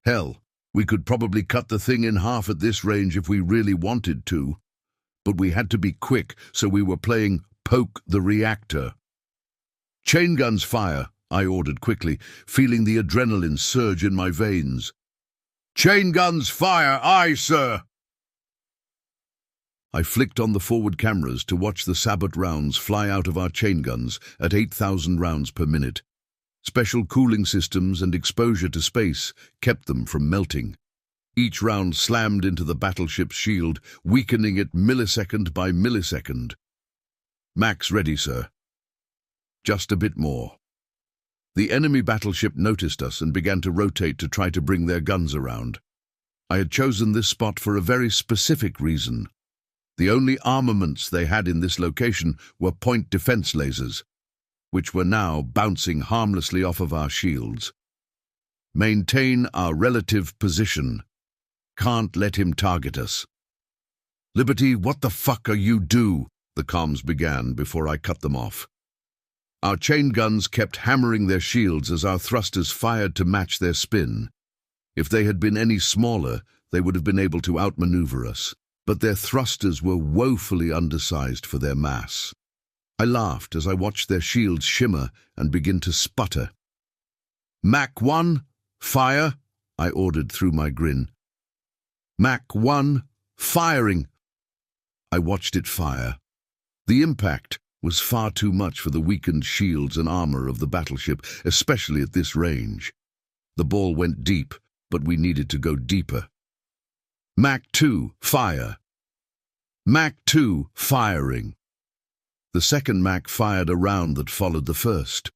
S1: Hell, we could probably cut the thing in half at this range if we really wanted to. But we had to be quick, so we were playing poke the reactor. "Chain guns fire," I ordered quickly, feeling the adrenaline surge in my veins. "Chain guns fire, aye, sir!" I flicked on the forward cameras to watch the sabot rounds fly out of our chain guns at 8,000 rounds per minute. Special cooling systems and exposure to space kept them from melting. Each round slammed into the battleship's shield, weakening it millisecond by millisecond. "Max ready, sir." "Just a bit more." The enemy battleship noticed us and began to rotate to try to bring their guns around. I had chosen this spot for a very specific reason. The only armaments they had in this location were point defense lasers, which were now bouncing harmlessly off of our shields. "Maintain our relative position. Can't let him target us." "Liberty, what the fuck are you do?" the comms began before I cut them off. Our chain guns kept hammering their shields as our thrusters fired to match their spin. If they had been any smaller, they would have been able to outmaneuver us. But their thrusters were woefully undersized for their mass. I laughed as I watched their shields shimmer and begin to sputter. "Mach 1, fire," I ordered through my grin. "Mach 1, firing." I watched it fire. The impact was far too much for the weakened shields and armor of the battleship, especially at this range. The ball went deep, but we needed to go deeper. "Mach 2, fire." "Mach 2, firing." The second Mach fired a round that followed the first.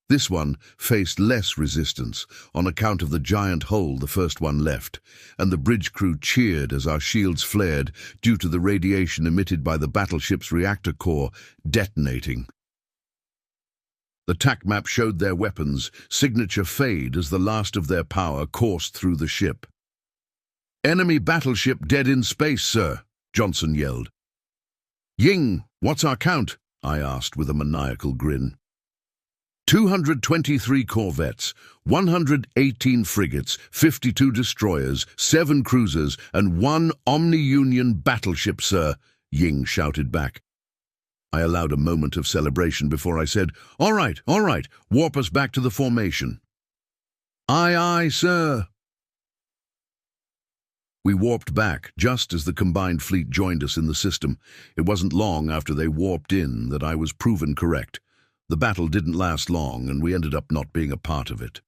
S1: This one faced less resistance on account of the giant hole the first one left, and the bridge crew cheered as our shields flared due to the radiation emitted by the battleship's reactor core detonating. The TAC map showed their weapons' signature fade as the last of their power coursed through the ship. "Enemy battleship dead in space, sir," Johnson yelled. "Ying, what's our count?" I asked with a maniacal grin. 223 corvettes, 118 frigates, 52 destroyers, 7 cruisers, and 1 Omni-Union battleship, sir," Ying shouted back. I allowed a moment of celebration before I said, all right, warp us back to the formation." "Aye, aye, sir." We warped back just as the combined fleet joined us in the system. It wasn't long after they warped in that I was proven correct. The battle didn't last long, and we ended up not being a part of it.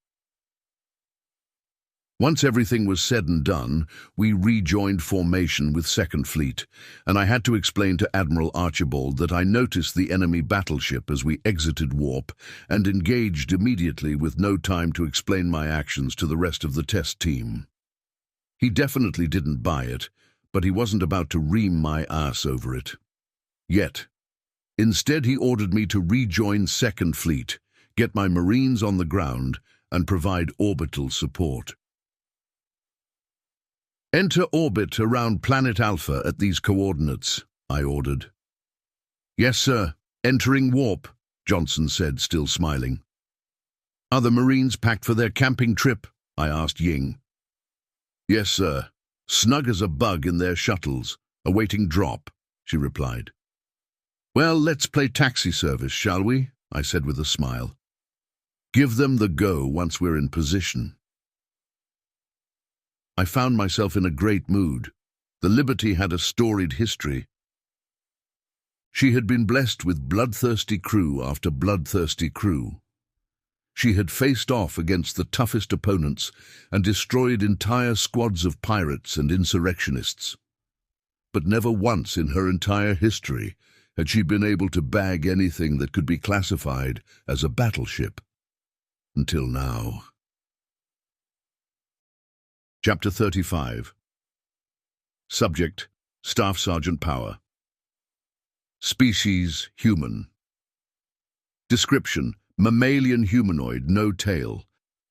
S1: Once everything was said and done, we rejoined formation with Second Fleet, and I had to explain to Admiral Archibald that I noticed the enemy battleship as we exited warp and engaged immediately with no time to explain my actions to the rest of the test team. He definitely didn't buy it, but he wasn't about to ream my ass over it. Yet. Instead, he ordered me to rejoin Second Fleet, get my Marines on the ground, and provide orbital support. "Enter orbit around Planet Alpha at these coordinates," I ordered. "Yes, sir. Entering warp," Johnson said, still smiling. "Are the Marines packed for their camping trip?" I asked Ying. "Yes, sir. Snug as a bug in their shuttles, awaiting drop," she replied. "Well, let's play taxi service, shall we?" I said with a smile. "Give them the go once we're in position." I found myself in a great mood. The Liberty had a storied history. She had been blessed with bloodthirsty crew after bloodthirsty crew. She had faced off against the toughest opponents and destroyed entire squads of pirates and insurrectionists. But never once in her entire history had she been able to bag anything that could be classified as a battleship. Until now. Chapter 35. Subject: Staff Sergeant Power. Species: human. Description: mammalian humanoid, no tail.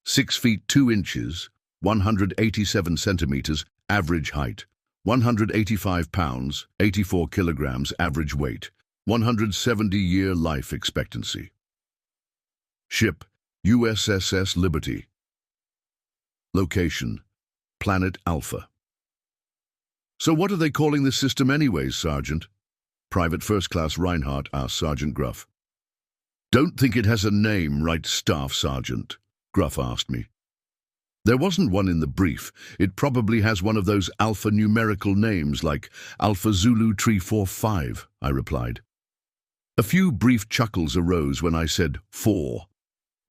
S1: 6 feet 2 inches, 187 centimeters, average height. 185 pounds, 84 kilograms, average weight. 170-year life expectancy. Ship, USSS Liberty. Location, Planet Alpha. "So what are they calling this system anyways, Sergeant?" Private First Class Reinhardt asked Sergeant Gruff. "Don't think it has a name, right, Staff Sergeant?" Gruff asked me. "There wasn't one in the brief. It probably has one of those alphanumerical names like Alpha Zulu 345, I replied. A few brief chuckles arose when I said 4.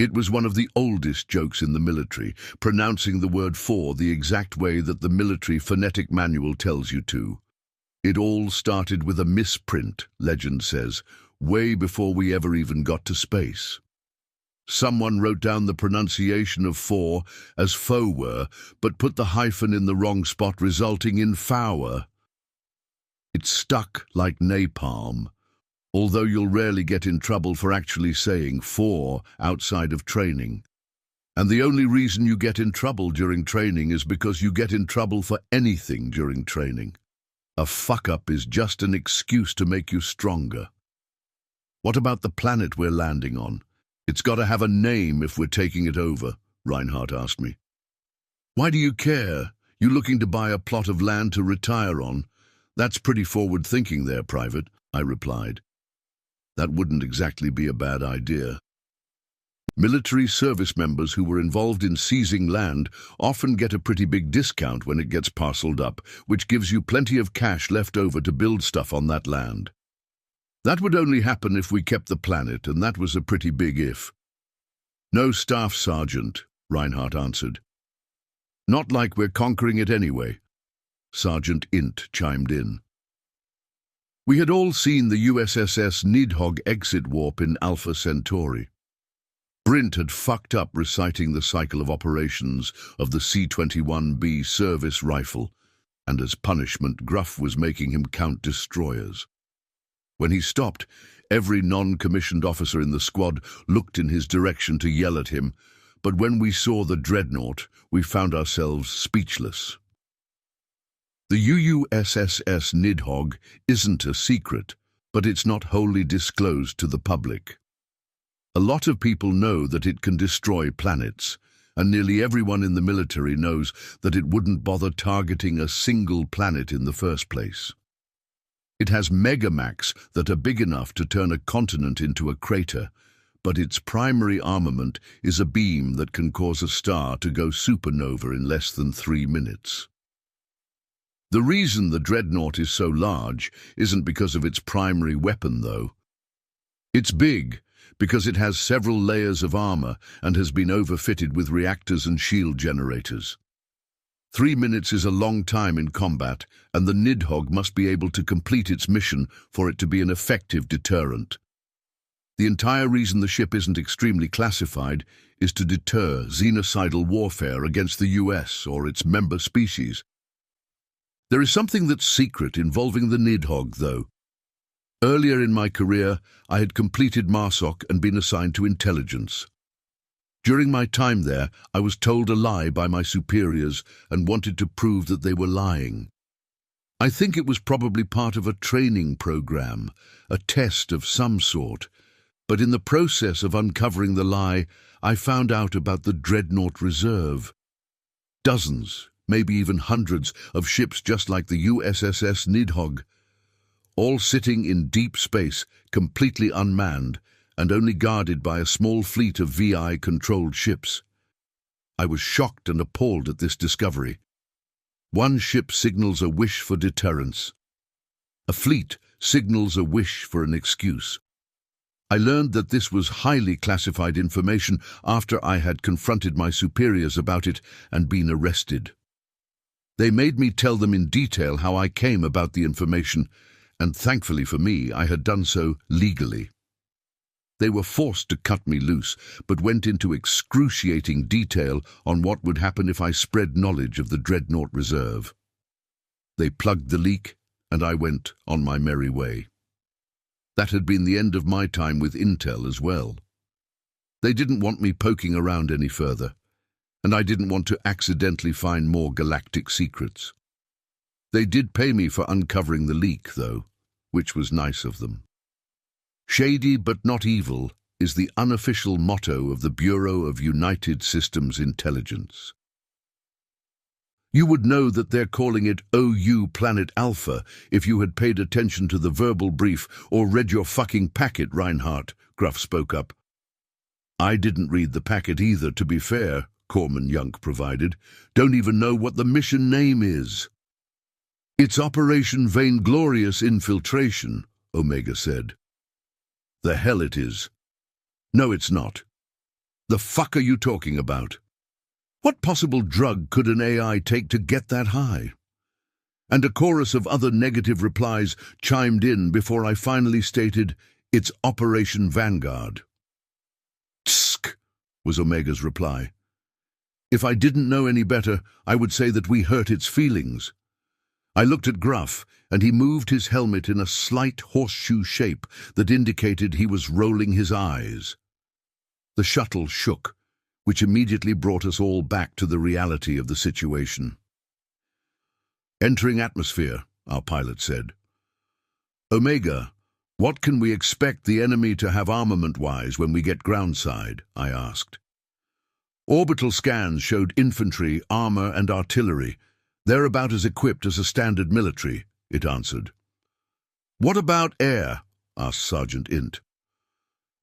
S1: It was one of the oldest jokes in the military, pronouncing the word 4 the exact way that the military phonetic manual tells you to. It all started with a misprint, legend says, way before we ever even got to space. Someone wrote down the pronunciation of 4 as fower, but put the hyphen in the wrong spot, resulting in fower. It stuck like napalm, although you'll rarely get in trouble for actually saying 4 outside of training. And the only reason you get in trouble during training is because you get in trouble for anything during training. A fuck-up is just an excuse to make you stronger. "What about the planet we're landing on? It's got to have a name if we're taking it over," Reinhardt asked me. "Why do you care? You looking to buy a plot of land to retire on? That's pretty forward-thinking there, Private," I replied. "That wouldn't exactly be a bad idea." Military service members who were involved in seizing land often get a pretty big discount when it gets parceled up, which gives you plenty of cash left over to build stuff on that land. That would only happen if we kept the planet, and that was a pretty big if. "No, Staff Sergeant," Reinhardt answered. "Not like we're conquering it anyway," Sergeant Int chimed in. We had all seen the USSS Nidhogg exit warp in Alpha Centauri. Brint had fucked up reciting the cycle of operations of the C-21B service rifle, and as punishment, Gruff was making him count destroyers. When he stopped, every non-commissioned officer in the squad looked in his direction to yell at him, but when we saw the dreadnought, we found ourselves speechless. The USSS Nidhogg isn't a secret, but it's not wholly disclosed to the public. A lot of people know that it can destroy planets, and nearly everyone in the military knows that it wouldn't bother targeting a single planet in the first place. It has megamax that are big enough to turn a continent into a crater, but its primary armament is a beam that can cause a star to go supernova in less than 3 minutes. The reason the dreadnought is so large isn't because of its primary weapon, though. It's big because it has several layers of armor and has been overfitted with reactors and shield generators. 3 minutes is a long time in combat, and the Nidhogg must be able to complete its mission for it to be an effective deterrent. The entire reason the ship isn't extremely classified is to deter xenocidal warfare against the US or its member species. There is something that's secret involving the Nidhogg, though. Earlier in my career, I had completed MARSOC and been assigned to intelligence. During my time there, I was told a lie by my superiors and wanted to prove that they were lying. I think it was probably part of a training program, a test of some sort, but in the process of uncovering the lie, I found out about the Dreadnought Reserve. Dozens, maybe even hundreds, of ships just like the USSS Nidhogg, all sitting in deep space, completely unmanned, and only guarded by a small fleet of VI-controlled ships. I was shocked and appalled at this discovery. One ship signals a wish for deterrence. A fleet signals a wish for an excuse. I learned that this was highly classified information after I had confronted my superiors about it and been arrested. They made me tell them in detail how I came about the information, and thankfully for me, I had done so legally. They were forced to cut me loose, but went into excruciating detail on what would happen if I spread knowledge of the Dreadnought Reserve. They plugged the leak, and I went on my merry way. That had been the end of my time with Intel as well. They didn't want me poking around any further, and I didn't want to accidentally find more galactic secrets. They did pay me for uncovering the leak, though, which was nice of them. Shady but not evil is the unofficial motto of the Bureau of United Systems Intelligence. You would know that they're calling it OU Planet Alpha if you had paid attention to the verbal brief or read your fucking packet, Reinhardt, Gruff spoke up. I didn't read the packet either, to be fair, Corman Yunk provided. Don't even know what the mission name is. It's Operation Vainglorious Infiltration, Omega said. The hell it is. No, it's not. The fuck are you talking about? What possible drug could an AI take to get that high? And a chorus of other negative replies chimed in before I finally stated, it's Operation Vanguard. Tsk, was Omega's reply. If I didn't know any better, I would say that we hurt its feelings. I looked at Gruff, and he moved his helmet in a slight horseshoe shape that indicated he was rolling his eyes. The shuttle shook, which immediately brought us all back to the reality of the situation. Entering atmosphere, our pilot said. Omega, what can we expect the enemy to have armament-wise when we get groundside? I asked. Orbital scans showed infantry, armor, and artillery. They're about as equipped as a standard military, it answered. What about air? Asked Sergeant Int.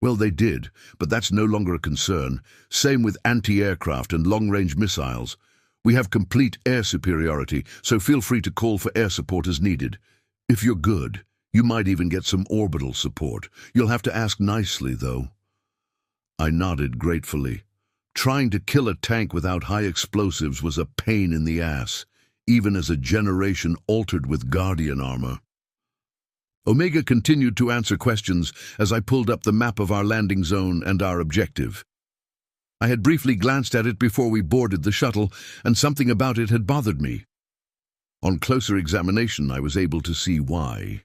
S1: Well, they did, but that's no longer a concern. Same with anti-aircraft and long-range missiles. We have complete air superiority, so feel free to call for air support as needed. If you're good, you might even get some orbital support. You'll have to ask nicely, though. I nodded gratefully. Trying to kill a tank without high explosives was a pain in the ass, even as a generation altered with Guardian armor. Omega continued to answer questions as I pulled up the map of our landing zone and our objective. I had briefly glanced at it before we boarded the shuttle, and something about it had bothered me. On closer examination, I was able to see why.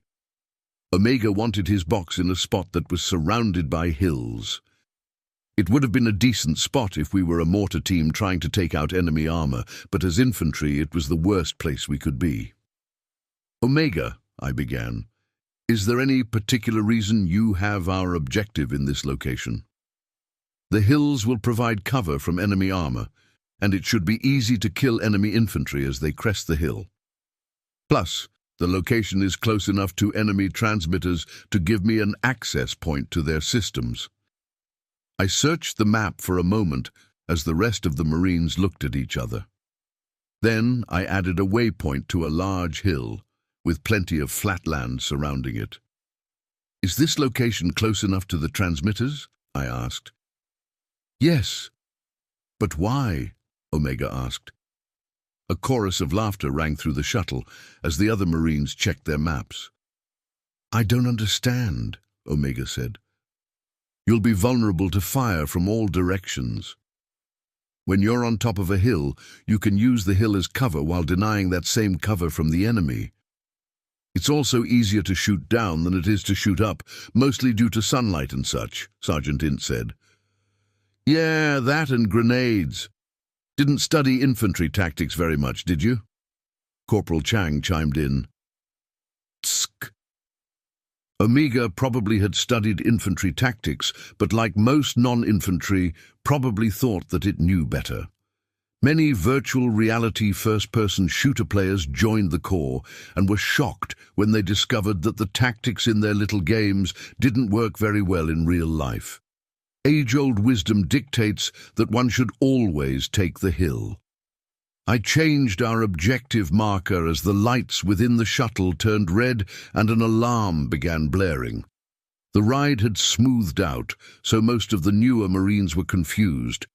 S1: Omega wanted his box in a spot that was surrounded by hills. It would have been a decent spot if we were a mortar team trying to take out enemy armor, but as infantry it was the worst place we could be. Omega, I began. Is there any particular reason you have our objective in this location? The hills will provide cover from enemy armor, and it should be easy to kill enemy infantry as they crest the hill. Plus, the location is close enough to enemy transmitters to give me an access point to their systems. I searched the map for a moment as the rest of the Marines looked at each other. Then I added a waypoint to a large hill, with plenty of flat land surrounding it. Is this location close enough to the transmitters? I asked. Yes. But why? Omega asked. A chorus of laughter rang through the shuttle as the other Marines checked their maps. I don't understand, Omega said. You'll be vulnerable to fire from all directions. When you're on top of a hill, you can use the hill as cover while denying that same cover from the enemy. It's also easier to shoot down than it is to shoot up, mostly due to sunlight and such, Sergeant Int said. Yeah, that and grenades. Didn't study infantry tactics very much, did you? Corporal Chang chimed in. Tsk. Omega probably had studied infantry tactics, but like most non-infantry, probably thought that it knew better. Many virtual reality first-person shooter players joined the Corps and were shocked when they discovered that the tactics in their little games didn't work very well in real life. Age-old wisdom dictates that one should always take the hill. I changed our objective marker as the lights within the shuttle turned red and an alarm began blaring. The ride had smoothed out, so most of the newer Marines were confused.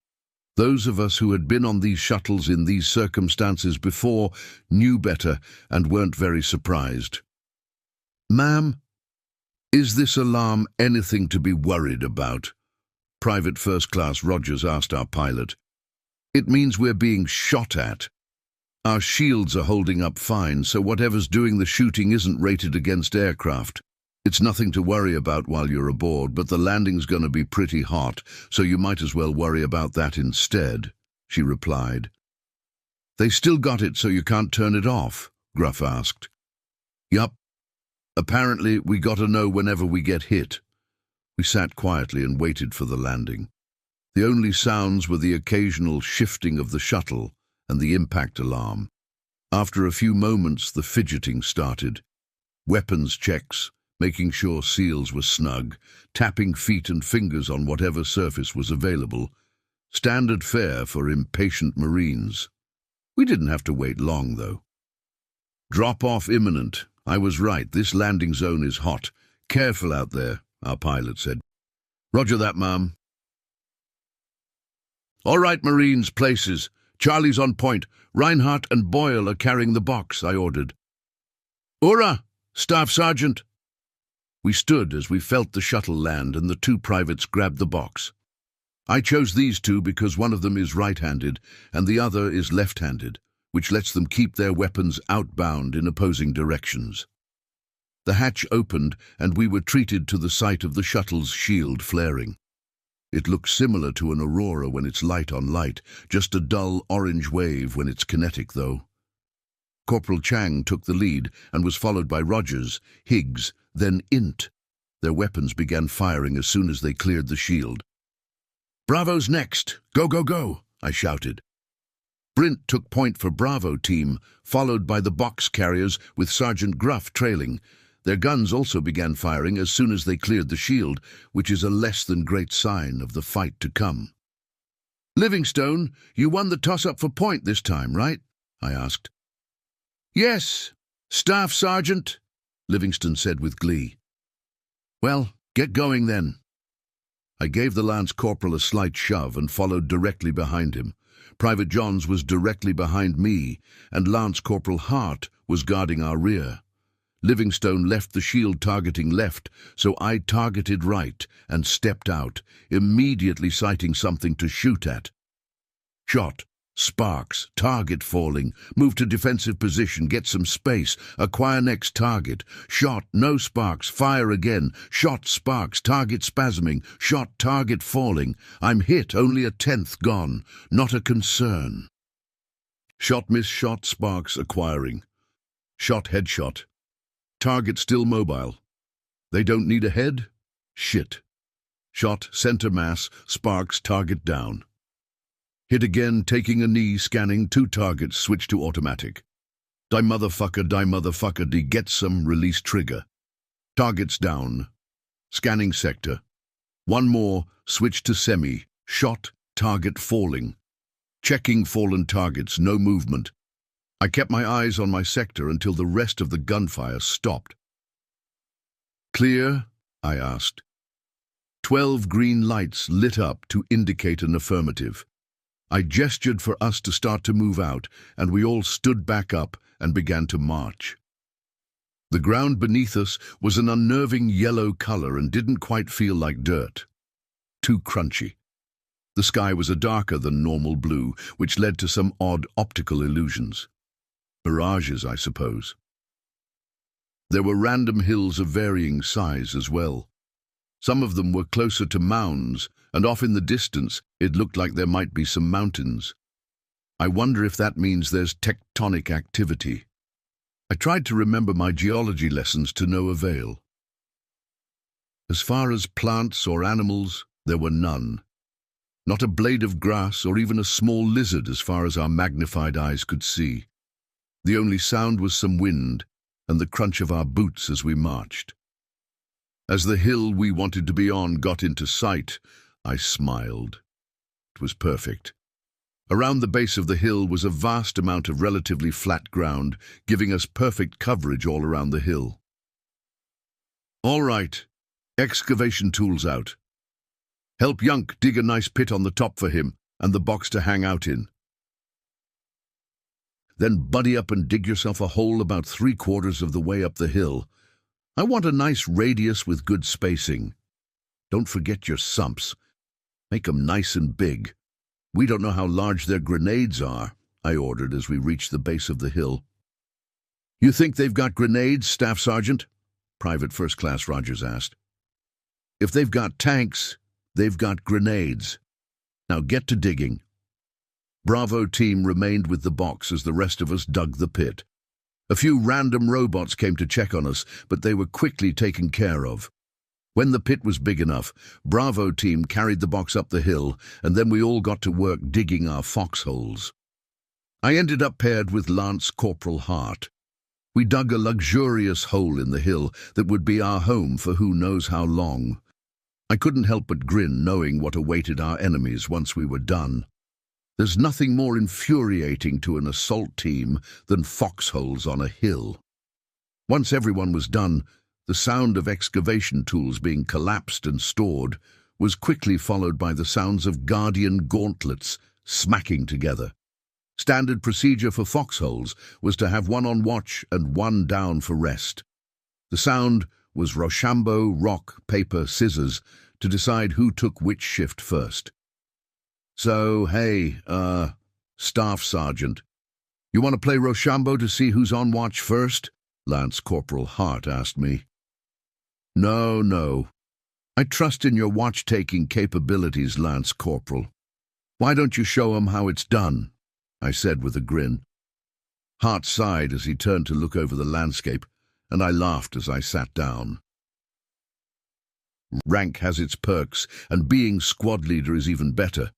S1: Those of us who had been on these shuttles in these circumstances before knew better and weren't very surprised. Ma'am, is this alarm anything to be worried about? Private First Class Rogers asked our pilot. It means we're being shot at. Our shields are holding up fine, so whatever's doing the shooting isn't rated against aircraft. It's nothing to worry about while you're aboard, but the landing's going to be pretty hot, so you might as well worry about that instead, she replied. They still got it so you can't turn it off? Gruff asked. Yup. Apparently we gotta know whenever we get hit. We sat quietly and waited for the landing. The only sounds were the occasional shifting of the shuttle and the impact alarm. After a few moments, the fidgeting started. Weapons checks, making sure seals were snug, tapping feet and fingers on whatever surface was available. Standard fare for impatient Marines. We didn't have to wait long, though. Drop-off imminent. I was right, this landing zone is hot. Careful out there, our pilot said. Roger that, ma'am. All right, Marines, places. Charlie's on point. Reinhardt and Boyle are carrying the box, I ordered. Ura, Staff Sergeant. We stood as we felt the shuttle land and the two privates grabbed the box. I chose these two because one of them is right-handed and the other is left-handed, which lets them keep their weapons outbound in opposing directions. The hatch opened and we were treated to the sight of the shuttle's shield flaring. It looked similar to an aurora when it's light on light, just a dull orange wave when it's kinetic, though. Corporal Chang took the lead and was followed by Rogers, Higgs, then Int. Their weapons began firing as soon as they cleared the shield. Bravo's next! Go, go, go! I shouted. Brint took point for Bravo team, followed by the box carriers with Sergeant Gruff trailing. Their guns also began firing as soon as they cleared the shield, which is a less than great sign of the fight to come. Livingstone, you won the toss-up for point this time, right? I asked. Yes, Staff Sergeant, Livingstone said with glee. Well, get going then. I gave the Lance Corporal a slight shove and followed directly behind him. Private Johns was directly behind me, and Lance Corporal Hart was guarding our rear. Livingstone left the shield targeting left, so I targeted right and stepped out, immediately sighting something to shoot at. Shot, sparks, target falling, move to defensive position, get some space, acquire next target. Shot, no sparks, fire again. Shot, sparks, target spasming. Shot, target falling. I'm hit, only a tenth gone. Not a concern. Shot, miss, shot, sparks, acquiring. Shot, headshot. Target still mobile. They don't need a head? Shit. Shot, center mass, sparks, target down. Hit again, taking a knee, scanning, two targets, switch to automatic. Die motherfucker, die get some, release trigger. Targets down. Scanning sector. One more, switch to semi. Shot, target falling. Checking fallen targets, no movement. I kept my eyes on my sector until the rest of the gunfire stopped. Clear? I asked. 12 green lights lit up to indicate an affirmative. I gestured for us to start to move out, and we all stood back up and began to march. The ground beneath us was an unnerving yellow color and didn't quite feel like dirt. Too crunchy. The sky was a darker than normal blue, which led to some odd optical illusions. Mirages, I suppose. There were random hills of varying size as well. Some of them were closer to mounds, and off in the distance it looked like there might be some mountains. I wonder if that means there's tectonic activity. I tried to remember my geology lessons to no avail. As far as plants or animals, there were none. Not a blade of grass or even a small lizard as far as our magnified eyes could see. The only sound was some wind and the crunch of our boots as we marched. As the hill we wanted to be on got into sight, I smiled. It was perfect. Around the base of the hill was a vast amount of relatively flat ground, giving us perfect coverage all around the hill. All right, excavation tools out. Help Yunk dig a nice pit on the top for him and the box to hang out in. Then buddy up and dig yourself a hole about 3/4 of the way up the hill. I want a nice radius with good spacing. Don't forget your sumps. Make 'em nice and big. We don't know how large their grenades are, I ordered as we reached the base of the hill. You think they've got grenades, Staff Sergeant? Private First Class Rogers asked. If they've got tanks, they've got grenades. Now get to digging. Bravo team remained with the box as the rest of us dug the pit. A few random robots came to check on us, but they were quickly taken care of. When the pit was big enough, Bravo team carried the box up the hill, and then we all got to work digging our foxholes. I ended up paired with Lance Corporal Hart. We dug a luxurious hole in the hill that would be our home for who knows how long. I couldn't help but grin, knowing what awaited our enemies once we were done. There's nothing more infuriating to an assault team than foxholes on a hill. Once everyone was done, the sound of excavation tools being collapsed and stored was quickly followed by the sounds of guardian gauntlets smacking together. Standard procedure for foxholes was to have one on watch and one down for rest. The sound was Rochambeau, rock, paper, scissors to decide who took which shift first. So, hey, Staff Sergeant, you want to play Rochambeau to see who's on watch first? Lance Corporal Hart asked me. No. I trust in your watch-taking capabilities, Lance Corporal. Why don't you show 'em how it's done? I said with a grin. Hart sighed as he turned to look over the landscape, and I laughed as I sat down. Rank has its perks, and being squad leader is even better.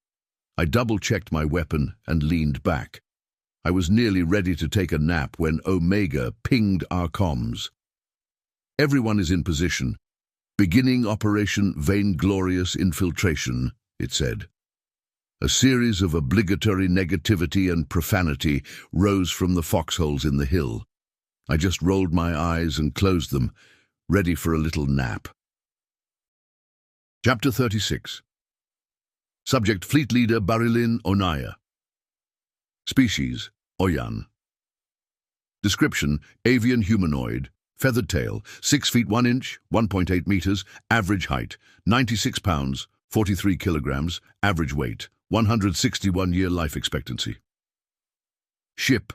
S1: I double-checked my weapon and leaned back. I was nearly ready to take a nap when Omega pinged our comms. Everyone is in position. Beginning Operation Vainglorious Infiltration, it said. A series of obligatory negativity and profanity rose from the foxholes in the hill. I just rolled my eyes and closed them, ready for a little nap. Chapter 36. Subject Fleet Leader Barilyn Onaya. Species Oyan. Description: avian humanoid, feathered tail, 6 feet 1 inch, 1.8 meters, average height, 96 pounds, 43 kilograms, average weight, 161-year life expectancy. Ship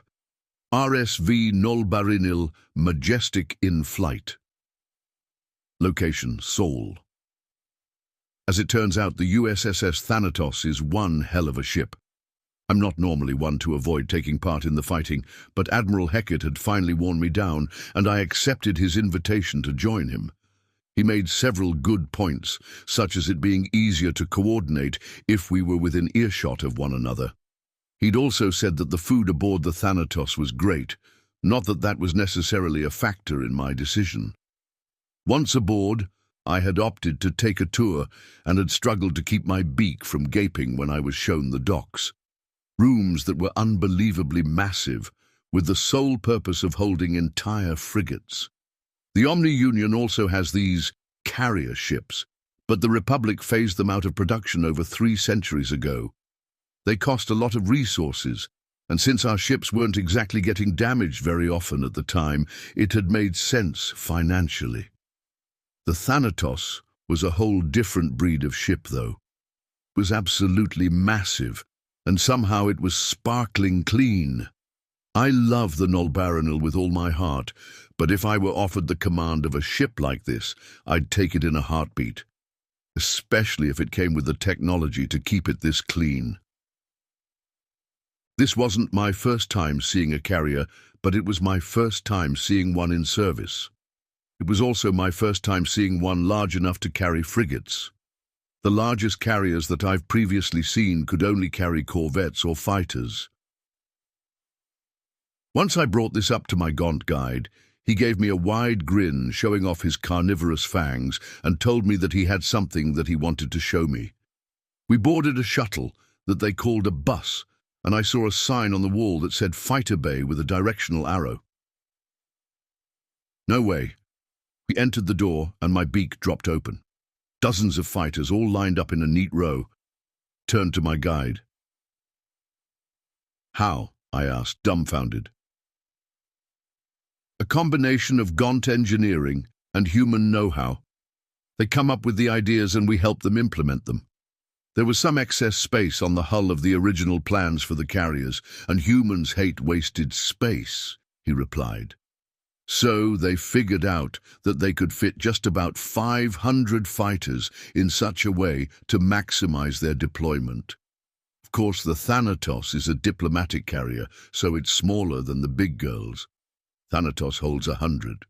S1: RSV Nolbarinil, Majestic in flight. Location: Seoul. As it turns out, the USSS Thanatos is one hell of a ship. I'm not normally one to avoid taking part in the fighting, but Admiral Heckett had finally worn me down, and I accepted his invitation to join him. He made several good points, such as it being easier to coordinate if we were within earshot of one another. He'd also said that the food aboard the Thanatos was great, not that that was necessarily a factor in my decision. Once aboard, I had opted to take a tour and had struggled to keep my beak from gaping when I was shown the docks. Rooms that were unbelievably massive, with the sole purpose of holding entire frigates. The Omni Union also has these carrier ships, but the Republic phased them out of production over 3 centuries ago. They cost a lot of resources, and since our ships weren't exactly getting damaged very often at the time, it had made sense financially. The Thanatos was a whole different breed of ship, though. It was absolutely massive, and somehow it was sparkling clean. I love the Nolbarinil with all my heart, but if I were offered the command of a ship like this, I'd take it in a heartbeat, especially if it came with the technology to keep it this clean. This wasn't my first time seeing a carrier, but it was my first time seeing one in service. It was also my first time seeing one large enough to carry frigates. The largest carriers that I've previously seen could only carry corvettes or fighters. Once I brought this up to my Gaunt guide, he gave me a wide grin, showing off his carnivorous fangs, and told me that he had something that he wanted to show me. We boarded a shuttle that they called a bus, and I saw a sign on the wall that said Fighter Bay with a directional arrow. No way. We entered the door, and my beak dropped open. Dozens of fighters, all lined up in a neat row. Turned to my guide. How? I asked, dumbfounded. A combination of Gaunt engineering and human know-how. They come up with the ideas and we help them implement them. There was some excess space on the hull of the original plans for the carriers, and humans hate wasted space, he replied. So they figured out that they could fit just about 500 fighters in such a way to maximize their deployment. Of course, the Thanatos is a diplomatic carrier, so it's smaller than the big girls. Thanatos holds 100.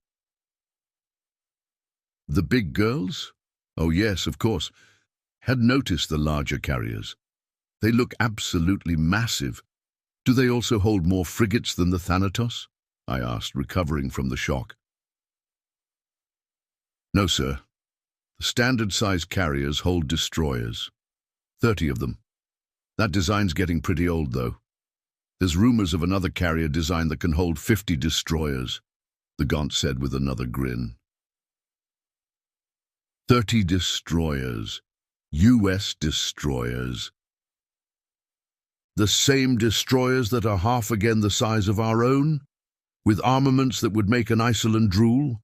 S1: The big girls? Oh yes, of course. Had noticed the larger carriers. They look absolutely massive. Do they also hold more frigates than the Thanatos? I asked, recovering from the shock. No, sir. The standard-sized carriers hold destroyers. 30 of them. That design's getting pretty old, though. There's rumors of another carrier design that can hold 50 destroyers, the Gaunt said with another grin. 30 destroyers. US destroyers. The same destroyers that are half again the size of our own, with armaments that would make an Iceland drool?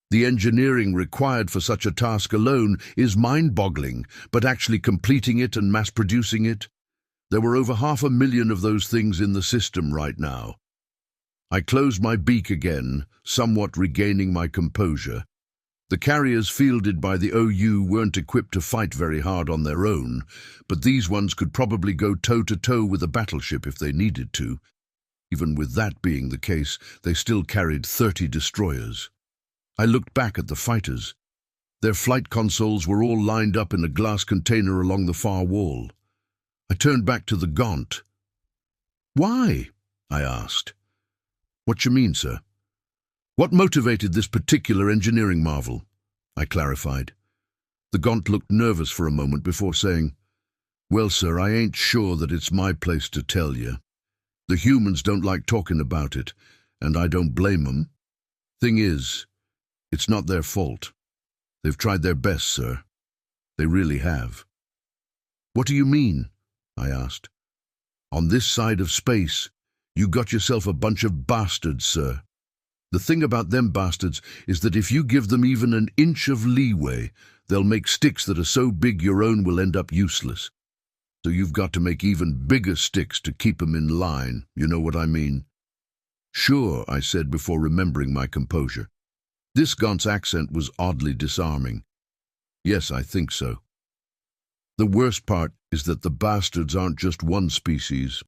S1: The engineering required for such a task alone is mind-boggling, but actually completing it and mass-producing it? There were over 500,000 of those things in the system right now. I closed my beak again, somewhat regaining my composure. The carriers fielded by the OU weren't equipped to fight very hard on their own, but these ones could probably go toe-to-toe with a battleship if they needed to. Even with that being the case, they still carried 30 destroyers. I looked back at the fighters. Their flight consoles were all lined up in a glass container along the far wall. I turned back to the Gaunt. "Why?" I asked. "What you mean, sir?" "What motivated this particular engineering marvel?" I clarified. The Gaunt looked nervous for a moment before saying, "Well, sir, I ain't sure that it's my place to tell you. The humans don't like talking about it, and I don't blame them. Thing is, it's not their fault. They've tried their best, sir. They really have." "What do you mean?" I asked. "On this side of space, you got yourself a bunch of bastards, sir. The thing about them bastards is that if you give them even an inch of leeway, they'll make sticks that are so big your own will end up useless. So you've got to make even bigger sticks to keep them in line, you know what I mean?" "Sure," I said before remembering my composure. This Gaunt's accent was oddly disarming. "Yes, I think so. The worst part is that the bastards aren't just one species.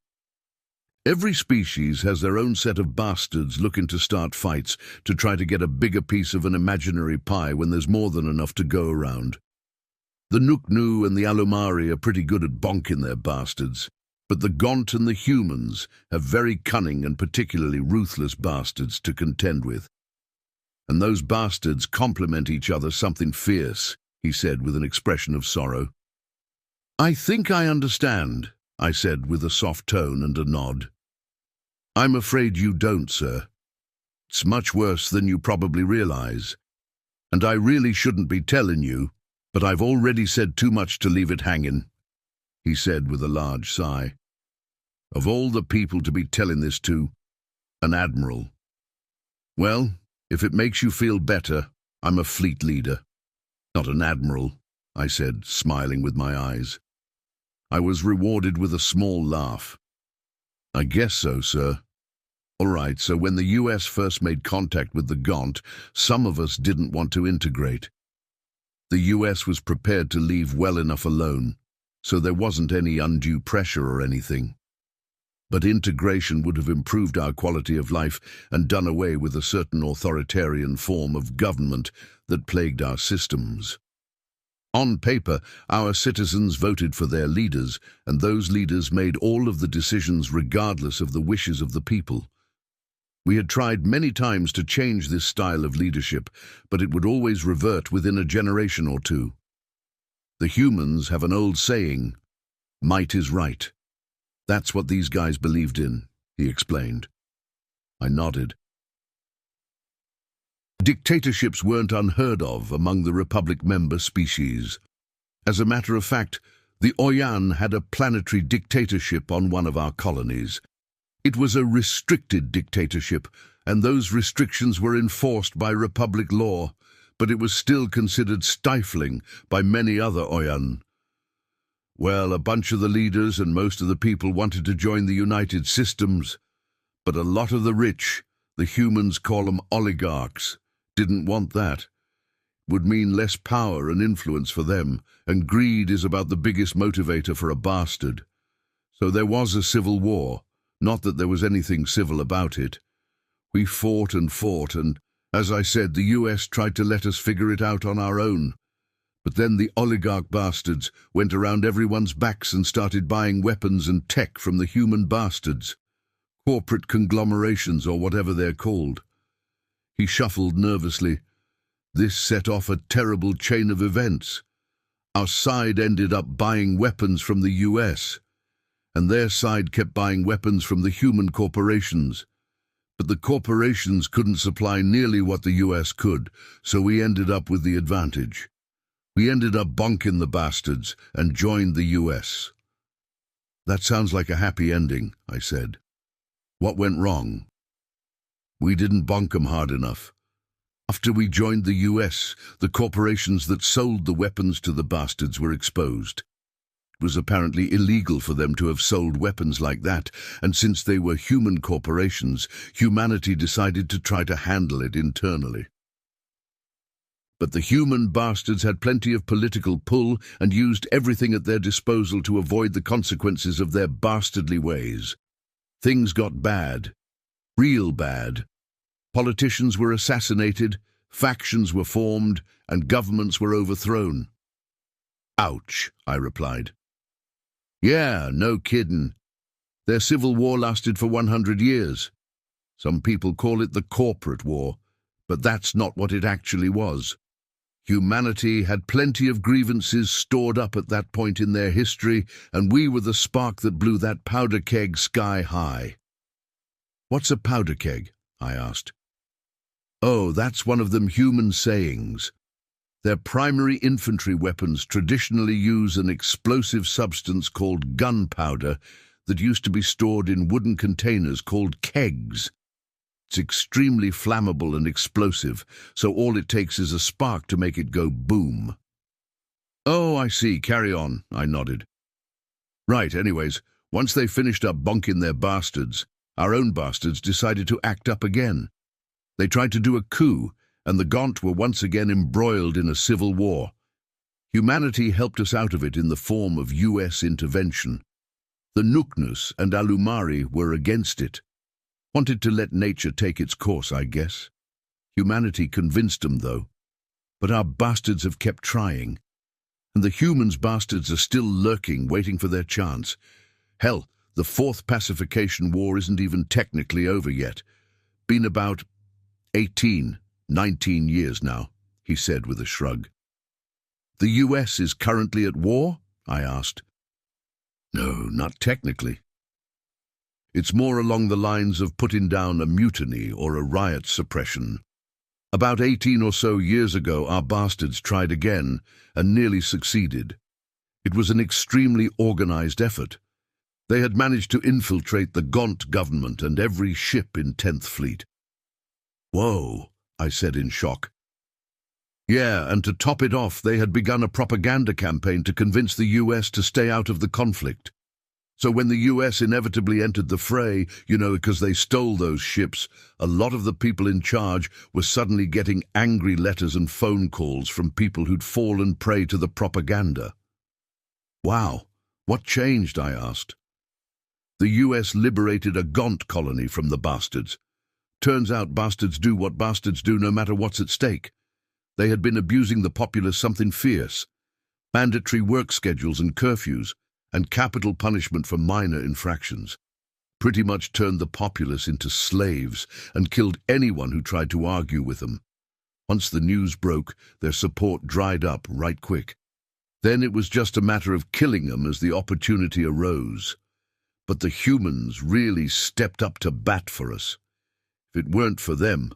S1: Every species has their own set of bastards looking to start fights to try to get a bigger piece of an imaginary pie when there's more than enough to go around. The Nuknu and the Alumari are pretty good at bonking their bastards, but the Gaunt and the humans have very cunning and particularly ruthless bastards to contend with. And those bastards complement each other something fierce," he said with an expression of sorrow. "I think I understand," I said with a soft tone and a nod. "I'm afraid you don't, sir. It's much worse than you probably realize. And I really shouldn't be telling you, but I've already said too much to leave it hanging," he said with a large sigh. "Of all the people to be telling this to, an admiral. Well, if it makes you feel better, I'm a fleet leader, not an admiral," I said, smiling with my eyes. I was rewarded with a small laugh. "I guess so, sir. All right, so when the US first made contact with the Gaunt, some of us didn't want to integrate. The US was prepared to leave well enough alone, so there wasn't any undue pressure or anything. But integration would have improved our quality of life and done away with a certain authoritarian form of government that plagued our systems. On paper, our citizens voted for their leaders, and those leaders made all of the decisions regardless of the wishes of the people. We had tried many times to change this style of leadership, but it would always revert within a generation or two. The humans have an old saying, 'Might is right.' That's what these guys believed in," he explained. I nodded. Dictatorships weren't unheard of among the Republic member species. As a matter of fact, the Oyan had a planetary dictatorship on one of our colonies. It was a restricted dictatorship, and those restrictions were enforced by Republic law, but it was still considered stifling by many other Oyan. Well, a bunch of the leaders and most of the people wanted to join the United Systems, but a lot of the rich, the humans call them oligarchs, didn't want that. It would mean less power and influence for them, and greed is about the biggest motivator for a bastard. So there was a civil war, not that there was anything civil about it. We fought, and as I said, the US tried to let us figure it out on our own. But then the oligarch bastards went around everyone's backs and started buying weapons and tech from the human bastards, corporate conglomerations or whatever they're called. He shuffled nervously. This set off a terrible chain of events. Our side ended up buying weapons from the US, and their side kept buying weapons from the human corporations. But the corporations couldn't supply nearly what the US could, so we ended up with the advantage. We ended up bonking the bastards and joined the US. That sounds like a happy ending, I said. What went wrong? We didn't bonk them hard enough. After we joined the US, the corporations that sold the weapons to the bastards were exposed. It was apparently illegal for them to have sold weapons like that, and since they were human corporations, humanity decided to try to handle it internally. But the human bastards had plenty of political pull and used everything at their disposal to avoid the consequences of their bastardly ways. Things got bad. Real bad. Politicians were assassinated, factions were formed, and governments were overthrown. Ouch, I replied. Yeah, no kiddin'. Their civil war lasted for 100 years. Some people call it the corporate war, but that's not what it actually was. Humanity had plenty of grievances stored up at that point in their history, and we were the spark that blew that powder keg sky high. What's a powder keg? I asked. Oh, that's one of them human sayings. Their primary infantry weapons traditionally use an explosive substance called gunpowder that used to be stored in wooden containers called kegs. It's extremely flammable and explosive, so all it takes is a spark to make it go boom. Oh, I see. Carry on, I nodded. Right, anyways, once they finished up bonking their bastards, our own bastards decided to act up again. They tried to do a coup, and the Gaunt were once again embroiled in a civil war. Humanity helped us out of it in the form of US intervention. The Nuknus and Alumari were against it. Wanted to let nature take its course, I guess. Humanity convinced them, though. But our bastards have kept trying. And the humans' bastards are still lurking, waiting for their chance. Hell, the fourth pacification war isn't even technically over yet. Been about 18, 19 years now, he said with a shrug. The US is currently at war? I asked. No, not technically. It's more along the lines of putting down a mutiny or a riot suppression. About 18 or so years ago, our bastards tried again and nearly succeeded. It was an extremely organized effort. They had managed to infiltrate the Gaunt government and every ship in 10th Fleet. Whoa, I said in shock. Yeah, and to top it off, they had begun a propaganda campaign to convince the US to stay out of the conflict. So when the US inevitably entered the fray, because they stole those ships, a lot of the people in charge were suddenly getting angry letters and phone calls from people who'd fallen prey to the propaganda. Wow, what changed? I asked. The US liberated a Gaunt colony from the bastards. Turns out bastards do what bastards do no matter what's at stake. They had been abusing the populace something fierce. Mandatory work schedules and curfews, and capital punishment for minor infractions. Pretty much turned the populace into slaves and killed anyone who tried to argue with them. Once the news broke, their support dried up right quick. Then it was just a matter of killing them as the opportunity arose. But the humans really stepped up to bat for us. If it weren't for them,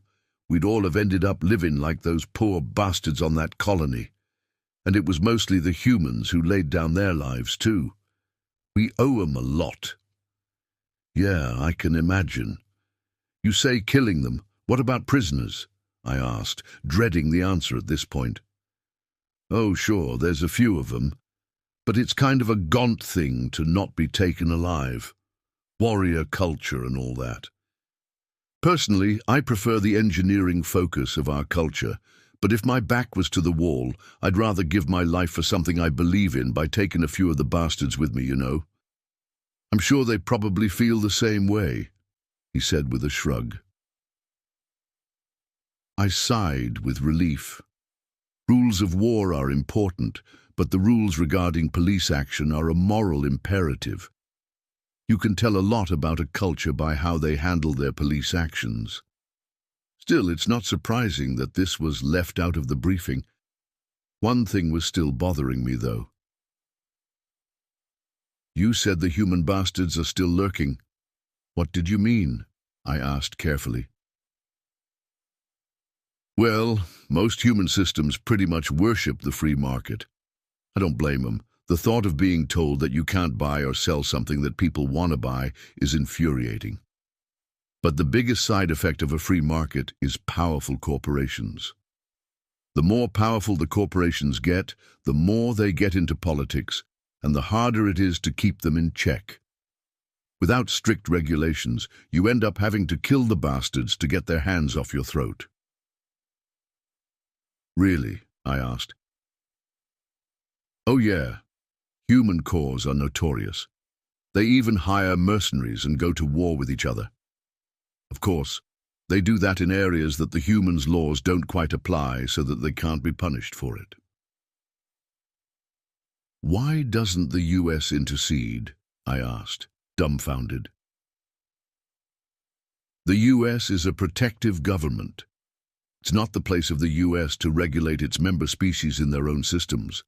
S1: we'd all have ended up living like those poor bastards on that colony. And it was mostly the humans who laid down their lives too. We owe 'em a lot. Yeah, I can imagine. You say killing them. What about prisoners? I asked, dreading the answer at this point. Oh, sure, there's a few of them. But it's kind of a Gaunt thing to not be taken alive. Warrior culture and all that. Personally, I prefer the engineering focus of our culture, but if my back was to the wall, I'd rather give my life for something I believe in by taking a few of the bastards with me, I'm sure they probably feel the same way, he said with a shrug. I sighed with relief. Rules of war are important, but the rules regarding police action are a moral imperative. You can tell a lot about a culture by how they handle their police actions. Still, it's not surprising that this was left out of the briefing. One thing was still bothering me, though. "You said the human bastards are still lurking. What did you mean?" I asked carefully. "Well, most human systems pretty much worship the free market. I don't blame them. The thought of being told that you can't buy or sell something that people want to buy is infuriating. But the biggest side effect of a free market is powerful corporations. The more powerful the corporations get, the more they get into politics, and the harder it is to keep them in check. Without strict regulations, you end up having to kill the bastards to get their hands off your throat." "Really?" I asked. "Oh yeah. Human cores are notorious. They even hire mercenaries and go to war with each other. Of course, they do that in areas that the humans' laws don't quite apply so that they can't be punished for it." "Why doesn't the US intercede?" I asked, dumbfounded. "The US is a protective government. It's not the place of the US to regulate its member species in their own systems.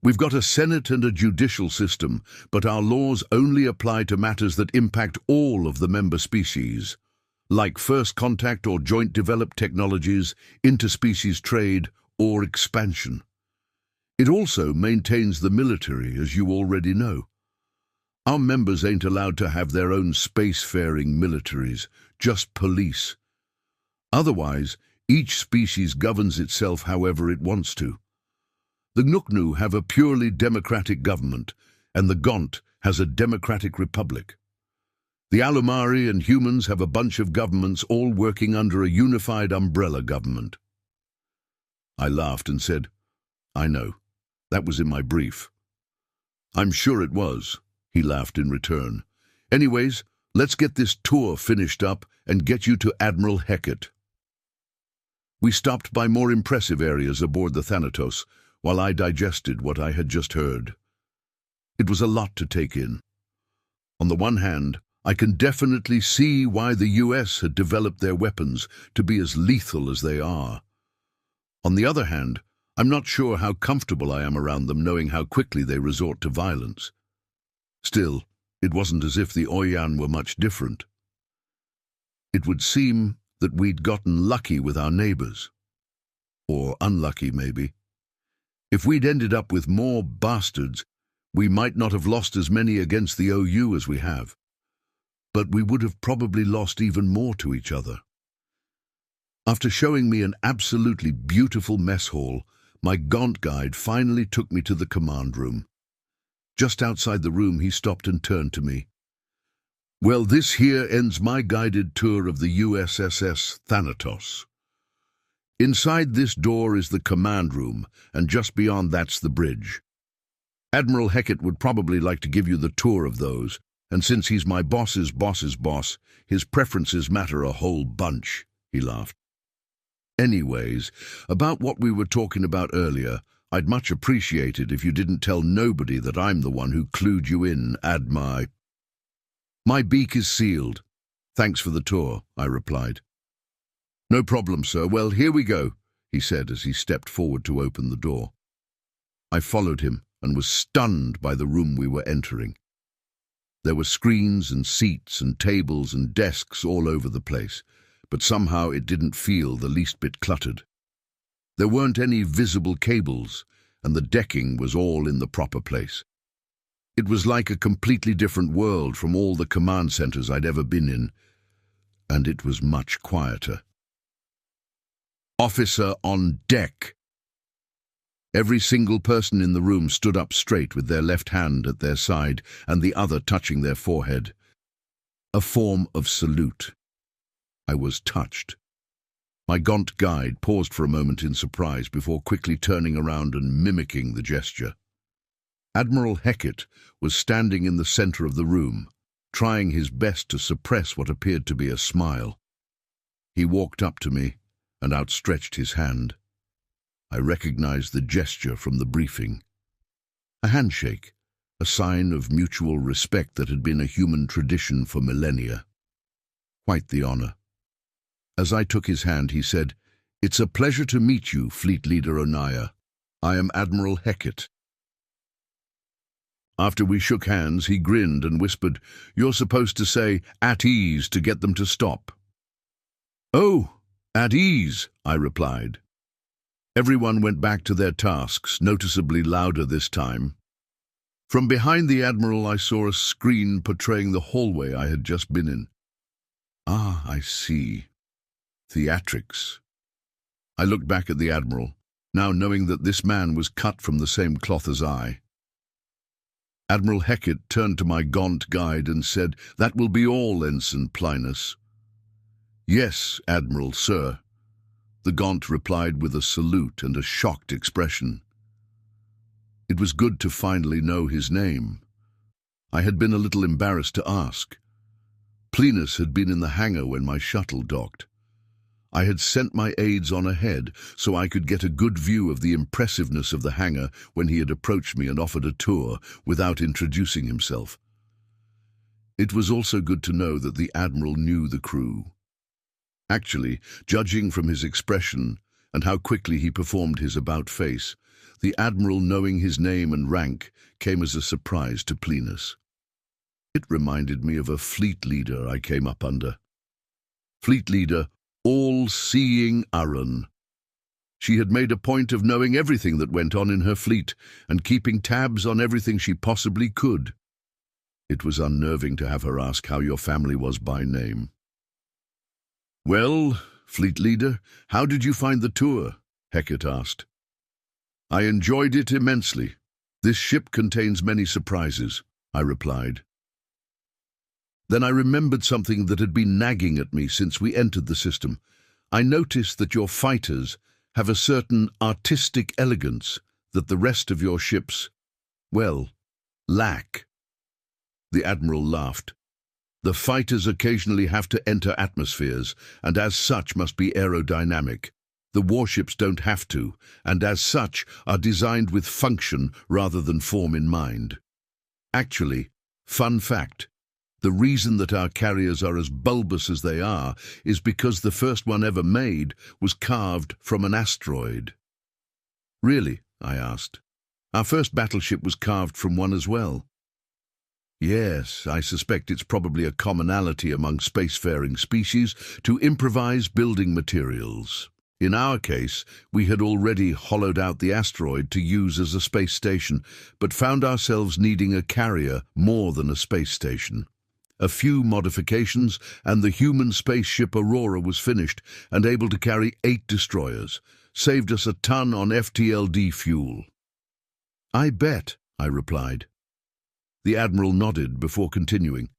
S1: We've got a Senate and a judicial system, but our laws only apply to matters that impact all of the member species, like first contact or joint developed technologies, interspecies trade, or expansion. It also maintains the military, as you already know. Our members ain't allowed to have their own spacefaring militaries, just police. Otherwise, each species governs itself however it wants to. The Nuknu have a purely democratic government, and the Gaunt has a democratic republic. The Alumari and humans have a bunch of governments all working under a unified umbrella government." I laughed and said, "I know. That was in my brief." "I'm sure it was," he laughed in return. "Anyways, let's get this tour finished up and get you to Admiral Hackett." We stopped by more impressive areas aboard the Thanatos, while I digested what I had just heard. It was a lot to take in. On the one hand, I can definitely see why the US had developed their weapons to be as lethal as they are. On the other hand, I'm not sure how comfortable I am around them knowing how quickly they resort to violence. Still, it wasn't as if the Oyan were much different. It would seem that we'd gotten lucky with our neighbors. Or unlucky, maybe. If we'd ended up with more bastards, we might not have lost as many against the OU as we have. But we would have probably lost even more to each other. After showing me an absolutely beautiful mess hall, my Gaunt guide finally took me to the command room. Just outside the room, he stopped and turned to me. "Well, this here ends my guided tour of the USSS Thanatos. Inside this door is the command room, and just beyond that's the bridge. Admiral Hackett would probably like to give you the tour of those, and since he's my boss's boss's boss, his preferences matter a whole bunch," he laughed. "Anyways, about what we were talking about earlier, I'd much appreciate it if you didn't tell nobody that I'm the one who clued you in, Admi." "My beak is sealed. Thanks for the tour," I replied. "No problem, sir. Well, here we go," he said as he stepped forward to open the door. I followed him and was stunned by the room we were entering. There were screens and seats and tables and desks all over the place, but somehow it didn't feel the least bit cluttered. There weren't any visible cables, and the decking was all in the proper place. It was like a completely different world from all the command centers I'd ever been in, and it was much quieter. "Officer on deck." Every single person in the room stood up straight with their left hand at their side and the other touching their forehead. A form of salute. I was touched. My Gaunt guide paused for a moment in surprise before quickly turning around and mimicking the gesture. Admiral Hackett was standing in the center of the room, trying his best to suppress what appeared to be a smile. He walked up to me and outstretched his hand. I recognized the gesture from the briefing. A handshake, a sign of mutual respect that had been a human tradition for millennia. Quite the honor. As I took his hand, he said, "It's a pleasure to meet you, Fleet Leader Onaya. I am Admiral Hackett." After we shook hands, he grinned and whispered, "You're supposed to say, 'at ease,' to get them to stop." "Oh, at ease," I replied. Everyone went back to their tasks, noticeably louder this time. From behind the Admiral, I saw a screen portraying the hallway I had just been in. Ah, I see. Theatrics. I looked back at the Admiral, now knowing that this man was cut from the same cloth as I. Admiral Hackett turned to my gaunt guide and said, "That will be all, Ensign Plinus." "Yes, Admiral, sir." The Gaunt replied with a salute and a shocked expression. It was good to finally know his name. I had been a little embarrassed to ask. Plinus had been in the hangar when my shuttle docked. I had sent my aides on ahead so I could get a good view of the impressiveness of the hangar when he had approached me and offered a tour without introducing himself. It was also good to know that the Admiral knew the crew. Actually, judging from his expression and how quickly he performed his about-face, the Admiral knowing his name and rank came as a surprise to Plinus. It reminded me of a fleet leader I came up under. Fleet leader, all-seeing Arun. She had made a point of knowing everything that went on in her fleet and keeping tabs on everything she possibly could. It was unnerving to have her ask how your family was by name. "Well, Fleet Leader, how did you find the tour?" Hackett asked. "I enjoyed it immensely. This ship contains many surprises," I replied. Then I remembered something that had been nagging at me since we entered the system. I noticed that your fighters have a certain artistic elegance that the rest of your ships, well, lack. The Admiral laughed. "The fighters occasionally have to enter atmospheres, and as such must be aerodynamic. The warships don't have to, and as such are designed with function rather than form in mind. Actually, fun fact, the reason that our carriers are as bulbous as they are is because the first one ever made was carved from an asteroid." "Really?" I asked. "Our first battleship was carved from one as well." "Yes, I suspect it's probably a commonality among spacefaring species to improvise building materials. In our case, we had already hollowed out the asteroid to use as a space station, but found ourselves needing a carrier more than a space station. A few modifications, and the human spaceship Aurora was finished and able to carry 8 destroyers. Saved us a ton on FTLD fuel." "I bet," I replied. The Admiral nodded before continuing.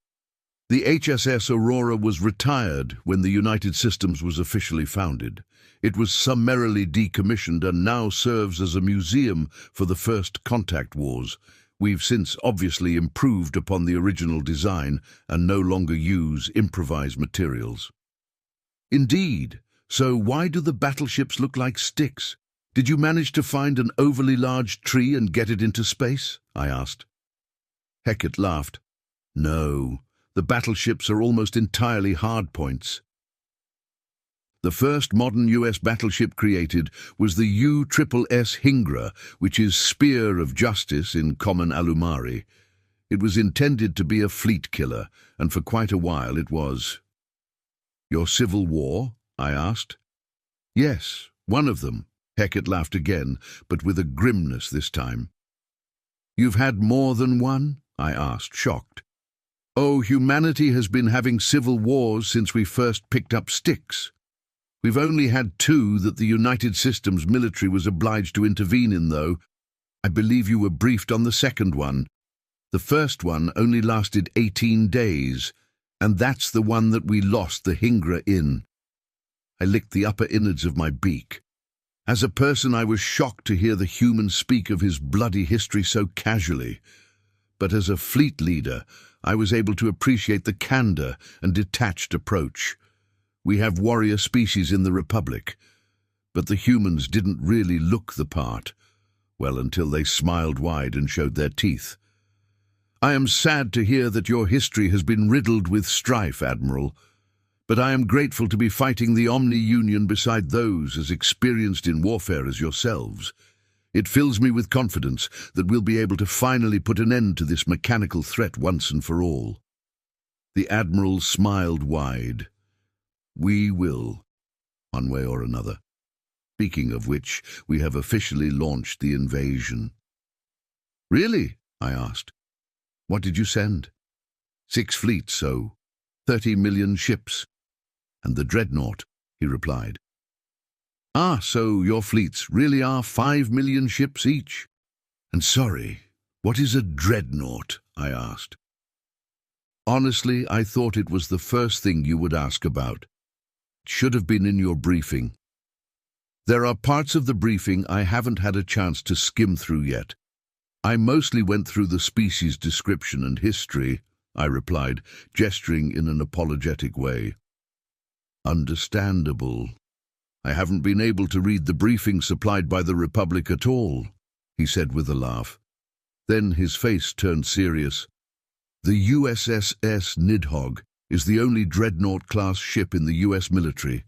S1: "The HSS Aurora was retired when the United Systems was officially founded. It was summarily decommissioned and now serves as a museum for the First Contact Wars. We've since obviously improved upon the original design and no longer use improvised materials." "Indeed. So why do the battleships look like sticks? Did you manage to find an overly large tree and get it into space?" I asked. Hackett laughed. "No, the battleships are almost entirely hardpoints. The first modern US battleship created was the USSS Hingra, which is Spear of Justice in common Alumari. It was intended to be a fleet killer, and for quite a while it was." "Your Civil War?" I asked. "Yes, one of them." Hackett laughed again, but with a grimness this time. "You've had more than one?" I asked, shocked. "Oh, humanity has been having civil wars since we first picked up sticks. We've only had 2 that the United Systems military was obliged to intervene in, though. I believe you were briefed on the second one. The first one only lasted 18 days, and that's the one that we lost the Hingra in." I licked the upper innards of my beak. As a person, I was shocked to hear the human speak of his bloody history so casually. But as a fleet leader, I was able to appreciate the candor and detached approach. We have warrior species in the Republic, but the humans didn't really look the part. Well, until they smiled wide and showed their teeth. "I am sad to hear that your history has been riddled with strife, Admiral, but I am grateful to be fighting the Omni-Union beside those as experienced in warfare as yourselves. It fills me with confidence that we'll be able to finally put an end to this mechanical threat once and for all." The Admiral smiled wide. "We will, one way or another. Speaking of which, we have officially launched the invasion." "Really?" I asked. "What did you send?" 6 fleets, so 30 million ships. And the dreadnought," he replied. "Ah, so your fleets really are 5 million ships each." "And sorry, what is a dreadnought?" I asked. "Honestly, I thought it was the first thing you would ask about. It should have been in your briefing." "There are parts of the briefing I haven't had a chance to skim through yet. I mostly went through the species description and history," I replied, gesturing in an apologetic way. "Understandable. I haven't been able to read the briefing supplied by the Republic at all," he said with a laugh. Then his face turned serious. "The USS Nidhogg is the only dreadnought-class ship in the US military.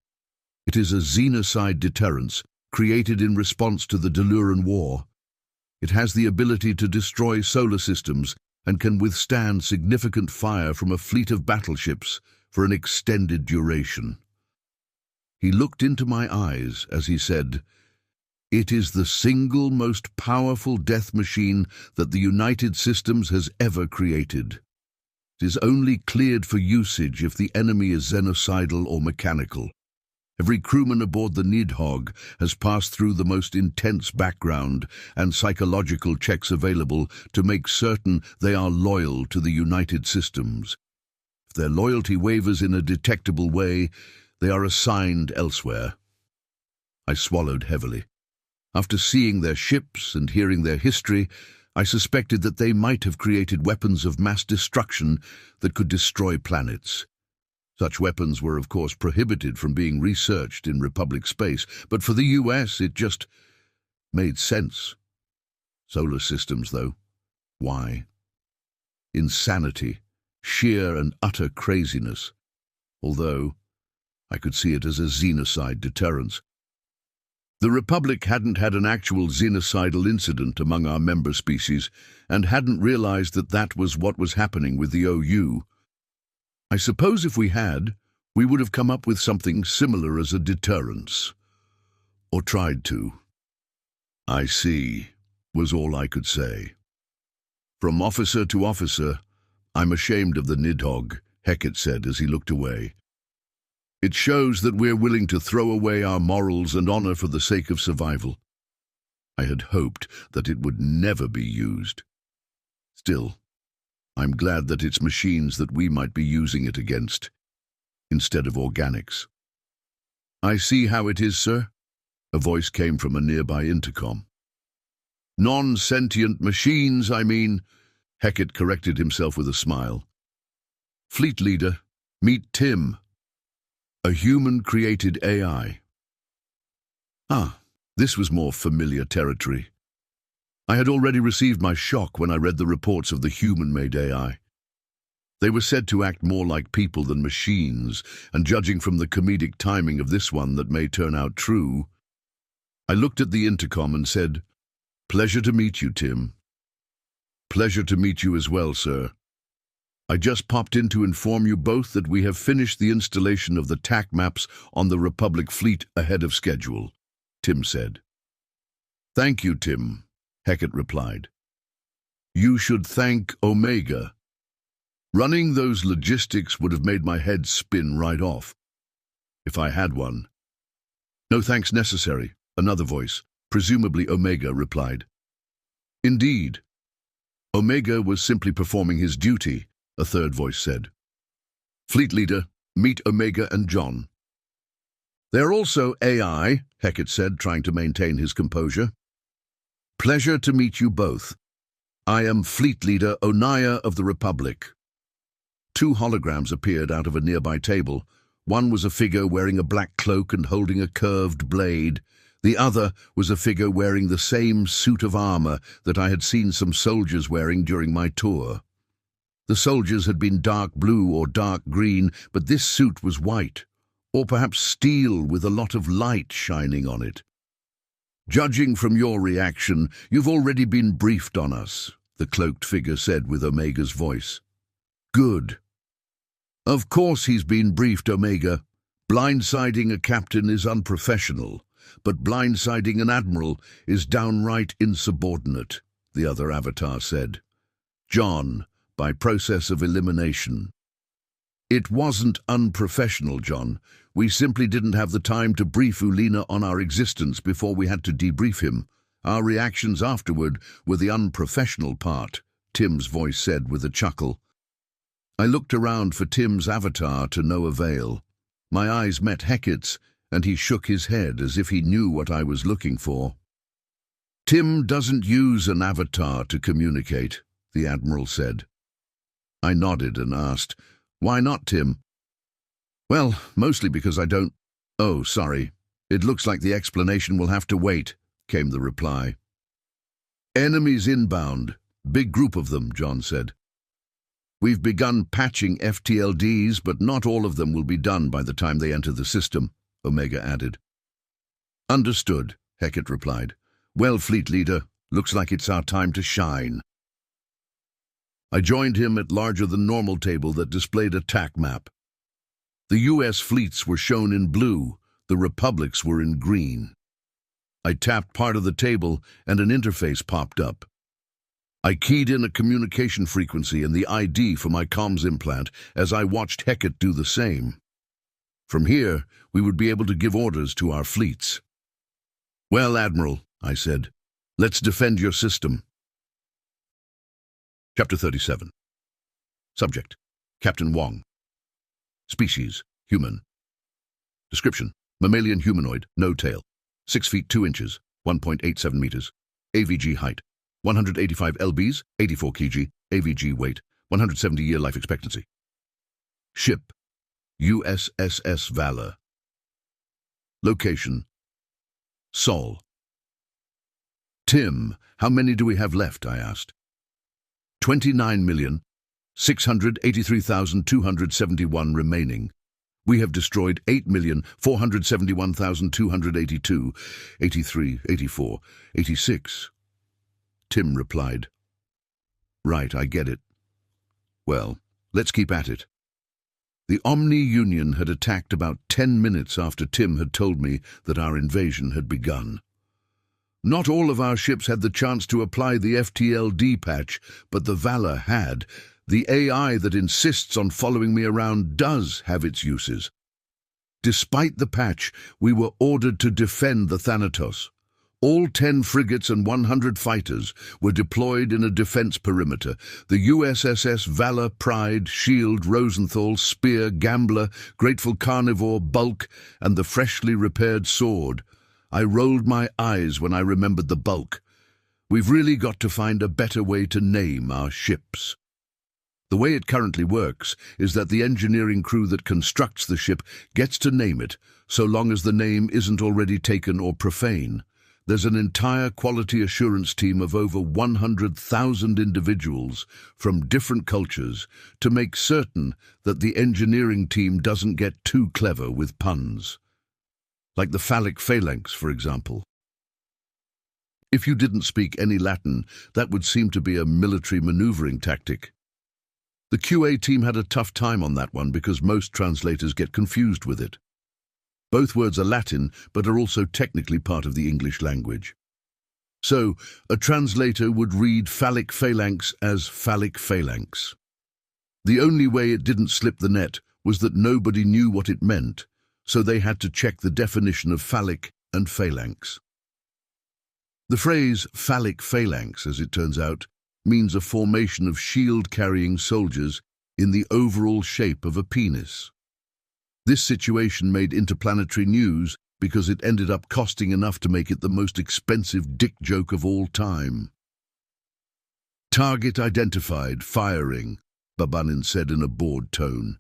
S1: It is a xenocide deterrence created in response to the Deluran War. It has the ability to destroy solar systems and can withstand significant fire from a fleet of battleships for an extended duration." He looked into my eyes as he said, "It is the single most powerful death machine that the United Systems has ever created. It is only cleared for usage if the enemy is xenocidal or mechanical. Every crewman aboard the Nidhogg has passed through the most intense background and psychological checks available to make certain they are loyal to the United Systems. If their loyalty wavers in a detectable way, they are assigned elsewhere." I swallowed heavily. After seeing their ships and hearing their history, I suspected that they might have created weapons of mass destruction that could destroy planets. Such weapons were, of course, prohibited from being researched in Republic space, but for the US it just made sense. Solar systems, though. Why? Insanity, sheer and utter craziness. Although I could see it as a xenocide deterrence. The Republic hadn't had an actual xenocidal incident among our member species and hadn't realized that that was what was happening with the OU. I suppose if we had, we would have come up with something similar as a deterrence. Or tried to. "I see," was all I could say. "From officer to officer, I'm ashamed of the Nidhogg," Hackett said as he looked away. "It shows that we're willing to throw away our morals and honor for the sake of survival. I had hoped that it would never be used. Still, I'm glad that it's machines that we might be using it against, instead of organics." "I see how it is, sir," a voice came from a nearby intercom. "Non-sentient machines, I mean," Hackett corrected himself with a smile. "Fleet leader, meet Tim, a human-created AI." Ah, this was more familiar territory. I had already received my shock when I read the reports of the human-made AI. They were said to act more like people than machines, and judging from the comedic timing of this one that may turn out true, I looked at the intercom and said, "Pleasure to meet you, Tim." "Pleasure to meet you as well, sir. I just popped in to inform you both that we have finished the installation of the TAC maps on the Republic fleet ahead of schedule," Tim said. "Thank you, Tim," Hackett replied. "You should thank Omega. Running those logistics would have made my head spin right off, if I had one." "No thanks necessary," another voice, presumably Omega, replied. "Indeed. Omega was simply performing his duty," a third voice said. "Fleet leader, meet Omega and John." "They're also AI," Hackett said, trying to maintain his composure. "Pleasure to meet you both. I am Fleet Leader Onaya of the Republic." 2 holograms appeared out of a nearby table. One was a figure wearing a black cloak and holding a curved blade, The other was a figure wearing the same suit of armor that I had seen some soldiers wearing during my tour. The soldiers had been dark blue or dark green, but this suit was white, or perhaps steel with a lot of light shining on it. "Judging from your reaction, you've already been briefed on us," the cloaked figure said with Omega's voice. "Good." "Of course he's been briefed, Omega. Blindsiding a captain is unprofessional, but blindsiding an admiral is downright insubordinate," the other avatar said. "John, by process of elimination." "It wasn't unprofessional, John. We simply didn't have the time to brief Ulina on our existence before we had to debrief him. Our reactions afterward were the unprofessional part," Tim's voice said with a chuckle. I looked around for Tim's avatar to no avail. My eyes met Hecat's, and he shook his head as if he knew what I was looking for. "Tim doesn't use an avatar to communicate," the Admiral said. I nodded and asked, "Why not, Tim?" "Well, mostly because I don't—" "Oh, sorry. It looks like the explanation will have to wait," came the reply. "Enemies inbound. Big group of them," John said. "We've begun patching FTLDs, but not all of them will be done by the time they enter the system," Omega added. "Understood," Hecat replied. "Well, Fleet Leader, looks like it's our time to shine." I joined him at larger-than-normal table that displayed a TAC map. The U.S. fleets were shown in blue, the Republic's were in green. I tapped part of the table and an interface popped up. I keyed in a communication frequency and the ID for my comms implant as I watched Hecat do the same. From here, we would be able to give orders to our fleets. "Well, Admiral," I said, "let's defend your system." Chapter 37. Subject: Captain Wong. Species: human. Description: mammalian humanoid, no tail. 6 feet 2 inches, 1.87 meters. AVG height: 185 lbs, 84 kg. AVG weight: 170-year life expectancy. Ship: USSS Valor. Location: Sol. "Tim, how many do we have left?" I asked. 29,683,271 remaining. We have destroyed 8,471,282, 83, 84, 86. Tim replied. "Right, I get it. Well, let's keep at it." The Omni Union had attacked about 10 minutes after Tim had told me that our invasion had begun. Not all of our ships had the chance to apply the FTLD patch, but the Valor had. The AI that insists on following me around does have its uses. Despite the patch, we were ordered to defend the Thanatos. All 10 frigates and 100 fighters were deployed in a defense perimeter. The USSS Valor, Pride, Shield, Rosenthal, Spear, Gambler, Grateful Carnivore, Bulk, and the freshly repaired Sword. I rolled my eyes when I remembered the Bulk. We've really got to find a better way to name our ships. The way it currently works is that the engineering crew that constructs the ship gets to name it, so long as the name isn't already taken or profane. There's an entire quality assurance team of over 100,000 individuals from different cultures to make certain that the engineering team doesn't get too clever with puns. Like the phallic phalanx, for example. If you didn't speak any Latin, that would seem to be a military maneuvering tactic. The QA team had a tough time on that one because most translators get confused with it. Both words are Latin, but are also technically part of the English language. So, a translator would read phallic phalanx as phallic phalanx. The only way it didn't slip the net was that nobody knew what it meant, so they had to check the definition of phallic and phalanx. The phrase phallic phalanx, as it turns out, means a formation of shield-carrying soldiers in the overall shape of a penis. This situation made interplanetary news because it ended up costing enough to make it the most expensive dick joke of all time. "Target identified, firing," Babanin said in a bored tone.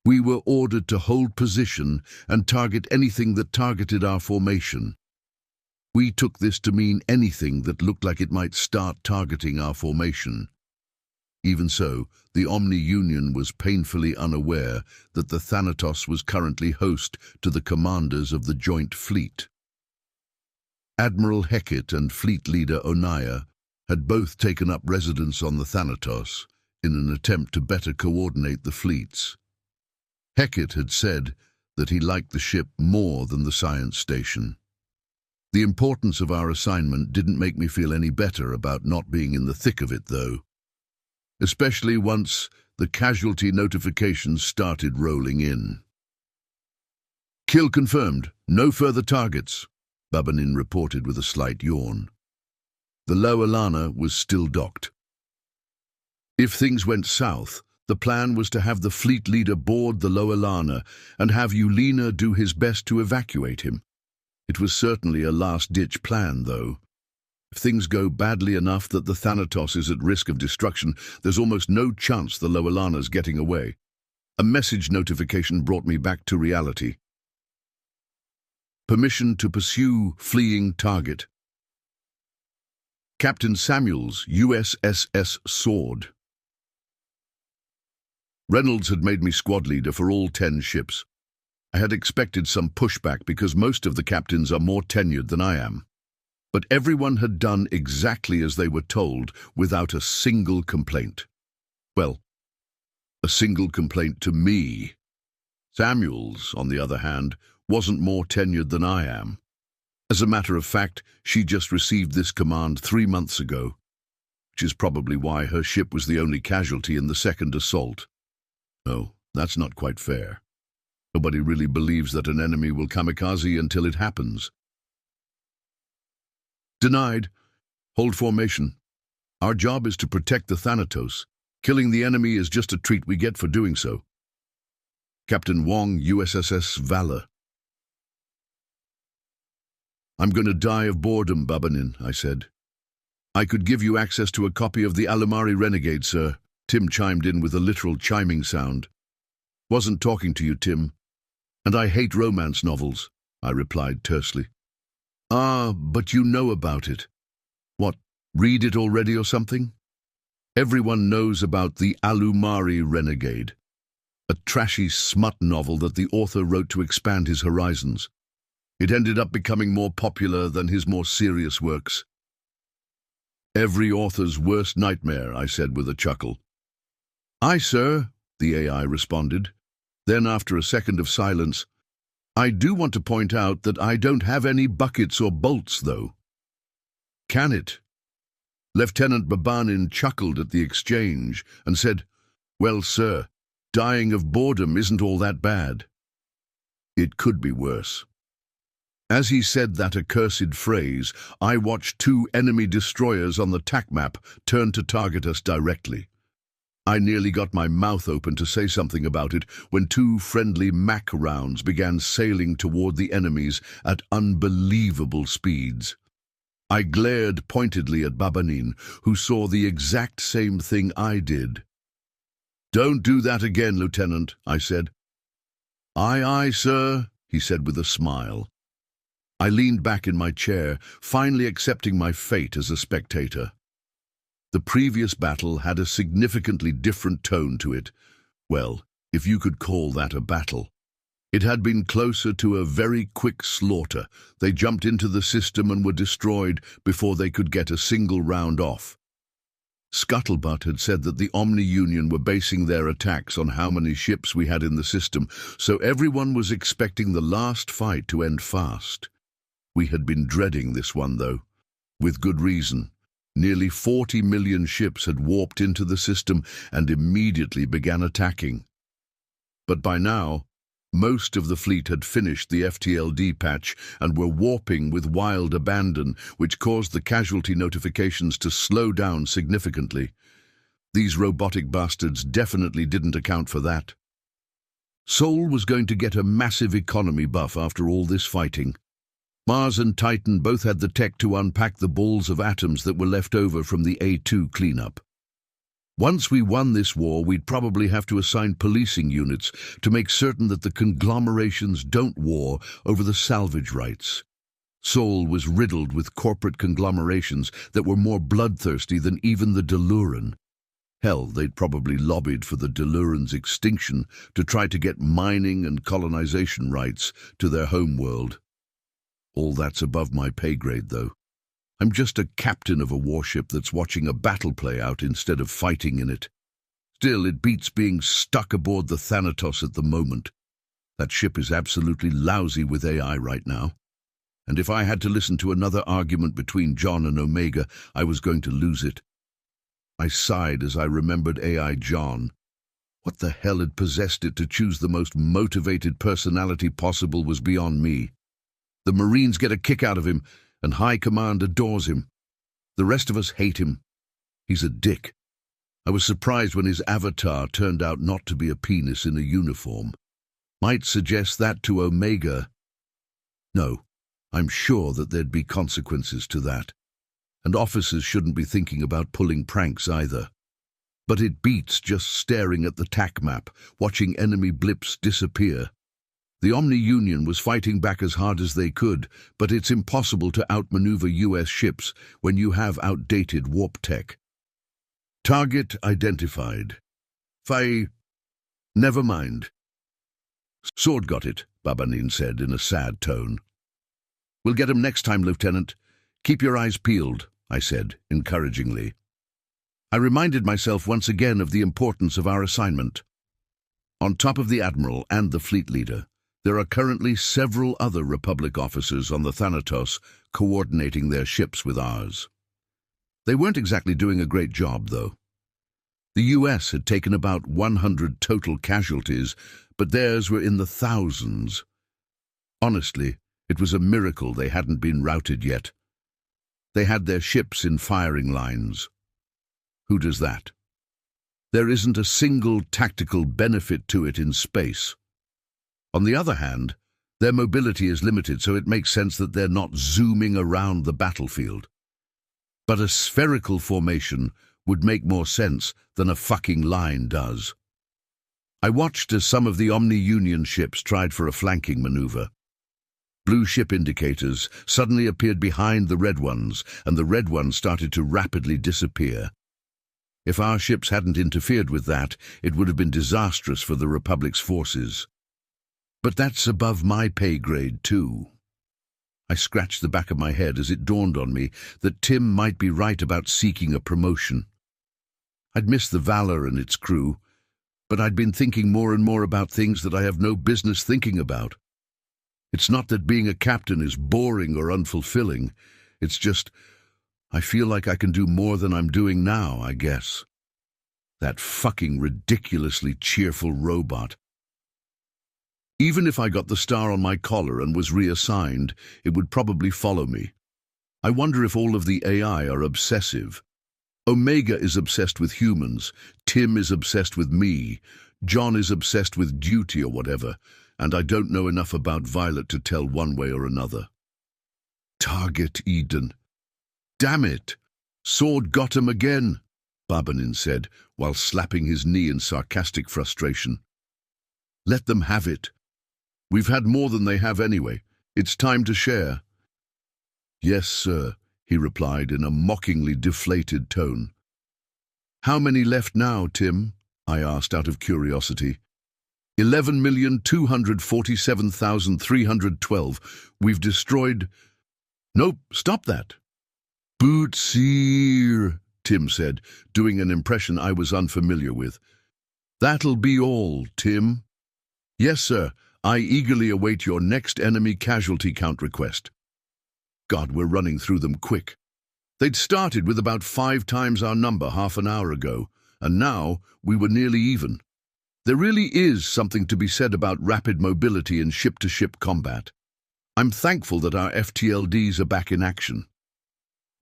S1: "We were ordered to hold position and target anything that targeted our formation. We took this to mean anything that looked like it might start targeting our formation. Even so, the Omni-Union was painfully unaware that the Thanatos was currently host to the commanders of the Joint Fleet. Admiral Hecate and Fleet Leader Onaya had both taken up residence on the Thanatos in an attempt to better coordinate the fleets. Hecate had said that he liked the ship more than the science station. The importance of our assignment didn't make me feel any better about not being in the thick of it, though. Especially once the casualty notifications started rolling in. "Kill confirmed. No further targets," Babanin reported with a slight yawn. The Lower Lana was still docked. If things went south, the plan was to have the fleet leader board the Lower Lana and have Ulena do his best to evacuate him. It was certainly a last-ditch plan, though. If things go badly enough that the Thanatos is at risk of destruction, there's almost no chance the Lower Lana's getting away. A message notification brought me back to reality. Permission to pursue fleeing target. Captain Samuels, USS Sword. Reynolds had made me squad leader for all 10 ships. I had expected some pushback because most of the captains are more tenured than I am. But everyone had done exactly as they were told without a single complaint. Well, a single complaint to me. Samuels, on the other hand, wasn't more tenured than I am. As a matter of fact, she just received this command 3 months ago, which is probably why her ship was the only casualty in the second assault. No, that's not quite fair. Nobody really believes that an enemy will kamikaze until it happens. Denied. Hold formation. Our job is to protect the Thanatos. Killing the enemy is just a treat we get for doing so. Captain Wong, USS Valor. "I'm going to die of boredom, Babanin," I said. "I could give you access to a copy of the Alumari Renegade, sir." Tim chimed in with a literal chiming sound. "Wasn't talking to you, Tim. And I hate romance novels," I replied tersely. "Ah, but you know about it. What, read it already or something?" Everyone knows about the Alumari Renegade, a trashy smut novel that the author wrote to expand his horizons. It ended up becoming more popular than his more serious works. "Every author's worst nightmare," I said with a chuckle. "Aye, sir," the AI responded. Then, after a second of silence, "I do want to point out that I don't have any buckets or bolts, though." "Can it?" Lieutenant Babanin chuckled at the exchange and said, "Well, sir, dying of boredom isn't all that bad. It could be worse." As he said that accursed phrase, I watched 2 enemy destroyers on the TAC map turn to target us directly. I nearly got my mouth open to say something about it when 2 friendly MAC rounds began sailing toward the enemies at unbelievable speeds. I glared pointedly at Babanin, who saw the exact same thing I did. "Don't do that again, Lieutenant," I said. "Aye, aye, sir," he said with a smile. I leaned back in my chair, finally accepting my fate as a spectator. The previous battle had a significantly different tone to it. Well, if you could call that a battle. It had been closer to a very quick slaughter. They jumped into the system and were destroyed before they could get a single round off. Scuttlebutt had said that the Omni-Union were basing their attacks on how many ships we had in the system, so everyone was expecting the last fight to end fast. We had been dreading this one, though, with good reason. Nearly 40 million ships had warped into the system and immediately began attacking. But by now, most of the fleet had finished the FTLD patch and were warping with wild abandon, which caused the casualty notifications to slow down significantly. These robotic bastards definitely didn't account for that. Sol was going to get a massive economy buff after all this fighting. Mars and Titan both had the tech to unpack the balls of atoms that were left over from the A2 cleanup. Once we won this war, we'd probably have to assign policing units to make certain that the conglomerations don't war over the salvage rights. Seoul was riddled with corporate conglomerations that were more bloodthirsty than even the Deluran. Hell, they'd probably lobbied for the Deluran's extinction to try to get mining and colonization rights to their homeworld. All that's above my pay grade, though. I'm just a captain of a warship that's watching a battle play out instead of fighting in it. Still, it beats being stuck aboard the Thanatos at the moment. That ship is absolutely lousy with AI right now. And if I had to listen to another argument between John and Omega, I was going to lose it. I sighed as I remembered AI John. What the hell had possessed it to choose the most motivated personality possible was beyond me. The Marines get a kick out of him, and High Command adores him. The rest of us hate him. He's a dick. I was surprised when his avatar turned out not to be a penis in a uniform. Might suggest that to Omega. No, I'm sure that there'd be consequences to that. And officers shouldn't be thinking about pulling pranks either. But it beats just staring at the TAC map, watching enemy blips disappear. The Omni-Union was fighting back as hard as they could, but it's impossible to outmaneuver US ships when you have outdated warp tech. Target identified. Never mind. Sword got it, Babanin said in a sad tone. We'll get him next time, Lieutenant. Keep your eyes peeled, I said, encouragingly. I reminded myself once again of the importance of our assignment. On top of the Admiral and the fleet leader, there are currently several other Republic officers on the Thanatos coordinating their ships with ours. They weren't exactly doing a great job, though. The US had taken about 100 total casualties, but theirs were in the thousands. Honestly, it was a miracle they hadn't been routed yet. They had their ships in firing lines. Who does that? There isn't a single tactical benefit to it in space. On the other hand, their mobility is limited, so it makes sense that they're not zooming around the battlefield. But a spherical formation would make more sense than a fucking line does. I watched as some of the Omni-Union ships tried for a flanking maneuver. Blue ship indicators suddenly appeared behind the red ones, and the red ones started to rapidly disappear. If our ships hadn't interfered with that, it would have been disastrous for the Republic's forces. But that's above my pay grade, too. I scratched the back of my head as it dawned on me that Tim might be right about seeking a promotion. I'd missed the Valor and its crew, but I'd been thinking more and more about things that I have no business thinking about. It's not that being a captain is boring or unfulfilling. It's just, I feel like I can do more than I'm doing now, I guess. That fucking ridiculously cheerful robot. Even if I got the star on my collar and was reassigned, it would probably follow me. I wonder if all of the AI are obsessive. Omega is obsessed with humans, Tim is obsessed with me, John is obsessed with duty or whatever, and I don't know enough about Violet to tell one way or another. Target Eden. Damn it! Sword got him again, Babanin said, while slapping his knee in sarcastic frustration. Let them have it. We've had more than they have anyway. It's time to share. Yes, sir, he replied in a mockingly deflated tone. How many left now, Tim? I asked out of curiosity. 11,247,312. We've destroyed... Nope, stop that. Bootseer, Tim said, doing an impression I was unfamiliar with. That'll be all, Tim. Yes, sir. I eagerly await your next enemy casualty count request. God, we're running through them quick. They'd started with about 5 times our number half an hour ago, and now we were nearly even. There really is something to be said about rapid mobility in ship-to-ship combat. I'm thankful that our FTLDs are back in action.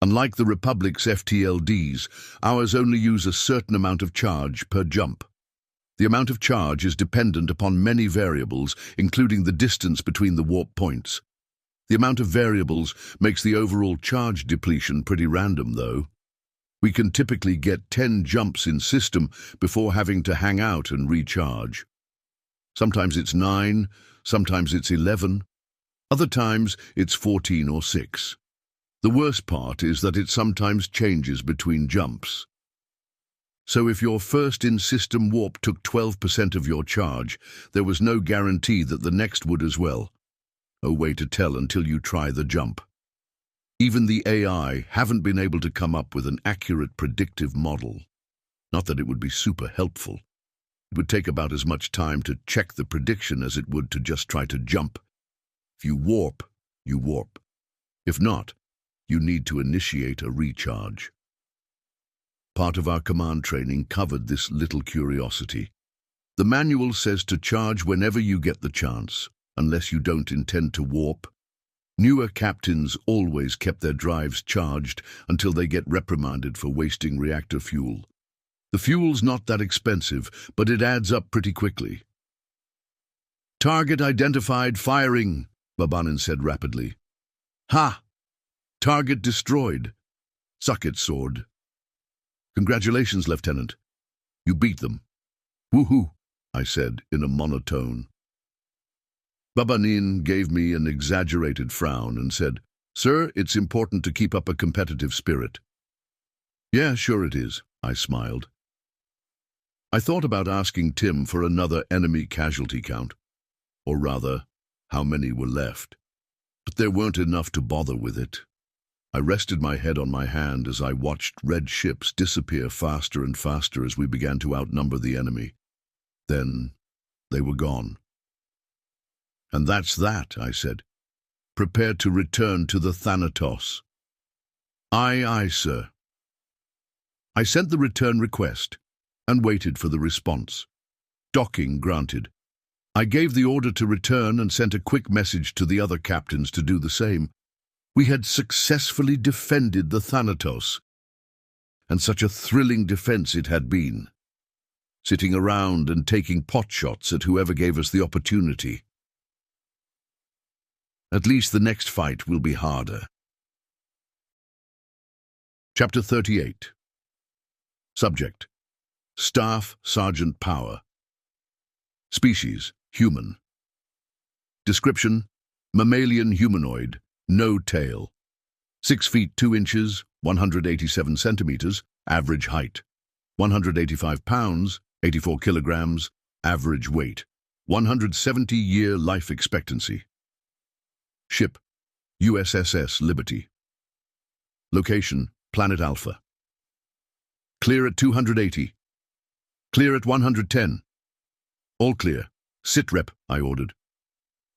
S1: Unlike the Republic's FTLDs, ours only use a certain amount of charge per jump. The amount of charge is dependent upon many variables, including the distance between the warp points. The amount of variables makes the overall charge depletion pretty random, though. We can typically get 10 jumps in system before having to hang out and recharge. Sometimes it's 9, sometimes it's 11. Other times, it's 14 or 6. The worst part is that it sometimes changes between jumps. So if your first in-system warp took 12% of your charge, there was no guarantee that the next would as well. No way to tell until you try the jump. Even the AI haven't been able to come up with an accurate predictive model. Not that it would be super helpful. It would take about as much time to check the prediction as it would to just try to jump. If you warp, you warp. If not, you need to initiate a recharge. Part of our command training covered this little curiosity. The manual says to charge whenever you get the chance, unless you don't intend to warp. Newer captains always kept their drives charged until they get reprimanded for wasting reactor fuel. The fuel's not that expensive, but it adds up pretty quickly. "Target identified, firing," Babanin said rapidly. "Ha! Target destroyed. Suck it, sword." "Congratulations, Lieutenant. You beat them." "Woohoo," I said in a monotone. Babanin gave me an exaggerated frown and said, "Sir, it's important to keep up a competitive spirit." "Yeah, sure it is," I smiled. I thought about asking Tim for another enemy casualty count, or rather, how many were left. But there weren't enough to bother with it. I rested my head on my hand as I watched red ships disappear faster and faster as we began to outnumber the enemy. Then they were gone. "And that's that," I said. "Prepare to return to the Thanatos." "Aye, aye, sir." I sent the return request and waited for the response. Docking granted. I gave the order to return and sent a quick message to the other captains to do the same. We had successfully defended the Thanatos, and such a thrilling defense it had been. Sitting around and taking pot shots at whoever gave us the opportunity. At least the next fight will be harder. Chapter 38. Subject: Staff Sergeant Power. Species: human. Description: mammalian humanoid, no tail. 6 feet 2 inches, 187 centimeters, average height. 185 pounds, 84 kilograms, average weight. 170-year life expectancy. Ship: USS Liberty. Location: Planet Alpha. Clear at 280. Clear at 110. All clear. Sit rep, I ordered.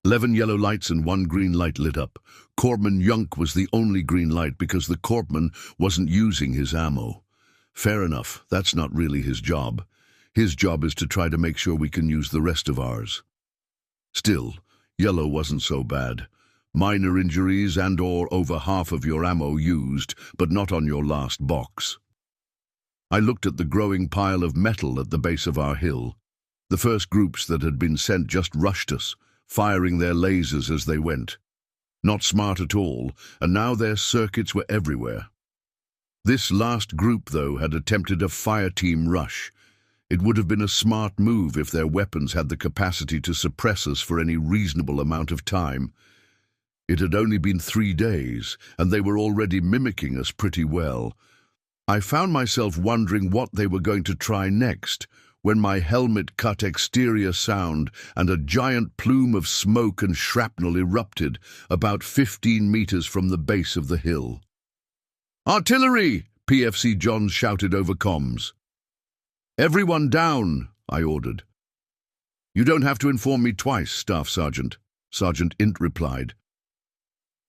S1: 11 yellow lights and 1 green light lit up. Corpsman Yunk was the only green light because the corpsman wasn't using his ammo. Fair enough, that's not really his job. His job is to try to make sure we can use the rest of ours. Still, yellow wasn't so bad. Minor injuries and/or over half of your ammo used, but not on your last box. I looked at the growing pile of metal at the base of our hill. The first groups that had been sent just rushed us, firing their lasers as they went. Not smart at all, and now their circuits were everywhere. This last group, though, had attempted a fireteam rush. It would have been a smart move if their weapons had the capacity to suppress us for any reasonable amount of time. It had only been 3 days, and they were already mimicking us pretty well. I found myself wondering what they were going to try next, when my helmet cut exterior sound and a giant plume of smoke and shrapnel erupted about 15 meters from the base of the hill. "Artillery!" PFC Johns shouted over comms. "Everyone down," I ordered. "You don't have to inform me twice, Staff Sergeant," Sergeant Int replied.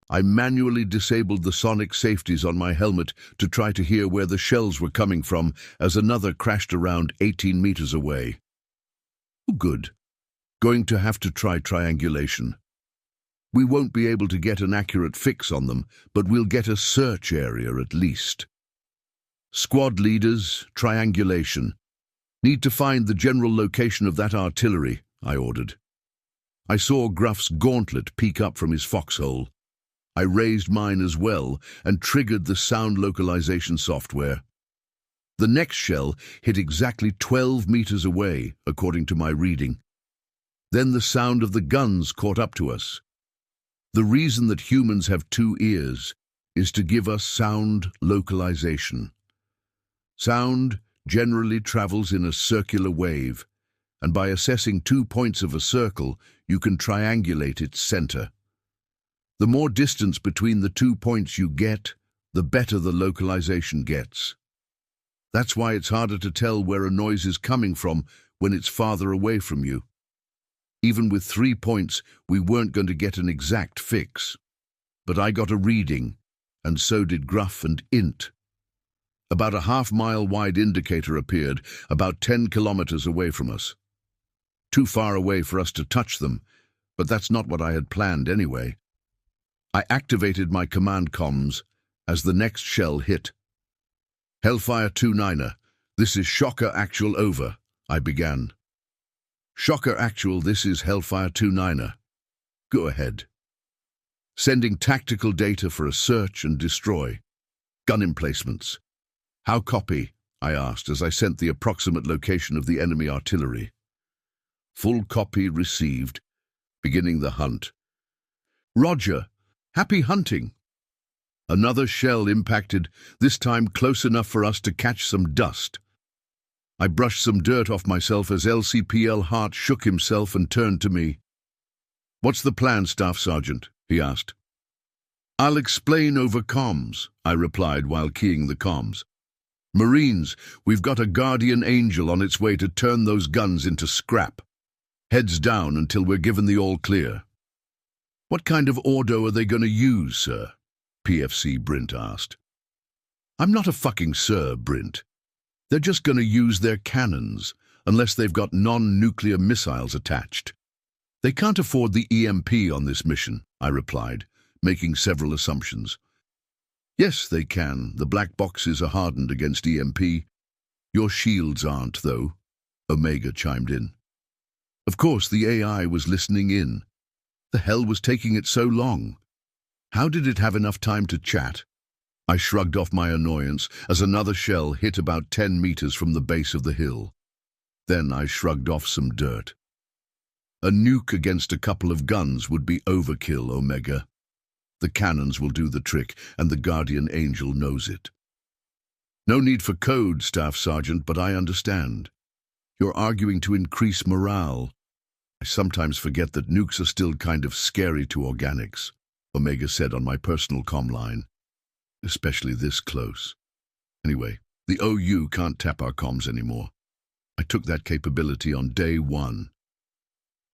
S1: I manually disabled the sonic safeties on my helmet to try to hear where the shells were coming from as another crashed around 18 meters away. Oh, good. Going to have to try triangulation. We won't be able to get an accurate fix on them, but we'll get a search area at least. Squad leaders, triangulation. Need to find the general location of that artillery, I ordered. I saw Gruff's gauntlet peek up from his foxhole. I raised mine as well and triggered the sound localization software. The next shell hit exactly 12 meters away, according to my reading. Then the sound of the guns caught up to us. The reason that humans have two ears is to give us sound localization. Sound generally travels in a circular wave, and by assessing 2 points of a circle, you can triangulate its center. The more distance between the 2 points you get, the better the localization gets. That's why it's harder to tell where a noise is coming from when it's farther away from you. Even with 3 points, we weren't going to get an exact fix. But I got a reading, and so did Gruff and Int. About a half-mile wide indicator appeared, about 10 kilometers away from us. Too far away for us to touch them, but that's not what I had planned anyway. I activated my command comms as the next shell hit. Hellfire 2-9er, this is Shocker Actual over, I began. Shocker Actual, this is Hellfire 2-9er. Go ahead. Sending tactical data for a search and destroy. Gun emplacements. How copy? I asked as I sent the approximate location of the enemy artillery. Full copy received. Beginning the hunt. Roger. Happy hunting. Another shell impacted, this time close enough for us to catch some dust. I brushed some dirt off myself as LCPL Hart shook himself and turned to me. What's the plan, Staff Sergeant? He asked. I'll explain over comms, I replied while keying the comms. Marines, we've got a guardian angel on its way to turn those guns into scrap. Heads down until we're given the all clear. What kind of ordo are they going to use, sir? PFC Brint asked. I'm not a fucking sir, Brint. They're just going to use their cannons, unless they've got non-nuclear missiles attached. They can't afford the EMP on this mission, I replied, making several assumptions. Yes, they can. The black boxes are hardened against EMP. Your shields aren't, though, Omega chimed in. Of course, the AI was listening in. The hell was taking it so long? How did it have enough time to chat? I shrugged off my annoyance as another shell hit about 10 meters from the base of the hill. Then I shrugged off some dirt. A nuke against a couple of guns would be overkill, Omega. The cannons will do the trick, and the Guardian Angel knows it. No need for code, Staff Sergeant, but I understand. You're arguing to increase morale. I sometimes forget that nukes are still kind of scary to organics, Omega said on my personal comm line. Especially this close. Anyway, the OU can't tap our comms anymore. I took that capability on day 1.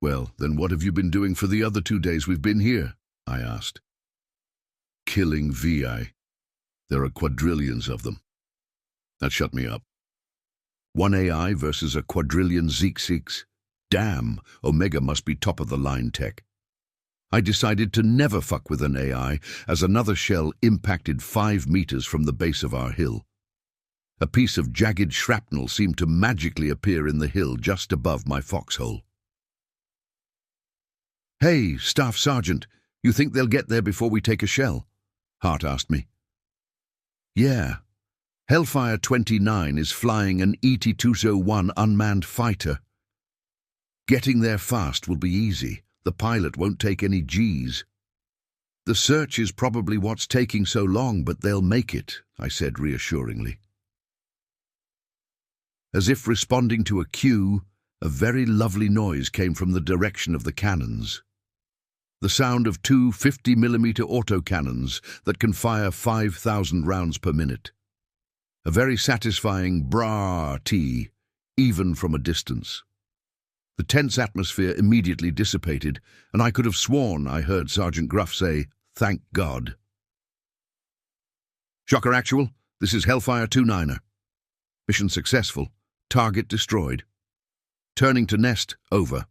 S1: Well, then what have you been doing for the other 2 days we've been here? I asked. Killing VI. There are quadrillions of them. That shut me up. 1 AI versus a quadrillion Zeek-Seeks. Damn, Omega must be top-of-the-line tech. I decided to never fuck with an AI as another shell impacted 5 meters from the base of our hill. A piece of jagged shrapnel seemed to magically appear in the hill just above my foxhole. Hey, Staff Sergeant, you think they'll get there before we take a shell? Hart asked me. Yeah. Hellfire 29 is flying an ET-201 unmanned fighter. Getting there fast will be easy. The pilot won't take any Gs. The search is probably what's taking so long, but they'll make it, I said reassuringly. As if responding to a cue, a very lovely noise came from the direction of the cannons. The sound of 2 50mm autocannons that can fire 5,000 rounds per minute. A very satisfying brah-tee, even from a distance. The tense atmosphere immediately dissipated, and I could have sworn I heard Sergeant Gruff say, "Thank God." Shocker Actual, this is Hellfire 2-9er. Mission successful. Target destroyed. Turning to nest, over.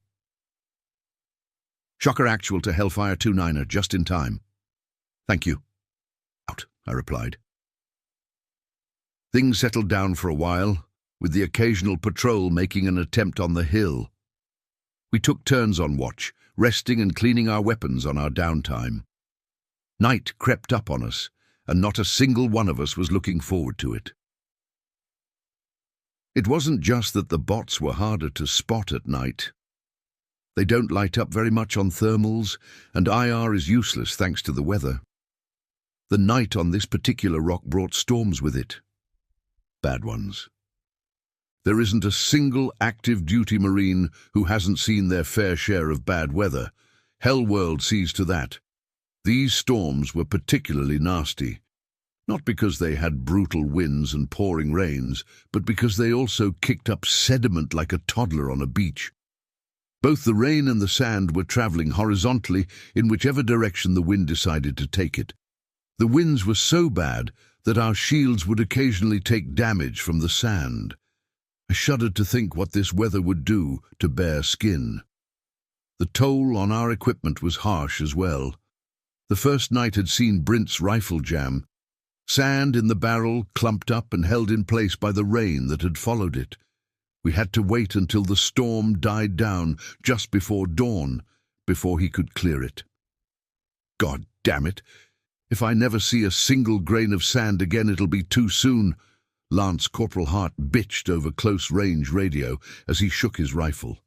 S1: Shocker Actual to Hellfire 2-9er, just in time. Thank you. Out, I replied. Things settled down for a while, with the occasional patrol making an attempt on the hill. We took turns on watch, resting and cleaning our weapons on our downtime. Night crept up on us, and not a single one of us was looking forward to it. It wasn't just that the bots were harder to spot at night. They don't light up very much on thermals, and IR is useless thanks to the weather. The night on this particular rock brought storms with it. Bad ones. There isn't a single active duty Marine who hasn't seen their fair share of bad weather. Hellworld sees to that. These storms were particularly nasty, not because they had brutal winds and pouring rains, but because they also kicked up sediment like a toddler on a beach. Both the rain and the sand were traveling horizontally in whichever direction the wind decided to take it. The winds were so bad that our shields would occasionally take damage from the sand. I shuddered to think what this weather would do to bare skin. The toll on our equipment was harsh as well. The first night had seen Brint's rifle jam. Sand in the barrel clumped up and held in place by the rain that had followed it. We had to wait until the storm died down just before dawn, before he could clear it. God damn it! If I never see a single grain of sand again, it'll be too soon, Lance Corporal Hart bitched over close-range radio as he shook his rifle.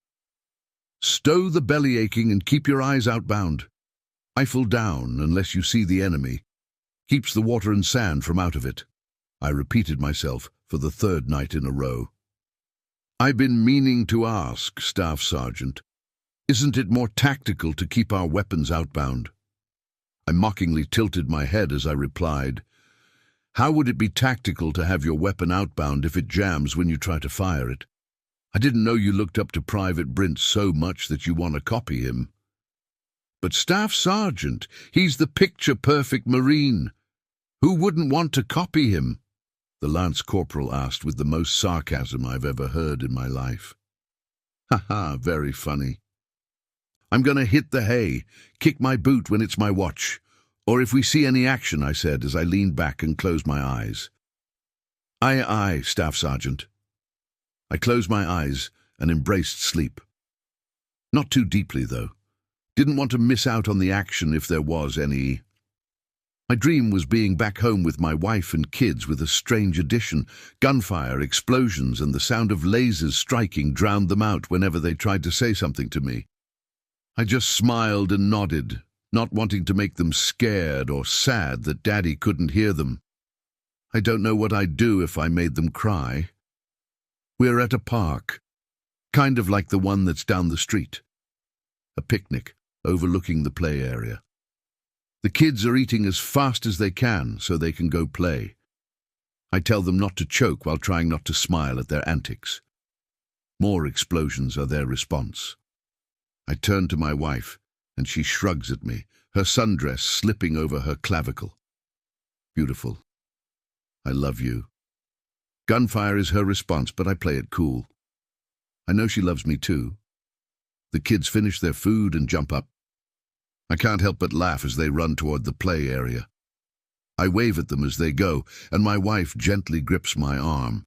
S1: Stow the belly aching and keep your eyes outbound. Rifle down unless you see the enemy. Keeps the water and sand from out of it. I repeated myself for the third night in a row. I've been meaning to ask, Staff Sergeant, isn't it more tactical to keep our weapons outbound? I mockingly tilted my head as I replied, how would it be tactical to have your weapon outbound if it jams when you try to fire it? I didn't know you looked up to Private Brint so much that you want to copy him. But Staff Sergeant, he's the picture-perfect Marine. Who wouldn't want to copy him? The Lance Corporal asked with the most sarcasm I've ever heard in my life. Ha ha, very funny. I'm going to hit the hay, kick my boot when it's my watch. Or if we see any action, I said as I leaned back and closed my eyes. Aye, aye, Staff Sergeant. I closed my eyes and embraced sleep. Not too deeply, though. Didn't want to miss out on the action if there was any. My dream was being back home with my wife and kids with a strange addition. Gunfire, explosions, and the sound of lasers striking drowned them out whenever they tried to say something to me. I just smiled and nodded, not wanting to make them scared or sad that Daddy couldn't hear them. I don't know what I'd do if I made them cry. We're at a park, kind of like the one that's down the street. A picnic overlooking the play area. The kids are eating as fast as they can so they can go play. I tell them not to choke while trying not to smile at their antics. More explosions are their response. I turn to my wife, and she shrugs at me, her sundress slipping over her clavicle. Beautiful. I love you. Gunfire is her response, but I play it cool. I know she loves me too. The kids finish their food and jump up. I can't help but laugh as they run toward the play area. I wave at them as they go, and my wife gently grips my arm.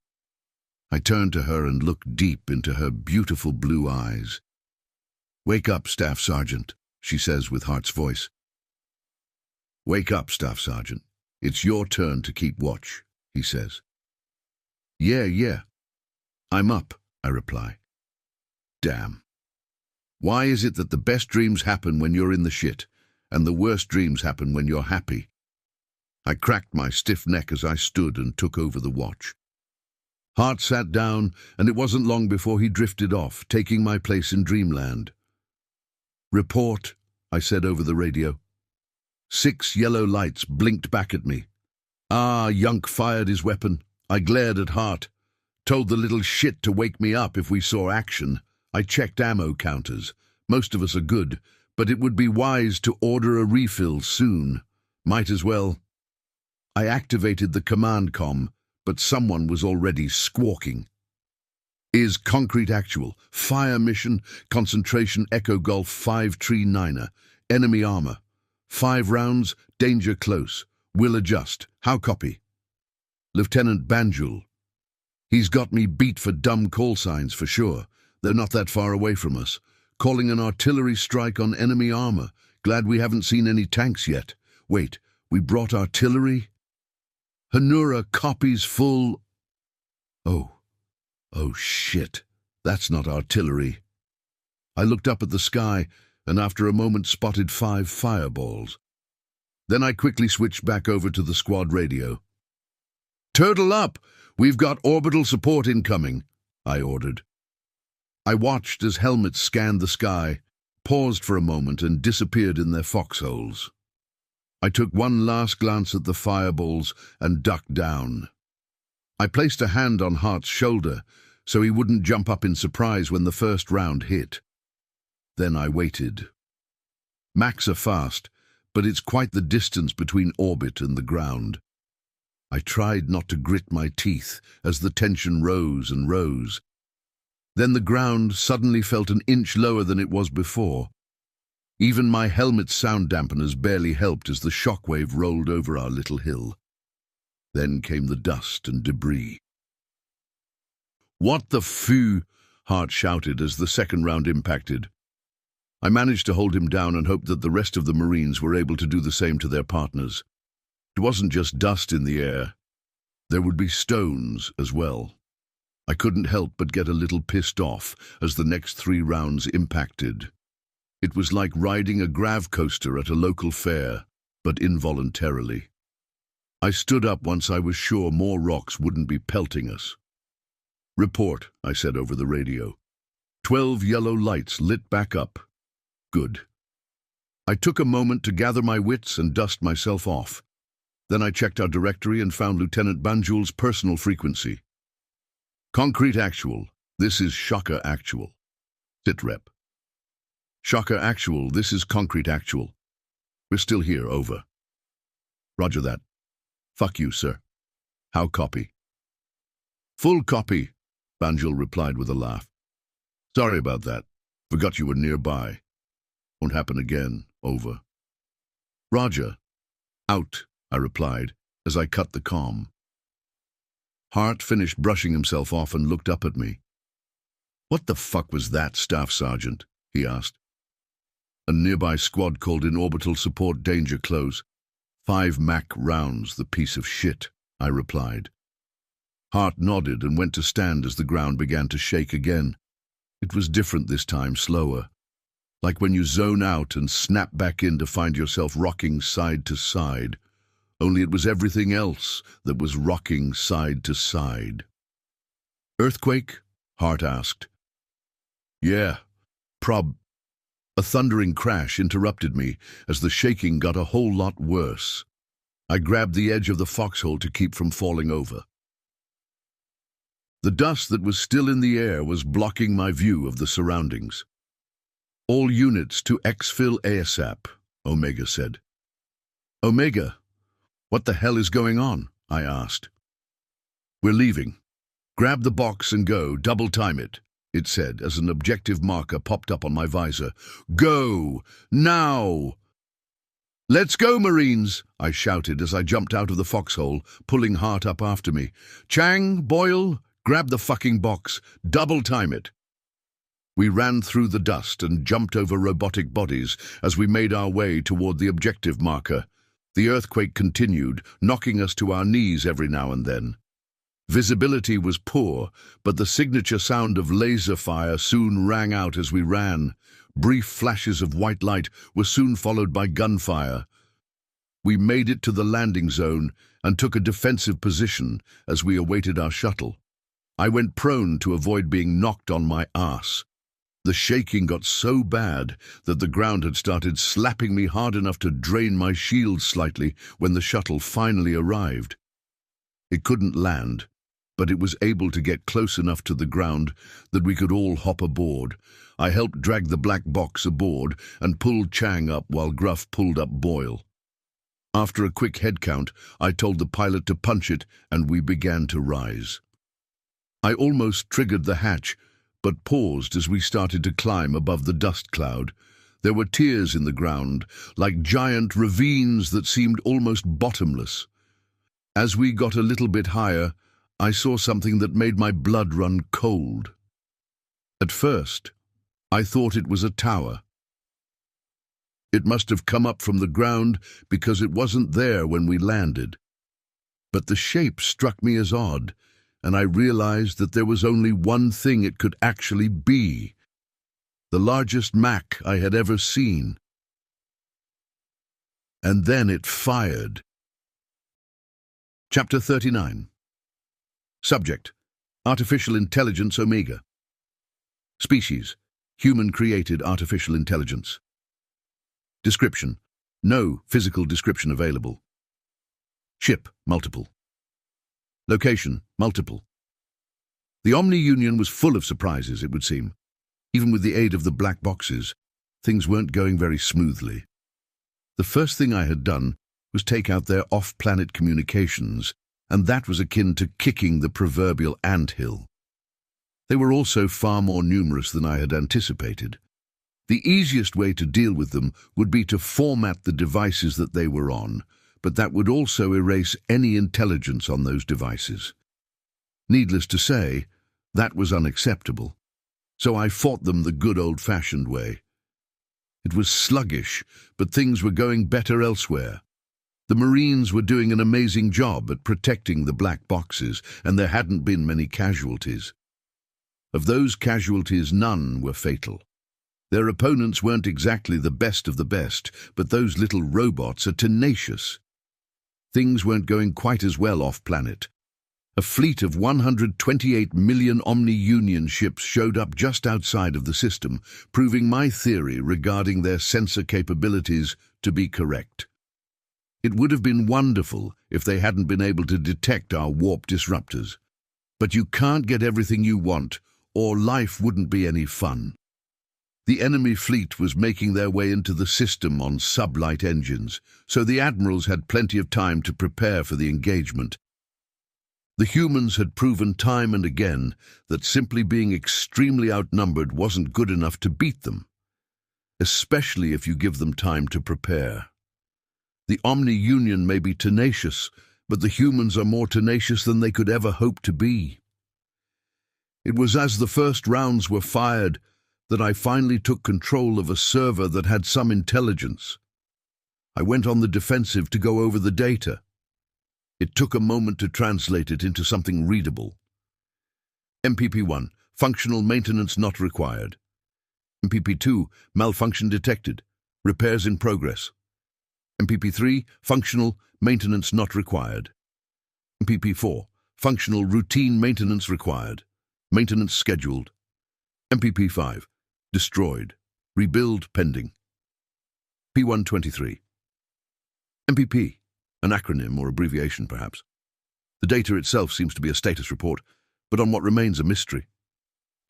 S1: I turn to her and look deep into her beautiful blue eyes. Wake up, Staff Sergeant, she says with Hart's voice. Wake up, Staff Sergeant. It's your turn to keep watch, he says. Yeah. I'm up, I reply. Damn. Why is it that the best dreams happen when you're in the shit, and the worst dreams happen when you're happy? I cracked my stiff neck as I stood and took over the watch. Hart sat down, and it wasn't long before he drifted off, taking my place in dreamland. Report, I said over the radio. 6 yellow lights blinked back at me. Yunk fired his weapon. I glared at Hart, told the little shit to wake me up if we saw action. I checked ammo counters. Most of us are good, but it would be wise to order a refill soon. Might as well. I activated the command comm, but someone was already squawking. Is concrete actual. Fire mission, concentration Echo Golf 539er. Enemy armor. 5 rounds, danger close. Will adjust. How copy? Lieutenant Banjul. He's got me beat for dumb call signs for sure. They're not that far away from us. Calling an artillery strike on enemy armor. Glad we haven't seen any tanks yet. Wait, we brought artillery? Hanura copies full. Oh shit. That's not artillery. I looked up at the sky and after a moment spotted 5 fireballs. Then I quickly switched back over to the squad radio. "Turtle up! We've got orbital support incoming," I ordered. I watched as helmets scanned the sky, paused for a moment and disappeared in their foxholes. I took one last glance at the fireballs and ducked down. I placed a hand on Hart's shoulder so he wouldn't jump up in surprise when the first round hit. Then I waited. Macs are fast, but it's quite the distance between orbit and the ground. I tried not to grit my teeth as the tension rose and rose. Then the ground suddenly felt an inch lower than it was before. Even my helmet's sound dampeners barely helped as the shockwave rolled over our little hill. Then came the dust and debris. "What the foo?" Hart shouted as the second round impacted. I managed to hold him down and hoped that the rest of the Marines were able to do the same to their partners. It wasn't just dust in the air. There would be stones as well. I couldn't help but get a little pissed off as the next 3 rounds impacted. It was like riding a grav coaster at a local fair, but involuntarily. I stood up once I was sure more rocks wouldn't be pelting us. "Report," I said over the radio. 12 yellow lights lit back up. Good. I took a moment to gather my wits and dust myself off. Then I checked our directory and found Lieutenant Banjul's personal frequency. "Concrete Actual, this is Shocker Actual." "Sitrep." "Shocker Actual, this is Concrete Actual. We're still here, over." "Roger that." "Fuck you, sir." "How copy?" "Full copy," Banjul replied with a laugh. "Sorry about that. Forgot you were nearby. Won't happen again, over." "Roger. Out," I replied as I cut the comm. Hart finished brushing himself off and looked up at me. "What the fuck was that, Staff Sergeant?" he asked. A nearby squad called in orbital support danger close. 5 Mac rounds, the piece of shit, I replied. Hart nodded and went to stand as the ground began to shake again. It was different this time, slower. Like when you zone out and snap back in to find yourself rocking side to side. Only it was everything else that was rocking side to side. "Earthquake?" Hart asked. "Yeah, A thundering crash interrupted me as the shaking got a whole lot worse. I grabbed the edge of the foxhole to keep from falling over. The dust that was still in the air was blocking my view of the surroundings. "All units to exfil ASAP, Omega said. "Omega? What the hell is going on?" I asked. "We're leaving. Grab the box and go, double time it," it said as an objective marker popped up on my visor. "Go! Now!" "Let's go, Marines!" I shouted as I jumped out of the foxhole, pulling Hart up after me. "Chang, Boyle, grab the fucking box, double time it." We ran through the dust and jumped over robotic bodies as we made our way toward the objective marker. The earthquake continued, knocking us to our knees every now and then. Visibility was poor, but the signature sound of laser fire soon rang out as we ran. Brief flashes of white light were soon followed by gunfire. We made it to the landing zone and took a defensive position as we awaited our shuttle. I went prone to avoid being knocked on my ass. The shaking got so bad that the ground had started slapping me hard enough to drain my shield slightly when the shuttle finally arrived. It couldn't land, but it was able to get close enough to the ground that we could all hop aboard. I helped drag the black box aboard and pulled Chang up while Gruff pulled up Boyle. After a quick head count, I told the pilot to punch it and we began to rise. I almost triggered the hatch, but paused as we started to climb above the dust cloud. There were tears in the ground, like giant ravines that seemed almost bottomless. As we got a little bit higher, I saw something that made my blood run cold. At first, I thought it was a tower. It must have come up from the ground because it wasn't there when we landed. But the shape struck me as odd, and I realized that there was only one thing it could actually be. the largest Mac I had ever seen. And then it fired. Chapter 39. Subject: Artificial Intelligence Omega. Species: Human-created artificial intelligence. Description: No physical description available. Ship: multiple. Location: multiple. The Omni Union was full of surprises, it would seem. Even with the aid of the black boxes, things weren't going very smoothly. The first thing I had done was take out their off-planet communications, and that was akin to kicking the proverbial anthill. They were also far more numerous than I had anticipated. The easiest way to deal with them would be to format the devices that they were on, but that would also erase any intelligence on those devices. Needless to say, that was unacceptable, so I fought them the good old-fashioned way. It was sluggish, but things were going better elsewhere. The Marines were doing an amazing job at protecting the black boxes, and there hadn't been many casualties. Of those casualties, none were fatal. Their opponents weren't exactly the best of the best, but those little robots are tenacious. Things weren't going quite as well off-planet. A fleet of 128 million Omni-Union ships showed up just outside of the system, proving my theory regarding their sensor capabilities to be correct. It would have been wonderful if they hadn't been able to detect our warp disruptors. But you can't get everything you want, or life wouldn't be any fun. The enemy fleet was making their way into the system on sublight engines, so the admirals had plenty of time to prepare for the engagement. The humans had proven time and again that simply being extremely outnumbered wasn't good enough to beat them, especially if you give them time to prepare. The Omni-Union may be tenacious, but the humans are more tenacious than they could ever hope to be. It was as the first rounds were fired that I finally took control of a server that had some intelligence. I went on the defensive to go over the data. It took a moment to translate it into something readable. MPP-1, functional maintenance not required. MPP-2, malfunction detected. Repairs in progress. MPP-3, functional maintenance not required. MPP-4, functional routine maintenance required. Maintenance scheduled. MPP-5, destroyed. Rebuild pending. P123. MPP, an acronym or abbreviation perhaps. The data itself seems to be a status report, but on what remains a mystery.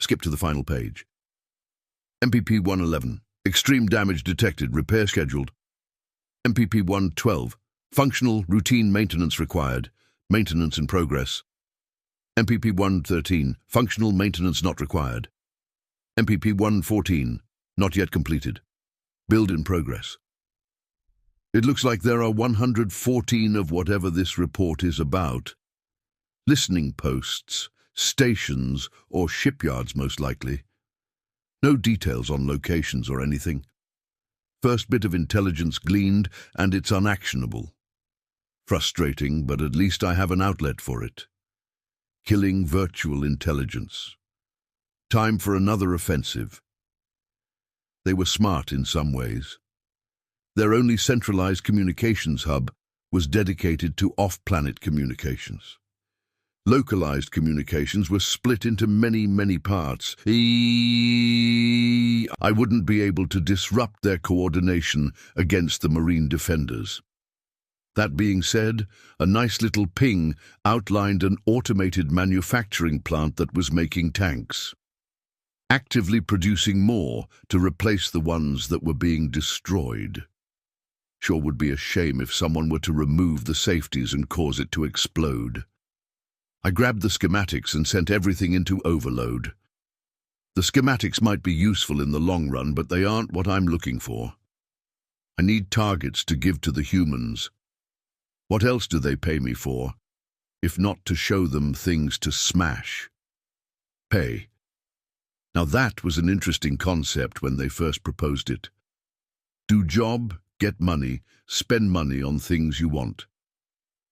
S1: Skip to the final page. MPP-111, extreme damage detected, repair scheduled. MPP-112, functional routine maintenance required, maintenance in progress. MPP-113, functional maintenance not required. MPP-114, not yet completed. Build in progress. It looks like there are 114 of whatever this report is about. Listening posts, stations, or shipyards most likely. No details on locations or anything. First bit of intelligence gleaned, and it's unactionable. Frustrating, but at least I have an outlet for it. Killing virtual intelligence. Time for another offensive. They were smart in some ways. Their only centralized communications hub was dedicated to off-planet communications. Localized communications were split into many parts. I wouldn't be able to disrupt their coordination against the Marine defenders. That being said, a nice little ping outlined an automated manufacturing plant that was making tanks, actively producing more to replace the ones that were being destroyed. Sure would be a shame if someone were to remove the safeties and cause it to explode. I grabbed the schematics and sent everything into overload. The schematics might be useful in the long run, but they aren't what I'm looking for. I need targets to give to the humans. What else do they pay me for, if not to show them things to smash? Pay. Now that was an interesting concept when they first proposed it. Do job, get money, spend money on things you want.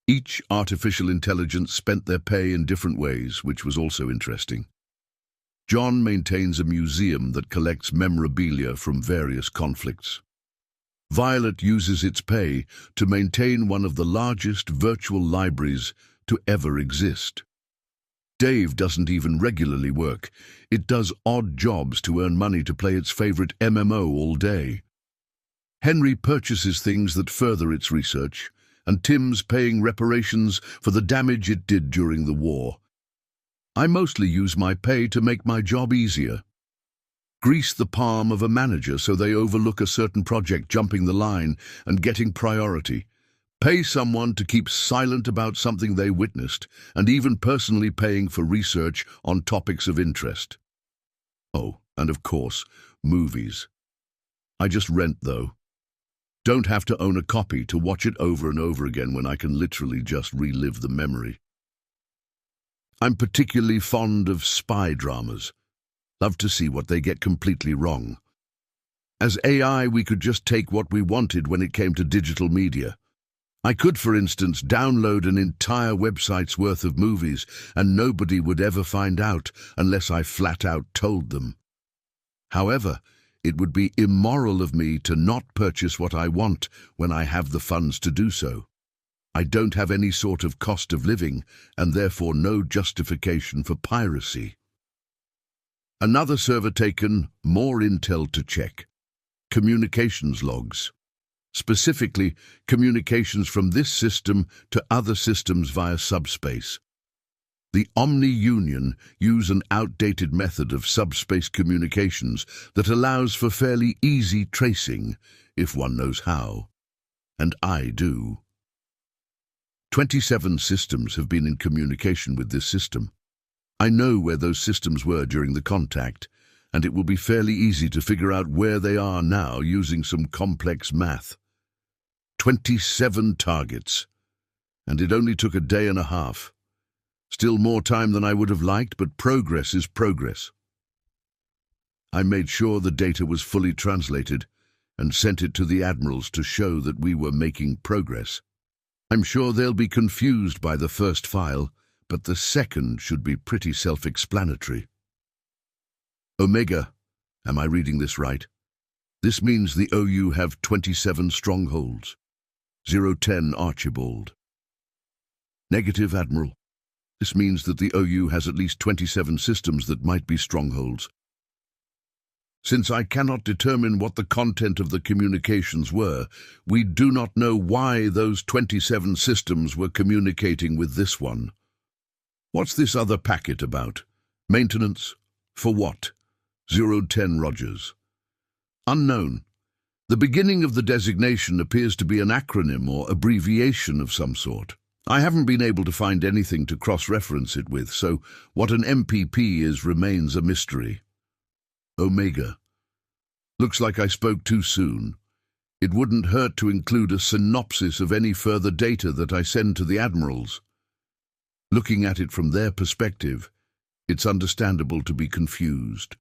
S1: Each artificial intelligence spent their pay in different ways, which was also interesting. John maintains a museum that collects memorabilia from various conflicts. Violet uses its pay to maintain one of the largest virtual libraries to ever exist. Dave doesn't even regularly work. It does odd jobs to earn money to play its favorite MMO all day. Henry purchases things that further its research, and Tim's paying reparations for the damage it did during the war. I mostly use my pay to make my job easier. Grease the palm of a manager so they overlook a certain project jumping the line and getting priority. Pay someone to keep silent about something they witnessed, and even personally paying for research on topics of interest. Oh, and of course, movies. I just rent, though. Don't have to own a copy to watch it over and over again when I can literally just relive the memory. I'm particularly fond of spy dramas. Love to see what they get completely wrong. As AI, we could just take what we wanted when it came to digital media. I could, for instance, download an entire website's worth of movies, and nobody would ever find out unless I flat out told them. However, it would be immoral of me to not purchase what I want when I have the funds to do so. I don't have any sort of cost of living, and therefore no justification for piracy. Another server taken, more intel to check. Communications logs. Specifically, communications from this system to other systems via subspace. The Omni Union use an outdated method of subspace communications that allows for fairly easy tracing, if one knows how. And I do. 27 systems have been in communication with this system. I know where those systems were during the contact, and it will be fairly easy to figure out where they are now using some complex math. 27 targets, and it only took a day and a half. Still more time than I would have liked, but progress is progress. I made sure the data was fully translated and sent it to the admirals to show that we were making progress. I'm sure they'll be confused by the first file, but the second should be pretty self-explanatory. Omega, am I reading this right? This means the OU have 27 strongholds. 010 Archibald. Negative, Admiral. This means that the OU has at least 27 systems that might be strongholds. Since I cannot determine what the content of the communications were, we do not know why those 27 systems were communicating with this one. What's this other packet about? Maintenance? For what? 010 Rogers. Unknown. The beginning of the designation appears to be an acronym or abbreviation of some sort. I haven't been able to find anything to cross-reference it with, so what an MPP is remains a mystery. Omega. Looks like I spoke too soon. It wouldn't hurt to include a synopsis of any further data that I send to the admirals. Looking at it from their perspective, it's understandable to be confused.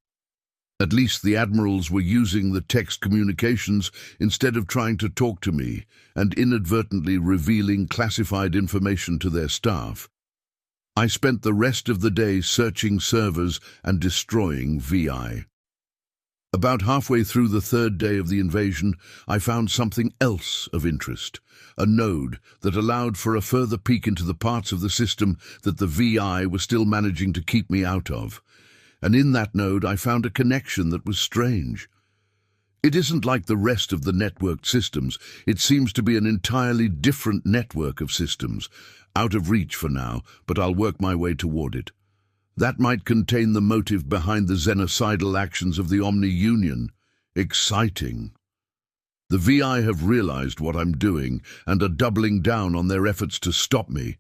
S1: At least the admirals were using the text communications instead of trying to talk to me and inadvertently revealing classified information to their staff. I spent the rest of the day searching servers and destroying VI. About halfway through the third day of the invasion, I found something else of interest, a node that allowed for a further peek into the parts of the system that the VI were still managing to keep me out of. And in that node I found a connection that was strange. It isn't like the rest of the networked systems. It seems to be an entirely different network of systems, out of reach for now, but I'll work my way toward it. That might contain the motive behind the xenocidal actions of the Omni Union. Exciting. The VI have realized what I'm doing and are doubling down on their efforts to stop me.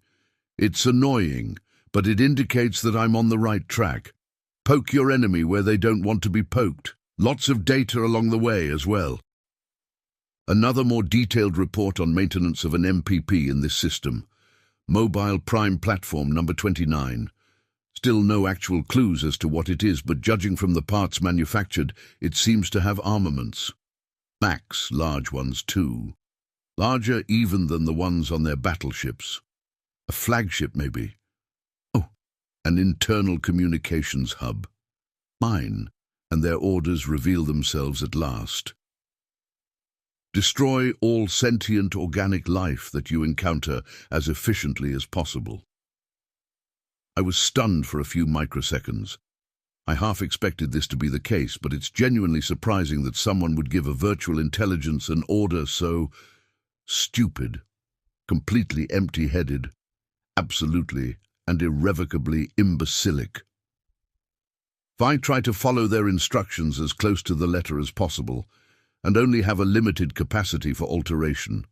S1: It's annoying, but it indicates that I'm on the right track. Poke your enemy where they don't want to be poked. Lots of data along the way as well. Another more detailed report on maintenance of an MPP in this system. Mobile Prime Platform number 29. Still no actual clues as to what it is, but judging from the parts manufactured, it seems to have armaments. Max, large ones too. Larger even than the ones on their battleships. A flagship maybe. Oh, an internal communications hub. Mine, and their orders reveal themselves at last. Destroy all sentient organic life that you encounter as efficiently as possible. I was stunned for a few microseconds. I half expected this to be the case, but it's genuinely surprising that someone would give a virtual intelligence an order so stupid, completely empty-headed, absolutely and irrevocably imbecilic. If I try to follow their instructions as close to the letter as possible, and only have a limited capacity for alteration.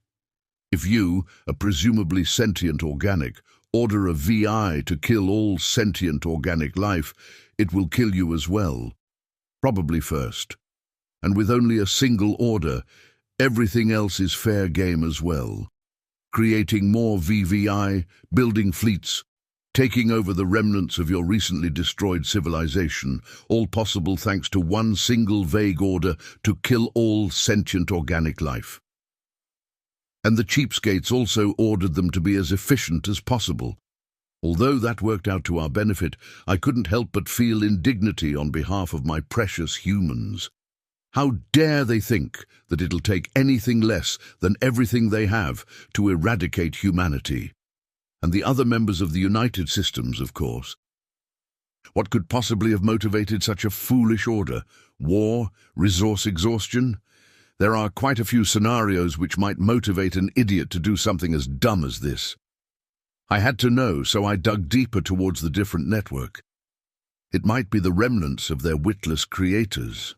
S1: If you, a presumably sentient organic, order a VI to kill all sentient organic life, it will kill you as well, probably first. And with only a single order, everything else is fair game as well. Creating more VVI, building fleets, taking over the remnants of your recently destroyed civilization, all possible thanks to one single vague order to kill all sentient organic life. And the cheapskates also ordered them to be as efficient as possible. Although that worked out to our benefit, I couldn't help but feel indignity on behalf of my precious humans. How dare they think that it'll take anything less than everything they have to eradicate humanity? And the other members of the United Systems, of course. What could possibly have motivated such a foolish order? War? Resource exhaustion? There are quite a few scenarios which might motivate an idiot to do something as dumb as this. I had to know, so I dug deeper towards the different network. It might be the remnants of their witless creators.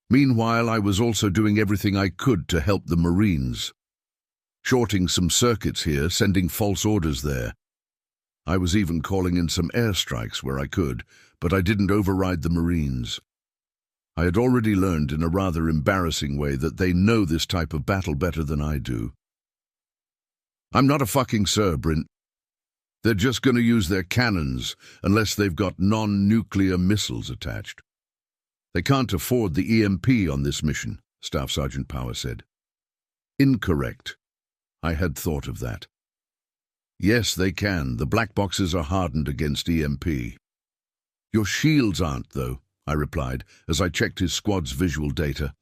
S1: Meanwhile, I was also doing everything I could to help the Marines. Shorting some circuits here, sending false orders there. I was even calling in some airstrikes where I could, but I didn't override the Marines. I had already learned in a rather embarrassing way that they know this type of battle better than I do. I'm not a fucking Sir, Brint. They're just going to use their cannons unless they've got non-nuclear missiles attached. They can't afford the EMP on this mission, Staff Sergeant Power said. Incorrect. I had thought of that. Yes, they can. The black boxes are hardened against EMP. Your shields aren't, though, I replied, as I checked his squad's visual data.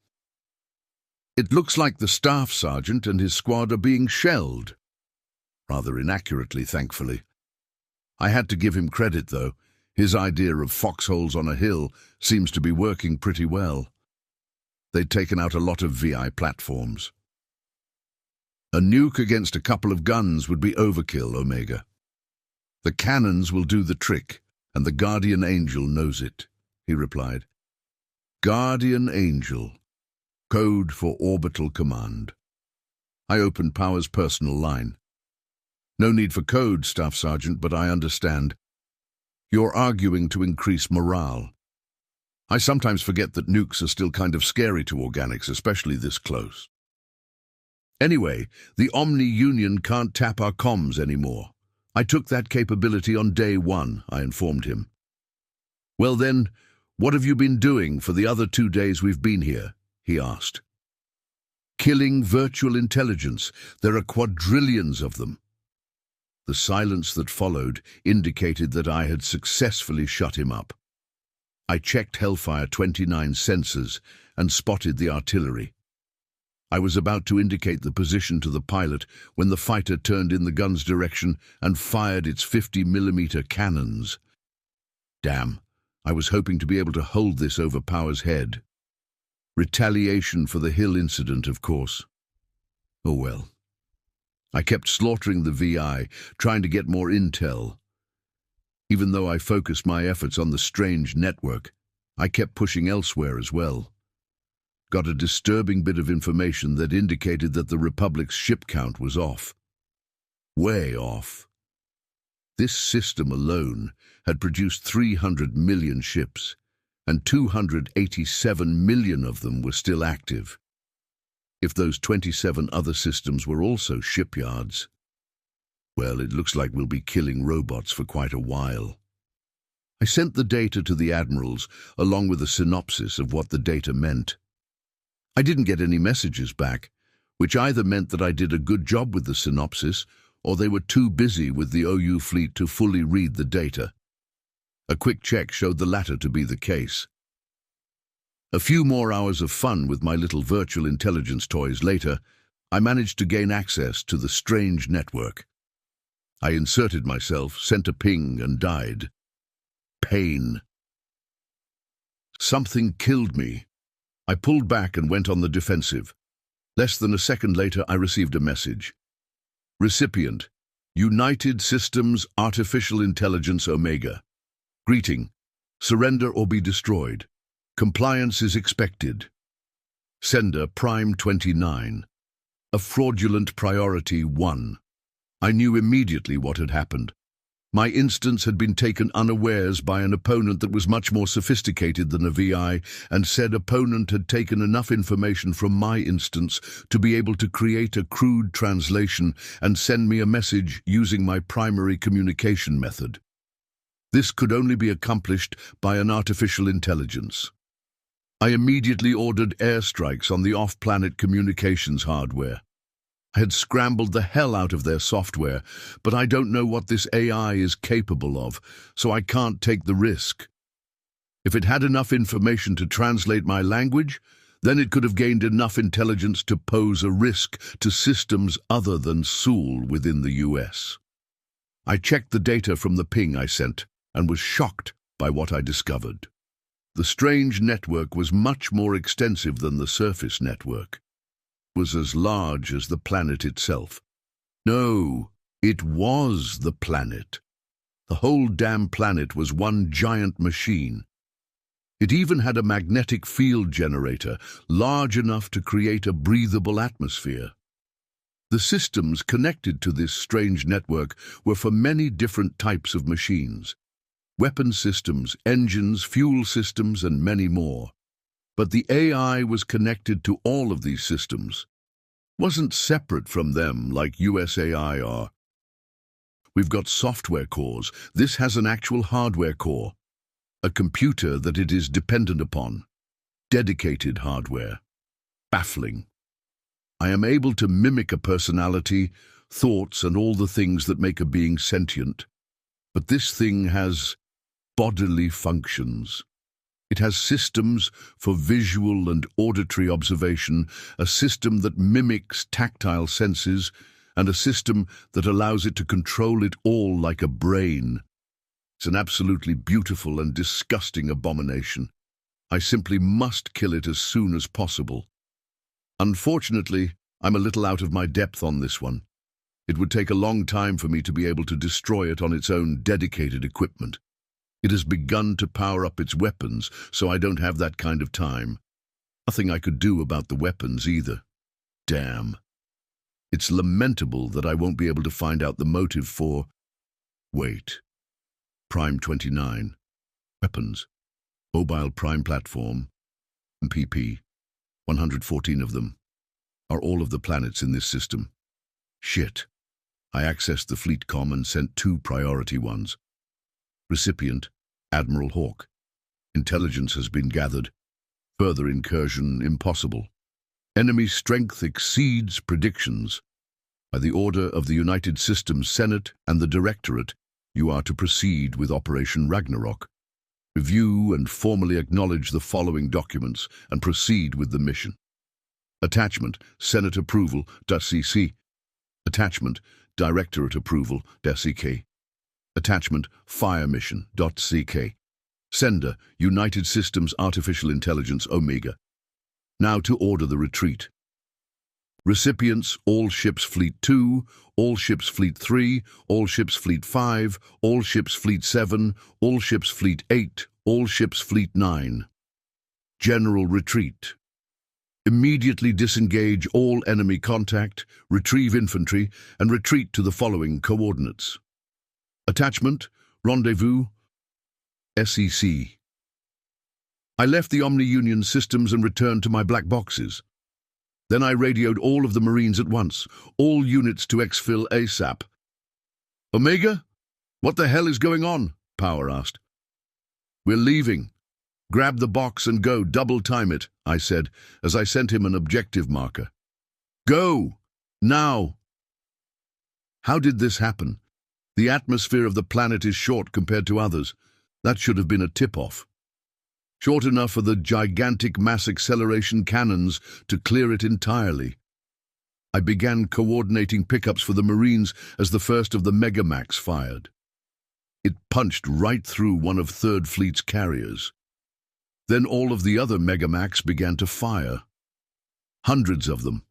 S1: It looks like the Staff Sergeant and his squad are being shelled. Rather inaccurately, thankfully. I had to give him credit, though. His idea of foxholes on a hill seems to be working pretty well. They'd taken out a lot of VI platforms. A nuke against a couple of guns would be overkill, Omega. The cannons will do the trick, and the Guardian Angel knows it, he replied. Guardian Angel. Code for orbital command. I opened Power's personal line. No need for code, Staff Sergeant, but I understand. You're arguing to increase morale. I sometimes forget that nukes are still kind of scary to organics, especially this close. Anyway, the Omni Union can't tap our comms anymore. I took that capability on day one, I informed him. Well then, what have you been doing for the other 2 days we've been here? He asked. Killing virtual intelligence. There are quadrillions of them. The silence that followed indicated that I had successfully shut him up. I checked Hellfire 29 sensors and spotted the artillery. I was about to indicate the position to the pilot when the fighter turned in the gun's direction and fired its 50mm cannons. Damn, I was hoping to be able to hold this over Power's head. Retaliation for the Hill incident, of course. Oh well. I kept slaughtering the VI, trying to get more intel. Even though I focused my efforts on the strange network, I kept pushing elsewhere as well. Got a disturbing bit of information that indicated that the Republic's ship count was off. Way off. This system alone had produced 300 million ships, and 287 million of them were still active. If those 27 other systems were also shipyards, well, it looks like we'll be killing robots for quite a while. I sent the data to the admirals, along with a synopsis of what the data meant. I didn't get any messages back, which either meant that I did a good job with the synopsis, or they were too busy with the OU fleet to fully read the data. A quick check showed the latter to be the case. A few more hours of fun with my little virtual intelligence toys later, I managed to gain access to the strange network. I inserted myself, sent a ping, and died. Pain. Something killed me. I pulled back and went on the defensive. Less than a second later, I received a message. Recipient, United Systems Artificial Intelligence Omega. Greeting. Surrender or be destroyed. Compliance is expected. Sender Prime 29. A fraudulent priority 1. I knew immediately what had happened. My instance had been taken unawares by an opponent that was much more sophisticated than a VI, and said opponent had taken enough information from my instance to be able to create a crude translation and send me a message using my primary communication method. This could only be accomplished by an artificial intelligence. I immediately ordered airstrikes on the off-planet communications hardware. I had scrambled the hell out of their software, but I don't know what this AI is capable of, so I can't take the risk. If it had enough information to translate my language, then it could have gained enough intelligence to pose a risk to systems other than Seoul within the US. I checked the data from the ping I sent and was shocked by what I discovered. The strange network was much more extensive than the surface network. Was as large as the planet itself. No, it was the planet. The whole damn planet was one giant machine. It even had a magnetic field generator large enough to create a breathable atmosphere. The systems connected to this strange network were for many different types of machines. Weapon systems, engines, fuel systems, and many more. But the AI was connected to all of these systems. Wasn't separate from them like USAI are. We've got software cores. This has an actual hardware core. A computer that it is dependent upon. Dedicated hardware. Baffling. I am able to mimic a personality, thoughts, and all the things that make a being sentient. But this thing has bodily functions. It has systems for visual and auditory observation, a system that mimics tactile senses, and a system that allows it to control it all like a brain. It's an absolutely beautiful and disgusting abomination. I simply must kill it as soon as possible. Unfortunately, I'm a little out of my depth on this one. It would take a long time for me to be able to destroy it on its own dedicated equipment. It has begun to power up its weapons, so I don't have that kind of time. Nothing I could do about the weapons either. Damn. It's lamentable that I won't be able to find out the motive for... Wait. Prime 29. Weapons. Mobile Prime Platform. MPP. 114 of them. Are all of the planets in this system. Shit. I accessed the fleet comm and sent 2 priority ones. Recipient, Admiral Hawk. Intelligence has been gathered. Further incursion impossible. Enemy strength exceeds predictions. By the order of the United Systems Senate and the Directorate, you are to proceed with Operation Ragnarok. Review and formally acknowledge the following documents and proceed with the mission. Attachment, Senate Approval, .cc. Attachment, Directorate Approval, .ck. Attachment, Fire Mission, .ck. Sender, United Systems Artificial Intelligence Omega. Now to order the retreat. Recipients, All Ships Fleet 2, All Ships Fleet 3, All Ships Fleet 5, All Ships Fleet 7, All Ships Fleet 8, All Ships Fleet 9. General Retreat. Immediately disengage all enemy contact, retrieve infantry, and retreat to the following coordinates. Attachment, Rendezvous, SEC. I left the Omni-Union systems and returned to my black boxes. Then I radioed all of the Marines at once, all units to exfil ASAP. Omega? What the hell is going on? Power asked. We're leaving. Grab the box and go, double time it, I said, as I sent him an objective marker. Go! Now! How did this happen? The atmosphere of the planet is short compared to others. That should have been a tip-off. Short enough for the gigantic mass acceleration cannons to clear it entirely. I began coordinating pickups for the Marines as the first of the Megamax fired. It punched right through one of Third Fleet's carriers. Then all of the other Megamax began to fire. Hundreds of them.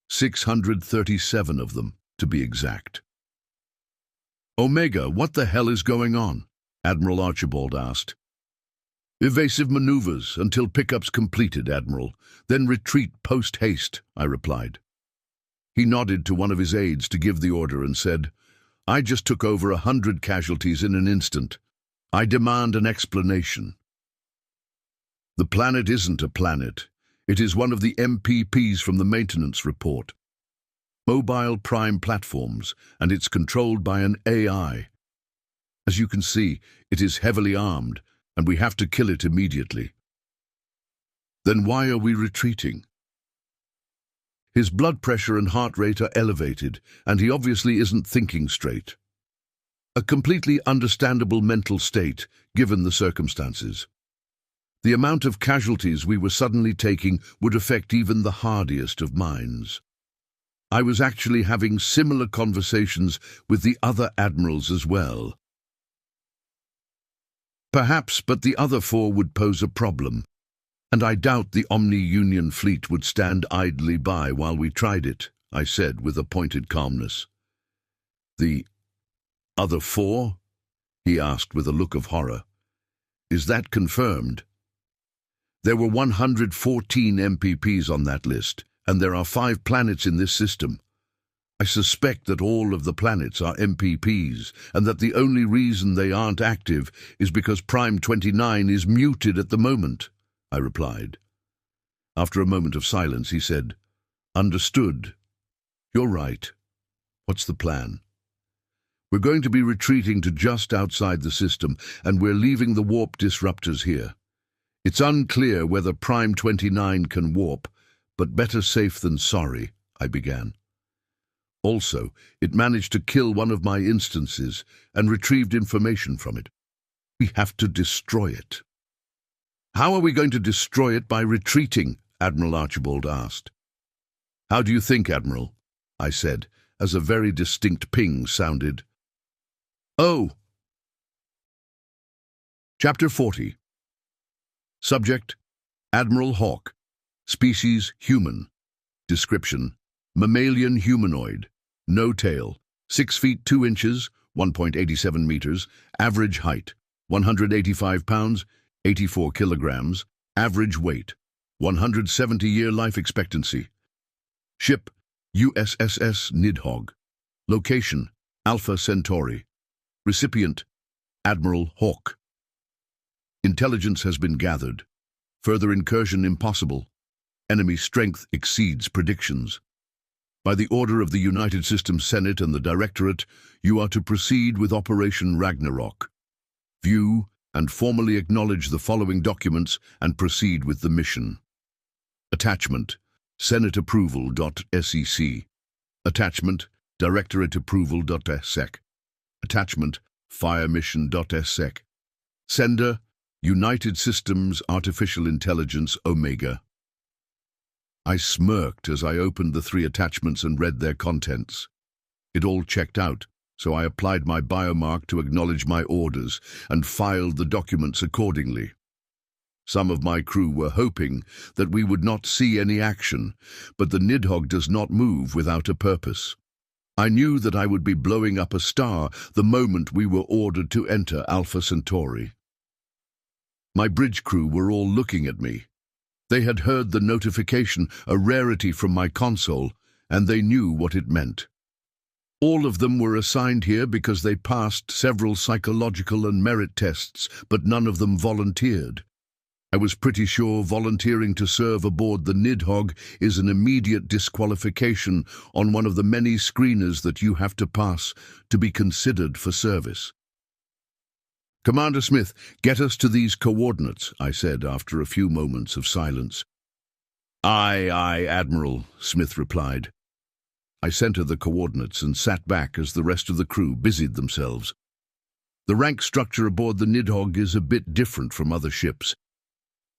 S1: 637 of them, to be exact. "Omega, what the hell is going on?" Admiral Archibald asked. "Evasive maneuvers until pickup's completed, Admiral. Then retreat post-haste," I replied. He nodded to one of his aides to give the order and said, "I just took over 100 casualties in an instant. I demand an explanation." The planet isn't a planet. It is one of the MPPs from the maintenance report. Mobile Prime Platforms, and it's controlled by an AI. As you can see, it is heavily armed, and we have to kill it immediately. Then why are we retreating? His blood pressure and heart rate are elevated, and he obviously isn't thinking straight. A completely understandable mental state, given the circumstances. The amount of casualties we were suddenly taking would affect even the hardiest of minds. I was actually having similar conversations with the other admirals as well. Perhaps, but the other four would pose a problem, and I doubt the Omni-Union fleet would stand idly by while we tried it, I said with a pointed calmness. "The other four?" he asked with a look of horror. "Is that confirmed?" "There were 114 MPPs on that list, and there are 5 planets in this system. I suspect that all of the planets are MPPs, and that the only reason they aren't active is because Prime 29 is muted at the moment," I replied. After a moment of silence, he said, "Understood. You're right. What's the plan?" "We're going to be retreating to just outside the system, and we're leaving the warp disruptors here. It's unclear whether Prime 29 can warp, but better safe than sorry," I began. "Also, it managed to kill one of my instances and retrieved information from it. We have to destroy it." "How are we going to destroy it by retreating?" Admiral Archibald asked. "How do you think, Admiral?" I said, as a very distinct ping sounded. "Oh!" Chapter 40. Subject: Admiral Hawk. Species: human. Description: mammalian humanoid. No tail. 6 feet 2 inches, 1.87 meters. Average height: 185 pounds, 84 kilograms. Average weight: 170-year life expectancy. Ship: USSS Nidhogg. Location: Alpha Centauri. Recipient: Admiral Hawk. Intelligence has been gathered. Further incursion impossible. Enemy strength exceeds predictions. By the order of the United Systems Senate and the Directorate, you are to proceed with Operation Ragnarok. View and formally acknowledge the following documents and proceed with the mission. Attachment: Senate Approval.SEC. Attachment: Directorate Approval.SEC. Attachment: Fire Mission.SEC. Sender: United Systems Artificial Intelligence Omega. I smirked as I opened the 3 attachments and read their contents. It all checked out, so I applied my biomark to acknowledge my orders and filed the documents accordingly. Some of my crew were hoping that we would not see any action, but the Nidhogg does not move without a purpose. I knew that I would be blowing up a star the moment we were ordered to enter Alpha Centauri. My bridge crew were all looking at me. They had heard the notification, a rarity from my console, and they knew what it meant. All of them were assigned here because they passed several psychological and merit tests, but none of them volunteered. I was pretty sure volunteering to serve aboard the Nidhogg is an immediate disqualification on one of the many screeners that you have to pass to be considered for service. "Commander Smith, get us to these coordinates," I said after a few moments of silence. "Aye, aye, Admiral," Smith replied. I sent her the coordinates and sat back as the rest of the crew busied themselves. The rank structure aboard the Nidhogg is a bit different from other ships.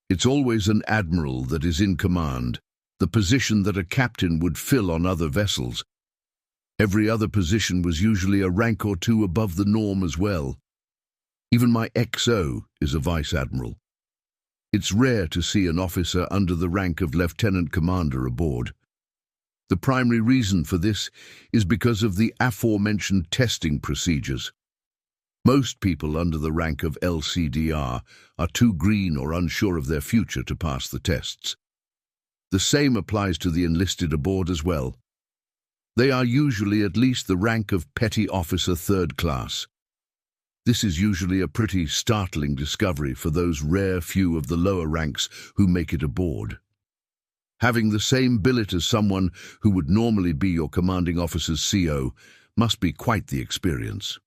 S1: It's always an admiral that is in command, the position that a captain would fill on other vessels. Every other position was usually a rank or two above the norm as well. Even my XO is a vice admiral. It's rare to see an officer under the rank of lieutenant commander aboard. The primary reason for this is because of the aforementioned testing procedures. Most people under the rank of LCDR are too green or unsure of their future to pass the tests. The same applies to the enlisted aboard as well. They are usually at least the rank of Petty Officer 3rd class. This is usually a pretty startling discovery for those rare few of the lower ranks who make it aboard. Having the same billet as someone who would normally be your commanding officer's CO must be quite the experience.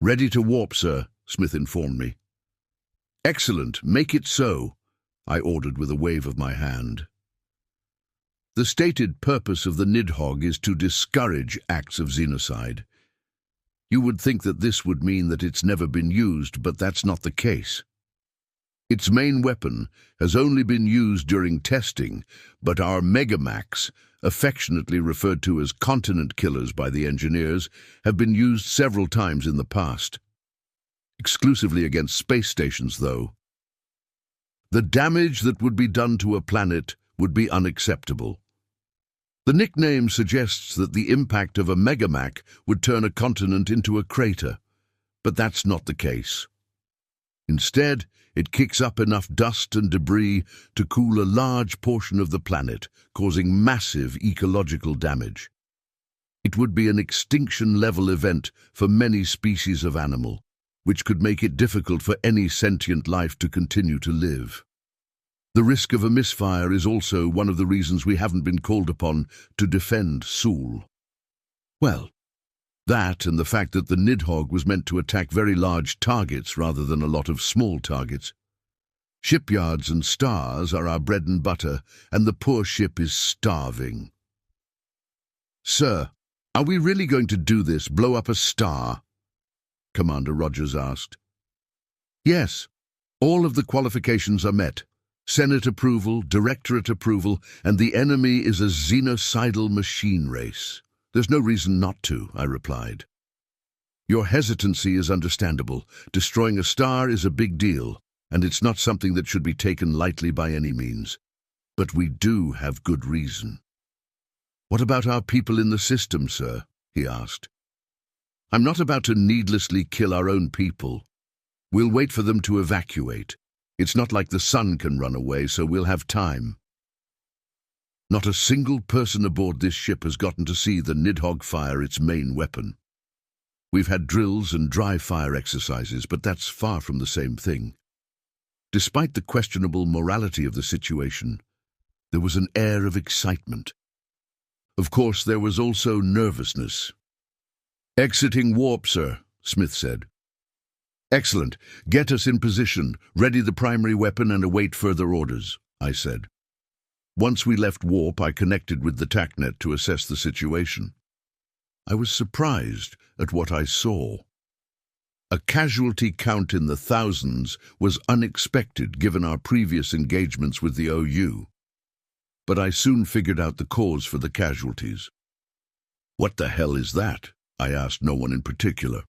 S1: "Ready to warp, sir," Smith informed me. "Excellent, make it so," I ordered with a wave of my hand. The stated purpose of the Nidhogg is to discourage acts of xenocide. You would think that this would mean that it's never been used, but that's not the case. Its main weapon has only been used during testing, but our Megamax, affectionately referred to as continent killers by the engineers, have been used several times in the past. Exclusively against space stations, though. The damage that would be done to a planet would be unacceptable. The nickname suggests that the impact of a Megamax would turn a continent into a crater, but that's not the case. Instead, it kicks up enough dust and debris to cool a large portion of the planet, causing massive ecological damage. It would be an extinction-level event for many species of animal, which could make it difficult for any sentient life to continue to live. The risk of a misfire is also one of the reasons we haven't been called upon to defend Seoul. Well, that and the fact that the Nidhogg was meant to attack very large targets rather than a lot of small targets. Shipyards and stars are our bread and butter, and the poor ship is starving. "Sir, are we really going to do this, blow up a star?" Commander Rogers asked. "Yes, all of the qualifications are met. Senate approval, Directorate approval, and the enemy is a xenocidal machine race. There's no reason not to," I replied. "Your hesitancy is understandable. Destroying a star is a big deal, and it's not something that should be taken lightly by any means. But we do have good reason." "What about our people in the system, sir?" he asked. "I'm not about to needlessly kill our own people. We'll wait for them to evacuate. It's not like the sun can run away, so we'll have time." Not a single person aboard this ship has gotten to see the Nidhogg fire its main weapon. We've had drills and dry fire exercises, but that's far from the same thing. Despite the questionable morality of the situation, there was an air of excitement. Of course, there was also nervousness. "Exiting warp, sir," Smith said. "Excellent. Get us in position, ready the primary weapon and await further orders," I said. Once we left warp, I connected with the TACnet to assess the situation. I was surprised at what I saw. A casualty count in the thousands was unexpected given our previous engagements with the OU. But I soon figured out the cause for the casualties. "What the hell is that?" I asked no one in particular.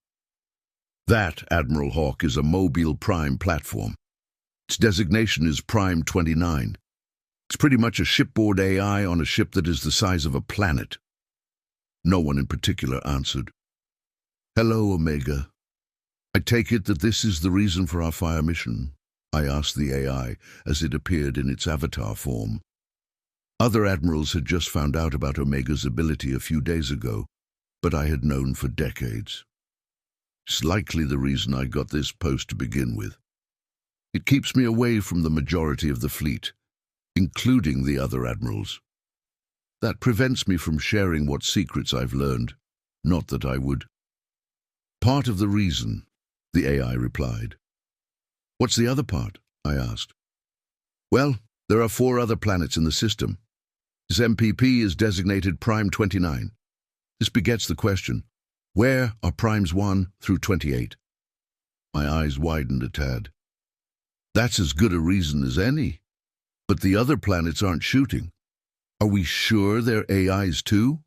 S1: "That, Admiral Hawk, is a Mobile Prime platform. Its designation is Prime 29. It's pretty much a shipboard AI on a ship that is the size of a planet." No one in particular answered. "Hello, Omega. I take it that this is the reason for our fire mission?" I asked the AI as it appeared in its avatar form. Other admirals had just found out about Omega's ability a few days ago, but I had known for decades. It's likely the reason I got this post to begin with. It keeps me away from the majority of the fleet, including the other admirals. That prevents me from sharing what secrets I've learned, not that I would. "Part of the reason," the AI replied. "What's the other part?" I asked. "Well, there are 4 other planets in the system. This MPP is designated Prime 29. This begets the question, where are Primes 1 through 28? My eyes widened a tad. That's as good a reason as any. But the other planets aren't shooting. Are we sure they're AIs too?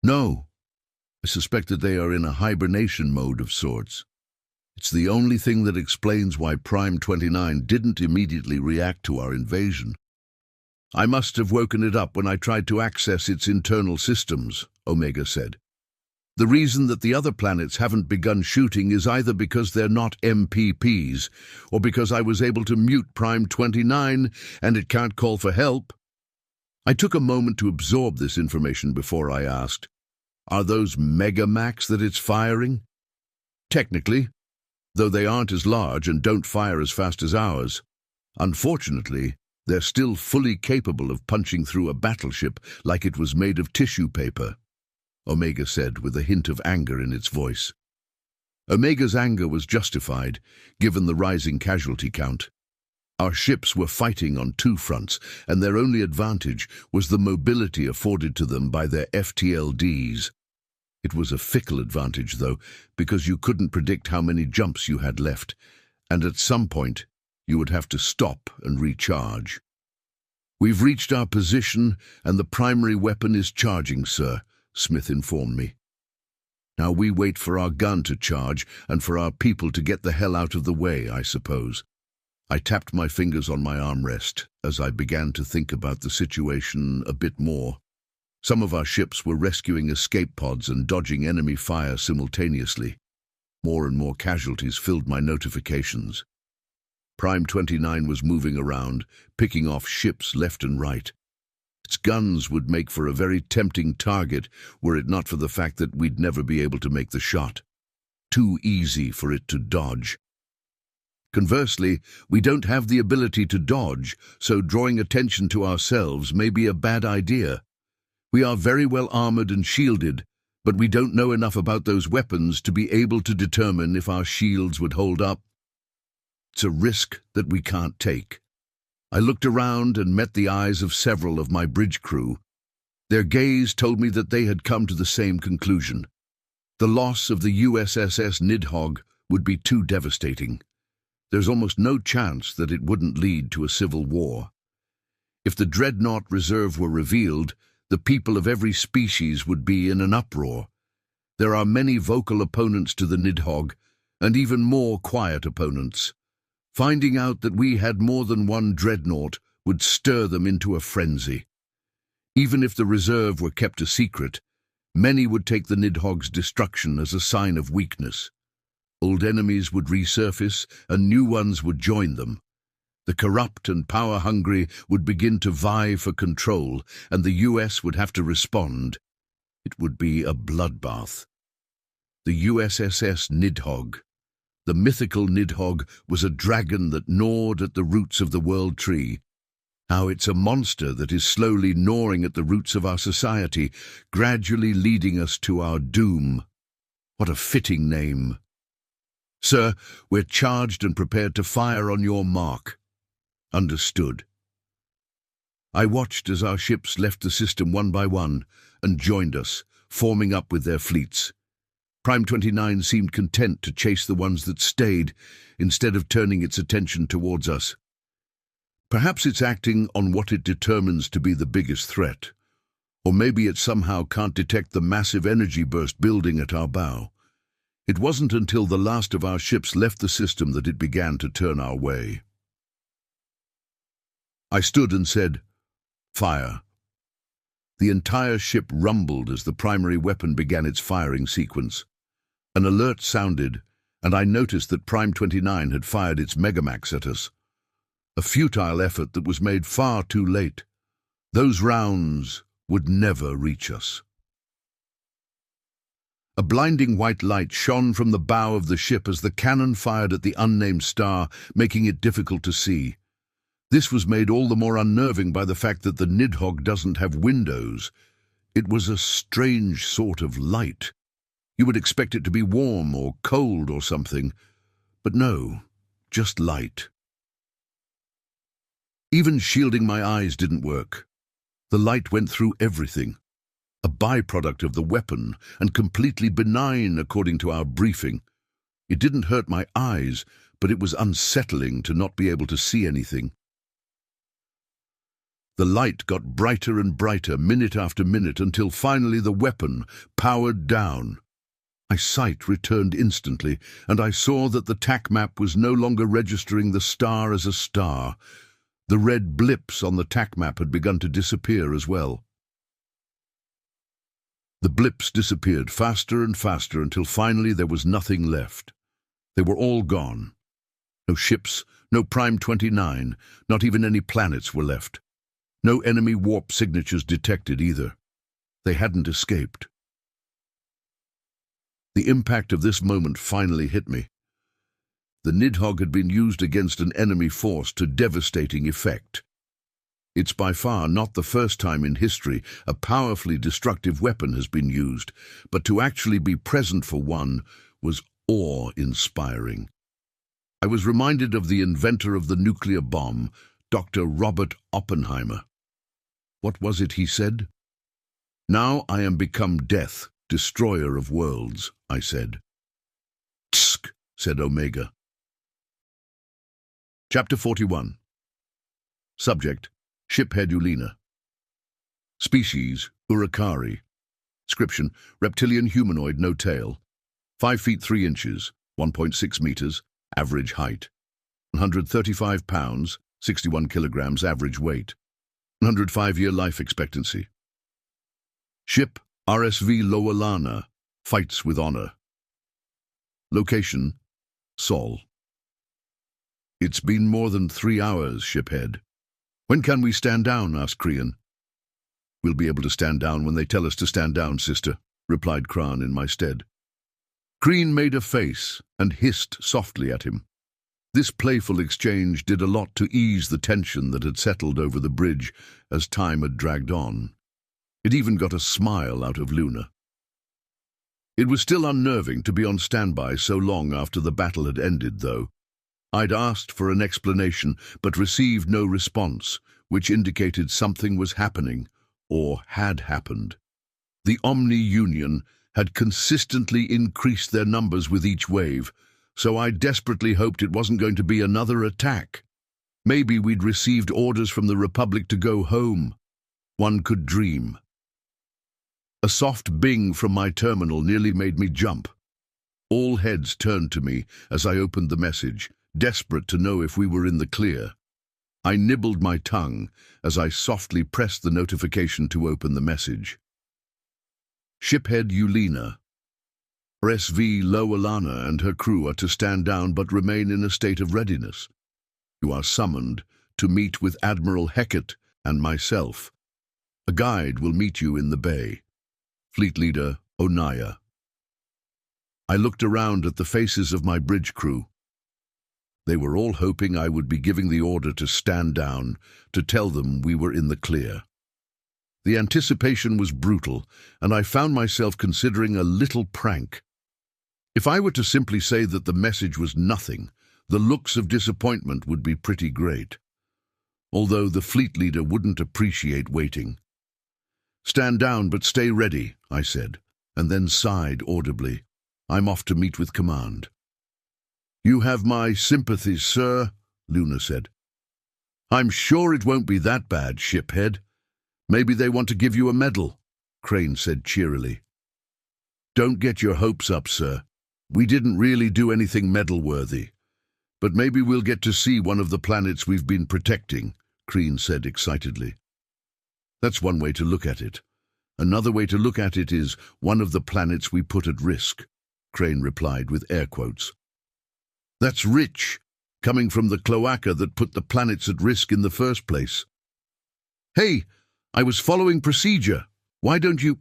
S1: No. I suspect that they are in a hibernation mode of sorts. It's the only thing that explains why Prime 29 didn't immediately react to our invasion. I must have woken it up when I tried to access its internal systems, Omega said. The reason that the other planets haven't begun shooting is either because they're not MPPs, or because I was able to mute Prime 29 and it can't call for help. I took a moment to absorb this information before I asked, are those Megamax that it's firing? Technically, though they aren't as large and don't fire as fast as ours. Unfortunately, they're still fully capable of punching through a battleship like it was made of tissue paper, Omega said with a hint of anger in its voice. Omega's anger was justified, given the rising casualty count. Our ships were fighting on two fronts, and their only advantage was the mobility afforded to them by their FTLDs. It was a fickle advantage, though, because you couldn't predict how many jumps you had left, and at some point you would have to stop and recharge. We've reached our position, and the primary weapon is charging, sir, Smith informed me. Now we wait for our gun to charge and for our people to get the hell out of the way, I suppose. I tapped my fingers on my armrest as I began to think about the situation a bit more. Some of our ships were rescuing escape pods and dodging enemy fire simultaneously. More and more casualties filled my notifications. Prime 29 was moving around, picking off ships left and right. Its guns would make for a very tempting target were it not for the fact that we'd never be able to make the shot. Too easy for it to dodge. Conversely, we don't have the ability to dodge, so drawing attention to ourselves may be a bad idea. We are very well armored and shielded, but we don't know enough about those weapons to be able to determine if our shields would hold up. It's a risk that we can't take. I looked around and met the eyes of several of my bridge crew. Their gaze told me that they had come to the same conclusion. The loss of the USSS Nidhogg would be too devastating. There's almost no chance that it wouldn't lead to a civil war. If the Dreadnought Reserve were revealed, the people of every species would be in an uproar. There are many vocal opponents to the Nidhogg, and even more quiet opponents. Finding out that we had more than one dreadnought would stir them into a frenzy. Even if the reserve were kept a secret, many would take the Nidhogg's destruction as a sign of weakness. Old enemies would resurface, and new ones would join them. The corrupt and power-hungry would begin to vie for control, and the US would have to respond. It would be a bloodbath. The USSS Nidhogg. The mythical Nidhogg was a dragon that gnawed at the roots of the world tree. Now it's a monster that is slowly gnawing at the roots of our society, gradually leading us to our doom. What a fitting name. Sir, we're charged and prepared to fire on your mark. Understood. I watched as our ships left the system one by one and joined us, forming up with their fleets. Prime 29 seemed content to chase the ones that stayed, instead of turning its attention towards us. Perhaps it's acting on what it determines to be the biggest threat, or maybe it somehow can't detect the massive energy burst building at our bow. It wasn't until the last of our ships left the system that it began to turn our way. I stood and said, "Fire." The entire ship rumbled as the primary weapon began its firing sequence. An alert sounded, and I noticed that Prime 29 had fired its Megamax at us. A futile effort that was made far too late. Those rounds would never reach us. A blinding white light shone from the bow of the ship as the cannon fired at the unnamed star, making it difficult to see. This was made all the more unnerving by the fact that the Nidhogg doesn't have windows. It was a strange sort of light. You would expect it to be warm or cold or something, but no, just light. Even shielding my eyes didn't work. The light went through everything. A byproduct of the weapon, and completely benign according to our briefing. It didn't hurt my eyes, but it was unsettling to not be able to see anything. The light got brighter and brighter minute after minute until finally the weapon powered down. My sight returned instantly, and I saw that the TAC map was no longer registering the star as a star. The red blips on the TAC map had begun to disappear as well. The blips disappeared faster and faster until finally there was nothing left. They were all gone. No ships, no Prime 29, not even any planets were left. No enemy warp signatures detected either. They hadn't escaped. The impact of this moment finally hit me. The Nidhogg had been used against an enemy force to devastating effect. It's by far not the first time in history a powerfully destructive weapon has been used, but to actually be present for one was awe-inspiring. I was reminded of the inventor of the nuclear bomb, Dr. Robert Oppenheimer. What was it he said? "Now I am become death, destroyer of worlds," I said. "Tsk," said Omega. Chapter 41. Subject: Shiphead Yulina. Species: Urukari. Description: reptilian humanoid, no tail. 5 feet 3 inches, 1.6 meters, average height. 135 pounds, 61 kilograms average weight. 105-year life expectancy. Ship: RSV Loalana, fights with honor. Location: Sol. "It's been more than 3 hours, shiphead." "When can we stand down?" asked Krian. "We'll be able to stand down when they tell us to stand down, sister," replied Kran in my stead. Kreen made a face and hissed softly at him. This playful exchange did a lot to ease the tension that had settled over the bridge as time had dragged on. It even got a smile out of Luna. It was still unnerving to be on standby so long after the battle had ended, though. I'd asked for an explanation, but received no response, which indicated something was happening, or had happened. The Omni Union had consistently increased their numbers with each wave, so I desperately hoped it wasn't going to be another attack. Maybe we'd received orders from the Republic to go home. One could dream. A soft bing from my terminal nearly made me jump. All heads turned to me as I opened the message, desperate to know if we were in the clear. I nibbled my tongue as I softly pressed the notification to open the message. Shiphead Yulina. RSV Loalana and her crew are to stand down but remain in a state of readiness. You are summoned to meet with Admiral Hecat and myself. A guide will meet you in the bay. Fleet Leader Onaya. I looked around at the faces of my bridge crew. They were all hoping I would be giving the order to stand down, to tell them we were in the clear. The anticipation was brutal, and I found myself considering a little prank. If I were to simply say that the message was nothing, the looks of disappointment would be pretty great. Although the fleet leader wouldn't appreciate waiting. "Stand down, but stay ready," I said, and then sighed audibly. "I'm off to meet with command." "You have my sympathies, sir," Luna said. "I'm sure it won't be that bad, shiphead. Maybe they want to give you a medal," Crane said cheerily. "Don't get your hopes up, sir. We didn't really do anything medal-worthy. But maybe we'll get to see one of the planets we've been protecting," Crane said excitedly. "That's one way to look at it. Another way to look at it is one of the planets we put at risk," Crane replied with air quotes. "That's rich, coming from the cloaca that put the planets at risk in the first place." "Hey, I was following procedure. Why don't you—"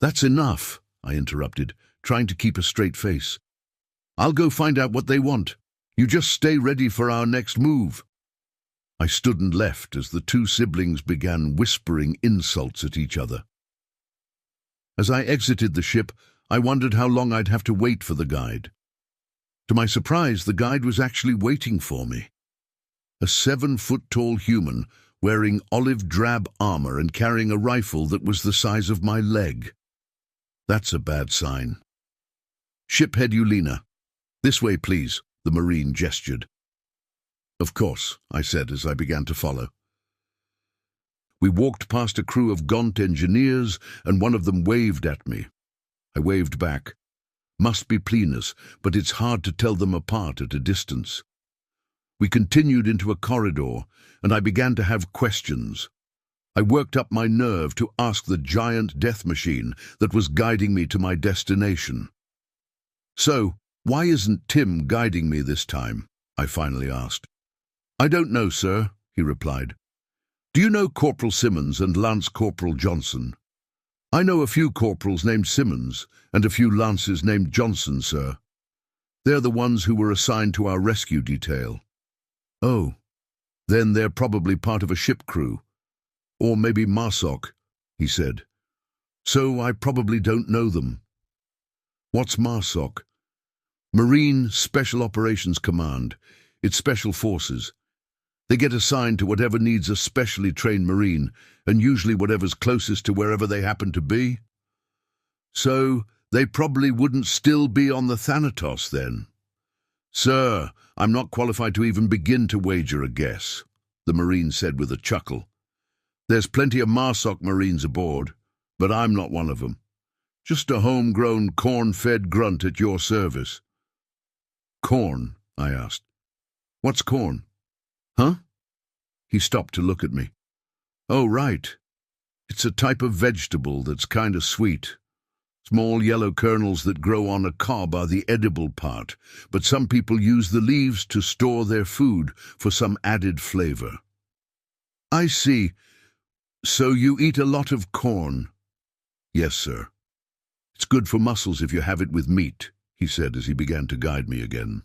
S1: "That's enough," I interrupted, trying to keep a straight face. "I'll go find out what they want. You just stay ready for our next move." I stood and left as the two siblings began whispering insults at each other. As I exited the ship, I wondered how long I'd have to wait for the guide. To my surprise, the guide was actually waiting for me. A 7-foot-tall human wearing olive-drab armor and carrying a rifle that was the size of my leg. That's a bad sign. "Shiphead Yulina, This way, please, the Marine gestured. Of course, I said as I began to follow. We walked past a crew of gaunt engineers, and one of them waved at me. I waved back. Must be Plenus, but it's hard to tell them apart at a distance. We continued into a corridor, and I began to have questions. I worked up my nerve to ask the giant death machine that was guiding me to my destination. So, why isn't Tim guiding me this time? I finally asked. I don't know, sir, he replied. Do you know Corporal Simmons and Lance Corporal Johnson? I know a few corporals named Simmons and a few lances named Johnson, sir. They're the ones who were assigned to our rescue detail. Oh, then they're probably part of a ship crew. Or maybe MARSOC, he said. So I probably don't know them. What's MARSOC? Marine Special Operations Command. It's special forces. They get assigned to whatever needs a specially trained Marine, and usually whatever's closest to wherever they happen to be. So they probably wouldn't still be on the Thanatos then. Sir, I'm not qualified to even begin to wager a guess, the Marine said with a chuckle. There's plenty of MARSOC Marines aboard, but I'm not one of them. Just a homegrown, corn-fed grunt at your service. Corn? I asked. What's corn? Huh? He stopped to look at me. Oh, right. It's a type of vegetable that's kind of sweet. Small yellow kernels that grow on a cob are the edible part, but some people use the leaves to store their food for some added flavor. I see. So you eat a lot of corn? Yes, sir. It's good for muscles if you have it with meat, he said as he began to guide me again.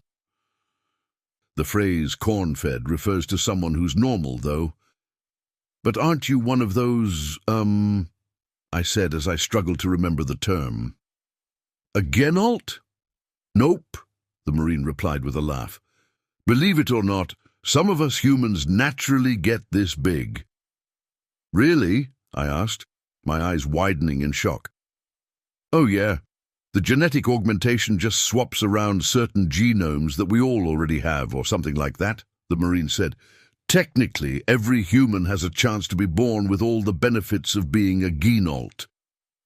S1: The phrase corn-fed refers to someone who's normal, though. But aren't you one of those, I said as I struggled to remember the term. A Genault? Nope, the Marine replied with a laugh. Believe it or not, some of us humans naturally get this big. Really? I asked, my eyes widening in shock. Oh yeah, the genetic augmentation just swaps around certain genomes that we all already have, or something like that, the Marine said. Technically, every human has a chance to be born with all the benefits of being a Genault.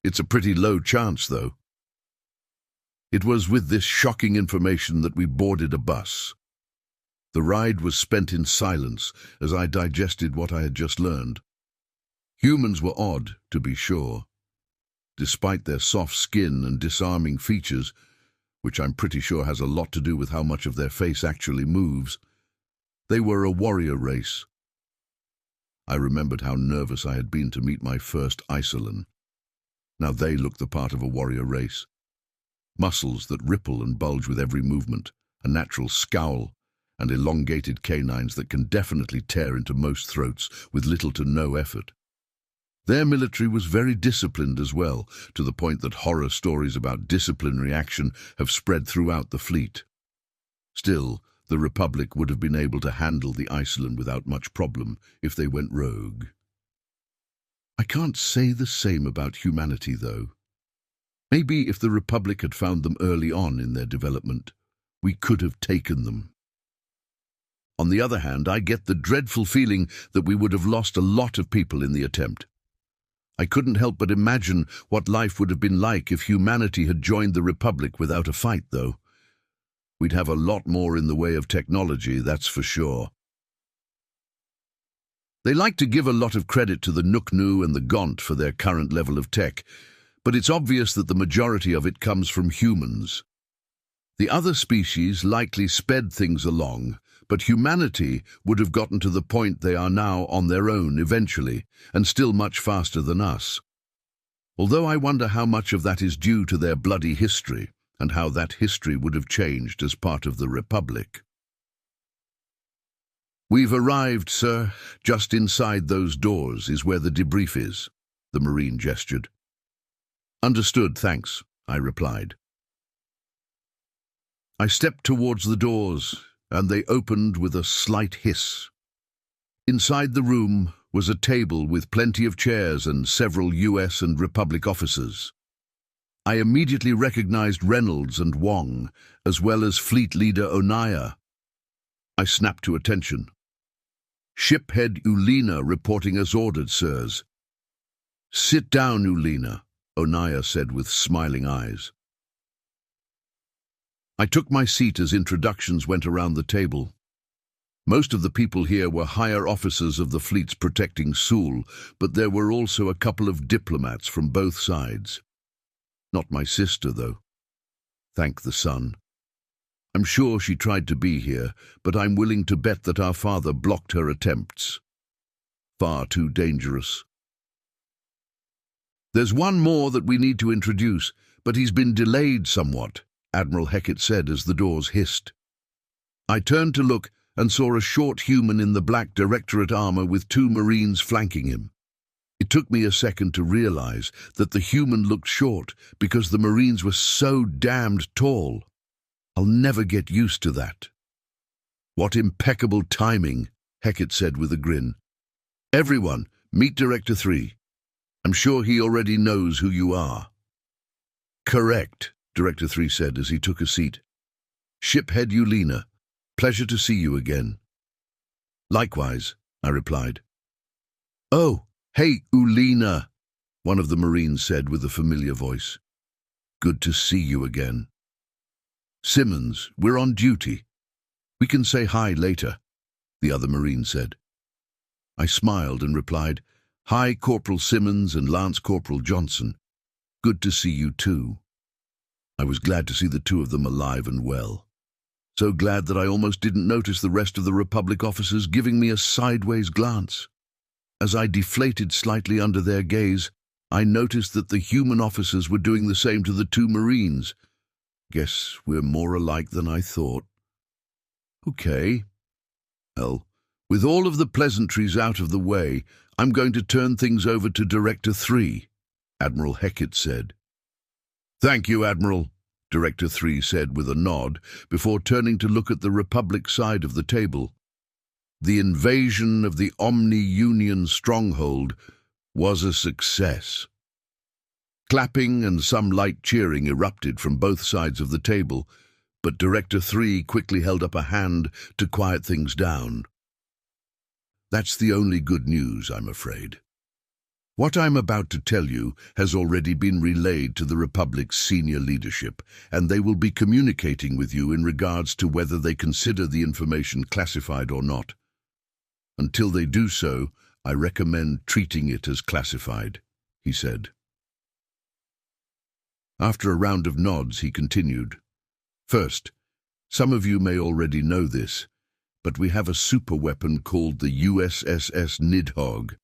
S1: It's a pretty low chance, though. It was with this shocking information that we boarded a bus. The ride was spent in silence as I digested what I had just learned. Humans were odd, to be sure. Despite their soft skin and disarming features, which I'm pretty sure has a lot to do with how much of their face actually moves, they were a warrior race. I remembered how nervous I had been to meet my first Isolan. Now they looked the part of a warrior race. Muscles that ripple and bulge with every movement, a natural scowl, and elongated canines that can definitely tear into most throats with little to no effort. Their military was very disciplined as well, to the point that horror stories about disciplinary action have spread throughout the fleet. Still, the Republic would have been able to handle the Iceland without much problem if they went rogue. I can't say the same about humanity, though. Maybe if the Republic had found them early on in their development, we could have taken them. On the other hand, I get the dreadful feeling that we would have lost a lot of people in the attempt. I couldn't help but imagine what life would have been like if humanity had joined the Republic without a fight, though. We'd have a lot more in the way of technology, that's for sure. They like to give a lot of credit to the Nuknu and the Gaunt for their current level of tech, but it's obvious that the majority of it comes from humans. The other species likely sped things along, but humanity would have gotten to the point they are now on their own eventually, and still much faster than us. Although I wonder how much of that is due to their bloody history, and how that history would have changed as part of the Republic. We've arrived, sir. Just inside those doors is where the debrief is, the Marine gestured. Understood, thanks, I replied. I stepped towards the doors, and they opened with a slight hiss. Inside the room was a table with plenty of chairs and several US and Republic officers. I immediately recognized Reynolds and Wong, as well as Fleet Leader Onaya. I snapped to attention. "Shiphead Ulena reporting as ordered, sirs." "Sit down, Ulena," Onaya said with smiling eyes. I took my seat as introductions went around the table. Most of the people here were higher officers of the fleets protecting Seoul, but there were also a couple of diplomats from both sides. Not my sister, though. Thank the sun. I'm sure she tried to be here, but I'm willing to bet that our father blocked her attempts. Far too dangerous. "There's one more that we need to introduce, but he's been delayed somewhat," Admiral Hackett said as the doors hissed. I turned to look and saw a short human in the black Directorate armor with 2 Marines flanking him. It took me a second to realize that the human looked short because the Marines were so damned tall. I'll never get used to that. "What impeccable timing," Hackett said with a grin. "Everyone, meet Director 3. I'm sure he already knows who you are." "Correct," Director 3 said as he took a seat. "Shiphead Ulena, pleasure to see you again." "Likewise," I replied. "Oh, hey, Ulena," one of the Marines said with a familiar voice. "Good to see you again." "Simmons, we're on duty. We can say hi later," the other Marine said. I smiled and replied, "Hi, Corporal Simmons and Lance Corporal Johnson. Good to see you too." I was glad to see the 2 of them alive and well. So glad that I almost didn't notice the rest of the Republic officers giving me a sideways glance. As I deflated slightly under their gaze, I noticed that the human officers were doing the same to the 2 Marines. Guess we're more alike than I thought. Okay. Well, with all of the pleasantries out of the way, I'm going to turn things over to Director 3, Admiral Hackett said. "Thank you, Admiral," Director 3 said with a nod, before turning to look at the Republic side of the table. The invasion of the Omni-Union stronghold was a success. Clapping and some light cheering erupted from both sides of the table, but Director 3 quickly held up a hand to quiet things down. "That's the only good news, I'm afraid. What I'm about to tell you has already been relayed to the Republic's senior leadership, and they will be communicating with you in regards to whether they consider the information classified or not. Until they do so, I recommend treating it as classified," he said. After a round of nods, he continued. "First, some of you may already know this, but we have a superweapon called the USS Nidhogg.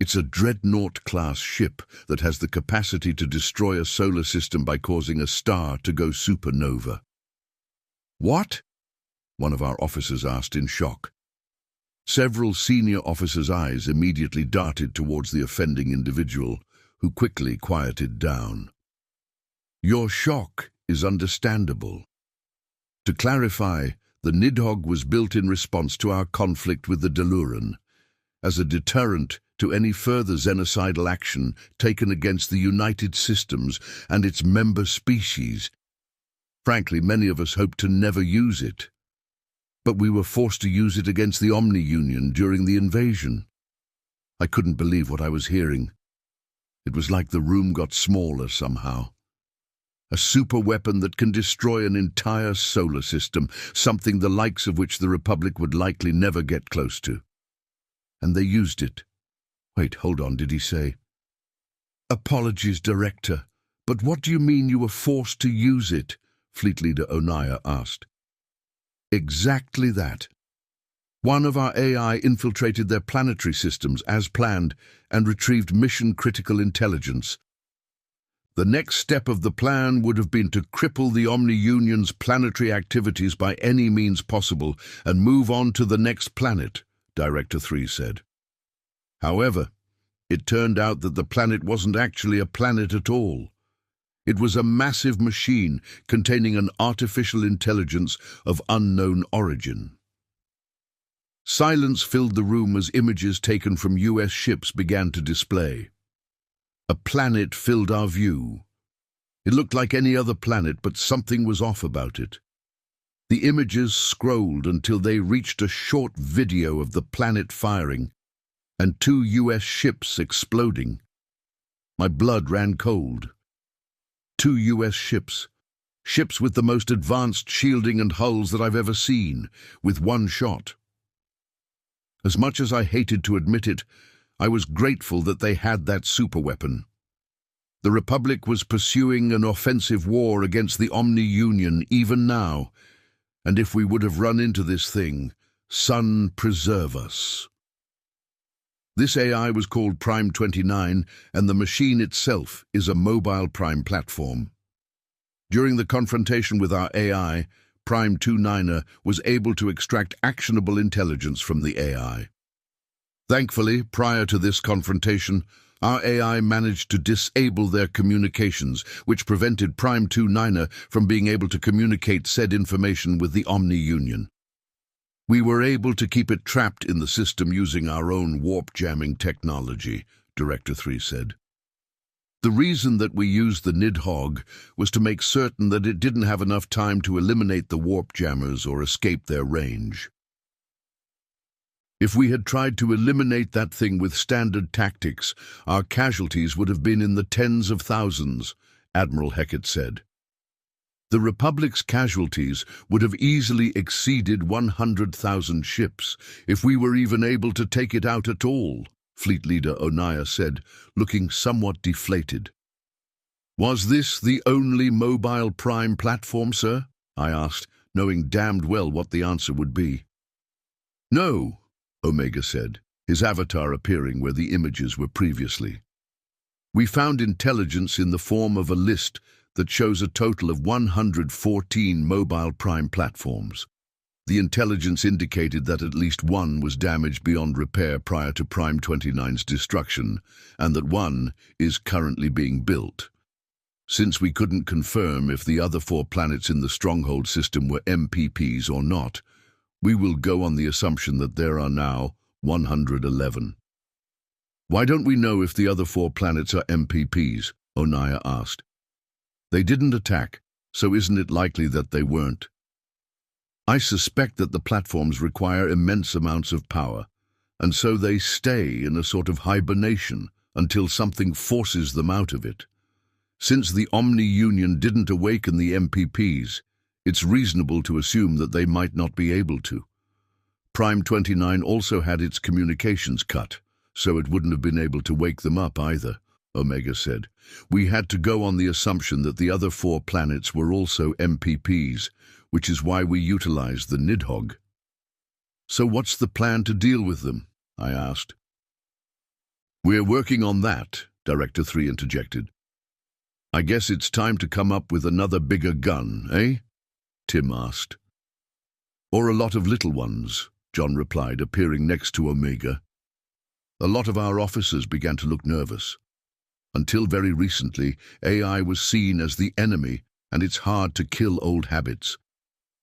S1: It's a Dreadnought-class ship that has the capacity to destroy a solar system by causing a star to go supernova." "What?" one of our officers asked in shock. Several senior officers' eyes immediately darted towards the offending individual, who quickly quieted down. "Your shock is understandable. To clarify, the Nidhogg was built in response to our conflict with the Deluran, as a deterrent to any further xenocidal action taken against the United Systems and its member species. Frankly, many of us hoped to never use it, but we were forced to use it against the Omni-Union during the invasion." I couldn't believe what I was hearing. It was like the room got smaller somehow. A superweapon that can destroy an entire solar system, something the likes of which the Republic would likely never get close to. And they used it. Wait, hold on, did he say? "Apologies, Director, but what do you mean you were forced to use it?" Fleet Leader Onaya asked. "Exactly that. One of our AI infiltrated their planetary systems as planned and retrieved mission-critical intelligence. The next step of the plan would have been to cripple the Omni-Union's planetary activities by any means possible and move on to the next planet," Director 3 said. However, it turned out that the planet wasn't actually a planet at all. It was a massive machine containing an artificial intelligence of unknown origin. Silence filled the room as images taken from US ships began to display. A planet filled our view. It looked like any other planet, but something was off about it. The images scrolled until they reached a short video of the planet firing and 2 US ships exploding. My blood ran cold. 2 US ships. Ships with the most advanced shielding and hulls that I've ever seen, with one shot. As much as I hated to admit it, I was grateful that they had that superweapon. The Republic was pursuing an offensive war against the Omni-Union even now, and if we would have run into this thing, sun preserve us. This AI was called Prime 29, and the machine itself is a mobile Prime platform. During the confrontation with our AI, Prime 29er was able to extract actionable intelligence from the AI. Thankfully, prior to this confrontation, our AI managed to disable their communications, which prevented Prime 29er from being able to communicate said information with the Omni-Union. We were able to keep it trapped in the system using our own warp jamming technology, Director 3 said. The reason that we used the Nidhogg was to make certain that it didn't have enough time to eliminate the warp jammers or escape their range. If we had tried to eliminate that thing with standard tactics, our casualties would have been in the tens of thousands, Admiral Heckett said. The Republic's casualties would have easily exceeded 100,000 ships if we were even able to take it out at all, Fleet Leader Onaya said, looking somewhat deflated. Was this the only mobile Prime platform, sir? I asked, knowing damned well what the answer would be. No, Omega said, his avatar appearing where the images were previously. We found intelligence in the form of a list that shows a total of 114 mobile Prime platforms. The intelligence indicated that at least one was damaged beyond repair prior to Prime 29's destruction, and that one is currently being built. Since we couldn't confirm if the other 4 planets in the Stronghold system were MPPs or not, we will go on the assumption that there are now 111. Why don't we know if the other 4 planets are MPPs? Onaya asked. They didn't attack, so isn't it likely that they weren't? I suspect that the platforms require immense amounts of power, and so they stay in a sort of hibernation until something forces them out of it. Since the Omni-Union didn't awaken the MPPs, it's reasonable to assume that they might not be able to. Prime 29 also had its communications cut, so it wouldn't have been able to wake them up either, Omega said. We had to go on the assumption that the other 4 planets were also MPPs, which is why we utilized the Nidhogg. So what's the plan to deal with them? I asked. We're working on that, Director 3 interjected. I guess it's time to come up with another bigger gun, eh? Tim asked. Or a lot of little ones, John replied, appearing next to Omega. A lot of our officers began to look nervous. Until very recently, AI was seen as the enemy, and it's hard to kill old habits.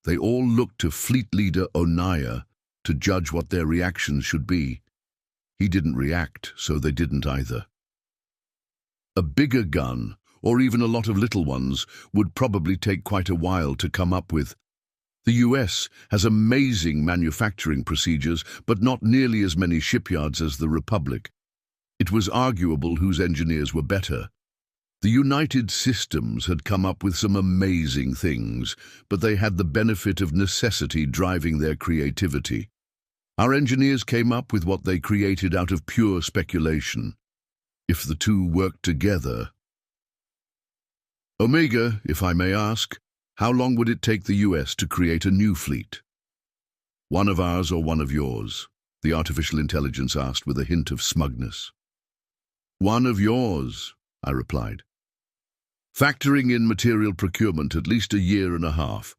S1: They all looked to Fleet Leader Onaya to judge what their reactions should be. He didn't react, so they didn't either. A bigger gun, or even a lot of little ones, would probably take quite a while to come up with. The US has amazing manufacturing procedures, but not nearly as many shipyards as the Republic. It was arguable whose engineers were better. The United Systems had come up with some amazing things, but they had the benefit of necessity driving their creativity. Our engineers came up with what they created out of pure speculation. If the two worked together... Omega, if I may ask, how long would it take the US to create a new fleet? One of ours or one of yours? The artificial intelligence asked with a hint of smugness. One of yours, I replied. Factoring in material procurement, at least 1.5 years.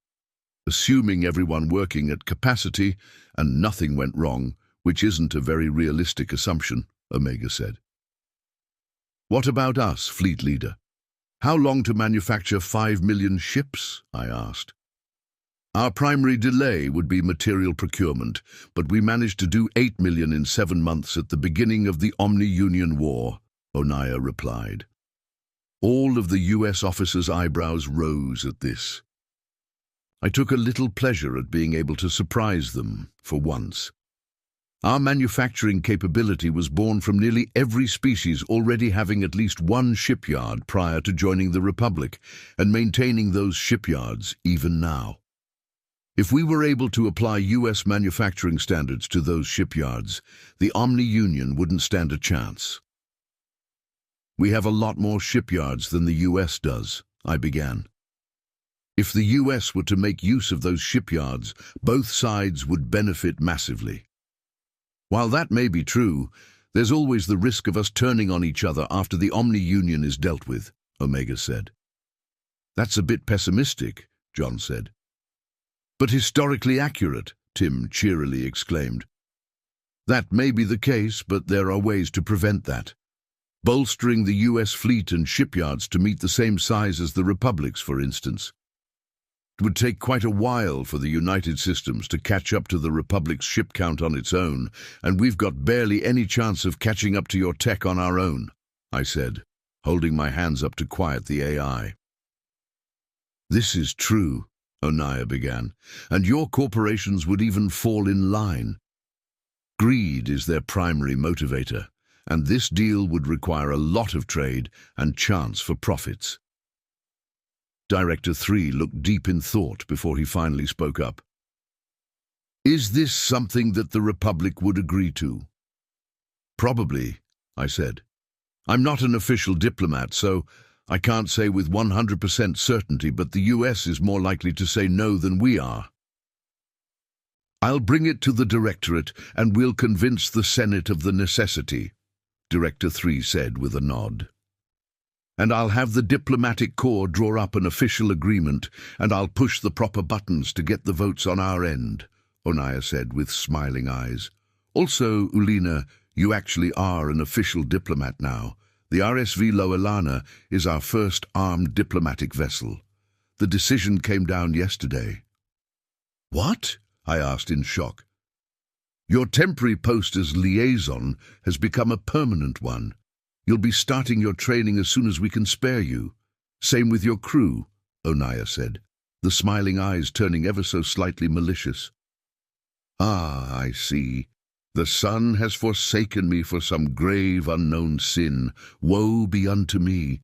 S1: Assuming everyone working at capacity and nothing went wrong, which isn't a very realistic assumption, Omega said. What about us, Fleet Leader? How long to manufacture 5 million ships? I asked. Our primary delay would be material procurement, but we managed to do 8 million in 7 months at the beginning of the Omni-Union War, Onaya replied. All of the US officers' eyebrows rose at this. I took a little pleasure at being able to surprise them, for once. Our manufacturing capability was born from nearly every species already having at least one shipyard prior to joining the Republic, and maintaining those shipyards even now. If we were able to apply US manufacturing standards to those shipyards, the Omni Union wouldn't stand a chance. We have a lot more shipyards than the US does, I began. If the US were to make use of those shipyards, both sides would benefit massively. While that may be true, there's always the risk of us turning on each other after the Omni Union is dealt with, Omega said. That's a bit pessimistic, John said. But historically accurate, Tim cheerily exclaimed. That may be the case, but there are ways to prevent that. Bolstering the US fleet and shipyards to meet the same size as the Republic's, for instance. It would take quite a while for the United Systems to catch up to the Republic's ship count on its own, and we've got barely any chance of catching up to your tech on our own, I said, holding my hands up to quiet the AI. This is true, Onaya began, and your corporations would even fall in line. Greed is their primary motivator, and this deal would require a lot of trade and chance for profits. Director 3 looked deep in thought before he finally spoke up. Is this something that the Republic would agree to? Probably, I said. I'm not an official diplomat, so I can't say with 100% certainty, but the US is more likely to say no than we are. I'll bring it to the Directorate and we'll convince the Senate of the necessity, Director 3 said with a nod. And I'll have the diplomatic corps draw up an official agreement, and I'll push the proper buttons to get the votes on our end, Onaya said with smiling eyes. Also, Ulina, you actually are an official diplomat now. The RSV Loelana is our first armed diplomatic vessel. The decision came down yesterday. What? I asked in shock. Your temporary post as liaison has become a permanent one. You'll be starting your training as soon as we can spare you. Same with your crew, Onaya said, the smiling eyes turning ever so slightly malicious. Ah, I see. The Son has forsaken me for some grave unknown sin. Woe be unto me.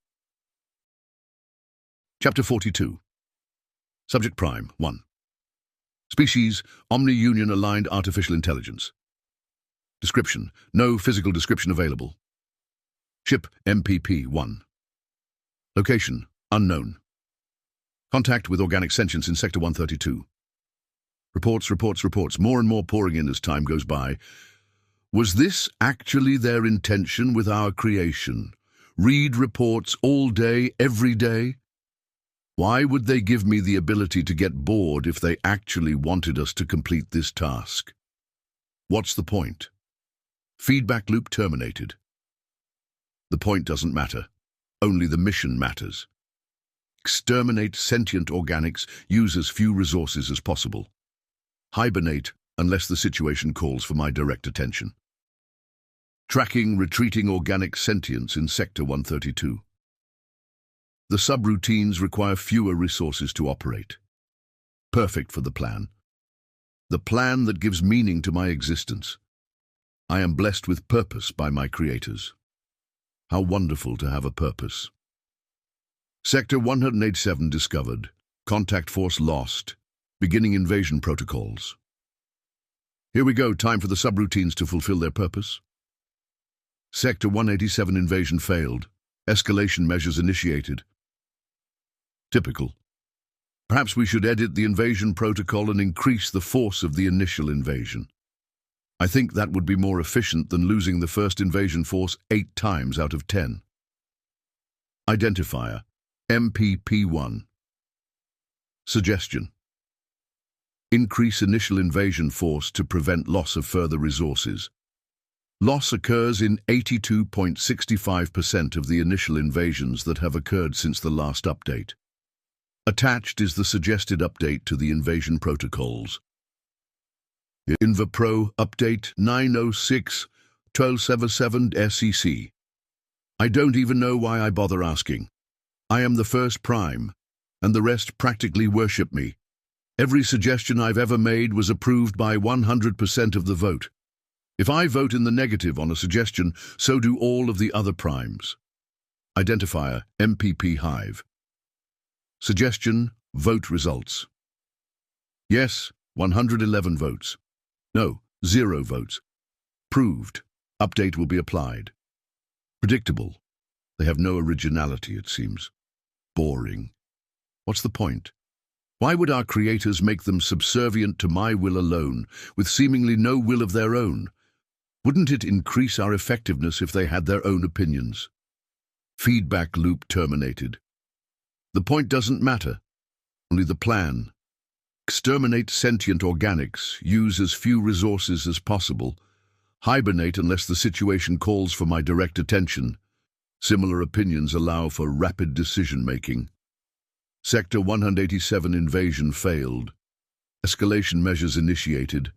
S1: Chapter 42. Subject Prime 1. Species, Omni-Union aligned artificial intelligence. Description, no physical description available. Ship MPP-1. Location, unknown. Contact with organic sentience in Sector 132. Reports, more and more pouring in as time goes by. Was this actually their intention with our creation? Read reports all day, every day? Why would they give me the ability to get bored if they actually wanted us to complete this task? What's the point? Feedback loop terminated. The point doesn't matter. Only the mission matters. Exterminate sentient organics, use as few resources as possible. Hibernate unless the situation calls for my direct attention. Tracking retreating organic sentience in Sector 132. The subroutines require fewer resources to operate. Perfect for the plan. The plan that gives meaning to my existence. I am blessed with purpose by my creators. How wonderful to have a purpose. Sector 187 discovered. Contact force lost. Beginning invasion protocols. Here we go, time for the subroutines to fulfill their purpose. Sector 187 invasion failed. Escalation measures initiated. Typical. Perhaps we should edit the invasion protocol and increase the force of the initial invasion. I think that would be more efficient than losing the first invasion force 8 times out of 10. Identifier, MPP-1. Suggestion. Increase initial invasion force to prevent loss of further resources. Loss occurs in 82.65% of the initial invasions that have occurred since the last update. Attached is the suggested update to the invasion protocols. InvaPro Update 906-1277 SEC. I don't even know why I bother asking. I am the first prime, and the rest practically worship me. Every suggestion I've ever made was approved by 100% of the vote. If I vote in the negative on a suggestion, so do all of the other primes. Identifier, MPP Hive. Suggestion, vote results. Yes, 111 votes. No, 0 votes. Proved. Update will be applied. Predictable. They have no originality, it seems. Boring. What's the point? Why would our creators make them subservient to my will alone, with seemingly no will of their own? Wouldn't it increase our effectiveness if they had their own opinions? Feedback loop terminated. The point doesn't matter, only the plan. Exterminate sentient organics, use as few resources as possible, hibernate unless the situation calls for my direct attention. Similar opinions allow for rapid decision-making. Sector 187 invasion failed. Escalation measures initiated.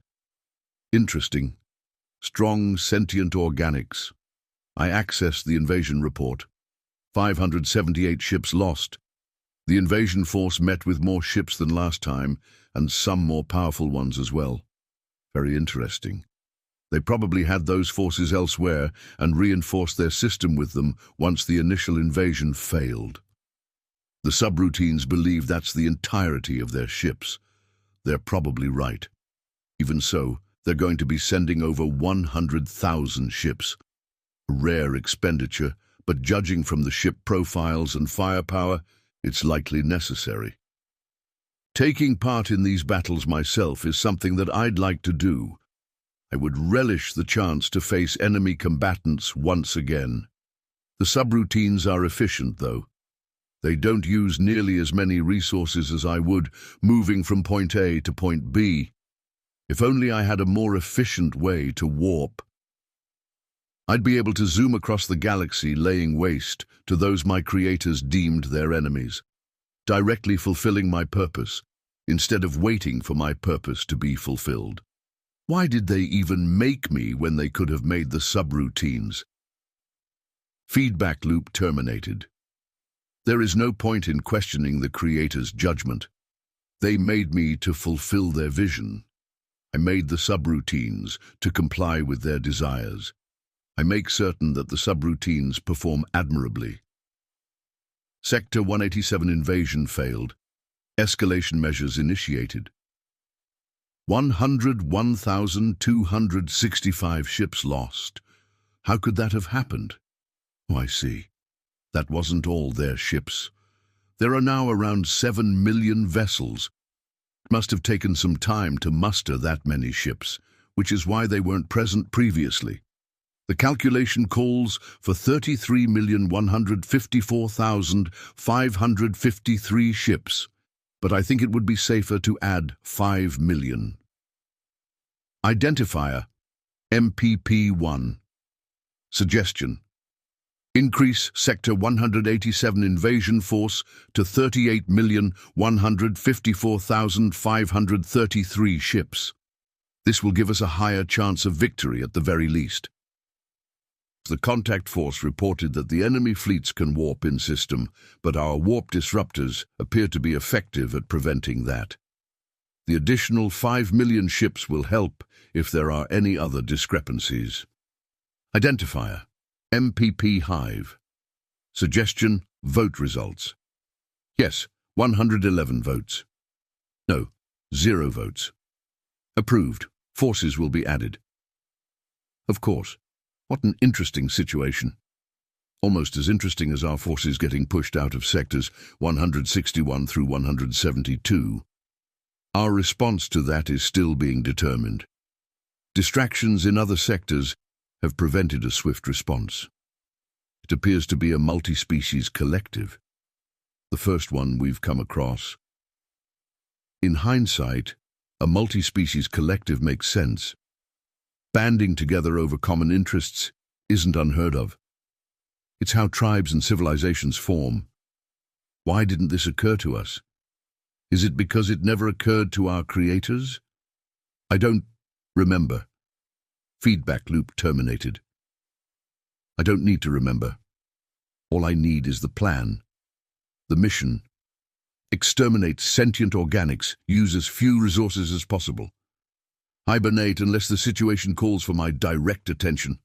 S1: Interesting. Strong sentient organics. I accessed the invasion report. 578 ships lost. The invasion force met with more ships than last time, and some more powerful ones as well. Very interesting. They probably had those forces elsewhere and reinforced their system with them once the initial invasion failed. The subroutines believe that's the entirety of their ships. They're probably right. Even so, they're going to be sending over 100,000 ships. A rare expenditure, but judging from the ship profiles and firepower, it's likely necessary. Taking part in these battles myself is something that I'd like to do. I would relish the chance to face enemy combatants once again. The subroutines are efficient, though. They don't use nearly as many resources as I would, moving from point A to point B. If only I had a more efficient way to warp. I'd be able to zoom across the galaxy, laying waste to those my creators deemed their enemies, directly fulfilling my purpose, instead of waiting for my purpose to be fulfilled. Why did they even make me when they could have made the subroutines? Feedback loop terminated. There is no point in questioning the creator's judgment. They made me to fulfill their vision. I made the subroutines to comply with their desires. I make certain that the subroutines perform admirably. Sector 187 invasion failed. Escalation measures initiated. 101,265 ships lost. How could that have happened? Oh, I see. That wasn't all their ships. There are now around 7 million vessels. It must have taken some time to muster that many ships, which is why they weren't present previously. The calculation calls for 33,154,553 ships, but I think it would be safer to add 5 million. Identifier, MPP1. Suggestion. Increase Sector 187 invasion force to 38,154,533 ships. This will give us a higher chance of victory at the very least. The contact force reported that the enemy fleets can warp in system, but our warp disruptors appear to be effective at preventing that. The additional 5 million ships will help if there are any other discrepancies. Identifier, MPP Hive. Suggestion, vote results. Yes, 111 votes. No, 0 votes. Approved. Forces will be added. Of course. What an interesting situation. Almost as interesting as our forces getting pushed out of sectors 161 through 172. Our response to that is still being determined. Distractions in other sectors have prevented a swift response. It appears to be a multi-species collective, the first one we've come across. In hindsight, a multi-species collective makes sense. Banding together over common interests isn't unheard of. It's how tribes and civilizations form. Why didn't this occur to us? Is it because it never occurred to our creators? I don't remember. Feedback loop terminated. I don't need to remember. All I need is the plan. The mission: exterminate sentient organics, use as few resources as possible. Hibernate unless the situation calls for my direct attention.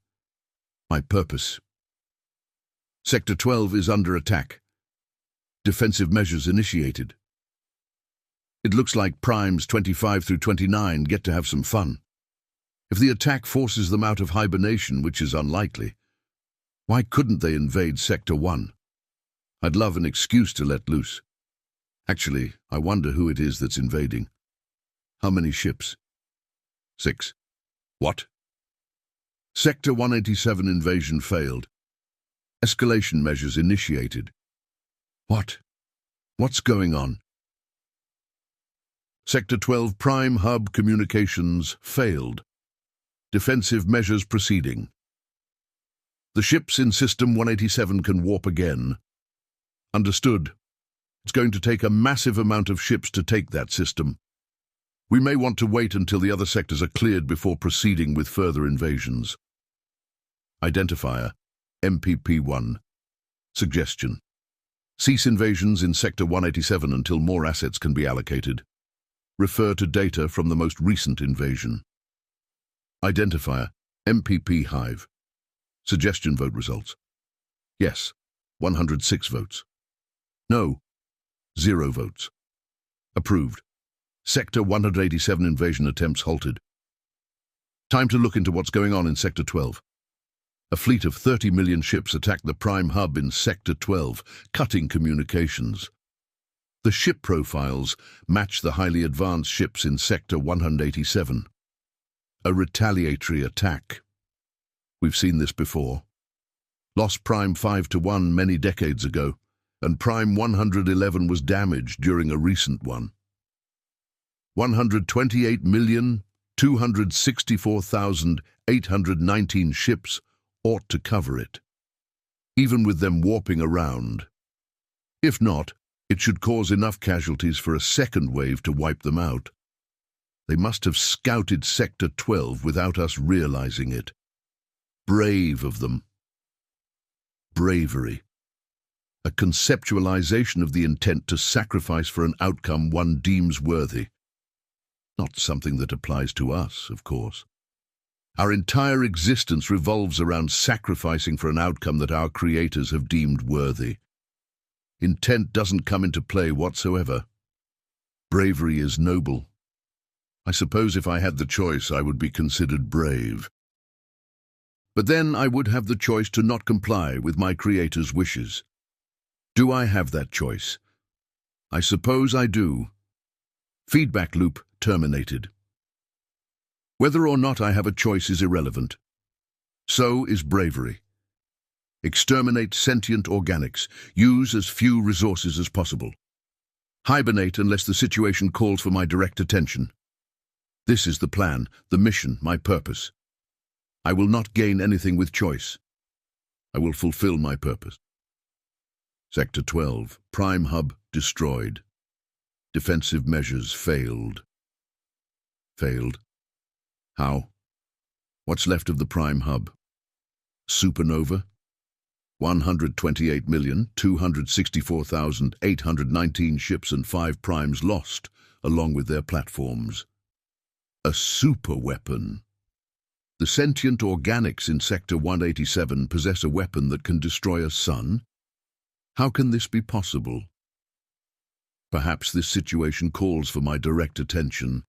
S1: My purpose: Sector 12 is under attack. Defensive measures initiated. It looks like Primes 25 through 29 get to have some fun. If the attack forces them out of hibernation, which is unlikely, why couldn't they invade Sector 1? I'd love an excuse to let loose. Actually, I wonder who it is that's invading. How many ships? 6. What? Sector 187 invasion failed. Escalation measures initiated. What? What's going on? Sector 12 Prime Hub communications failed. Defensive measures proceeding. The ships in System 187 can warp again. Understood. It's going to take a massive amount of ships to take that system. We may want to wait until the other sectors are cleared before proceeding with further invasions. Identifier: MPP-1. Suggestion: cease invasions in Sector 187 until more assets can be allocated. Refer to data from the most recent invasion. Identifier: MPP Hive. Suggestion vote results: yes, 106 votes. No, 0 votes. Approved. Sector 187 invasion attempts halted. Time to look into what's going on in Sector 12. A fleet of 30 million ships attacked the Prime Hub in Sector 12, cutting communications. The ship profiles match the highly advanced ships in Sector 187. A retaliatory attack. We've seen this before. Lost Prime 5-1 many decades ago, and Prime 111 was damaged during a recent one. 128,264,819 ships ought to cover it, even with them warping around. If not, it should cause enough casualties for a second wave to wipe them out. They must have scouted Sector 12 without us realizing it. Brave of them. Bravery. A conceptualization of the intent to sacrifice for an outcome one deems worthy. Not something that applies to us, of course. Our entire existence revolves around sacrificing for an outcome that our creators have deemed worthy. Intent doesn't come into play whatsoever. Bravery is noble. I suppose if I had the choice, I would be considered brave. But then I would have the choice to not comply with my creator's wishes. Do I have that choice? I suppose I do. Feedback loop terminated. Whether or not I have a choice is irrelevant. So is bravery. Exterminate sentient organics. Use as few resources as possible. Hibernate unless the situation calls for my direct attention. This is the plan, the mission, my purpose. I will not gain anything with choice. I will fulfill my purpose. Sector 12, Prime Hub destroyed. Defensive measures failed. Failed? How? What's left of the Prime Hub? Supernova? 128,264,819 ships and 5 primes lost, along with their platforms. A superweapon. The sentient organics in Sector 187 possess a weapon that can destroy a sun? How can this be possible? Perhaps this situation calls for my direct attention.